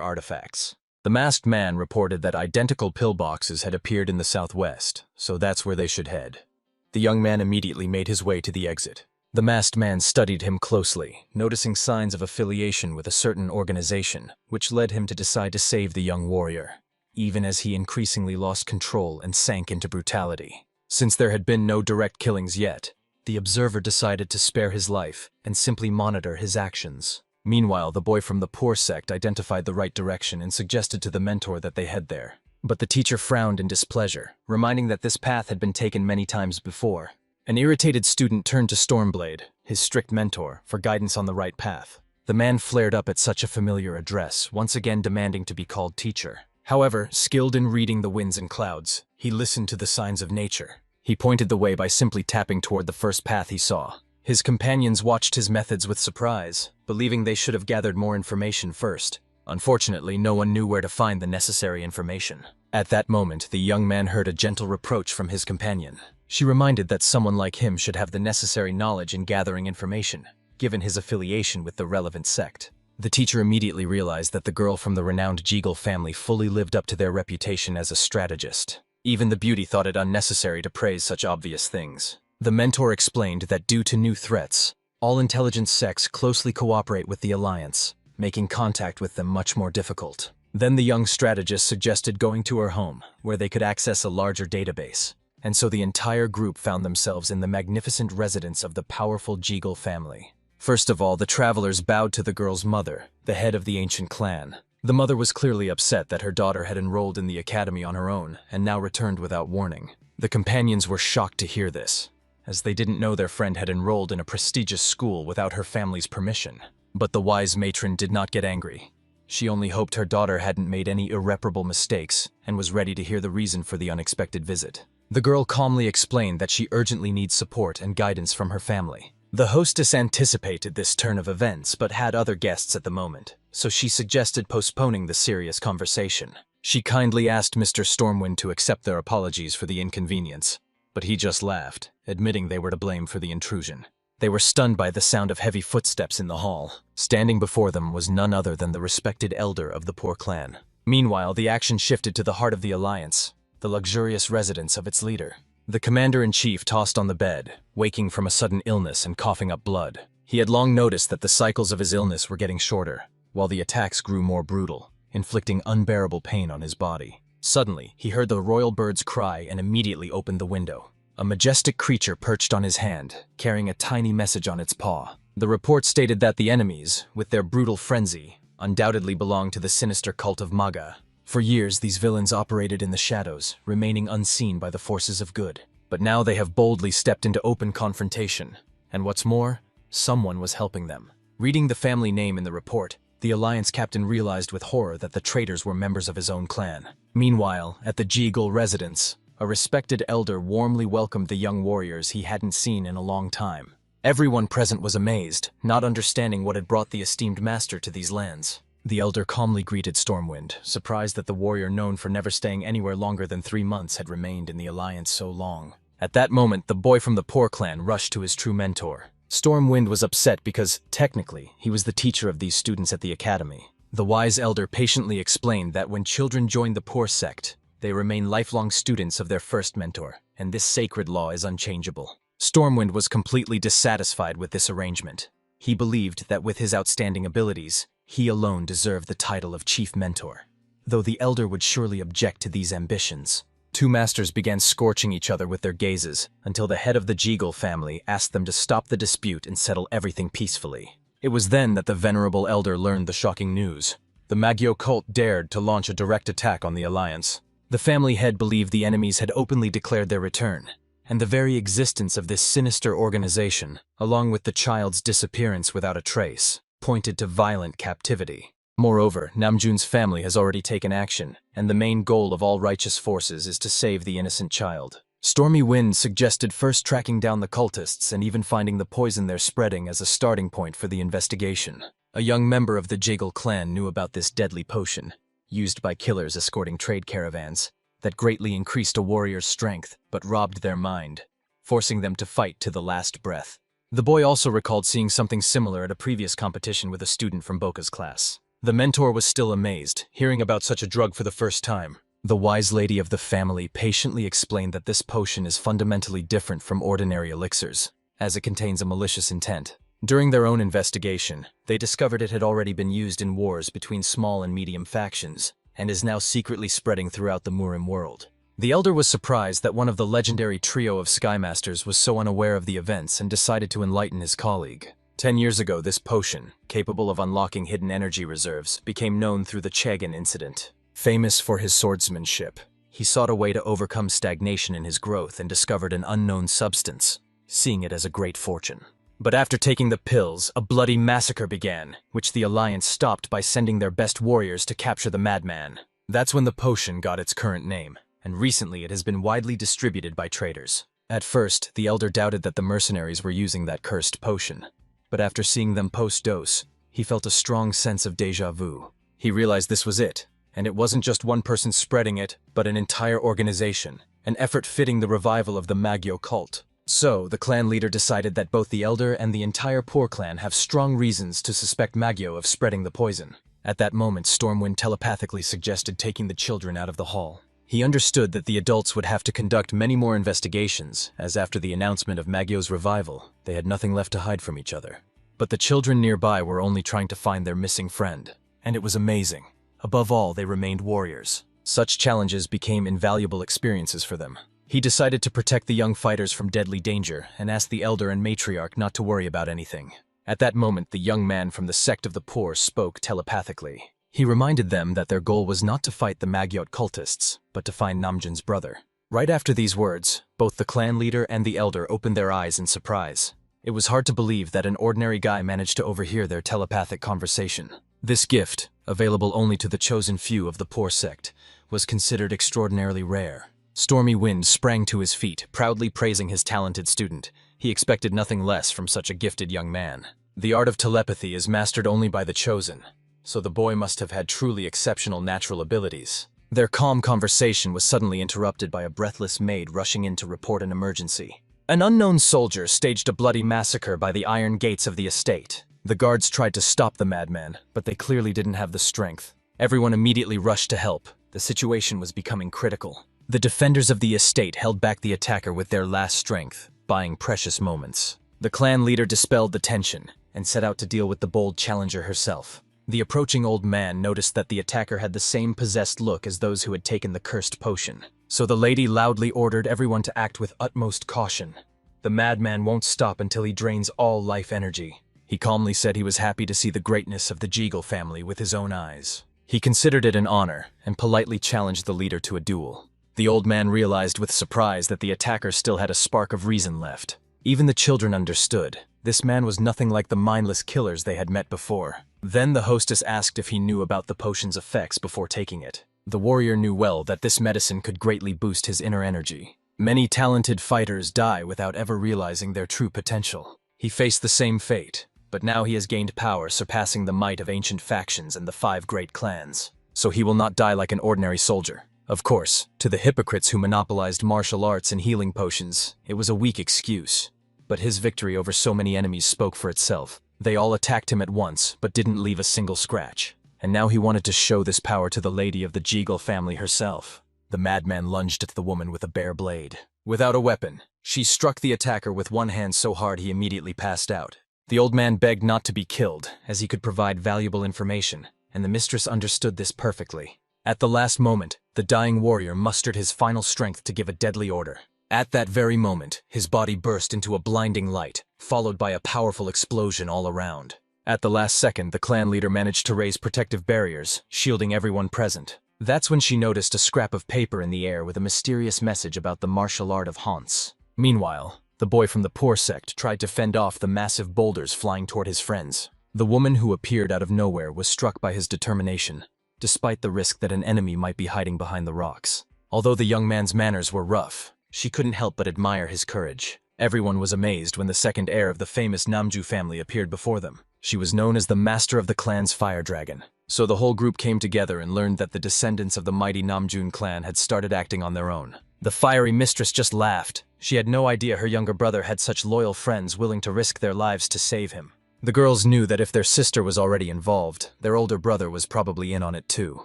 artifacts. The masked man reported that identical pillboxes had appeared in the southwest, so that's where they should head. The young man immediately made his way to the exit. The masked man studied him closely, noticing signs of affiliation with a certain organization, which led him to decide to save the young warrior, even as he increasingly lost control and sank into brutality. Since there had been no direct killings yet, the observer decided to spare his life and simply monitor his actions. Meanwhile, the boy from the poor sect identified the right direction and suggested to the mentor that they head there. But the teacher frowned in displeasure, reminding that this path had been taken many times before. An irritated student turned to Stormblade, his strict mentor, for guidance on the right path. The man flared up at such a familiar address, once again demanding to be called teacher. However, skilled in reading the winds and clouds, he listened to the signs of nature. He pointed the way by simply tapping toward the first path he saw. His companions watched his methods with surprise, believing they should have gathered more information first. Unfortunately, no one knew where to find the necessary information. At that moment, the young man heard a gentle reproach from his companion. She reminded that someone like him should have the necessary knowledge in gathering information, given his affiliation with the relevant sect. The teacher immediately realized that the girl from the renowned Jeagle family fully lived up to their reputation as a strategist. Even the beauty thought it unnecessary to praise such obvious things. The mentor explained that due to new threats, all intelligence sects closely cooperate with the Alliance, making contact with them much more difficult. Then the young strategist suggested going to her home, where they could access a larger database. And so the entire group found themselves in the magnificent residence of the powerful Jeagle family. First of all, the travelers bowed to the girl's mother, the head of the ancient clan. The mother was clearly upset that her daughter had enrolled in the academy on her own and now returned without warning. The companions were shocked to hear this, as they didn't know their friend had enrolled in a prestigious school without her family's permission. But the wise matron did not get angry. She only hoped her daughter hadn't made any irreparable mistakes and was ready to hear the reason for the unexpected visit. The girl calmly explained that she urgently needs support and guidance from her family. The hostess anticipated this turn of events but had other guests at the moment, so she suggested postponing the serious conversation. She kindly asked Mr. Stormwind to accept their apologies for the inconvenience, but he just laughed, admitting they were to blame for the intrusion. They were stunned by the sound of heavy footsteps in the hall. Standing before them was none other than the respected elder of the poor clan. Meanwhile, the action shifted to the heart of the Alliance, the luxurious residence of its leader. The commander-in-chief tossed on the bed, waking from a sudden illness and coughing up blood. He had long noticed that the cycles of his illness were getting shorter, while the attacks grew more brutal, inflicting unbearable pain on his body. Suddenly, he heard the royal bird's cry and immediately opened the window. A majestic creature perched on his hand, carrying a tiny message on its paw. The report stated that the enemies, with their brutal frenzy, undoubtedly belonged to the sinister cult of Manga. For years, these villains operated in the shadows, remaining unseen by the forces of good. But now they have boldly stepped into open confrontation. And what's more, someone was helping them. Reading the family name in the report, the Alliance captain realized with horror that the traitors were members of his own clan. Meanwhile, at the Jeagle residence, a respected elder warmly welcomed the young warriors he hadn't seen in a long time. Everyone present was amazed, not understanding what had brought the esteemed master to these lands. The elder calmly greeted Stormwind, surprised that the warrior known for never staying anywhere longer than 3 months had remained in the Alliance so long. At that moment, the boy from the poor clan rushed to his true mentor. Stormwind was upset because, technically, he was the teacher of these students at the academy. The wise elder patiently explained that when children join the poor sect, they remain lifelong students of their first mentor, and this sacred law is unchangeable. Stormwind was completely dissatisfied with this arrangement. He believed that with his outstanding abilities, he alone deserved the title of chief mentor. Though the elder would surely object to these ambitions, two masters began scorching each other with their gazes until the head of the Jeagle family asked them to stop the dispute and settle everything peacefully. It was then that the venerable elder learned the shocking news. The Magyo cult dared to launch a direct attack on the alliance. The family head believed the enemies had openly declared their return, and the very existence of this sinister organization, along with the child's disappearance without a trace, pointed to violent captivity. Moreover, Namjoon's family has already taken action, and the main goal of all righteous forces is to save the innocent child. Stormy Wind suggested first tracking down the cultists and even finding the poison they're spreading as a starting point for the investigation. A young member of the Jeagle clan knew about this deadly potion, used by killers escorting trade caravans, that greatly increased a warrior's strength but robbed their mind, forcing them to fight to the last breath. The boy also recalled seeing something similar at a previous competition with a student from Boka's class. The mentor was still amazed, hearing about such a drug for the first time. The wise lady of the family patiently explained that this potion is fundamentally different from ordinary elixirs, as it contains a malicious intent. During their own investigation, they discovered it had already been used in wars between small and medium factions, and is now secretly spreading throughout the Muram world. The elder was surprised that one of the legendary trio of Skymasters was so unaware of the events and decided to enlighten his colleague. 10 years ago, this potion, capable of unlocking hidden energy reserves, became known through the Chagan incident. Famous for his swordsmanship, he sought a way to overcome stagnation in his growth and discovered an unknown substance, seeing it as a great fortune. But after taking the pills, a bloody massacre began, which the Alliance stopped by sending their best warriors to capture the madman. That's when the potion got its current name, and recently it has been widely distributed by traders. At first, the elder doubted that the mercenaries were using that cursed potion, but after seeing them post-dose, he felt a strong sense of déjà vu. He realized this was it, and it wasn't just one person spreading it, but an entire organization, an effort fitting the revival of the Magyo cult. So, the clan leader decided that both the elder and the entire poor clan have strong reasons to suspect Magyo of spreading the poison. At that moment, Stormwind telepathically suggested taking the children out of the hall. He understood that the adults would have to conduct many more investigations, as after the announcement of Magyo's revival, they had nothing left to hide from each other. But the children nearby were only trying to find their missing friend, and it was amazing. Above all, they remained warriors. Such challenges became invaluable experiences for them. He decided to protect the young fighters from deadly danger and asked the elder and matriarch not to worry about anything. At that moment, the young man from the sect of the poor spoke telepathically. He reminded them that their goal was not to fight the Magyot cultists, but to find Namjoon's brother. Right after these words, both the clan leader and the elder opened their eyes in surprise. It was hard to believe that an ordinary guy managed to overhear their telepathic conversation. This gift, available only to the chosen few of the poor sect, was considered extraordinarily rare. Stormy Wind sprang to his feet, proudly praising his talented student. He expected nothing less from such a gifted young man. The art of telepathy is mastered only by the chosen, so the boy must have had truly exceptional natural abilities. Their calm conversation was suddenly interrupted by a breathless maid rushing in to report an emergency. An unknown soldier staged a bloody massacre by the iron gates of the estate. The guards tried to stop the madman, but they clearly didn't have the strength. Everyone immediately rushed to help. The situation was becoming critical. The defenders of the estate held back the attacker with their last strength, buying precious moments. The clan leader dispelled the tension and set out to deal with the bold challenger herself. The approaching old man noticed that the attacker had the same possessed look as those who had taken the cursed potion. So the lady loudly ordered everyone to act with utmost caution. The madman won't stop until he drains all life energy. He calmly said he was happy to see the greatness of the Jeagle family with his own eyes. He considered it an honor and politely challenged the leader to a duel. The old man realized with surprise that the attacker still had a spark of reason left. Even the children understood. This man was nothing like the mindless killers they had met before. Then the hostess asked if he knew about the potion's effects before taking it. The warrior knew well that this medicine could greatly boost his inner energy. Many talented fighters die without ever realizing their true potential. He faced the same fate, but now he has gained power surpassing the might of ancient factions and the 5 great clans. So he will not die like an ordinary soldier. Of course, to the hypocrites who monopolized martial arts and healing potions, it was a weak excuse. But his victory over so many enemies spoke for itself. They all attacked him at once, but didn't leave a single scratch. and now he wanted to show this power to the lady of the Jeagle family herself. The madman lunged at the woman with a bare blade. Without a weapon, she struck the attacker with one hand so hard he immediately passed out. The old man begged not to be killed, as he could provide valuable information, and the mistress understood this perfectly. At the last moment, the dying warrior mustered his final strength to give a deadly order. At that very moment, his body burst into a blinding light, followed by a powerful explosion all around. At the last second, the clan leader managed to raise protective barriers, shielding everyone present. That's when she noticed a scrap of paper in the air with a mysterious message about the martial art of Hans. Meanwhile, the boy from the poor sect tried to fend off the massive boulders flying toward his friends. The woman who appeared out of nowhere was struck by his determination, despite the risk that an enemy might be hiding behind the rocks. Although the young man's manners were rough, she couldn't help but admire his courage. Everyone was amazed when the second heir of the famous Namju family appeared before them. She was known as the master of the clan's fire dragon. So the whole group came together and learned that the descendants of the mighty Namjoon clan had started acting on their own. The fiery mistress just laughed. She had no idea her younger brother had such loyal friends willing to risk their lives to save him. The girls knew that if their sister was already involved, their older brother was probably in on it too.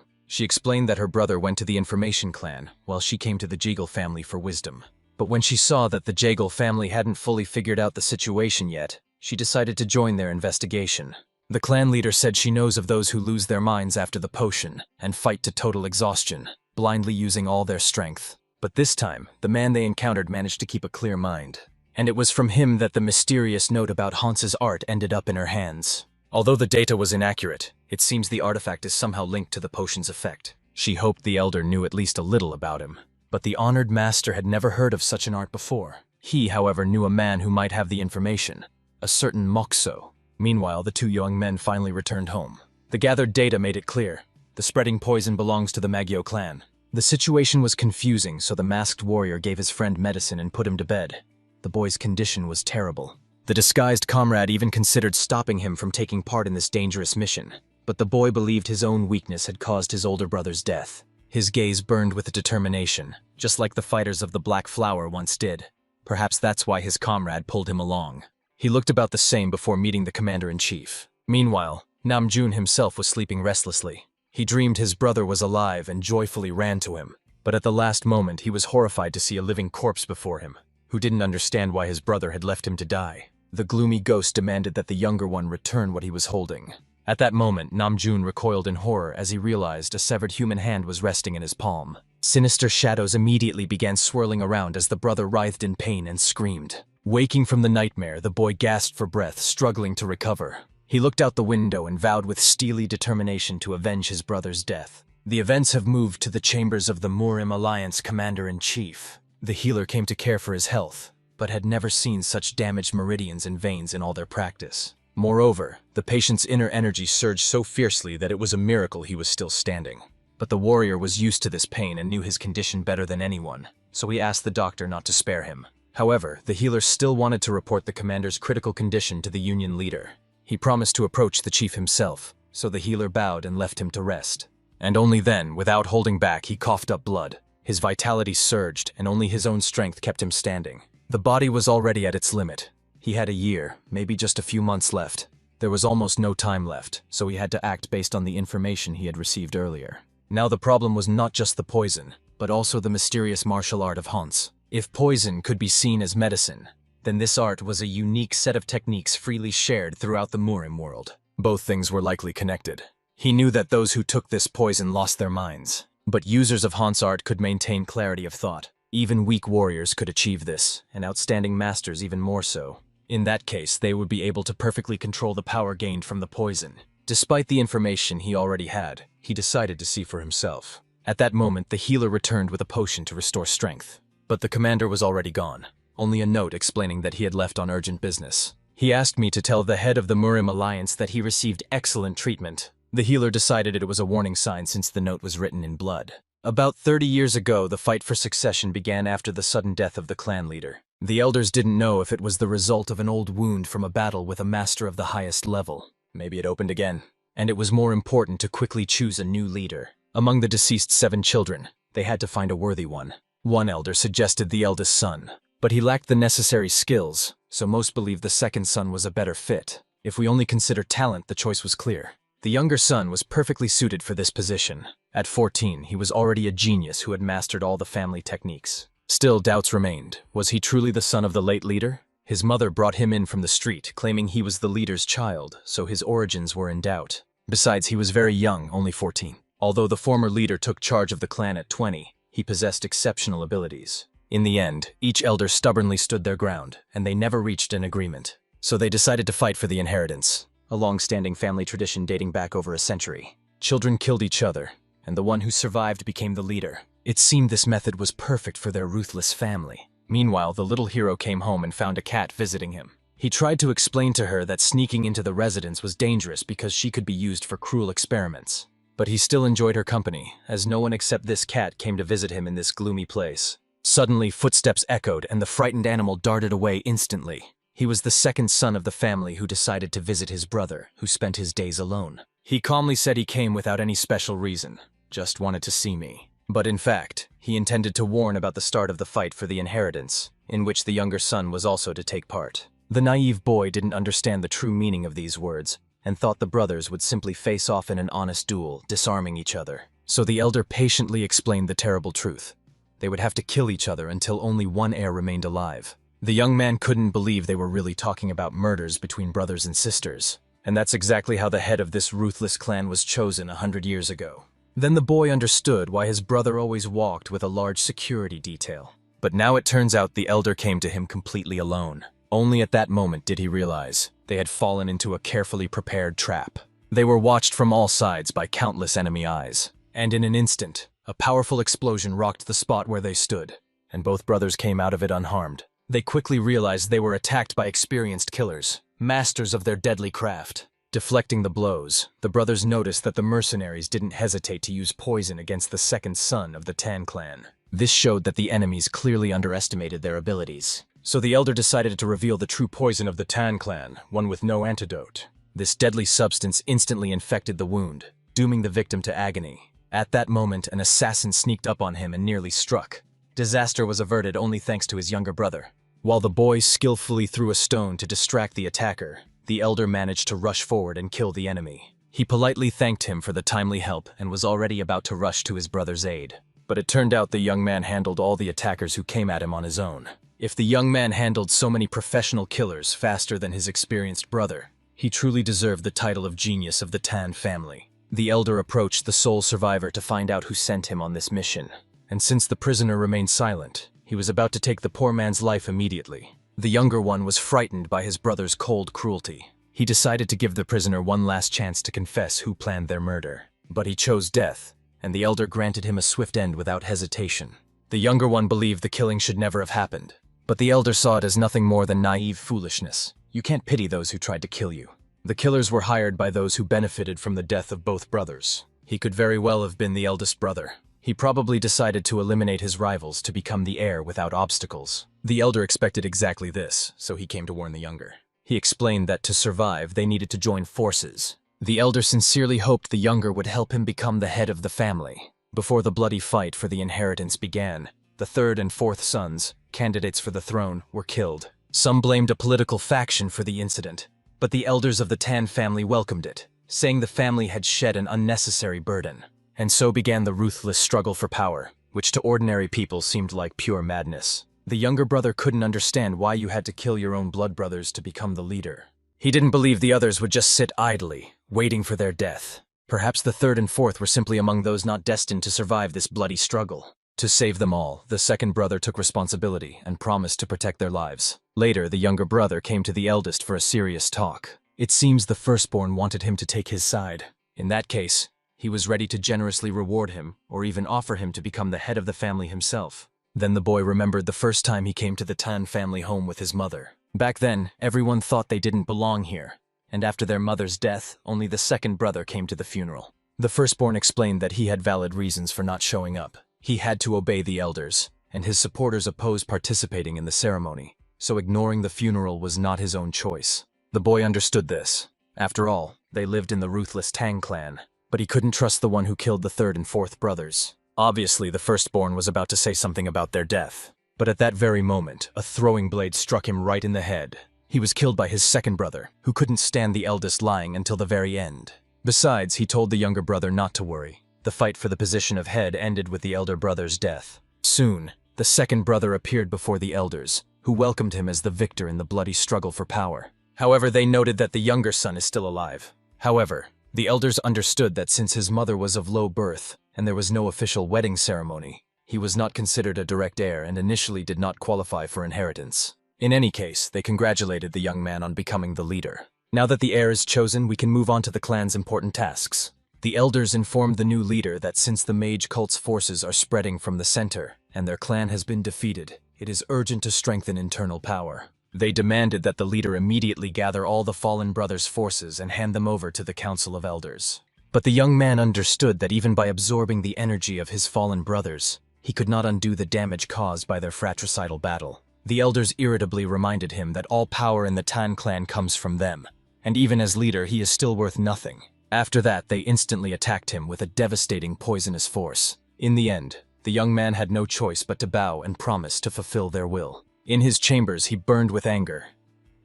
She explained that her brother went to the information clan, while she came to the Jeagle family for wisdom. But when she saw that the Jeagle family hadn't fully figured out the situation yet, she decided to join their investigation. The clan leader said she knows of those who lose their minds after the potion and fight to total exhaustion, blindly using all their strength. But this time, the man they encountered managed to keep a clear mind. And it was from him that the mysterious note about Hans's art ended up in her hands. Although the data was inaccurate, it seems the artifact is somehow linked to the potion's effect. She hoped the elder knew at least a little about him. But the honored master had never heard of such an art before. He, however, knew a man who might have the information, a certain Moxo. Meanwhile, the two young men finally returned home. The gathered data made it clear. The spreading poison belongs to the Magyo clan. The situation was confusing, so the masked warrior gave his friend medicine and put him to bed. The boy's condition was terrible. The disguised comrade even considered stopping him from taking part in this dangerous mission. But the boy believed his own weakness had caused his older brother's death. His gaze burned with determination, just like the fighters of the Blackflower once did. Perhaps that's why his comrade pulled him along. He looked about the same before meeting the commander-in-chief. Meanwhile, Namjoon himself was sleeping restlessly. He dreamed his brother was alive and joyfully ran to him. But at the last moment, he was horrified to see a living corpse before him, who didn't understand why his brother had left him to die. The gloomy ghost demanded that the younger one return what he was holding. At that moment, Namjoon recoiled in horror as he realized a severed human hand was resting in his palm. Sinister shadows immediately began swirling around as the brother writhed in pain and screamed. Waking from the nightmare, the boy gasped for breath, struggling to recover. He looked out the window and vowed with steely determination to avenge his brother's death. The events have moved to the chambers of the Muram Alliance commander-in-chief. The healer came to care for his health, but had never seen such damaged meridians and veins in all their practice. Moreover, the patient's inner energy surged so fiercely that it was a miracle he was still standing. But the warrior was used to this pain and knew his condition better than anyone, so he asked the doctor not to spare him. However, the healer still wanted to report the commander's critical condition to the Union leader. He promised to approach the chief himself, so the healer bowed and left him to rest. And only then, without holding back, he coughed up blood. His vitality surged, and only his own strength kept him standing. The body was already at its limit. He had a year, maybe just a few months left. There was almost no time left, so he had to act based on the information he had received earlier. Now the problem was not just the poison, but also the mysterious martial art of Hans. If poison could be seen as medicine, then this art was a unique set of techniques freely shared throughout the Muram world. Both things were likely connected. He knew that those who took this poison lost their minds, but users of Hans' art could maintain clarity of thought. Even weak warriors could achieve this, and outstanding masters even more so. In that case, they would be able to perfectly control the power gained from the poison. Despite the information he already had, he decided to see for himself. At that moment, the healer returned with a potion to restore strength. But the commander was already gone, only a note explaining that he had left on urgent business. He asked me to tell the head of the Muram Alliance that he received excellent treatment. The healer decided it was a warning sign since the note was written in blood. About 30 years ago, the fight for succession began after the sudden death of the clan leader. The elders didn't know if it was the result of an old wound from a battle with a master of the highest level. Maybe it opened again. And it was more important to quickly choose a new leader. Among the deceased 7 children, they had to find a worthy one. One elder suggested the eldest son, but he lacked the necessary skills, so most believed the second son was a better fit. If we only consider talent, the choice was clear. The younger son was perfectly suited for this position. At 14, he was already a genius who had mastered all the family techniques. Still, doubts remained. Was he truly the son of the late leader? His mother brought him in from the street, claiming he was the leader's child, so his origins were in doubt. Besides, he was very young, only 14. Although the former leader took charge of the clan at 20, he possessed exceptional abilities. In the end, each elder stubbornly stood their ground, and they never reached an agreement. So they decided to fight for the inheritance, a long-standing family tradition dating back over a century. Children killed each other, and the one who survived became the leader. It seemed this method was perfect for their ruthless family. Meanwhile, the little hero came home and found a cat visiting him. He tried to explain to her that sneaking into the residence was dangerous because she could be used for cruel experiments. But he still enjoyed her company, as no one except this cat came to visit him in this gloomy place. Suddenly, footsteps echoed, and the frightened animal darted away instantly. He was the second son of the family who decided to visit his brother, who spent his days alone. He calmly said he came without any special reason, just wanted to see me. But in fact, he intended to warn about the start of the fight for the inheritance, in which the younger son was also to take part. The naive boy didn't understand the true meaning of these words, and thought the brothers would simply face off in an honest duel, disarming each other. So the elder patiently explained the terrible truth. They would have to kill each other until only one heir remained alive. The young man couldn't believe they were really talking about murders between brothers and sisters. And that's exactly how the head of this ruthless clan was chosen 100 years ago. Then the boy understood why his brother always walked with a large security detail. But now it turns out the elder came to him completely alone. Only at that moment did he realize they had fallen into a carefully prepared trap. They were watched from all sides by countless enemy eyes. And in an instant, a powerful explosion rocked the spot where they stood, and both brothers came out of it unharmed. They quickly realized they were attacked by experienced killers, masters of their deadly craft. Deflecting the blows, the brothers noticed that the mercenaries didn't hesitate to use poison against the second son of the Tan clan. This showed that the enemies clearly underestimated their abilities. So the elder decided to reveal the true poison of the Tan clan, one with no antidote. This deadly substance instantly infected the wound, dooming the victim to agony. At that moment, an assassin sneaked up on him and nearly struck. Disaster was averted only thanks to his younger brother. While the boy skillfully threw a stone to distract the attacker, the elder managed to rush forward and kill the enemy. He politely thanked him for the timely help and was already about to rush to his brother's aid. But it turned out the young man handled all the attackers who came at him on his own. If the young man handled so many professional killers faster than his experienced brother, he truly deserved the title of genius of the Tan family. The elder approached the sole survivor to find out who sent him on this mission. And since the prisoner remained silent, he was about to take the poor man's life immediately. The younger one was frightened by his brother's cold cruelty. He decided to give the prisoner one last chance to confess who planned their murder. But he chose death, and the elder granted him a swift end without hesitation. The younger one believed the killing should never have happened, but the elder saw it as nothing more than naive foolishness. You can't pity those who tried to kill you. The killers were hired by those who benefited from the death of both brothers. He could very well have been the eldest brother. He probably decided to eliminate his rivals to become the heir without obstacles. The elder expected exactly this, so he came to warn the younger. He explained that to survive, they needed to join forces. The elder sincerely hoped the younger would help him become the head of the family. Before the bloody fight for the inheritance began, the third and fourth sons, candidates for the throne, were killed. Some blamed a political faction for the incident, but the elders of the Tan family welcomed it, saying the family had shed an unnecessary burden. And so began the ruthless struggle for power, which to ordinary people seemed like pure madness. The younger brother couldn't understand why you had to kill your own blood brothers to become the leader. He didn't believe the others would just sit idly, waiting for their death. Perhaps the third and fourth were simply among those not destined to survive this bloody struggle. To save them all, the second brother took responsibility and promised to protect their lives. Later, the younger brother came to the eldest for a serious talk. It seems the firstborn wanted him to take his side. In that case, he was ready to generously reward him, or even offer him to become the head of the family himself. Then the boy remembered the first time he came to the Tan family home with his mother. Back then, everyone thought they didn't belong here, and after their mother's death, only the second brother came to the funeral. The firstborn explained that he had valid reasons for not showing up. He had to obey the elders, and his supporters opposed participating in the ceremony, so ignoring the funeral was not his own choice. The boy understood this. After all, they lived in the ruthless Tang clan, but he couldn't trust the one who killed the third and fourth brothers. Obviously, the firstborn was about to say something about their death, but at that very moment, a throwing blade struck him right in the head. He was killed by his second brother, who couldn't stand the eldest lying until the very end. Besides, he told the younger brother not to worry. The fight for the position of head ended with the elder brother's death. Soon, the second brother appeared before the elders, who welcomed him as the victor in the bloody struggle for power. However, they noted that the younger son is still alive. However, the elders understood that since his mother was of low birth, and there was no official wedding ceremony, he was not considered a direct heir and initially did not qualify for inheritance. In any case, they congratulated the young man on becoming the leader. Now that the heir is chosen, we can move on to the clan's important tasks. The elders informed the new leader that since the mage cult's forces are spreading from the center, and their clan has been defeated, it is urgent to strengthen internal power. They demanded that the leader immediately gather all the fallen brothers' forces and hand them over to the Council of Elders. But the young man understood that even by absorbing the energy of his fallen brothers, he could not undo the damage caused by their fratricidal battle. The elders irritably reminded him that all power in the Tan clan comes from them, and even as leader he is still worth nothing. After that, they instantly attacked him with a devastating poisonous force. In the end, the young man had no choice but to bow and promise to fulfill their will. In his chambers, he burned with anger.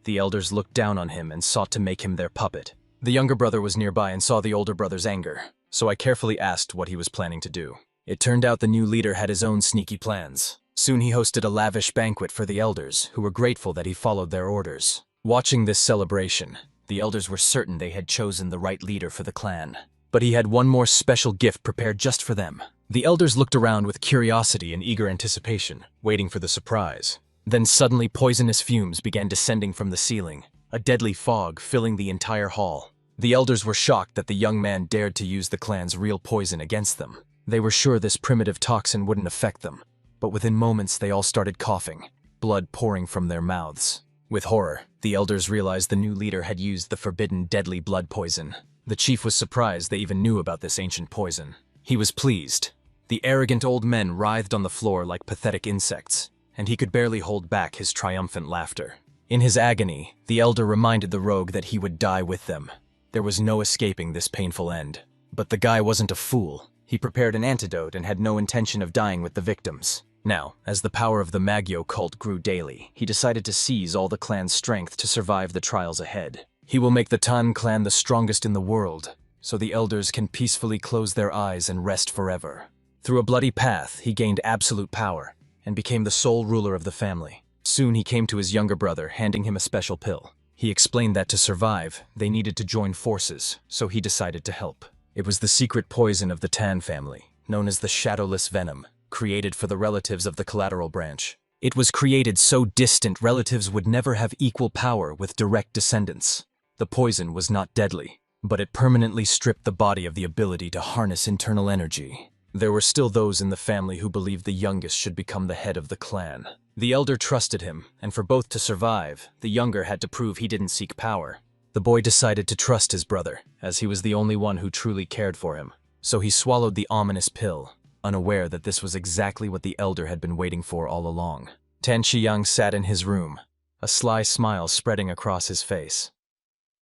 The elders looked down on him and sought to make him their puppet. The younger brother was nearby and saw the older brother's anger, so I carefully asked what he was planning to do. It turned out the new leader had his own sneaky plans. Soon he hosted a lavish banquet for the elders, who were grateful that he followed their orders. Watching this celebration, the elders were certain they had chosen the right leader for the clan. But he had one more special gift prepared just for them. The elders looked around with curiosity and eager anticipation, waiting for the surprise. Then suddenly poisonous fumes began descending from the ceiling, a deadly fog filling the entire hall. The elders were shocked that the young man dared to use the clan's real poison against them. They were sure this primitive toxin wouldn't affect them, but within moments they all started coughing, blood pouring from their mouths. With horror, the elders realized the new leader had used the forbidden deadly blood poison. The chief was surprised they even knew about this ancient poison. He was pleased. The arrogant old men writhed on the floor like pathetic insects, and he could barely hold back his triumphant laughter. In his agony, the elder reminded the rogue that he would die with them. There was no escaping this painful end. But the guy wasn't a fool. He prepared an antidote and had no intention of dying with the victims. Now, as the power of the Magyo cult grew daily, he decided to seize all the clan's strength to survive the trials ahead. He will make the Tan clan the strongest in the world, so the elders can peacefully close their eyes and rest forever. Through a bloody path, he gained absolute power and became the sole ruler of the family. Soon he came to his younger brother, handing him a special pill. He explained that to survive, they needed to join forces, so he decided to help. It was the secret poison of the Tan family, known as the shadowless venom, created for the relatives of the collateral branch. It was created so distant relatives would never have equal power with direct descendants. The poison was not deadly, but it permanently stripped the body of the ability to harness internal energy. There were still those in the family who believed the youngest should become the head of the clan. The elder trusted him, and for both to survive, the younger had to prove he didn't seek power. The boy decided to trust his brother, as he was the only one who truly cared for him. So he swallowed the ominous pill, unaware that this was exactly what the elder had been waiting for all along. Tan Shiyang sat in his room, a sly smile spreading across his face.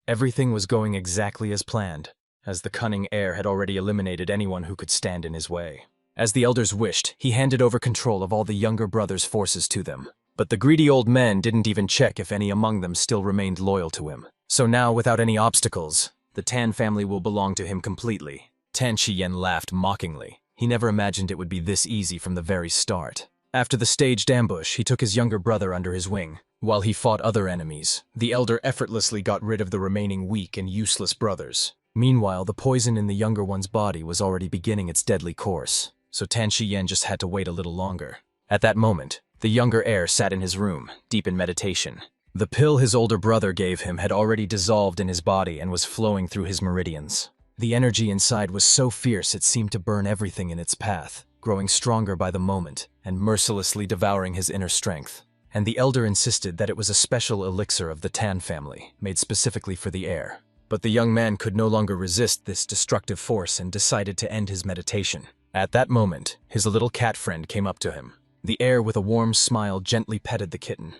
Everything was going exactly as planned, as the cunning heir had already eliminated anyone who could stand in his way. As the elders wished, he handed over control of all the younger brother's forces to them. But the greedy old men didn't even check if any among them still remained loyal to him. So now, without any obstacles, the Tan family will belong to him completely. Tan Shiyen laughed mockingly. He never imagined it would be this easy from the very start. After the staged ambush, he took his younger brother under his wing. While he fought other enemies, the elder effortlessly got rid of the remaining weak and useless brothers. Meanwhile, the poison in the younger one's body was already beginning its deadly course, so Tan Shiyen just had to wait a little longer. At that moment, the younger heir sat in his room, deep in meditation. The pill his older brother gave him had already dissolved in his body and was flowing through his meridians. The energy inside was so fierce it seemed to burn everything in its path, growing stronger by the moment and mercilessly devouring his inner strength. And the elder insisted that it was a special elixir of the Tan family, made specifically for the heir. But the young man could no longer resist this destructive force and decided to end his meditation. At that moment, his little cat friend came up to him. The heir with a warm smile gently petted the kitten,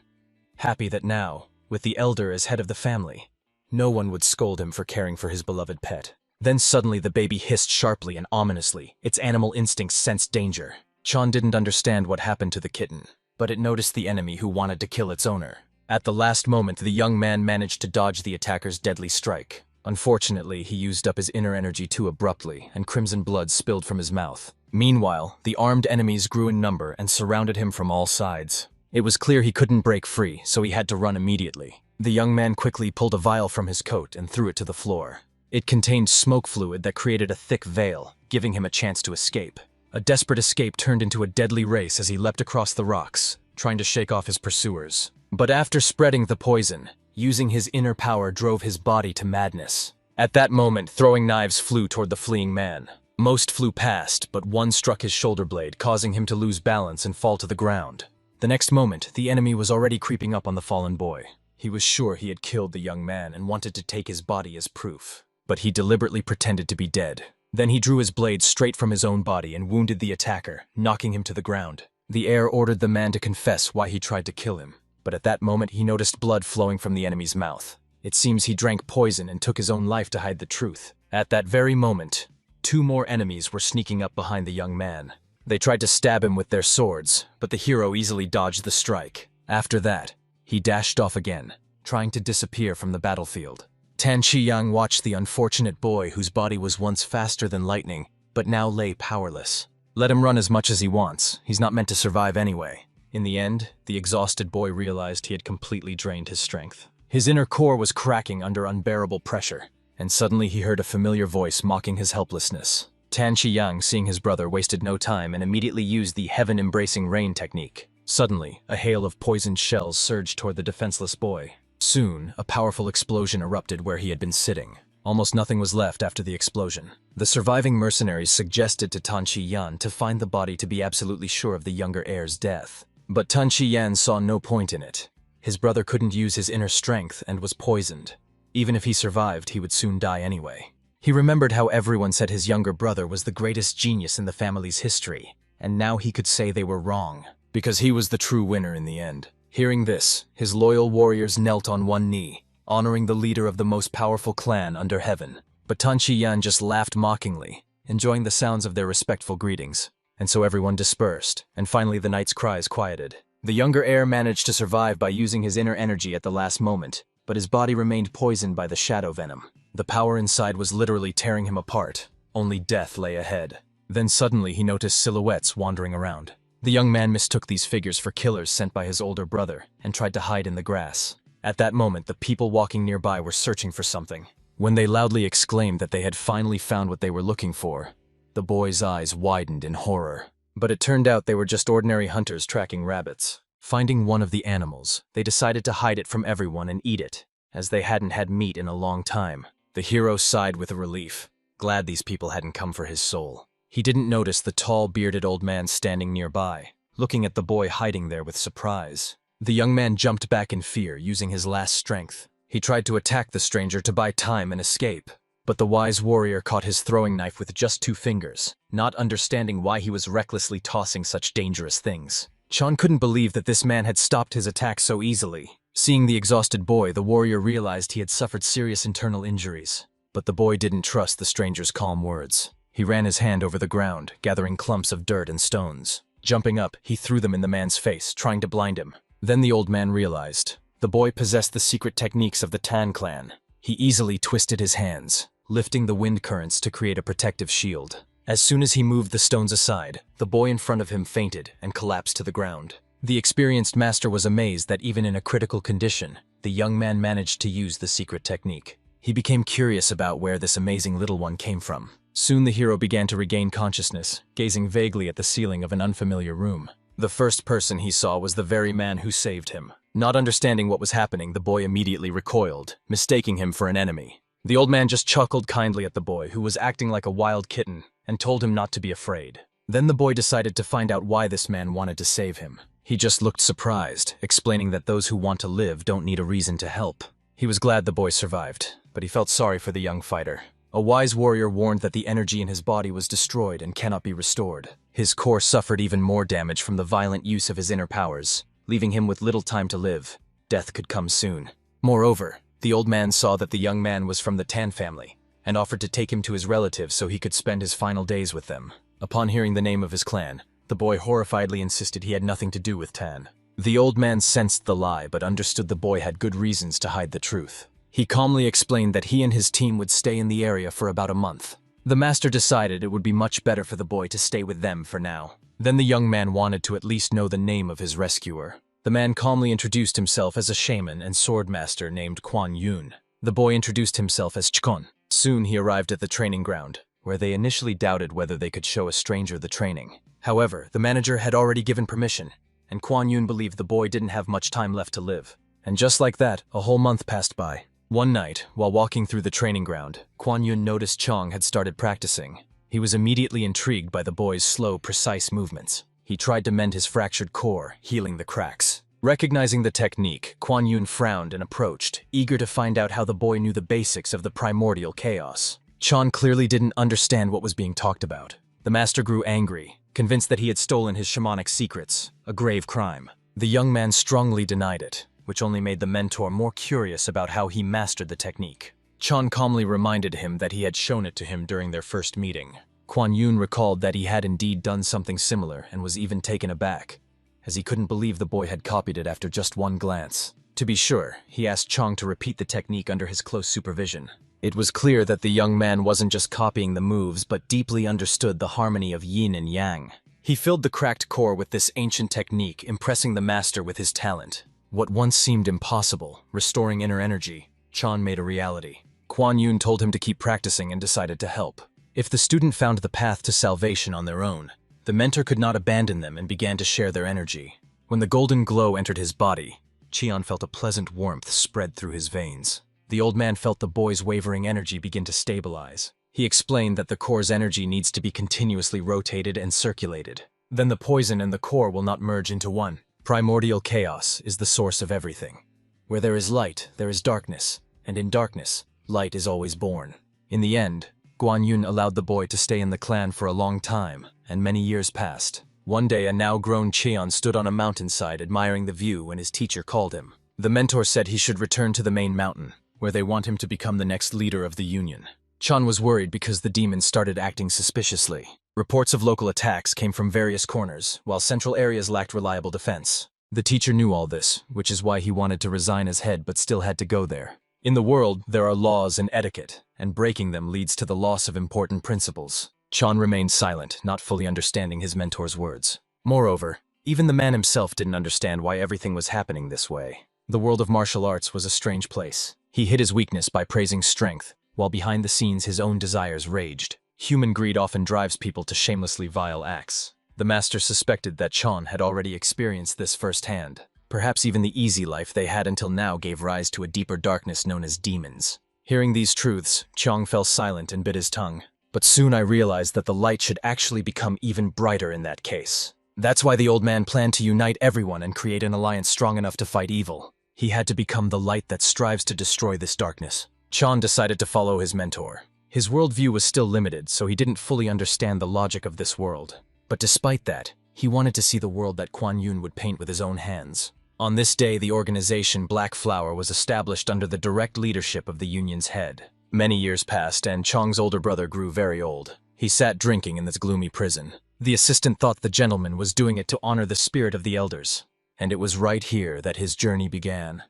happy that now, with the elder as head of the family, no one would scold him for caring for his beloved pet. Then suddenly the baby hissed sharply and ominously. Its animal instincts sensed danger. Chan didn't understand what happened to the kitten, but it noticed the enemy who wanted to kill its owner. At the last moment, the young man managed to dodge the attacker's deadly strike. Unfortunately, he used up his inner energy too abruptly, and crimson blood spilled from his mouth. Meanwhile, the armed enemies grew in number and surrounded him from all sides. It was clear he couldn't break free, so he had to run immediately. The young man quickly pulled a vial from his coat and threw it to the floor. It contained smoke fluid that created a thick veil, giving him a chance to escape. A desperate escape turned into a deadly race as he leapt across the rocks, trying to shake off his pursuers. But after spreading the poison, using his inner power drove his body to madness. At that moment, throwing knives flew toward the fleeing man. Most flew past, but one struck his shoulder blade, causing him to lose balance and fall to the ground. The next moment, the enemy was already creeping up on the fallen boy. He was sure he had killed the young man and wanted to take his body as proof. But he deliberately pretended to be dead. Then he drew his blade straight from his own body and wounded the attacker, knocking him to the ground. The heir ordered the man to confess why he tried to kill him. But at that moment, he noticed blood flowing from the enemy's mouth. It seems he drank poison and took his own life to hide the truth. At that very moment, 2 more enemies were sneaking up behind the young man. They tried to stab him with their swords, but the hero easily dodged the strike. After that, he dashed off again, trying to disappear from the battlefield. Tan Qiyang watched the unfortunate boy whose body was once faster than lightning, but now lay powerless. Let him run as much as he wants, he's not meant to survive anyway. In the end, the exhausted boy realized he had completely drained his strength. His inner core was cracking under unbearable pressure, and suddenly he heard a familiar voice mocking his helplessness. Tan Qiyang, seeing his brother, wasted no time and immediately used the heaven-embracing rain technique. Suddenly, a hail of poisoned shells surged toward the defenseless boy. Soon, a powerful explosion erupted where he had been sitting. Almost nothing was left after the explosion. The surviving mercenaries suggested to Tan Qiyang to find the body to be absolutely sure of the younger heir's death. But Tan Qiyang saw no point in it. His brother couldn't use his inner strength and was poisoned. Even if he survived, he would soon die anyway. He remembered how everyone said his younger brother was the greatest genius in the family's history, and now he could say they were wrong, because he was the true winner in the end. Hearing this, his loyal warriors knelt on one knee, honoring the leader of the most powerful clan under heaven. But Tan Qiyang just laughed mockingly, enjoying the sounds of their respectful greetings. And so everyone dispersed, and finally the knight's cries quieted. The younger heir managed to survive by using his inner energy at the last moment, but his body remained poisoned by the shadow venom. The power inside was literally tearing him apart. Only death lay ahead. Then suddenly he noticed silhouettes wandering around. The young man mistook these figures for killers sent by his older brother and tried to hide in the grass. At that moment, the people walking nearby were searching for something. When they loudly exclaimed that they had finally found what they were looking for, the boy's eyes widened in horror. But it turned out they were just ordinary hunters tracking rabbits. Finding one of the animals, they decided to hide it from everyone and eat it, as they hadn't had meat in a long time. The hero sighed with relief, glad these people hadn't come for his soul. He didn't notice the tall, bearded old man standing nearby, looking at the boy hiding there with surprise. The young man jumped back in fear, using his last strength. He tried to attack the stranger to buy time and escape, but the wise warrior caught his throwing knife with just 2 fingers, not understanding why he was recklessly tossing such dangerous things. Chan couldn't believe that this man had stopped his attack so easily. Seeing the exhausted boy, the warrior realized he had suffered serious internal injuries. But the boy didn't trust the stranger's calm words. He ran his hand over the ground, gathering clumps of dirt and stones. Jumping up, he threw them in the man's face, trying to blind him. Then the old man realized. The boy possessed the secret techniques of the Tan clan. He easily twisted his hands, lifting the wind currents to create a protective shield. As soon as he moved the stones aside, the boy in front of him fainted and collapsed to the ground. The experienced master was amazed that even in a critical condition, the young man managed to use the secret technique. He became curious about where this amazing little one came from. Soon the hero began to regain consciousness, gazing vaguely at the ceiling of an unfamiliar room. The first person he saw was the very man who saved him. Not understanding what was happening, the boy immediately recoiled, mistaking him for an enemy. The old man just chuckled kindly at the boy, who was acting like a wild kitten, and told him not to be afraid. Then the boy decided to find out why this man wanted to save him. He just looked surprised, explaining that those who want to live don't need a reason to help. He was glad the boy survived, but he felt sorry for the young fighter. A wise warrior warned that the energy in his body was destroyed and cannot be restored. His core suffered even more damage from the violent use of his inner powers, leaving him with little time to live. Death could come soon. Moreover, the old man saw that the young man was from the Tan family, and offered to take him to his relatives so he could spend his final days with them. Upon hearing the name of his clan, the boy horrifiedly insisted he had nothing to do with Tan. The old man sensed the lie but understood the boy had good reasons to hide the truth. He calmly explained that he and his team would stay in the area for about a month. The master decided it would be much better for the boy to stay with them for now. Then the young man wanted to at least know the name of his rescuer. The man calmly introduced himself as a shaman and swordmaster named Kwon Yoon. The boy introduced himself as Chkon. Soon he arrived at the training ground, where they initially doubted whether they could show a stranger the training. However, the manager had already given permission, and Kwon Yoon believed the boy didn't have much time left to live. And just like that, a whole month passed by. One night, while walking through the training ground, Kwon Yoon noticed Chong had started practicing. He was immediately intrigued by the boy's slow, precise movements. He tried to mend his fractured core, healing the cracks. Recognizing the technique, Kwon Yoon frowned and approached, eager to find out how the boy knew the basics of the primordial chaos. Chon clearly didn't understand what was being talked about. The master grew angry, convinced that he had stolen his shamanic secrets, a grave crime. The young man strongly denied it, which only made the mentor more curious about how he mastered the technique. Chon calmly reminded him that he had shown it to him during their first meeting. Kwon Yoon recalled that he had indeed done something similar and was even taken aback, as he couldn't believe the boy had copied it after just one glance. To be sure, he asked Chong to repeat the technique under his close supervision. It was clear that the young man wasn't just copying the moves but deeply understood the harmony of yin and yang. He filled the cracked core with this ancient technique, impressing the master with his talent. What once seemed impossible, restoring inner energy, Chon made a reality. Kwon Yoon told him to keep practicing and decided to help. If the student found the path to salvation on their own, the mentor could not abandon them and began to share their energy. When the golden glow entered his body, Cheon felt a pleasant warmth spread through his veins. The old man felt the boy's wavering energy begin to stabilize. He explained that the core's energy needs to be continuously rotated and circulated. Then the poison and the core will not merge into one. Primordial chaos is the source of everything. Where there is light, there is darkness, and in darkness, light is always born. In the end, Guan Yun allowed the boy to stay in the clan for a long time, and many years passed. One day, a now-grown Cheon stood on a mountainside admiring the view when his teacher called him. The mentor said he should return to the main mountain, where they want him to become the next leader of the union. Chan was worried because the demons started acting suspiciously. Reports of local attacks came from various corners, while central areas lacked reliable defense. The teacher knew all this, which is why he wanted to resign as head but still had to go there. In the world, there are laws and etiquette, and breaking them leads to the loss of important principles. Chan remained silent, not fully understanding his mentor's words. Moreover, even the man himself didn't understand why everything was happening this way. The world of martial arts was a strange place. He hid his weakness by praising strength, while behind the scenes his own desires raged. Human greed often drives people to shamelessly vile acts. The master suspected that Chan had already experienced this firsthand. Perhaps even the easy life they had until now gave rise to a deeper darkness known as demons. Hearing these truths, Chong fell silent and bit his tongue. But soon I realized that the light should actually become even brighter in that case. That's why the old man planned to unite everyone and create an alliance strong enough to fight evil. He had to become the light that strives to destroy this darkness. Chan decided to follow his mentor. His worldview was still limited, so he didn't fully understand the logic of this world. But despite that, he wanted to see the world that Kwon Yoon would paint with his own hands. On this day, the organization Blackflower was established under the direct leadership of the union's head. Many years passed, and Chong's older brother grew very old. He sat drinking in this gloomy prison. The assistant thought the gentleman was doing it to honor the spirit of the elders. And it was right here that his journey began.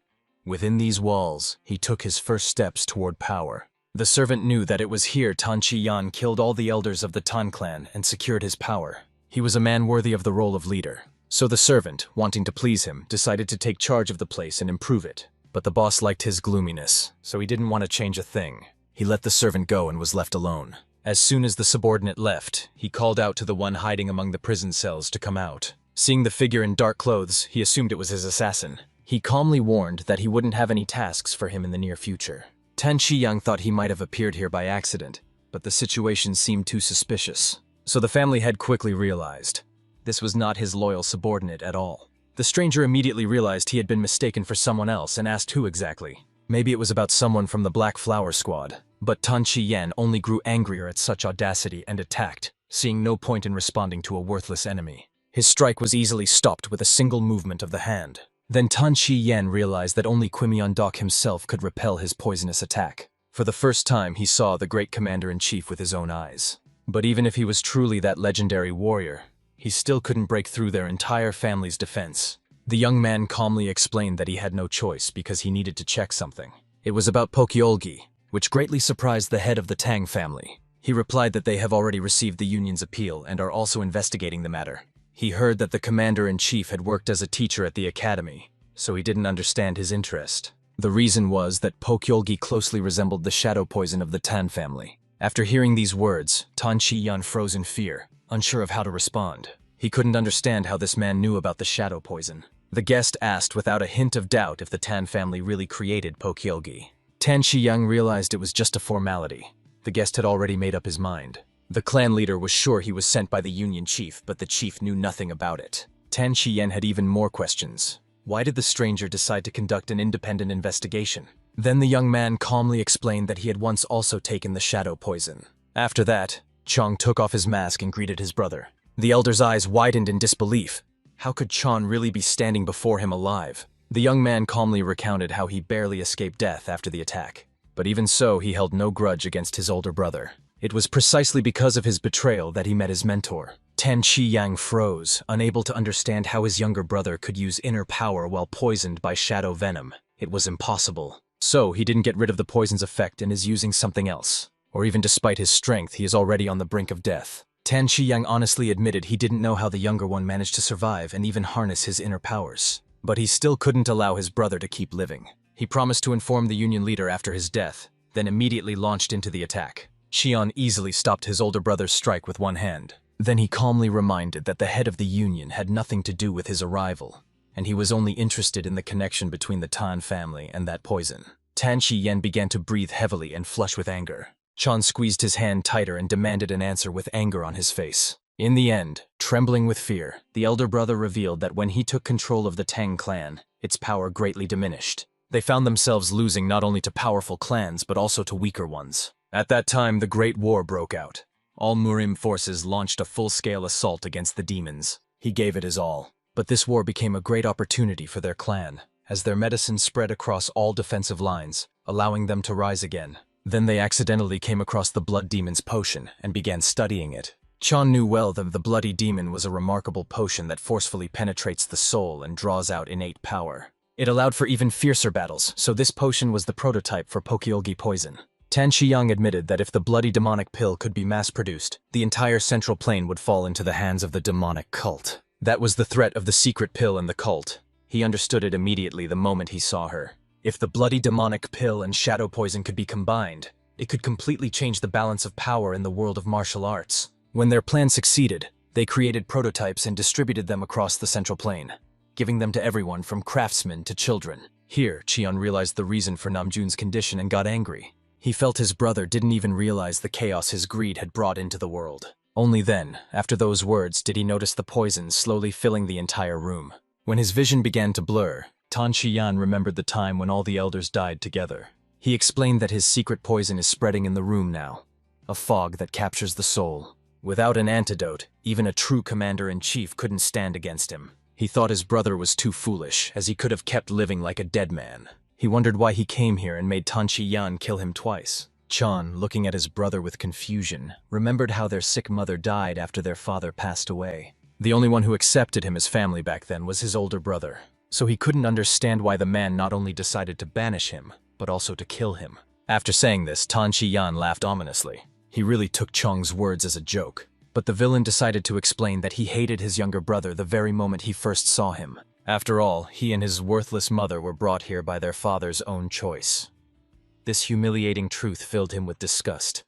Within these walls, he took his first steps toward power. The servant knew that it was here Tan Chi-yan killed all the elders of the Tan clan and secured his power. He was a man worthy of the role of leader. So the servant, wanting to please him, decided to take charge of the place and improve it. But the boss liked his gloominess, so he didn't want to change a thing. He let the servant go and was left alone. As soon as the subordinate left, he called out to the one hiding among the prison cells to come out. Seeing the figure in dark clothes, he assumed it was his assassin. He calmly warned that he wouldn't have any tasks for him in the near future. Tan Chi-yang thought he might have appeared here by accident, but the situation seemed too suspicious. So the family head quickly realized this was not his loyal subordinate at all. The stranger immediately realized he had been mistaken for someone else and asked who exactly. Maybe it was about someone from the Blackflower squad. But Tan Chi-yan only grew angrier at such audacity and attacked, seeing no point in responding to a worthless enemy. His strike was easily stopped with a single movement of the hand. Then Tan Chi-yan realized that only Kwimyeon-dok himself could repel his poisonous attack. For the first time, he saw the great commander-in-chief with his own eyes. But even if he was truly that legendary warrior, he still couldn't break through their entire family's defense. The young man calmly explained that he had no choice because he needed to check something. It was about Pokyolgi, which greatly surprised the head of the Tang family. He replied that they have already received the union's appeal and are also investigating the matter. He heard that the commander-in-chief had worked as a teacher at the academy, so he didn't understand his interest. The reason was that Pokyolgi closely resembled the shadow poison of the Tan family. After hearing these words, Tan Chi-yan froze in fear, unsure of how to respond. He couldn't understand how this man knew about the shadow poison. The guest asked without a hint of doubt if the Tan family really created Pokyolgi. Tan Chi-yang realized it was just a formality. The guest had already made up his mind. The clan leader was sure he was sent by the union chief, but the chief knew nothing about it. Tan Chi-yan had even more questions. Why did the stranger decide to conduct an independent investigation? Then the young man calmly explained that he had once also taken the shadow poison. After that, Chong took off his mask and greeted his brother. The elder's eyes widened in disbelief. How could Chon really be standing before him alive? The young man calmly recounted how he barely escaped death after the attack. But even so, he held no grudge against his older brother. It was precisely because of his betrayal that he met his mentor. Tan Chi-yang froze, unable to understand how his younger brother could use inner power while poisoned by shadow venom. It was impossible. So he didn't get rid of the poison's effect and is using something else. Or even despite his strength, he is already on the brink of death. Tan Chi-yang honestly admitted he didn't know how the younger one managed to survive and even harness his inner powers. But he still couldn't allow his brother to keep living. He promised to inform the union leader after his death, then immediately launched into the attack. Xian easily stopped his older brother's strike with one hand. Then he calmly reminded that the head of the union had nothing to do with his arrival, and he was only interested in the connection between the Tan family and that poison. Tan Chi-yan began to breathe heavily and flush with anger. Chan squeezed his hand tighter and demanded an answer with anger on his face. In the end, trembling with fear, the elder brother revealed that when he took control of the Tang clan, its power greatly diminished. They found themselves losing not only to powerful clans but also to weaker ones. At that time, the Great War broke out. All Muram forces launched a full-scale assault against the demons. He gave it his all. But this war became a great opportunity for their clan, as their medicine spread across all defensive lines, allowing them to rise again. Then they accidentally came across the Blood Demon's potion and began studying it. Chan knew well that the Bloody Demon was a remarkable potion that forcefully penetrates the soul and draws out innate power. It allowed for even fiercer battles, so this potion was the prototype for Pokyolgi poison. Tan Chi-yang admitted that if the bloody demonic pill could be mass-produced, the entire central plane would fall into the hands of the demonic cult. That was the threat of the secret pill and the cult. He understood it immediately the moment he saw her. If the bloody demonic pill and shadow poison could be combined, it could completely change the balance of power in the world of martial arts. When their plan succeeded, they created prototypes and distributed them across the central plane, giving them to everyone from craftsmen to children. Here, Cheon realized the reason for Namjoon's condition and got angry. He felt his brother didn't even realize the chaos his greed had brought into the world. Only then, after those words, did he notice the poison slowly filling the entire room. When his vision began to blur, Tan Shiyan remembered the time when all the elders died together. He explained that his secret poison is spreading in the room now, a fog that captures the soul. Without an antidote, even a true commander-in-chief couldn't stand against him. He thought his brother was too foolish, as he could have kept living like a dead man. He wondered why he came here and made Tan Chi-yan kill him twice. Chan, looking at his brother with confusion, remembered how their sick mother died after their father passed away. The only one who accepted him as family back then was his older brother, so he couldn't understand why the man not only decided to banish him, but also to kill him. After saying this, Tan Chi-yan laughed ominously. He really took Chong's words as a joke, but the villain decided to explain that he hated his younger brother the very moment he first saw him. After all, he and his worthless mother were brought here by their father's own choice. This humiliating truth filled him with disgust,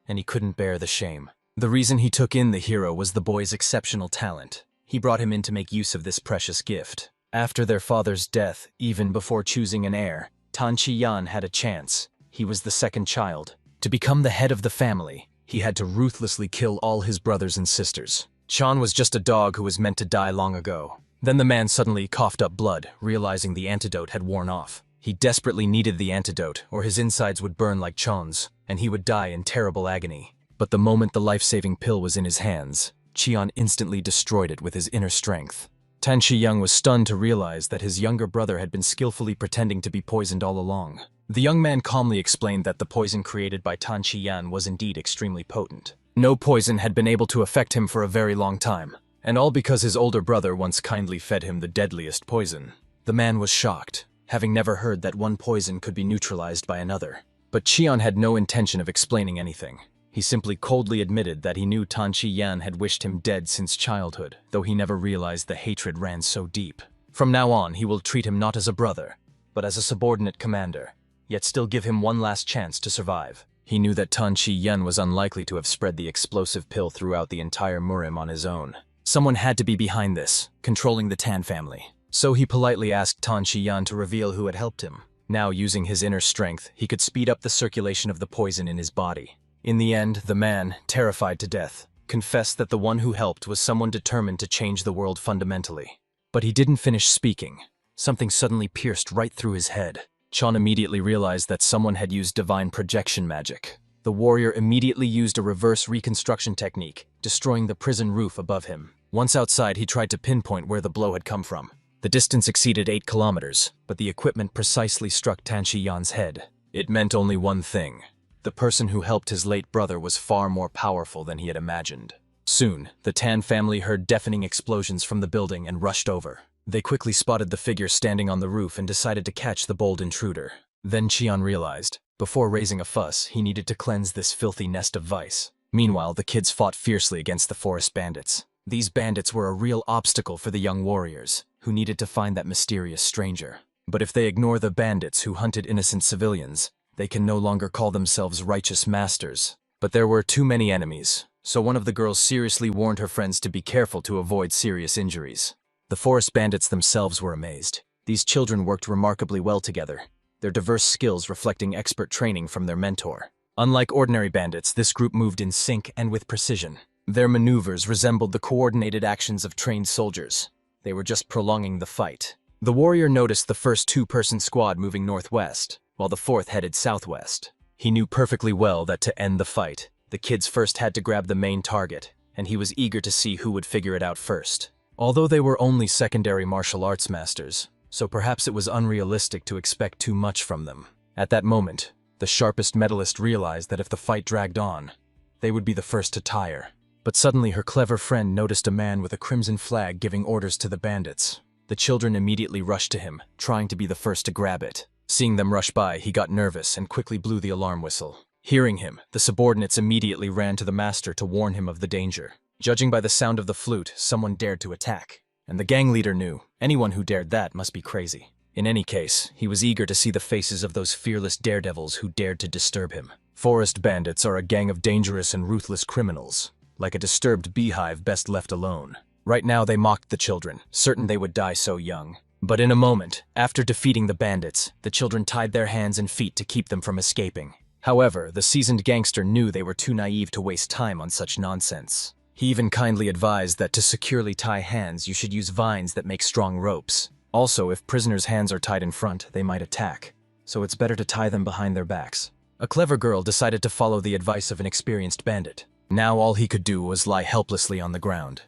and he couldn't bear the shame. The reason he took in the hero was the boy's exceptional talent. He brought him in to make use of this precious gift. After their father's death, even before choosing an heir, Tan Chi-yan had a chance. He was the second child. To become the head of the family, he had to ruthlessly kill all his brothers and sisters. Chan was just a dog who was meant to die long ago. Then the man suddenly coughed up blood, realizing the antidote had worn off. He desperately needed the antidote, or his insides would burn like Chan's, and he would die in terrible agony. But the moment the life-saving pill was in his hands, Cheon instantly destroyed it with his inner strength. Tan Shi-young was stunned to realize that his younger brother had been skillfully pretending to be poisoned all along. The young man calmly explained that the poison created by Tan Shi-yan was indeed extremely potent. No poison had been able to affect him for a very long time, and all because his older brother once kindly fed him the deadliest poison. The man was shocked. having never heard that one poison could be neutralized by another. But Qian had no intention of explaining anything. He simply coldly admitted that he knew Tan Chi-yan had wished him dead since childhood, though he never realized the hatred ran so deep. From now on, he will treat him not as a brother, but as a subordinate commander, yet still give him one last chance to survive. He knew that Tan Chi-yan was unlikely to have spread the explosive pill throughout the entire Muram on his own. Someone had to be behind this, controlling the Tan family. So he politely asked Tan Chi-yan to reveal who had helped him. Now, using his inner strength, he could speed up the circulation of the poison in his body. In the end, the man, terrified to death, confessed that the one who helped was someone determined to change the world fundamentally. But he didn't finish speaking. Something suddenly pierced right through his head. Chan immediately realized that someone had used divine projection magic. The warrior immediately used a reverse reconstruction technique, destroying the prison roof above him. Once outside, he tried to pinpoint where the blow had come from. The distance exceeded 8 kilometers, but the equipment precisely struck Tan Chi-yan's head. It meant only one thing. The person who helped his late brother was far more powerful than he had imagined. Soon, the Tan family heard deafening explosions from the building and rushed over. They quickly spotted the figure standing on the roof and decided to catch the bold intruder. Then Qian realized, before raising a fuss, he needed to cleanse this filthy nest of vice. Meanwhile, the kids fought fiercely against the forest bandits. These bandits were a real obstacle for the young warriors, who needed to find that mysterious stranger. But if they ignore the bandits who hunted innocent civilians, they can no longer call themselves righteous masters. But there were too many enemies, so one of the girls seriously warned her friends to be careful to avoid serious injuries. The forest bandits themselves were amazed. These children worked remarkably well together, their diverse skills reflecting expert training from their mentor. Unlike ordinary bandits, this group moved in sync and with precision. Their maneuvers resembled the coordinated actions of trained soldiers. They were just prolonging the fight. The warrior noticed the first two-person squad moving northwest, while the fourth headed southwest. He knew perfectly well that to end the fight, the kids first had to grab the main target, and he was eager to see who would figure it out first. Although they were only secondary martial arts masters, so perhaps it was unrealistic to expect too much from them. At that moment, the sharpest medalist realized that if the fight dragged on, they would be the first to tire. But suddenly her clever friend noticed a man with a crimson flag giving orders to the bandits. The children immediately rushed to him, trying to be the first to grab it. Seeing them rush by, he got nervous and quickly blew the alarm whistle. Hearing him, the subordinates immediately ran to the master to warn him of the danger. Judging by the sound of the flute, someone dared to attack. And the gang leader knew, anyone who dared that must be crazy. In any case, he was eager to see the faces of those fearless daredevils who dared to disturb him. Forest bandits are a gang of dangerous and ruthless criminals, like a disturbed beehive best left alone. Right now they mocked the children, certain they would die so young. But in a moment, after defeating the bandits, the children tied their hands and feet to keep them from escaping. However, the seasoned gangster knew they were too naive to waste time on such nonsense. He even kindly advised that to securely tie hands, you should use vines that make strong ropes. Also, if prisoners' hands are tied in front, they might attack, so it's better to tie them behind their backs. A clever girl decided to follow the advice of an experienced bandit. Now all he could do was lie helplessly on the ground.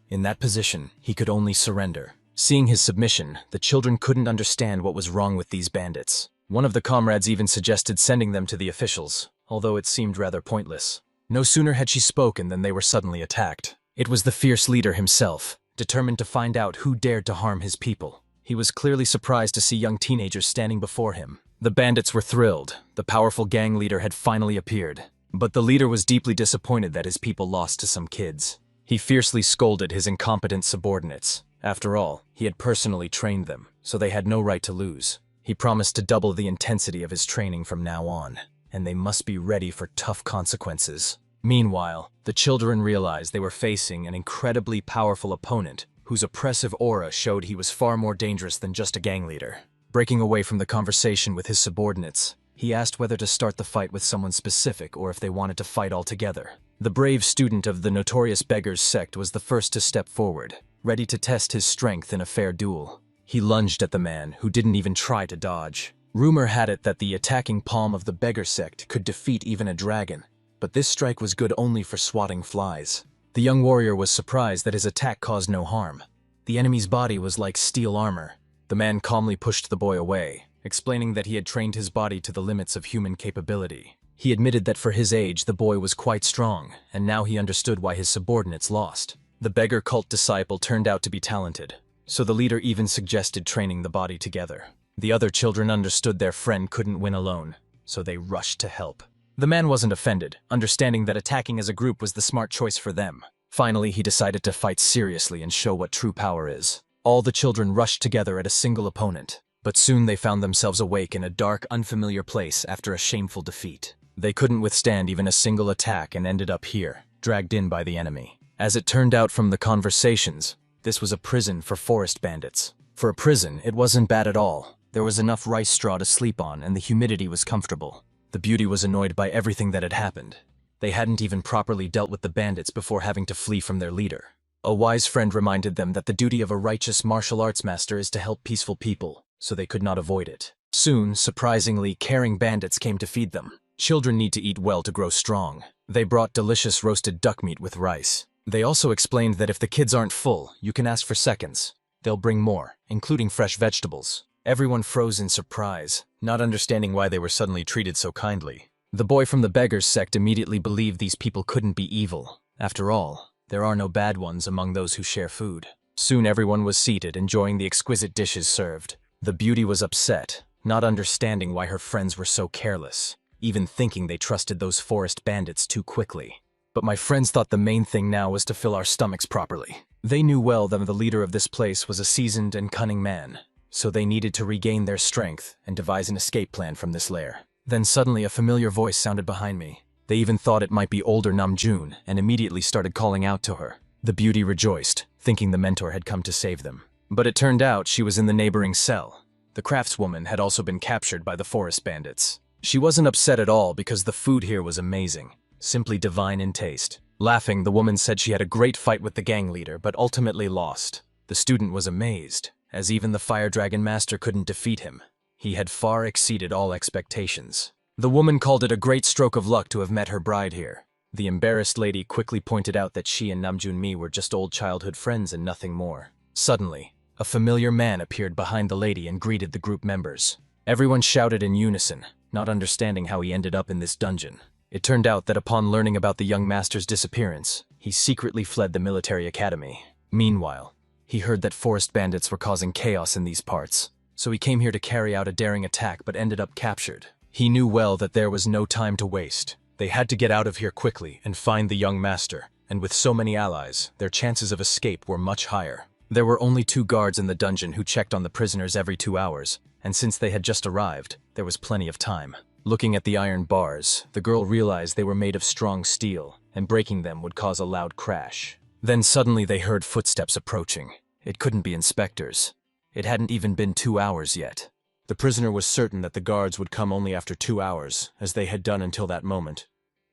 In that position, he could only surrender. Seeing his submission, the children couldn't understand what was wrong with these bandits. One of the comrades even suggested sending them to the officials, although it seemed rather pointless. No sooner had she spoken than they were suddenly attacked. It was the fierce leader himself, determined to find out who dared to harm his people. He was clearly surprised to see young teenagers standing before him. The bandits were thrilled. The powerful gang leader had finally appeared. But the leader was deeply disappointed that his people lost to some kids. He fiercely scolded his incompetent subordinates. After all, he had personally trained them, so they had no right to lose. He promised to double the intensity of his training from now on, and they must be ready for tough consequences. Meanwhile, the children realized they were facing an incredibly powerful opponent whose oppressive aura showed he was far more dangerous than just a gang leader. Breaking away from the conversation with his subordinates, he asked whether to start the fight with someone specific or if they wanted to fight all together. The brave student of the notorious beggars sect was the first to step forward, ready to test his strength in a fair duel. He lunged at the man, who didn't even try to dodge. Rumor had it that the attacking palm of the beggar sect could defeat even a dragon, but this strike was good only for swatting flies. The young warrior was surprised that his attack caused no harm. The enemy's body was like steel armor. The man calmly pushed the boy away, explaining that he had trained his body to the limits of human capability. He admitted that for his age, the boy was quite strong, and now he understood why his subordinates lost. The beggar cult disciple turned out to be talented, so the leader even suggested training the body together. The other children understood their friend couldn't win alone, so they rushed to help. The man wasn't offended, understanding that attacking as a group was the smart choice for them. Finally, he decided to fight seriously and show what true power is. All the children rushed together at a single opponent, but soon they found themselves awake in a dark, unfamiliar place after a shameful defeat. They couldn't withstand even a single attack and ended up here, dragged in by the enemy. As it turned out from the conversations, this was a prison for forest bandits. For a prison, it wasn't bad at all. There was enough rice straw to sleep on and the humidity was comfortable. The beauty was annoyed by everything that had happened. They hadn't even properly dealt with the bandits before having to flee from their leader. A wise friend reminded them that the duty of a righteous martial arts master is to help peaceful people, so they could not avoid it. Soon, surprisingly, caring bandits came to feed them. Children need to eat well to grow strong. They brought delicious roasted duck meat with rice. They also explained that if the kids aren't full, you can ask for seconds. They'll bring more, including fresh vegetables. Everyone froze in surprise, not understanding why they were suddenly treated so kindly. The boy from the beggars sect immediately believed these people couldn't be evil. After all, there are no bad ones among those who share food. Soon everyone was seated, enjoying the exquisite dishes served. The beauty was upset, not understanding why her friends were so careless, even thinking they trusted those forest bandits too quickly. But my friends thought the main thing now was to fill our stomachs properly. They knew well that the leader of this place was a seasoned and cunning man, so they needed to regain their strength and devise an escape plan from this lair. Then suddenly a familiar voice sounded behind me. They even thought it might be older Namjoon and immediately started calling out to her. The beauty rejoiced, thinking the mentor had come to save them. But it turned out she was in the neighboring cell. The craftswoman had also been captured by the forest bandits. She wasn't upset at all because the food here was amazing, simply divine in taste. Laughing, the woman said she had a great fight with the gang leader, but ultimately lost. The student was amazed, as even the Fire Dragon Master couldn't defeat him. He had far exceeded all expectations. The woman called it a great stroke of luck to have met her bride here. The embarrassed lady quickly pointed out that she and Namjoon Mi were just old childhood friends and nothing more. Suddenly, a familiar man appeared behind the lady and greeted the group members. Everyone shouted in unison, not understanding how he ended up in this dungeon. It turned out that upon learning about the young master's disappearance, he secretly fled the military academy. Meanwhile, he heard that forest bandits were causing chaos in these parts, so he came here to carry out a daring attack but ended up captured. He knew well that there was no time to waste. They had to get out of here quickly and find the young master, and with so many allies, their chances of escape were much higher. There were only 2 guards in the dungeon who checked on the prisoners every 2 hours, and since they had just arrived, there was plenty of time. Looking at the iron bars, the girl realized they were made of strong steel, and breaking them would cause a loud crash. Then suddenly they heard footsteps approaching. It couldn't be inspectors. It hadn't even been 2 hours yet. The prisoner was certain that the guards would come only after 2 hours, as they had done until that moment.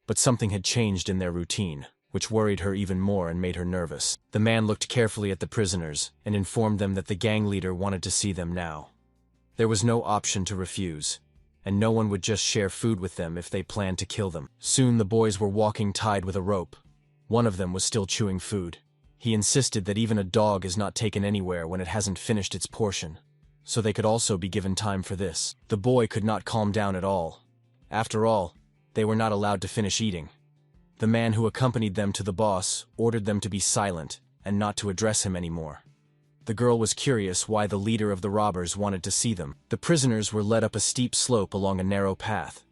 But something had changed in their routine, which worried her even more and made her nervous. The man looked carefully at the prisoners and informed them that the gang leader wanted to see them now. There was no option to refuse, and no one would just share food with them if they planned to kill them. Soon the boys were walking tied with a rope. One of them was still chewing food. He insisted that even a dog is not taken anywhere when it hasn't finished its portion, so they could also be given time for this. The boy could not calm down at all. After all, they were not allowed to finish eating. The man who accompanied them to the boss ordered them to be silent and not to address him anymore. The girl was curious why the leader of the robbers wanted to see them. The prisoners were led up a steep slope along a narrow path.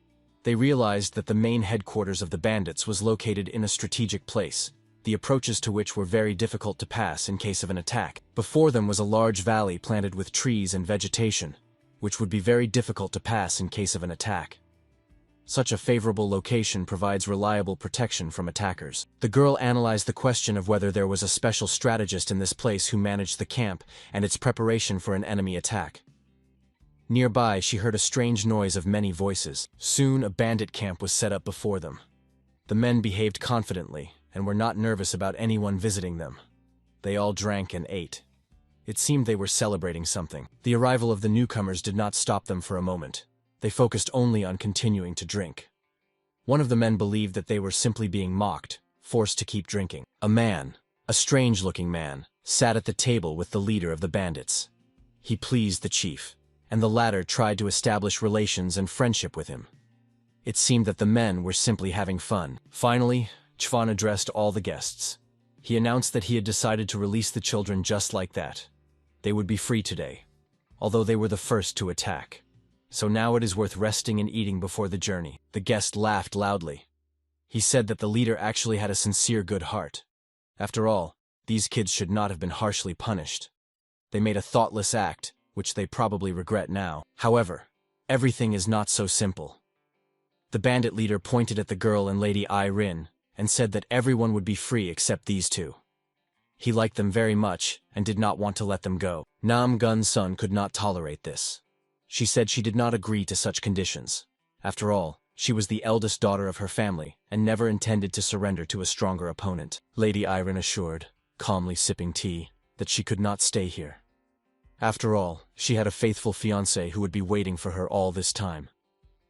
They realized that the main headquarters of the bandits was located in a strategic place, the approaches to which were very difficult to pass in case of an attack. Before them was a large valley planted with trees and vegetation, which would be very difficult to pass in case of an attack. Such a favorable location provides reliable protection from attackers. The girl analyzed the question of whether there was a special strategist in this place who managed the camp and its preparation for an enemy attack. Nearby, she heard a strange noise of many voices. Soon, a bandit camp was set up before them. The men behaved confidently and were not nervous about anyone visiting them. They all drank and ate. It seemed they were celebrating something. The arrival of the newcomers did not stop them for a moment. They focused only on continuing to drink. One of the men believed that they were simply being mocked, forced to keep drinking. A man, a strange-looking man, sat at the table with the leader of the bandits. He pleased the chief, and the latter tried to establish relations and friendship with him. It seemed that the men were simply having fun. Finally, Chvan addressed all the guests. He announced that he had decided to release the children just like that. They would be free today. although they were the first to attack. So now it is worth resting and eating before the journey. The guest laughed loudly. He said that the leader actually had a sincere good heart. After all, these kids should not have been harshly punished. They made a thoughtless act, which they probably regret now. However, everything is not so simple. The bandit leader pointed at the girl and Lady Irene and said that everyone would be free except these two. He liked them very much and did not want to let them go. Nam Gun-sun could not tolerate this. She said she did not agree to such conditions. After all, she was the eldest daughter of her family and never intended to surrender to a stronger opponent. Lady Irene assured, calmly sipping tea, that she could not stay here. After all, she had a faithful fiancé who would be waiting for her all this time.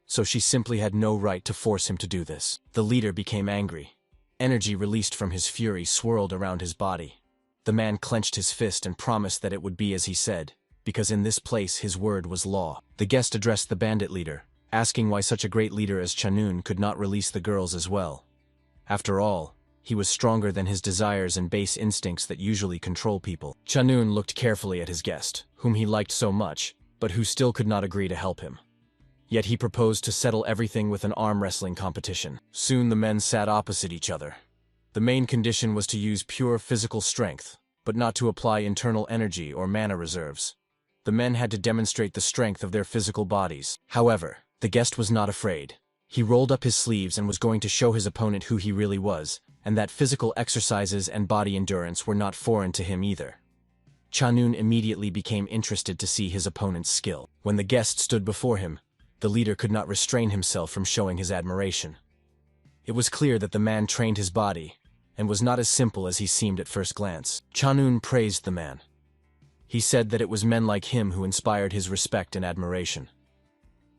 So she simply had no right to force him to do this. The leader became angry. Energy released from his fury swirled around his body. The man clenched his fist and promised that it would be as he said, because in this place his word was law. The guest addressed the bandit leader, asking why such a great leader as Chanun could not release the girls as well. After all, he was stronger than his desires and base instincts that usually control people. Chanun looked carefully at his guest, whom he liked so much, but who still could not agree to help him. Yet he proposed to settle everything with an arm wrestling competition. Soon the men sat opposite each other. The main condition was to use pure physical strength, but not to apply internal energy or mana reserves. The men had to demonstrate the strength of their physical bodies. However, the guest was not afraid. He rolled up his sleeves and was going to show his opponent who he really was, and that physical exercises and body endurance were not foreign to him either. Chanun immediately became interested to see his opponent's skill. When the guest stood before him, the leader could not restrain himself from showing his admiration. It was clear that the man trained his body, and was not as simple as he seemed at first glance. Chanun praised the man. He said that it was men like him who inspired his respect and admiration.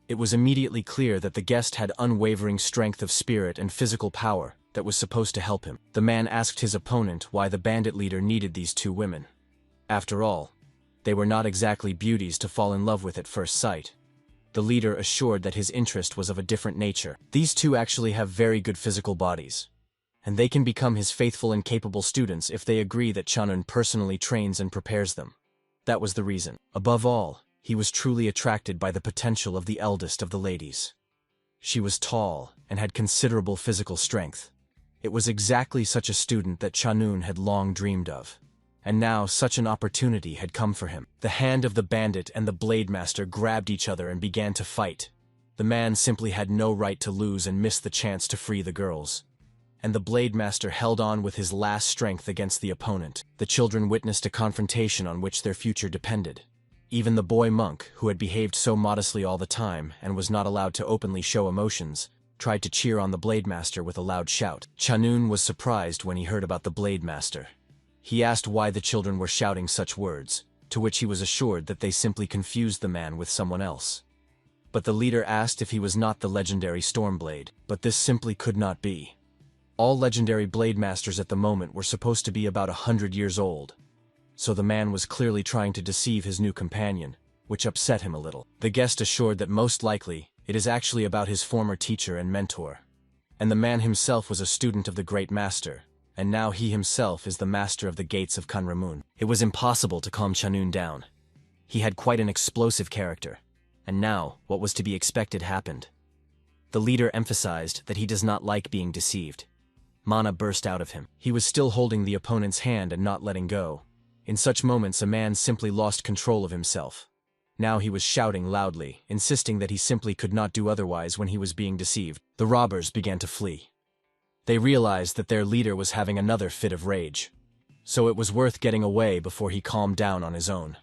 It was immediately clear that the guest had unwavering strength of spirit and physical power that was supposed to help him. The man asked his opponent why the bandit leader needed these two women. After all, they were not exactly beauties to fall in love with at first sight. The leader assured that his interest was of a different nature. These two actually have very good physical bodies, and they can become his faithful and capable students if they agree that Chanun personally trains and prepares them. That was the reason. Above all, he was truly attracted by the potential of the eldest of the ladies. She was tall and had considerable physical strength. It was exactly such a student that Chanun had long dreamed of. And now such an opportunity had come for him. The hand of the bandit and the blade master grabbed each other and began to fight. The man simply had no right to lose and missed the chance to free the girls. And the blade master held on with his last strength against the opponent. The children witnessed a confrontation on which their future depended. Even the boy monk, who had behaved so modestly all the time and was not allowed to openly show emotions, tried to cheer on the blade master with a loud shout. Chanun was surprised when he heard about the blade master. He asked why the children were shouting such words, to which he was assured that they simply confused the man with someone else. But the leader asked if he was not the legendary Stormblade, but this simply could not be. All legendary blade masters at the moment were supposed to be about 100 years old, so the man was clearly trying to deceive his new companion, which upset him a little. The guest assured that most likely it is actually about his former teacher and mentor, and the man himself was a student of the great master, and now he himself is the master of the gates of Kanramun. It was impossible to calm Chanun down. He had quite an explosive character, and now what was to be expected happened. The leader emphasized that he does not like being deceived. Mana burst out of him. He was still holding the opponent's hand and not letting go. In such moments a man simply lost control of himself. Now he was shouting loudly, insisting that he simply could not do otherwise when he was being deceived. The robbers began to flee. They realized that their leader was having another fit of rage, so it was worth getting away before he calmed down on his own.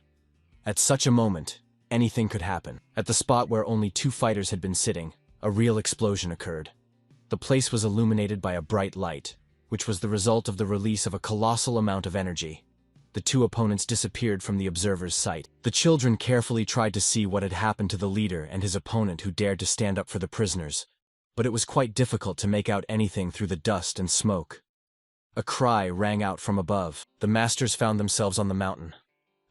At such a moment, anything could happen. At the spot where only two fighters had been sitting, a real explosion occurred. The place was illuminated by a bright light, which was the result of the release of a colossal amount of energy. The two opponents disappeared from the observer's sight. The children carefully tried to see what had happened to the leader and his opponent who dared to stand up for the prisoners, but it was quite difficult to make out anything through the dust and smoke. A cry rang out from above. The masters found themselves on the mountain.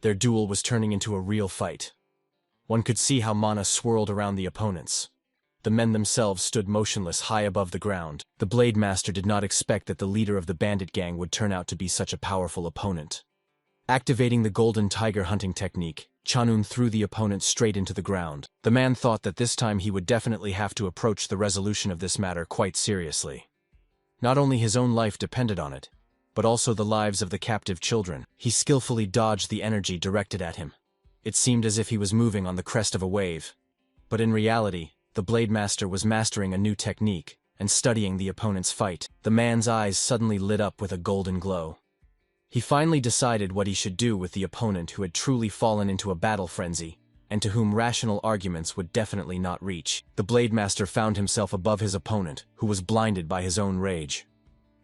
Their duel was turning into a real fight. One could see how mana swirled around the opponents. The men themselves stood motionless high above the ground. The blade master did not expect that the leader of the bandit gang would turn out to be such a powerful opponent. Activating the golden tiger hunting technique, Chanun threw the opponent straight into the ground. The man thought that this time he would definitely have to approach the resolution of this matter quite seriously. Not only his own life depended on it, but also the lives of the captive children. He skillfully dodged the energy directed at him. It seemed as if he was moving on the crest of a wave. But in reality, the Blade Master was mastering a new technique and studying the opponent's fight. The man's eyes suddenly lit up with a golden glow. He finally decided what he should do with the opponent who had truly fallen into a battle frenzy, and to whom rational arguments would definitely not reach. The Blade Master found himself above his opponent, who was blinded by his own rage.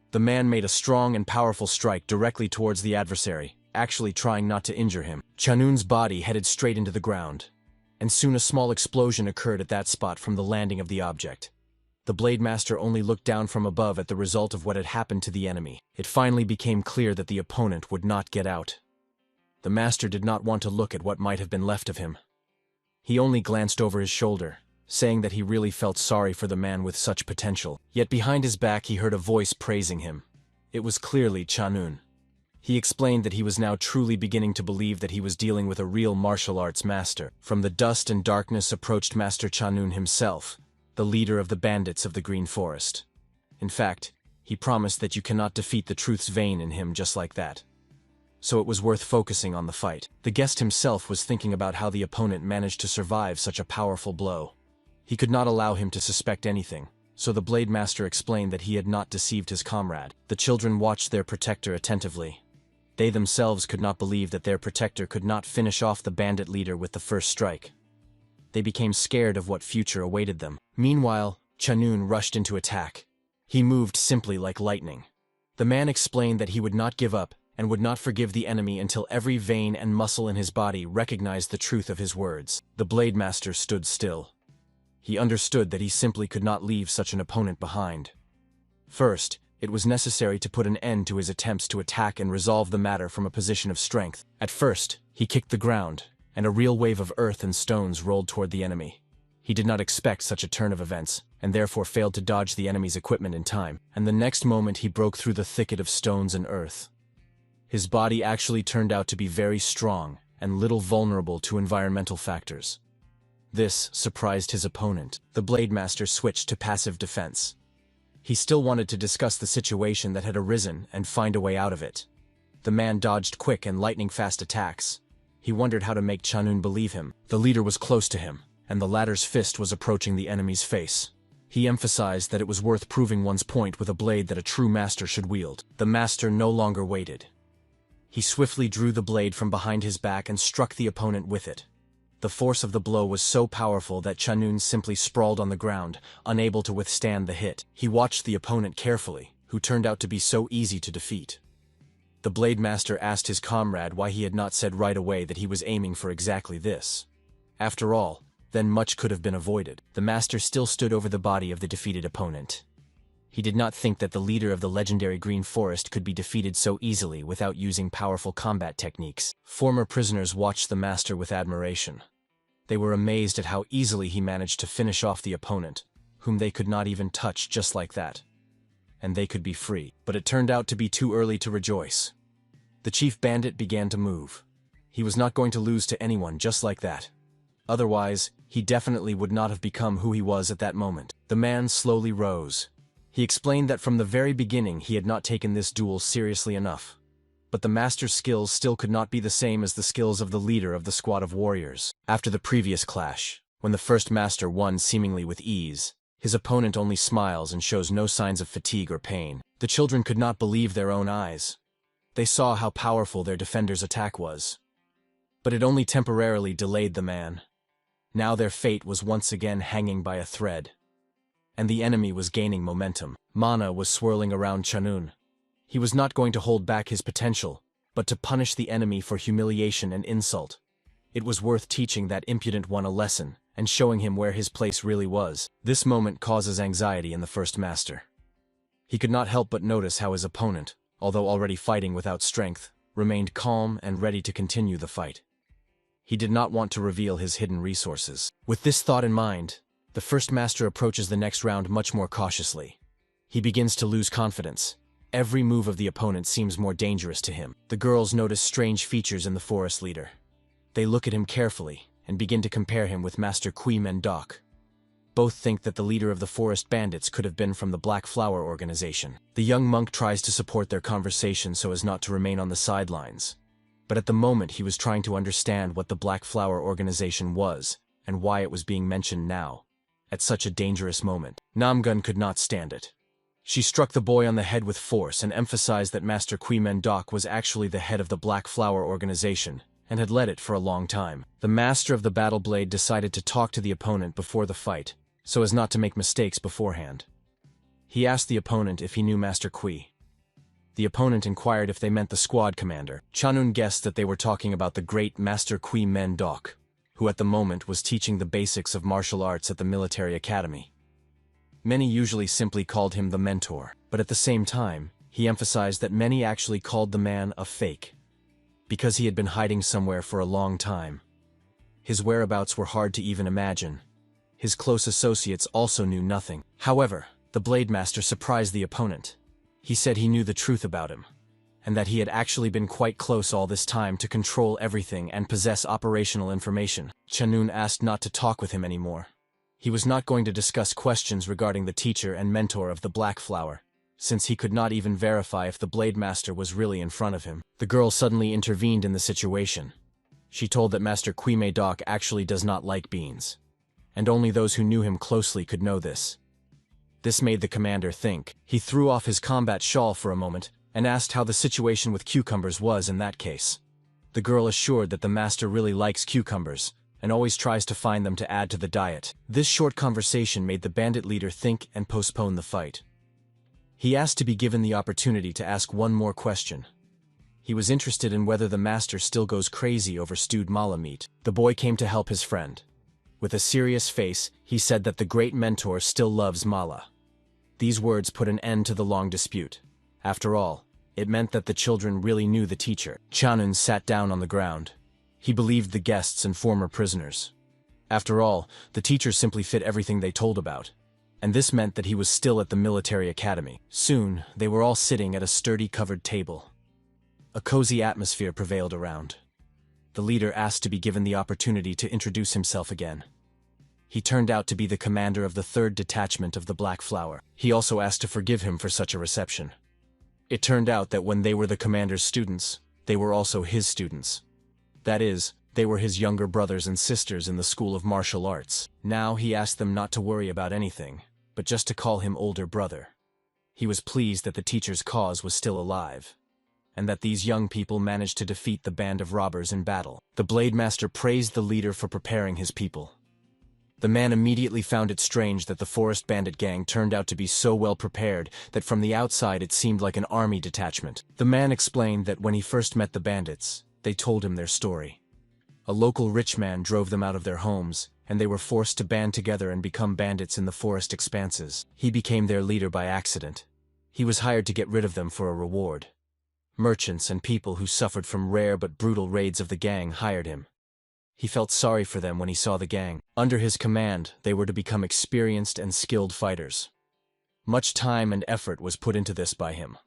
The man made a strong and powerful strike directly towards the adversary, actually trying not to injure him. Chanun's body headed straight into the ground, and soon a small explosion occurred at that spot from the landing of the object. The Blade Master only looked down from above at the result of what had happened to the enemy. It finally became clear that the opponent would not get out. The Master did not want to look at what might have been left of him. He only glanced over his shoulder, saying that he really felt sorry for the man with such potential. Yet behind his back he heard a voice praising him. It was clearly Chanun. He explained that he was now truly beginning to believe that he was dealing with a real martial arts master. From the dust and darkness approached Master Chanun himself, the leader of the bandits of the Green Forest. In fact, he promised that you cannot defeat the truth's vein in him just like that. So it was worth focusing on the fight. The guest himself was thinking about how the opponent managed to survive such a powerful blow. He could not allow him to suspect anything, so the Blade Master explained that he had not deceived his comrade. The children watched their protector attentively. They themselves could not believe that their protector could not finish off the bandit leader with the first strike. They became scared of what future awaited them. Meanwhile, Chanun rushed into attack. He moved simply like lightning. The man explained that he would not give up and would not forgive the enemy until every vein and muscle in his body recognized the truth of his words. The Blade Master stood still. He understood that he simply could not leave such an opponent behind. First, it was necessary to put an end to his attempts to attack and resolve the matter from a position of strength. At first, he kicked the ground, and a real wave of earth and stones rolled toward the enemy. He did not expect such a turn of events, and therefore failed to dodge the enemy's equipment in time, and the next moment he broke through the thicket of stones and earth. His body actually turned out to be very strong and little vulnerable to environmental factors. This surprised his opponent. The Blade Master switched to passive defense. He still wanted to discuss the situation that had arisen and find a way out of it. The man dodged quick and lightning-fast attacks. He wondered how to make Chanun believe him. The leader was close to him, and the latter's fist was approaching the enemy's face. He emphasized that it was worth proving one's point with a blade that a true master should wield. The master no longer waited. He swiftly drew the blade from behind his back and struck the opponent with it. The force of the blow was so powerful that Chanun simply sprawled on the ground, unable to withstand the hit. He watched the opponent carefully, who turned out to be so easy to defeat. The Blade Master asked his comrade why he had not said right away that he was aiming for exactly this. After all, then much could have been avoided. The master still stood over the body of the defeated opponent. He did not think that the leader of the legendary Green Forest could be defeated so easily without using powerful combat techniques. Former prisoners watched the master with admiration. They were amazed at how easily he managed to finish off the opponent, whom they could not even touch just like that. And they could be free. But it turned out to be too early to rejoice. The chief bandit began to move. He was not going to lose to anyone just like that. Otherwise, he definitely would not have become who he was at that moment. The man slowly rose. He explained that from the very beginning he had not taken this duel seriously enough. But the master's skills still could not be the same as the skills of the leader of the squad of warriors. After the previous clash, when the first master won seemingly with ease, his opponent only smiles and shows no signs of fatigue or pain. The children could not believe their own eyes. They saw how powerful their defender's attack was. But it only temporarily delayed the man. Now their fate was once again hanging by a thread. And the enemy was gaining momentum. Mana was swirling around Chanun. He was not going to hold back his potential, but to punish the enemy for humiliation and insult. It was worth teaching that impudent one a lesson, and showing him where his place really was. This moment causes anxiety in the first master. He could not help but notice how his opponent, although already fighting without strength, remained calm and ready to continue the fight. He did not want to reveal his hidden resources. With this thought in mind, the first master approaches the next round much more cautiously. He begins to lose confidence. Every move of the opponent seems more dangerous to him. The girls notice strange features in the forest leader. They look at him carefully and begin to compare him with Master Kui Mendok. Both think that the leader of the forest bandits could have been from the Blackflower organization. The young monk tries to support their conversation so as not to remain on the sidelines. But at the moment he was trying to understand what the Blackflower organization was and why it was being mentioned now, at such a dangerous moment. Namgun could not stand it. She struck the boy on the head with force and emphasized that Master Kui Mendok was actually the head of the Blackflower organization and had led it for a long time. The master of the battle blade decided to talk to the opponent before the fight, so as not to make mistakes beforehand. He asked the opponent if he knew Master Kui. The opponent inquired if they meant the squad commander. Chanun guessed that they were talking about the great Master Kui Mendok, who at the moment was teaching the basics of martial arts at the military academy. Many usually simply called him the mentor, but at the same time, he emphasized that many actually called the man a fake, because he had been hiding somewhere for a long time. His whereabouts were hard to even imagine. His close associates also knew nothing. However, the Blade Master surprised the opponent. He said he knew the truth about him, and that he had actually been quite close all this time to control everything and possess operational information. Chanun asked not to talk with him anymore. He was not going to discuss questions regarding the teacher and mentor of the Blackflower, since he could not even verify if the Blade Master was really in front of him. The girl suddenly intervened in the situation. She told that Master Kui Mendok actually does not like beans, and only those who knew him closely could know this. This made the commander think. He threw off his combat shawl for a moment and asked how the situation with cucumbers was in that case. The girl assured that the master really likes cucumbers and always tries to find them to add to the diet. This short conversation made the bandit leader think and postpone the fight. He asked to be given the opportunity to ask one more question. He was interested in whether the master still goes crazy over stewed mala meat. The boy came to help his friend. With a serious face, he said that the great mentor still loves mala. These words put an end to the long dispute. After all, it meant that the children really knew the teacher. Chanun sat down on the ground. He believed the guests and former prisoners. After all, the teacher simply fit everything they told about, and this meant that he was still at the military academy. Soon, they were all sitting at a sturdy covered table. A cozy atmosphere prevailed around. The leader asked to be given the opportunity to introduce himself again. He turned out to be the commander of the 3rd detachment of the Blackflower. He also asked to forgive him for such a reception. It turned out that when they were the commander's students, they were also his students. That is, they were his younger brothers and sisters in the School of Martial Arts. Now he asked them not to worry about anything, but just to call him older brother. He was pleased that the teacher's cause was still alive, and that these young people managed to defeat the band of robbers in battle. The Blade Master praised the leader for preparing his people. The man immediately found it strange that the forest bandit gang turned out to be so well prepared that from the outside it seemed like an army detachment. The man explained that when he first met the bandits, they told him their story. A local rich man drove them out of their homes, and they were forced to band together and become bandits in the forest expanses. He became their leader by accident. He was hired to get rid of them for a reward. Merchants and people who suffered from rare but brutal raids of the gang hired him. He felt sorry for them when he saw the gang. Under his command, they were to become experienced and skilled fighters. Much time and effort was put into this by him.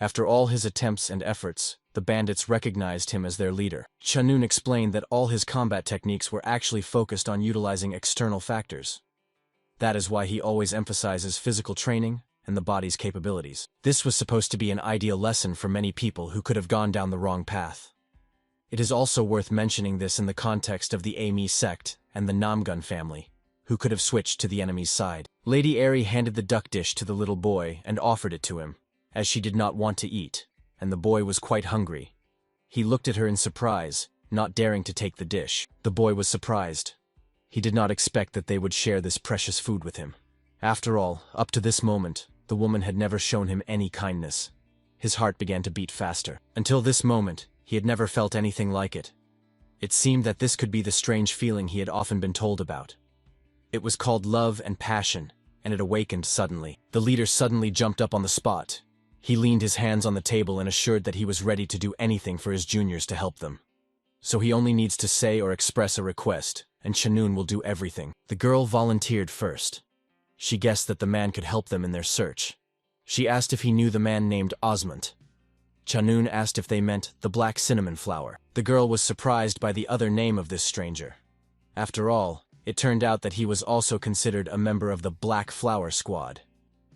After all his attempts and efforts, the bandits recognized him as their leader. Chanun explained that all his combat techniques were actually focused on utilizing external factors. That is why he always emphasizes physical training and the body's capabilities. This was supposed to be an ideal lesson for many people who could have gone down the wrong path. It is also worth mentioning this in the context of the Ami sect and the Namgun family, who could have switched to the enemy's side. Lady Airy handed the duck dish to the little boy and offered it to him, as she did not want to eat, and the boy was quite hungry. He looked at her in surprise, not daring to take the dish. The boy was surprised. He did not expect that they would share this precious food with him. After all, up to this moment, the woman had never shown him any kindness. His heart began to beat faster. Until this moment, he had never felt anything like it. It seemed that this could be the strange feeling he had often been told about. It was called love and passion, and it awakened suddenly. The leader suddenly jumped up on the spot. He leaned his hands on the table and assured that he was ready to do anything for his juniors to help them. So he only needs to say or express a request, and Chanun will do everything. The girl volunteered first. She guessed that the man could help them in their search. She asked if he knew the man named Osmond. Chanun asked if they meant the black cinnamon flower. The girl was surprised by the other name of this stranger. After all, it turned out that he was also considered a member of the Blackflower squad.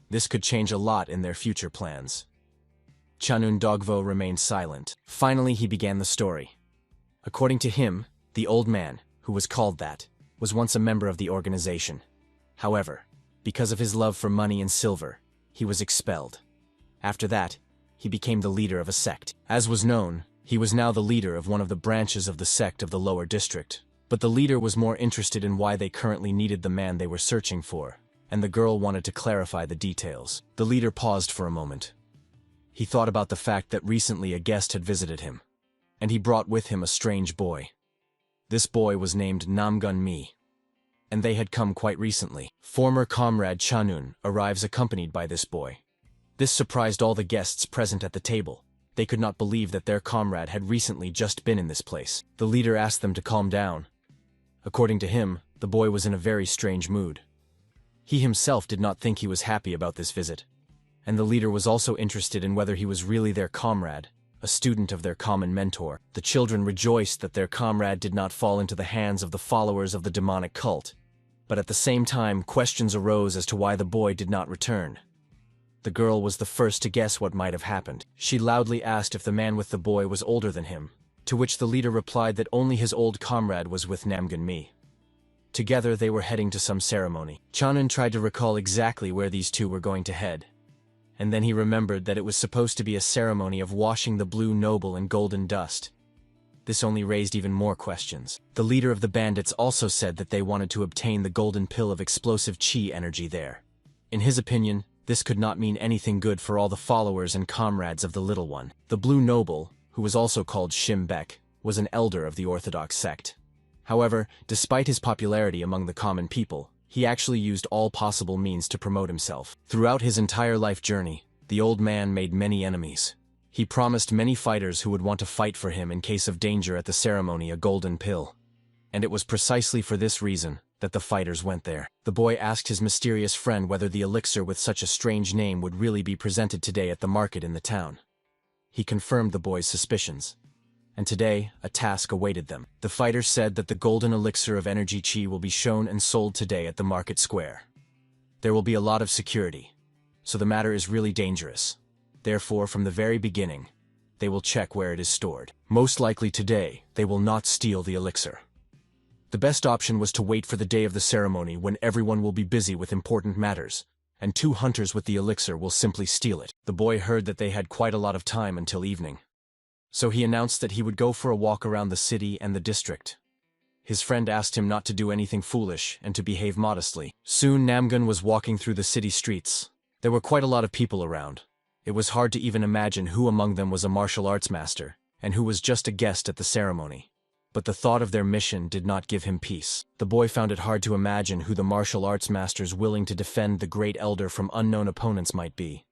This could change a lot in their future plans. Chanun Dogvo remained silent. Finally, he began the story. According to him, the old man, who was called that, was once a member of the organization. However, because of his love for money and silver, he was expelled. After that, he became the leader of a sect. As was known, he was now the leader of one of the branches of the sect of the lower district. But the leader was more interested in why they currently needed the man they were searching for, and the girl wanted to clarify the details. The leader paused for a moment. He thought about the fact that recently a guest had visited him, and he brought with him a strange boy. This boy was named Namong May, and they had come quite recently. Former comrade Chanun arrives accompanied by this boy. This surprised all the guests present at the table. They could not believe that their comrade had recently just been in this place. The leader asked them to calm down. According to him, the boy was in a very strange mood. He himself did not think he was happy about this visit, and the leader was also interested in whether he was really their comrade, a student of their common mentor. The children rejoiced that their comrade did not fall into the hands of the followers of the demonic cult, but at the same time questions arose as to why the boy did not return. The girl was the first to guess what might have happened. She loudly asked if the man with the boy was older than him, to which the leader replied that only his old comrade was with Namong May. Together they were heading to some ceremony. Chanun tried to recall exactly where these two were going to head, and then he remembered that it was supposed to be a ceremony of washing the blue noble in golden dust. This only raised even more questions. The leader of the bandits also said that they wanted to obtain the golden pill of explosive chi energy there. In his opinion, this could not mean anything good for all the followers and comrades of the little one. The blue noble, who was also called Shimbek, was an elder of the Orthodox sect. However, despite his popularity among the common people, he actually used all possible means to promote himself. Throughout his entire life journey, the old man made many enemies. He promised many fighters who would want to fight for him in case of danger at the ceremony a golden pill. And it was precisely for this reason that the fighters went there. The boy asked his mysterious friend whether the elixir with such a strange name would really be presented today at the market in the town. He confirmed the boy's suspicions, and today a task awaited them. The fighter said that the golden elixir of energy chi will be shown and sold today at the market square. There will be a lot of security, so the matter is really dangerous. Therefore, from the very beginning, they will check where it is stored. Most likely today, they will not steal the elixir. The best option was to wait for the day of the ceremony when everyone will be busy with important matters, and two hunters with the elixir will simply steal it. The boy heard that they had quite a lot of time until evening, so he announced that he would go for a walk around the city and the district. His friend asked him not to do anything foolish and to behave modestly. Soon Namong was walking through the city streets. There were quite a lot of people around. It was hard to even imagine who among them was a martial arts master, and who was just a guest at the ceremony. But the thought of their mission did not give him peace. The boy found it hard to imagine who the martial arts masters willing to defend the great elder from unknown opponents might be.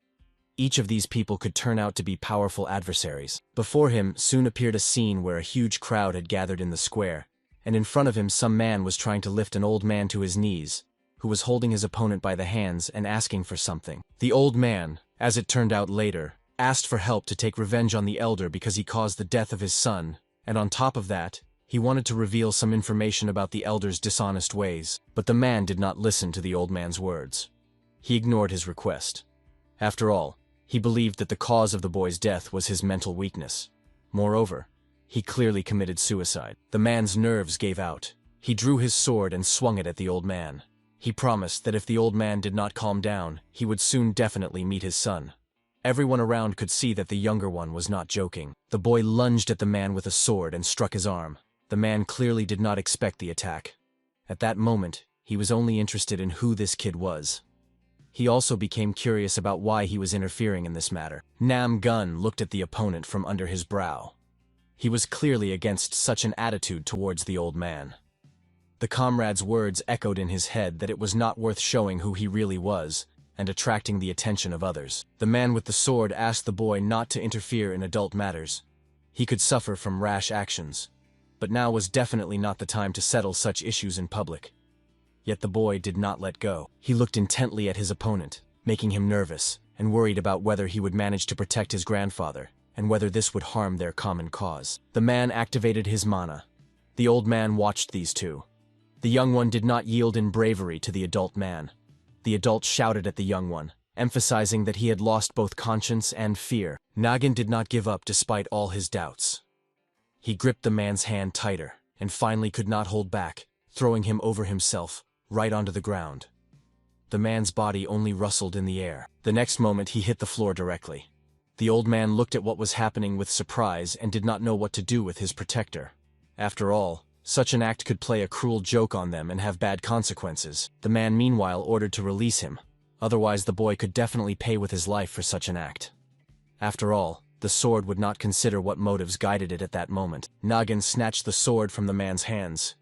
Each of these people could turn out to be powerful adversaries. Before him soon appeared a scene where a huge crowd had gathered in the square, and in front of him some man was trying to lift an old man to his knees, who was holding his opponent by the hands and asking for something. The old man, as it turned out later, asked for help to take revenge on the elder because he caused the death of his son, and on top of that, he wanted to reveal some information about the elder's dishonest ways. But the man did not listen to the old man's words. He ignored his request. After all, he believed that the cause of the boy's death was his mental weakness. Moreover, he clearly committed suicide. The man's nerves gave out. He drew his sword and swung it at the old man. He promised that if the old man did not calm down, he would soon definitely meet his son. Everyone around could see that the younger one was not joking. The boy lunged at the man with a sword and struck his arm. The man clearly did not expect the attack. At that moment, he was only interested in who this kid was. He also became curious about why he was interfering in this matter. Namong looked at the opponent from under his brow. He was clearly against such an attitude towards the old man. The comrade's words echoed in his head that it was not worth showing who he really was and attracting the attention of others. The man with the sword asked the boy not to interfere in adult matters. He could suffer from rash actions, but now was definitely not the time to settle such issues in public. Yet the boy did not let go. He looked intently at his opponent, making him nervous, and worried about whether he would manage to protect his grandfather, and whether this would harm their common cause. The man activated his mana. The old man watched these two. The young one did not yield in bravery to the adult man. The adult shouted at the young one, emphasizing that he had lost both conscience and fear. Nagin did not give up despite all his doubts. He gripped the man's hand tighter, and finally could not hold back, throwing him over himself, right onto the ground. The man's body only rustled in the air. The next moment he hit the floor directly. The old man looked at what was happening with surprise and did not know what to do with his protector. After all, such an act could play a cruel joke on them and have bad consequences. The man meanwhile ordered to release him, otherwise the boy could definitely pay with his life for such an act. After all, the sword would not consider what motives guided it at that moment. Nagin snatched the sword from the man's hands.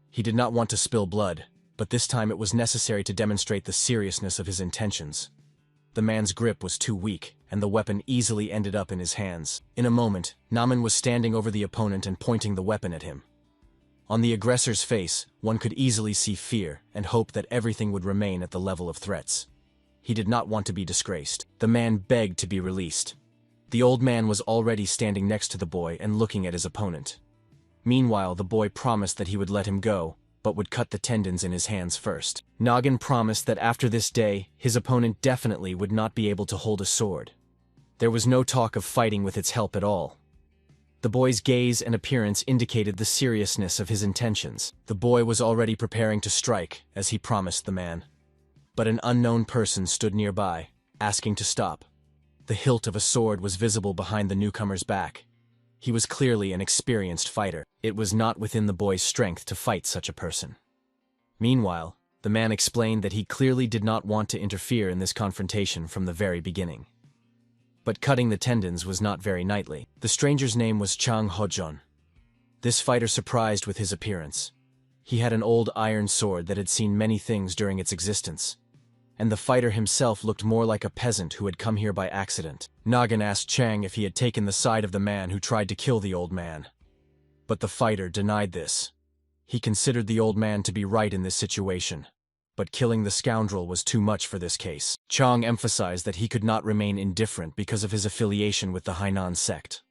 He did not want to spill blood, but this time it was necessary to demonstrate the seriousness of his intentions. The man's grip was too weak, and the weapon easily ended up in his hands. In a moment, Namong was standing over the opponent and pointing the weapon at him. On the aggressor's face, one could easily see fear and hope that everything would remain at the level of threats. He did not want to be disgraced. The man begged to be released. The old man was already standing next to the boy and looking at his opponent. Meanwhile, the boy promised that he would let him go, but would cut the tendons in his hands first. Nagin promised that after this day, his opponent definitely would not be able to hold a sword. There was no talk of fighting with its help at all. The boy's gaze and appearance indicated the seriousness of his intentions. The boy was already preparing to strike, as he promised the man. But an unknown person stood nearby, asking to stop. The hilt of a sword was visible behind the newcomer's back. He was clearly an experienced fighter. It was not within the boy's strength to fight such a person. Meanwhile, the man explained that he clearly did not want to interfere in this confrontation from the very beginning. But cutting the tendons was not very knightly. The stranger's name was Chang Hojon. This fighter surprised with his appearance. He had an old iron sword that had seen many things during its existence, and the fighter himself looked more like a peasant who had come here by accident. Nagin asked Chang if he had taken the side of the man who tried to kill the old man. But the fighter denied this. He considered the old man to be right in this situation, but killing the scoundrel was too much for this case. Chang emphasized that he could not remain indifferent because of his affiliation with the Hainan sect.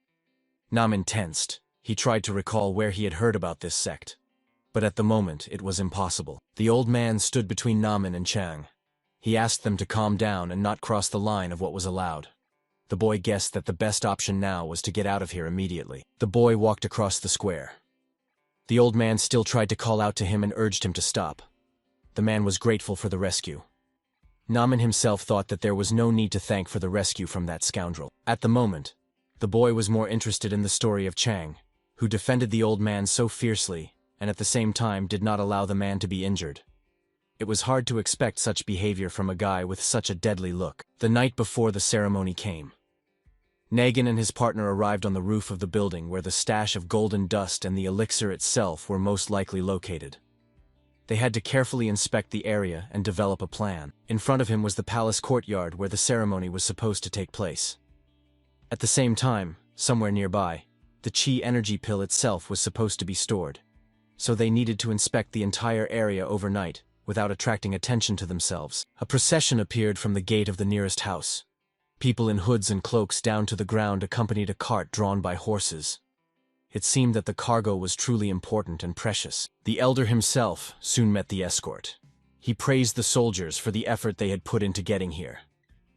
Namin tensed. He tried to recall where he had heard about this sect, but at the moment it was impossible. The old man stood between Namin and Chang. He asked them to calm down and not cross the line of what was allowed. The boy guessed that the best option now was to get out of here immediately. The boy walked across the square. The old man still tried to call out to him and urged him to stop. The man was grateful for the rescue. Namin himself thought that there was no need to thank for the rescue from that scoundrel. At the moment, the boy was more interested in the story of Chang, who defended the old man so fiercely and at the same time did not allow the man to be injured. It was hard to expect such behavior from a guy with such a deadly look. The night before the ceremony came, Nagin and his partner arrived on the roof of the building where the stash of golden dust and the elixir itself were most likely located. They had to carefully inspect the area and develop a plan. In front of him was the palace courtyard where the ceremony was supposed to take place. At the same time, somewhere nearby, the chi energy pill itself was supposed to be stored. So they needed to inspect the entire area overnight, without attracting attention to themselves. A procession appeared from the gate of the nearest house. People in hoods and cloaks down to the ground accompanied a cart drawn by horses. It seemed that the cargo was truly important and precious. The elder himself soon met the escort. He praised the soldiers for the effort they had put into getting here.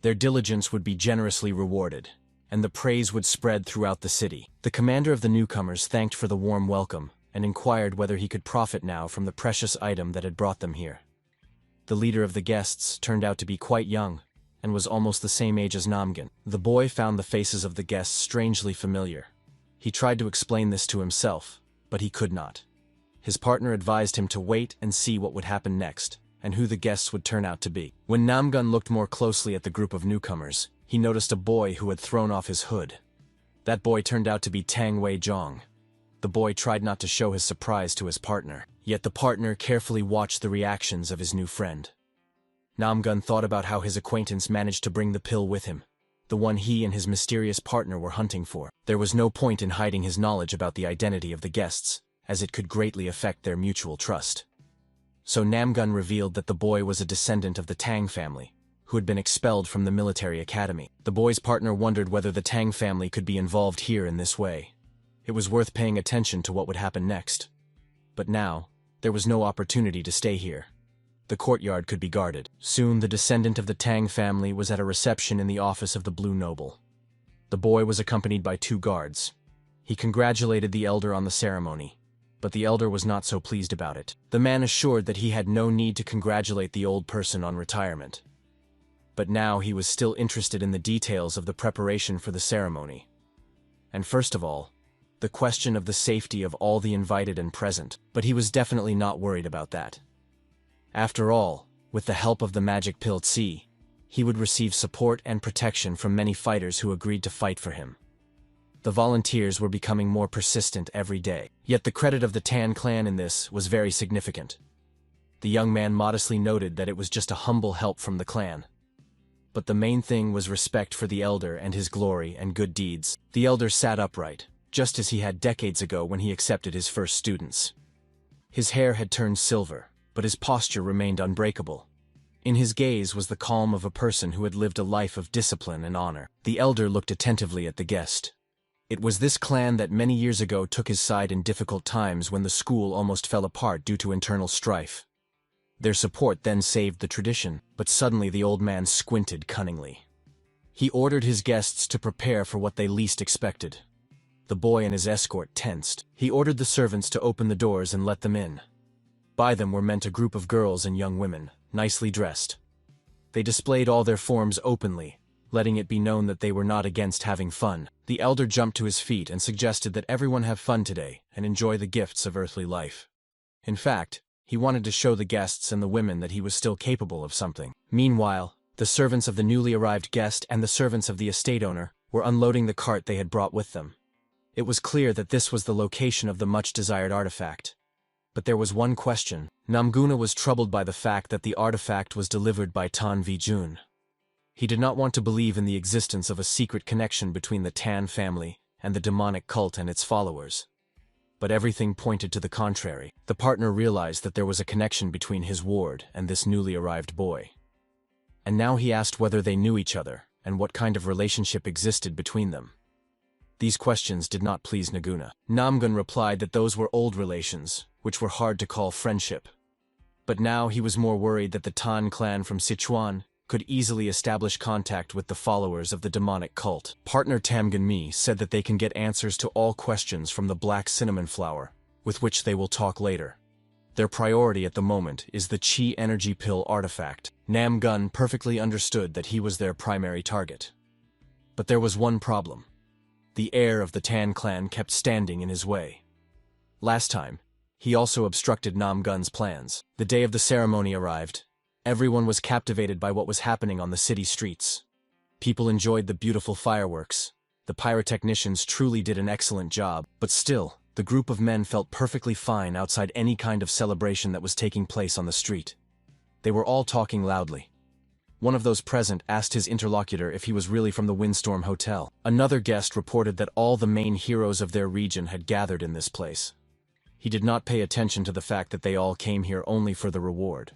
Their diligence would be generously rewarded, and the praise would spread throughout the city. The commander of the newcomers thanked for the warm welcome, and inquired whether he could profit now from the precious item that had brought them here. The leader of the guests turned out to be quite young, and was almost the same age as Namgin. The boy found the faces of the guests strangely familiar. He tried to explain this to himself, but he could not. His partner advised him to wait and see what would happen next, and who the guests would turn out to be. When Namgun looked more closely at the group of newcomers, he noticed a boy who had thrown off his hood. That boy turned out to be Tang Wei Zhong. The boy tried not to show his surprise to his partner, yet the partner carefully watched the reactions of his new friend. Namgun thought about how his acquaintance managed to bring the pill with him, the one he and his mysterious partner were hunting for. There was no point in hiding his knowledge about the identity of the guests, as it could greatly affect their mutual trust. So Namgun revealed that the boy was a descendant of the Tang family, who had been expelled from the military academy. The boy's partner wondered whether the Tang family could be involved here in this way. It was worth paying attention to what would happen next. But now, there was no opportunity to stay here. The courtyard could be guarded. Soon, the descendant of the Tang family was at a reception in the office of the Blue Noble. The boy was accompanied by 2 guards. He congratulated the elder on the ceremony, but the elder was not so pleased about it. The man assured that he had no need to congratulate the old person on retirement. But now he was still interested in the details of the preparation for the ceremony. And first of all, the question of the safety of all the invited and present, but he was definitely not worried about that. After all, with the help of the magic pill Tsi, he would receive support and protection from many fighters who agreed to fight for him. The volunteers were becoming more persistent every day, yet the credit of the Tan clan in this was very significant. The young man modestly noted that it was just a humble help from the clan. But the main thing was respect for the elder and his glory and good deeds. The elder sat upright, just as he had decades ago when he accepted his first students. His hair had turned silver, but his posture remained unbreakable. In his gaze was the calm of a person who had lived a life of discipline and honor. The elder looked attentively at the guest. It was this clan that many years ago took his side in difficult times when the school almost fell apart due to internal strife. Their support then saved the tradition, but suddenly the old man squinted cunningly. He ordered his guests to prepare for what they least expected. The boy and his escort tensed. He ordered the servants to open the doors and let them in. By them were meant a group of girls and young women, nicely dressed. They displayed all their forms openly, letting it be known that they were not against having fun. The elder jumped to his feet and suggested that everyone have fun today and enjoy the gifts of earthly life. In fact, he wanted to show the guests and the women that he was still capable of something. Meanwhile, the servants of the newly arrived guest and the servants of the estate owner were unloading the cart they had brought with them. It was clear that this was the location of the much-desired artifact. But there was one question. Namguna was troubled by the fact that the artifact was delivered by Tan Vijun. He did not want to believe in the existence of a secret connection between the Tan family and the demonic cult and its followers. But everything pointed to the contrary. The partner realized that there was a connection between his ward and this newly arrived boy. And now he asked whether they knew each other and what kind of relationship existed between them. These questions did not please Naguna. Namgun replied that those were old relations, which were hard to call friendship. But now he was more worried that the Tan clan from Sichuan could easily establish contact with the followers of the demonic cult. Partner Tamgun Mi said that they can get answers to all questions from the black cinnamon flower, with which they will talk later. Their priority at the moment is the Chi energy pill artifact. Namgun perfectly understood that he was their primary target. But there was one problem. The heir of the Tan clan kept standing in his way. Last time, he also obstructed Namgun's plans. The day of the ceremony arrived. Everyone was captivated by what was happening on the city streets. People enjoyed the beautiful fireworks. The pyrotechnicians truly did an excellent job, but still, the group of men felt perfectly fine outside any kind of celebration that was taking place on the street. They were all talking loudly. One of those present asked his interlocutor if he was really from the Windstorm Hotel. Another guest reported that all the main heroes of their region had gathered in this place. He did not pay attention to the fact that they all came here only for the reward.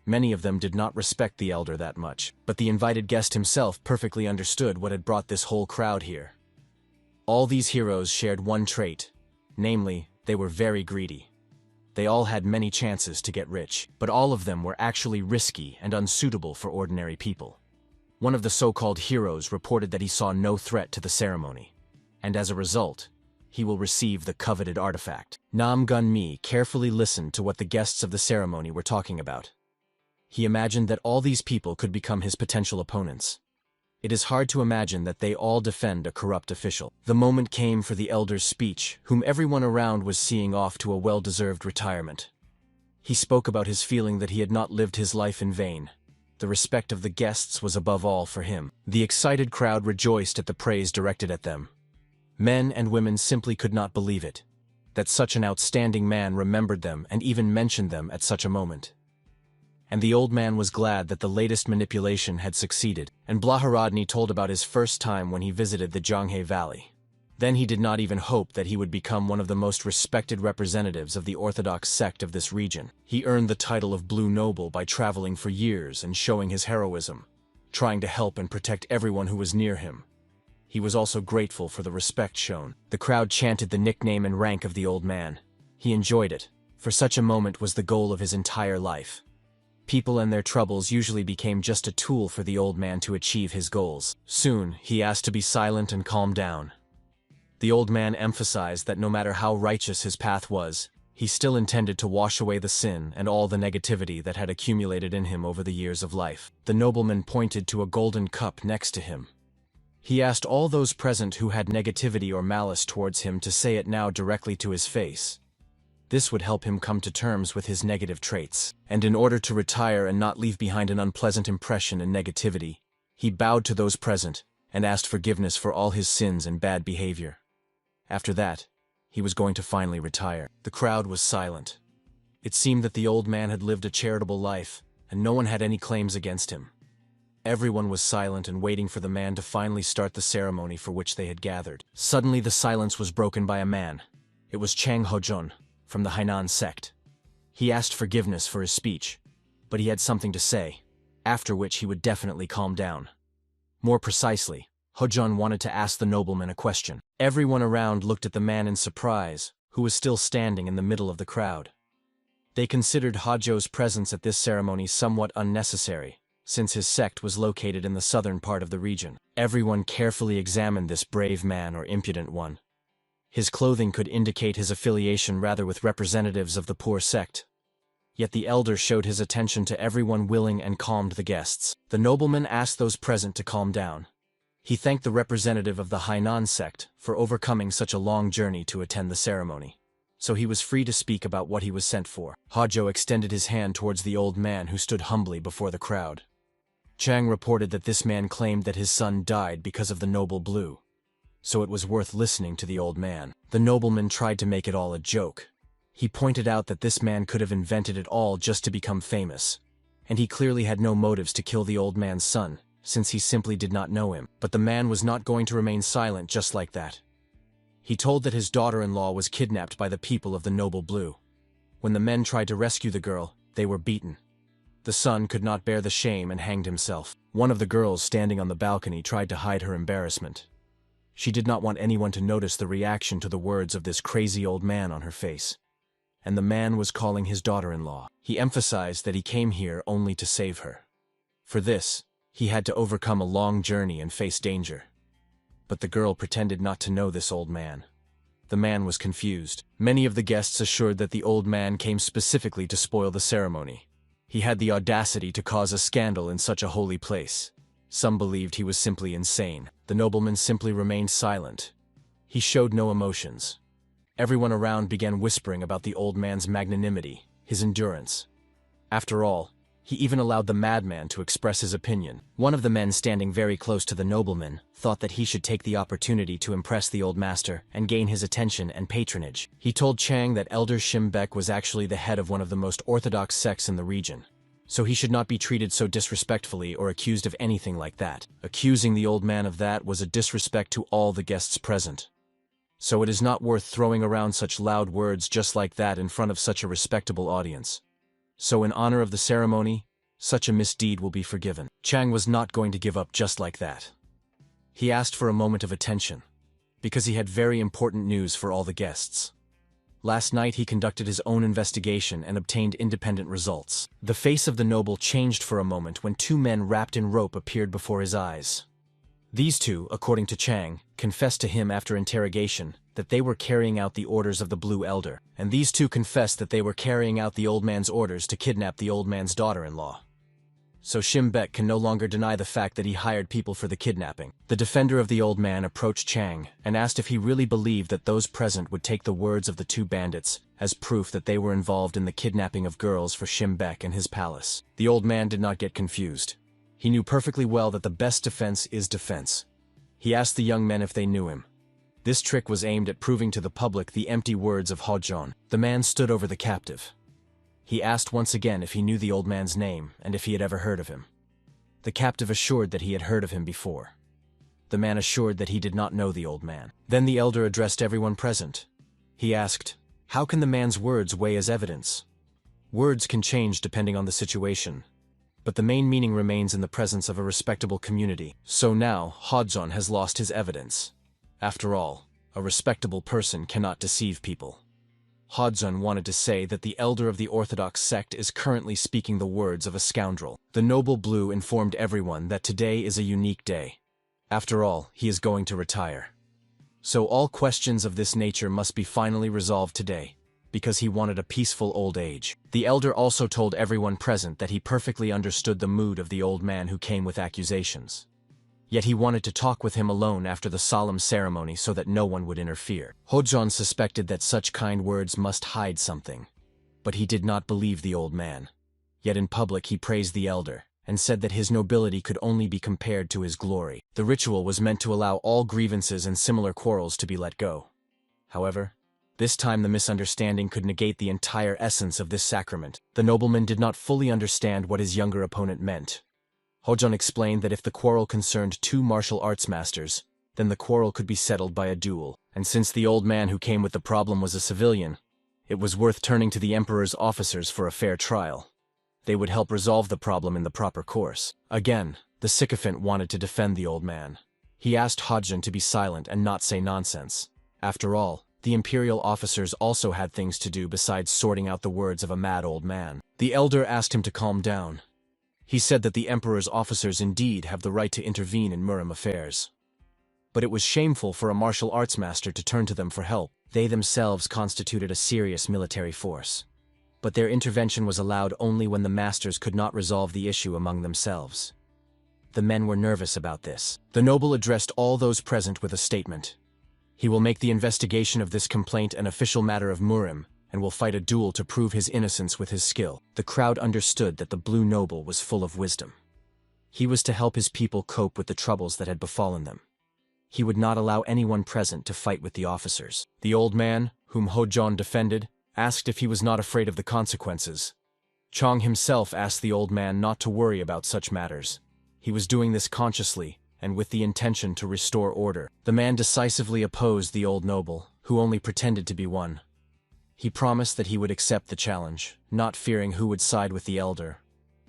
Many of them did not respect the elder that much, but the invited guest himself perfectly understood what had brought this whole crowd here. All these heroes shared one trait, namely, they were very greedy. They all had many chances to get rich, but all of them were actually risky and unsuitable for ordinary people. One of the so-called heroes reported that he saw no threat to the ceremony, and as a result, he will receive the coveted artifact. Namgun Mi carefully listened to what the guests of the ceremony were talking about. He imagined that all these people could become his potential opponents. It is hard to imagine that they all defend a corrupt official. The moment came for the elder's speech, whom everyone around was seeing off to a well-deserved retirement. He spoke about his feeling that he had not lived his life in vain. The respect of the guests was above all for him. The excited crowd rejoiced at the praise directed at them. Men and women simply could not believe it, that such an outstanding man remembered them and even mentioned them at such a moment. And the old man was glad that the latest manipulation had succeeded, and Blaharadni told about his first time when he visited the Zhanghe Valley. Then he did not even hope that he would become one of the most respected representatives of the Orthodox sect of this region. He earned the title of Blue Noble by traveling for years and showing his heroism, trying to help and protect everyone who was near him. He was also grateful for the respect shown. The crowd chanted the nickname and rank of the old man. He enjoyed it, for such a moment was the goal of his entire life. People and their troubles usually became just a tool for the old man to achieve his goals. Soon, he asked to be silent and calm down. The old man emphasized that no matter how righteous his path was, he still intended to wash away the sin and all the negativity that had accumulated in him over the years of life. The nobleman pointed to a golden cup next to him. He asked all those present who had negativity or malice towards him to say it now directly to his face. This would help him come to terms with his negative traits, and in order to retire and not leave behind an unpleasant impression and negativity, he bowed to those present and asked forgiveness for all his sins and bad behavior. After that, he was going to finally retire. The crowd was silent. It seemed that the old man had lived a charitable life, and no one had any claims against him. Everyone was silent and waiting for the man to finally start the ceremony for which they had gathered. Suddenly the silence was broken by a man. It was Chang Hojun, from the Hainan sect. He asked forgiveness for his speech, but he had something to say, after which he would definitely calm down. More precisely, Hojun wanted to ask the nobleman a question. Everyone around looked at the man in surprise, who was still standing in the middle of the crowd. They considered Hojo's presence at this ceremony somewhat unnecessary, since his sect was located in the southern part of the region. Everyone carefully examined this brave man or impudent one. His clothing could indicate his affiliation rather with representatives of the poor sect. Yet the elder showed his attention to everyone willing and calmed the guests. The nobleman asked those present to calm down. He thanked the representative of the Hainan sect for overcoming such a long journey to attend the ceremony, so he was free to speak about what he was sent for. Hojo extended his hand towards the old man who stood humbly before the crowd. Chang reported that this man claimed that his son died because of the noble blue, so it was worth listening to the old man. The nobleman tried to make it all a joke. He pointed out that this man could have invented it all just to become famous, and he clearly had no motives to kill the old man's son, since he simply did not know him. But the man was not going to remain silent just like that. He told that his daughter-in-law was kidnapped by the people of the Noble Blue. When the men tried to rescue the girl, they were beaten. The son could not bear the shame and hanged himself. One of the girls standing on the balcony tried to hide her embarrassment. She did not want anyone to notice the reaction to the words of this crazy old man on her face. And the man was calling his daughter-in-law. He emphasized that he came here only to save her. For this, he had to overcome a long journey and face danger. But the girl pretended not to know this old man. The man was confused. Many of the guests assured that the old man came specifically to spoil the ceremony. He had the audacity to cause a scandal in such a holy place. Some believed he was simply insane. The nobleman simply remained silent. He showed no emotions. Everyone around began whispering about the old man's magnanimity, his endurance. After all, he even allowed the madman to express his opinion. One of the men standing very close to the nobleman thought that he should take the opportunity to impress the old master and gain his attention and patronage. He told Chang that Elder Shimbek was actually the head of one of the most orthodox sects in the region, so he should not be treated so disrespectfully or accused of anything like that. Accusing the old man of that was a disrespect to all the guests present. So it is not worth throwing around such loud words just like that in front of such a respectable audience. So in honor of the ceremony, such a misdeed will be forgiven. Chang was not going to give up just like that. He asked for a moment of attention, because he had very important news for all the guests. Last night he conducted his own investigation and obtained independent results. The face of the noble changed for a moment when two men wrapped in rope appeared before his eyes. These two, according to Chang, confessed to him after interrogation that they were carrying out the orders of the Blue Elder, and these two confessed that they were carrying out the old man's orders to kidnap the old man's daughter-in-law. So Shimbek can no longer deny the fact that he hired people for the kidnapping. The defender of the old man approached Chang and asked if he really believed that those present would take the words of the two bandits as proof that they were involved in the kidnapping of girls for Shimbek and his palace. The old man did not get confused. He knew perfectly well that the best defense is defense. He asked the young men if they knew him. This trick was aimed at proving to the public the empty words of Hojon. The man stood over the captive. He asked once again if he knew the old man's name and if he had ever heard of him. The captive assured that he had heard of him before. The man assured that he did not know the old man. Then the elder addressed everyone present. He asked, "How can the man's words weigh as evidence?" Words can change depending on the situation, but the main meaning remains in the presence of a respectable community. So now, Hodjon has lost his evidence. After all, a respectable person cannot deceive people. Hodjon wanted to say that the elder of the Orthodox sect is currently speaking the words of a scoundrel. The noble blue informed everyone that today is a unique day. After all, he is going to retire. So all questions of this nature must be finally resolved today, because he wanted a peaceful old age. The elder also told everyone present that he perfectly understood the mood of the old man who came with accusations. Yet he wanted to talk with him alone after the solemn ceremony so that no one would interfere. Hodjon suspected that such kind words must hide something, but he did not believe the old man. Yet in public he praised the elder, and said that his nobility could only be compared to his glory. The ritual was meant to allow all grievances and similar quarrels to be let go. However, this time the misunderstanding could negate the entire essence of this sacrament. The nobleman did not fully understand what his younger opponent meant. Hodjon explained that if the quarrel concerned two martial arts masters, then the quarrel could be settled by a duel, and since the old man who came with the problem was a civilian, it was worth turning to the emperor's officers for a fair trial. They would help resolve the problem in the proper course. Again, the sycophant wanted to defend the old man. He asked Hodjon to be silent and not say nonsense. After all, the imperial officers also had things to do besides sorting out the words of a mad old man. The elder asked him to calm down. He said that the emperor's officers indeed have the right to intervene in Muram affairs. But it was shameful for a martial arts master to turn to them for help. They themselves constituted a serious military force. But their intervention was allowed only when the masters could not resolve the issue among themselves. The men were nervous about this. The noble addressed all those present with a statement. He will make the investigation of this complaint an official matter of Muram, and will fight a duel to prove his innocence with his skill. The crowd understood that the blue noble was full of wisdom. He was to help his people cope with the troubles that had befallen them. He would not allow anyone present to fight with the officers. The old man, whom Hodjon defended, asked if he was not afraid of the consequences. Chong himself asked the old man not to worry about such matters. He was doing this consciously, and with the intention to restore order. The man decisively opposed the old noble, who only pretended to be one. He promised that he would accept the challenge, not fearing who would side with the elder,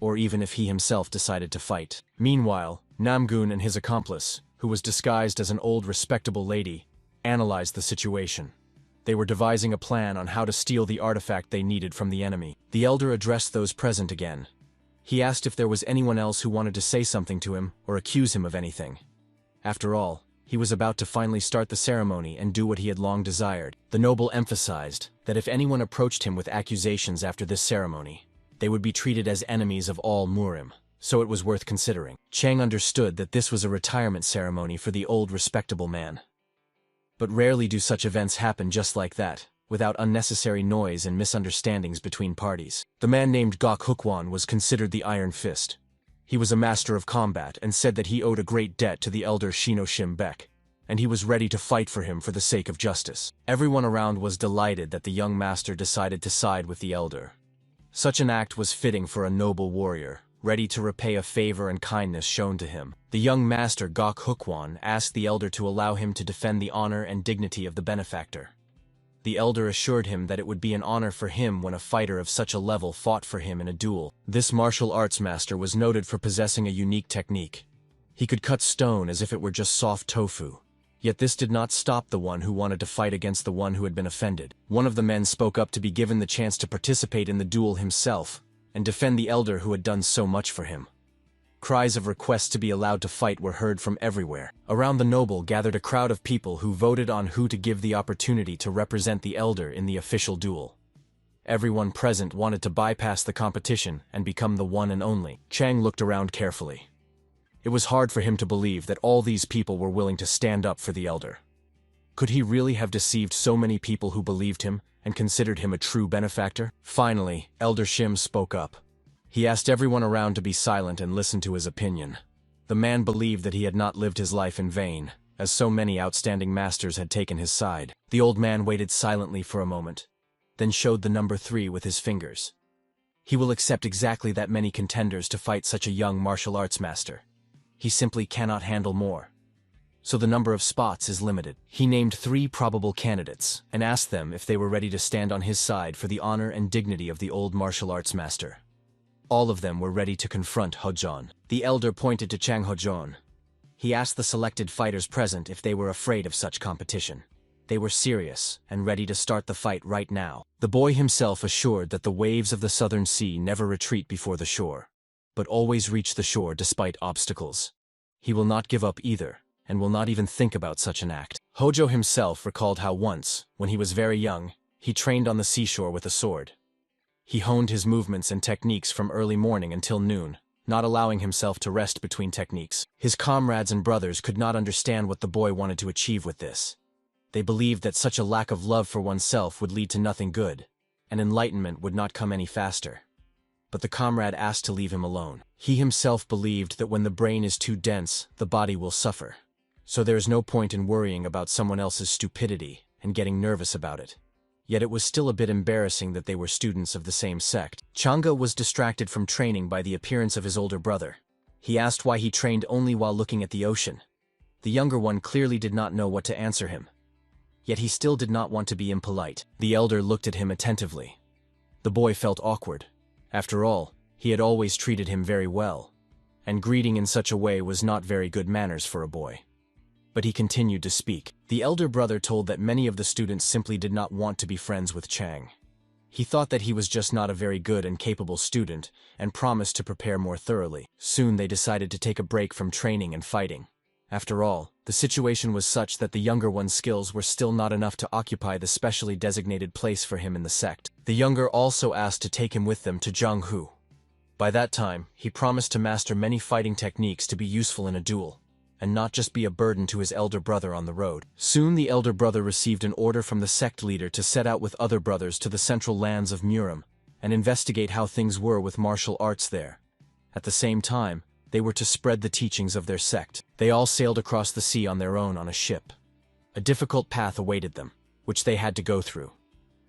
or even if he himself decided to fight. Meanwhile, Namgun and his accomplice, who was disguised as an old respectable lady, analyzed the situation. They were devising a plan on how to steal the artifact they needed from the enemy. The elder addressed those present again. He asked if there was anyone else who wanted to say something to him or accuse him of anything. After all, he was about to finally start the ceremony and do what he had long desired. The noble emphasized that if anyone approached him with accusations after this ceremony, they would be treated as enemies of all Muram, so it was worth considering. Chang understood that this was a retirement ceremony for the old respectable man. But rarely do such events happen just like that, without unnecessary noise and misunderstandings between parties. The man named Gok Hukwan was considered the Iron Fist. He was a master of combat and said that he owed a great debt to the elder Shino Shimbek, and he was ready to fight for him for the sake of justice. Everyone around was delighted that the young master decided to side with the elder. Such an act was fitting for a noble warrior, ready to repay a favor and kindness shown to him. The young master Gok Hukwan asked the elder to allow him to defend the honor and dignity of the benefactor. The elder assured him that it would be an honor for him when a fighter of such a level fought for him in a duel. This martial arts master was noted for possessing a unique technique. He could cut stone as if it were just soft tofu. Yet this did not stop the one who wanted to fight against the one who had been offended. One of the men spoke up to be given the chance to participate in the duel himself and defend the elder who had done so much for him. Cries of requests to be allowed to fight were heard from everywhere. Around the noble gathered a crowd of people who voted on who to give the opportunity to represent the elder in the official duel. Everyone present wanted to bypass the competition and become the one and only. Chang looked around carefully. It was hard for him to believe that all these people were willing to stand up for the elder. Could he really have deceived so many people who believed him and considered him a true benefactor? Finally, Elder Shim spoke up. He asked everyone around to be silent and listen to his opinion. The man believed that he had not lived his life in vain, as so many outstanding masters had taken his side. The old man waited silently for a moment, then showed the number 3 with his fingers. He will accept exactly that many contenders to fight such a young martial arts master. He simply cannot handle more. so the number of spots is limited. He named 3 probable candidates and asked them if they were ready to stand on his side for the honor and dignity of the old martial arts master. All of them were ready to confront Hojon. The elder pointed to Chang Hojon. He asked the selected fighters present if they were afraid of such competition. They were serious and ready to start the fight right now. The boy himself assured that the waves of the southern sea never retreat before the shore, but always reach the shore despite obstacles. He will not give up either, and will not even think about such an act. Hojo himself recalled how once, when he was very young, he trained on the seashore with a sword. He honed his movements and techniques from early morning until noon, not allowing himself to rest between techniques. His comrades and brothers could not understand what the boy wanted to achieve with this. They believed that such a lack of love for oneself would lead to nothing good, and enlightenment would not come any faster. But the comrade asked to leave him alone. He himself believed that when the brain is too dense, the body will suffer. So there is no point in worrying about someone else's stupidity and getting nervous about it. Yet it was still a bit embarrassing that they were students of the same sect. Changa was distracted from training by the appearance of his older brother. He asked why he trained only while looking at the ocean. The younger one clearly did not know what to answer him. Yet he still did not want to be impolite. The elder looked at him attentively. The boy felt awkward. After all, he had always treated him very well, and greeting in such a way was not very good manners for a boy. But he continued to speak. The elder brother told that many of the students simply did not want to be friends with Chang. He thought that he was just not a very good and capable student, and promised to prepare more thoroughly. Soon they decided to take a break from training and fighting. After all, the situation was such that the younger one's skills were still not enough to occupy the specially designated place for him in the sect. The younger also asked to take him with them to Jianghu. By that time, he promised to master many fighting techniques to be useful in a duel, and not just be a burden to his elder brother on the road. Soon the elder brother received an order from the sect leader to set out with other brothers to the central lands of Muram, and investigate how things were with martial arts there. At the same time, they were to spread the teachings of their sect. They all sailed across the sea on their own on a ship. A difficult path awaited them, which they had to go through.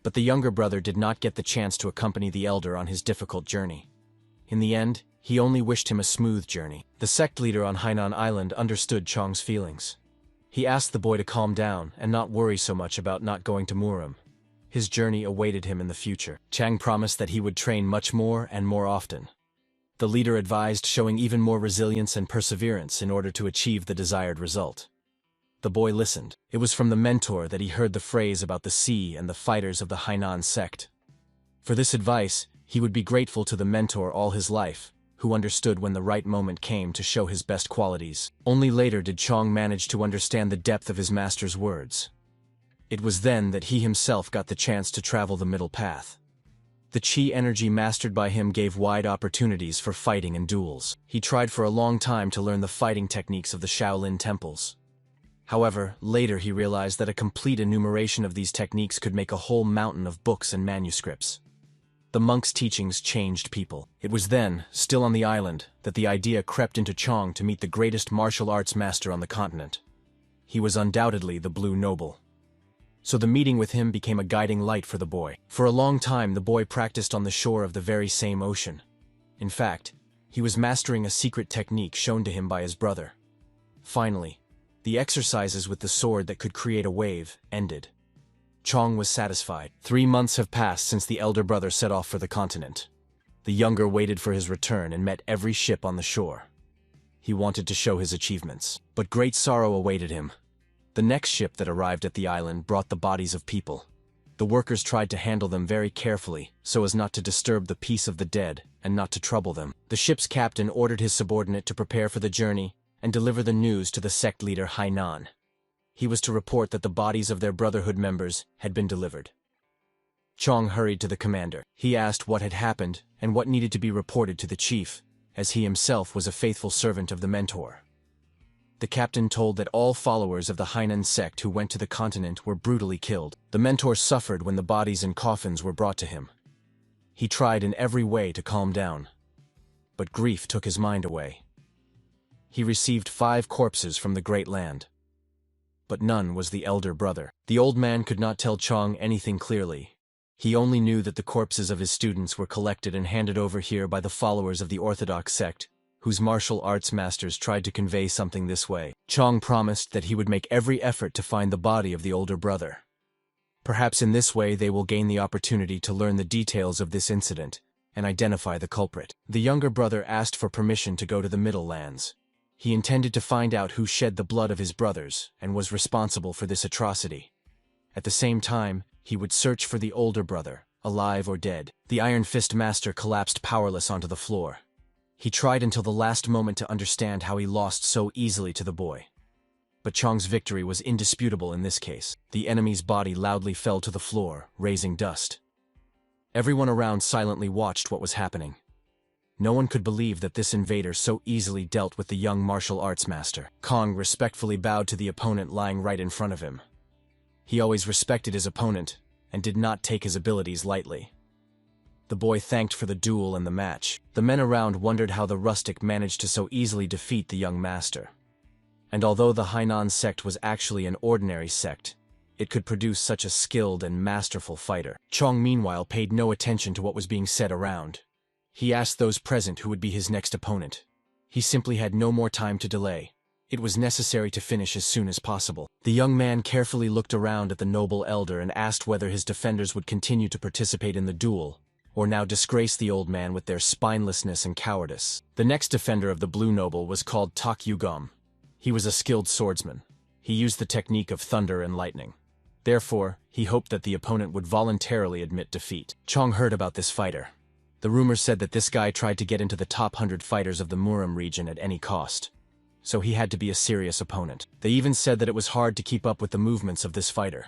But the younger brother did not get the chance to accompany the elder on his difficult journey. In the end, he only wished him a smooth journey. The sect leader on Hainan Island understood Chang's feelings. He asked the boy to calm down and not worry so much about not going to Muram. His journey awaited him in the future. Chang promised that he would train much more and more often. The leader advised showing even more resilience and perseverance in order to achieve the desired result. The boy listened. It was from the mentor that he heard the phrase about the sea and the fighters of the Hainan sect. For this advice, he would be grateful to the mentor all his life, who understood when the right moment came to show his best qualities. Only later did Chang manage to understand the depth of his master's words. It was then that he himself got the chance to travel the middle path. The chi energy mastered by him gave wide opportunities for fighting and duels. He tried for a long time to learn the fighting techniques of the Shaolin temples. However, later he realized that a complete enumeration of these techniques could make a whole mountain of books and manuscripts. The monk's teachings changed people. It was then, still on the island, that the idea crept into Chang to meet the greatest martial arts master on the continent. He was undoubtedly the Blue Noble. So the meeting with him became a guiding light for the boy. For a long time the boy practiced on the shore of the very same ocean. In fact, he was mastering a secret technique shown to him by his brother. Finally, the exercises with the sword that could create a wave ended. Chang was satisfied. 3 months have passed since the elder brother set off for the continent. The younger waited for his return and met every ship on the shore. He wanted to show his achievements, but great sorrow awaited him. The next ship that arrived at the island brought the bodies of people. The workers tried to handle them very carefully so as not to disturb the peace of the dead and not to trouble them. The ship's captain ordered his subordinate to prepare for the journey and deliver the news to the sect leader Hainan. He was to report that the bodies of their brotherhood members had been delivered. Chang hurried to the commander. He asked what had happened and what needed to be reported to the chief, as he himself was a faithful servant of the mentor. The captain told that all followers of the Hainan sect who went to the continent were brutally killed. The mentor suffered when the bodies in coffins were brought to him. He tried in every way to calm down, but grief took his mind away. He received 5 corpses from the great land, but none was the elder brother. The old man could not tell Chang anything clearly. He only knew that the corpses of his students were collected and handed over here by the followers of the Orthodox sect, whose martial arts masters tried to convey something this way. Chong promised that he would make every effort to find the body of the older brother. Perhaps in this way they will gain the opportunity to learn the details of this incident and identify the culprit. The younger brother asked for permission to go to the Middle Lands. He intended to find out who shed the blood of his brothers and was responsible for this atrocity. At the same time, he would search for the older brother, alive or dead. The Iron Fist Master collapsed powerless onto the floor. He tried until the last moment to understand how he lost so easily to the boy. But Chong's victory was indisputable in this case. The enemy's body loudly fell to the floor, raising dust. Everyone around silently watched what was happening. No one could believe that this invader so easily dealt with the young martial arts master. Kong respectfully bowed to the opponent lying right in front of him. He always respected his opponent and did not take his abilities lightly. The boy thanked for the duel and the match. The men around wondered how the rustic managed to so easily defeat the young master. And although the Hainan sect was actually an ordinary sect, it could produce such a skilled and masterful fighter. Chong meanwhile paid no attention to what was being said around. He asked those present who would be his next opponent. He simply had no more time to delay. It was necessary to finish as soon as possible. The young man carefully looked around at the noble elder and asked whether his defenders would continue to participate in the duel, or now disgrace the old man with their spinelessness and cowardice. The next defender of the blue noble was called Tak Yugom. He was a skilled swordsman. He used the technique of thunder and lightning. Therefore, he hoped that the opponent would voluntarily admit defeat. Chong heard about this fighter. The rumors said that this guy tried to get into the top 100 fighters of the Muram region at any cost. So he had to be a serious opponent. They even said that it was hard to keep up with the movements of this fighter.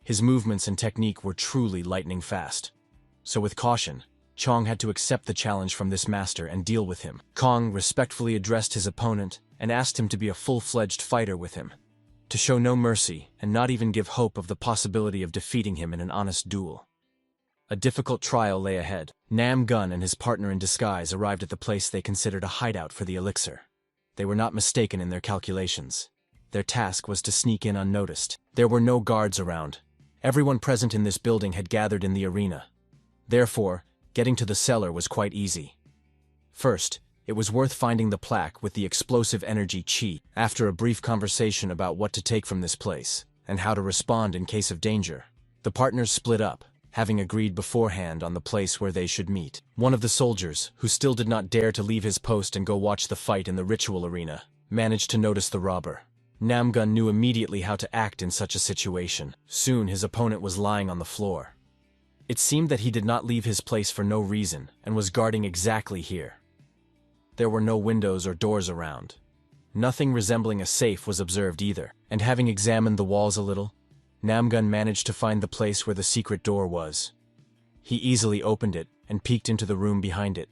His movements and technique were truly lightning fast. So with caution, Chong had to accept the challenge from this master and deal with him. Kong respectfully addressed his opponent and asked him to be a full-fledged fighter with him, to show no mercy and not even give hope of the possibility of defeating him in an honest duel. A difficult trial lay ahead. Nam Gun and his partner in disguise arrived at the place they considered a hideout for the elixir. They were not mistaken in their calculations. Their task was to sneak in unnoticed. There were no guards around. Everyone present in this building had gathered in the arena. Therefore, getting to the cellar was quite easy. First, it was worth finding the plaque with the explosive energy chi. After a brief conversation about what to take from this place, and how to respond in case of danger, the partners split up, having agreed beforehand on the place where they should meet. One of the soldiers, who still did not dare to leave his post and go watch the fight in the ritual arena, managed to notice the robber. Namgun knew immediately how to act in such a situation. Soon his opponent was lying on the floor. It seemed that he did not leave his place for no reason, and was guarding exactly here. There were no windows or doors around. Nothing resembling a safe was observed either, and having examined the walls a little, Namgun managed to find the place where the secret door was. He easily opened it and peeked into the room behind it.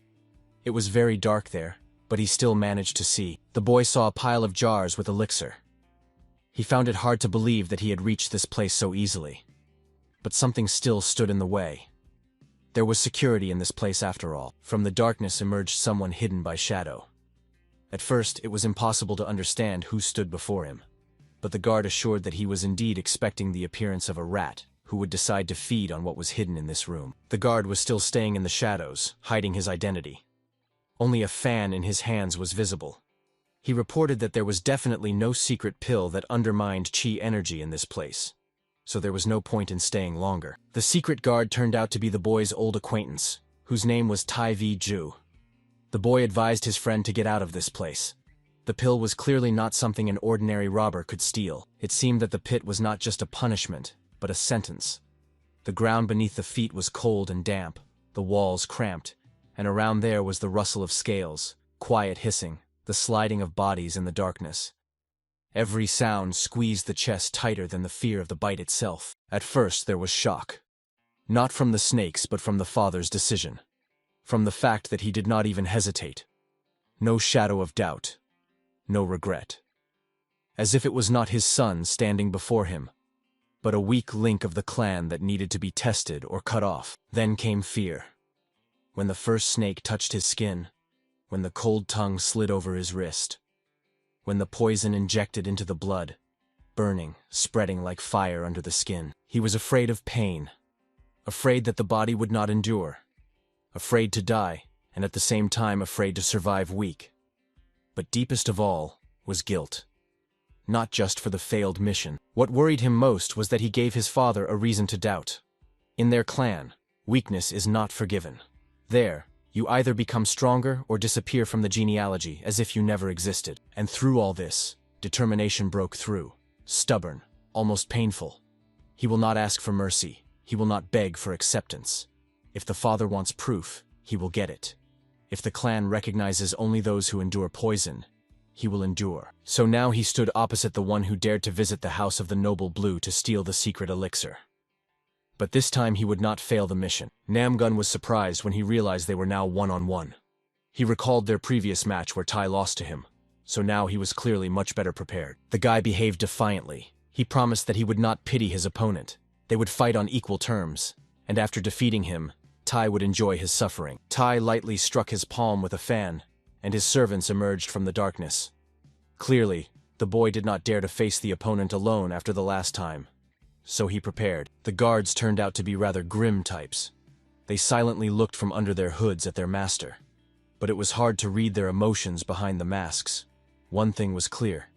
It was very dark there, but he still managed to see. The boy saw a pile of jars with elixir. He found it hard to believe that he had reached this place so easily. But something still stood in the way. There was security in this place after all. From the darkness emerged someone hidden by shadow. At first, it was impossible to understand who stood before him. But the guard assured that he was indeed expecting the appearance of a rat, who would decide to feed on what was hidden in this room. The guard was still staying in the shadows, hiding his identity. Only a fan in his hands was visible. He reported that there was definitely no secret pill that undermined chi energy in this place, so there was no point in staying longer. The secret guard turned out to be the boy's old acquaintance, whose name was Tai Vi Ju. The boy advised his friend to get out of this place. The pill was clearly not something an ordinary robber could steal. It seemed that the pit was not just a punishment, but a sentence. The ground beneath the feet was cold and damp, the walls cramped, and around there was the rustle of scales, quiet hissing, the sliding of bodies in the darkness. Every sound squeezed the chest tighter than the fear of the bite itself. At first there was shock. Not from the snakes, but from the father's decision. From the fact that he did not even hesitate. No shadow of doubt. No regret. As if it was not his son standing before him, but a weak link of the clan that needed to be tested or cut off. Then came fear. When the first snake touched his skin, when the cold tongue slid over his wrist, when the poison injected into the blood, burning, spreading like fire under the skin. He was afraid of pain, afraid that the body would not endure, afraid to die, and at the same time afraid to survive weak. But deepest of all was guilt. Not just for the failed mission. What worried him most was that he gave his father a reason to doubt. In their clan, weakness is not forgiven. There, you either become stronger or disappear from the genealogy as if you never existed. And through all this, determination broke through. Stubborn, almost painful. He will not ask for mercy. He will not beg for acceptance. If the father wants proof, he will get it. If the clan recognizes only those who endure poison, he will endure. So now he stood opposite the one who dared to visit the house of the noble blue to steal the secret elixir. But this time he would not fail the mission. Namgun was surprised when he realized they were now one-on-one. He recalled their previous match where Tai lost to him, so now he was clearly much better prepared. The guy behaved defiantly. He promised that he would not pity his opponent. They would fight on equal terms, and after defeating him, Tai would enjoy his suffering. Tai lightly struck his palm with a fan, and his servants emerged from the darkness. Clearly, the boy did not dare to face the opponent alone after the last time. So he prepared. The guards turned out to be rather grim types. They silently looked from under their hoods at their master. But it was hard to read their emotions behind the masks. One thing was clear.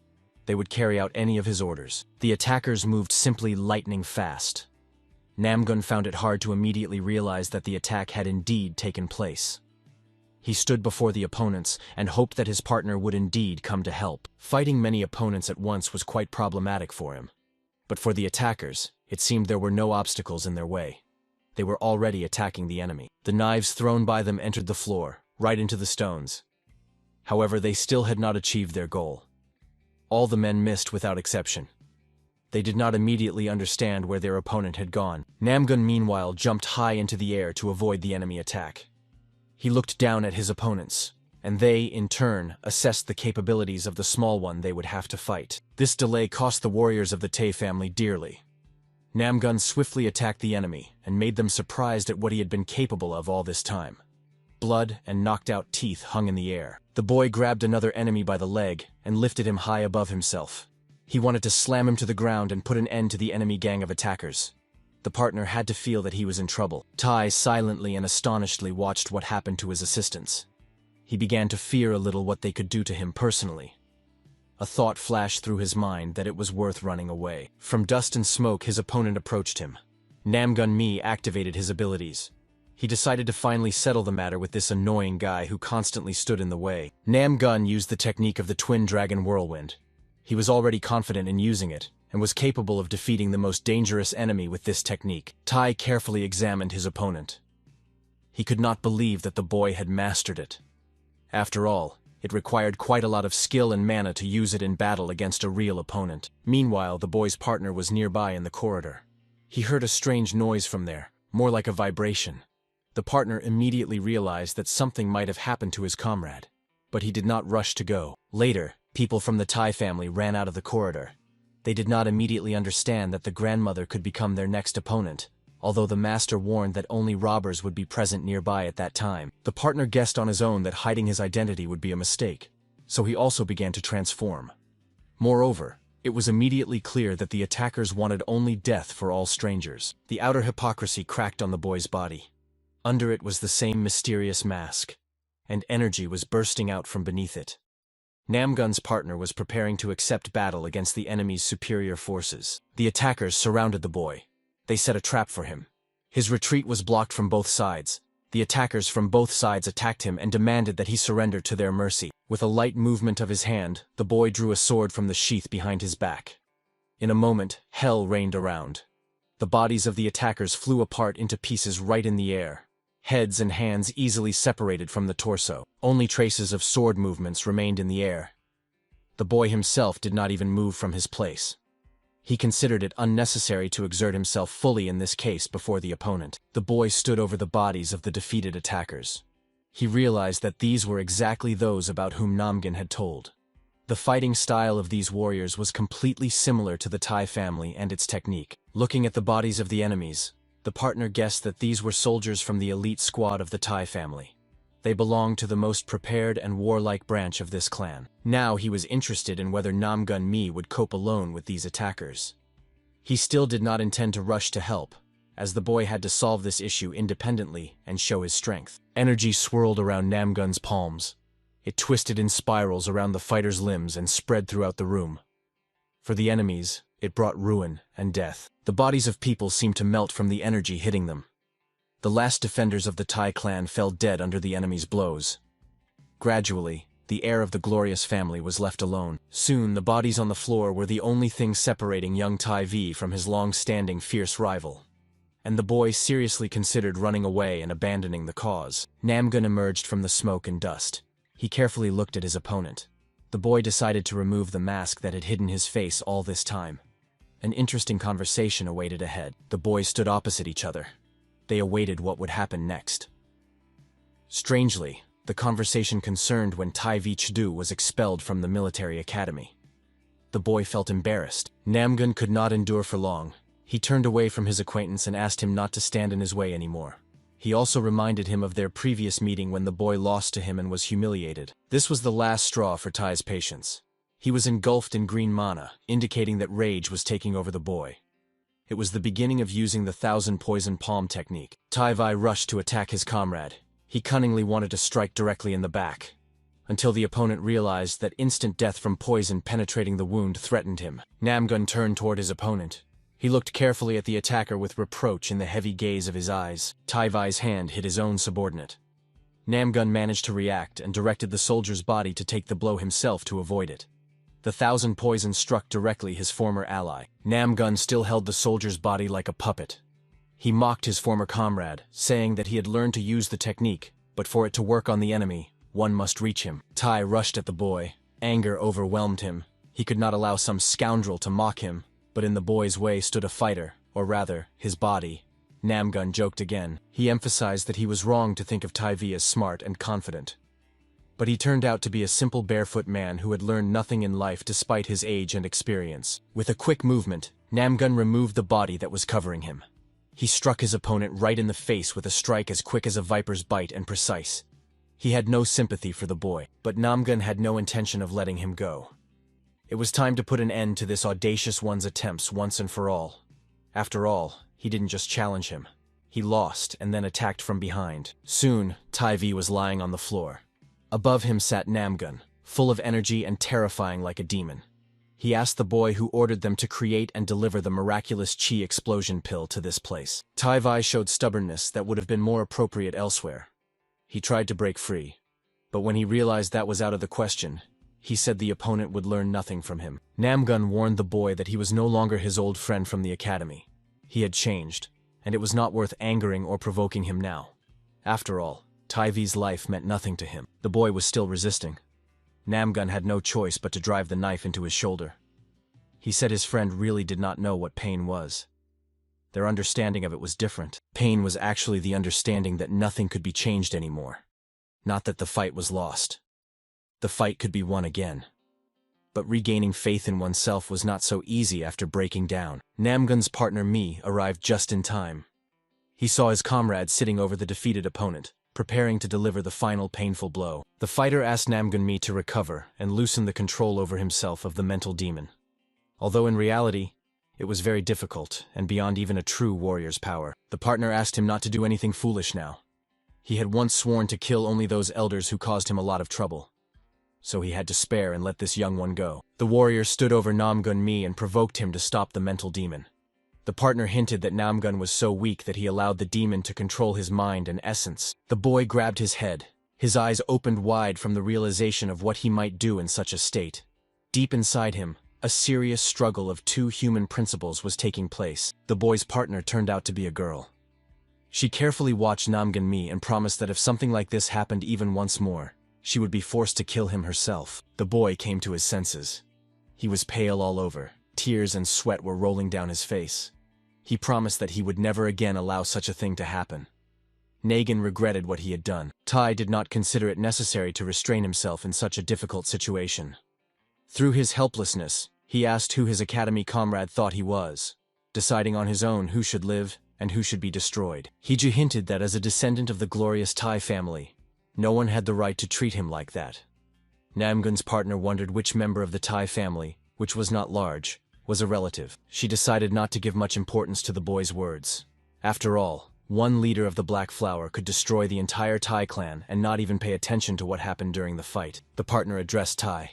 They would carry out any of his orders. The attackers moved simply lightning fast. Namgun found it hard to immediately realize that the attack had indeed taken place. He stood before the opponents and hoped that his partner would indeed come to help. Fighting many opponents at once was quite problematic for him. But for the attackers, it seemed there were no obstacles in their way. They were already attacking the enemy. The knives thrown by them entered the floor, right into the stones. However, they still had not achieved their goal. All the men missed without exception. They did not immediately understand where their opponent had gone. Namgun, meanwhile, jumped high into the air to avoid the enemy attack. He looked down at his opponents, and they, in turn, assessed the capabilities of the small one they would have to fight. This delay cost the warriors of the Tay family dearly. Namgun swiftly attacked the enemy and made them surprised at what he had been capable of all this time. Blood and knocked-out teeth hung in the air. The boy grabbed another enemy by the leg and lifted him high above himself. He wanted to slam him to the ground and put an end to the enemy gang of attackers. The partner had to feel that he was in trouble. Tai silently and astonishedly watched what happened to his assistants. He began to fear a little what they could do to him personally. A thought flashed through his mind that it was worth running away. From dust and smoke, his opponent approached him. Namgun May activated his abilities. He decided to finally settle the matter with this annoying guy who constantly stood in the way. Namgun used the technique of the Twin Dragon Whirlwind. He was already confident in using it, and was capable of defeating the most dangerous enemy with this technique. Tai carefully examined his opponent. He could not believe that the boy had mastered it. After all, it required quite a lot of skill and mana to use it in battle against a real opponent. Meanwhile, the boy's partner was nearby in the corridor. He heard a strange noise from there, more like a vibration. The partner immediately realized that something might have happened to his comrade, but he did not rush to go. Later, people from the Tai family ran out of the corridor. They did not immediately understand that the grandmother could become their next opponent, although the master warned that only robbers would be present nearby at that time. The partner guessed on his own that hiding his identity would be a mistake, so he also began to transform. Moreover, it was immediately clear that the attackers wanted only death for all strangers. The outer hypocrisy cracked on the boy's body. Under it was the same mysterious mask, and energy was bursting out from beneath it. Namgun's partner was preparing to accept battle against the enemy's superior forces. The attackers surrounded the boy. They set a trap for him. His retreat was blocked from both sides. The attackers from both sides attacked him and demanded that he surrender to their mercy. With a light movement of his hand, the boy drew a sword from the sheath behind his back. In a moment, hell rained around. The bodies of the attackers flew apart into pieces right in the air. Heads and hands easily separated from the torso. Only traces of sword movements remained in the air. The boy himself did not even move from his place. He considered it unnecessary to exert himself fully in this case before the opponent. The boy stood over the bodies of the defeated attackers. He realized that these were exactly those about whom Namgun had told. The fighting style of these warriors was completely similar to the Tai family and its technique. Looking at the bodies of the enemies, the partner guessed that these were soldiers from the elite squad of the Tai family. They belonged to the most prepared and warlike branch of this clan. Now he was interested in whether Namgun May would cope alone with these attackers. He still did not intend to rush to help, as the boy had to solve this issue independently and show his strength. Energy swirled around Namgun's palms. It twisted in spirals around the fighter's limbs and spread throughout the room. For the enemies, it brought ruin and death. The bodies of people seemed to melt from the energy hitting them. The last defenders of the Tai clan fell dead under the enemy's blows. Gradually, the heir of the glorious family was left alone. Soon, the bodies on the floor were the only thing separating young Tai V from his long-standing fierce rival. And the boy seriously considered running away and abandoning the cause. Namgun emerged from the smoke and dust. He carefully looked at his opponent. The boy decided to remove the mask that had hidden his face all this time. An interesting conversation awaited ahead. The boys stood opposite each other. They awaited what would happen next. Strangely, the conversation concerned when Tai V Chdu was expelled from the military academy. The boy felt embarrassed. Namgun could not endure for long. He turned away from his acquaintance and asked him not to stand in his way anymore. He also reminded him of their previous meeting when the boy lost to him and was humiliated. This was the last straw for Tai's patience. He was engulfed in green mana, indicating that rage was taking over the boy. It was the beginning of using the 1,000 poison palm technique. Tai Vi rushed to attack his comrade. He cunningly wanted to strike directly in the back, until the opponent realized that instant death from poison penetrating the wound threatened him. Namgun turned toward his opponent. He looked carefully at the attacker with reproach in the heavy gaze of his eyes. Tai Vi's hand hit his own subordinate. Namgun managed to react and directed the soldier's body to take the blow himself to avoid it. The 1,000 poison struck directly his former ally. Namgun still held the soldier's body like a puppet. He mocked his former comrade, saying that he had learned to use the technique, but for it to work on the enemy, one must reach him. Tai rushed at the boy. Anger overwhelmed him. He could not allow some scoundrel to mock him. But in the boy's way stood a fighter, or rather, his body. Namgun joked again. He emphasized that he was wrong to think of Tai Vi as smart and confident. But he turned out to be a simple barefoot man who had learned nothing in life despite his age and experience. With a quick movement, Namgun removed the body that was covering him. He struck his opponent right in the face with a strike as quick as a viper's bite and precise. He had no sympathy for the boy, but Namgun had no intention of letting him go. It was time to put an end to this audacious one's attempts once and for all. After all, he didn't just challenge him. He lost and then attacked from behind. Soon, Tai Vi was lying on the floor. Above him sat Namgun, full of energy and terrifying like a demon. He asked the boy who ordered them to create and deliver the miraculous chi explosion pill to this place. Tai Vi showed stubbornness that would have been more appropriate elsewhere. He tried to break free, but when he realized that was out of the question, he said the opponent would learn nothing from him. Namgun warned the boy that he was no longer his old friend from the academy. He had changed, and it was not worth angering or provoking him now. After all, Tai Vi's life meant nothing to him. The boy was still resisting. Namgun had no choice but to drive the knife into his shoulder. He said his friend really did not know what pain was. Their understanding of it was different. Pain was actually the understanding that nothing could be changed anymore. Not that the fight was lost. The fight could be won again. But regaining faith in oneself was not so easy after breaking down. Namgun's partner Mi arrived just in time. He saw his comrade sitting over the defeated opponent, preparing to deliver the final painful blow. The fighter asked Namgun Mi to recover and loosen the control over himself of the mental demon. Although in reality, it was very difficult and beyond even a true warrior's power. The partner asked him not to do anything foolish now. He had once sworn to kill only those elders who caused him a lot of trouble. So he had to spare and let this young one go. The warrior stood over Namgun Mi and provoked him to stop the mental demon. The partner hinted that Namgun was so weak that he allowed the demon to control his mind and essence. The boy grabbed his head. His eyes opened wide from the realization of what he might do in such a state. Deep inside him, a serious struggle of two human principles was taking place. The boy's partner turned out to be a girl. She carefully watched Namgun Mi and promised that if something like this happened even once more, she would be forced to kill him herself. The boy came to his senses. He was pale all over. Tears and sweat were rolling down his face. He promised that he would never again allow such a thing to happen. Nagin regretted what he had done. Tai did not consider it necessary to restrain himself in such a difficult situation. Through his helplessness, he asked who his academy comrade thought he was, deciding on his own who should live and who should be destroyed. He hinted that as a descendant of the glorious Tai family, no one had the right to treat him like that. Namgun's partner wondered which member of the Tai family, which was not large, was a relative. She decided not to give much importance to the boy's words. After all, One leader of the Blackflower could destroy the entire Tai clan and not even pay attention to what happened during the fight. The partner addressed Tai.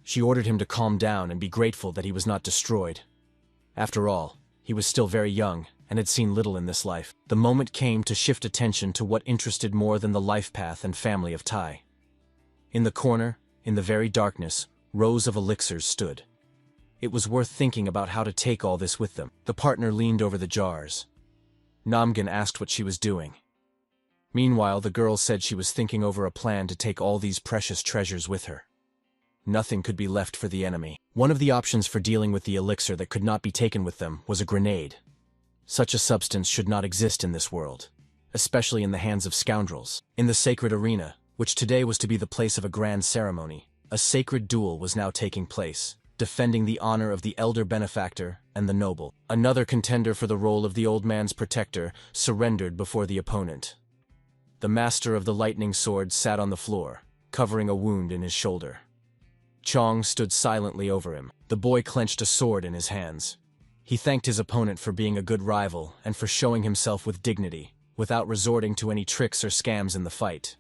She ordered him to calm down and be grateful that he was not destroyed. After all, he was still very young and had seen little in this life. The moment came to shift attention to what interested more than the life path and family of Tai. In the corner, in the very darkness, rows of elixirs stood. It was worth thinking about how to take all this with them. The partner leaned over the jars. Namgen asked what she was doing. Meanwhile, the girl said she was thinking over a plan to take all these precious treasures with her. Nothing could be left for the enemy. One of the options for dealing with the elixir that could not be taken with them was a grenade. Such a substance should not exist in this world, especially in the hands of scoundrels. In the sacred arena, which today was to be the place of a grand ceremony, a sacred duel was now taking place, defending the honor of the elder benefactor and the noble. Another contender for the role of the old man's protector surrendered before the opponent. The master of the lightning sword sat on the floor, covering a wound in his shoulder. Chong stood silently over him. The boy clenched a sword in his hands. He thanked his opponent for being a good rival and for showing himself with dignity, without resorting to any tricks or scams in the fight.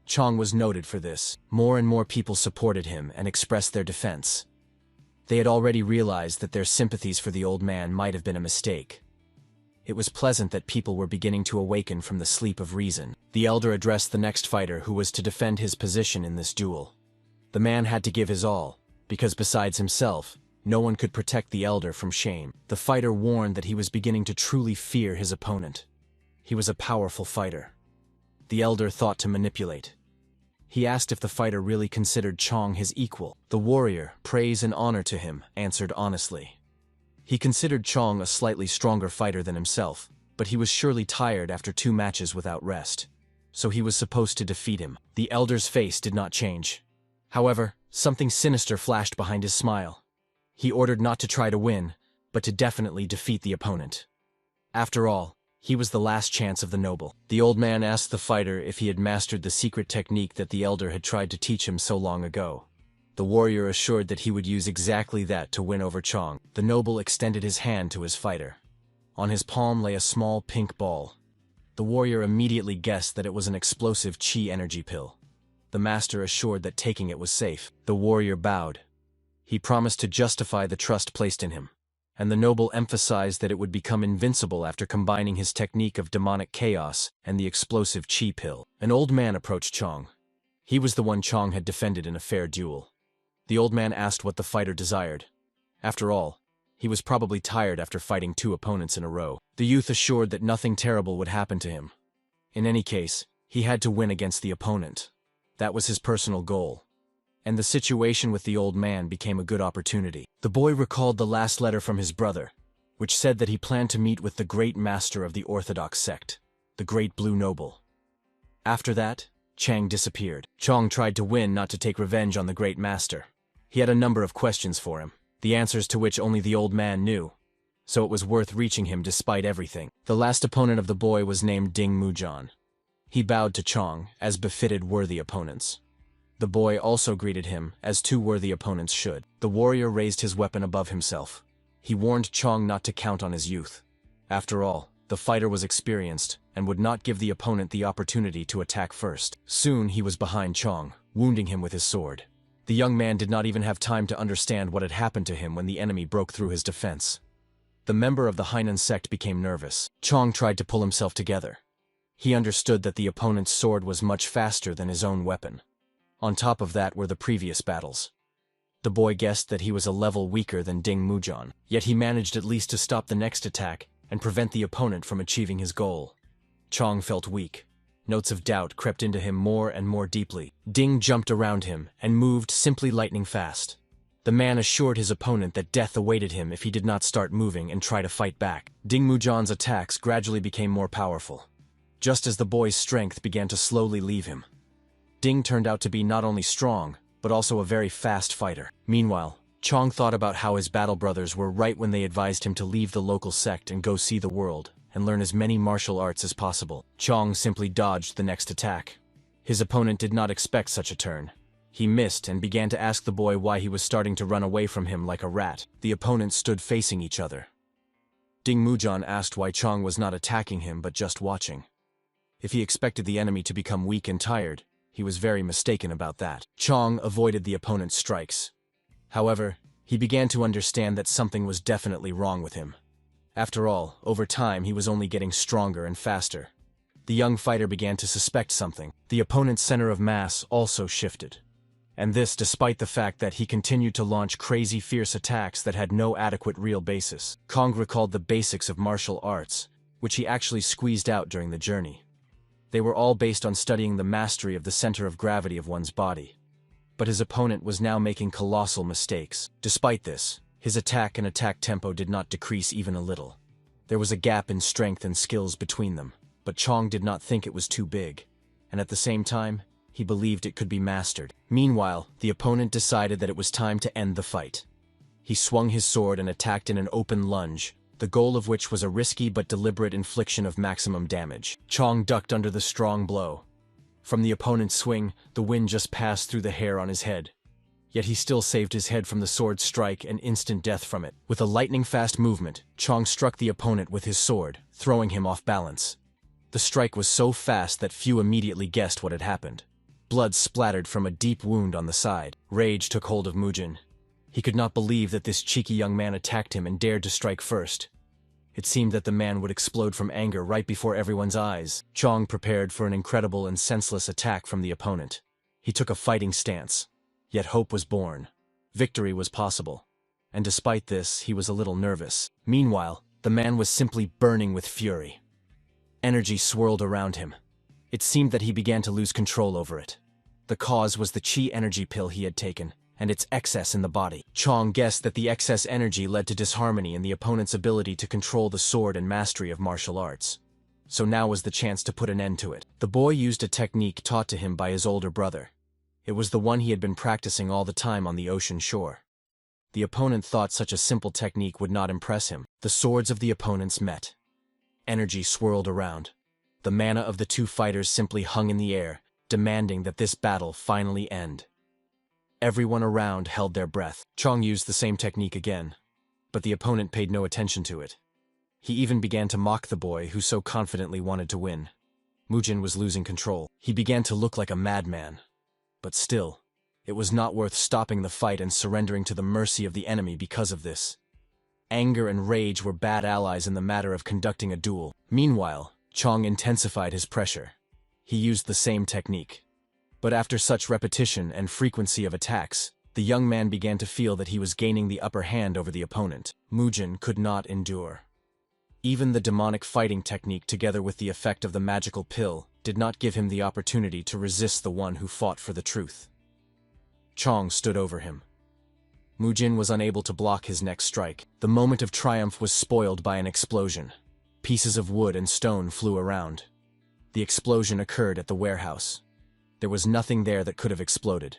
Chong was noted for this. More and more people supported him and expressed their defense. They had already realized that their sympathies for the old man might have been a mistake. It was pleasant that people were beginning to awaken from the sleep of reason. The elder addressed the next fighter who was to defend his position in this duel. The man had to give his all, because besides himself, no one could protect the elder from shame. The fighter warned that he was beginning to truly fear his opponent. He was a powerful fighter. The elder thought to manipulate. He asked if the fighter really considered Chong his equal. The warrior, praise and honor to him, answered honestly. He considered Chong a slightly stronger fighter than himself, but he was surely tired after 2 matches without rest. So he was supposed to defeat him. The elder's face did not change. However, something sinister flashed behind his smile. He ordered not to try to win, but to definitely defeat the opponent. After all, he was the last chance of the noble. The old man asked the fighter if he had mastered the secret technique that the elder had tried to teach him so long ago. The warrior assured that he would use exactly that to win over Chong. The noble extended his hand to his fighter. On his palm lay a small pink ball. The warrior immediately guessed that it was an explosive chi energy pill. The master assured that taking it was safe. The warrior bowed. He promised to justify the trust placed in him, and the noble emphasized that it would become invincible after combining his technique of demonic chaos and the explosive chi pill. An old man approached Chong. He was the one Chong had defended in a fair duel. The old man asked what the fighter desired. After all, he was probably tired after fighting 2 opponents in a row. The youth assured that nothing terrible would happen to him. In any case, he had to win against the opponent. That was his personal goal. And the situation with the old man became a good opportunity. The boy recalled the last letter from his brother, which said that he planned to meet with the great master of the Orthodox sect, the great Blue Noble. After that, Chang disappeared. Chong tried to win, not to take revenge on the great master. He had a number of questions for him, the answers to which only the old man knew, so it was worth reaching him despite everything. The last opponent of the boy was named Ding Mujan. He bowed to Chong, as befitted worthy opponents. The boy also greeted him, as 2 worthy opponents should. The warrior raised his weapon above himself. He warned Chong not to count on his youth. After all, the fighter was experienced, and would not give the opponent the opportunity to attack first. Soon he was behind Chong, wounding him with his sword. The young man did not even have time to understand what had happened to him when the enemy broke through his defense. The member of the Hainan sect became nervous. Chong tried to pull himself together. He understood that the opponent's sword was much faster than his own weapon. On top of that were the previous battles. The boy guessed that he was a level weaker than Ding Mujan, yet he managed at least to stop the next attack and prevent the opponent from achieving his goal. Chong felt weak. Notes of doubt crept into him more and more deeply. Ding jumped around him and moved simply lightning fast. The man assured his opponent that death awaited him if he did not start moving and try to fight back. Ding Mujan's attacks gradually became more powerful, just as the boy's strength began to slowly leave him. Ding turned out to be not only strong, but also a very fast fighter. Meanwhile, Chong thought about how his battle brothers were right when they advised him to leave the local sect and go see the world, and learn as many martial arts as possible. Chong simply dodged the next attack. His opponent did not expect such a turn. He missed and began to ask the boy why he was starting to run away from him like a rat. The opponents stood facing each other. Ding Mujan asked why Chong was not attacking him but just watching. If he expected the enemy to become weak and tired, he was very mistaken about that. Chong avoided the opponent's strikes. However, he began to understand that something was definitely wrong with him. After all, over time he was only getting stronger and faster. The young fighter began to suspect something. The opponent's center of mass also shifted. And this despite the fact that he continued to launch crazy fierce attacks that had no adequate real basis. Kong recalled the basics of martial arts, which he actually squeezed out during the journey. They were all based on studying the mastery of the center of gravity of one's body. But his opponent was now making colossal mistakes. Despite this, his attack and attack tempo did not decrease even a little. There was a gap in strength and skills between them, but Chong did not think it was too big, and at the same time, he believed it could be mastered. Meanwhile, the opponent decided that it was time to end the fight. He swung his sword and attacked in an open lunge, the goal of which was a risky but deliberate infliction of maximum damage. Chong ducked under the strong blow. From the opponent's swing, the wind just passed through the hair on his head. Yet he still saved his head from the sword's strike and instant death from it. With a lightning-fast movement, Chong struck the opponent with his sword, throwing him off balance. The strike was so fast that few immediately guessed what had happened. Blood splattered from a deep wound on the side. Rage took hold of Mujin. He could not believe that this cheeky young man attacked him and dared to strike first. It seemed that the man would explode from anger right before everyone's eyes. Chong prepared for an incredible and senseless attack from the opponent. He took a fighting stance. Yet hope was born. Victory was possible. And despite this, he was a little nervous. Meanwhile, the man was simply burning with fury. Energy swirled around him. It seemed that he began to lose control over it. The cause was the chi energy pill he had taken, and its excess in the body. Chong guessed that the excess energy led to disharmony in the opponent's ability to control the sword and mastery of martial arts. So now was the chance to put an end to it. The boy used a technique taught to him by his older brother. It was the one he had been practicing all the time on the ocean shore. The opponent thought such a simple technique would not impress him. The swords of the opponents met. Energy swirled around. The mana of the two fighters simply hung in the air, demanding that this battle finally end. Everyone around held their breath. Chong used the same technique again, but the opponent paid no attention to it. He even began to mock the boy who so confidently wanted to win. Mujin was losing control. He began to look like a madman. But still, it was not worth stopping the fight and surrendering to the mercy of the enemy because of this. Anger and rage were bad allies in the matter of conducting a duel. Meanwhile, Chong intensified his pressure. He used the same technique. But after such repetition and frequency of attacks, the young man began to feel that he was gaining the upper hand over the opponent. Mujin could not endure. Even the demonic fighting technique together with the effect of the magical pill did not give him the opportunity to resist the one who fought for the truth. Chong stood over him. Mujin was unable to block his next strike. The moment of triumph was spoiled by an explosion. Pieces of wood and stone flew around. The explosion occurred at the warehouse. There was nothing there that could have exploded.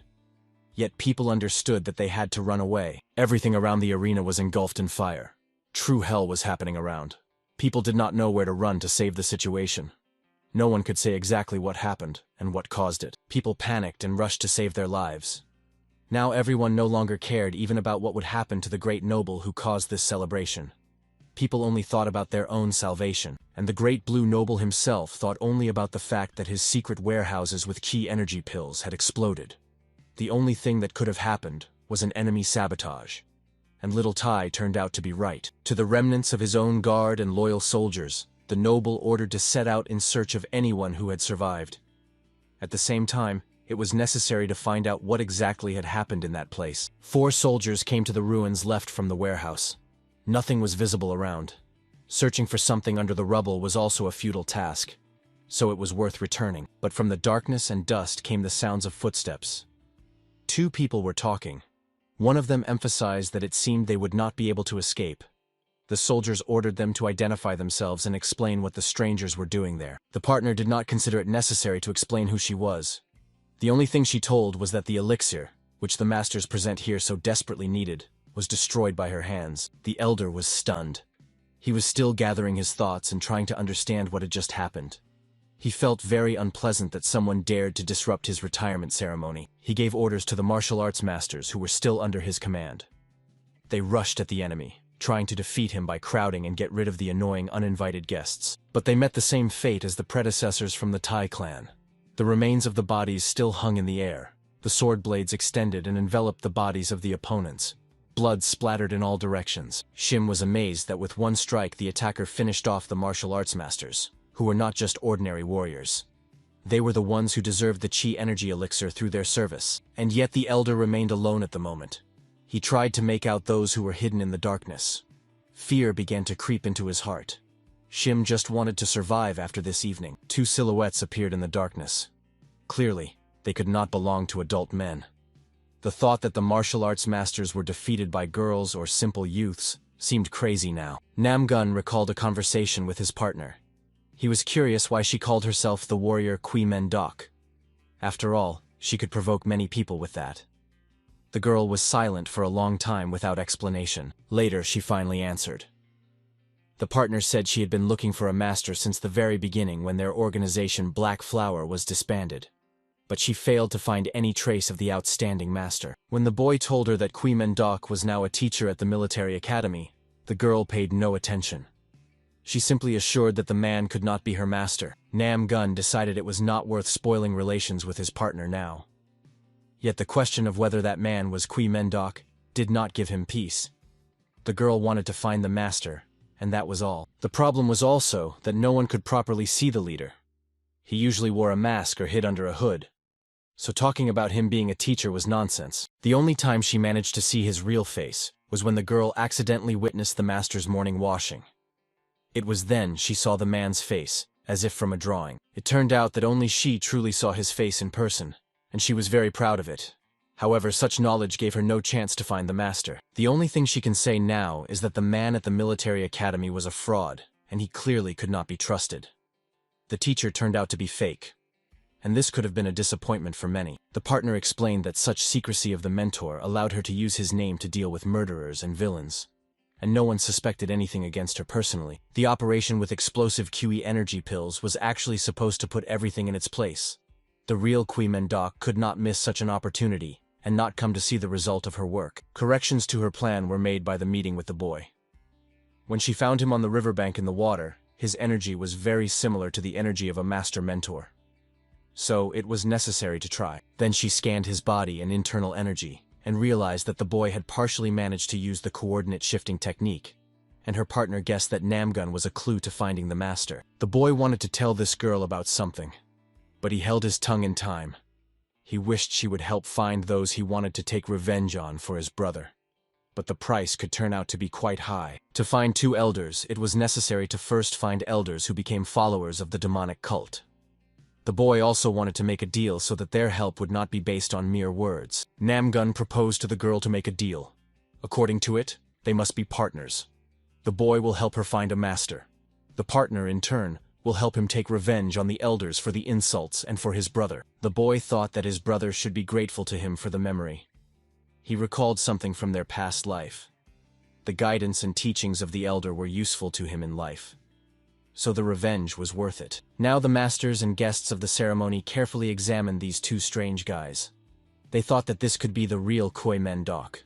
Yet people understood that they had to run away. Everything around the arena was engulfed in fire. True hell was happening around. People did not know where to run to save the situation. No one could say exactly what happened and what caused it. People panicked and rushed to save their lives. Now everyone no longer cared even about what would happen to the great noble who caused this celebration. People only thought about their own salvation, and the great blue noble himself thought only about the fact that his secret warehouses with chi energy pills had exploded. The only thing that could have happened was an enemy sabotage. And little Tai turned out to be right. To the remnants of his own guard and loyal soldiers, the noble ordered to set out in search of anyone who had survived. At the same time, it was necessary to find out what exactly had happened in that place. 4 soldiers came to the ruins left from the warehouse. Nothing was visible around. Searching for something under the rubble was also a futile task, so it was worth returning. But from the darkness and dust came the sounds of footsteps. 2 people were talking. One of them emphasized that it seemed they would not be able to escape. The soldiers ordered them to identify themselves and explain what the strangers were doing there. The partner did not consider it necessary to explain who she was. The only thing she told was that the elixir, which the masters present here so desperately needed, was destroyed by her hands. The elder was stunned. He was still gathering his thoughts and trying to understand what had just happened. He felt very unpleasant that someone dared to disrupt his retirement ceremony. He gave orders to the martial arts masters who were still under his command. They rushed at the enemy. trying to defeat him by crowding and get rid of the annoying uninvited guests. But they met the same fate as the predecessors from the Tai clan. The remains of the bodies still hung in the air. The sword blades extended and enveloped the bodies of the opponents. Blood splattered in all directions. Shim was amazed that with one strike the attacker finished off the martial arts masters, who were not just ordinary warriors. They were the ones who deserved the chi energy elixir through their service, and yet the elder remained alone at the moment. He tried to make out those who were hidden in the darkness. Fear began to creep into his heart. Shim just wanted to survive after this evening. Two silhouettes appeared in the darkness. Clearly, they could not belong to adult men. The thought that the martial arts masters were defeated by girls or simple youths seemed crazy now. Namgun recalled a conversation with his partner. He was curious why she called herself the warrior Mendok. After all, she could provoke many people with that. The girl was silent for a long time without explanation. Later, she finally answered. The partner said she had been looking for a master since the very beginning when their organization Blackflower was disbanded. But she failed to find any trace of the outstanding master. When the boy told her that Mendok was now a teacher at the military academy, the girl paid no attention. She simply assured that the man could not be her master. Namgun decided it was not worth spoiling relations with his partner now. Yet the question of whether that man was Mendok did not give him peace. The girl wanted to find the master, and that was all. The problem was also that no one could properly see the leader. He usually wore a mask or hid under a hood. So talking about him being a teacher was nonsense. The only time she managed to see his real face was when the girl accidentally witnessed the master's morning washing. It was then she saw the man's face, as if from a drawing. It turned out that only she truly saw his face in person, and she was very proud of it. However, such knowledge gave her no chance to find the master. The only thing she can say now is that the man at the military academy was a fraud, and he clearly could not be trusted. The teacher turned out to be fake, and this could have been a disappointment for many. The partner explained that such secrecy of the mentor allowed her to use his name to deal with murderers and villains, and no one suspected anything against her personally. The operation with explosive QE energy pills was actually supposed to put everything in its place. The real Mendok could not miss such an opportunity and not come to see the result of her work. Corrections to her plan were made by the meeting with the boy. When she found him on the riverbank in the water, his energy was very similar to the energy of a master mentor. So it was necessary to try. Then she scanned his body and internal energy, and realized that the boy had partially managed to use the coordinate shifting technique, and her partner guessed that Namgun was a clue to finding the master. The boy wanted to tell this girl about something, but he held his tongue in time. He wished she would help find those he wanted to take revenge on for his brother. But the price could turn out to be quite high. To find two elders, it was necessary to first find elders who became followers of the demonic cult. The boy also wanted to make a deal so that their help would not be based on mere words. Namgun proposed to the girl to make a deal. According to it, they must be partners. The boy will help her find a master. The partner, in turn, will help him take revenge on the elders for the insults and for his brother. The boy thought that his brother should be grateful to him for the memory. He recalled something from their past life. The guidance and teachings of the elder were useful to him in life. So the revenge was worth it. Now the masters and guests of the ceremony carefully examined these two strange guys. They thought that this could be the real Mendok.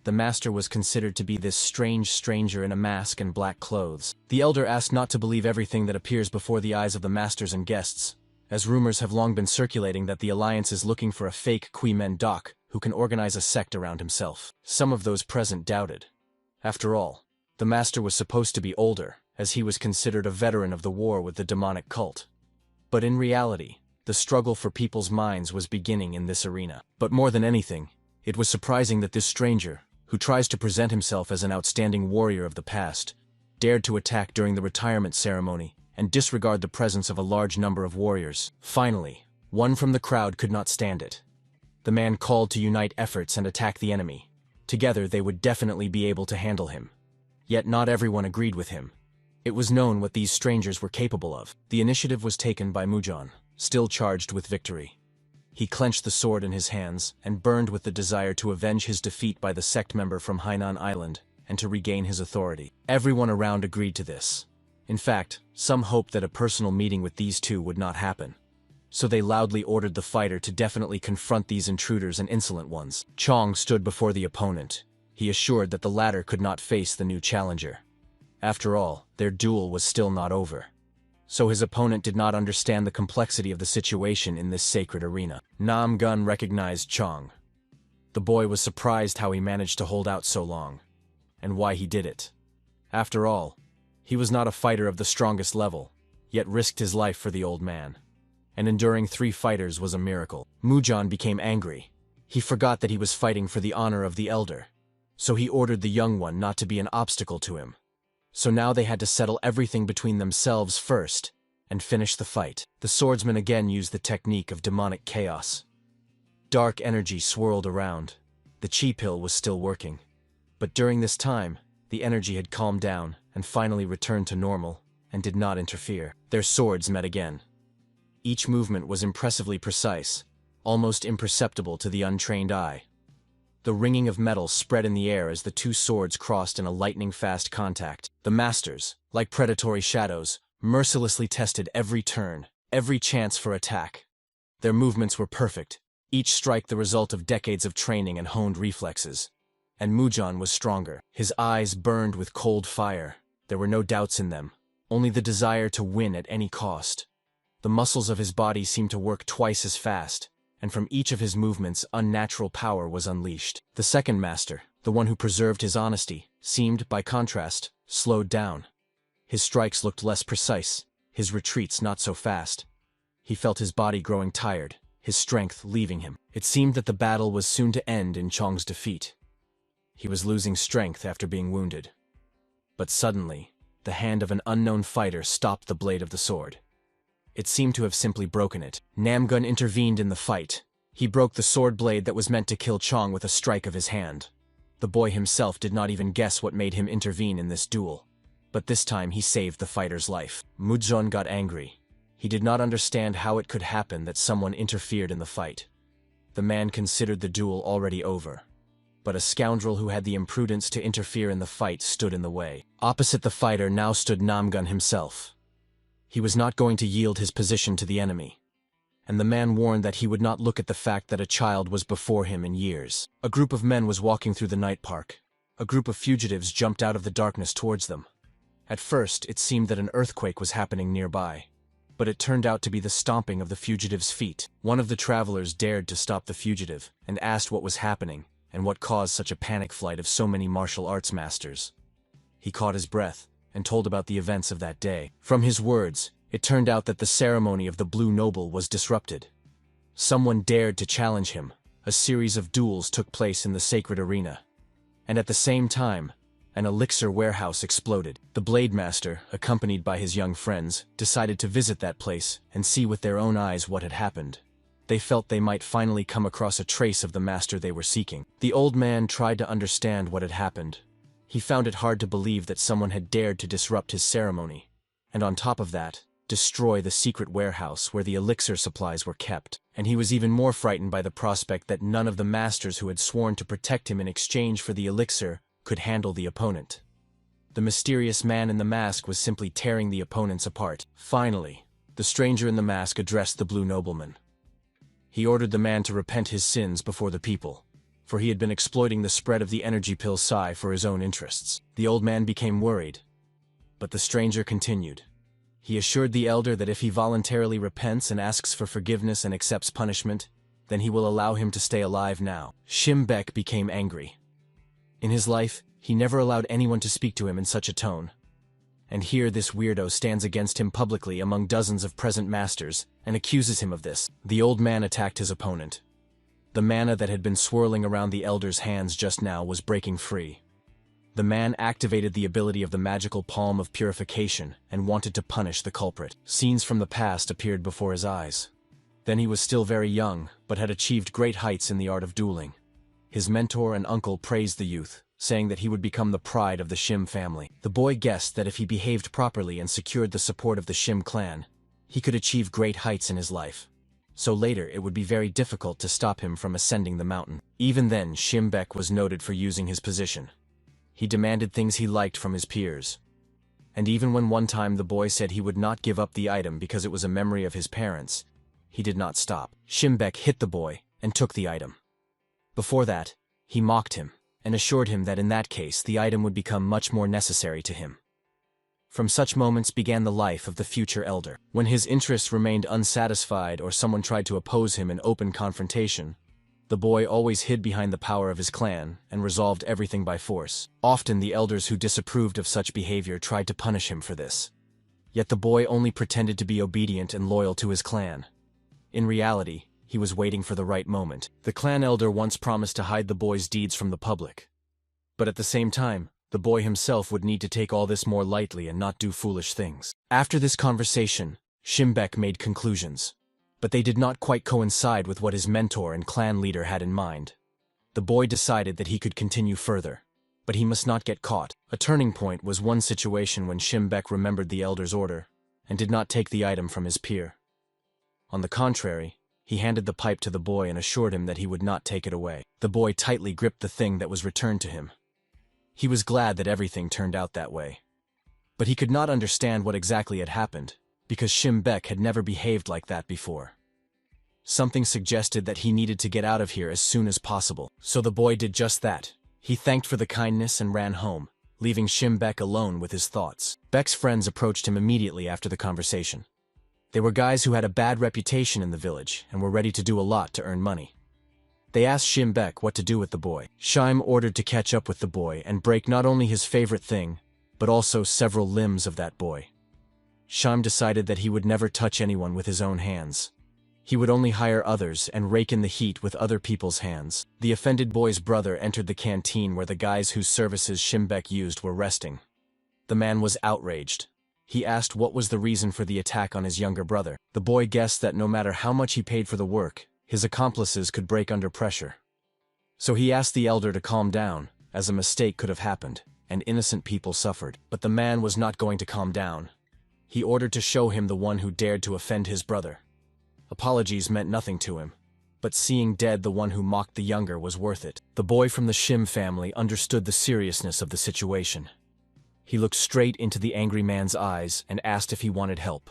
The master was considered to be this strange stranger in a mask and black clothes. The elder asked not to believe everything that appears before the eyes of the masters and guests, as rumors have long been circulating that the Alliance is looking for a fake Mendok who can organize a sect around himself. Some of those present doubted. After all, the master was supposed to be older, as he was considered a veteran of the war with the demonic cult. But in reality, the struggle for people's minds was beginning in this arena. But more than anything, it was surprising that this stranger, who tries to present himself as an outstanding warrior of the past, dared to attack during the retirement ceremony and disregard the presence of a large number of warriors. Finally, one from the crowd could not stand it. The man called to unite efforts and attack the enemy. Together they would definitely be able to handle him. Yet not everyone agreed with him. It was known what these strangers were capable of. The initiative was taken by Mujan, still charged with victory. He clenched the sword in his hands and burned with the desire to avenge his defeat by the sect member from Hainan Island and to regain his authority. Everyone around agreed to this. In fact, some hoped that a personal meeting with these two would not happen. So they loudly ordered the fighter to definitely confront these intruders and insolent ones. Chong stood before the opponent. He assured that the latter could not face the new challenger. After all, their duel was still not over. So his opponent did not understand the complexity of the situation in this sacred arena. Namgun recognized Chong. The boy was surprised how he managed to hold out so long, and why he did it. After all, he was not a fighter of the strongest level, yet risked his life for the old man. And enduring 3 fighters was a miracle. Mujan became angry. He forgot that he was fighting for the honor of the elder, so he ordered the young one not to be an obstacle to him. So now they had to settle everything between themselves first, and finish the fight. The swordsman again used the technique of demonic chaos. Dark energy swirled around. The chi pill was still working. But during this time, the energy had calmed down and finally returned to normal, and did not interfere. Their swords met again. Each movement was impressively precise, almost imperceptible to the untrained eye. The ringing of metal spread in the air as the 2 swords crossed in a lightning-fast contact. The masters, like predatory shadows, mercilessly tested every turn, every chance for attack. Their movements were perfect, each strike the result of decades of training and honed reflexes. And Mujan was stronger. His eyes burned with cold fire. There were no doubts in them, only the desire to win at any cost. The muscles of his body seemed to work twice as fast, and from each of his movements unnatural power was unleashed. The second master, the one who preserved his honesty, seemed, by contrast, slowed down. His strikes looked less precise, his retreats not so fast. He felt his body growing tired, his strength leaving him. It seemed that the battle was soon to end in Chong's defeat. He was losing strength after being wounded. But suddenly, the hand of an unknown fighter stopped the blade of the sword. It seemed to have simply broken it. Namgun intervened in the fight. He broke the sword blade that was meant to kill Chong with a strike of his hand. The boy himself did not even guess what made him intervene in this duel. But this time he saved the fighter's life. Mujon got angry. He did not understand how it could happen that someone interfered in the fight. The man considered the duel already over. But a scoundrel who had the imprudence to interfere in the fight stood in the way. Opposite the fighter now stood Namgun himself. He was not going to yield his position to the enemy. And the man warned that he would not look at the fact that a child was before him in years. A group of men was walking through the night park. A group of fugitives jumped out of the darkness towards them. At first, it seemed that an earthquake was happening nearby. But it turned out to be the stomping of the fugitives' feet. One of the travelers dared to stop the fugitive, and asked what was happening, and what caused such a panic flight of so many martial arts masters. He caught his breath, and told about the events of that day. From his words, it turned out that the ceremony of the Blue Noble was disrupted. Someone dared to challenge him. A series of duels took place in the sacred arena. And at the same time, an elixir warehouse exploded. The Blade Master, accompanied by his young friends, decided to visit that place and see with their own eyes what had happened. They felt they might finally come across a trace of the master they were seeking. The old man tried to understand what had happened. He found it hard to believe that someone had dared to disrupt his ceremony, and on top of that, destroy the secret warehouse where the elixir supplies were kept. And he was even more frightened by the prospect that none of the masters who had sworn to protect him in exchange for the elixir could handle the opponent. The mysterious man in the mask was simply tearing the opponents apart. Finally, the stranger in the mask addressed the Blue Nobleman. He ordered the man to repent his sins before the people, for he had been exploiting the spread of the energy pill psi for his own interests. The old man became worried, but the stranger continued. He assured the elder that if he voluntarily repents and asks for forgiveness and accepts punishment, then he will allow him to stay alive now. Shimbek became angry. In his life, he never allowed anyone to speak to him in such a tone. And here this weirdo stands against him publicly among dozens of present masters and accuses him of this. The old man attacked his opponent. The mana that had been swirling around the elder's hands just now was breaking free. The man activated the ability of the magical palm of purification and wanted to punish the culprit. Scenes from the past appeared before his eyes. Then he was still very young, but had achieved great heights in the art of dueling. His mentor and uncle praised the youth, saying that he would become the pride of the Shim family. The boy guessed that if he behaved properly and secured the support of the Shim clan, he could achieve great heights in his life. So later it would be very difficult to stop him from ascending the mountain. Even then, Shimbek was noted for using his position. He demanded things he liked from his peers. And even when one time the boy said he would not give up the item because it was a memory of his parents, he did not stop. Shimbek hit the boy and took the item. Before that, he mocked him. and assured him that in that case the item would become much more necessary to him. From such moments began the life of the future elder. When his interests remained unsatisfied or someone tried to oppose him in open confrontation, the boy always hid behind the power of his clan and resolved everything by force. Often the elders who disapproved of such behavior tried to punish him for this. Yet the boy only pretended to be obedient and loyal to his clan. In reality, he was waiting for the right moment. The clan elder once promised to hide the boy's deeds from the public. But at the same time, the boy himself would need to take all this more lightly and not do foolish things. After this conversation, Shimbek made conclusions. But they did not quite coincide with what his mentor and clan leader had in mind. The boy decided that he could continue further, but he must not get caught. A turning point was one situation when Shimbek remembered the elder's order and did not take the item from his peer. On the contrary, he handed the pipe to the boy and assured him that he would not take it away. The boy tightly gripped the thing that was returned to him. He was glad that everything turned out that way. But he could not understand what exactly had happened, because Shimbek had never behaved like that before. Something suggested that he needed to get out of here as soon as possible. So the boy did just that. He thanked for the kindness and ran home, leaving Shimbek alone with his thoughts. Bek's friends approached him immediately after the conversation. They were guys who had a bad reputation in the village and were ready to do a lot to earn money. They asked Shimbek what to do with the boy. Shim ordered to catch up with the boy and break not only his favorite thing, but also several limbs of that boy. Shim decided that he would never touch anyone with his own hands. He would only hire others and rake in the heat with other people's hands. The offended boy's brother entered the canteen where the guys whose services Shimbek used were resting. The man was outraged. He asked what was the reason for the attack on his younger brother. The boy guessed that no matter how much he paid for the work, his accomplices could break under pressure. So he asked the elder to calm down, as a mistake could have happened, and innocent people suffered. But the man was not going to calm down. He ordered to show him the one who dared to offend his brother. Apologies meant nothing to him, but seeing dead the one who mocked the younger was worth it. The boy from the Shim family understood the seriousness of the situation. He looked straight into the angry man's eyes and asked if he wanted help,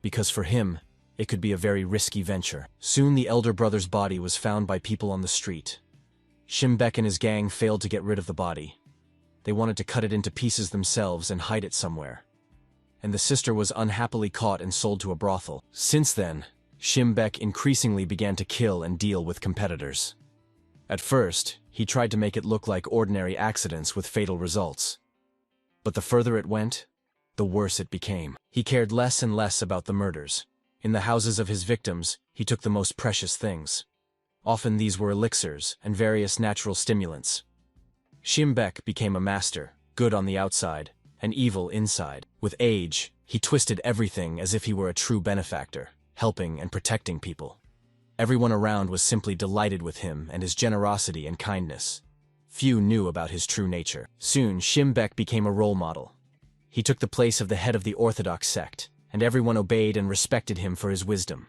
because for him, it could be a very risky venture. Soon the elder brother's body was found by people on the street. Shimbek and his gang failed to get rid of the body. They wanted to cut it into pieces themselves and hide it somewhere. And the sister was unhappily caught and sold to a brothel. Since then, Shimbek increasingly began to kill and deal with competitors. At first, he tried to make it look like ordinary accidents with fatal results. But the further it went, the worse it became. He cared less and less about the murders. In the houses of his victims, he took the most precious things. Often these were elixirs and various natural stimulants. Shimbek became a master, good on the outside, and evil inside. With age, he twisted everything as if he were a true benefactor, helping and protecting people. Everyone around was simply delighted with him and his generosity and kindness. Few knew about his true nature. Soon, Shimbek became a role model. He took the place of the head of the Orthodox sect, and everyone obeyed and respected him for his wisdom.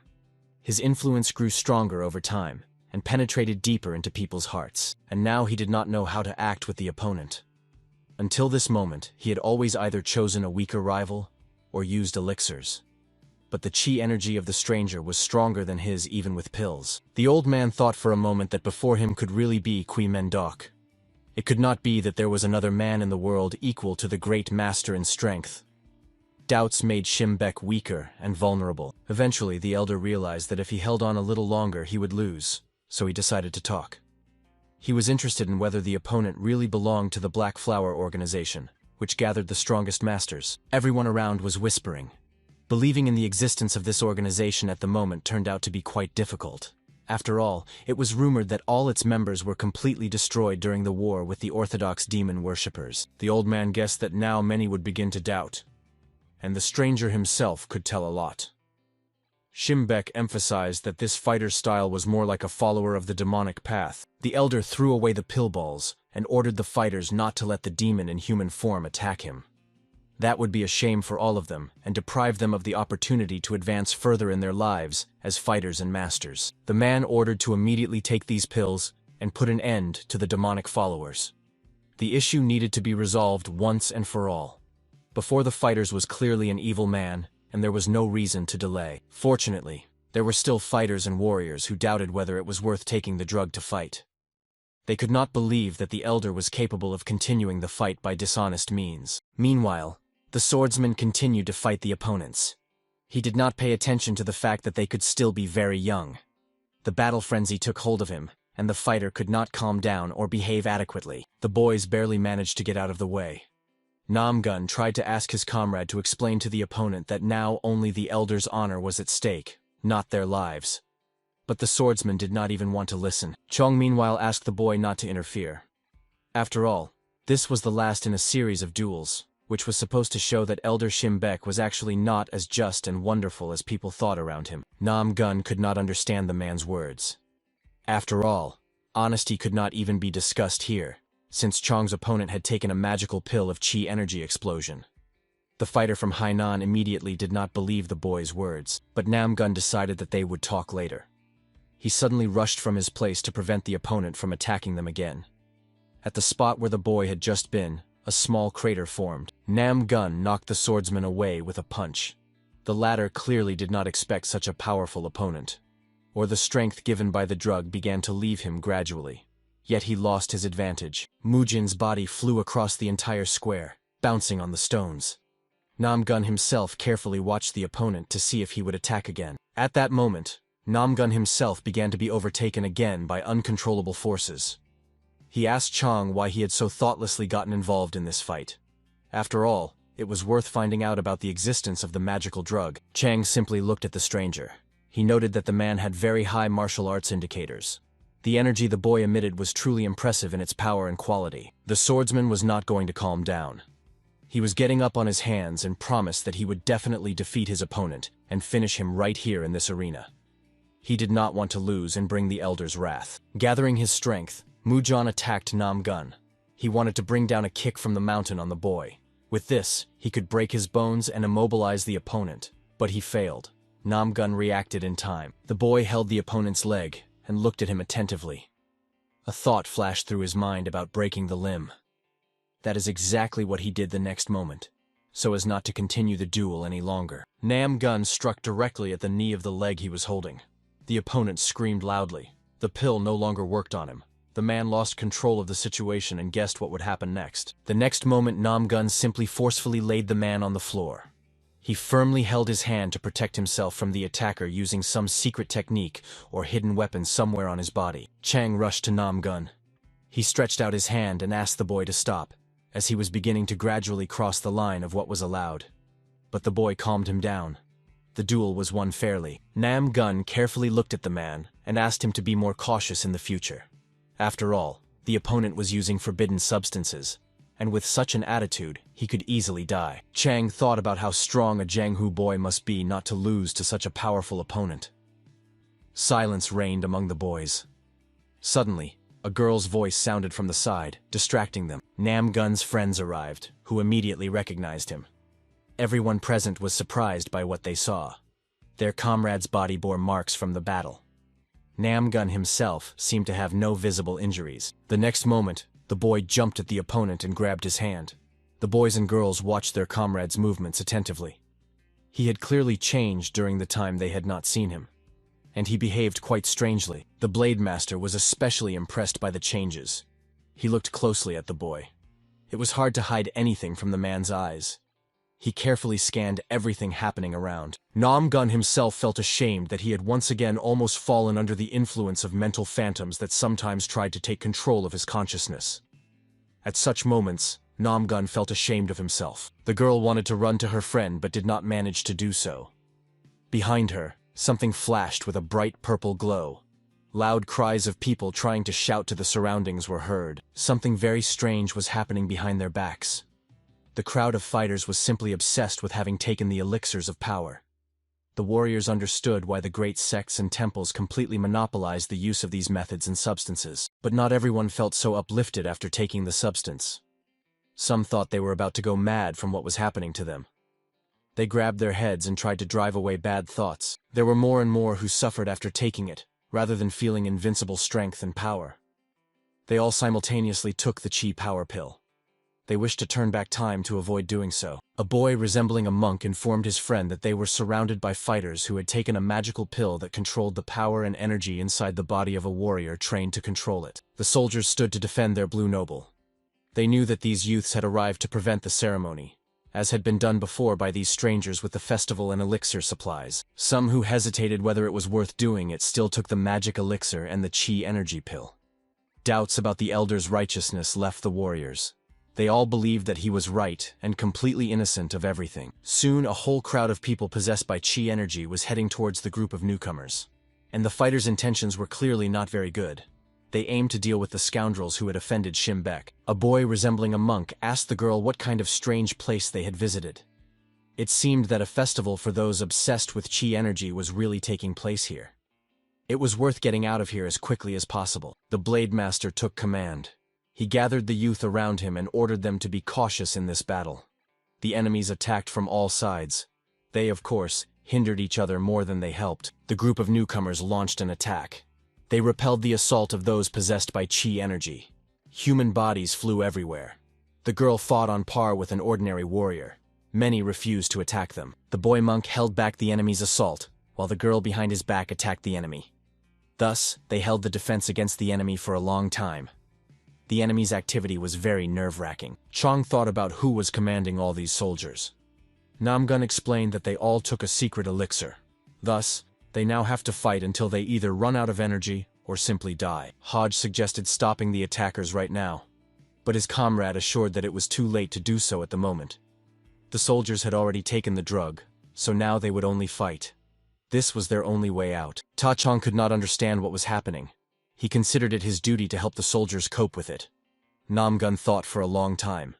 His influence grew stronger over time, and penetrated deeper into people's hearts, and now he did not know how to act with the opponent. Until this moment, he had always either chosen a weaker rival, or used elixirs. But the chi energy of the stranger was stronger than his even with pills. The old man thought for a moment that before him could really be Qui Mendok. It could not be that there was another man in the world equal to the great master in strength. Doubts made Shimbek weaker and vulnerable. Eventually, the elder realized that if he held on a little longer, he would lose, so he decided to talk. He was interested in whether the opponent really belonged to the Blackflower organization, which gathered the strongest masters. Everyone around was whispering. Believing in the existence of this organization at the moment turned out to be quite difficult. After all, it was rumored that all its members were completely destroyed during the war with the Orthodox demon worshippers. The old man guessed that now many would begin to doubt, and the stranger himself could tell a lot. Shimbek emphasized that this fighter's style was more like a follower of the demonic path. The elder threw away the pill balls and ordered the fighters not to let the demon in human form attack him. That would be a shame for all of them and deprive them of the opportunity to advance further in their lives as fighters and masters. The man ordered to immediately take these pills and put an end to the demonic followers. The issue needed to be resolved once and for all. Before the fighters was clearly an evil man, and there was no reason to delay. Fortunately, there were still fighters and warriors who doubted whether it was worth taking the drug to fight. They could not believe that the elder was capable of continuing the fight by dishonest means. Meanwhile, the swordsman continued to fight the opponents. He did not pay attention to the fact that they could still be very young. The battle frenzy took hold of him, and the fighter could not calm down or behave adequately. The boys barely managed to get out of the way. Namgun tried to ask his comrade to explain to the opponent that now only the elder's honor was at stake, not their lives. But the swordsman did not even want to listen. Chong meanwhile asked the boy not to interfere. After all, this was the last in a series of duels, which was supposed to show that Elder Shimbek was actually not as just and wonderful as people thought around him. Namgun could not understand the man's words. After all, honesty could not even be discussed here, since Chong's opponent had taken a magical pill of chi energy explosion. The fighter from Hainan immediately did not believe the boy's words, but Namgun decided that they would talk later. He suddenly rushed from his place to prevent the opponent from attacking them again. At the spot where the boy had just been, a small crater formed. Namgun knocked the swordsman away with a punch. The latter clearly did not expect such a powerful opponent, or the strength given by the drug began to leave him gradually. Yet he lost his advantage. Mujin's body flew across the entire square, bouncing on the stones. Namgun himself carefully watched the opponent to see if he would attack again. At that moment, Namgun himself began to be overtaken again by uncontrollable forces. He asked Chong why he had so thoughtlessly gotten involved in this fight. After all, it was worth finding out about the existence of the magical drug. Chang simply looked at the stranger. He noted that the man had very high martial arts indicators. The energy the boy emitted was truly impressive in its power and quality. The swordsman was not going to calm down. He was getting up on his hands and promised that he would definitely defeat his opponent and finish him right here in this arena. He did not want to lose and bring the elder's wrath. Gathering his strength, Mujan attacked Namgun. He wanted to bring down a kick from the mountain on the boy. With this, he could break his bones and immobilize the opponent, but he failed. Namgun reacted in time. The boy held the opponent's leg and looked at him attentively. A thought flashed through his mind about breaking the limb. That is exactly what he did the next moment, so as not to continue the duel any longer. Namgun struck directly at the knee of the leg he was holding. The opponent screamed loudly. The pill no longer worked on him. The man lost control of the situation and guessed what would happen next. The next moment, Namgun simply forcefully laid the man on the floor. He firmly held his hand to protect himself from the attacker using some secret technique or hidden weapon somewhere on his body. Chang rushed to Namgun. He stretched out his hand and asked the boy to stop, as he was beginning to gradually cross the line of what was allowed. But the boy calmed him down. The duel was won fairly. Namgun carefully looked at the man and asked him to be more cautious in the future. After all, the opponent was using forbidden substances, and with such an attitude, he could easily die. Chang thought about how strong a Jianghu boy must be not to lose to such a powerful opponent. Silence reigned among the boys. Suddenly, a girl's voice sounded from the side, distracting them. Namgun's friends arrived, who immediately recognized him. Everyone present was surprised by what they saw. Their comrade's body bore marks from the battle. Namgun himself seemed to have no visible injuries. The next moment, the boy jumped at the opponent and grabbed his hand. The boys and girls watched their comrade's movements attentively. He had clearly changed during the time they had not seen him, and he behaved quite strangely. The Blade Master was especially impressed by the changes. He looked closely at the boy. It was hard to hide anything from the man's eyes. He carefully scanned everything happening around. Namgun himself felt ashamed that he had once again almost fallen under the influence of mental phantoms that sometimes tried to take control of his consciousness. At such moments, Namgun felt ashamed of himself. The girl wanted to run to her friend but did not manage to do so. Behind her, something flashed with a bright purple glow. Loud cries of people trying to shout to the surroundings were heard. Something very strange was happening behind their backs. The crowd of fighters was simply obsessed with having taken the elixirs of power. The warriors understood why the great sects and temples completely monopolized the use of these methods and substances, but not everyone felt so uplifted after taking the substance. Some thought they were about to go mad from what was happening to them. They grabbed their heads and tried to drive away bad thoughts. There were more and more who suffered after taking it, rather than feeling invincible strength and power. They all simultaneously took the chi power pill. They wished to turn back time to avoid doing so. A boy resembling a monk informed his friend that they were surrounded by fighters who had taken a magical pill that controlled the power and energy inside the body of a warrior trained to control it. The soldiers stood to defend their blue noble. They knew that these youths had arrived to prevent the ceremony, as had been done before by these strangers with the festival and elixir supplies. Some who hesitated whether it was worth doing it still took the magic elixir and the chi energy pill. Doubts about the elder's righteousness left the warriors. They all believed that he was right and completely innocent of everything. Soon a whole crowd of people possessed by chi energy was heading towards the group of newcomers. And the fighters' intentions were clearly not very good. They aimed to deal with the scoundrels who had offended Shimbek. A boy resembling a monk asked the girl what kind of strange place they had visited. It seemed that a festival for those obsessed with chi energy was really taking place here. It was worth getting out of here as quickly as possible. The Blade Master took command. He gathered the youth around him and ordered them to be cautious in this battle. The enemies attacked from all sides. They, of course, hindered each other more than they helped. The group of newcomers launched an attack. They repelled the assault of those possessed by chi energy. Human bodies flew everywhere. The girl fought on par with an ordinary warrior. Many refused to attack them. The boy monk held back the enemy's assault, while the girl behind his back attacked the enemy. Thus, they held the defense against the enemy for a long time. The enemy's activity was very nerve-wracking. Chong thought about who was commanding all these soldiers. Namgun explained that they all took a secret elixir. Thus, they now have to fight until they either run out of energy or simply die. Hodge suggested stopping the attackers right now, but his comrade assured that it was too late to do so at the moment. The soldiers had already taken the drug, so now they would only fight. This was their only way out. Ta Chong could not understand what was happening. He considered it his duty to help the soldiers cope with it. Namgun thought for a long time.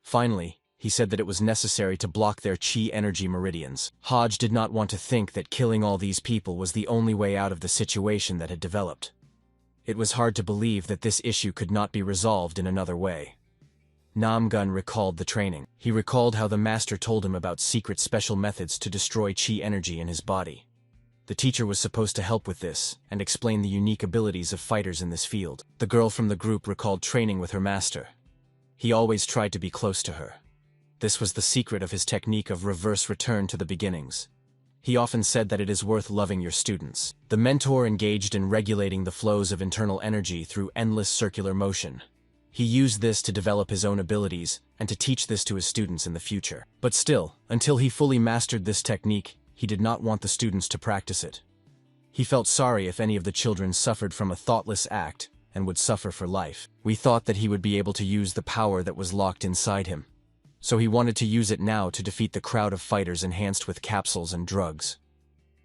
Finally, he said that it was necessary to block their chi energy meridians. Hodge did not want to think that killing all these people was the only way out of the situation that had developed. It was hard to believe that this issue could not be resolved in another way. Namgun recalled the training. He recalled how the master told him about secret special methods to destroy chi energy in his body. The teacher was supposed to help with this and explain the unique abilities of fighters in this field. The girl from the group recalled training with her master. He always tried to be close to her. This was the secret of his technique of reverse return to the beginnings. He often said that it is worth loving your students. The mentor engaged in regulating the flows of internal energy through endless circular motion. He used this to develop his own abilities and to teach this to his students in the future. But still, until he fully mastered this technique, he did not want the students to practice it. He felt sorry if any of the children suffered from a thoughtless act and would suffer for life. We thought that he would be able to use the power that was locked inside him. So he wanted to use it now to defeat the crowd of fighters enhanced with capsules and drugs.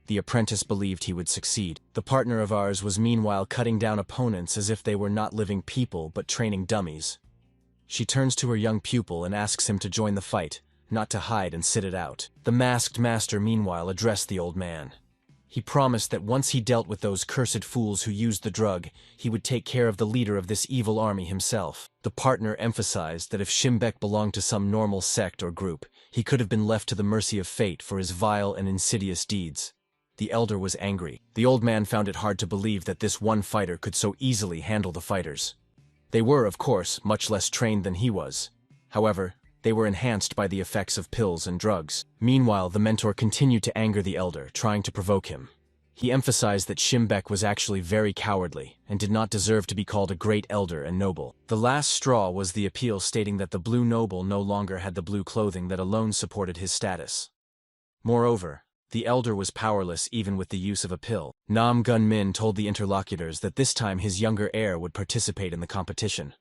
The apprentice believed he would succeed. The partner of ours was meanwhile cutting down opponents as if they were not living people but training dummies. She turns to her young pupil and asks him to join the fight, not to hide and sit it out. The masked master meanwhile addressed the old man. He promised that once he dealt with those cursed fools who used the drug, he would take care of the leader of this evil army himself. The partner emphasized that if Shimbek belonged to some normal sect or group, he could have been left to the mercy of fate for his vile and insidious deeds. The elder was angry. The old man found it hard to believe that this one fighter could so easily handle the fighters. They were, of course, much less trained than he was. However, they were enhanced by the effects of pills and drugs. Meanwhile, the mentor continued to anger the elder, trying to provoke him. He emphasized that Shimbek was actually very cowardly and did not deserve to be called a great elder and noble. The last straw was the appeal stating that the blue noble no longer had the blue clothing that alone supported his status. Moreover, the elder was powerless even with the use of a pill. Nam Gun Min told the interlocutors that this time his younger heir would participate in the competition.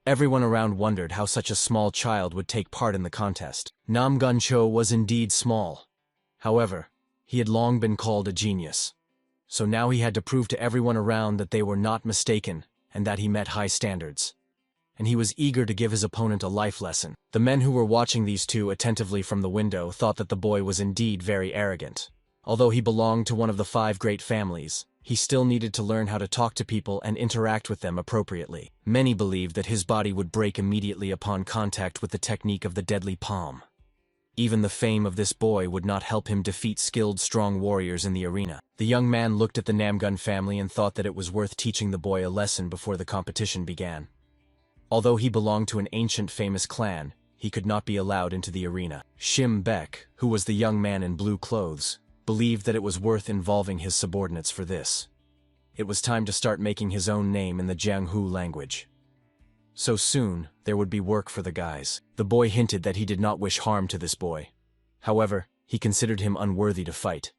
Everyone around wondered how such a small child would take part in the contest. Nam Gun Cho was indeed small. However, he had long been called a genius. So now he had to prove to everyone around that they were not mistaken and that he met high standards. And he was eager to give his opponent a life lesson. The men who were watching these two attentively from the window thought that the boy was indeed very arrogant. Although he belonged to one of the 5 great families, he still needed to learn how to talk to people and interact with them appropriately. Many believed that his body would break immediately upon contact with the technique of the deadly palm. Even the fame of this boy would not help him defeat skilled, strong warriors in the arena. The young man looked at the Namgun family and thought that it was worth teaching the boy a lesson before the competition began. Although he belonged to an ancient famous clan, he could not be allowed into the arena. Shim Bek, who was the young man in blue clothes, believed that it was worth involving his subordinates for this. It was time to start making his own name in the Jianghu language. So soon, there would be work for the guys. The boy hinted that he did not wish harm to this boy. However, he considered him unworthy to fight.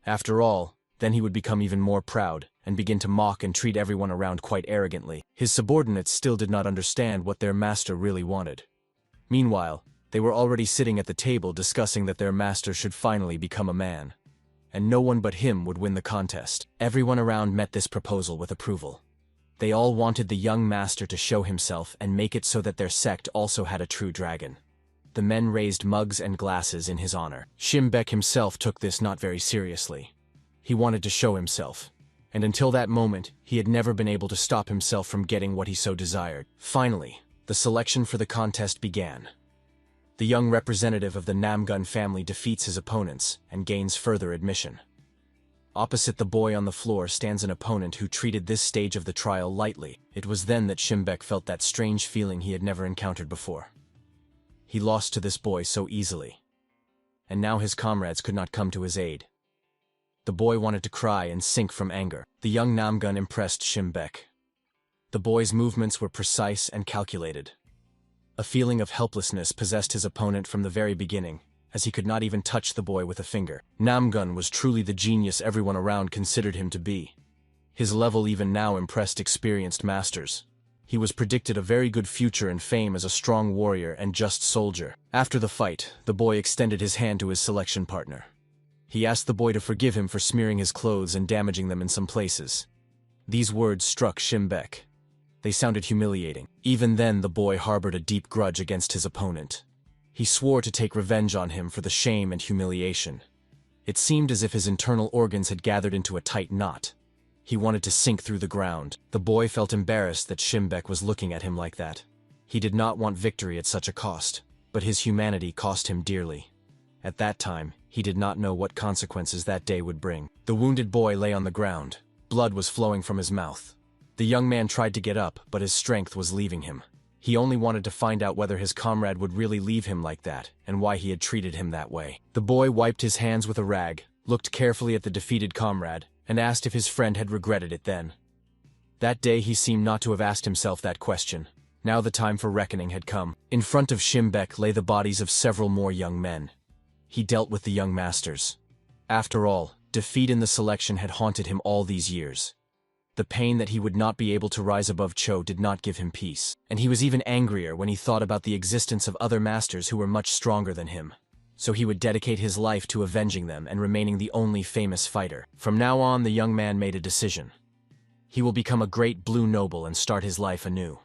After all, then he would become even more proud, and begin to mock and treat everyone around quite arrogantly. His subordinates still did not understand what their master really wanted. Meanwhile, they were already sitting at the table discussing that their master should finally become a man. And no one but him would win the contest. Everyone around met this proposal with approval. They all wanted the young master to show himself and make it so that their sect also had a true dragon. The men raised mugs and glasses in his honor. Shim Bek himself took this not very seriously. He wanted to show himself, and until that moment, he had never been able to stop himself from getting what he so desired. Finally, the selection for the contest began. The young representative of the Namgun family defeats his opponents and gains further admission. Opposite the boy on the floor stands an opponent who treated this stage of the trial lightly. It was then that Shim Bek felt that strange feeling he had never encountered before. He lost to this boy so easily, and now his comrades could not come to his aid. The boy wanted to cry and sink from anger. The young Namgun impressed Shim Bek. The boy's movements were precise and calculated. A feeling of helplessness possessed his opponent from the very beginning, as he could not even touch the boy with a finger. Namgun was truly the genius everyone around considered him to be. His level even now impressed experienced masters. He was predicted a very good future and fame as a strong warrior and just soldier. After the fight, the boy extended his hand to his selection partner. He asked the boy to forgive him for smearing his clothes and damaging them in some places. These words struck Shim Bek. They sounded humiliating. Even then, the boy harbored a deep grudge against his opponent. He swore to take revenge on him for the shame and humiliation. It seemed as if his internal organs had gathered into a tight knot. He wanted to sink through the ground. The boy felt embarrassed that Shim Bek was looking at him like that. He did not want victory at such a cost, but his humanity cost him dearly. At that time, he did not know what consequences that day would bring. The wounded boy lay on the ground. Blood was flowing from his mouth. The young man tried to get up, but his strength was leaving him. He only wanted to find out whether his comrade would really leave him like that, and why he had treated him that way. The boy wiped his hands with a rag, looked carefully at the defeated comrade, and asked if his friend had regretted it then. That day he seemed not to have asked himself that question. Now the time for reckoning had come. In front of Shim Bek lay the bodies of several more young men. He dealt with the young masters. After all, defeat in the selection had haunted him all these years. The pain that he would not be able to rise above Cho did not give him peace, and he was even angrier when he thought about the existence of other masters who were much stronger than him. So he would dedicate his life to avenging them and remaining the only famous fighter. From now on, the young man made a decision. He will become a great blue noble and start his life anew.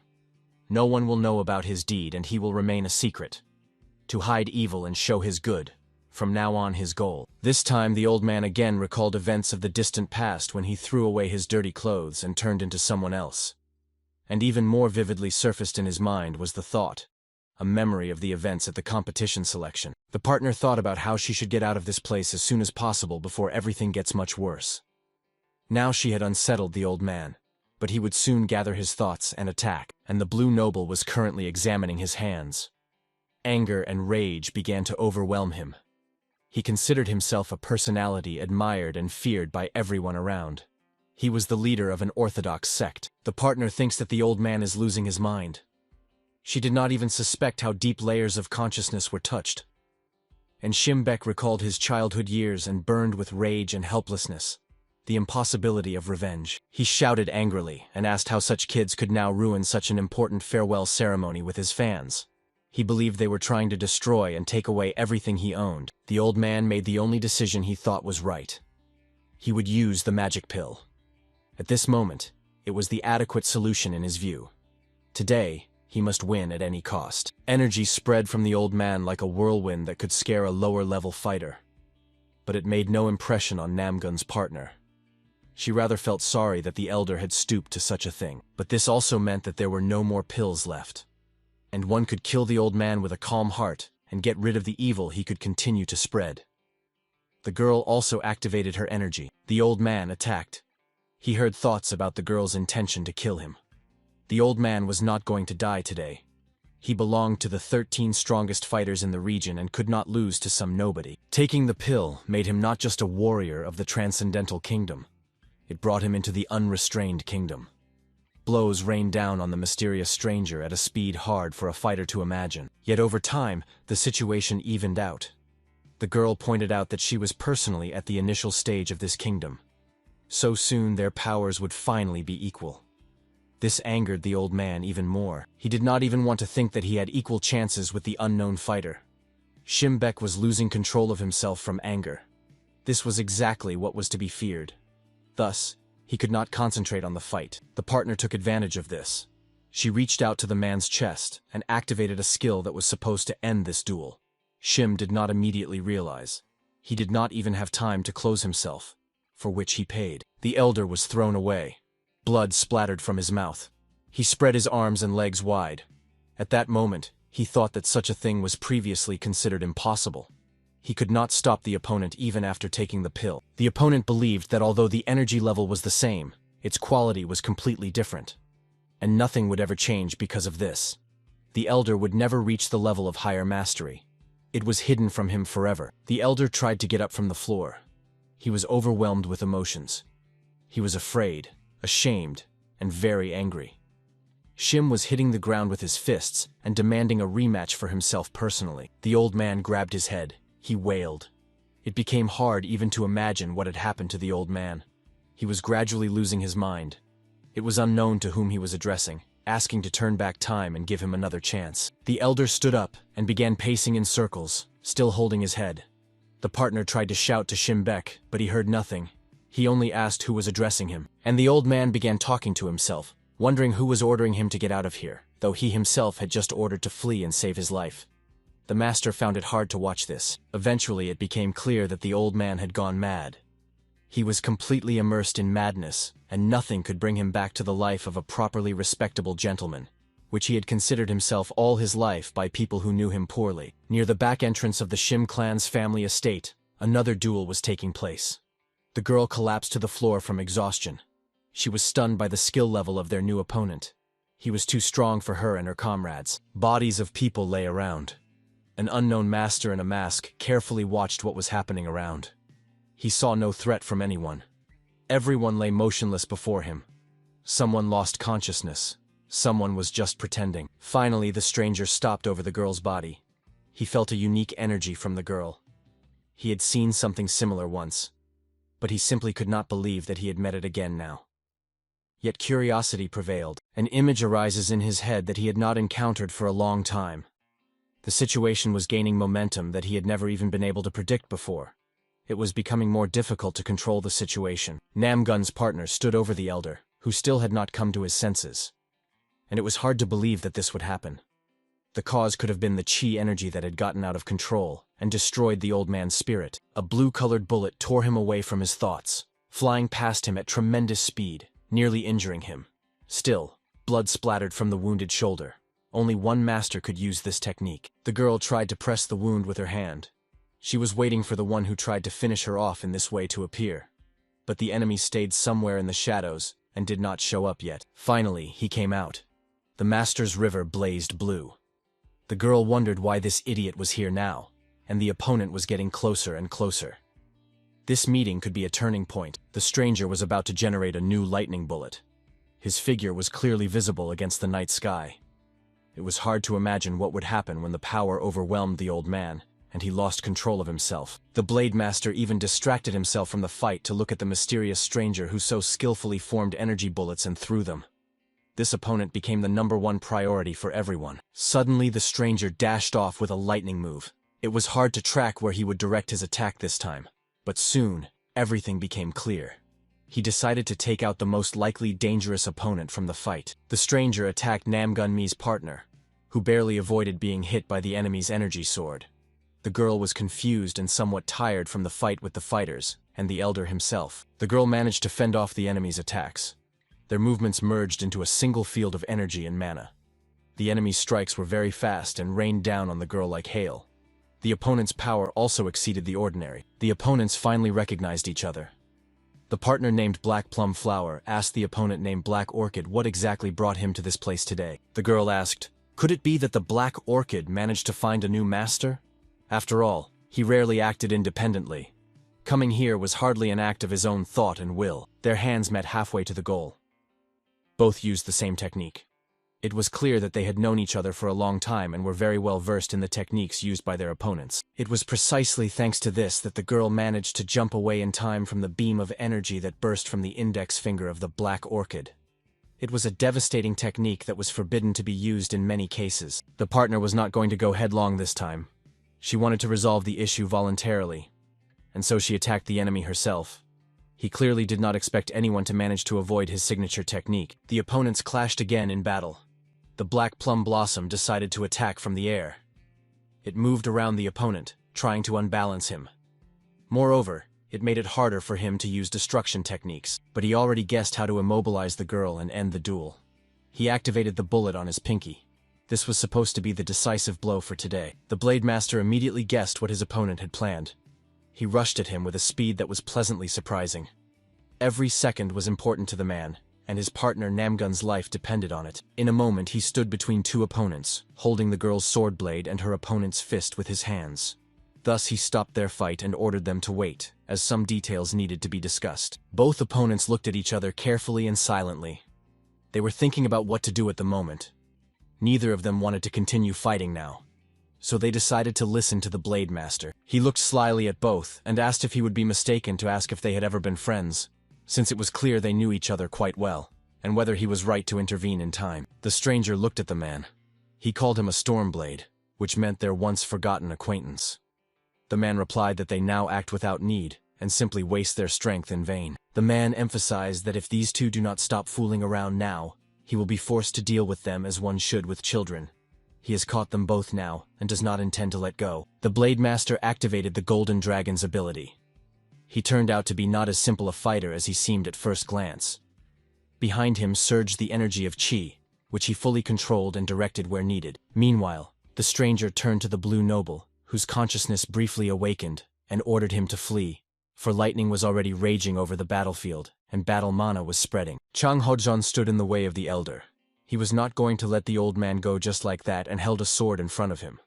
No one will know about his deed, and he will remain a secret. To hide evil and show his good. From now on, his goal. This time the old man again recalled events of the distant past when he threw away his dirty clothes and turned into someone else. And even more vividly surfaced in his mind was the thought, a memory of the events at the competition selection. The partner thought about how she should get out of this place as soon as possible before everything gets much worse. Now she had unsettled the old man, but he would soon gather his thoughts and attack, and the blue noble was currently examining his hands. Anger and rage began to overwhelm him. He considered himself a personality admired and feared by everyone around. He was the leader of an orthodox sect. The partner thinks that the old man is losing his mind. She did not even suspect how deep layers of consciousness were touched. And Shim Bek recalled his childhood years and burned with rage and helplessness. The impossibility of revenge. He shouted angrily and asked how such kids could now ruin such an important farewell ceremony with his fans. He believed they were trying to destroy and take away everything he owned. The old man made the only decision he thought was right. He would use the magic pill. At this moment, it was the adequate solution in his view. Today, he must win at any cost. Energy spread from the old man like a whirlwind that could scare a lower-level fighter. But it made no impression on Namgun's partner. She rather felt sorry that the elder had stooped to such a thing. But this also meant that there were no more pills left. And one could kill the old man with a calm heart and get rid of the evil he could continue to spread. The girl also activated her energy. The old man attacked. He heard thoughts about the girl's intention to kill him. The old man was not going to die today. He belonged to the 13 strongest fighters in the region and could not lose to some nobody. Taking the pill made him not just a warrior of the Transcendental Kingdom. It brought him into the unrestrained kingdom. Blows rained down on the mysterious stranger at a speed hard for a fighter to imagine. Yet over time, the situation evened out. The girl pointed out that she was personally at the initial stage of this kingdom. So soon their powers would finally be equal. This angered the old man even more. He did not even want to think that he had equal chances with the unknown fighter. Shimbek was losing control of himself from anger. This was exactly what was to be feared. Thus, he could not concentrate on the fight. The partner took advantage of this. She reached out to the man's chest and activated a skill that was supposed to end this duel. Shim did not immediately realize. He did not even have time to close himself, for which he paid. The elder was thrown away. Blood splattered from his mouth. He spread his arms and legs wide. At that moment, he thought that such a thing was previously considered impossible. He could not stop the opponent even after taking the pill. The opponent believed that although the energy level was the same, its quality was completely different. And nothing would ever change because of this. The elder would never reach the level of higher mastery. It was hidden from him forever. The elder tried to get up from the floor. He was overwhelmed with emotions. He was afraid, ashamed, and very angry. Shim was hitting the ground with his fists and demanding a rematch for himself personally. The old man grabbed his head. He wailed. It became hard even to imagine what had happened to the old man. He was gradually losing his mind. It was unknown to whom he was addressing, asking to turn back time and give him another chance. The elder stood up and began pacing in circles, still holding his head. The partner tried to shout to Shimbek, but he heard nothing. He only asked who was addressing him. And the old man began talking to himself, wondering who was ordering him to get out of here, though he himself had just ordered to flee and save his life. The master found it hard to watch this. Eventually it became clear that the old man had gone mad. He was completely immersed in madness, and nothing could bring him back to the life of a properly respectable gentleman, which he had considered himself all his life by people who knew him poorly. Near the back entrance of the Shim clan's family estate, another duel was taking place. The girl collapsed to the floor from exhaustion. She was stunned by the skill level of their new opponent. He was too strong for her and her comrades. Bodies of people lay around. An unknown master in a mask carefully watched what was happening around. He saw no threat from anyone. Everyone lay motionless before him. Someone lost consciousness. Someone was just pretending. Finally, the stranger stopped over the girl's body. He felt a unique energy from the girl. He had seen something similar once, but he simply could not believe that he had met it again now. Yet curiosity prevailed. An image arises in his head that he had not encountered for a long time. The situation was gaining momentum that he had never even been able to predict before. It was becoming more difficult to control the situation. Namgun's partner stood over the elder, who still had not come to his senses. And it was hard to believe that this would happen. The cause could have been the chi energy that had gotten out of control and destroyed the old man's spirit. A blue-colored bullet tore him away from his thoughts, flying past him at tremendous speed, nearly injuring him. Still, blood splattered from the wounded shoulder. Only one master could use this technique. The girl tried to press the wound with her hand. She was waiting for the one who tried to finish her off in this way to appear. But the enemy stayed somewhere in the shadows and did not show up yet. Finally, he came out. The master's river blazed blue. The girl wondered why this idiot was here now, and the opponent was getting closer and closer. This meeting could be a turning point. The stranger was about to generate a new lightning bullet. His figure was clearly visible against the night sky. It was hard to imagine what would happen when the power overwhelmed the old man, and he lost control of himself. The Blade Master even distracted himself from the fight to look at the mysterious stranger who so skillfully formed energy bullets and threw them. This opponent became the #1 priority for everyone. Suddenly the stranger dashed off with a lightning move. It was hard to track where he would direct his attack this time, but soon, everything became clear. He decided to take out the most likely dangerous opponent from the fight. The stranger attacked Namong May's partner, who barely avoided being hit by the enemy's energy sword. The girl was confused and somewhat tired from the fight with the fighters, and the elder himself. The girl managed to fend off the enemy's attacks. Their movements merged into a single field of energy and mana. The enemy's strikes were very fast and rained down on the girl like hail. The opponent's power also exceeded the ordinary. The opponents finally recognized each other. The partner named Blackflower asked the opponent named Black Orchid what exactly brought him to this place today. The girl asked, could it be that the Black Orchid managed to find a new master? After all, he rarely acted independently. Coming here was hardly an act of his own thought and will. Their hands met halfway to the goal. Both used the same technique. It was clear that they had known each other for a long time and were very well versed in the techniques used by their opponents. It was precisely thanks to this that the girl managed to jump away in time from the beam of energy that burst from the index finger of the Black Orchid. It was a devastating technique that was forbidden to be used in many cases. The partner was not going to go headlong this time. She wanted to resolve the issue voluntarily, and so she attacked the enemy herself. He clearly did not expect anyone to manage to avoid his signature technique. The opponents clashed again in battle. The Black Plum Blossom decided to attack from the air. It moved around the opponent, trying to unbalance him. Moreover, it made it harder for him to use destruction techniques, but he already guessed how to immobilize the girl and end the duel. He activated the bullet on his pinky. This was supposed to be the decisive blow for today. The Blade Master immediately guessed what his opponent had planned. He rushed at him with a speed that was pleasantly surprising. Every second was important to the man, and his partner Namgun's life depended on it. In a moment he stood between two opponents, holding the girl's sword blade and her opponent's fist with his hands. Thus he stopped their fight and ordered them to wait, as some details needed to be discussed. Both opponents looked at each other carefully and silently. They were thinking about what to do at the moment. Neither of them wanted to continue fighting now, so they decided to listen to the Blade Master. He looked slyly at both and asked if he would be mistaken to ask if they had ever been friends, since it was clear they knew each other quite well, and whether he was right to intervene in time. The stranger looked at the man. He called him a Stormblade, which meant their once-forgotten acquaintance. The man replied that they now act without need, and simply waste their strength in vain. The man emphasized that if these two do not stop fooling around now, he will be forced to deal with them as one should with children. He has caught them both now, and does not intend to let go. The Blade Master activated the Golden Dragon's ability. He turned out to be not as simple a fighter as he seemed at first glance. Behind him surged the energy of Chi, which he fully controlled and directed where needed. Meanwhile, the stranger turned to the Blue Noble, whose consciousness briefly awakened, and ordered him to flee, for lightning was already raging over the battlefield, and battle mana was spreading. Chang Hojan stood in the way of the elder. He was not going to let the old man go just like that and held a sword in front of him.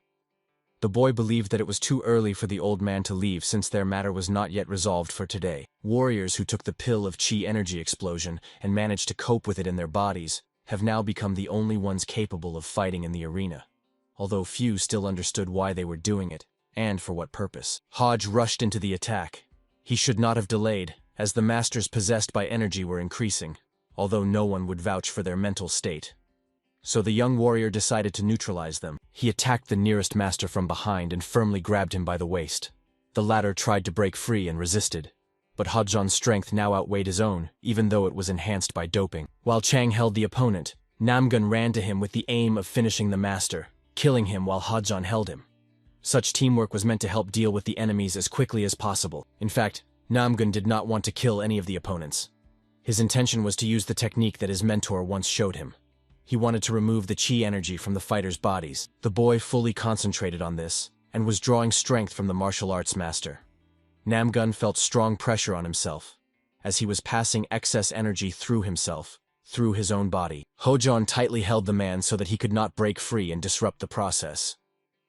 The boy believed that it was too early for the old man to leave since their matter was not yet resolved for today. Warriors who took the pill of Chi energy explosion and managed to cope with it in their bodies have now become the only ones capable of fighting in the arena, although few still understood why they were doing it, and for what purpose. Hodge rushed into the attack. He should not have delayed, as the masters possessed by energy were increasing, although no one would vouch for their mental state. So the young warrior decided to neutralize them. He attacked the nearest master from behind and firmly grabbed him by the waist. The latter tried to break free and resisted, but Hodjan's strength now outweighed his own, even though it was enhanced by doping. While Chang held the opponent, Namgun ran to him with the aim of finishing the master, killing him while Hodjan held him. Such teamwork was meant to help deal with the enemies as quickly as possible. In fact, Namgun did not want to kill any of the opponents. His intention was to use the technique that his mentor once showed him. He wanted to remove the Chi energy from the fighters' bodies. The boy fully concentrated on this, and was drawing strength from the martial arts master. Namgun felt strong pressure on himself, as he was passing excess energy through himself, through his own body. Hojan tightly held the man so that he could not break free and disrupt the process.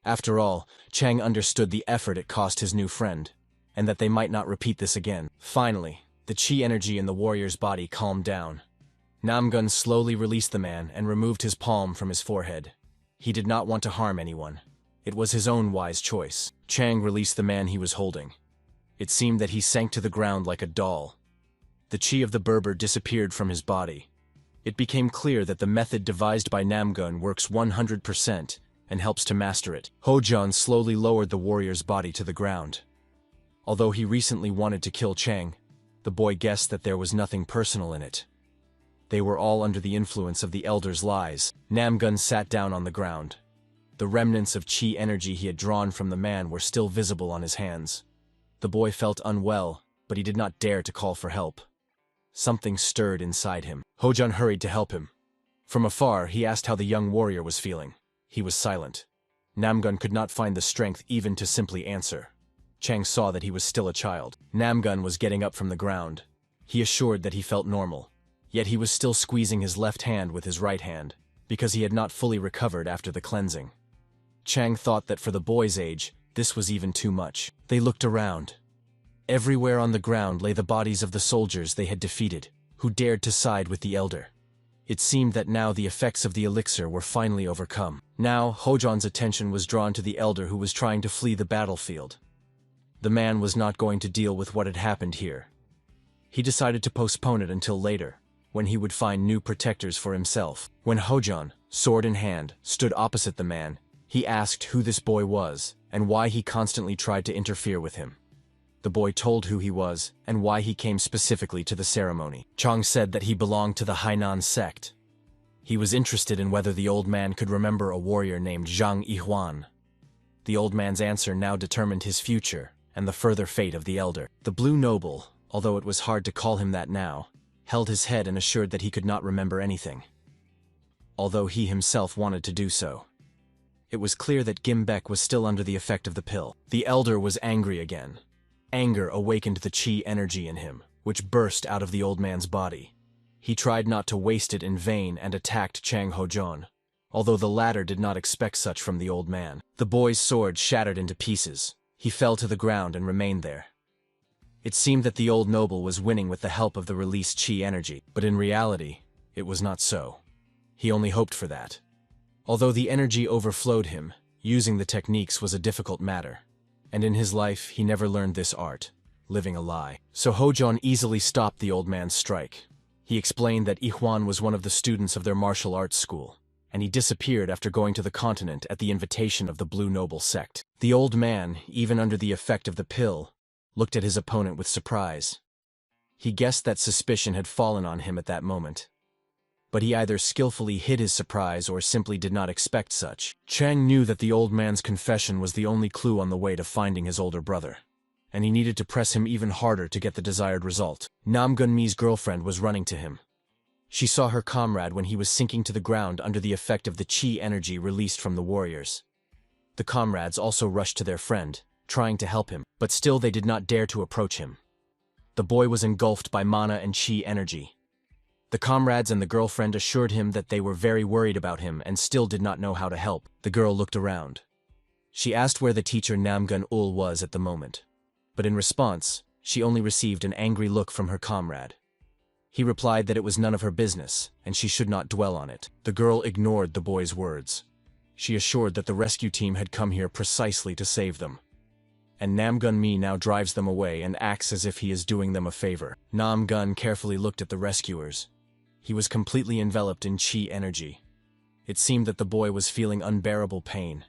After all, Chang understood the effort it cost his new friend, and that they might not repeat this again. Finally, the Chi energy in the warrior's body calmed down. Namgun slowly released the man and removed his palm from his forehead. He did not want to harm anyone. It was his own wise choice. Chang released the man he was holding. It seemed that he sank to the ground like a doll. The Chi of the Berber disappeared from his body. It became clear that the method devised by Namgun works 100% and helps to master it. Hojan slowly lowered the warrior's body to the ground. Although he recently wanted to kill Chang, the boy guessed that there was nothing personal in it. They were all under the influence of the elder's lies. Namgun sat down on the ground. The remnants of Chi energy he had drawn from the man were still visible on his hands. The boy felt unwell, but he did not dare to call for help. Something stirred inside him. Hojan hurried to help him. From afar, he asked how the young warrior was feeling. He was silent. Namgun could not find the strength even to simply answer. Chang saw that he was still a child. Namgun was getting up from the ground. He assured that he felt normal, yet he was still squeezing his left hand with his right hand, because he had not fully recovered after the cleansing. Chang thought that for the boy's age, this was even too much. They looked around. Everywhere on the ground lay the bodies of the soldiers they had defeated, who dared to side with the elder. It seemed that now the effects of the elixir were finally overcome. Now, Hojon's attention was drawn to the elder who was trying to flee the battlefield. The man was not going to deal with what had happened here. He decided to postpone it until later, when he would find new protectors for himself. When Hojon, sword in hand, stood opposite the man, he asked who this boy was and why he constantly tried to interfere with him. The boy told who he was and why he came specifically to the ceremony. Chang said that he belonged to the Hainan sect. He was interested in whether the old man could remember a warrior named Zhang Yihuan. The old man's answer now determined his future and the further fate of the elder. The Blue Noble, although it was hard to call him that now, held his head and assured that he could not remember anything, although he himself wanted to do so. It was clear that Gimbek was still under the effect of the pill. The elder was angry again. Anger awakened the chi energy in him, which burst out of the old man's body. He tried not to waste it in vain and attacked Chang Hojon, although the latter did not expect such from the old man. The boy's sword shattered into pieces. He fell to the ground and remained there. It seemed that the old noble was winning with the help of the released chi energy, but in reality, it was not so. He only hoped for that. Although the energy overflowed him, using the techniques was a difficult matter, and in his life he never learned this art, living a lie. So Hojon easily stopped the old man's strike. He explained that Yihuan was one of the students of their martial arts school, and he disappeared after going to the continent at the invitation of the Blue Noble sect. The old man, even under the effect of the pill, looked at his opponent with surprise. He guessed that suspicion had fallen on him at that moment, but he either skillfully hid his surprise or simply did not expect such. Chang knew that the old man's confession was the only clue on the way to finding his older brother, and he needed to press him even harder to get the desired result. Namong May's girlfriend was running to him. She saw her comrade when he was sinking to the ground under the effect of the chi energy released from the warriors. The comrades also rushed to their friend, trying to help him, but still they did not dare to approach him. The boy was engulfed by mana and chi energy. The comrades and the girlfriend assured him that they were very worried about him and still did not know how to help. The girl looked around. She asked where the teacher Namong May was at the moment, but in response, she only received an angry look from her comrade. He replied that it was none of her business, and she should not dwell on it. The girl ignored the boy's words. She assured that the rescue team had come here precisely to save them, and Namong May now drives them away and acts as if he is doing them a favor. Namong carefully looked at the rescuers. He was completely enveloped in chi energy. It seemed that the boy was feeling unbearable pain.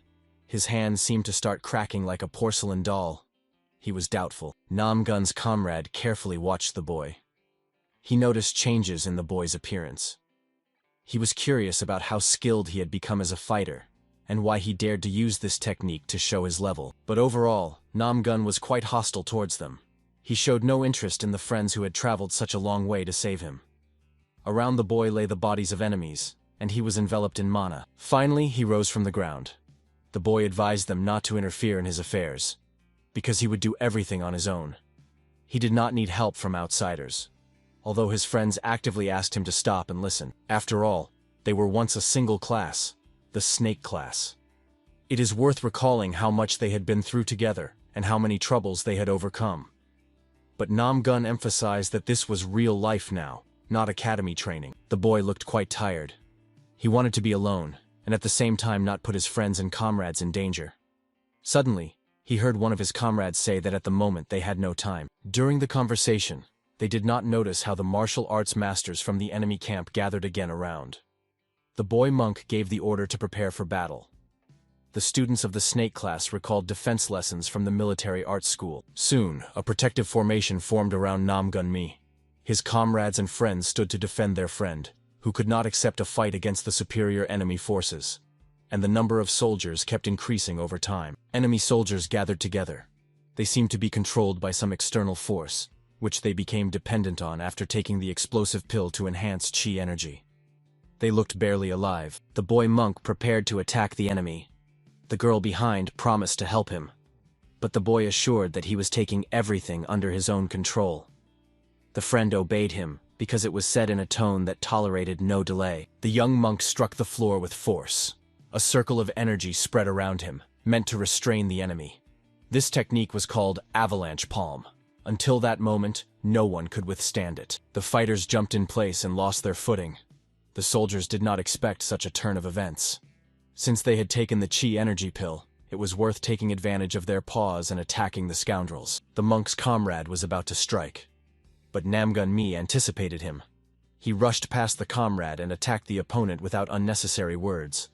His hands seemed to start cracking like a porcelain doll. He was doubtful. Namong May's comrade carefully watched the boy. He noticed changes in the boy's appearance. He was curious about how skilled he had become as a fighter, and why he dared to use this technique to show his level. But overall, Namong May was quite hostile towards them. He showed no interest in the friends who had traveled such a long way to save him. Around the boy lay the bodies of enemies, and he was enveloped in mana. Finally, he rose from the ground. The boy advised them not to interfere in his affairs, because he would do everything on his own. He did not need help from outsiders, although his friends actively asked him to stop and listen. After all, they were once a single class, the Snake class. It is worth recalling how much they had been through together and how many troubles they had overcome. But Namong May emphasized that this was real life now, not academy training. The boy looked quite tired. He wanted to be alone, and at the same time not put his friends and comrades in danger. Suddenly, he heard one of his comrades say that at the moment they had no time. During the conversation, they did not notice how the martial arts masters from the enemy camp gathered again around. The boy monk gave the order to prepare for battle. The students of the Snake class recalled defense lessons from the military arts school. Soon, a protective formation formed around Namong May. His comrades and friends stood to defend their friend, who could not accept a fight against the superior enemy forces. And the number of soldiers kept increasing over time. Enemy soldiers gathered together. They seemed to be controlled by some external force, which they became dependent on after taking the explosive pill to enhance chi energy. They looked barely alive. The boy monk prepared to attack the enemy. The girl behind promised to help him, but the boy assured that he was taking everything under his own control. The friend obeyed him, because it was said in a tone that tolerated no delay. The young monk struck the floor with force. A circle of energy spread around him, meant to restrain the enemy. This technique was called avalanche palm. Until that moment, no one could withstand it. The fighters jumped in place and lost their footing. The soldiers did not expect such a turn of events. Since they had taken the chi energy pill, it was worth taking advantage of their pause and attacking the scoundrels. The monk's comrade was about to strike, but Namong May anticipated him. He rushed past the comrade and attacked the opponent without unnecessary words.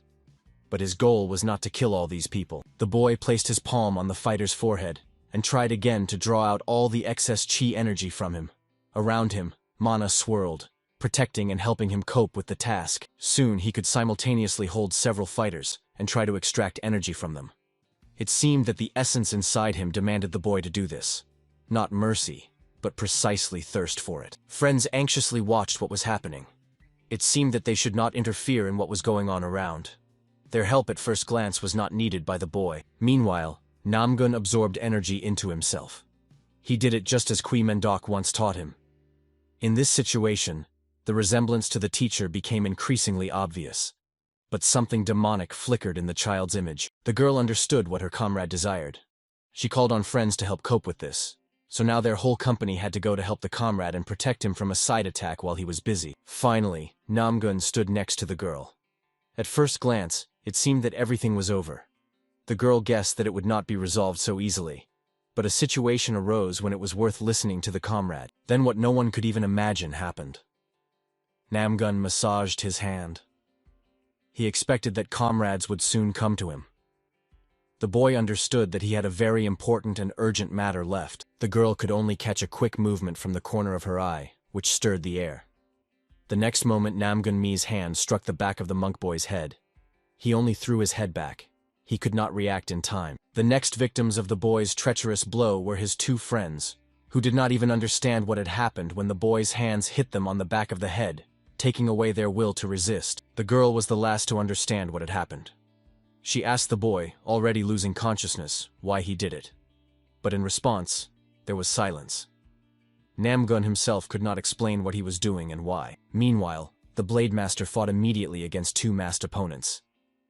But his goal was not to kill all these people. The boy placed his palm on the fighter's forehead and tried again to draw out all the excess chi energy from him. Around him, mana swirled, protecting and helping him cope with the task. Soon he could simultaneously hold several fighters and try to extract energy from them. It seemed that the essence inside him demanded the boy to do this. Not mercy, but precisely thirst for it. Friends anxiously watched what was happening. It seemed that they should not interfere in what was going on around. Their help at first glance was not needed by the boy. Meanwhile, Namong absorbed energy into himself. He did it just as Kui Mendok once taught him. In this situation, the resemblance to the teacher became increasingly obvious. But something demonic flickered in the child's image. The girl understood what her comrade desired. She called on friends to help cope with this. So now their whole company had to go to help the comrade and protect him from a side attack while he was busy. Finally, Namong stood next to the girl. At first glance, it seemed that everything was over. The girl guessed that it would not be resolved so easily. But a situation arose when it was worth listening to the comrade. Then what no one could even imagine happened. Namong massaged his hand. He expected that comrades would soon come to him. The boy understood that he had a very important and urgent matter left. The girl could only catch a quick movement from the corner of her eye, which stirred the air. The next moment Namong May's hand struck the back of the monk boy's head. He only threw his head back. He could not react in time. The next victims of the boy's treacherous blow were his two friends, who did not even understand what had happened when the boy's hands hit them on the back of the head, taking away their will to resist. The girl was the last to understand what had happened. She asked the boy, already losing consciousness, why he did it. But in response, there was silence. Namong himself could not explain what he was doing and why. Meanwhile, the Blade Master fought immediately against two masked opponents.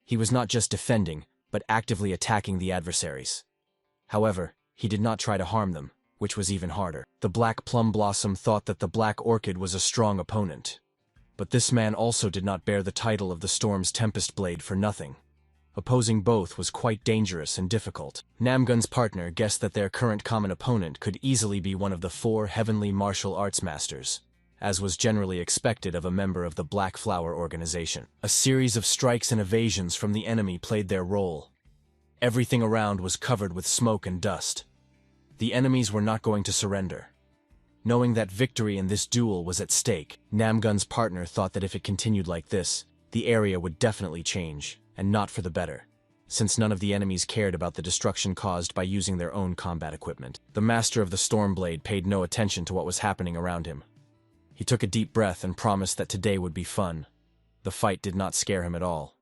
He was not just defending, but actively attacking the adversaries. However, he did not try to harm them, which was even harder. The Black Plum Blossom thought that the Black Orchid was a strong opponent. But this man also did not bear the title of the Storm's Tempest Blade for nothing. Opposing both was quite dangerous and difficult. Namong's partner guessed that their current common opponent could easily be one of the 4 heavenly martial arts masters, as was generally expected of a member of the Blackflower organization. A series of strikes and evasions from the enemy played their role. Everything around was covered with smoke and dust. The enemies were not going to surrender. Knowing that victory in this duel was at stake, Namong's partner thought that if it continued like this, the area would definitely change, and not for the better, since none of the enemies cared about the destruction caused by using their own combat equipment. The master of the Stormblade paid no attention to what was happening around him. He took a deep breath and promised that today would be fun. The fight did not scare him at all.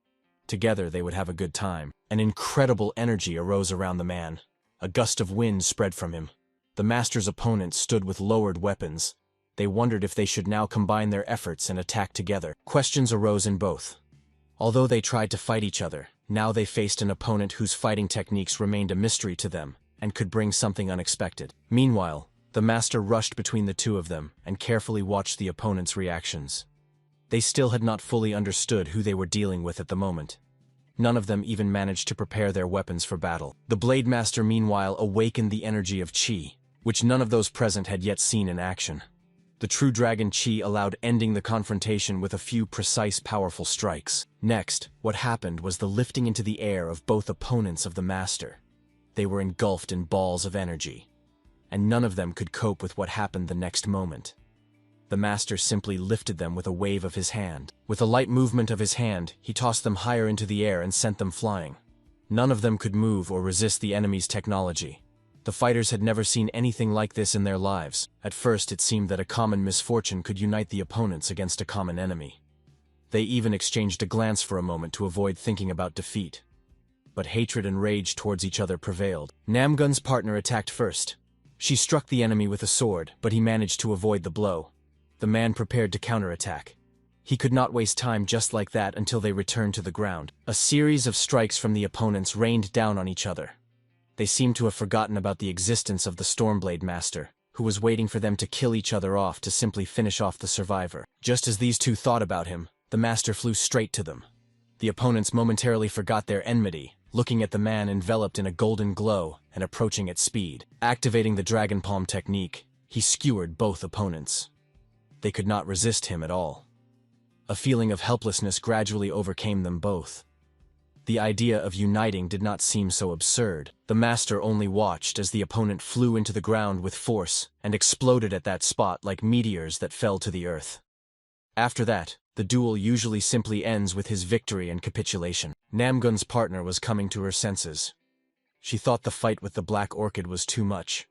Together they would have a good time. An incredible energy arose around the man. A gust of wind spread from him. The master's opponents stood with lowered weapons. They wondered if they should now combine their efforts and attack together. Questions arose in both. Although they tried to fight each other, now they faced an opponent whose fighting techniques remained a mystery to them and could bring something unexpected. Meanwhile, the master rushed between the two of them and carefully watched the opponent's reactions. They still had not fully understood who they were dealing with at the moment. None of them even managed to prepare their weapons for battle. The Blade Master meanwhile awakened the energy of Chi, which none of those present had yet seen in action. The true dragon Chi allowed ending the confrontation with a few precise, powerful strikes. Next, what happened was the lifting into the air of both opponents of the master. They were engulfed in balls of energy, and none of them could cope with what happened the next moment. The master simply lifted them with a wave of his hand. With a light movement of his hand, he tossed them higher into the air and sent them flying. None of them could move or resist the enemy's technology. The fighters had never seen anything like this in their lives. At first it seemed that a common misfortune could unite the opponents against a common enemy. They even exchanged a glance for a moment to avoid thinking about defeat. But hatred and rage towards each other prevailed. Namong's partner attacked first. She struck the enemy with a sword, but he managed to avoid the blow. The man prepared to counterattack. He could not waste time just like that until they returned to the ground. A series of strikes from the opponents rained down on each other. They seemed to have forgotten about the existence of the Stormblade Master, who was waiting for them to kill each other off to simply finish off the survivor. Just as these two thought about him, the Master flew straight to them. The opponents momentarily forgot their enmity, looking at the man enveloped in a golden glow and approaching at speed. Activating the Dragon Palm technique, he skewered both opponents. They could not resist him at all. A feeling of helplessness gradually overcame them both. The idea of uniting did not seem so absurd. The Master only watched as the opponent flew into the ground with force and exploded at that spot like meteors that fell to the earth. After that, the duel usually simply ends with his victory and capitulation. Namgun's partner was coming to her senses. She thought the fight with the Black Orchid was too much.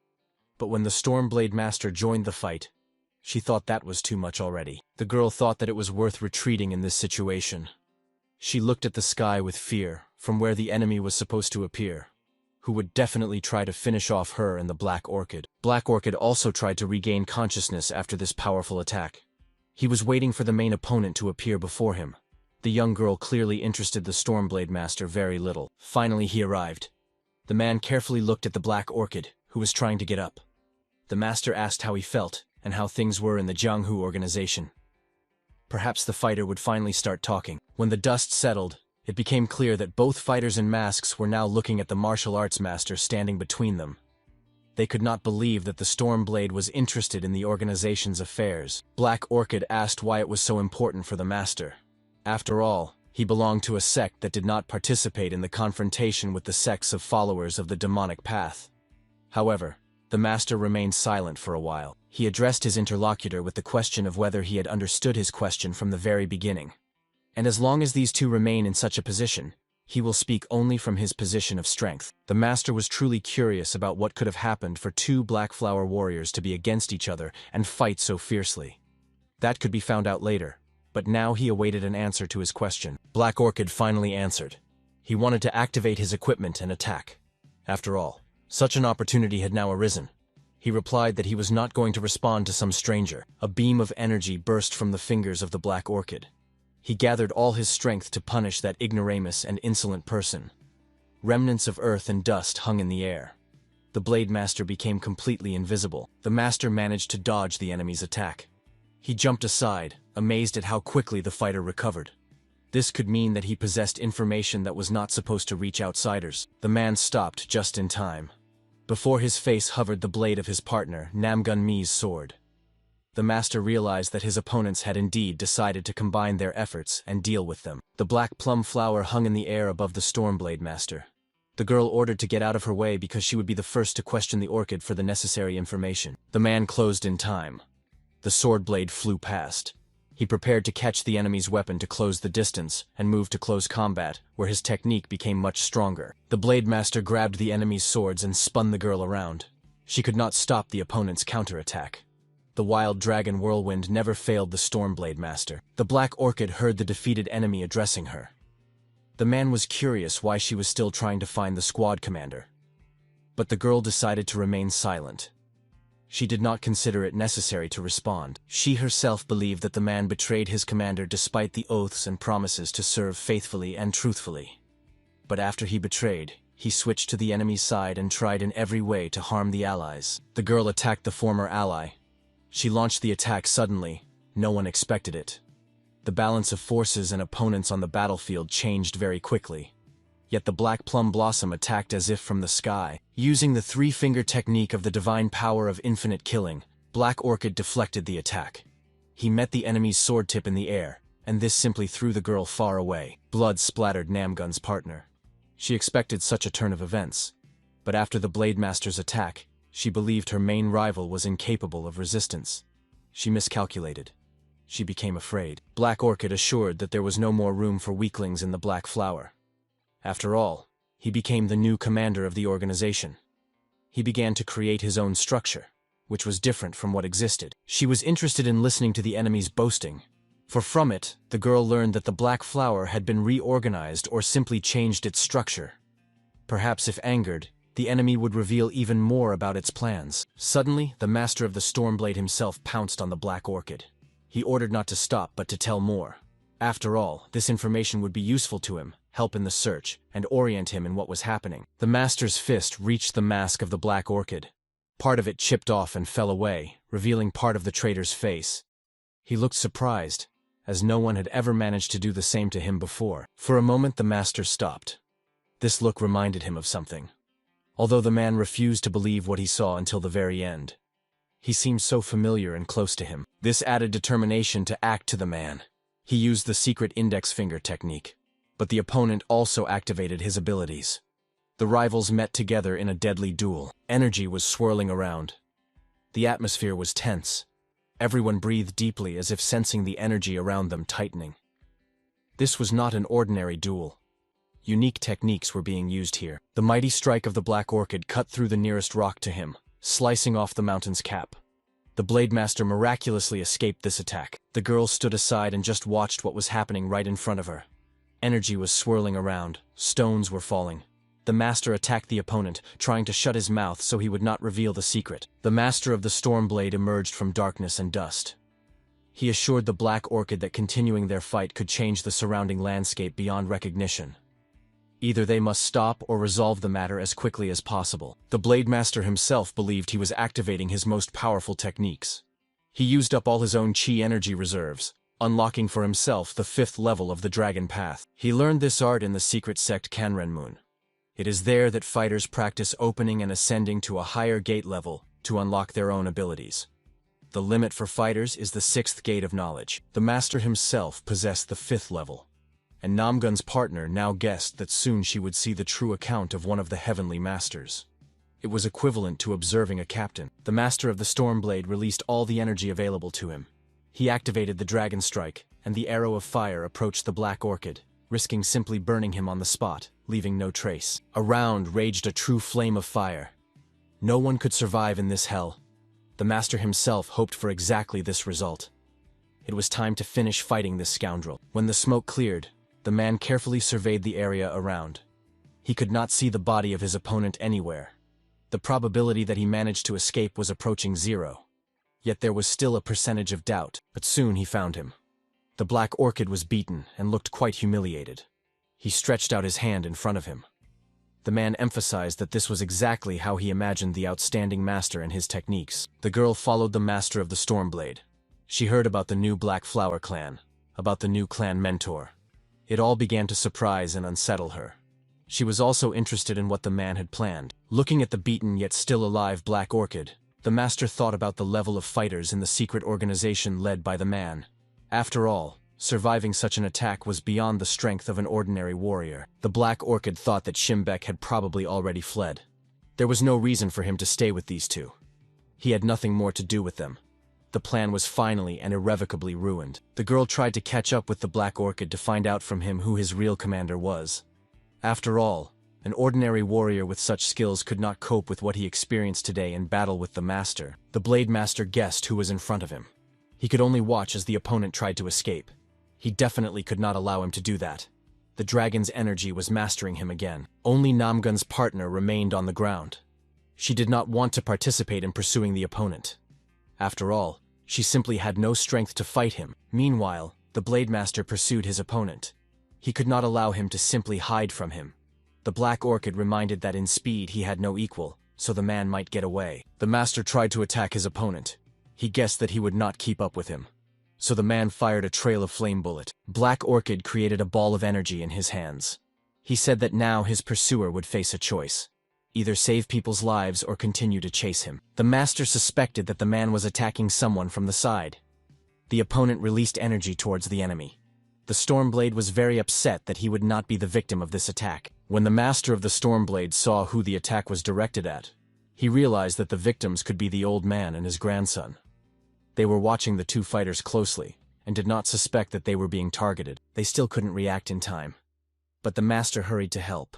But when the Stormblade Master joined the fight, she thought that was too much already. The girl thought that it was worth retreating in this situation. She looked at the sky with fear, from where the enemy was supposed to appear, who would definitely try to finish off her and the Black Orchid. Black Orchid also tried to regain consciousness after this powerful attack. He was waiting for the main opponent to appear before him. The young girl clearly interested the Stormblade Master very little. Finally he arrived. The man carefully looked at the Black Orchid, who was trying to get up. The Master asked how he felt, and how things were in the Jianghu organization. Perhaps the fighter would finally start talking. When the dust settled, it became clear that both fighters in masks were now looking at the martial arts master standing between them. They could not believe that the Stormblade was interested in the organization's affairs. Black Orchid asked why it was so important for the master. After all, he belonged to a sect that did not participate in the confrontation with the sects of followers of the demonic path. However, the master remained silent for a while. He addressed his interlocutor with the question of whether he had understood his question from the very beginning. And as long as these two remain in such a position, he will speak only from his position of strength. The master was truly curious about what could have happened for two Blackflower warriors to be against each other and fight so fiercely. That could be found out later, but now he awaited an answer to his question. Black Orchid finally answered. He wanted to activate his equipment and attack. After all, such an opportunity had now arisen. He replied that he was not going to respond to some stranger. A beam of energy burst from the fingers of the Black Orchid. He gathered all his strength to punish that ignoramus and insolent person. Remnants of earth and dust hung in the air. The Blade Master became completely invisible. The Master managed to dodge the enemy's attack. He jumped aside, amazed at how quickly the fighter recovered. This could mean that he possessed information that was not supposed to reach outsiders. The man stopped just in time. Before his face hovered the blade of his partner, Namong May's sword. The master realized that his opponents had indeed decided to combine their efforts and deal with them. The black plum flower hung in the air above the Stormblade Master. The girl ordered to get out of her way because she would be the first to question the orchid for the necessary information. The man closed in time. The sword blade flew past. He prepared to catch the enemy's weapon to close the distance and move to close combat, where his technique became much stronger. The Blade Master grabbed the enemy's swords and spun the girl around. She could not stop the opponent's counterattack. The wild dragon whirlwind never failed the Stormblade Master. The Black Orchid heard the defeated enemy addressing her. The man was curious why she was still trying to find the squad commander. But the girl decided to remain silent. She did not consider it necessary to respond. She herself believed that the man betrayed his commander despite the oaths and promises to serve faithfully and truthfully. But after he betrayed, he switched to the enemy's side and tried in every way to harm the allies. The girl attacked the former ally. She launched the attack suddenly. No one expected it. The balance of forces and opponents on the battlefield changed very quickly. Yet the Black Plum Blossom attacked as if from the sky. Using the three-finger technique of the divine power of infinite killing, Black Orchid deflected the attack. He met the enemy's sword tip in the air, and this simply threw the girl far away. Blood splattered Namgun's partner. She expected such a turn of events, but after the Blade Master's attack, she believed her main rival was incapable of resistance. She miscalculated. She became afraid. Black Orchid assured that there was no more room for weaklings in the Black Flower. After all, he became the new commander of the organization. He began to create his own structure, which was different from what existed. She was interested in listening to the enemy's boasting, for from it, the girl learned that the Black Flower had been reorganized or simply changed its structure. Perhaps if angered, the enemy would reveal even more about its plans. Suddenly, the master of the Stormblade himself pounced on the Black Orchid. He ordered not to stop but to tell more. After all, this information would be useful to him, help in the search, and orient him in what was happening. The master's fist reached the mask of the Black Orchid. Part of it chipped off and fell away, revealing part of the traitor's face. He looked surprised, as no one had ever managed to do the same to him before. For a moment the master stopped. This look reminded him of something. Although the man refused to believe what he saw until the very end. He seemed so familiar and close to him. This added determination to act to the man. He used the secret index finger technique. But the opponent also activated his abilities. The rivals met together in a deadly duel. Energy was swirling around. The atmosphere was tense. Everyone breathed deeply as if sensing the energy around them tightening. This was not an ordinary duel. Unique techniques were being used here. The mighty strike of the Black Orchid cut through the nearest rock to him, slicing off the mountain's cap. The Blade Master miraculously escaped this attack. The girl stood aside and just watched what was happening right in front of her. Energy was swirling around, stones were falling. The master attacked the opponent, trying to shut his mouth so he would not reveal the secret. The master of the Stormblade emerged from darkness and dust. He assured the Black Orchid that continuing their fight could change the surrounding landscape beyond recognition. Either they must stop or resolve the matter as quickly as possible. The Blade Master himself believed he was activating his most powerful techniques. He used up all his own chi energy reserves, unlocking for himself the 5th level of the Dragon Path. He learned this art in the secret sect Kanrenmun. It is there that fighters practice opening and ascending to a higher gate level to unlock their own abilities. The limit for fighters is the 6th gate of knowledge. The master himself possessed the 5th level. And Namgun's partner now guessed that soon she would see the true account of one of the heavenly masters. It was equivalent to observing a captain. The master of the Stormblade released all the energy available to him. He activated the Dragon Strike, and the arrow of fire approached the Black Orchid, risking simply burning him on the spot, leaving no trace. Around raged a true flame of fire. No one could survive in this hell. The master himself hoped for exactly this result. It was time to finish fighting this scoundrel. When the smoke cleared, the man carefully surveyed the area around. He could not see the body of his opponent anywhere. The probability that he managed to escape was approaching 0. Yet there was still a percentage of doubt, but soon he found him. The Black Orchid was beaten and looked quite humiliated. He stretched out his hand in front of him. The man emphasized that this was exactly how he imagined the outstanding master and his techniques. The girl followed the master of the Stormblade. She heard about the new Blackflower clan, about the new clan mentor. It all began to surprise and unsettle her. She was also interested in what the man had planned. Looking at the beaten yet still alive Black Orchid, the master thought about the level of fighters in the secret organization led by the man. After all, surviving such an attack was beyond the strength of an ordinary warrior. The Black Orchid thought that Shimbek had probably already fled. There was no reason for him to stay with these two. He had nothing more to do with them. The plan was finally and irrevocably ruined. The girl tried to catch up with the Black Orchid to find out from him who his real commander was. After all, an ordinary warrior with such skills could not cope with what he experienced today in battle with the master. The Blade Master guessed who was in front of him. He could only watch as the opponent tried to escape. He definitely could not allow him to do that. The dragon's energy was mastering him again. Only Namgun's partner remained on the ground. She did not want to participate in pursuing the opponent. After all, she simply had no strength to fight him. Meanwhile, the Blade Master pursued his opponent. He could not allow him to simply hide from him. The Black Orchid reminded that in speed he had no equal, so the man might get away. The master tried to attack his opponent. He guessed that he would not keep up with him. So the man fired a trail of flame bullet. Black Orchid created a ball of energy in his hands. He said that now his pursuer would face a choice. Either save people's lives or continue to chase him. The master suspected that the man was attacking someone from the side. The opponent released energy towards the enemy. The Stormblade was very upset that he would not be the victim of this attack. When the master of the Stormblade saw who the attack was directed at, he realized that the victims could be the old man and his grandson. They were watching the two fighters closely, and did not suspect that they were being targeted. They still couldn't react in time. But the master hurried to help.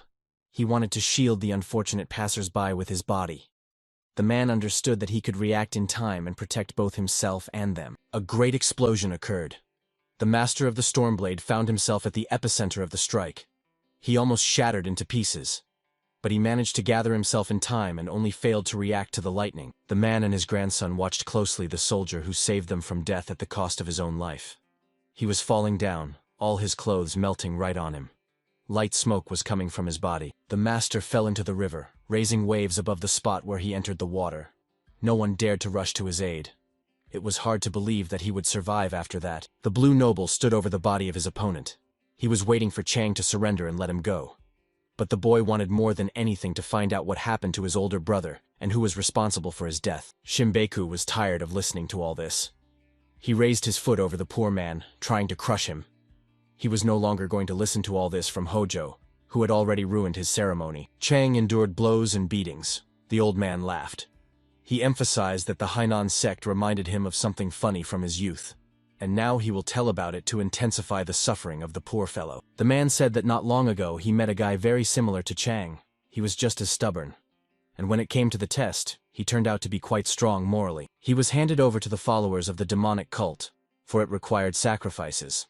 He wanted to shield the unfortunate passers-by with his body. The man understood that he could react in time and protect both himself and them. A great explosion occurred. The master of the Stormblade found himself at the epicenter of the strike. He almost shattered into pieces. but he managed to gather himself in time and only failed to react to the lightning. The man and his grandson watched closely the soldier who saved them from death at the cost of his own life. He was falling down, all his clothes melting right on him. Light smoke was coming from his body. The master fell into the river, raising waves above the spot where he entered the water. No one dared to rush to his aid. It was hard to believe that he would survive after that. The blue noble stood over the body of his opponent. He was waiting for Chang to surrender and let him go. But the boy wanted more than anything to find out what happened to his older brother and who was responsible for his death. Shimbeku was tired of listening to all this. He raised his foot over the poor man, trying to crush him. He was no longer going to listen to all this from Hojo, who had already ruined his ceremony. Chang endured blows and beatings. The old man laughed. He emphasized that the Hainan sect reminded him of something funny from his youth, and now he will tell about it to intensify the suffering of the poor fellow. The man said that not long ago he met a guy very similar to Chang. He was just as stubborn, and when it came to the test, he turned out to be quite strong morally. He was handed over to the followers of the demonic cult, for it required sacrifices.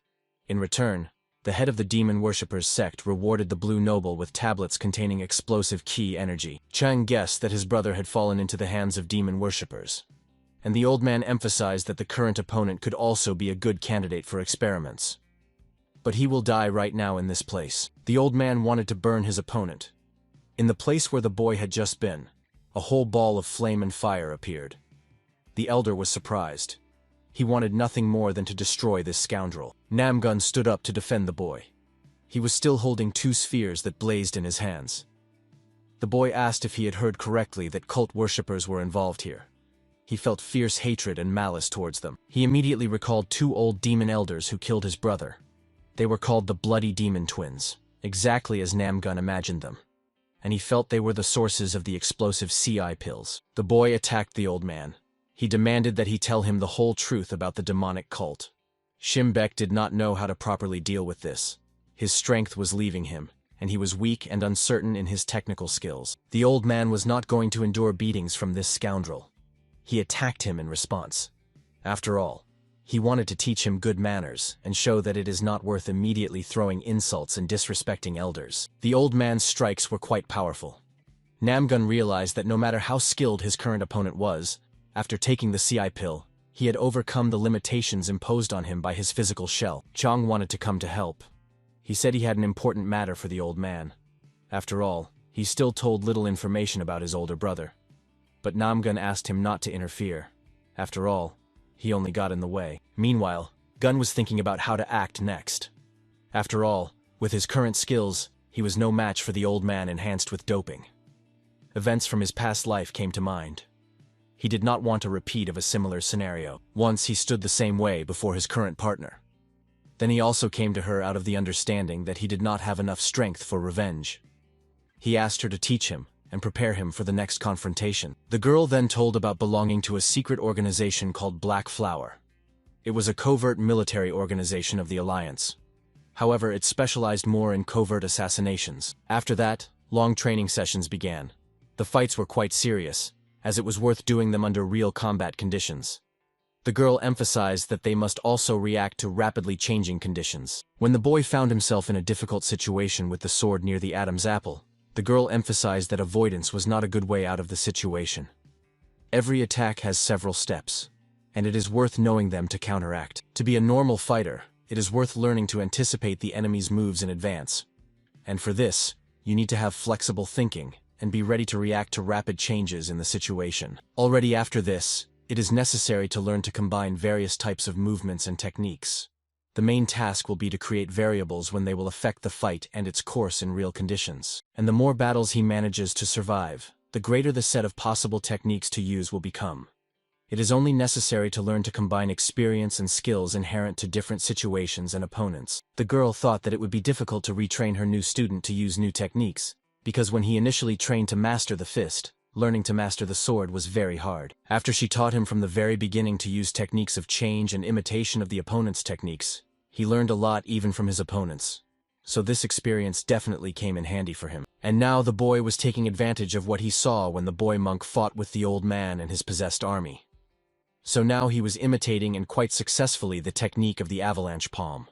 In return, the head of the demon worshippers sect rewarded the blue noble with tablets containing explosive key energy. Chang guessed that his brother had fallen into the hands of demon worshippers, and the old man emphasized that the current opponent could also be a good candidate for experiments. But he will die right now in this place. The old man wanted to burn his opponent. In the place where the boy had just been, a whole ball of flame and fire appeared. The elder was surprised. He wanted nothing more than to destroy this scoundrel. Namgun stood up to defend the boy. He was still holding two spheres that blazed in his hands. The boy asked if he had heard correctly that cult worshippers were involved here. He felt fierce hatred and malice towards them. He immediately recalled two old demon elders who killed his brother. They were called the Bloody Demon Twins, exactly as Namgun imagined them, and he felt they were the sources of the explosive CI pills. The boy attacked the old man. He demanded that he tell him the whole truth about the demonic cult. Shimbek did not know how to properly deal with this. His strength was leaving him, and he was weak and uncertain in his technical skills. The old man was not going to endure beatings from this scoundrel. He attacked him in response. After all, he wanted to teach him good manners and show that it is not worth immediately throwing insults and disrespecting elders. The old man's strikes were quite powerful. Namgun realized that no matter how skilled his current opponent was, after taking the CI pill, he had overcome the limitations imposed on him by his physical shell. Chang wanted to come to help. He said he had an important matter for the old man. After all, he still told little information about his older brother. But Namgun asked him not to interfere. After all, he only got in the way. Meanwhile, Gun was thinking about how to act next. After all, with his current skills, he was no match for the old man enhanced with doping. Events from his past life came to mind. He did not want a repeat of a similar scenario. Once he stood the same way before his current partner. Then he also came to her out of the understanding that he did not have enough strength for revenge. He asked her to teach him and prepare him for the next confrontation. The girl then told about belonging to a secret organization called Blackflower. It was a covert military organization of the Alliance. However, it specialized more in covert assassinations. After that, long training sessions began. The fights were quite serious, as it was worth doing them under real combat conditions. The girl emphasized that they must also react to rapidly changing conditions. When the boy found himself in a difficult situation with the sword near the Adam's apple, the girl emphasized that avoidance was not a good way out of the situation. Every attack has several steps, and it is worth knowing them to counteract. To be a normal fighter, it is worth learning to anticipate the enemy's moves in advance. And for this, you need to have flexible thinking and be ready to react to rapid changes in the situation. Already after this, it is necessary to learn to combine various types of movements and techniques. The main task will be to create variables when they will affect the fight and its course in real conditions. And the more battles he manages to survive, the greater the set of possible techniques to use will become. It is only necessary to learn to combine experience and skills inherent to different situations and opponents. The girl thought that it would be difficult to retrain her new student to use new techniques, because when he initially trained to master the fist, learning to master the sword was very hard. After she taught him from the very beginning to use techniques of change and imitation of the opponent's techniques, he learned a lot even from his opponents. So this experience definitely came in handy for him. And now the boy was taking advantage of what he saw when the boy monk fought with the old man and his possessed army. So now he was imitating and quite successfully the technique of the avalanche palm.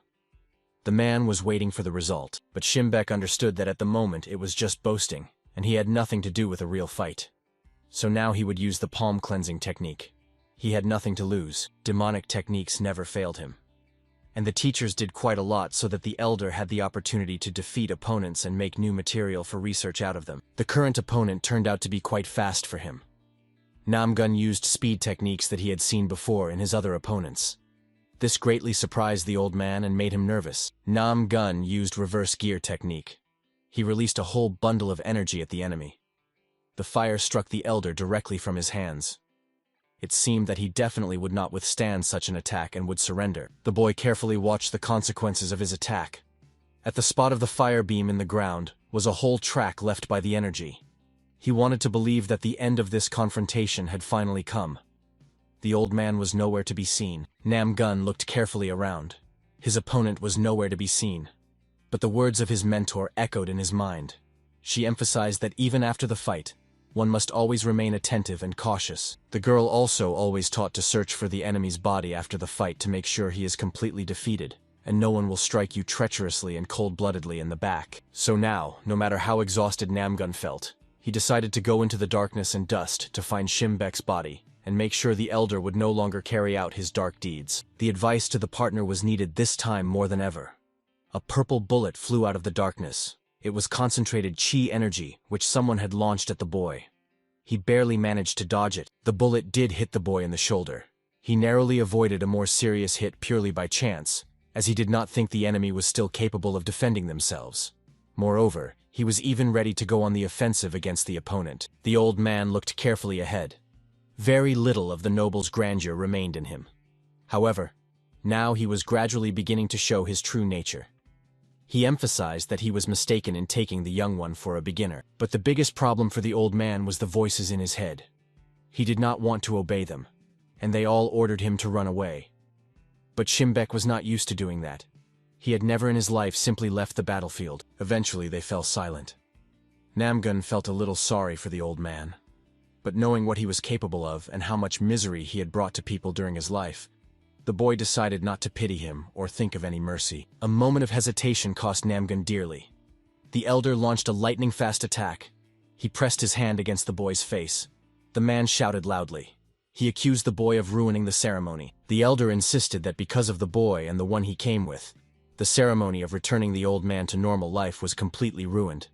The man was waiting for the result, but Shimbek understood that at the moment it was just boasting, and he had nothing to do with a real fight. So now he would use the palm cleansing technique. He had nothing to lose. Demonic techniques never failed him. And the teachers did quite a lot so that the elder had the opportunity to defeat opponents and make new material for research out of them. The current opponent turned out to be quite fast for him. Namgun used speed techniques that he had seen before in his other opponents. This greatly surprised the old man and made him nervous. Namgun used reverse gear technique. He released a whole bundle of energy at the enemy. The fire struck the elder directly from his hands. It seemed that he definitely would not withstand such an attack and would surrender. The boy carefully watched the consequences of his attack. At the spot of the fire beam in the ground was a whole track left by the energy. He wanted to believe that the end of this confrontation had finally come. The old man was nowhere to be seen. Namgun looked carefully around. His opponent was nowhere to be seen. But the words of his mentor echoed in his mind. She emphasized that even after the fight, one must always remain attentive and cautious. The girl also always taught to search for the enemy's body after the fight to make sure he is completely defeated, and no one will strike you treacherously and cold-bloodedly in the back. So now, no matter how exhausted Namgun felt, he decided to go into the darkness and dust to find Shimbek's body, and make sure the elder would no longer carry out his dark deeds. The advice to the partner was needed this time more than ever. A purple bullet flew out of the darkness. It was concentrated chi energy, which someone had launched at the boy. He barely managed to dodge it. The bullet did hit the boy in the shoulder. He narrowly avoided a more serious hit purely by chance, as he did not think the enemy was still capable of defending themselves. Moreover, he was even ready to go on the offensive against the opponent. The old man looked carefully ahead. Very little of the noble's grandeur remained in him. However, now he was gradually beginning to show his true nature. He emphasized that he was mistaken in taking the young one for a beginner. But the biggest problem for the old man was the voices in his head. He did not want to obey them, and they all ordered him to run away. But Shimbek was not used to doing that. He had never in his life simply left the battlefield. Eventually they fell silent. Namgun felt a little sorry for the old man. But knowing what he was capable of and how much misery he had brought to people during his life, the boy decided not to pity him or think of any mercy. A moment of hesitation cost Namgun dearly. The elder launched a lightning-fast attack. He pressed his hand against the boy's face. The man shouted loudly. He accused the boy of ruining the ceremony. The elder insisted that because of the boy and the one he came with, the ceremony of returning the old man to normal life was completely ruined.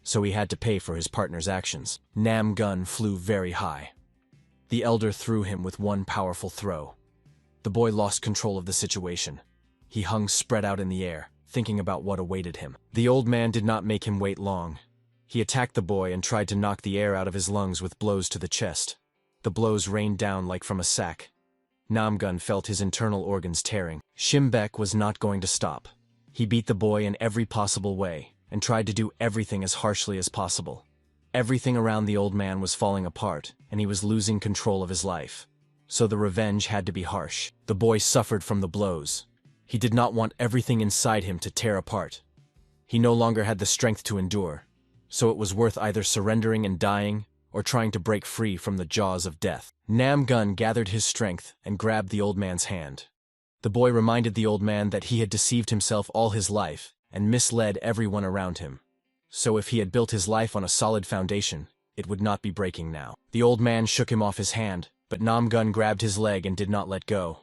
So he had to pay for his partner's actions. Namgun flew very high. The elder threw him with one powerful throw. The boy lost control of the situation. He hung spread out in the air, thinking about what awaited him. The old man did not make him wait long. He attacked the boy and tried to knock the air out of his lungs with blows to the chest. The blows rained down like from a sack. Namgun felt his internal organs tearing. Shimbek was not going to stop. He beat the boy in every possible way, and tried to do everything as harshly as possible. Everything around the old man was falling apart, and he was losing control of his life. So the revenge had to be harsh. The boy suffered from the blows. He did not want everything inside him to tear apart. He no longer had the strength to endure, so it was worth either surrendering and dying, or trying to break free from the jaws of death. Namgun gathered his strength and grabbed the old man's hand. The boy reminded the old man that he had deceived himself all his life and misled everyone around him. So if he had built his life on a solid foundation, it would not be breaking now. The old man shook him off his hand, but Namgun grabbed his leg and did not let go.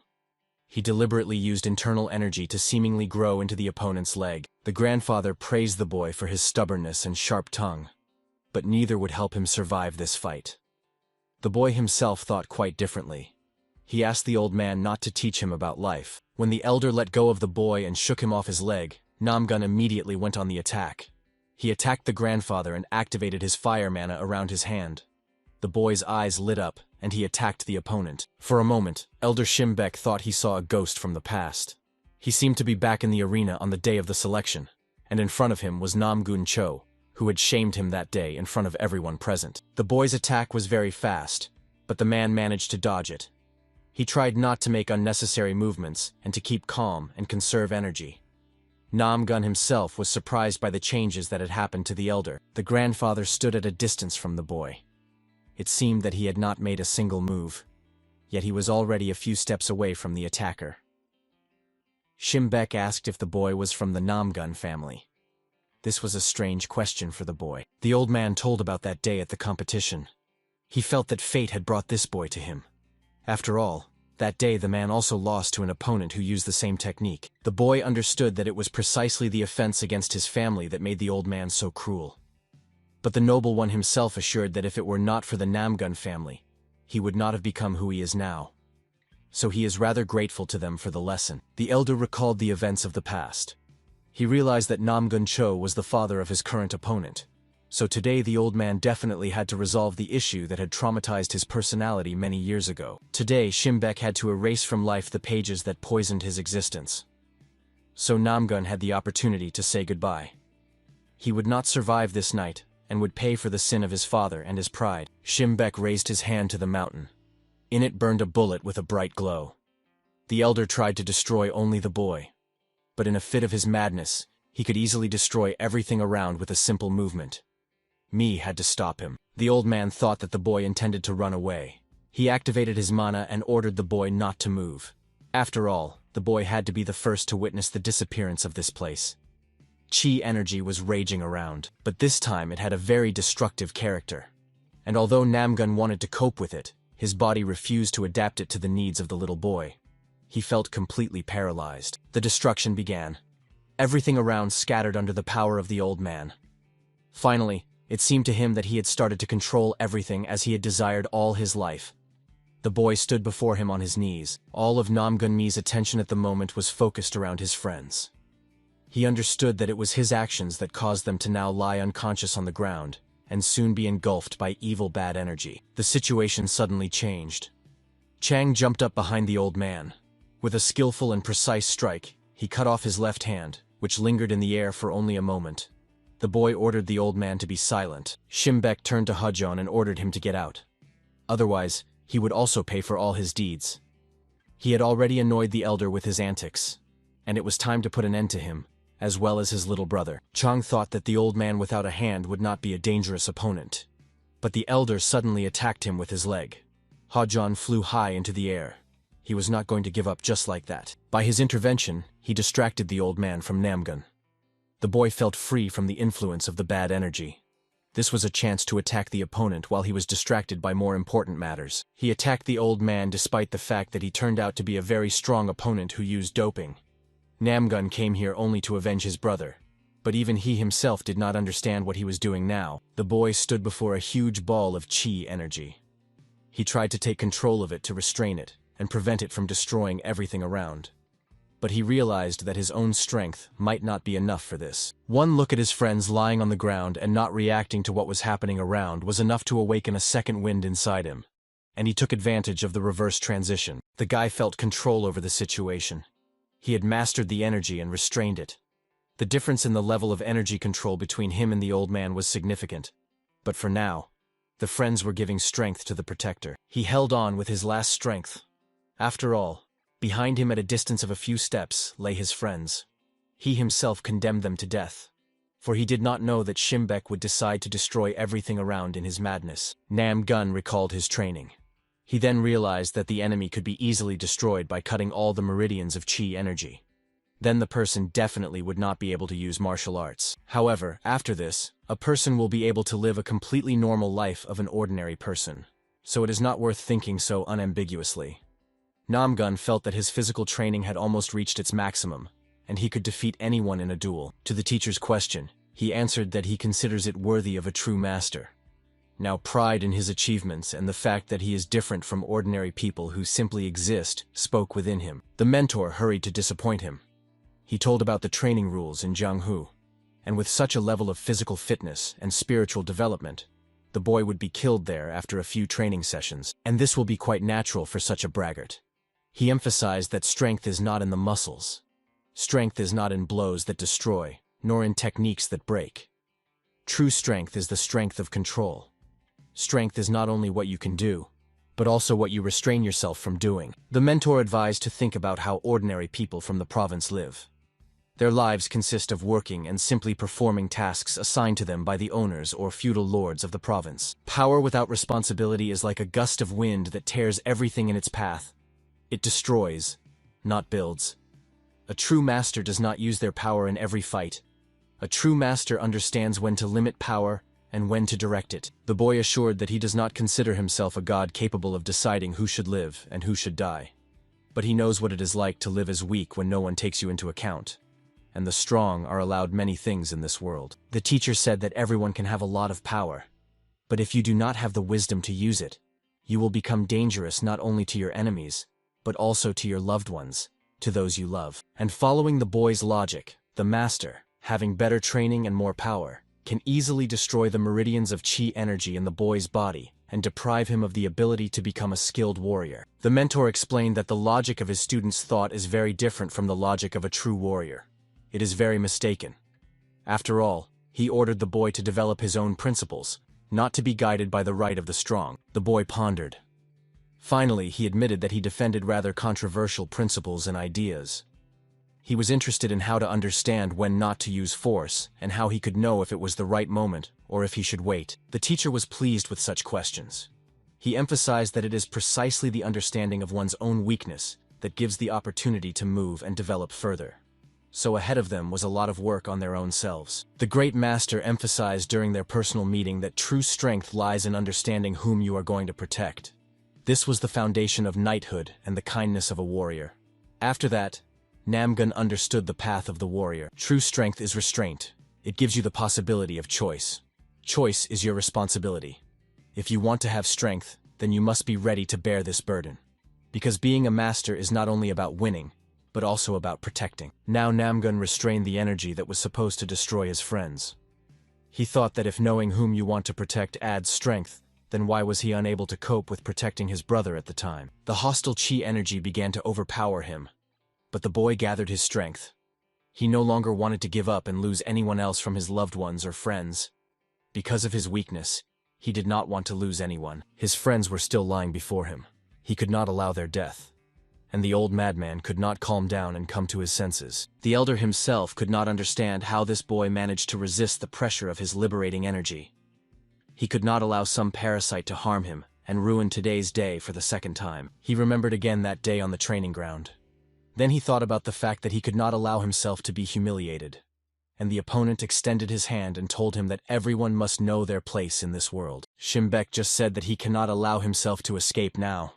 He deliberately used internal energy to seemingly grow into the opponent's leg. The grandfather praised the boy for his stubbornness and sharp tongue, but neither would help him survive this fight. The boy himself thought quite differently. He asked the old man not to teach him about life. When the elder let go of the boy and shook him off his leg, Namgun immediately went on the attack. He attacked the grandfather and activated his fire mana around his hand. The boy's eyes lit up, and he attacked the opponent. For a moment, Elder Shimbek thought he saw a ghost from the past. He seemed to be back in the arena on the day of the selection, and in front of him was Namgun Cho, who had shamed him that day in front of everyone present. The boy's attack was very fast, but the man managed to dodge it. He tried not to make unnecessary movements and to keep calm and conserve energy. Namgun himself was surprised by the changes that had happened to the elder. The grandfather stood at a distance from the boy. It seemed that he had not made a single move, yet he was already a few steps away from the attacker. Shimbek asked if the boy was from the Namgun family. This was a strange question for the boy. The old man told about that day at the competition. He felt that fate had brought this boy to him. After all, that day the man also lost to an opponent who used the same technique. The boy understood that it was precisely the offense against his family that made the old man so cruel. But the noble one himself assured that if it were not for the Namgun family, he would not have become who he is now. So he is rather grateful to them for the lesson. The elder recalled the events of the past. He realized that Namgun Cho was the father of his current opponent. So today the old man definitely had to resolve the issue that had traumatized his personality many years ago. Today Shimbek had to erase from life the pages that poisoned his existence. So Namgun had the opportunity to say goodbye. He would not survive this night, and would pay for the sin of his father and his pride. Shimbek raised his hand to the mountain. In it burned a bullet with a bright glow. The elder tried to destroy only the boy. But in a fit of his madness, he could easily destroy everything around with a simple movement. Me had to stop him. The old man thought that the boy intended to run away. He activated his mana and ordered the boy not to move. After all, the boy had to be the first to witness the disappearance of this place. Chi energy was raging around, but this time it had a very destructive character. And although Namgun wanted to cope with it, his body refused to adapt it to the needs of the little boy. He felt completely paralyzed. The destruction began. Everything around scattered under the power of the old man. Finally, it seemed to him that he had started to control everything as he had desired all his life. The boy stood before him on his knees. All of Namgun Me's attention at the moment was focused around his friends. He understood that it was his actions that caused them to now lie unconscious on the ground, and soon be engulfed by evil bad energy. The situation suddenly changed. Chang jumped up behind the old man. With a skillful and precise strike, he cut off his left hand, which lingered in the air for only a moment. The boy ordered the old man to be silent. Shimbek turned to Hujon and ordered him to get out. Otherwise, he would also pay for all his deeds. He had already annoyed the elder with his antics, and it was time to put an end to him, as well as his little brother. Chang thought that the old man without a hand would not be a dangerous opponent. But the elder suddenly attacked him with his leg. Hujon flew high into the air. He was not going to give up just like that. By his intervention, he distracted the old man from Namgun. The boy felt free from the influence of the bad energy. This was a chance to attack the opponent while he was distracted by more important matters. He attacked the old man despite the fact that he turned out to be a very strong opponent who used doping. Namgun came here only to avenge his brother. But even he himself did not understand what he was doing now. The boy stood before a huge ball of chi energy. He tried to take control of it to restrain it and prevent it from destroying everything around. But he realized that his own strength might not be enough for this. One look at his friends lying on the ground and not reacting to what was happening around was enough to awaken a second wind inside him. And he took advantage of the reverse transition. The guy felt control over the situation. He had mastered the energy and restrained it. The difference in the level of energy control between him and the old man was significant. But for now, the friends were giving strength to the protector. He held on with his last strength. After all, behind him at a distance of a few steps lay his friends. He himself condemned them to death, for he did not know that Shimbek would decide to destroy everything around in his madness. Namgun recalled his training. He then realized that the enemy could be easily destroyed by cutting all the meridians of chi energy. Then the person definitely would not be able to use martial arts. However, after this, a person will be able to live a completely normal life of an ordinary person. So it is not worth thinking so unambiguously. Namgun felt that his physical training had almost reached its maximum, and he could defeat anyone in a duel. To the teacher's question, he answered that he considers it worthy of a true master. Now pride in his achievements and the fact that he is different from ordinary people who simply exist spoke within him. The mentor hurried to disappoint him. He told about the training rules in Jianghu, and with such a level of physical fitness and spiritual development, the boy would be killed there after a few training sessions, and this will be quite natural for such a braggart. He emphasized that strength is not in the muscles. Strength is not in blows that destroy, nor in techniques that break. True strength is the strength of control. Strength is not only what you can do, but also what you restrain yourself from doing. The mentor advised to think about how ordinary people from the province live. Their lives consist of working and simply performing tasks assigned to them by the owners or feudal lords of the province. Power without responsibility is like a gust of wind that tears everything in its path. It destroys, not builds. A true master does not use their power in every fight. A true master understands when to limit power and when to direct it. The boy assured that he does not consider himself a god capable of deciding who should live and who should die. But he knows what it is like to live as weak when no one takes you into account. And the strong are allowed many things in this world. The teacher said that everyone can have a lot of power. But if you do not have the wisdom to use it, you will become dangerous not only to your enemies, but also to your loved ones, to those you love. And following the boy's logic, the master, having better training and more power, can easily destroy the meridians of chi energy in the boy's body and deprive him of the ability to become a skilled warrior. The mentor explained that the logic of his student's thought is very different from the logic of a true warrior. It is very mistaken. After all, he ordered the boy to develop his own principles, not to be guided by the right of the strong. The boy pondered. Finally, he admitted that he defended rather controversial principles and ideas. He was interested in how to understand when not to use force and how he could know if it was the right moment or if he should wait. The teacher was pleased with such questions. He emphasized that it is precisely the understanding of one's own weakness that gives the opportunity to move and develop further. So ahead of them was a lot of work on their own selves. The great master emphasized during their personal meeting that true strength lies in understanding whom you are going to protect. This was the foundation of knighthood and the kindness of a warrior. After that, Namgun understood the path of the warrior. True strength is restraint. It gives you the possibility of choice. Choice is your responsibility. If you want to have strength, then you must be ready to bear this burden. Because being a master is not only about winning, but also about protecting. Now Namgun restrained the energy that was supposed to destroy his friends. He thought that if knowing whom you want to protect adds strength, then why was he unable to cope with protecting his brother at the time? The hostile chi energy began to overpower him. But the boy gathered his strength. He no longer wanted to give up and lose anyone else from his loved ones or friends. Because of his weakness, he did not want to lose anyone. His friends were still lying before him. He could not allow their death. And the old madman could not calm down and come to his senses. The elder himself could not understand how this boy managed to resist the pressure of his liberating energy. He could not allow some parasite to harm him and ruin today's day for the second time. He remembered again that day on the training ground. Then he thought about the fact that he could not allow himself to be humiliated, and the opponent extended his hand and told him that everyone must know their place in this world. Shimbek just said that he cannot allow himself to escape now.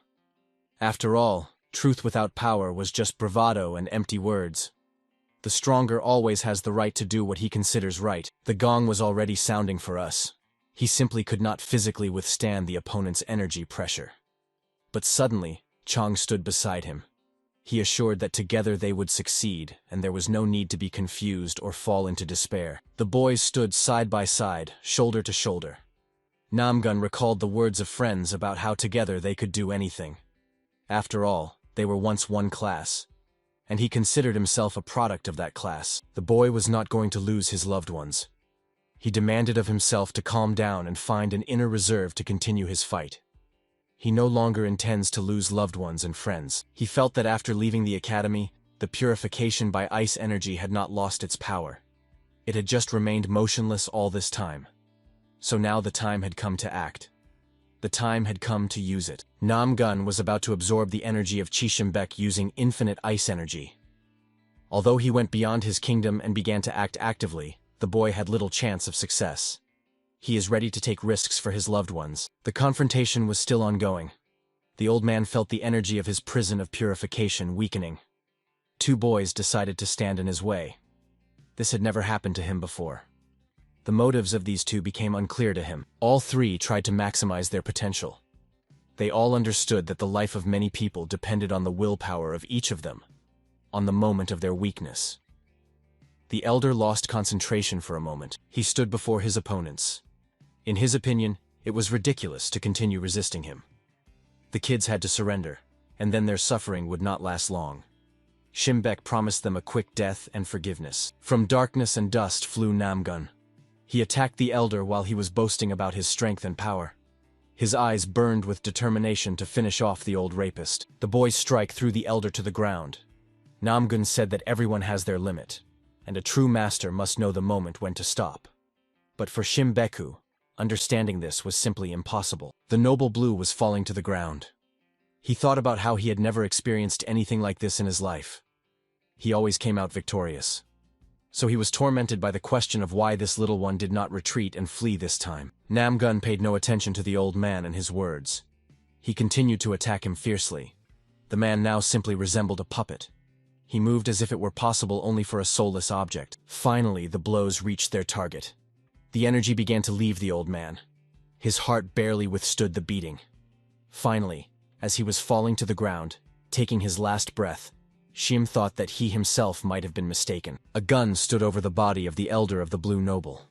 After all, truth without power was just bravado and empty words. The stronger always has the right to do what he considers right. The gong was already sounding for us. He simply could not physically withstand the opponent's energy pressure. But suddenly, Chong stood beside him. He assured that together they would succeed, and there was no need to be confused or fall into despair. The boys stood side by side, shoulder to shoulder. Namgun recalled the words of friends about how together they could do anything. After all, they were once one class, and he considered himself a product of that class. The boy was not going to lose his loved ones. He demanded of himself to calm down and find an inner reserve to continue his fight. He no longer intends to lose loved ones and friends. He felt that after leaving the academy, the purification by ice energy had not lost its power. It had just remained motionless all this time. So now the time had come to act. The time had come to use it. Namgun was about to absorb the energy of Chishimbek using infinite ice energy. Although he went beyond his kingdom and began to act actively, the boy had little chance of success. He is ready to take risks for his loved ones. The confrontation was still ongoing. The old man felt the energy of his prison of purification weakening. Two boys decided to stand in his way. This had never happened to him before. The motives of these two became unclear to him. All three tried to maximize their potential. They all understood that the life of many people depended on the willpower of each of them, on the moment of their weakness. The elder lost concentration for a moment. He stood before his opponents. In his opinion, it was ridiculous to continue resisting him. The kids had to surrender, and then their suffering would not last long. Shimbek promised them a quick death and forgiveness. From darkness and dust flew Namgun. He attacked the elder while he was boasting about his strength and power. His eyes burned with determination to finish off the old rapist. The boy's strike threw the elder to the ground. Namgun said that everyone has their limit, and a true master must know the moment when to stop. But for Shimbeku, understanding this was simply impossible. The noble blue was falling to the ground. He thought about how he had never experienced anything like this in his life. He always came out victorious. so he was tormented by the question of why this little one did not retreat and flee this time. Namgun paid no attention to the old man and his words. He continued to attack him fiercely. The man now simply resembled a puppet. He moved as if it were possible only for a soulless object. Finally, the blows reached their target. The energy began to leave the old man. His heart barely withstood the beating. Finally, as he was falling to the ground, taking his last breath, Shim thought that he himself might have been mistaken. A gun stood over the body of the elder of the Blue Noble.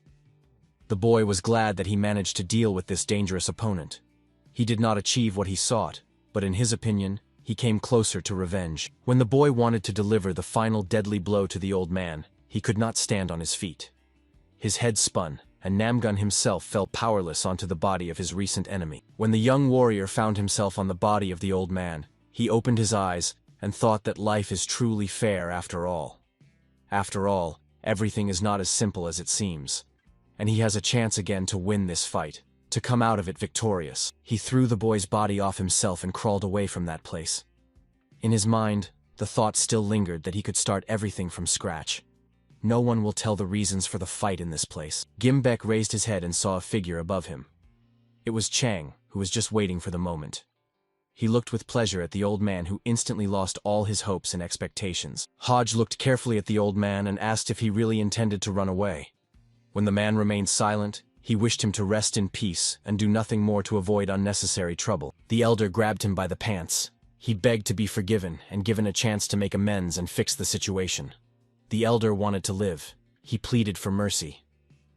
The boy was glad that he managed to deal with this dangerous opponent. He did not achieve what he sought, but in his opinion, he came closer to revenge. When the boy wanted to deliver the final deadly blow to the old man, he could not stand on his feet. His head spun, and Namgun himself fell powerless onto the body of his recent enemy. When the young warrior found himself on the body of the old man, he opened his eyes and thought that life is truly fair after all. After all, everything is not as simple as it seems, and he has a chance again to win this fight, to come out of it victorious. He threw the boy's body off himself and crawled away from that place. In his mind, the thought still lingered that he could start everything from scratch. No one will tell the reasons for the fight in this place. Gimbek raised his head and saw a figure above him. It was Chang, who was just waiting for the moment. He looked with pleasure at the old man, who instantly lost all his hopes and expectations. Hodge looked carefully at the old man and asked if he really intended to run away. When the man remained silent, he wished him to rest in peace and do nothing more to avoid unnecessary trouble. The elder grabbed him by the pants. He begged to be forgiven and given a chance to make amends and fix the situation. The elder wanted to live. He pleaded for mercy.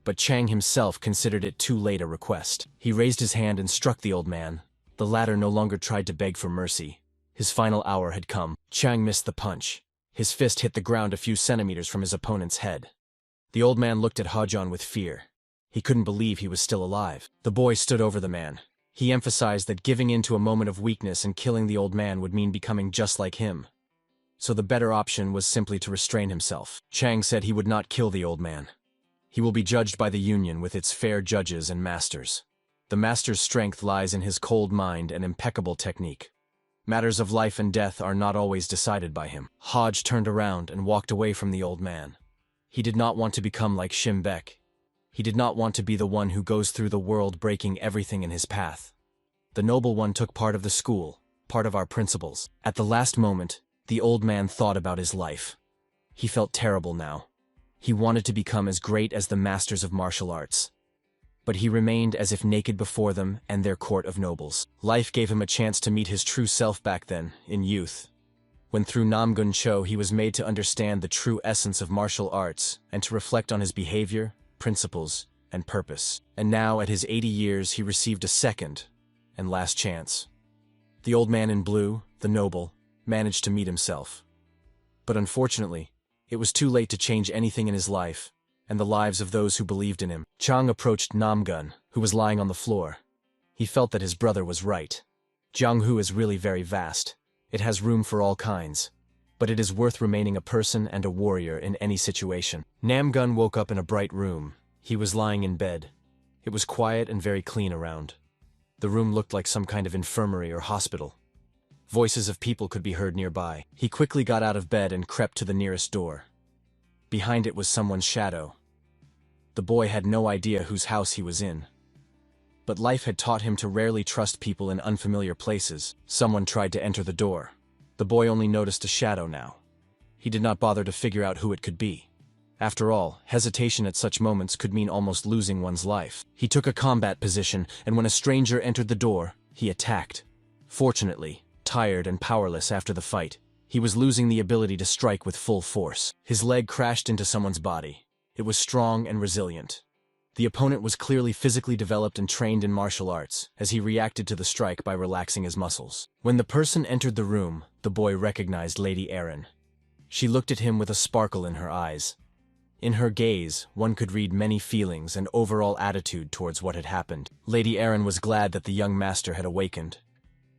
But Chang himself considered it too late a request. He raised his hand and struck the old man. The latter no longer tried to beg for mercy. His final hour had come. Chang missed the punch. His fist hit the ground a few centimeters from his opponent's head. The old man looked at Hajan with fear. He couldn't believe he was still alive. The boy stood over the man. He emphasized that giving in to a moment of weakness and killing the old man would mean becoming just like him. So the better option was simply to restrain himself. Chang said he would not kill the old man. He will be judged by the Union with its fair judges and masters. The master's strength lies in his cold mind and impeccable technique. Matters of life and death are not always decided by him. Hodge turned around and walked away from the old man. He did not want to become like Shimbek. He did not want to be the one who goes through the world breaking everything in his path. The noble one took part of the school, part of our principles. At the last moment, the old man thought about his life. He felt terrible now. He wanted to become as great as the masters of martial arts. But he remained as if naked before them and their court of nobles. Life gave him a chance to meet his true self back then, in youth. When through Namgun Cho he was made to understand the true essence of martial arts and to reflect on his behavior, principles, and purpose. And now, at his 80 years, he received a second and last chance. The old man in blue, the noble, managed to meet himself. But unfortunately, it was too late to change anything in his life and the lives of those who believed in him. Chang approached Namgun, who was lying on the floor. He felt that his brother was right. Jianghu is really very vast. It has room for all kinds. But it is worth remaining a person and a warrior in any situation. Namgun woke up in a bright room. He was lying in bed. It was quiet and very clean around. The room looked like some kind of infirmary or hospital. Voices of people could be heard nearby. He quickly got out of bed and crept to the nearest door. Behind it was someone's shadow. The boy had no idea whose house he was in. But life had taught him to rarely trust people in unfamiliar places. Someone tried to enter the door. The boy only noticed a shadow now. He did not bother to figure out who it could be. After all, hesitation at such moments could mean almost losing one's life. He took a combat position, and when a stranger entered the door, he attacked. Fortunately, tired and powerless after the fight, he was losing the ability to strike with full force. His leg crashed into someone's body. It was strong and resilient. The opponent was clearly physically developed and trained in martial arts, as he reacted to the strike by relaxing his muscles. When the person entered the room, the boy recognized Lady Erin. She looked at him with a sparkle in her eyes. In her gaze, one could read many feelings and overall attitude towards what had happened. Lady Erin was glad that the young master had awakened,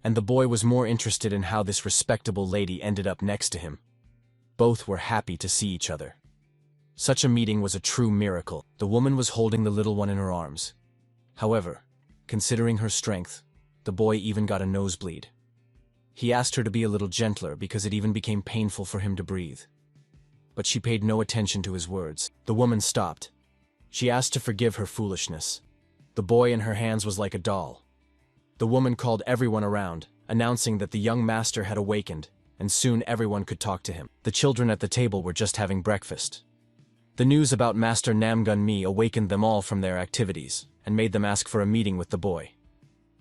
and the boy was more interested in how this respectable lady ended up next to him. Both were happy to see each other. Such a meeting was a true miracle. The woman was holding the little one in her arms. However, considering her strength, the boy even got a nosebleed. He asked her to be a little gentler because it even became painful for him to breathe. but she paid no attention to his words. The woman stopped. She asked to forgive her foolishness. The boy in her hands was like a doll. The woman called everyone around, announcing that the young master had awakened, and soon everyone could talk to him. The children at the table were just having breakfast. The news about Master Namong May awakened them all from their activities, and made them ask for a meeting with the boy.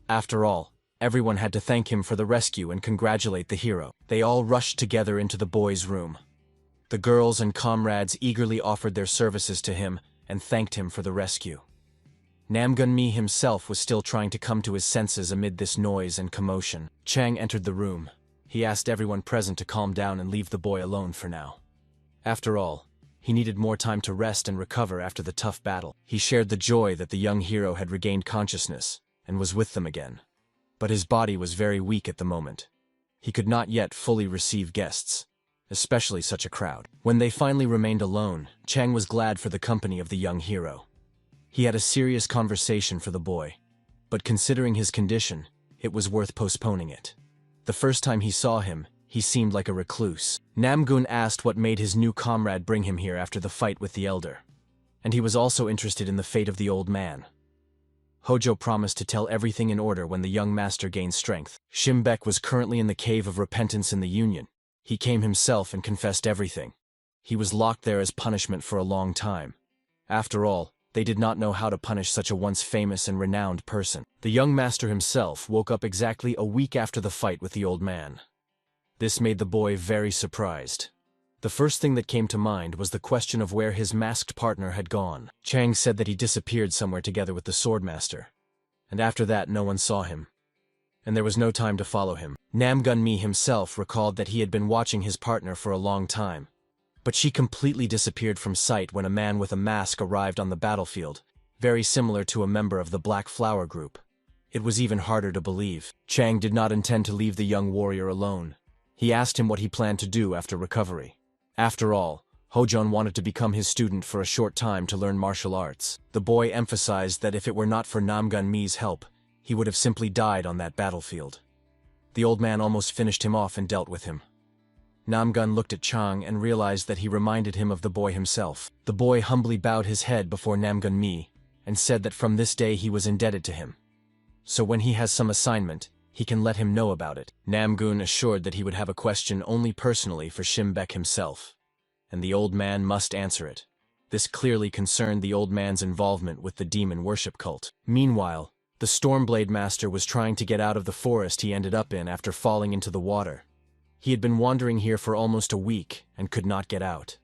After all, everyone had to thank him for the rescue and congratulate the hero. They all rushed together into the boy's room. The girls and comrades eagerly offered their services to him and thanked him for the rescue. Namong May himself was still trying to come to his senses amid this noise and commotion. Chang entered the room. He asked everyone present to calm down and leave the boy alone for now. After all, he needed more time to rest and recover after the tough battle. He shared the joy that the young hero had regained consciousness and was with them again. But his body was very weak at the moment. He could not yet fully receive guests, especially such a crowd. When they finally remained alone, Chang was glad for the company of the young hero. He had a serious conversation for the boy, but considering his condition, it was worth postponing it. The first time he saw him, he seemed like a recluse. Namong asked what made his new comrade bring him here after the fight with the elder, and he was also interested in the fate of the old man. Hojo promised to tell everything in order when the young master gained strength. Shimbek was currently in the Cave of Repentance in the Union. He came himself and confessed everything. He was locked there as punishment for a long time. After all, they did not know how to punish such a once famous and renowned person. The young master himself woke up exactly a week after the fight with the old man. This made the boy very surprised. The first thing that came to mind was the question of where his masked partner had gone. Chang said that he disappeared somewhere together with the swordmaster, and after that no one saw him, and there was no time to follow him. Namong May himself recalled that he had been watching his partner for a long time, but she completely disappeared from sight when a man with a mask arrived on the battlefield, very similar to a member of the Blackflower group. It was even harder to believe. Chang did not intend to leave the young warrior alone. He asked him what he planned to do after recovery. After all, Hojon wanted to become his student for a short time to learn martial arts. The boy emphasized that if it were not for Namong May's help, he would have simply died on that battlefield. The old man almost finished him off and dealt with him. Namong looked at Chang and realized that he reminded him of the boy himself. The boy humbly bowed his head before Namong May and said that from this day he was indebted to him. So when he has some assignment, he can let him know about it. Namong assured that he would have a question only personally for Shimbek himself, and the old man must answer it. This clearly concerned the old man's involvement with the demon worship cult. Meanwhile, the Stormblade Master was trying to get out of the forest he ended up in after falling into the water. He had been wandering here for almost a week and could not get out.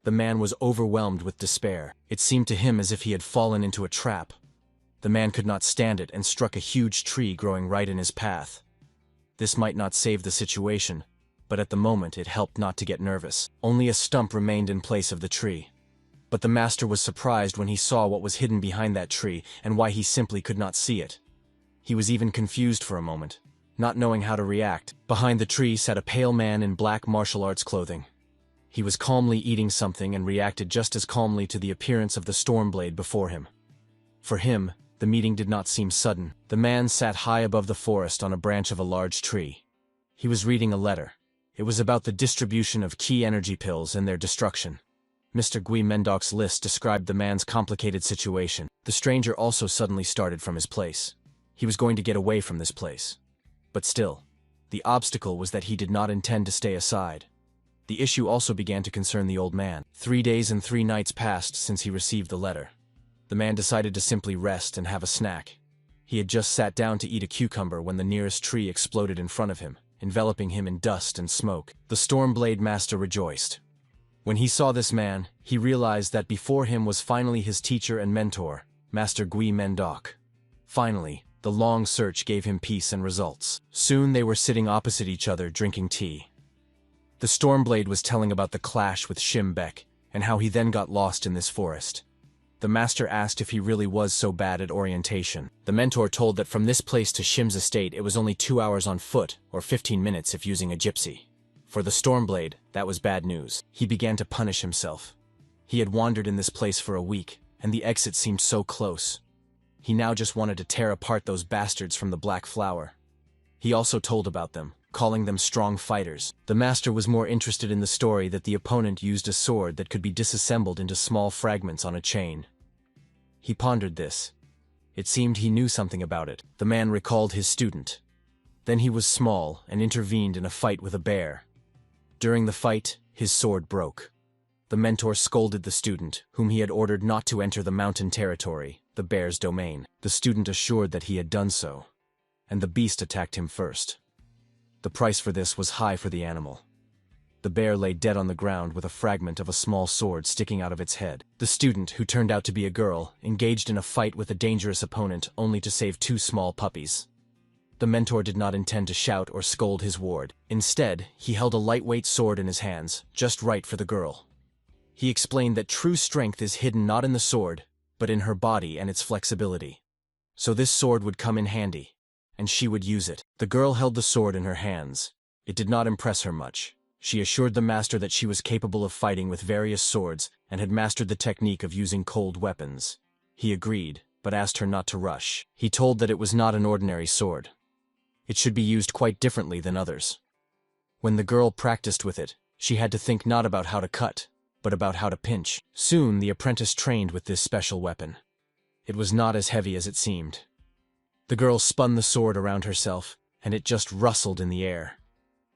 The man was overwhelmed with despair. It seemed to him as if he had fallen into a trap. The man could not stand it and struck a huge tree growing right in his path. This might not save the situation, but at the moment it helped not to get nervous. Only a stump remained in place of the tree. But the master was surprised when he saw what was hidden behind that tree and why he simply could not see it. He was even confused for a moment, not knowing how to react. Behind the tree sat a pale man in black martial arts clothing. He was calmly eating something and reacted just as calmly to the appearance of the Stormblade before him. For him, the meeting did not seem sudden. The man sat high above the forest on a branch of a large tree. He was reading a letter. It was about the distribution of key energy pills and their destruction. Mr. Gui Mendok's list described the man's complicated situation. The stranger also suddenly started from his place. He was going to get away from this place. But still, the obstacle was that he did not intend to stay aside. The issue also began to concern the old man. 3 days and 3 nights passed since he received the letter. The man decided to simply rest and have a snack. He had just sat down to eat a cucumber when the nearest tree exploded in front of him, enveloping him in dust and smoke. The Stormblade Master rejoiced. When he saw this man, he realized that before him was finally his teacher and mentor, Master Gui Mendok. Finally, the long search gave him peace and results. Soon they were sitting opposite each other drinking tea. The Stormblade was telling about the clash with Shimbek and how he then got lost in this forest. The master asked if he really was so bad at orientation. The mentor told that from this place to Shim's estate it was only 2 hours on foot, or 15 minutes if using a gypsy. For the Stormblade, that was bad news. He began to punish himself. He had wandered in this place for a week, and the exit seemed so close. He now just wanted to tear apart those bastards from the Blackflower. He also told about them, calling them strong fighters. The master was more interested in the story that the opponent used a sword that could be disassembled into small fragments on a chain. He pondered this. It seemed he knew something about it. The man recalled his student. Then he was small and intervened in a fight with a bear. During the fight, his sword broke. The mentor scolded the student, whom he had ordered not to enter the mountain territory, the bear's domain. The student assured that he had done so, and the beast attacked him first. The price for this was high for the animal. The bear lay dead on the ground with a fragment of a small sword sticking out of its head. The student, who turned out to be a girl, engaged in a fight with a dangerous opponent only to save two small puppies. The mentor did not intend to shout or scold his ward. Instead, he held a lightweight sword in his hands, just right for the girl. He explained that true strength is hidden not in the sword, but in her body and its flexibility. So this sword would come in handy, and she would use it. The girl held the sword in her hands. It did not impress her much. She assured the master that she was capable of fighting with various swords and had mastered the technique of using cold weapons. He agreed, but asked her not to rush. He told that it was not an ordinary sword. It should be used quite differently than others. When the girl practiced with it, she had to think not about how to cut, but about how to pinch. Soon the apprentice trained with this special weapon. It was not as heavy as it seemed. The girl spun the sword around herself, and it just rustled in the air.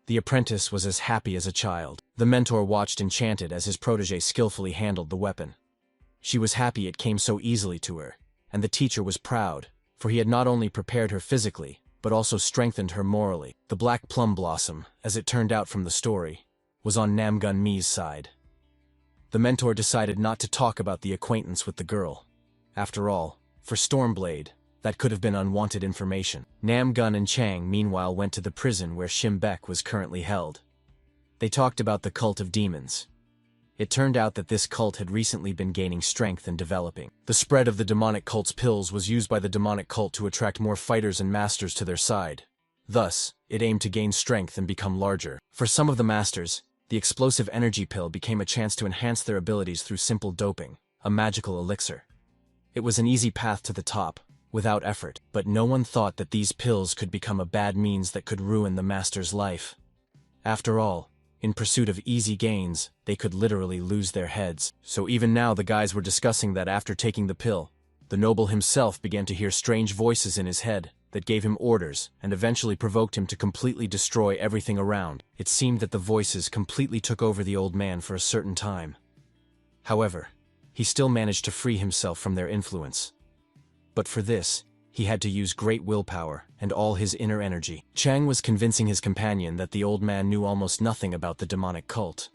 The apprentice was as happy as a child. The mentor watched enchanted as his protege skillfully handled the weapon. She was happy it came so easily to her, and the teacher was proud, for he had not only prepared her physically, but also strengthened her morally. The Black Plum Blossom, as it turned out from the story, was on Namong May's side. The mentor decided not to talk about the acquaintance with the girl. After all, for Stormblade, that could have been unwanted information. Namgun and Chang meanwhile went to the prison where Shimbek was currently held. They talked about the cult of demons. It turned out that this cult had recently been gaining strength and developing. The spread of the demonic cult's pills was used by the demonic cult to attract more fighters and masters to their side. Thus, it aimed to gain strength and become larger. For some of the masters, the explosive energy pill became a chance to enhance their abilities through simple doping, a magical elixir. It was an easy path to the top, without effort, but no one thought that these pills could become a bad means that could ruin the master's life. After all, in pursuit of easy gains, they could literally lose their heads. So even now the guys were discussing that after taking the pill, the noble himself began to hear strange voices in his head that gave him orders and eventually provoked him to completely destroy everything around. It seemed that the voices completely took over the old man for a certain time. However, he still managed to free himself from their influence. But for this, he had to use great willpower and all his inner energy. Chang was convincing his companion that the old man knew almost nothing about the demonic cult.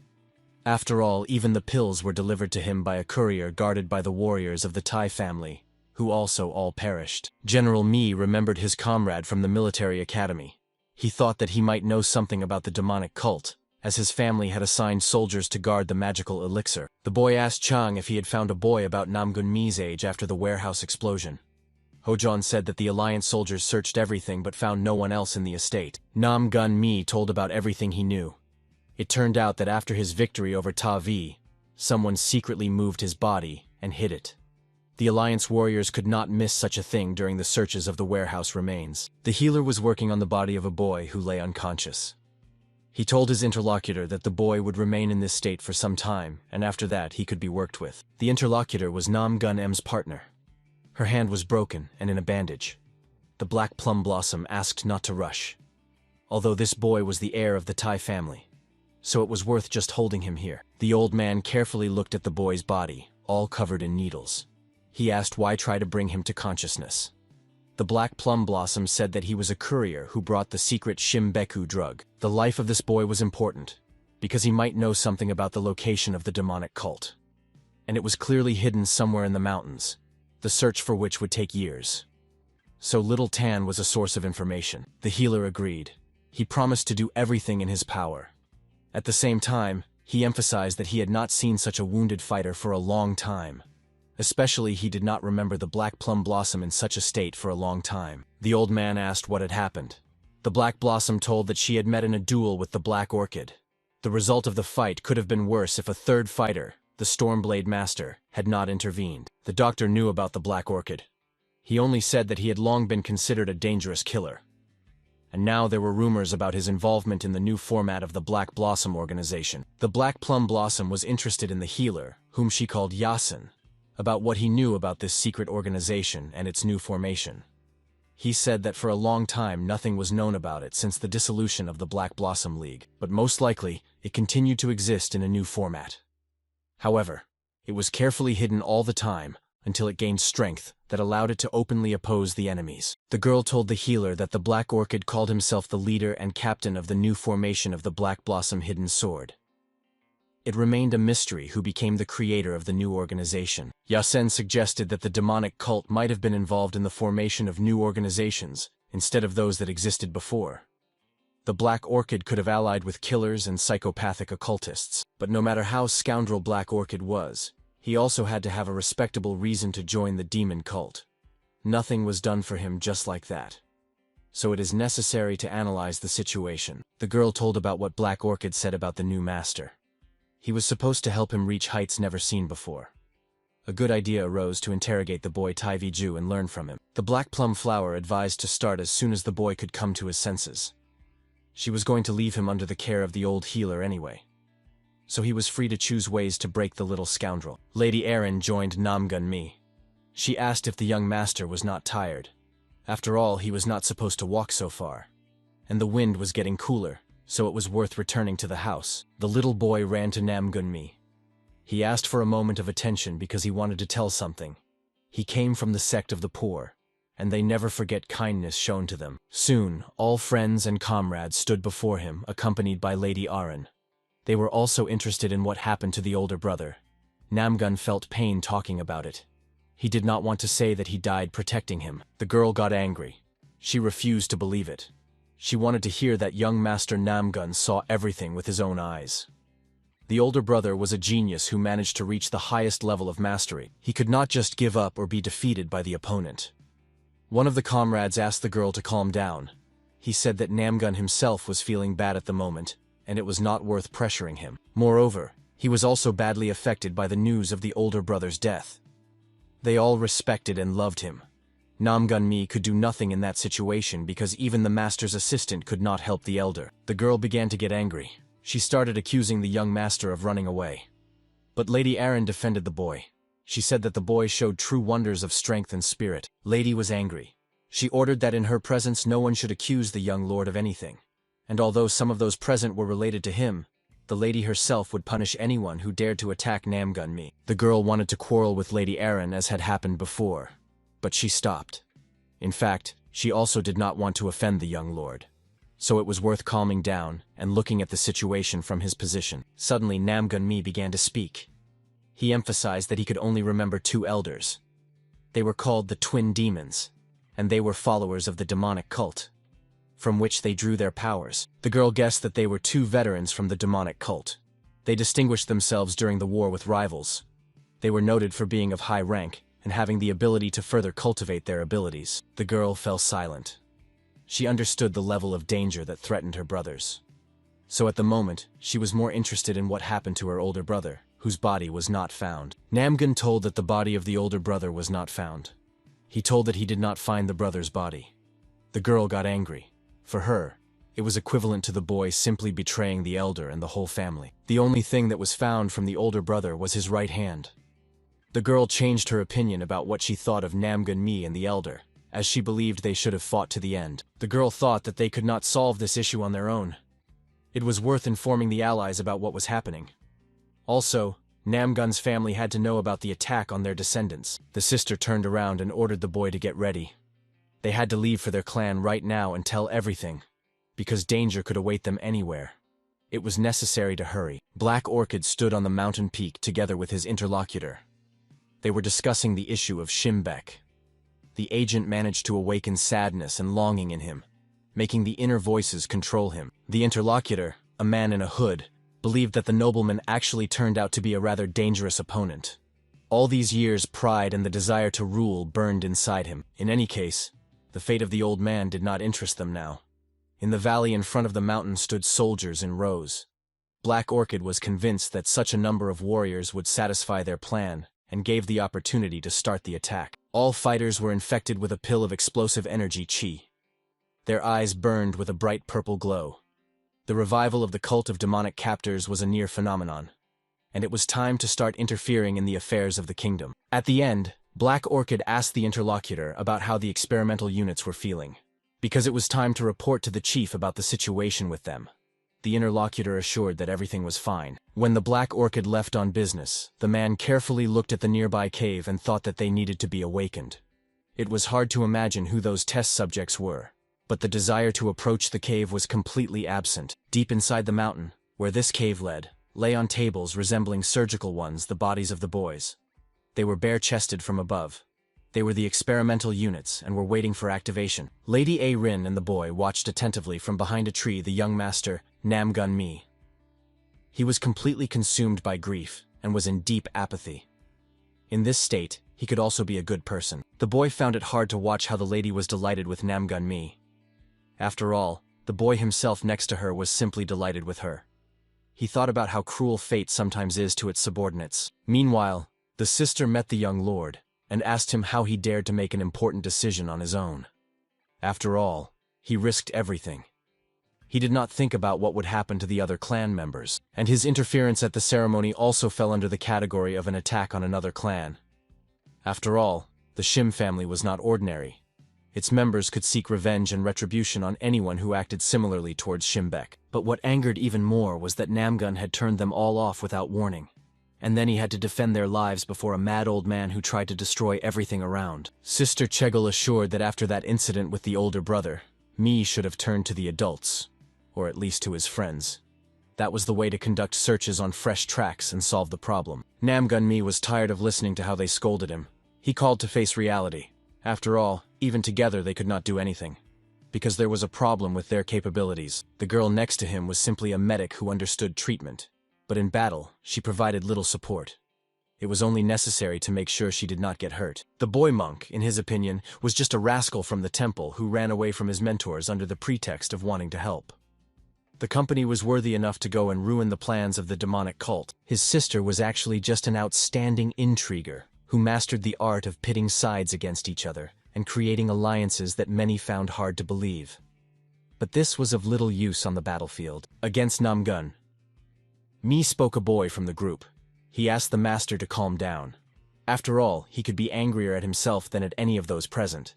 After all, even the pills were delivered to him by a courier guarded by the warriors of the Tai family, who also all perished. General Mi remembered his comrade from the military academy. He thought that he might know something about the demonic cult, as his family had assigned soldiers to guard the magical elixir. The boy asked Chang if he had found a boy about Namong May's age after the warehouse explosion. Hojon said that the Alliance soldiers searched everything but found no one else in the estate. Namong May told about everything he knew. It turned out that after his victory over Ta Vi, someone secretly moved his body and hid it. The Alliance warriors could not miss such a thing during the searches of the warehouse remains. The healer was working on the body of a boy who lay unconscious. He told his interlocutor that the boy would remain in this state for some time, and after that he could be worked with. The interlocutor was Namong M's partner. Her hand was broken and in a bandage. The Black Plum Blossom asked not to rush, although this boy was the heir of the Tai family, so it was worth just holding him here. The old man carefully looked at the boy's body, all covered in needles. He asked why try to bring him to consciousness. The Black Plum Blossom said that he was a courier who brought the secret Shimbeku drug. The life of this boy was important, because he might know something about the location of the demonic cult. And it was clearly hidden somewhere in the mountains, the search for which would take years. So Little Tan was a source of information. The healer agreed. He promised to do everything in his power. At the same time, he emphasized that he had not seen such a wounded fighter for a long time. Especially he did not remember the Black Plum Blossom in such a state for a long time. The old man asked what had happened. The Black Blossom told that she had met in a duel with the Black Orchid. The result of the fight could have been worse if a third fighter, the Stormblade Master, had not intervened. The doctor knew about the Black Orchid. He only said that he had long been considered a dangerous killer. and now there were rumors about his involvement in the new format of the Black Blossom organization. The Black Plum Blossom was interested in the healer, whom she called Yasin, about what he knew about this secret organization and its new formation. He said that for a long time nothing was known about it since the dissolution of the Black Blossom League, but most likely it continued to exist in a new format. However, it was carefully hidden all the time until it gained strength that allowed it to openly oppose the enemies. The girl told the healer that the Black Orchid called himself the leader and captain of the new formation of the Black Blossom Hidden Sword. It remained a mystery who became the creator of the new organization. Yasin suggested that the demonic cult might have been involved in the formation of new organizations instead of those that existed before. The Black Orchid could have allied with killers and psychopathic occultists, but no matter how scoundrel Black Orchid was, he also had to have a respectable reason to join the demon cult. Nothing was done for him just like that. So it is necessary to analyze the situation. The girl told about what Black Orchid said about the new master. He was supposed to help him reach heights never seen before. A good idea arose to interrogate the boy Tai Viju and learn from him. The Black Plum Flower advised to start as soon as the boy could come to his senses. She was going to leave him under the care of the old healer anyway, so he was free to choose ways to break the little scoundrel. Lady Erin joined Namong May. She asked if the young master was not tired. After all, he was not supposed to walk so far, and the wind was getting cooler, so it was worth returning to the house. The little boy ran to Namong May. He asked for a moment of attention because he wanted to tell something. He came from the sect of the poor, and they never forget kindness shown to them. Soon, all friends and comrades stood before him, accompanied by Lady Erin. They were also interested in what happened to the older brother. Namong felt pain talking about it. He did not want to say that he died protecting him. The girl got angry. She refused to believe it. She wanted to hear that young Master Namong saw everything with his own eyes. The older brother was a genius who managed to reach the highest level of mastery. He could not just give up or be defeated by the opponent. One of the comrades asked the girl to calm down. He said that Namong himself was feeling bad at the moment, and it was not worth pressuring him. Moreover, he was also badly affected by the news of the older brother's death. They all respected and loved him. Namong May could do nothing in that situation because even the master's assistant could not help the elder. The girl began to get angry. She started accusing the young master of running away. But Lady Erin defended the boy. She said that the boy showed true wonders of strength and spirit. Lady was angry. She ordered that in her presence no one should accuse the young lord of anything. And although some of those present were related to him, the lady herself would punish anyone who dared to attack Namong May. The girl wanted to quarrel with Lady Erin as had happened before, but she stopped. In fact, she also did not want to offend the young lord. So it was worth calming down and looking at the situation from his position. Suddenly Namong May began to speak. He emphasized that he could only remember two elders. They were called the Twin Demons, and they were followers of the demonic cult, from which they drew their powers. The girl guessed that they were two veterans from the demonic cult. They distinguished themselves during the war with rivals. They were noted for being of high rank and having the ability to further cultivate their abilities. The girl fell silent. She understood the level of danger that threatened her brothers. So at the moment, she was more interested in what happened to her older brother, whose body was not found. Namong told that the body of the older brother was not found. He told that he did not find the brother's body. The girl got angry. For her, it was equivalent to the boy simply betraying the elder and the whole family. The only thing that was found from the older brother was his right hand. The girl changed her opinion about what she thought of Namong May and the elder, as she believed they should have fought to the end. The girl thought that they could not solve this issue on their own. It was worth informing the allies about what was happening. Also, Namong's family had to know about the attack on their descendants. The sister turned around and ordered the boy to get ready. They had to leave for their clan right now and tell everything, because danger could await them anywhere. It was necessary to hurry. Black Orchid stood on the mountain peak together with his interlocutor. They were discussing the issue of Shimbek. The agent managed to awaken sadness and longing in him, making the inner voices control him. The interlocutor, a man in a hood, believed that the nobleman actually turned out to be a rather dangerous opponent. All these years, pride and the desire to rule burned inside him. In any case, the fate of the old man did not interest them now. In the valley in front of the mountain stood soldiers in rows. Black Orchid was convinced that such a number of warriors would satisfy their plan and gave the opportunity to start the attack. All fighters were infected with a pill of explosive energy chi. Their eyes burned with a bright purple glow. The revival of the cult of demonic captors was a near phenomenon, and it was time to start interfering in the affairs of the kingdom. At the end, Black Orchid asked the interlocutor about how the experimental units were feeling, because it was time to report to the chief about the situation with them. The interlocutor assured that everything was fine. When the Black Orchid left on business, the man carefully looked at the nearby cave and thought that they needed to be awakened. It was hard to imagine who those test subjects were, but the desire to approach the cave was completely absent. Deep inside the mountain, where this cave led, lay on tables resembling surgical ones the bodies of the boys. They were bare-chested from above. They were the experimental units and were waiting for activation. Lady A. Rin and the boy watched attentively from behind a tree the young master, Namong May. He was completely consumed by grief and was in deep apathy. In this state, he could also be a good person. The boy found it hard to watch how the lady was delighted with Namong May. After all, the boy himself next to her was simply delighted with her. He thought about how cruel fate sometimes is to its subordinates. Meanwhile, the sister met the young lord and asked him how he dared to make an important decision on his own. After all, he risked everything. He did not think about what would happen to the other clan members, and his interference at the ceremony also fell under the category of an attack on another clan. After all, the Shim family was not ordinary. Its members could seek revenge and retribution on anyone who acted similarly towards Shimbek. But what angered even more was that Namgun had turned them all off without warning. And then he had to defend their lives before a mad old man who tried to destroy everything around. Sister Chegel assured that after that incident with the older brother, Mi should have turned to the adults, or at least to his friends. That was the way to conduct searches on fresh tracks and solve the problem. Namgun Mi was tired of listening to how they scolded him. He called to face reality. After all, even together they could not do anything, because there was a problem with their capabilities. The girl next to him was simply a medic who understood treatment, but in battle, she provided little support. It was only necessary to make sure she did not get hurt. The boy monk, in his opinion, was just a rascal from the temple who ran away from his mentors under the pretext of wanting to help. The company was worthy enough to go and ruin the plans of the demonic cult. His sister was actually just an outstanding intriguer who mastered the art of pitting sides against each other and creating alliances that many found hard to believe. But this was of little use on the battlefield. Against Namgun, Mi spoke a boy from the group. He asked the master to calm down. After all, he could be angrier at himself than at any of those present.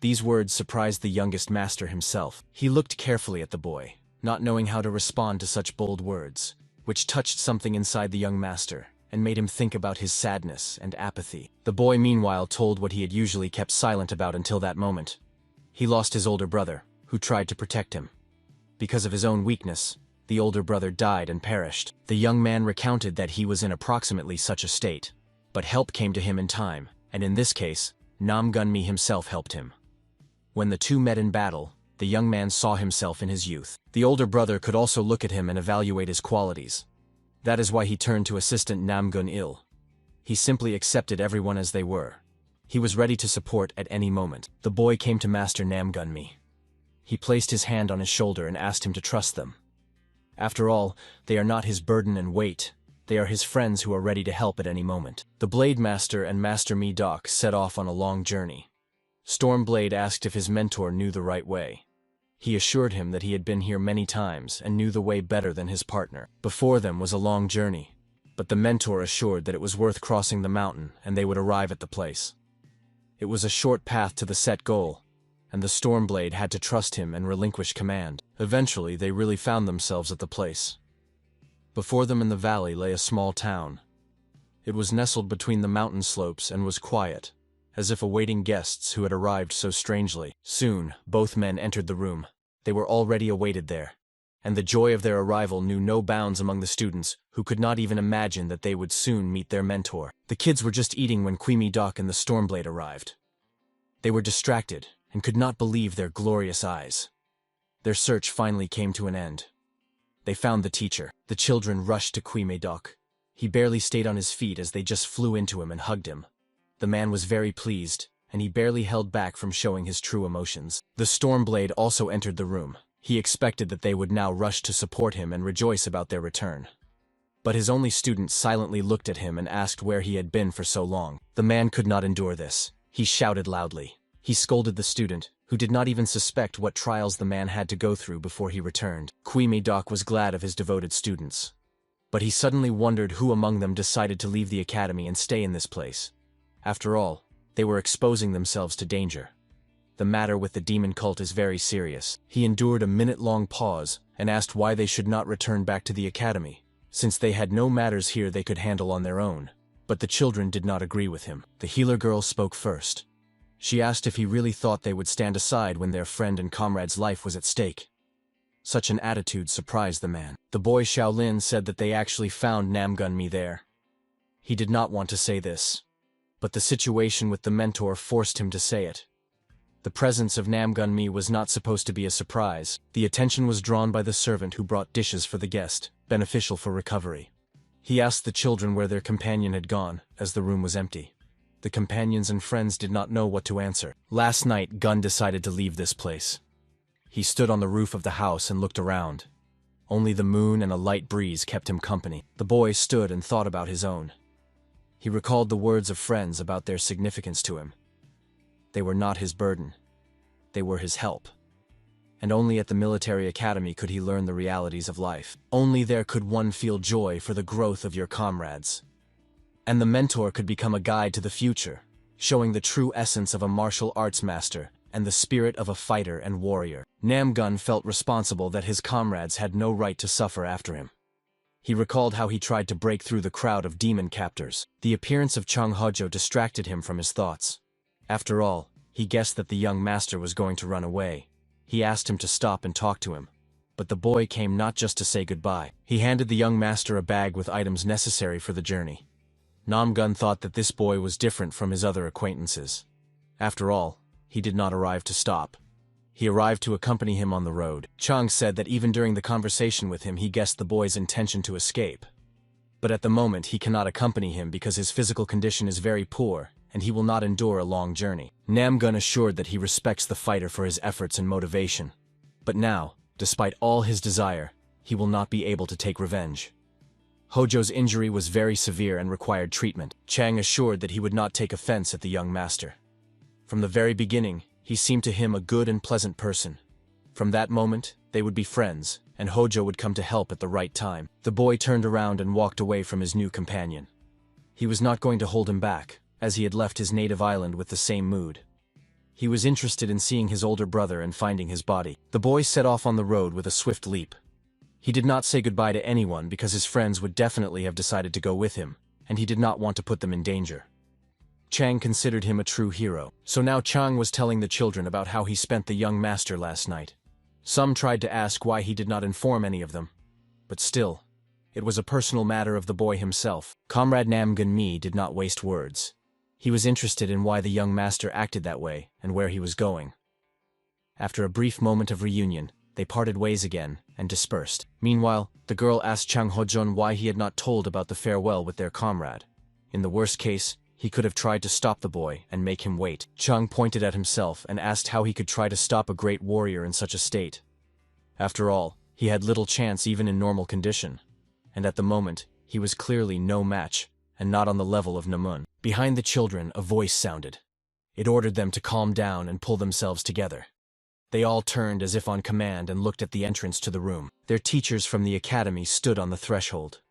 These words surprised the youngest master himself. He looked carefully at the boy, not knowing how to respond to such bold words, which touched something inside the young master and made him think about his sadness and apathy. The boy meanwhile told what he had usually kept silent about until that moment. He lost his older brother, who tried to protect him. Because of his own weakness, the older brother died and perished. The young man recounted that he was in approximately such a state, but help came to him in time, and in this case, Namong May himself helped him. When the two met in battle, the young man saw himself in his youth. The older brother could also look at him and evaluate his qualities. That is why he turned to Assistant Namgun Il. He simply accepted everyone as they were. He was ready to support at any moment. The boy came to Master Namong May. He placed his hand on his shoulder and asked him to trust them. After all, they are not his burden and weight. They are his friends who are ready to help at any moment. The Blade Master and Master Mi Doc set off on a long journey. Stormblade asked if his mentor knew the right way. He assured him that he had been here many times and knew the way better than his partner. Before them was a long journey, but the mentor assured that it was worth crossing the mountain and they would arrive at the place. It was a short path to the set goal, and the Stormblade had to trust him and relinquish command. Eventually, they really found themselves at the place. Before them in the valley lay a small town. It was nestled between the mountain slopes and was quiet, as if awaiting guests who had arrived so strangely. Soon, both men entered the room. They were already awaited there, and the joy of their arrival knew no bounds among the students, who could not even imagine that they would soon meet their mentor. The kids were just eating when Queemy Doc and the Stormblade arrived. They were distracted and could not believe their glorious eyes. Their search finally came to an end. They found the teacher. The children rushed to Queemy Doc. He barely stayed on his feet as they just flew into him and hugged him. The man was very pleased, and he barely held back from showing his true emotions. The Stormblade also entered the room. He expected that they would now rush to support him and rejoice about their return. But his only student silently looked at him and asked where he had been for so long. The man could not endure this. He shouted loudly. He scolded the student, who did not even suspect what trials the man had to go through before he returned. Doc was glad of his devoted students. But he suddenly wondered who among them decided to leave the academy and stay in this place. After all, they were exposing themselves to danger. The matter with the demon cult is very serious. He endured a minute-long pause and asked why they should not return back to the academy, since they had no matters here they could handle on their own. But the children did not agree with him. The healer girl spoke first. She asked if he really thought they would stand aside when their friend and comrade's life was at stake. Such an attitude surprised the man. The boy Shaolin said that they actually found Namong May there. He did not want to say this, but the situation with the mentor forced him to say it. The presence of Namong May was not supposed to be a surprise. The attention was drawn by the servant who brought dishes for the guest, beneficial for recovery. He asked the children where their companion had gone, as the room was empty. The companions and friends did not know what to answer. Last night, Gun decided to leave this place. He stood on the roof of the house and looked around. Only the moon and a light breeze kept him company. The boy stood and thought about his own. He recalled the words of friends about their significance to him. They were not his burden. They were his help. And only at the military academy could he learn the realities of life. Only there could one feel joy for the growth of your comrades. And the mentor could become a guide to the future, showing the true essence of a martial arts master and the spirit of a fighter and warrior. Namong felt responsible that his comrades had no right to suffer after him. He recalled how he tried to break through the crowd of demon captors. The appearance of Chang Hojo distracted him from his thoughts. After all, he guessed that the young master was going to run away. He asked him to stop and talk to him. But the boy came not just to say goodbye. He handed the young master a bag with items necessary for the journey. Namong thought that this boy was different from his other acquaintances. After all, he did not arrive to stop. He arrived to accompany him on the road. Chang said that even during the conversation with him he guessed the boy's intention to escape. But at the moment he cannot accompany him because his physical condition is very poor, and he will not endure a long journey. Namong assured that he respects the fighter for his efforts and motivation. But now, despite all his desire, he will not be able to take revenge. Hojo's injury was very severe and required treatment. Chang assured that he would not take offense at the young master. From the very beginning, he seemed to him a good and pleasant person. From that moment, they would be friends, and Hojo would come to help at the right time. The boy turned around and walked away from his new companion. He was not going to hold him back, as he had left his native island with the same mood. He was interested in seeing his older brother and finding his body. The boy set off on the road with a swift leap. He did not say goodbye to anyone because his friends would definitely have decided to go with him, and he did not want to put them in danger. Chang considered him a true hero. So now Chang was telling the children about how he spent the young master last night. Some tried to ask why he did not inform any of them. But still, it was a personal matter of the boy himself. Comrade Namong May did not waste words. He was interested in why the young master acted that way and where he was going. After a brief moment of reunion, they parted ways again and dispersed. Meanwhile, the girl asked Chang Hojon why he had not told about the farewell with their comrade. In the worst case, he could have tried to stop the boy and make him wait. Chang pointed at himself and asked how he could try to stop a great warrior in such a state. After all, he had little chance even in normal condition. And at the moment, he was clearly no match, and not on the level of Namong. Behind the children, a voice sounded. It ordered them to calm down and pull themselves together. They all turned as if on command and looked at the entrance to the room. Their teachers from the academy stood on the threshold.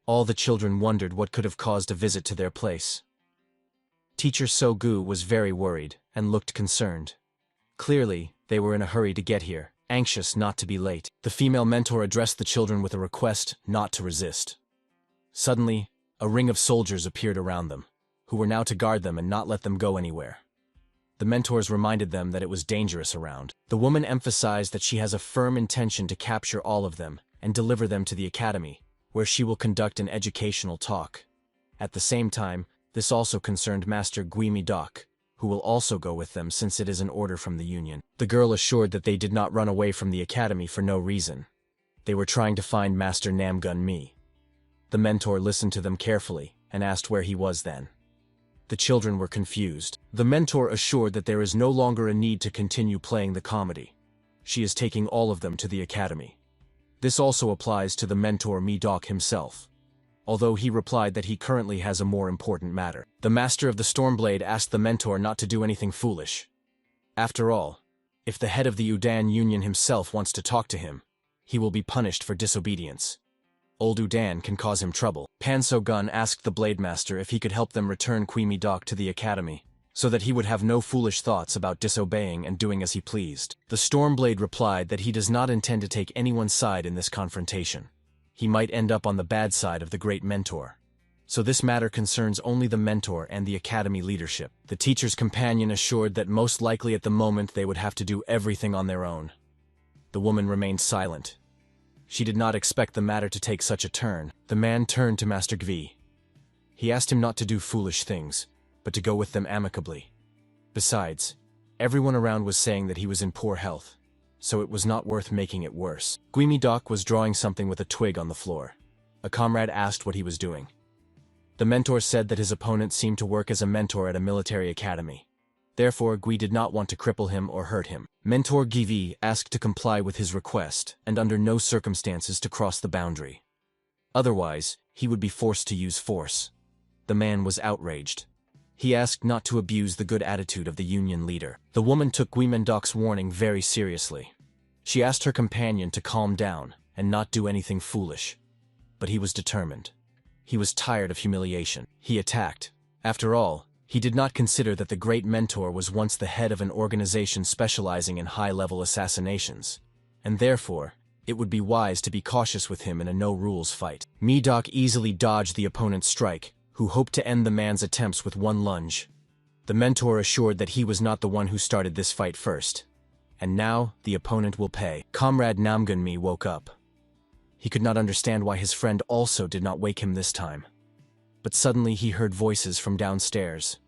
All the children wondered what could have caused a visit to their place. Teacher So-gu was very worried and looked concerned. Clearly, they were in a hurry to get here, anxious not to be late. The female mentor addressed the children with a request not to resist. Suddenly, a ring of soldiers appeared around them, who were now to guard them and not let them go anywhere. The mentors reminded them that it was dangerous around. The woman emphasized that she has a firm intention to capture all of them and deliver them to the academy, where she will conduct an educational talk. At the same time, this also concerned Master Doc, who will also go with them since it is an order from the Union. The girl assured that they did not run away from the academy for no reason. They were trying to find Master Namong May. The mentor listened to them carefully and asked where he was then. The children were confused. The mentor assured that there is no longer a need to continue playing the comedy. She is taking all of them to the academy. This also applies to the mentor Doc himself, although he replied that he currently has a more important matter. The master of the Stormblade asked the mentor not to do anything foolish. After all, If the head of the Udan Union himself wants to talk to him, he will be punished for disobedience. Old Udan can cause him trouble. Panso Gun asked the Blade Master if he could help them return Queemy Doc to the academy, so that he would have no foolish thoughts about disobeying and doing as he pleased. The Stormblade replied that he does not intend to take anyone's side in this confrontation. He might end up on the bad side of the great mentor. So this matter concerns only the mentor and the academy leadership. The teacher's companion assured that most likely at the moment they would have to do everything on their own. The woman remained silent. She did not expect the matter to take such a turn. The man turned to Master Gvi. He asked him not to do foolish things, but to go with them amicably. Besides, everyone around was saying that he was in poor health, so it was not worth making it worse. Queemy Doc was drawing something with a twig on the floor. A comrade asked what he was doing. The mentor said that his opponent seemed to work as a mentor at a military academy. Therefore, Gui did not want to cripple him or hurt him. Mentor Givi asked to comply with his request, and under no circumstances to cross the boundary. Otherwise, he would be forced to use force. The man was outraged. He asked not to abuse the good attitude of the union leader. The woman took Guimendoc's warning very seriously. She asked her companion to calm down and not do anything foolish. But he was determined. He was tired of humiliation. He attacked. After all, he did not consider that the great mentor was once the head of an organization specializing in high-level assassinations, and therefore, it would be wise to be cautious with him in a no-rules fight. Medoc easily dodged the opponent's strike, who hoped to end the man's attempts with one lunge. The mentor assured that he was not the one who started this fight first. And now, the opponent will pay. Comrade Namong May woke up. He could not understand why his friend also did not wake him this time. But suddenly he heard voices from downstairs.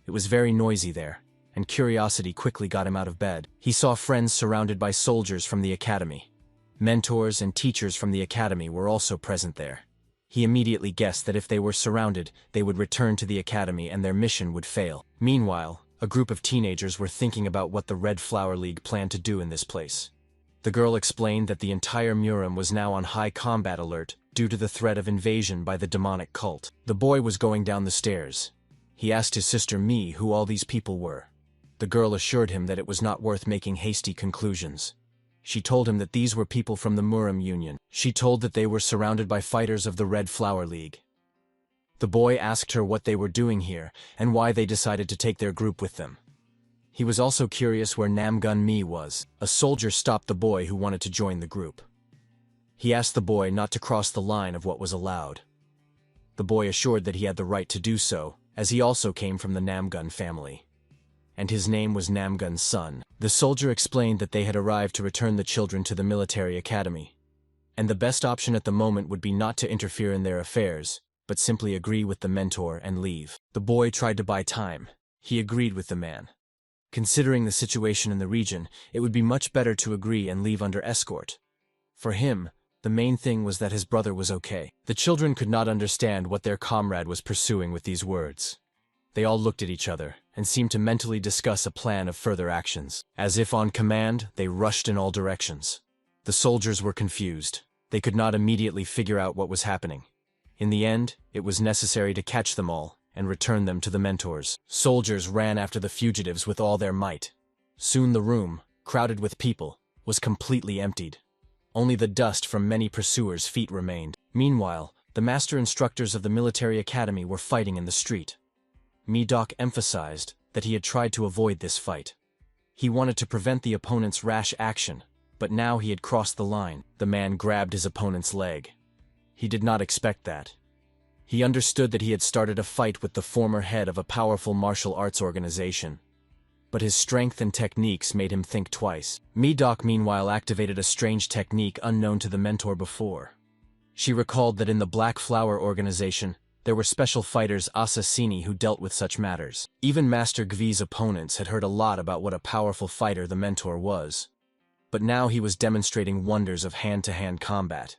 It was very noisy there, and curiosity quickly got him out of bed. He saw friends surrounded by soldiers from the academy. Mentors and teachers from the academy were also present there. He immediately guessed that if they were surrounded, they would return to the academy and their mission would fail. Meanwhile, a group of teenagers were thinking about what the Red Flower League planned to do in this place. The girl explained that the entire Muram was now on high combat alert due to the threat of invasion by the demonic cult. The boy was going down the stairs. He asked his sister Mi who all these people were. The girl assured him that it was not worth making hasty conclusions. She told him that these were people from the Muram Union. She told that they were surrounded by fighters of the Red Flower League. The boy asked her what they were doing here and why they decided to take their group with them. He was also curious where Namong May was. A soldier stopped the boy who wanted to join the group. He asked the boy not to cross the line of what was allowed. The boy assured that he had the right to do so, as he also came from the Namong family. And his name was Namong's son. The soldier explained that they had arrived to return the children to the military academy, and the best option at the moment would be not to interfere in their affairs, but simply agree with the mentor and leave. The boy tried to buy time. He agreed with the man. Considering the situation in the region, it would be much better to agree and leave under escort. For him, the main thing was that his brother was okay. The children could not understand what their comrade was pursuing with these words. They all looked at each other and seemed to mentally discuss a plan of further actions. As if on command, they rushed in all directions. The soldiers were confused. They could not immediately figure out what was happening. In the end, it was necessary to catch them all and return them to the mentors. Soldiers ran after the fugitives with all their might. Soon the room, crowded with people, was completely emptied. Only the dust from many pursuers' feet remained. Meanwhile, the master instructors of the military academy were fighting in the street. Medoc emphasized that he had tried to avoid this fight. He wanted to prevent the opponent's rash action, but now he had crossed the line. The man grabbed his opponent's leg. He did not expect that. He understood that he had started a fight with the former head of a powerful martial arts organization. But his strength and techniques made him think twice. Medoc meanwhile activated a strange technique unknown to the mentor before. She recalled that in the Blackflower organization, there were special fighters assassini who dealt with such matters. Even Master Gvi's opponents had heard a lot about what a powerful fighter the mentor was. But now he was demonstrating wonders of hand-to-hand combat.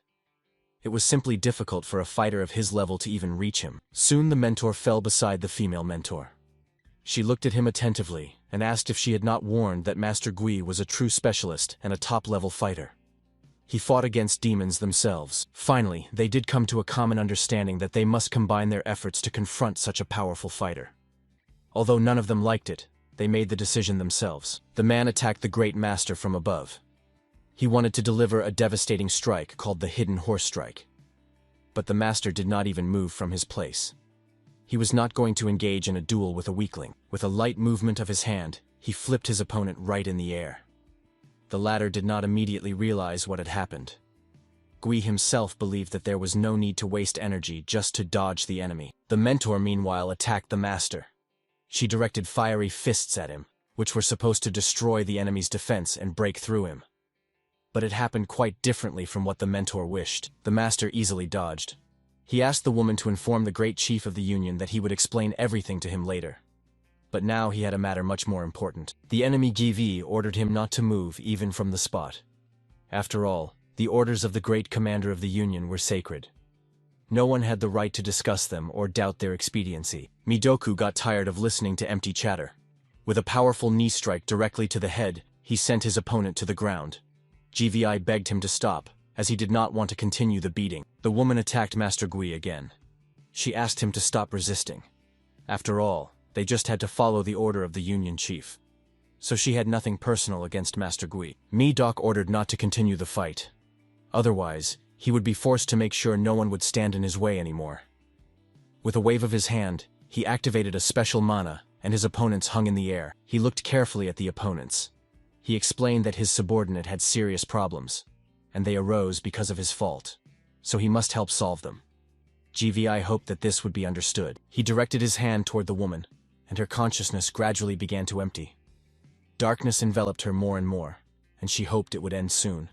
It was simply difficult for a fighter of his level to even reach him. Soon the mentor fell beside the female mentor. She looked at him attentively and asked if she had not warned that Master Gui was a true specialist and a top-level fighter. He fought against demons themselves. Finally, they did come to a common understanding that they must combine their efforts to confront such a powerful fighter. Although none of them liked it, They made the decision themselves. The man attacked the Great Master from above. He wanted to deliver a devastating strike called the Hidden Horse Strike. But the master did not even move from his place. He was not going to engage in a duel with a weakling. With a light movement of his hand, he flipped his opponent right in the air. The latter did not immediately realize what had happened. Gui himself believed that there was no need to waste energy just to dodge the enemy. The mentor, meanwhile, attacked the master. She directed fiery fists at him, which were supposed to destroy the enemy's defense and break through him. But it happened quite differently from what the mentor wished. The master easily dodged. He asked the woman to inform the great chief of the Union that he would explain everything to him later. But now he had a matter much more important. The enemy Givi ordered him not to move even from the spot. After all, the orders of the great commander of the Union were sacred. No one had the right to discuss them or doubt their expediency. Midoku got tired of listening to empty chatter. With a powerful knee strike directly to the head, he sent his opponent to the ground. GVI begged him to stop, as he did not want to continue the beating. The woman attacked Master Gui again. She asked him to stop resisting. After all, they just had to follow the order of the Union chief. So she had nothing personal against Master Gui. Doc ordered not to continue the fight. Otherwise, he would be forced to make sure no one would stand in his way anymore. With a wave of his hand, he activated a special mana, and his opponents hung in the air. He looked carefully at the opponents. He explained that his subordinate had serious problems, and they arose because of his fault, so he must help solve them. GVI hoped that this would be understood. He directed his hand toward the woman, and her consciousness gradually began to empty. Darkness enveloped her more and more, and she hoped it would end soon.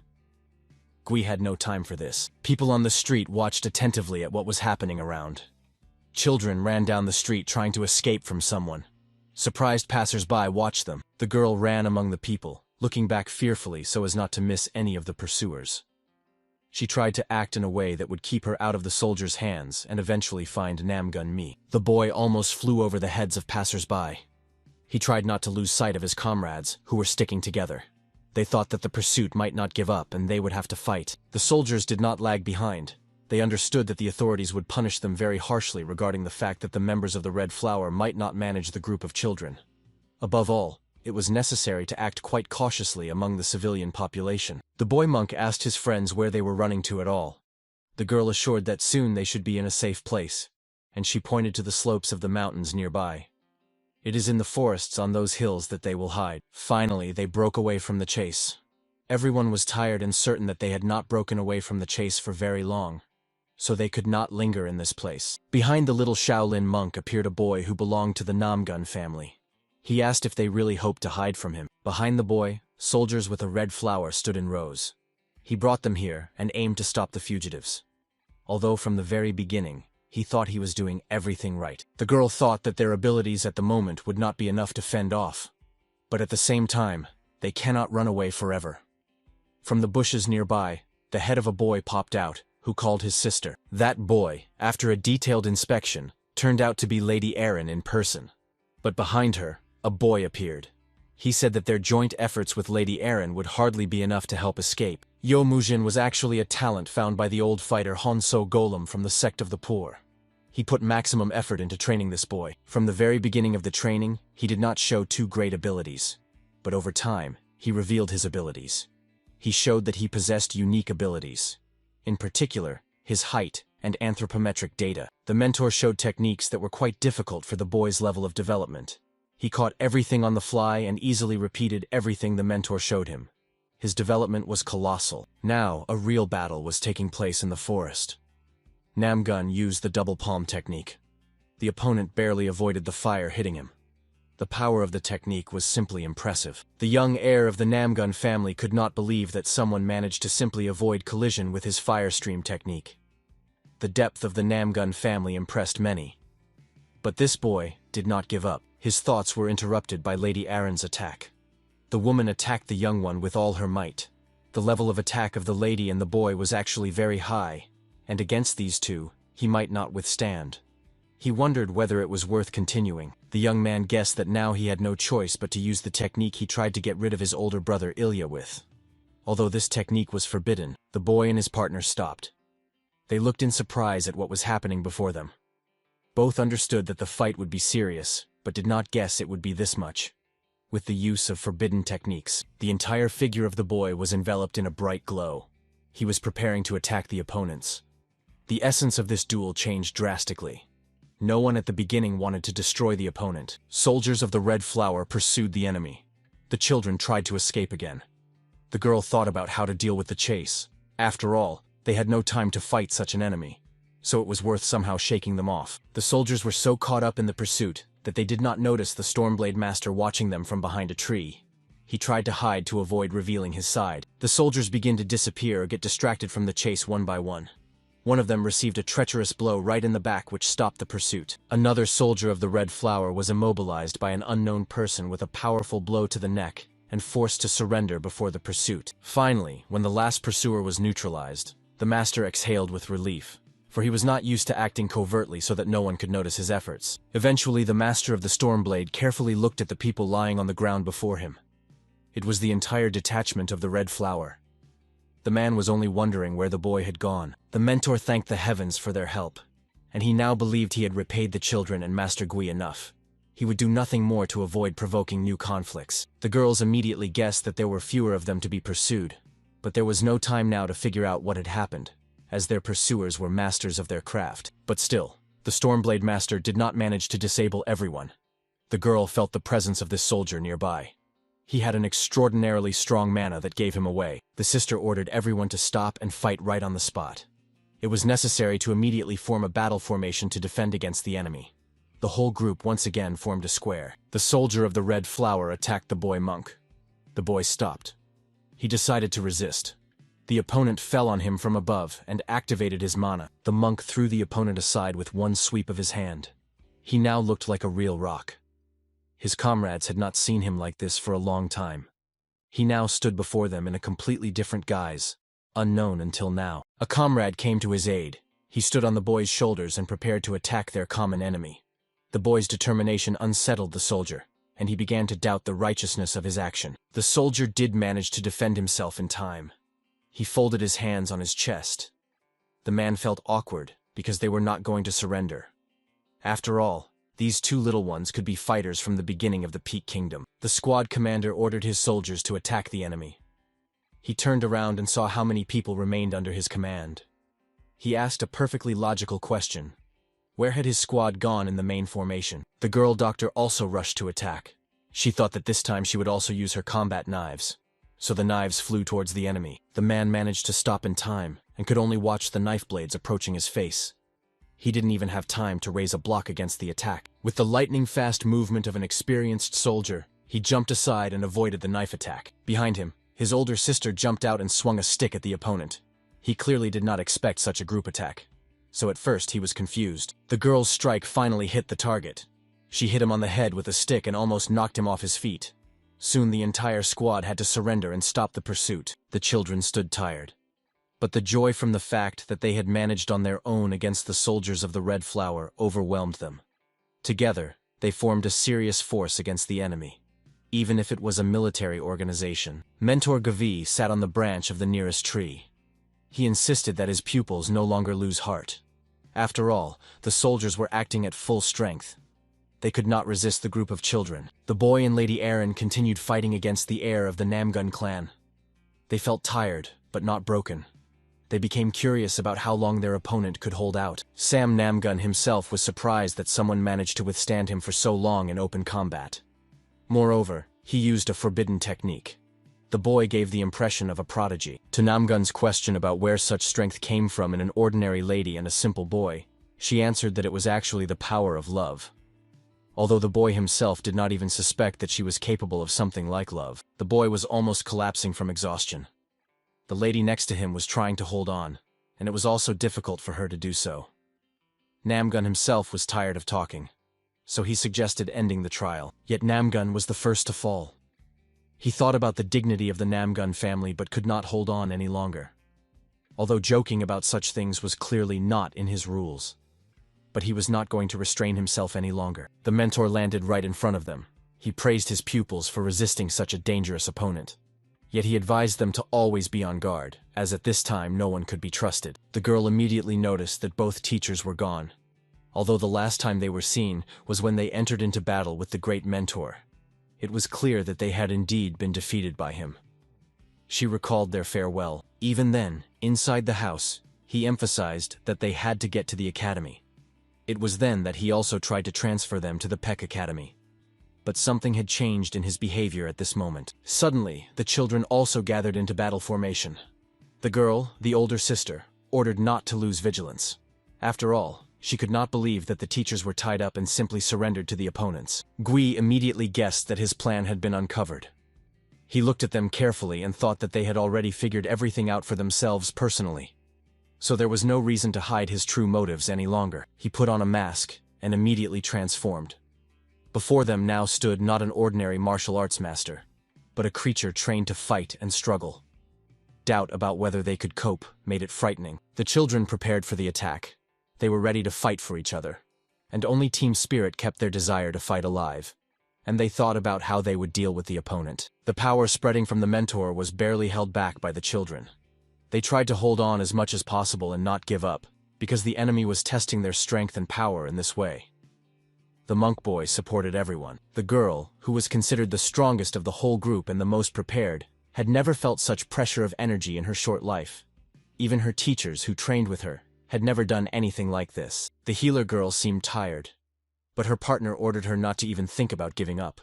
Gui had no time for this. People on the street watched attentively at what was happening around. Children ran down the street trying to escape from someone. Surprised passers-by watched them. The girl ran among the people, looking back fearfully so as not to miss any of the pursuers. She tried to act in a way that would keep her out of the soldiers' hands and eventually find Namong May. The boy almost flew over the heads of passers-by. He tried not to lose sight of his comrades, who were sticking together. They thought that the pursuit might not give up and they would have to fight. The soldiers did not lag behind. They understood that the authorities would punish them very harshly regarding the fact that the members of the Red Flower might not manage the group of children. Above all, it was necessary to act quite cautiously among the civilian population. The boy monk asked his friends where they were running to at all. The girl assured that soon they should be in a safe place, and she pointed to the slopes of the mountains nearby. It is in the forests on those hills that they will hide. Finally, they broke away from the chase. Everyone was tired and certain that they had not broken away from the chase for very long, so they could not linger in this place. Behind the little Shaolin monk appeared a boy who belonged to the Namong family. He asked if they really hoped to hide from him. Behind the boy, soldiers with a red flower stood in rows. He brought them here and aimed to stop the fugitives. Although from the very beginning, he thought he was doing everything right. The girl thought that their abilities at the moment would not be enough to fend off. But at the same time, they cannot run away forever. From the bushes nearby, the head of a boy popped out, who called his sister. That boy, after a detailed inspection, turned out to be Lady Erin in person. But behind her, a boy appeared. He said that their joint efforts with Lady Erin would hardly be enough to help escape. Yo Mujin was actually a talent found by the old fighter Honso Golem from the sect of the poor. He put maximum effort into training this boy. From the very beginning of the training, he did not show too great abilities. But over time, he revealed his abilities. He showed that he possessed unique abilities. In particular, his height and anthropometric data. The mentor showed techniques that were quite difficult for the boy's level of development. He caught everything on the fly and easily repeated everything the mentor showed him. His development was colossal. Now, a real battle was taking place in the forest. Namong used the double palm technique. The opponent barely avoided the fire hitting him. The power of the technique was simply impressive. The young heir of the Namong family could not believe that someone managed to simply avoid collision with his fire stream technique. The depth of the Namong family impressed many. But this boy did not give up. His thoughts were interrupted by Lady Erin's attack. The woman attacked the young one with all her might. The level of attack of the lady and the boy was actually very high, and against these two, he might not withstand. He wondered whether it was worth continuing. The young man guessed that now he had no choice but to use the technique he tried to get rid of his older brother Ilya with. Although this technique was forbidden, the boy and his partner stopped. They looked in surprise at what was happening before them. Both understood that the fight would be serious, but did not guess it would be this much. with the use of forbidden techniques. The entire figure of the boy was enveloped in a bright glow. He was preparing to attack the opponents. The essence of this duel changed drastically. No one at the beginning wanted to destroy the opponent. Soldiers of the Red Flower pursued the enemy. The children tried to escape again. The girl thought about how to deal with the chase. After all, they had no time to fight such an enemy, so it was worth somehow shaking them off. The soldiers were so caught up in the pursuit that they did not notice the Stormblade Master watching them from behind a tree. He tried to hide to avoid revealing his side. The soldiers began to disappear or get distracted from the chase one by one. One of them received a treacherous blow right in the back which stopped the pursuit. Another soldier of the Red Flower was immobilized by an unknown person with a powerful blow to the neck and forced to surrender before the pursuit. Finally, when the last pursuer was neutralized, the master exhaled with relief, for he was not used to acting covertly so that no one could notice his efforts. Eventually, the master of the Stormblade carefully looked at the people lying on the ground before him. It was the entire detachment of the Red Flower. The man was only wondering where the boy had gone. The mentor thanked the heavens for their help, and he now believed he had repaid the children and Master Gui enough. He would do nothing more to avoid provoking new conflicts. The girls immediately guessed that there were fewer of them to be pursued, but there was no time now to figure out what had happened, as their pursuers were masters of their craft. But still, the Stormblade Master did not manage to disable everyone. The girl felt the presence of this soldier nearby. He had an extraordinarily strong mana that gave him away. The sister ordered everyone to stop and fight right on the spot. It was necessary to immediately form a battle formation to defend against the enemy. The whole group once again formed a square. The soldier of the Red Flower attacked the boy monk. The boy stopped. He decided to resist. The opponent fell on him from above and activated his mana. The monk threw the opponent aside with one sweep of his hand. He now looked like a real rock. His comrades had not seen him like this for a long time. He now stood before them in a completely different guise, unknown until now. A comrade came to his aid. He stood on the boy's shoulders and prepared to attack their common enemy. The boy's determination unsettled the soldier, and he began to doubt the righteousness of his action. The soldier did manage to defend himself in time. He folded his hands on his chest. The man felt awkward because they were not going to surrender. After all, these two little ones could be fighters from the beginning of the Peak Kingdom. The squad commander ordered his soldiers to attack the enemy. He turned around and saw how many people remained under his command. He asked a perfectly logical question. Where had his squad gone in the main formation? The girl doctor also rushed to attack. She thought that this time she would also use her combat knives. So the knives flew towards the enemy. The man managed to stop in time and could only watch the knife blades approaching his face. He didn't even have time to raise a block against the attack. With the lightning-fast movement of an experienced soldier, he jumped aside and avoided the knife attack. Behind him, his older sister jumped out and swung a stick at the opponent. He clearly did not expect such a group attack, so at first he was confused. The girl's strike finally hit the target. She hit him on the head with a stick and almost knocked him off his feet. Soon the entire squad had to surrender and stop the pursuit. The children stood tired. But the joy from the fact that they had managed on their own against the soldiers of the Red Flower overwhelmed them. Together, they formed a serious force against the enemy, even if it was a military organization. Mentor Gavi sat on the branch of the nearest tree. He insisted that his pupils no longer lose heart. After all, the soldiers were acting at full strength. They could not resist the group of children. The boy and Lady Erin continued fighting against the heir of the Namgun clan. They felt tired, but not broken. They became curious about how long their opponent could hold out. Sam Namgun himself was surprised that someone managed to withstand him for so long in open combat. Moreover, he used a forbidden technique. The boy gave the impression of a prodigy. To Namgun's question about where such strength came from in an ordinary lady and a simple boy, she answered that it was actually the power of love. Although the boy himself did not even suspect that she was capable of something like love. The boy was almost collapsing from exhaustion. The lady next to him was trying to hold on, and it was also difficult for her to do so. Namgun himself was tired of talking, so he suggested ending the trial. Yet Namgun was the first to fall. He thought about the dignity of the Namgun family but could not hold on any longer. Although joking about such things was clearly not in his rules. But he was not going to restrain himself any longer. The mentor landed right in front of them. He praised his pupils for resisting such a dangerous opponent. Yet he advised them to always be on guard, as at this time no one could be trusted. The girl immediately noticed that both teachers were gone, although the last time they were seen was when they entered into battle with the great mentor. It was clear that they had indeed been defeated by him. She recalled their farewell. Even then, inside the house, he emphasized that they had to get to the academy. It was then that he also tried to transfer them to the Peck Academy. But something had changed in his behavior at this moment. Suddenly, the children also gathered into battle formation. The girl, the older sister, ordered not to lose vigilance. After all, she could not believe that the teachers were tied up and simply surrendered to the opponents. Gui immediately guessed that his plan had been uncovered. He looked at them carefully and thought that they had already figured everything out for themselves personally. So there was no reason to hide his true motives any longer. He put on a mask and immediately transformed. Before them now stood not an ordinary martial arts master, but a creature trained to fight and struggle. Doubt about whether they could cope made it frightening. The children prepared for the attack. They were ready to fight for each other, and only team spirit kept their desire to fight alive. And they thought about how they would deal with the opponent. The power spreading from the mentor was barely held back by the children. They tried to hold on as much as possible and not give up, because the enemy was testing their strength and power in this way. The monk boy supported everyone. The girl, who was considered the strongest of the whole group and the most prepared, had never felt such pressure of energy in her short life. Even her teachers, who trained with her, had never done anything like this. The healer girl seemed tired, but her partner ordered her not to even think about giving up.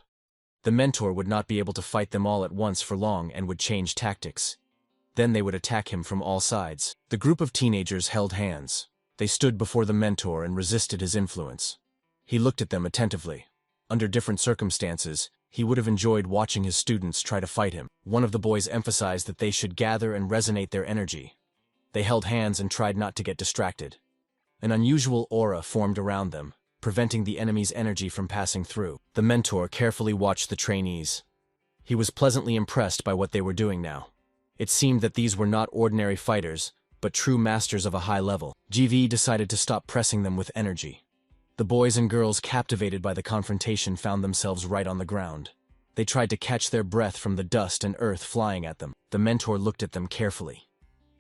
The mentor would not be able to fight them all at once for long and would change tactics. Then they would attack him from all sides. The group of teenagers held hands. They stood before the mentor and resisted his influence. He looked at them attentively. Under different circumstances, he would have enjoyed watching his students try to fight him. One of the boys emphasized that they should gather and resonate their energy. They held hands and tried not to get distracted. An unusual aura formed around them, preventing the enemy's energy from passing through. The mentor carefully watched the trainees. He was pleasantly impressed by what they were doing now. It seemed that these were not ordinary fighters, but true masters of a high level. GV decided to stop pressing them with energy. The boys and girls captivated by the confrontation found themselves right on the ground. They tried to catch their breath from the dust and earth flying at them. The mentor looked at them carefully.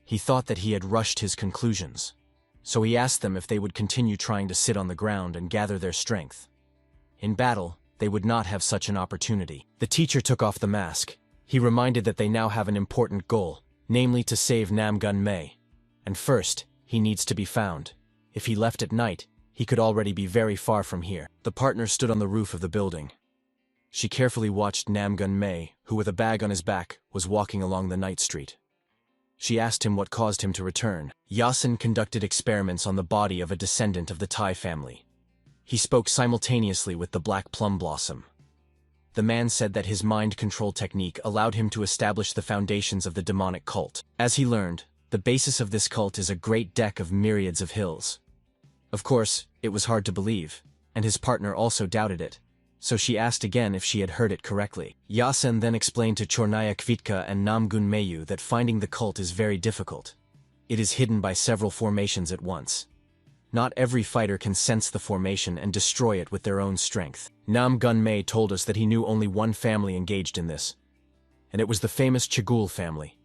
He thought that he had rushed his conclusions. So he asked them if they would continue trying to sit on the ground and gather their strength. In battle, they would not have such an opportunity. The teacher took off the mask. He reminded that they now have an important goal, namely to save Namong May. And first, he needs to be found. If he left at night, he could already be very far from here. The partner stood on the roof of the building. She carefully watched Namong May, who with a bag on his back, was walking along the night street. She asked him what caused him to return. Yasin conducted experiments on the body of a descendant of the Tai family. He spoke simultaneously with the Black Plum Blossom. The man said that his mind control technique allowed him to establish the foundations of the demonic cult. As he learned, the basis of this cult is a great deck of myriads of hills. Of course, it was hard to believe, and his partner also doubted it. So she asked again if she had heard it correctly. Yasin then explained to Chornaya Kvitka and Namong May that finding the cult is very difficult. It is hidden by several formations at once. Not every fighter can sense the formation and destroy it with their own strength. Namong May told us that he knew only one family engaged in this, and it was the famous Chagul family.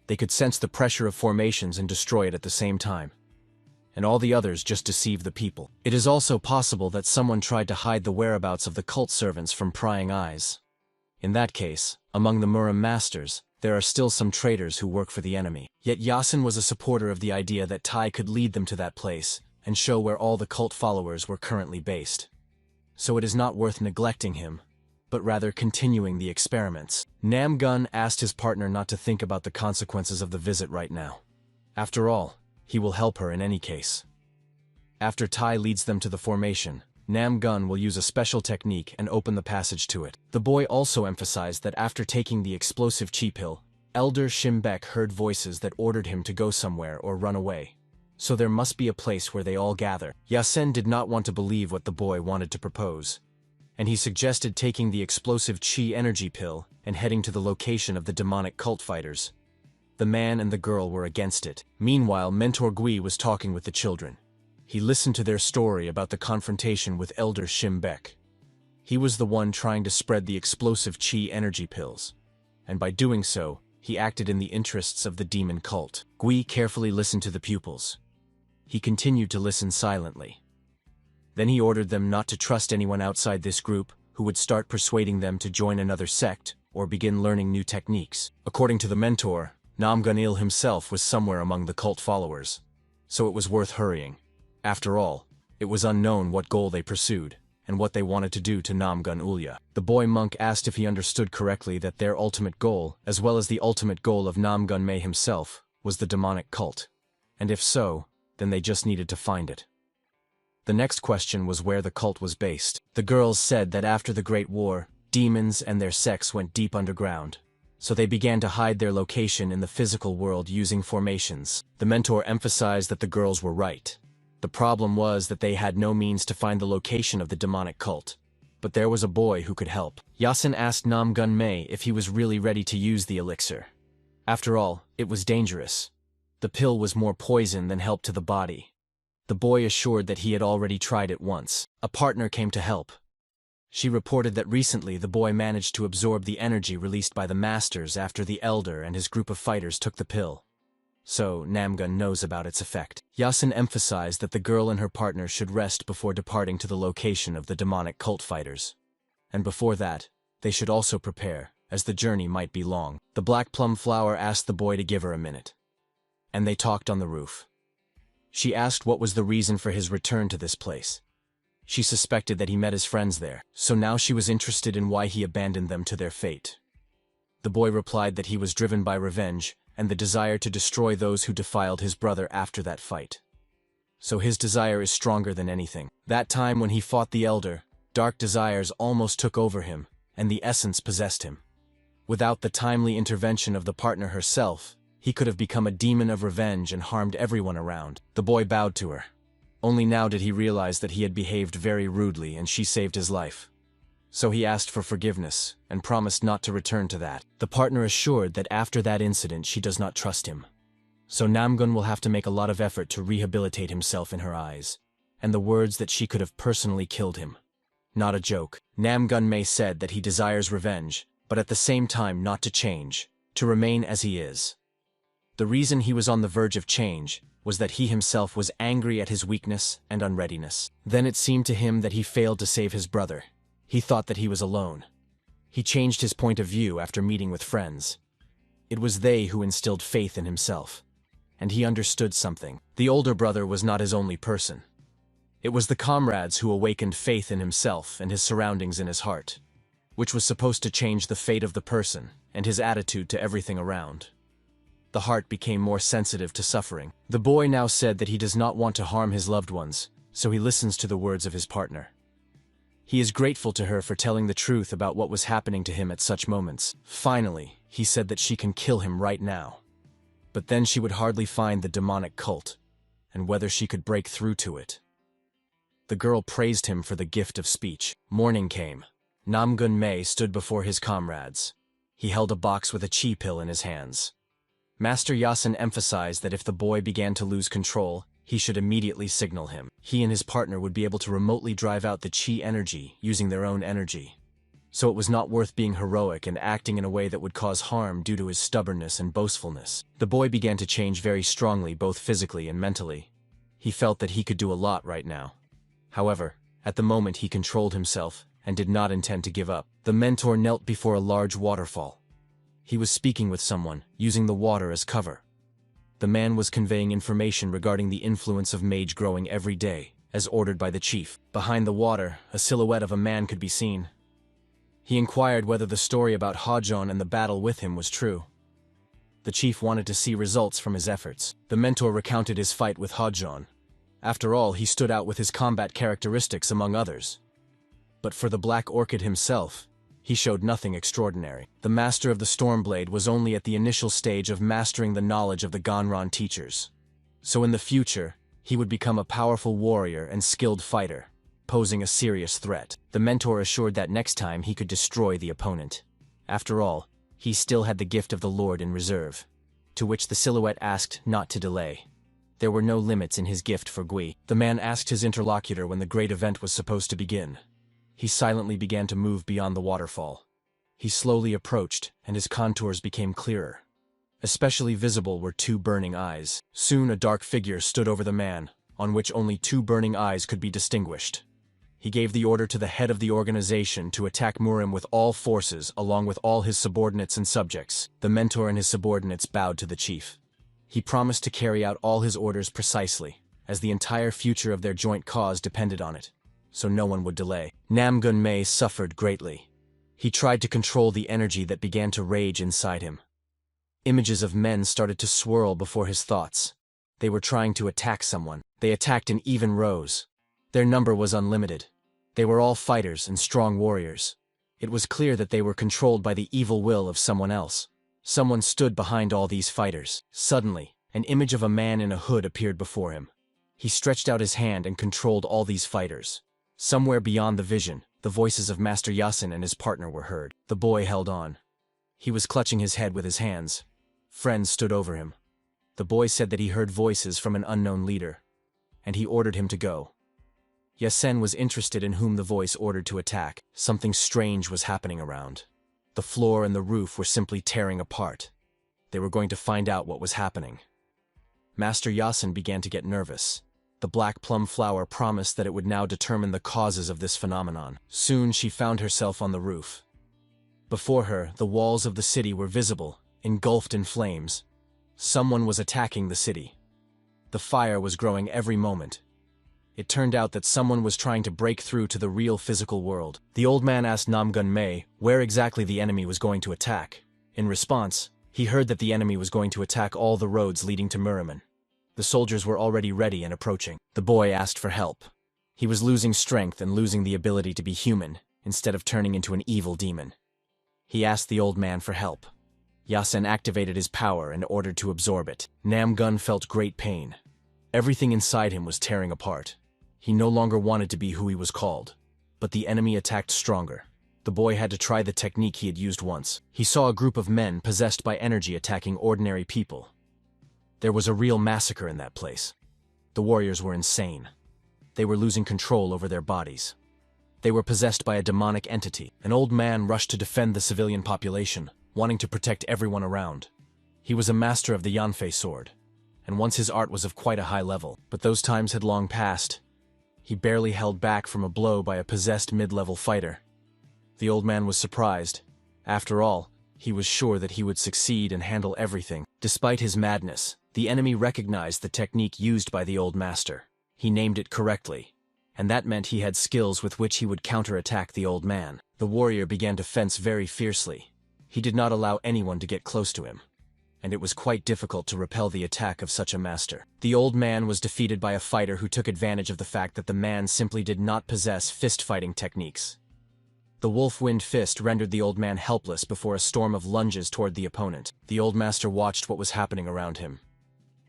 They could sense the pressure of formations and destroy it at the same time. And all the others just deceive the people. It is also possible that someone tried to hide the whereabouts of the cult servants from prying eyes. In that case, among the Muram masters, there are still some traitors who work for the enemy. Yet Yasin was a supporter of the idea that Tai could lead them to that place and show where all the cult followers were currently based. So it is not worth neglecting him, but rather continuing the experiments. Namong asked his partner not to think about the consequences of the visit right now. After all, he will help her in any case. After Tai leads them to the formation, Namong will use a special technique and open the passage to it. The boy also emphasized that after taking the explosive chi pill, Elder Shimbek heard voices that ordered him to go somewhere or run away. So there must be a place where they all gather. Yasin did not want to believe what the boy wanted to propose, and he suggested taking the explosive chi energy pill and heading to the location of the demonic cult fighters. The man and the girl were against it. Meanwhile, Mentor Gui was talking with the children. He listened to their story about the confrontation with Elder Shimbek. He was the one trying to spread the explosive chi energy pills, and by doing so, he acted in the interests of the demon cult. Gui carefully listened to the pupils. He continued to listen silently. Then he ordered them not to trust anyone outside this group who would start persuading them to join another sect or begin learning new techniques. According to the mentor, Namgun himself was somewhere among the cult followers, so it was worth hurrying. After all, it was unknown what goal they pursued and what they wanted to do to Namgun. The boy monk asked if he understood correctly that their ultimate goal, as well as the ultimate goal of Namong May himself, was the demonic cult. And if so, then they just needed to find it. The next question was where the cult was based. The girls said that after the Great War, demons and their sects went deep underground, so they began to hide their location in the physical world using formations. The mentor emphasized that the girls were right. The problem was that they had no means to find the location of the demonic cult. But there was a boy who could help. Yasin asked Namong May if he was really ready to use the elixir. After all, it was dangerous. The pill was more poison than help to the body. The boy assured that he had already tried it once. A partner came to help. She reported that recently the boy managed to absorb the energy released by the masters after the elder and his group of fighters took the pill. So Namgun knows about its effect. Yasin emphasized that the girl and her partner should rest before departing to the location of the demonic cult fighters. And before that, they should also prepare, as the journey might be long. The black plum flower asked the boy to give her a minute. And they talked on the roof. She asked what was the reason for his return to this place. She suspected that he met his friends there, so now she was interested in why he abandoned them to their fate. The boy replied that he was driven by revenge and the desire to destroy those who defiled his brother after that fight. So his desire is stronger than anything. That time when he fought the elder, dark desires almost took over him, and the essence possessed him. Without the timely intervention of the partner herself, he could have become a demon of revenge and harmed everyone around. The boy bowed to her. Only now did he realize that he had behaved very rudely and she saved his life. So he asked for forgiveness and promised not to return to that. The partner assured that after that incident she does not trust him. So Namgun will have to make a lot of effort to rehabilitate himself in her eyes, and the words that she could have personally killed him. Not a joke. Namong May said that he desires revenge, but at the same time not to change, to remain as he is. The reason he was on the verge of change was that he himself was angry at his weakness and unreadiness. Then it seemed to him that he failed to save his brother. He thought that he was alone. He changed his point of view after meeting with friends. It was they who instilled faith in himself. And he understood something. The older brother was not his only person. It was the comrades who awakened faith in himself and his surroundings in his heart, which was supposed to change the fate of the person and his attitude to everything around. The heart became more sensitive to suffering. The boy now said that he does not want to harm his loved ones, so he listens to the words of his partner. He is grateful to her for telling the truth about what was happening to him at such moments. Finally, he said that she can kill him right now. But then she would hardly find the demonic cult, and whether she could break through to it. The girl praised him for the gift of speech. Morning came. Namong May stood before his comrades. He held a box with a chi pill in his hands. Master Yasin emphasized that if the boy began to lose control, he should immediately signal him. He and his partner would be able to remotely drive out the chi energy using their own energy. So it was not worth being heroic and acting in a way that would cause harm due to his stubbornness and boastfulness. The boy began to change very strongly, both physically and mentally. He felt that he could do a lot right now. However, at the moment he controlled himself and did not intend to give up. The mentor knelt before a large waterfall. He was speaking with someone, using the water as cover. The man was conveying information regarding the influence of mage growing every day, as ordered by the chief. Behind the water, a silhouette of a man could be seen. He inquired whether the story about Hajon and the battle with him was true. The chief wanted to see results from his efforts. The mentor recounted his fight with Hajon. After all, he stood out with his combat characteristics among others. But for the Black Orchid himself, he showed nothing extraordinary. The master of the Stormblade was only at the initial stage of mastering the knowledge of the Ganran teachers. So in the future, he would become a powerful warrior and skilled fighter, posing a serious threat. The mentor assured that next time he could destroy the opponent. After all, he still had the gift of the Lord in reserve, to which the silhouette asked not to delay. There were no limits in his gift for Gui. The man asked his interlocutor when the great event was supposed to begin. He silently began to move beyond the waterfall. He slowly approached, and his contours became clearer. Especially visible were two burning eyes. Soon a dark figure stood over the man, on which only two burning eyes could be distinguished. He gave the order to the head of the organization to attack Muram with all forces along with all his subordinates and subjects. The mentor and his subordinates bowed to the chief. He promised to carry out all his orders precisely, as the entire future of their joint cause depended on it, so no one would delay. Namong May suffered greatly. He tried to control the energy that began to rage inside him. Images of men started to swirl before his thoughts. They were trying to attack someone. They attacked in even rows. Their number was unlimited. They were all fighters and strong warriors. It was clear that they were controlled by the evil will of someone else. Someone stood behind all these fighters. Suddenly, an image of a man in a hood appeared before him. He stretched out his hand and controlled all these fighters. Somewhere beyond the vision, the voices of Master Yasin and his partner were heard. The boy held on. He was clutching his head with his hands. Friends stood over him. The boy said that he heard voices from an unknown leader, and he ordered him to go. Yasin was interested in whom the voice ordered to attack. Something strange was happening around. The floor and the roof were simply tearing apart. They were going to find out what was happening. Master Yasin began to get nervous. The black plum flower promised that it would now determine the causes of this phenomenon. Soon she found herself on the roof. Before her, the walls of the city were visible, engulfed in flames. Someone was attacking the city. The fire was growing every moment. It turned out that someone was trying to break through to the real physical world. The old man asked Namong May where exactly the enemy was going to attack. In response, he heard that the enemy was going to attack all the roads leading to Muram. The soldiers were already ready and approaching. The boy asked for help. He was losing strength and losing the ability to be human, instead of turning into an evil demon. He asked the old man for help. Yasin activated his power and ordered to absorb it. Namong felt great pain. Everything inside him was tearing apart. He no longer wanted to be who he was called. But the enemy attacked stronger. The boy had to try the technique he had used once. He saw a group of men possessed by energy attacking ordinary people. There was a real massacre in that place. The warriors were insane. They were losing control over their bodies. They were possessed by a demonic entity. An old man rushed to defend the civilian population, wanting to protect everyone around. He was a master of the Yanfei sword, and once his art was of quite a high level, but those times had long passed. He barely held back from a blow by a possessed mid-level fighter. The old man was surprised. After all, he was sure that he would succeed and handle everything. Despite his madness, the enemy recognized the technique used by the old master. He named it correctly, and that meant he had skills with which he would counterattack the old man. The warrior began to fence very fiercely. He did not allow anyone to get close to him, and it was quite difficult to repel the attack of such a master. The old man was defeated by a fighter who took advantage of the fact that the man simply did not possess fist-fighting techniques. The wolf-wind fist rendered the old man helpless before a storm of lunges toward the opponent. The old master watched what was happening around him.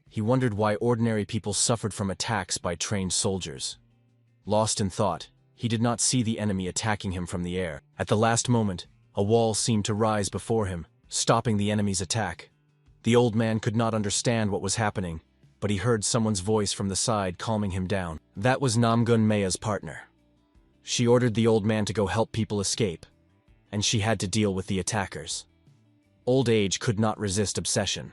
He wondered why ordinary people suffered from attacks by trained soldiers. Lost in thought, he did not see the enemy attacking him from the air. At the last moment, a wall seemed to rise before him, stopping the enemy's attack. The old man could not understand what was happening, but he heard someone's voice from the side calming him down. That was Namong May's partner. She ordered the old man to go help people escape, and she had to deal with the attackers. Old age could not resist obsession,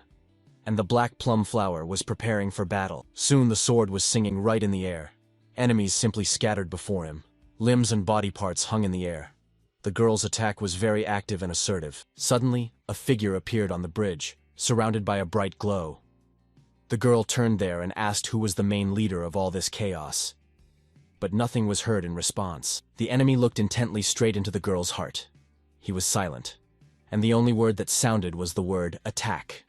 and the black plum flower was preparing for battle. Soon the sword was singing right in the air. Enemies simply scattered before him. Limbs and body parts hung in the air. The girl's attack was very active and assertive. Suddenly, a figure appeared on the bridge, surrounded by a bright glow. The girl turned there and asked who was the main leader of all this chaos. But nothing was heard in response. The enemy looked intently straight into the girl's heart. He was silent, and the only word that sounded was the word attack.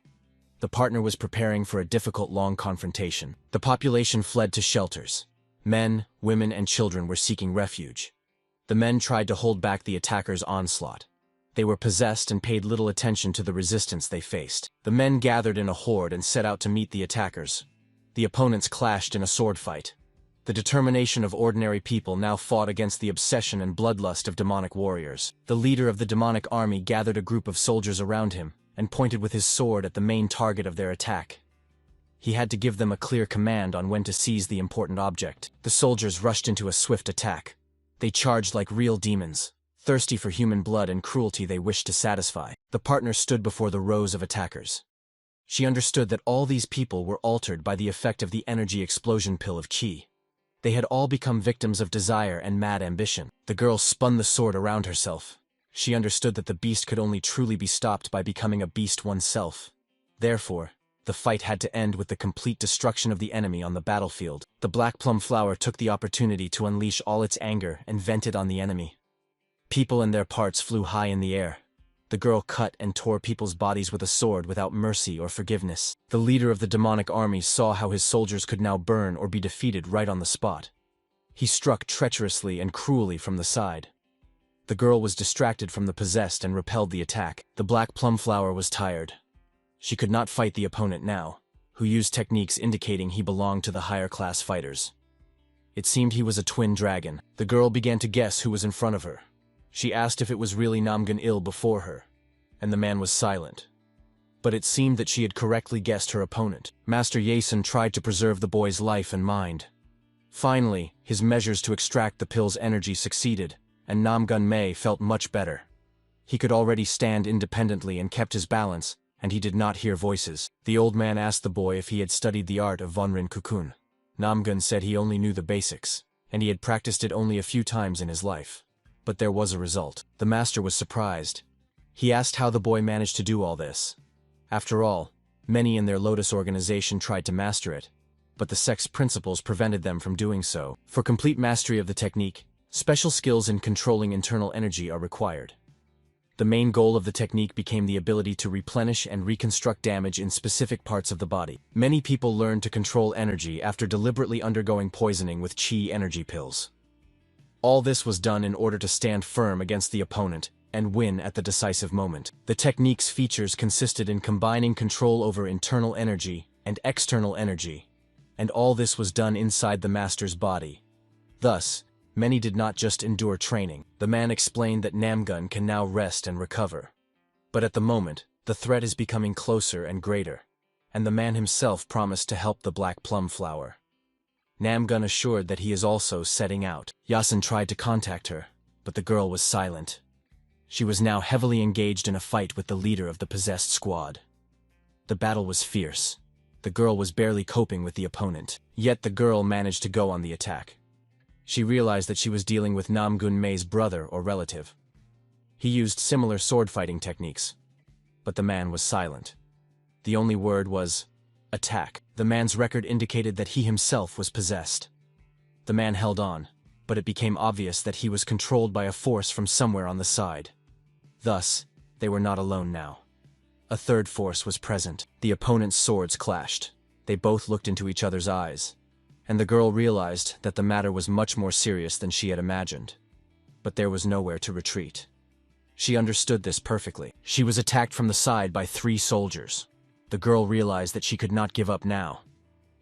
The partner was preparing for a difficult long confrontation. The population fled to shelters. Men, women, and children were seeking refuge. The men tried to hold back the attackers' onslaught. They were possessed and paid little attention to the resistance they faced. The men gathered in a horde and set out to meet the attackers. The opponents clashed in a sword fight. The determination of ordinary people now fought against the obsession and bloodlust of demonic warriors. The leader of the demonic army gathered a group of soldiers around him and pointed with his sword at the main target of their attack. He had to give them a clear command on when to seize the important object. The soldiers rushed into a swift attack. They charged like real demons, thirsty for human blood and cruelty they wished to satisfy. The partner stood before the rows of attackers. She understood that all these people were altered by the effect of the energy explosion pill of Qi. They had all become victims of desire and mad ambition. The girl spun the sword around herself. She understood that the beast could only truly be stopped by becoming a beast oneself. Therefore, the fight had to end with the complete destruction of the enemy on the battlefield. The black plum flower took the opportunity to unleash all its anger and vent it on the enemy. People and their parts flew high in the air. The girl cut and tore people's bodies with a sword without mercy or forgiveness. The leader of the demonic army saw how his soldiers could now burn or be defeated right on the spot. He struck treacherously and cruelly from the side. The girl was distracted from the possessed and repelled the attack. The black plum flower was tired. She could not fight the opponent now, who used techniques indicating he belonged to the higher class fighters. It seemed he was a twin dragon. The girl began to guess who was in front of her. She asked if it was really Namgun Il before her, and the man was silent. But it seemed that she had correctly guessed her opponent. Master Yason tried to preserve the boy's life and mind. Finally, his measures to extract the pill's energy succeeded, and Namong May felt much better. He could already stand independently and kept his balance, and he did not hear voices. The old man asked the boy if he had studied the art of Vonrin Kukun. Namgun said he only knew the basics, and he had practiced it only a few times in his life. But there was a result. The master was surprised. He asked how the boy managed to do all this. After all, many in their Lotus organization tried to master it, but the sect's principles prevented them from doing so. For complete mastery of the technique, special skills in controlling internal energy are required. The main goal of the technique became the ability to replenish and reconstruct damage in specific parts of the body. Many people learned to control energy after deliberately undergoing poisoning with chi energy pills. All this was done in order to stand firm against the opponent and win at the decisive moment. The technique's features consisted in combining control over internal energy and external energy, and all this was done inside the master's body. Thus, many did not just endure training. The man explained that Namgun can now rest and recover. But at the moment, the threat is becoming closer and greater, and the man himself promised to help the black plum flower. Namgun assured that he is also setting out. Yasin tried to contact her, but the girl was silent. She was now heavily engaged in a fight with the leader of the possessed squad. The battle was fierce. The girl was barely coping with the opponent, yet the girl managed to go on the attack. She realized that she was dealing with Namong May's brother or relative. He used similar sword-fighting techniques, but the man was silent. The only word was, attack. The man's record indicated that he himself was possessed. The man held on, but it became obvious that he was controlled by a force from somewhere on the side. Thus, they were not alone now. A third force was present. The opponent's swords clashed. They both looked into each other's eyes, and the girl realized that the matter was much more serious than she had imagined. But there was nowhere to retreat. She understood this perfectly. She was attacked from the side by 3 soldiers. The girl realized that she could not give up now.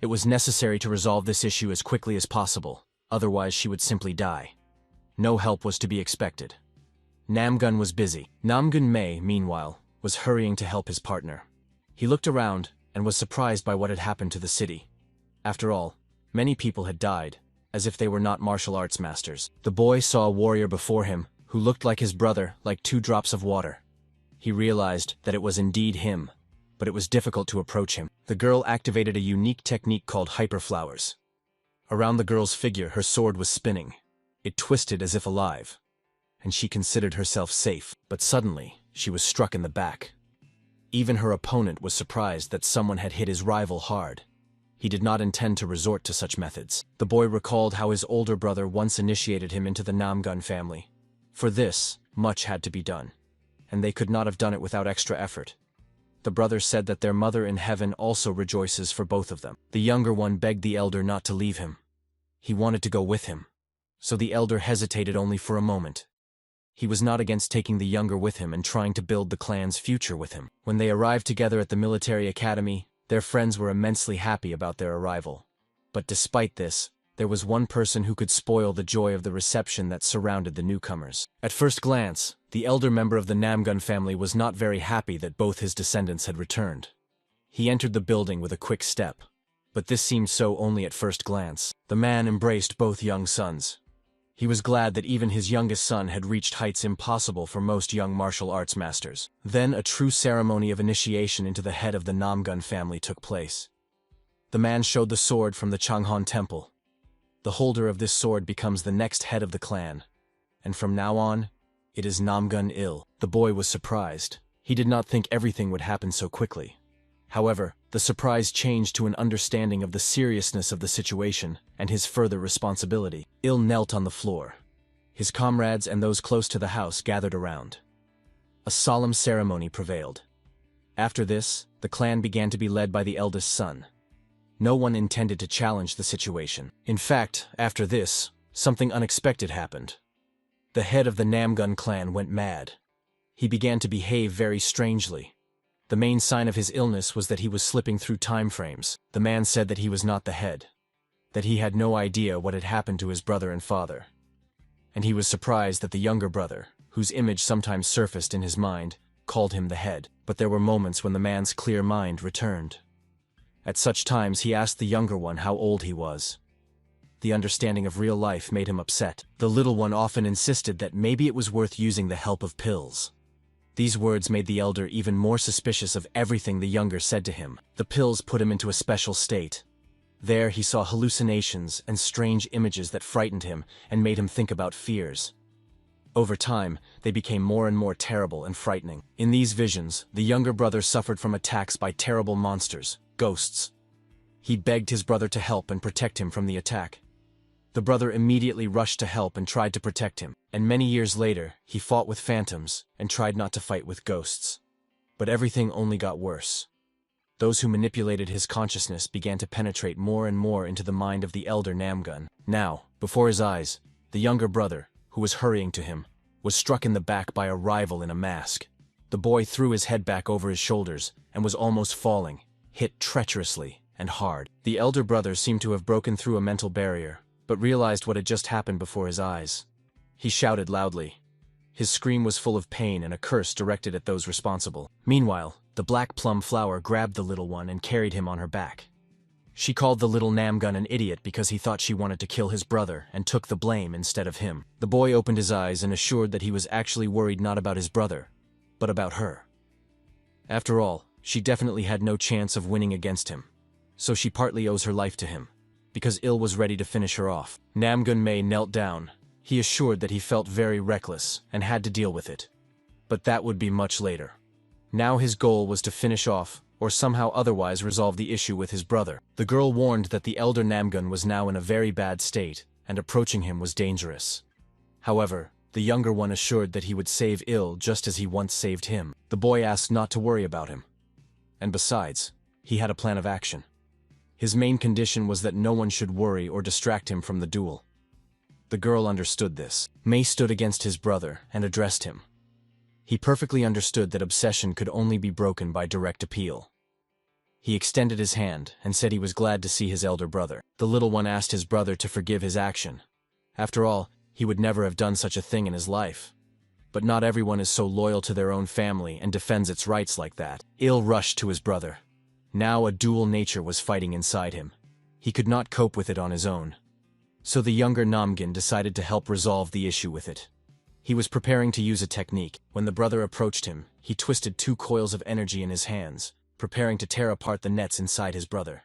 It was necessary to resolve this issue as quickly as possible, otherwise she would simply die. No help was to be expected. Namgun was busy. Namong May, meanwhile, was hurrying to help his partner. He looked around and was surprised by what had happened to the city. After all, many people had died, as if they were not martial arts masters. The boy saw a warrior before him, who looked like his brother, like 2 drops of water. He realized that it was indeed him, but it was difficult to approach him. The girl activated a unique technique called hyperflowers. Around the girl's figure, her sword was spinning. It twisted as if alive, and she considered herself safe. But suddenly, she was struck in the back. Even her opponent was surprised that someone had hit his rival hard. He did not intend to resort to such methods. The boy recalled how his older brother once initiated him into the Namgun family. For this, much had to be done, and they could not have done it without extra effort. The brother said that their mother in heaven also rejoices for both of them. The younger one begged the elder not to leave him. He wanted to go with him, so the elder hesitated only for a moment. He was not against taking the younger with him and trying to build the clan's future with him. When they arrived together at the military academy, their friends were immensely happy about their arrival. But despite this, there was one person who could spoil the joy of the reception that surrounded the newcomers. At first glance, the elder member of the Namgun family was not very happy that both his descendants had returned. He entered the building with a quick step, but this seemed so only at first glance. The man embraced both young sons. He was glad that even his youngest son had reached heights impossible for most young martial arts masters. Then a true ceremony of initiation into the head of the Namgun family took place. The man showed the sword from the Changhan temple. The holder of this sword becomes the next head of the clan. And from now on, it is Namgun Il. The boy was surprised. He did not think everything would happen so quickly. However, the surprise changed to an understanding of the seriousness of the situation and his further responsibility. Il knelt on the floor. His comrades and those close to the house gathered around. A solemn ceremony prevailed. After this, the clan began to be led by the eldest son. No one intended to challenge the situation. In fact, after this, something unexpected happened. The head of the Namgun clan went mad. He began to behave very strangely. The main sign of his illness was that he was slipping through time frames. The man said that he was not the head, that he had no idea what had happened to his brother and father. And he was surprised that the younger brother, whose image sometimes surfaced in his mind, called him the head. But there were moments when the man's clear mind returned. At such times he asked the younger one how old he was. The understanding of real life made him upset. The little one often insisted that maybe it was worth using the help of pills. These words made the elder even more suspicious of everything the younger said to him. The pills put him into a special state. There he saw hallucinations and strange images that frightened him and made him think about fears. Over time, they became more and more terrible and frightening. In these visions, the younger brother suffered from attacks by terrible monsters, ghosts. He begged his brother to help and protect him from the attack. The brother immediately rushed to help and tried to protect him, and many years later, he fought with phantoms and tried not to fight with ghosts. But everything only got worse. Those who manipulated his consciousness began to penetrate more and more into the mind of the elder Namgun. Now, before his eyes, the younger brother, who was hurrying to him, was struck in the back by a rival in a mask. The boy threw his head back over his shoulders and was almost falling, hit treacherously and hard. The elder brother seemed to have broken through a mental barrier, but realized what had just happened before his eyes. He shouted loudly. His scream was full of pain and a curse directed at those responsible. Meanwhile, the black plum flower grabbed the little one and carried him on her back. She called the little Namgun an idiot because he thought she wanted to kill his brother and took the blame instead of him. The boy opened his eyes and assured that he was actually worried not about his brother, but about her. After all, she definitely had no chance of winning against him, so she partly owes her life to him, because Il was ready to finish her off. Namong May knelt down. He assured that he felt very reckless and had to deal with it. But that would be much later. Now his goal was to finish off, or somehow otherwise resolve the issue with his brother. The girl warned that the elder Namgun was now in a very bad state, and approaching him was dangerous. However, the younger one assured that he would save Il just as he once saved him. The boy asked not to worry about him. And besides, he had a plan of action. His main condition was that no one should worry or distract him from the duel. The girl understood this. May stood against his brother and addressed him. He perfectly understood that obsession could only be broken by direct appeal. He extended his hand and said he was glad to see his elder brother. The little one asked his brother to forgive his action. After all, he would never have done such a thing in his life. But not everyone is so loyal to their own family and defends its rights like that. Il rushed to his brother. Now a dual nature was fighting inside him. He could not cope with it on his own. So the younger Namgun decided to help resolve the issue with it. He was preparing to use a technique. When the brother approached him, he twisted 2 coils of energy in his hands, preparing to tear apart the nets inside his brother.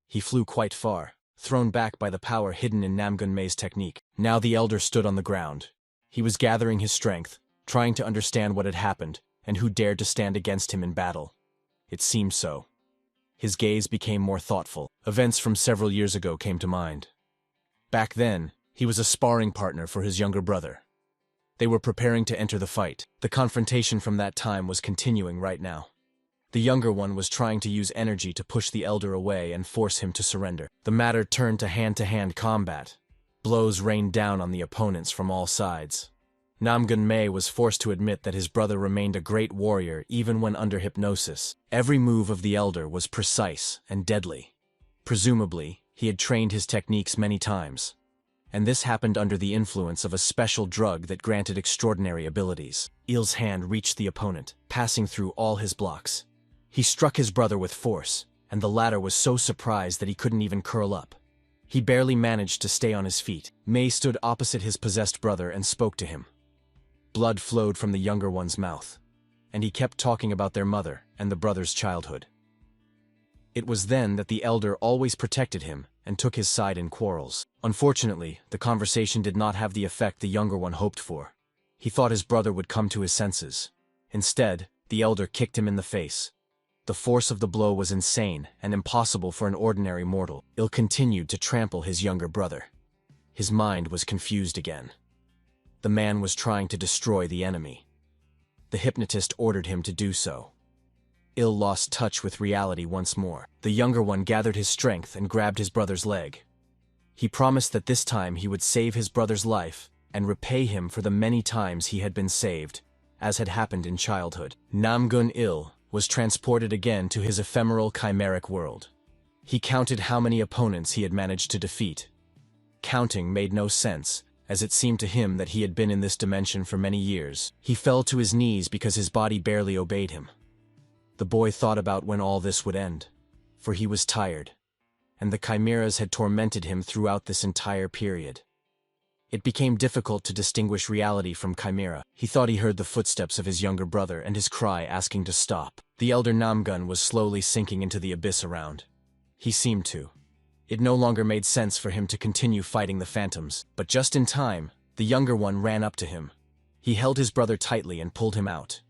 He flew quite far, thrown back by the power hidden in Namong May's technique. Now the elder stood on the ground. He was gathering his strength, trying to understand what had happened, and who dared to stand against him in battle. It seemed so. His gaze became more thoughtful. Events from several years ago came to mind. Back then, he was a sparring partner for his younger brother. They were preparing to enter the fight. The confrontation from that time was continuing right now. The younger one was trying to use energy to push the elder away and force him to surrender. The matter turned to hand-to-hand combat. Blows rained down on the opponents from all sides. Namong May was forced to admit that his brother remained a great warrior even when under hypnosis. Every move of the elder was precise and deadly. Presumably, he had trained his techniques many times. And this happened under the influence of a special drug that granted extraordinary abilities. Il's hand reached the opponent, passing through all his blocks. He struck his brother with force, and the latter was so surprised that he couldn't even curl up. He barely managed to stay on his feet. May stood opposite his possessed brother and spoke to him. Blood flowed from the younger one's mouth, and he kept talking about their mother and the brother's childhood. It was then that the elder always protected him and took his side in quarrels. Unfortunately, the conversation did not have the effect the younger one hoped for. He thought his brother would come to his senses. Instead, the elder kicked him in the face. The force of the blow was insane and impossible for an ordinary mortal. Il continued to trample his younger brother. His mind was confused again. The man was trying to destroy the enemy. The hypnotist ordered him to do so. Il lost touch with reality once more. The younger one gathered his strength and grabbed his brother's leg. He promised that this time he would save his brother's life and repay him for the many times he had been saved, as had happened in childhood. Namgun Il was transported again to his ephemeral chimeric world. He counted how many opponents he had managed to defeat. Counting made no sense, as it seemed to him that he had been in this dimension for many years. He fell to his knees because his body barely obeyed him. The boy thought about when all this would end, for he was tired, and the chimeras had tormented him throughout this entire period. It became difficult to distinguish reality from chimera. He thought he heard the footsteps of his younger brother and his cry asking to stop. The elder Namgun was slowly sinking into the abyss around. He seemed to. It no longer made sense for him to continue fighting the phantoms, but just in time, the younger one ran up to him. He held his brother tightly and pulled him out.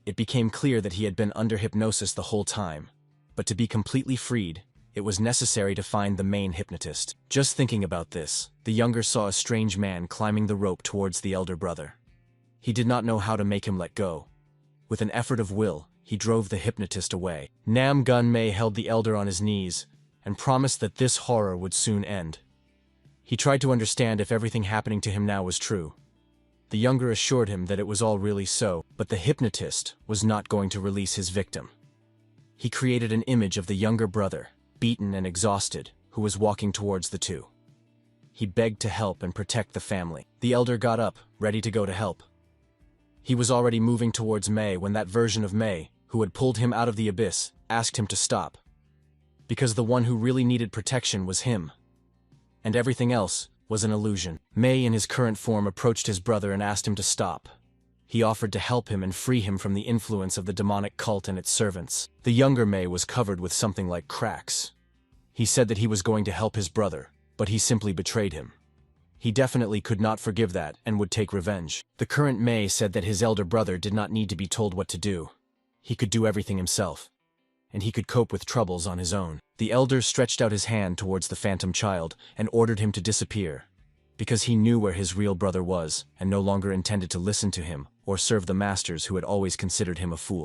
It became clear that he had been under hypnosis the whole time, but to be completely freed, it was necessary to find the main hypnotist. Just thinking about this, the younger saw a strange man climbing the rope towards the elder brother. He did not know how to make him let go. With an effort of will, he drove the hypnotist away. Namong May held the elder on his knees and promised that this horror would soon end. He tried to understand if everything happening to him now was true. The younger assured him that it was all really so, but the hypnotist was not going to release his victim. He created an image of the younger brother, beaten and exhausted, who was walking towards the two. He begged to help and protect the family. The elder got up, ready to go to help. He was already moving towards May when that version of May, who had pulled him out of the abyss, asked him to stop. Because the one who really needed protection was him. And everything else was an illusion. May in his current form approached his brother and asked him to stop. He offered to help him and free him from the influence of the demonic cult and its servants. The younger May was covered with something like cracks. He said that he was going to help his brother, but he simply betrayed him. He definitely could not forgive that and would take revenge. The current May said that his elder brother did not need to be told what to do. He could do everything himself, and he could cope with troubles on his own. The elder stretched out his hand towards the phantom child and ordered him to disappear, because he knew where his real brother was and no longer intended to listen to him or serve the masters who had always considered him a fool.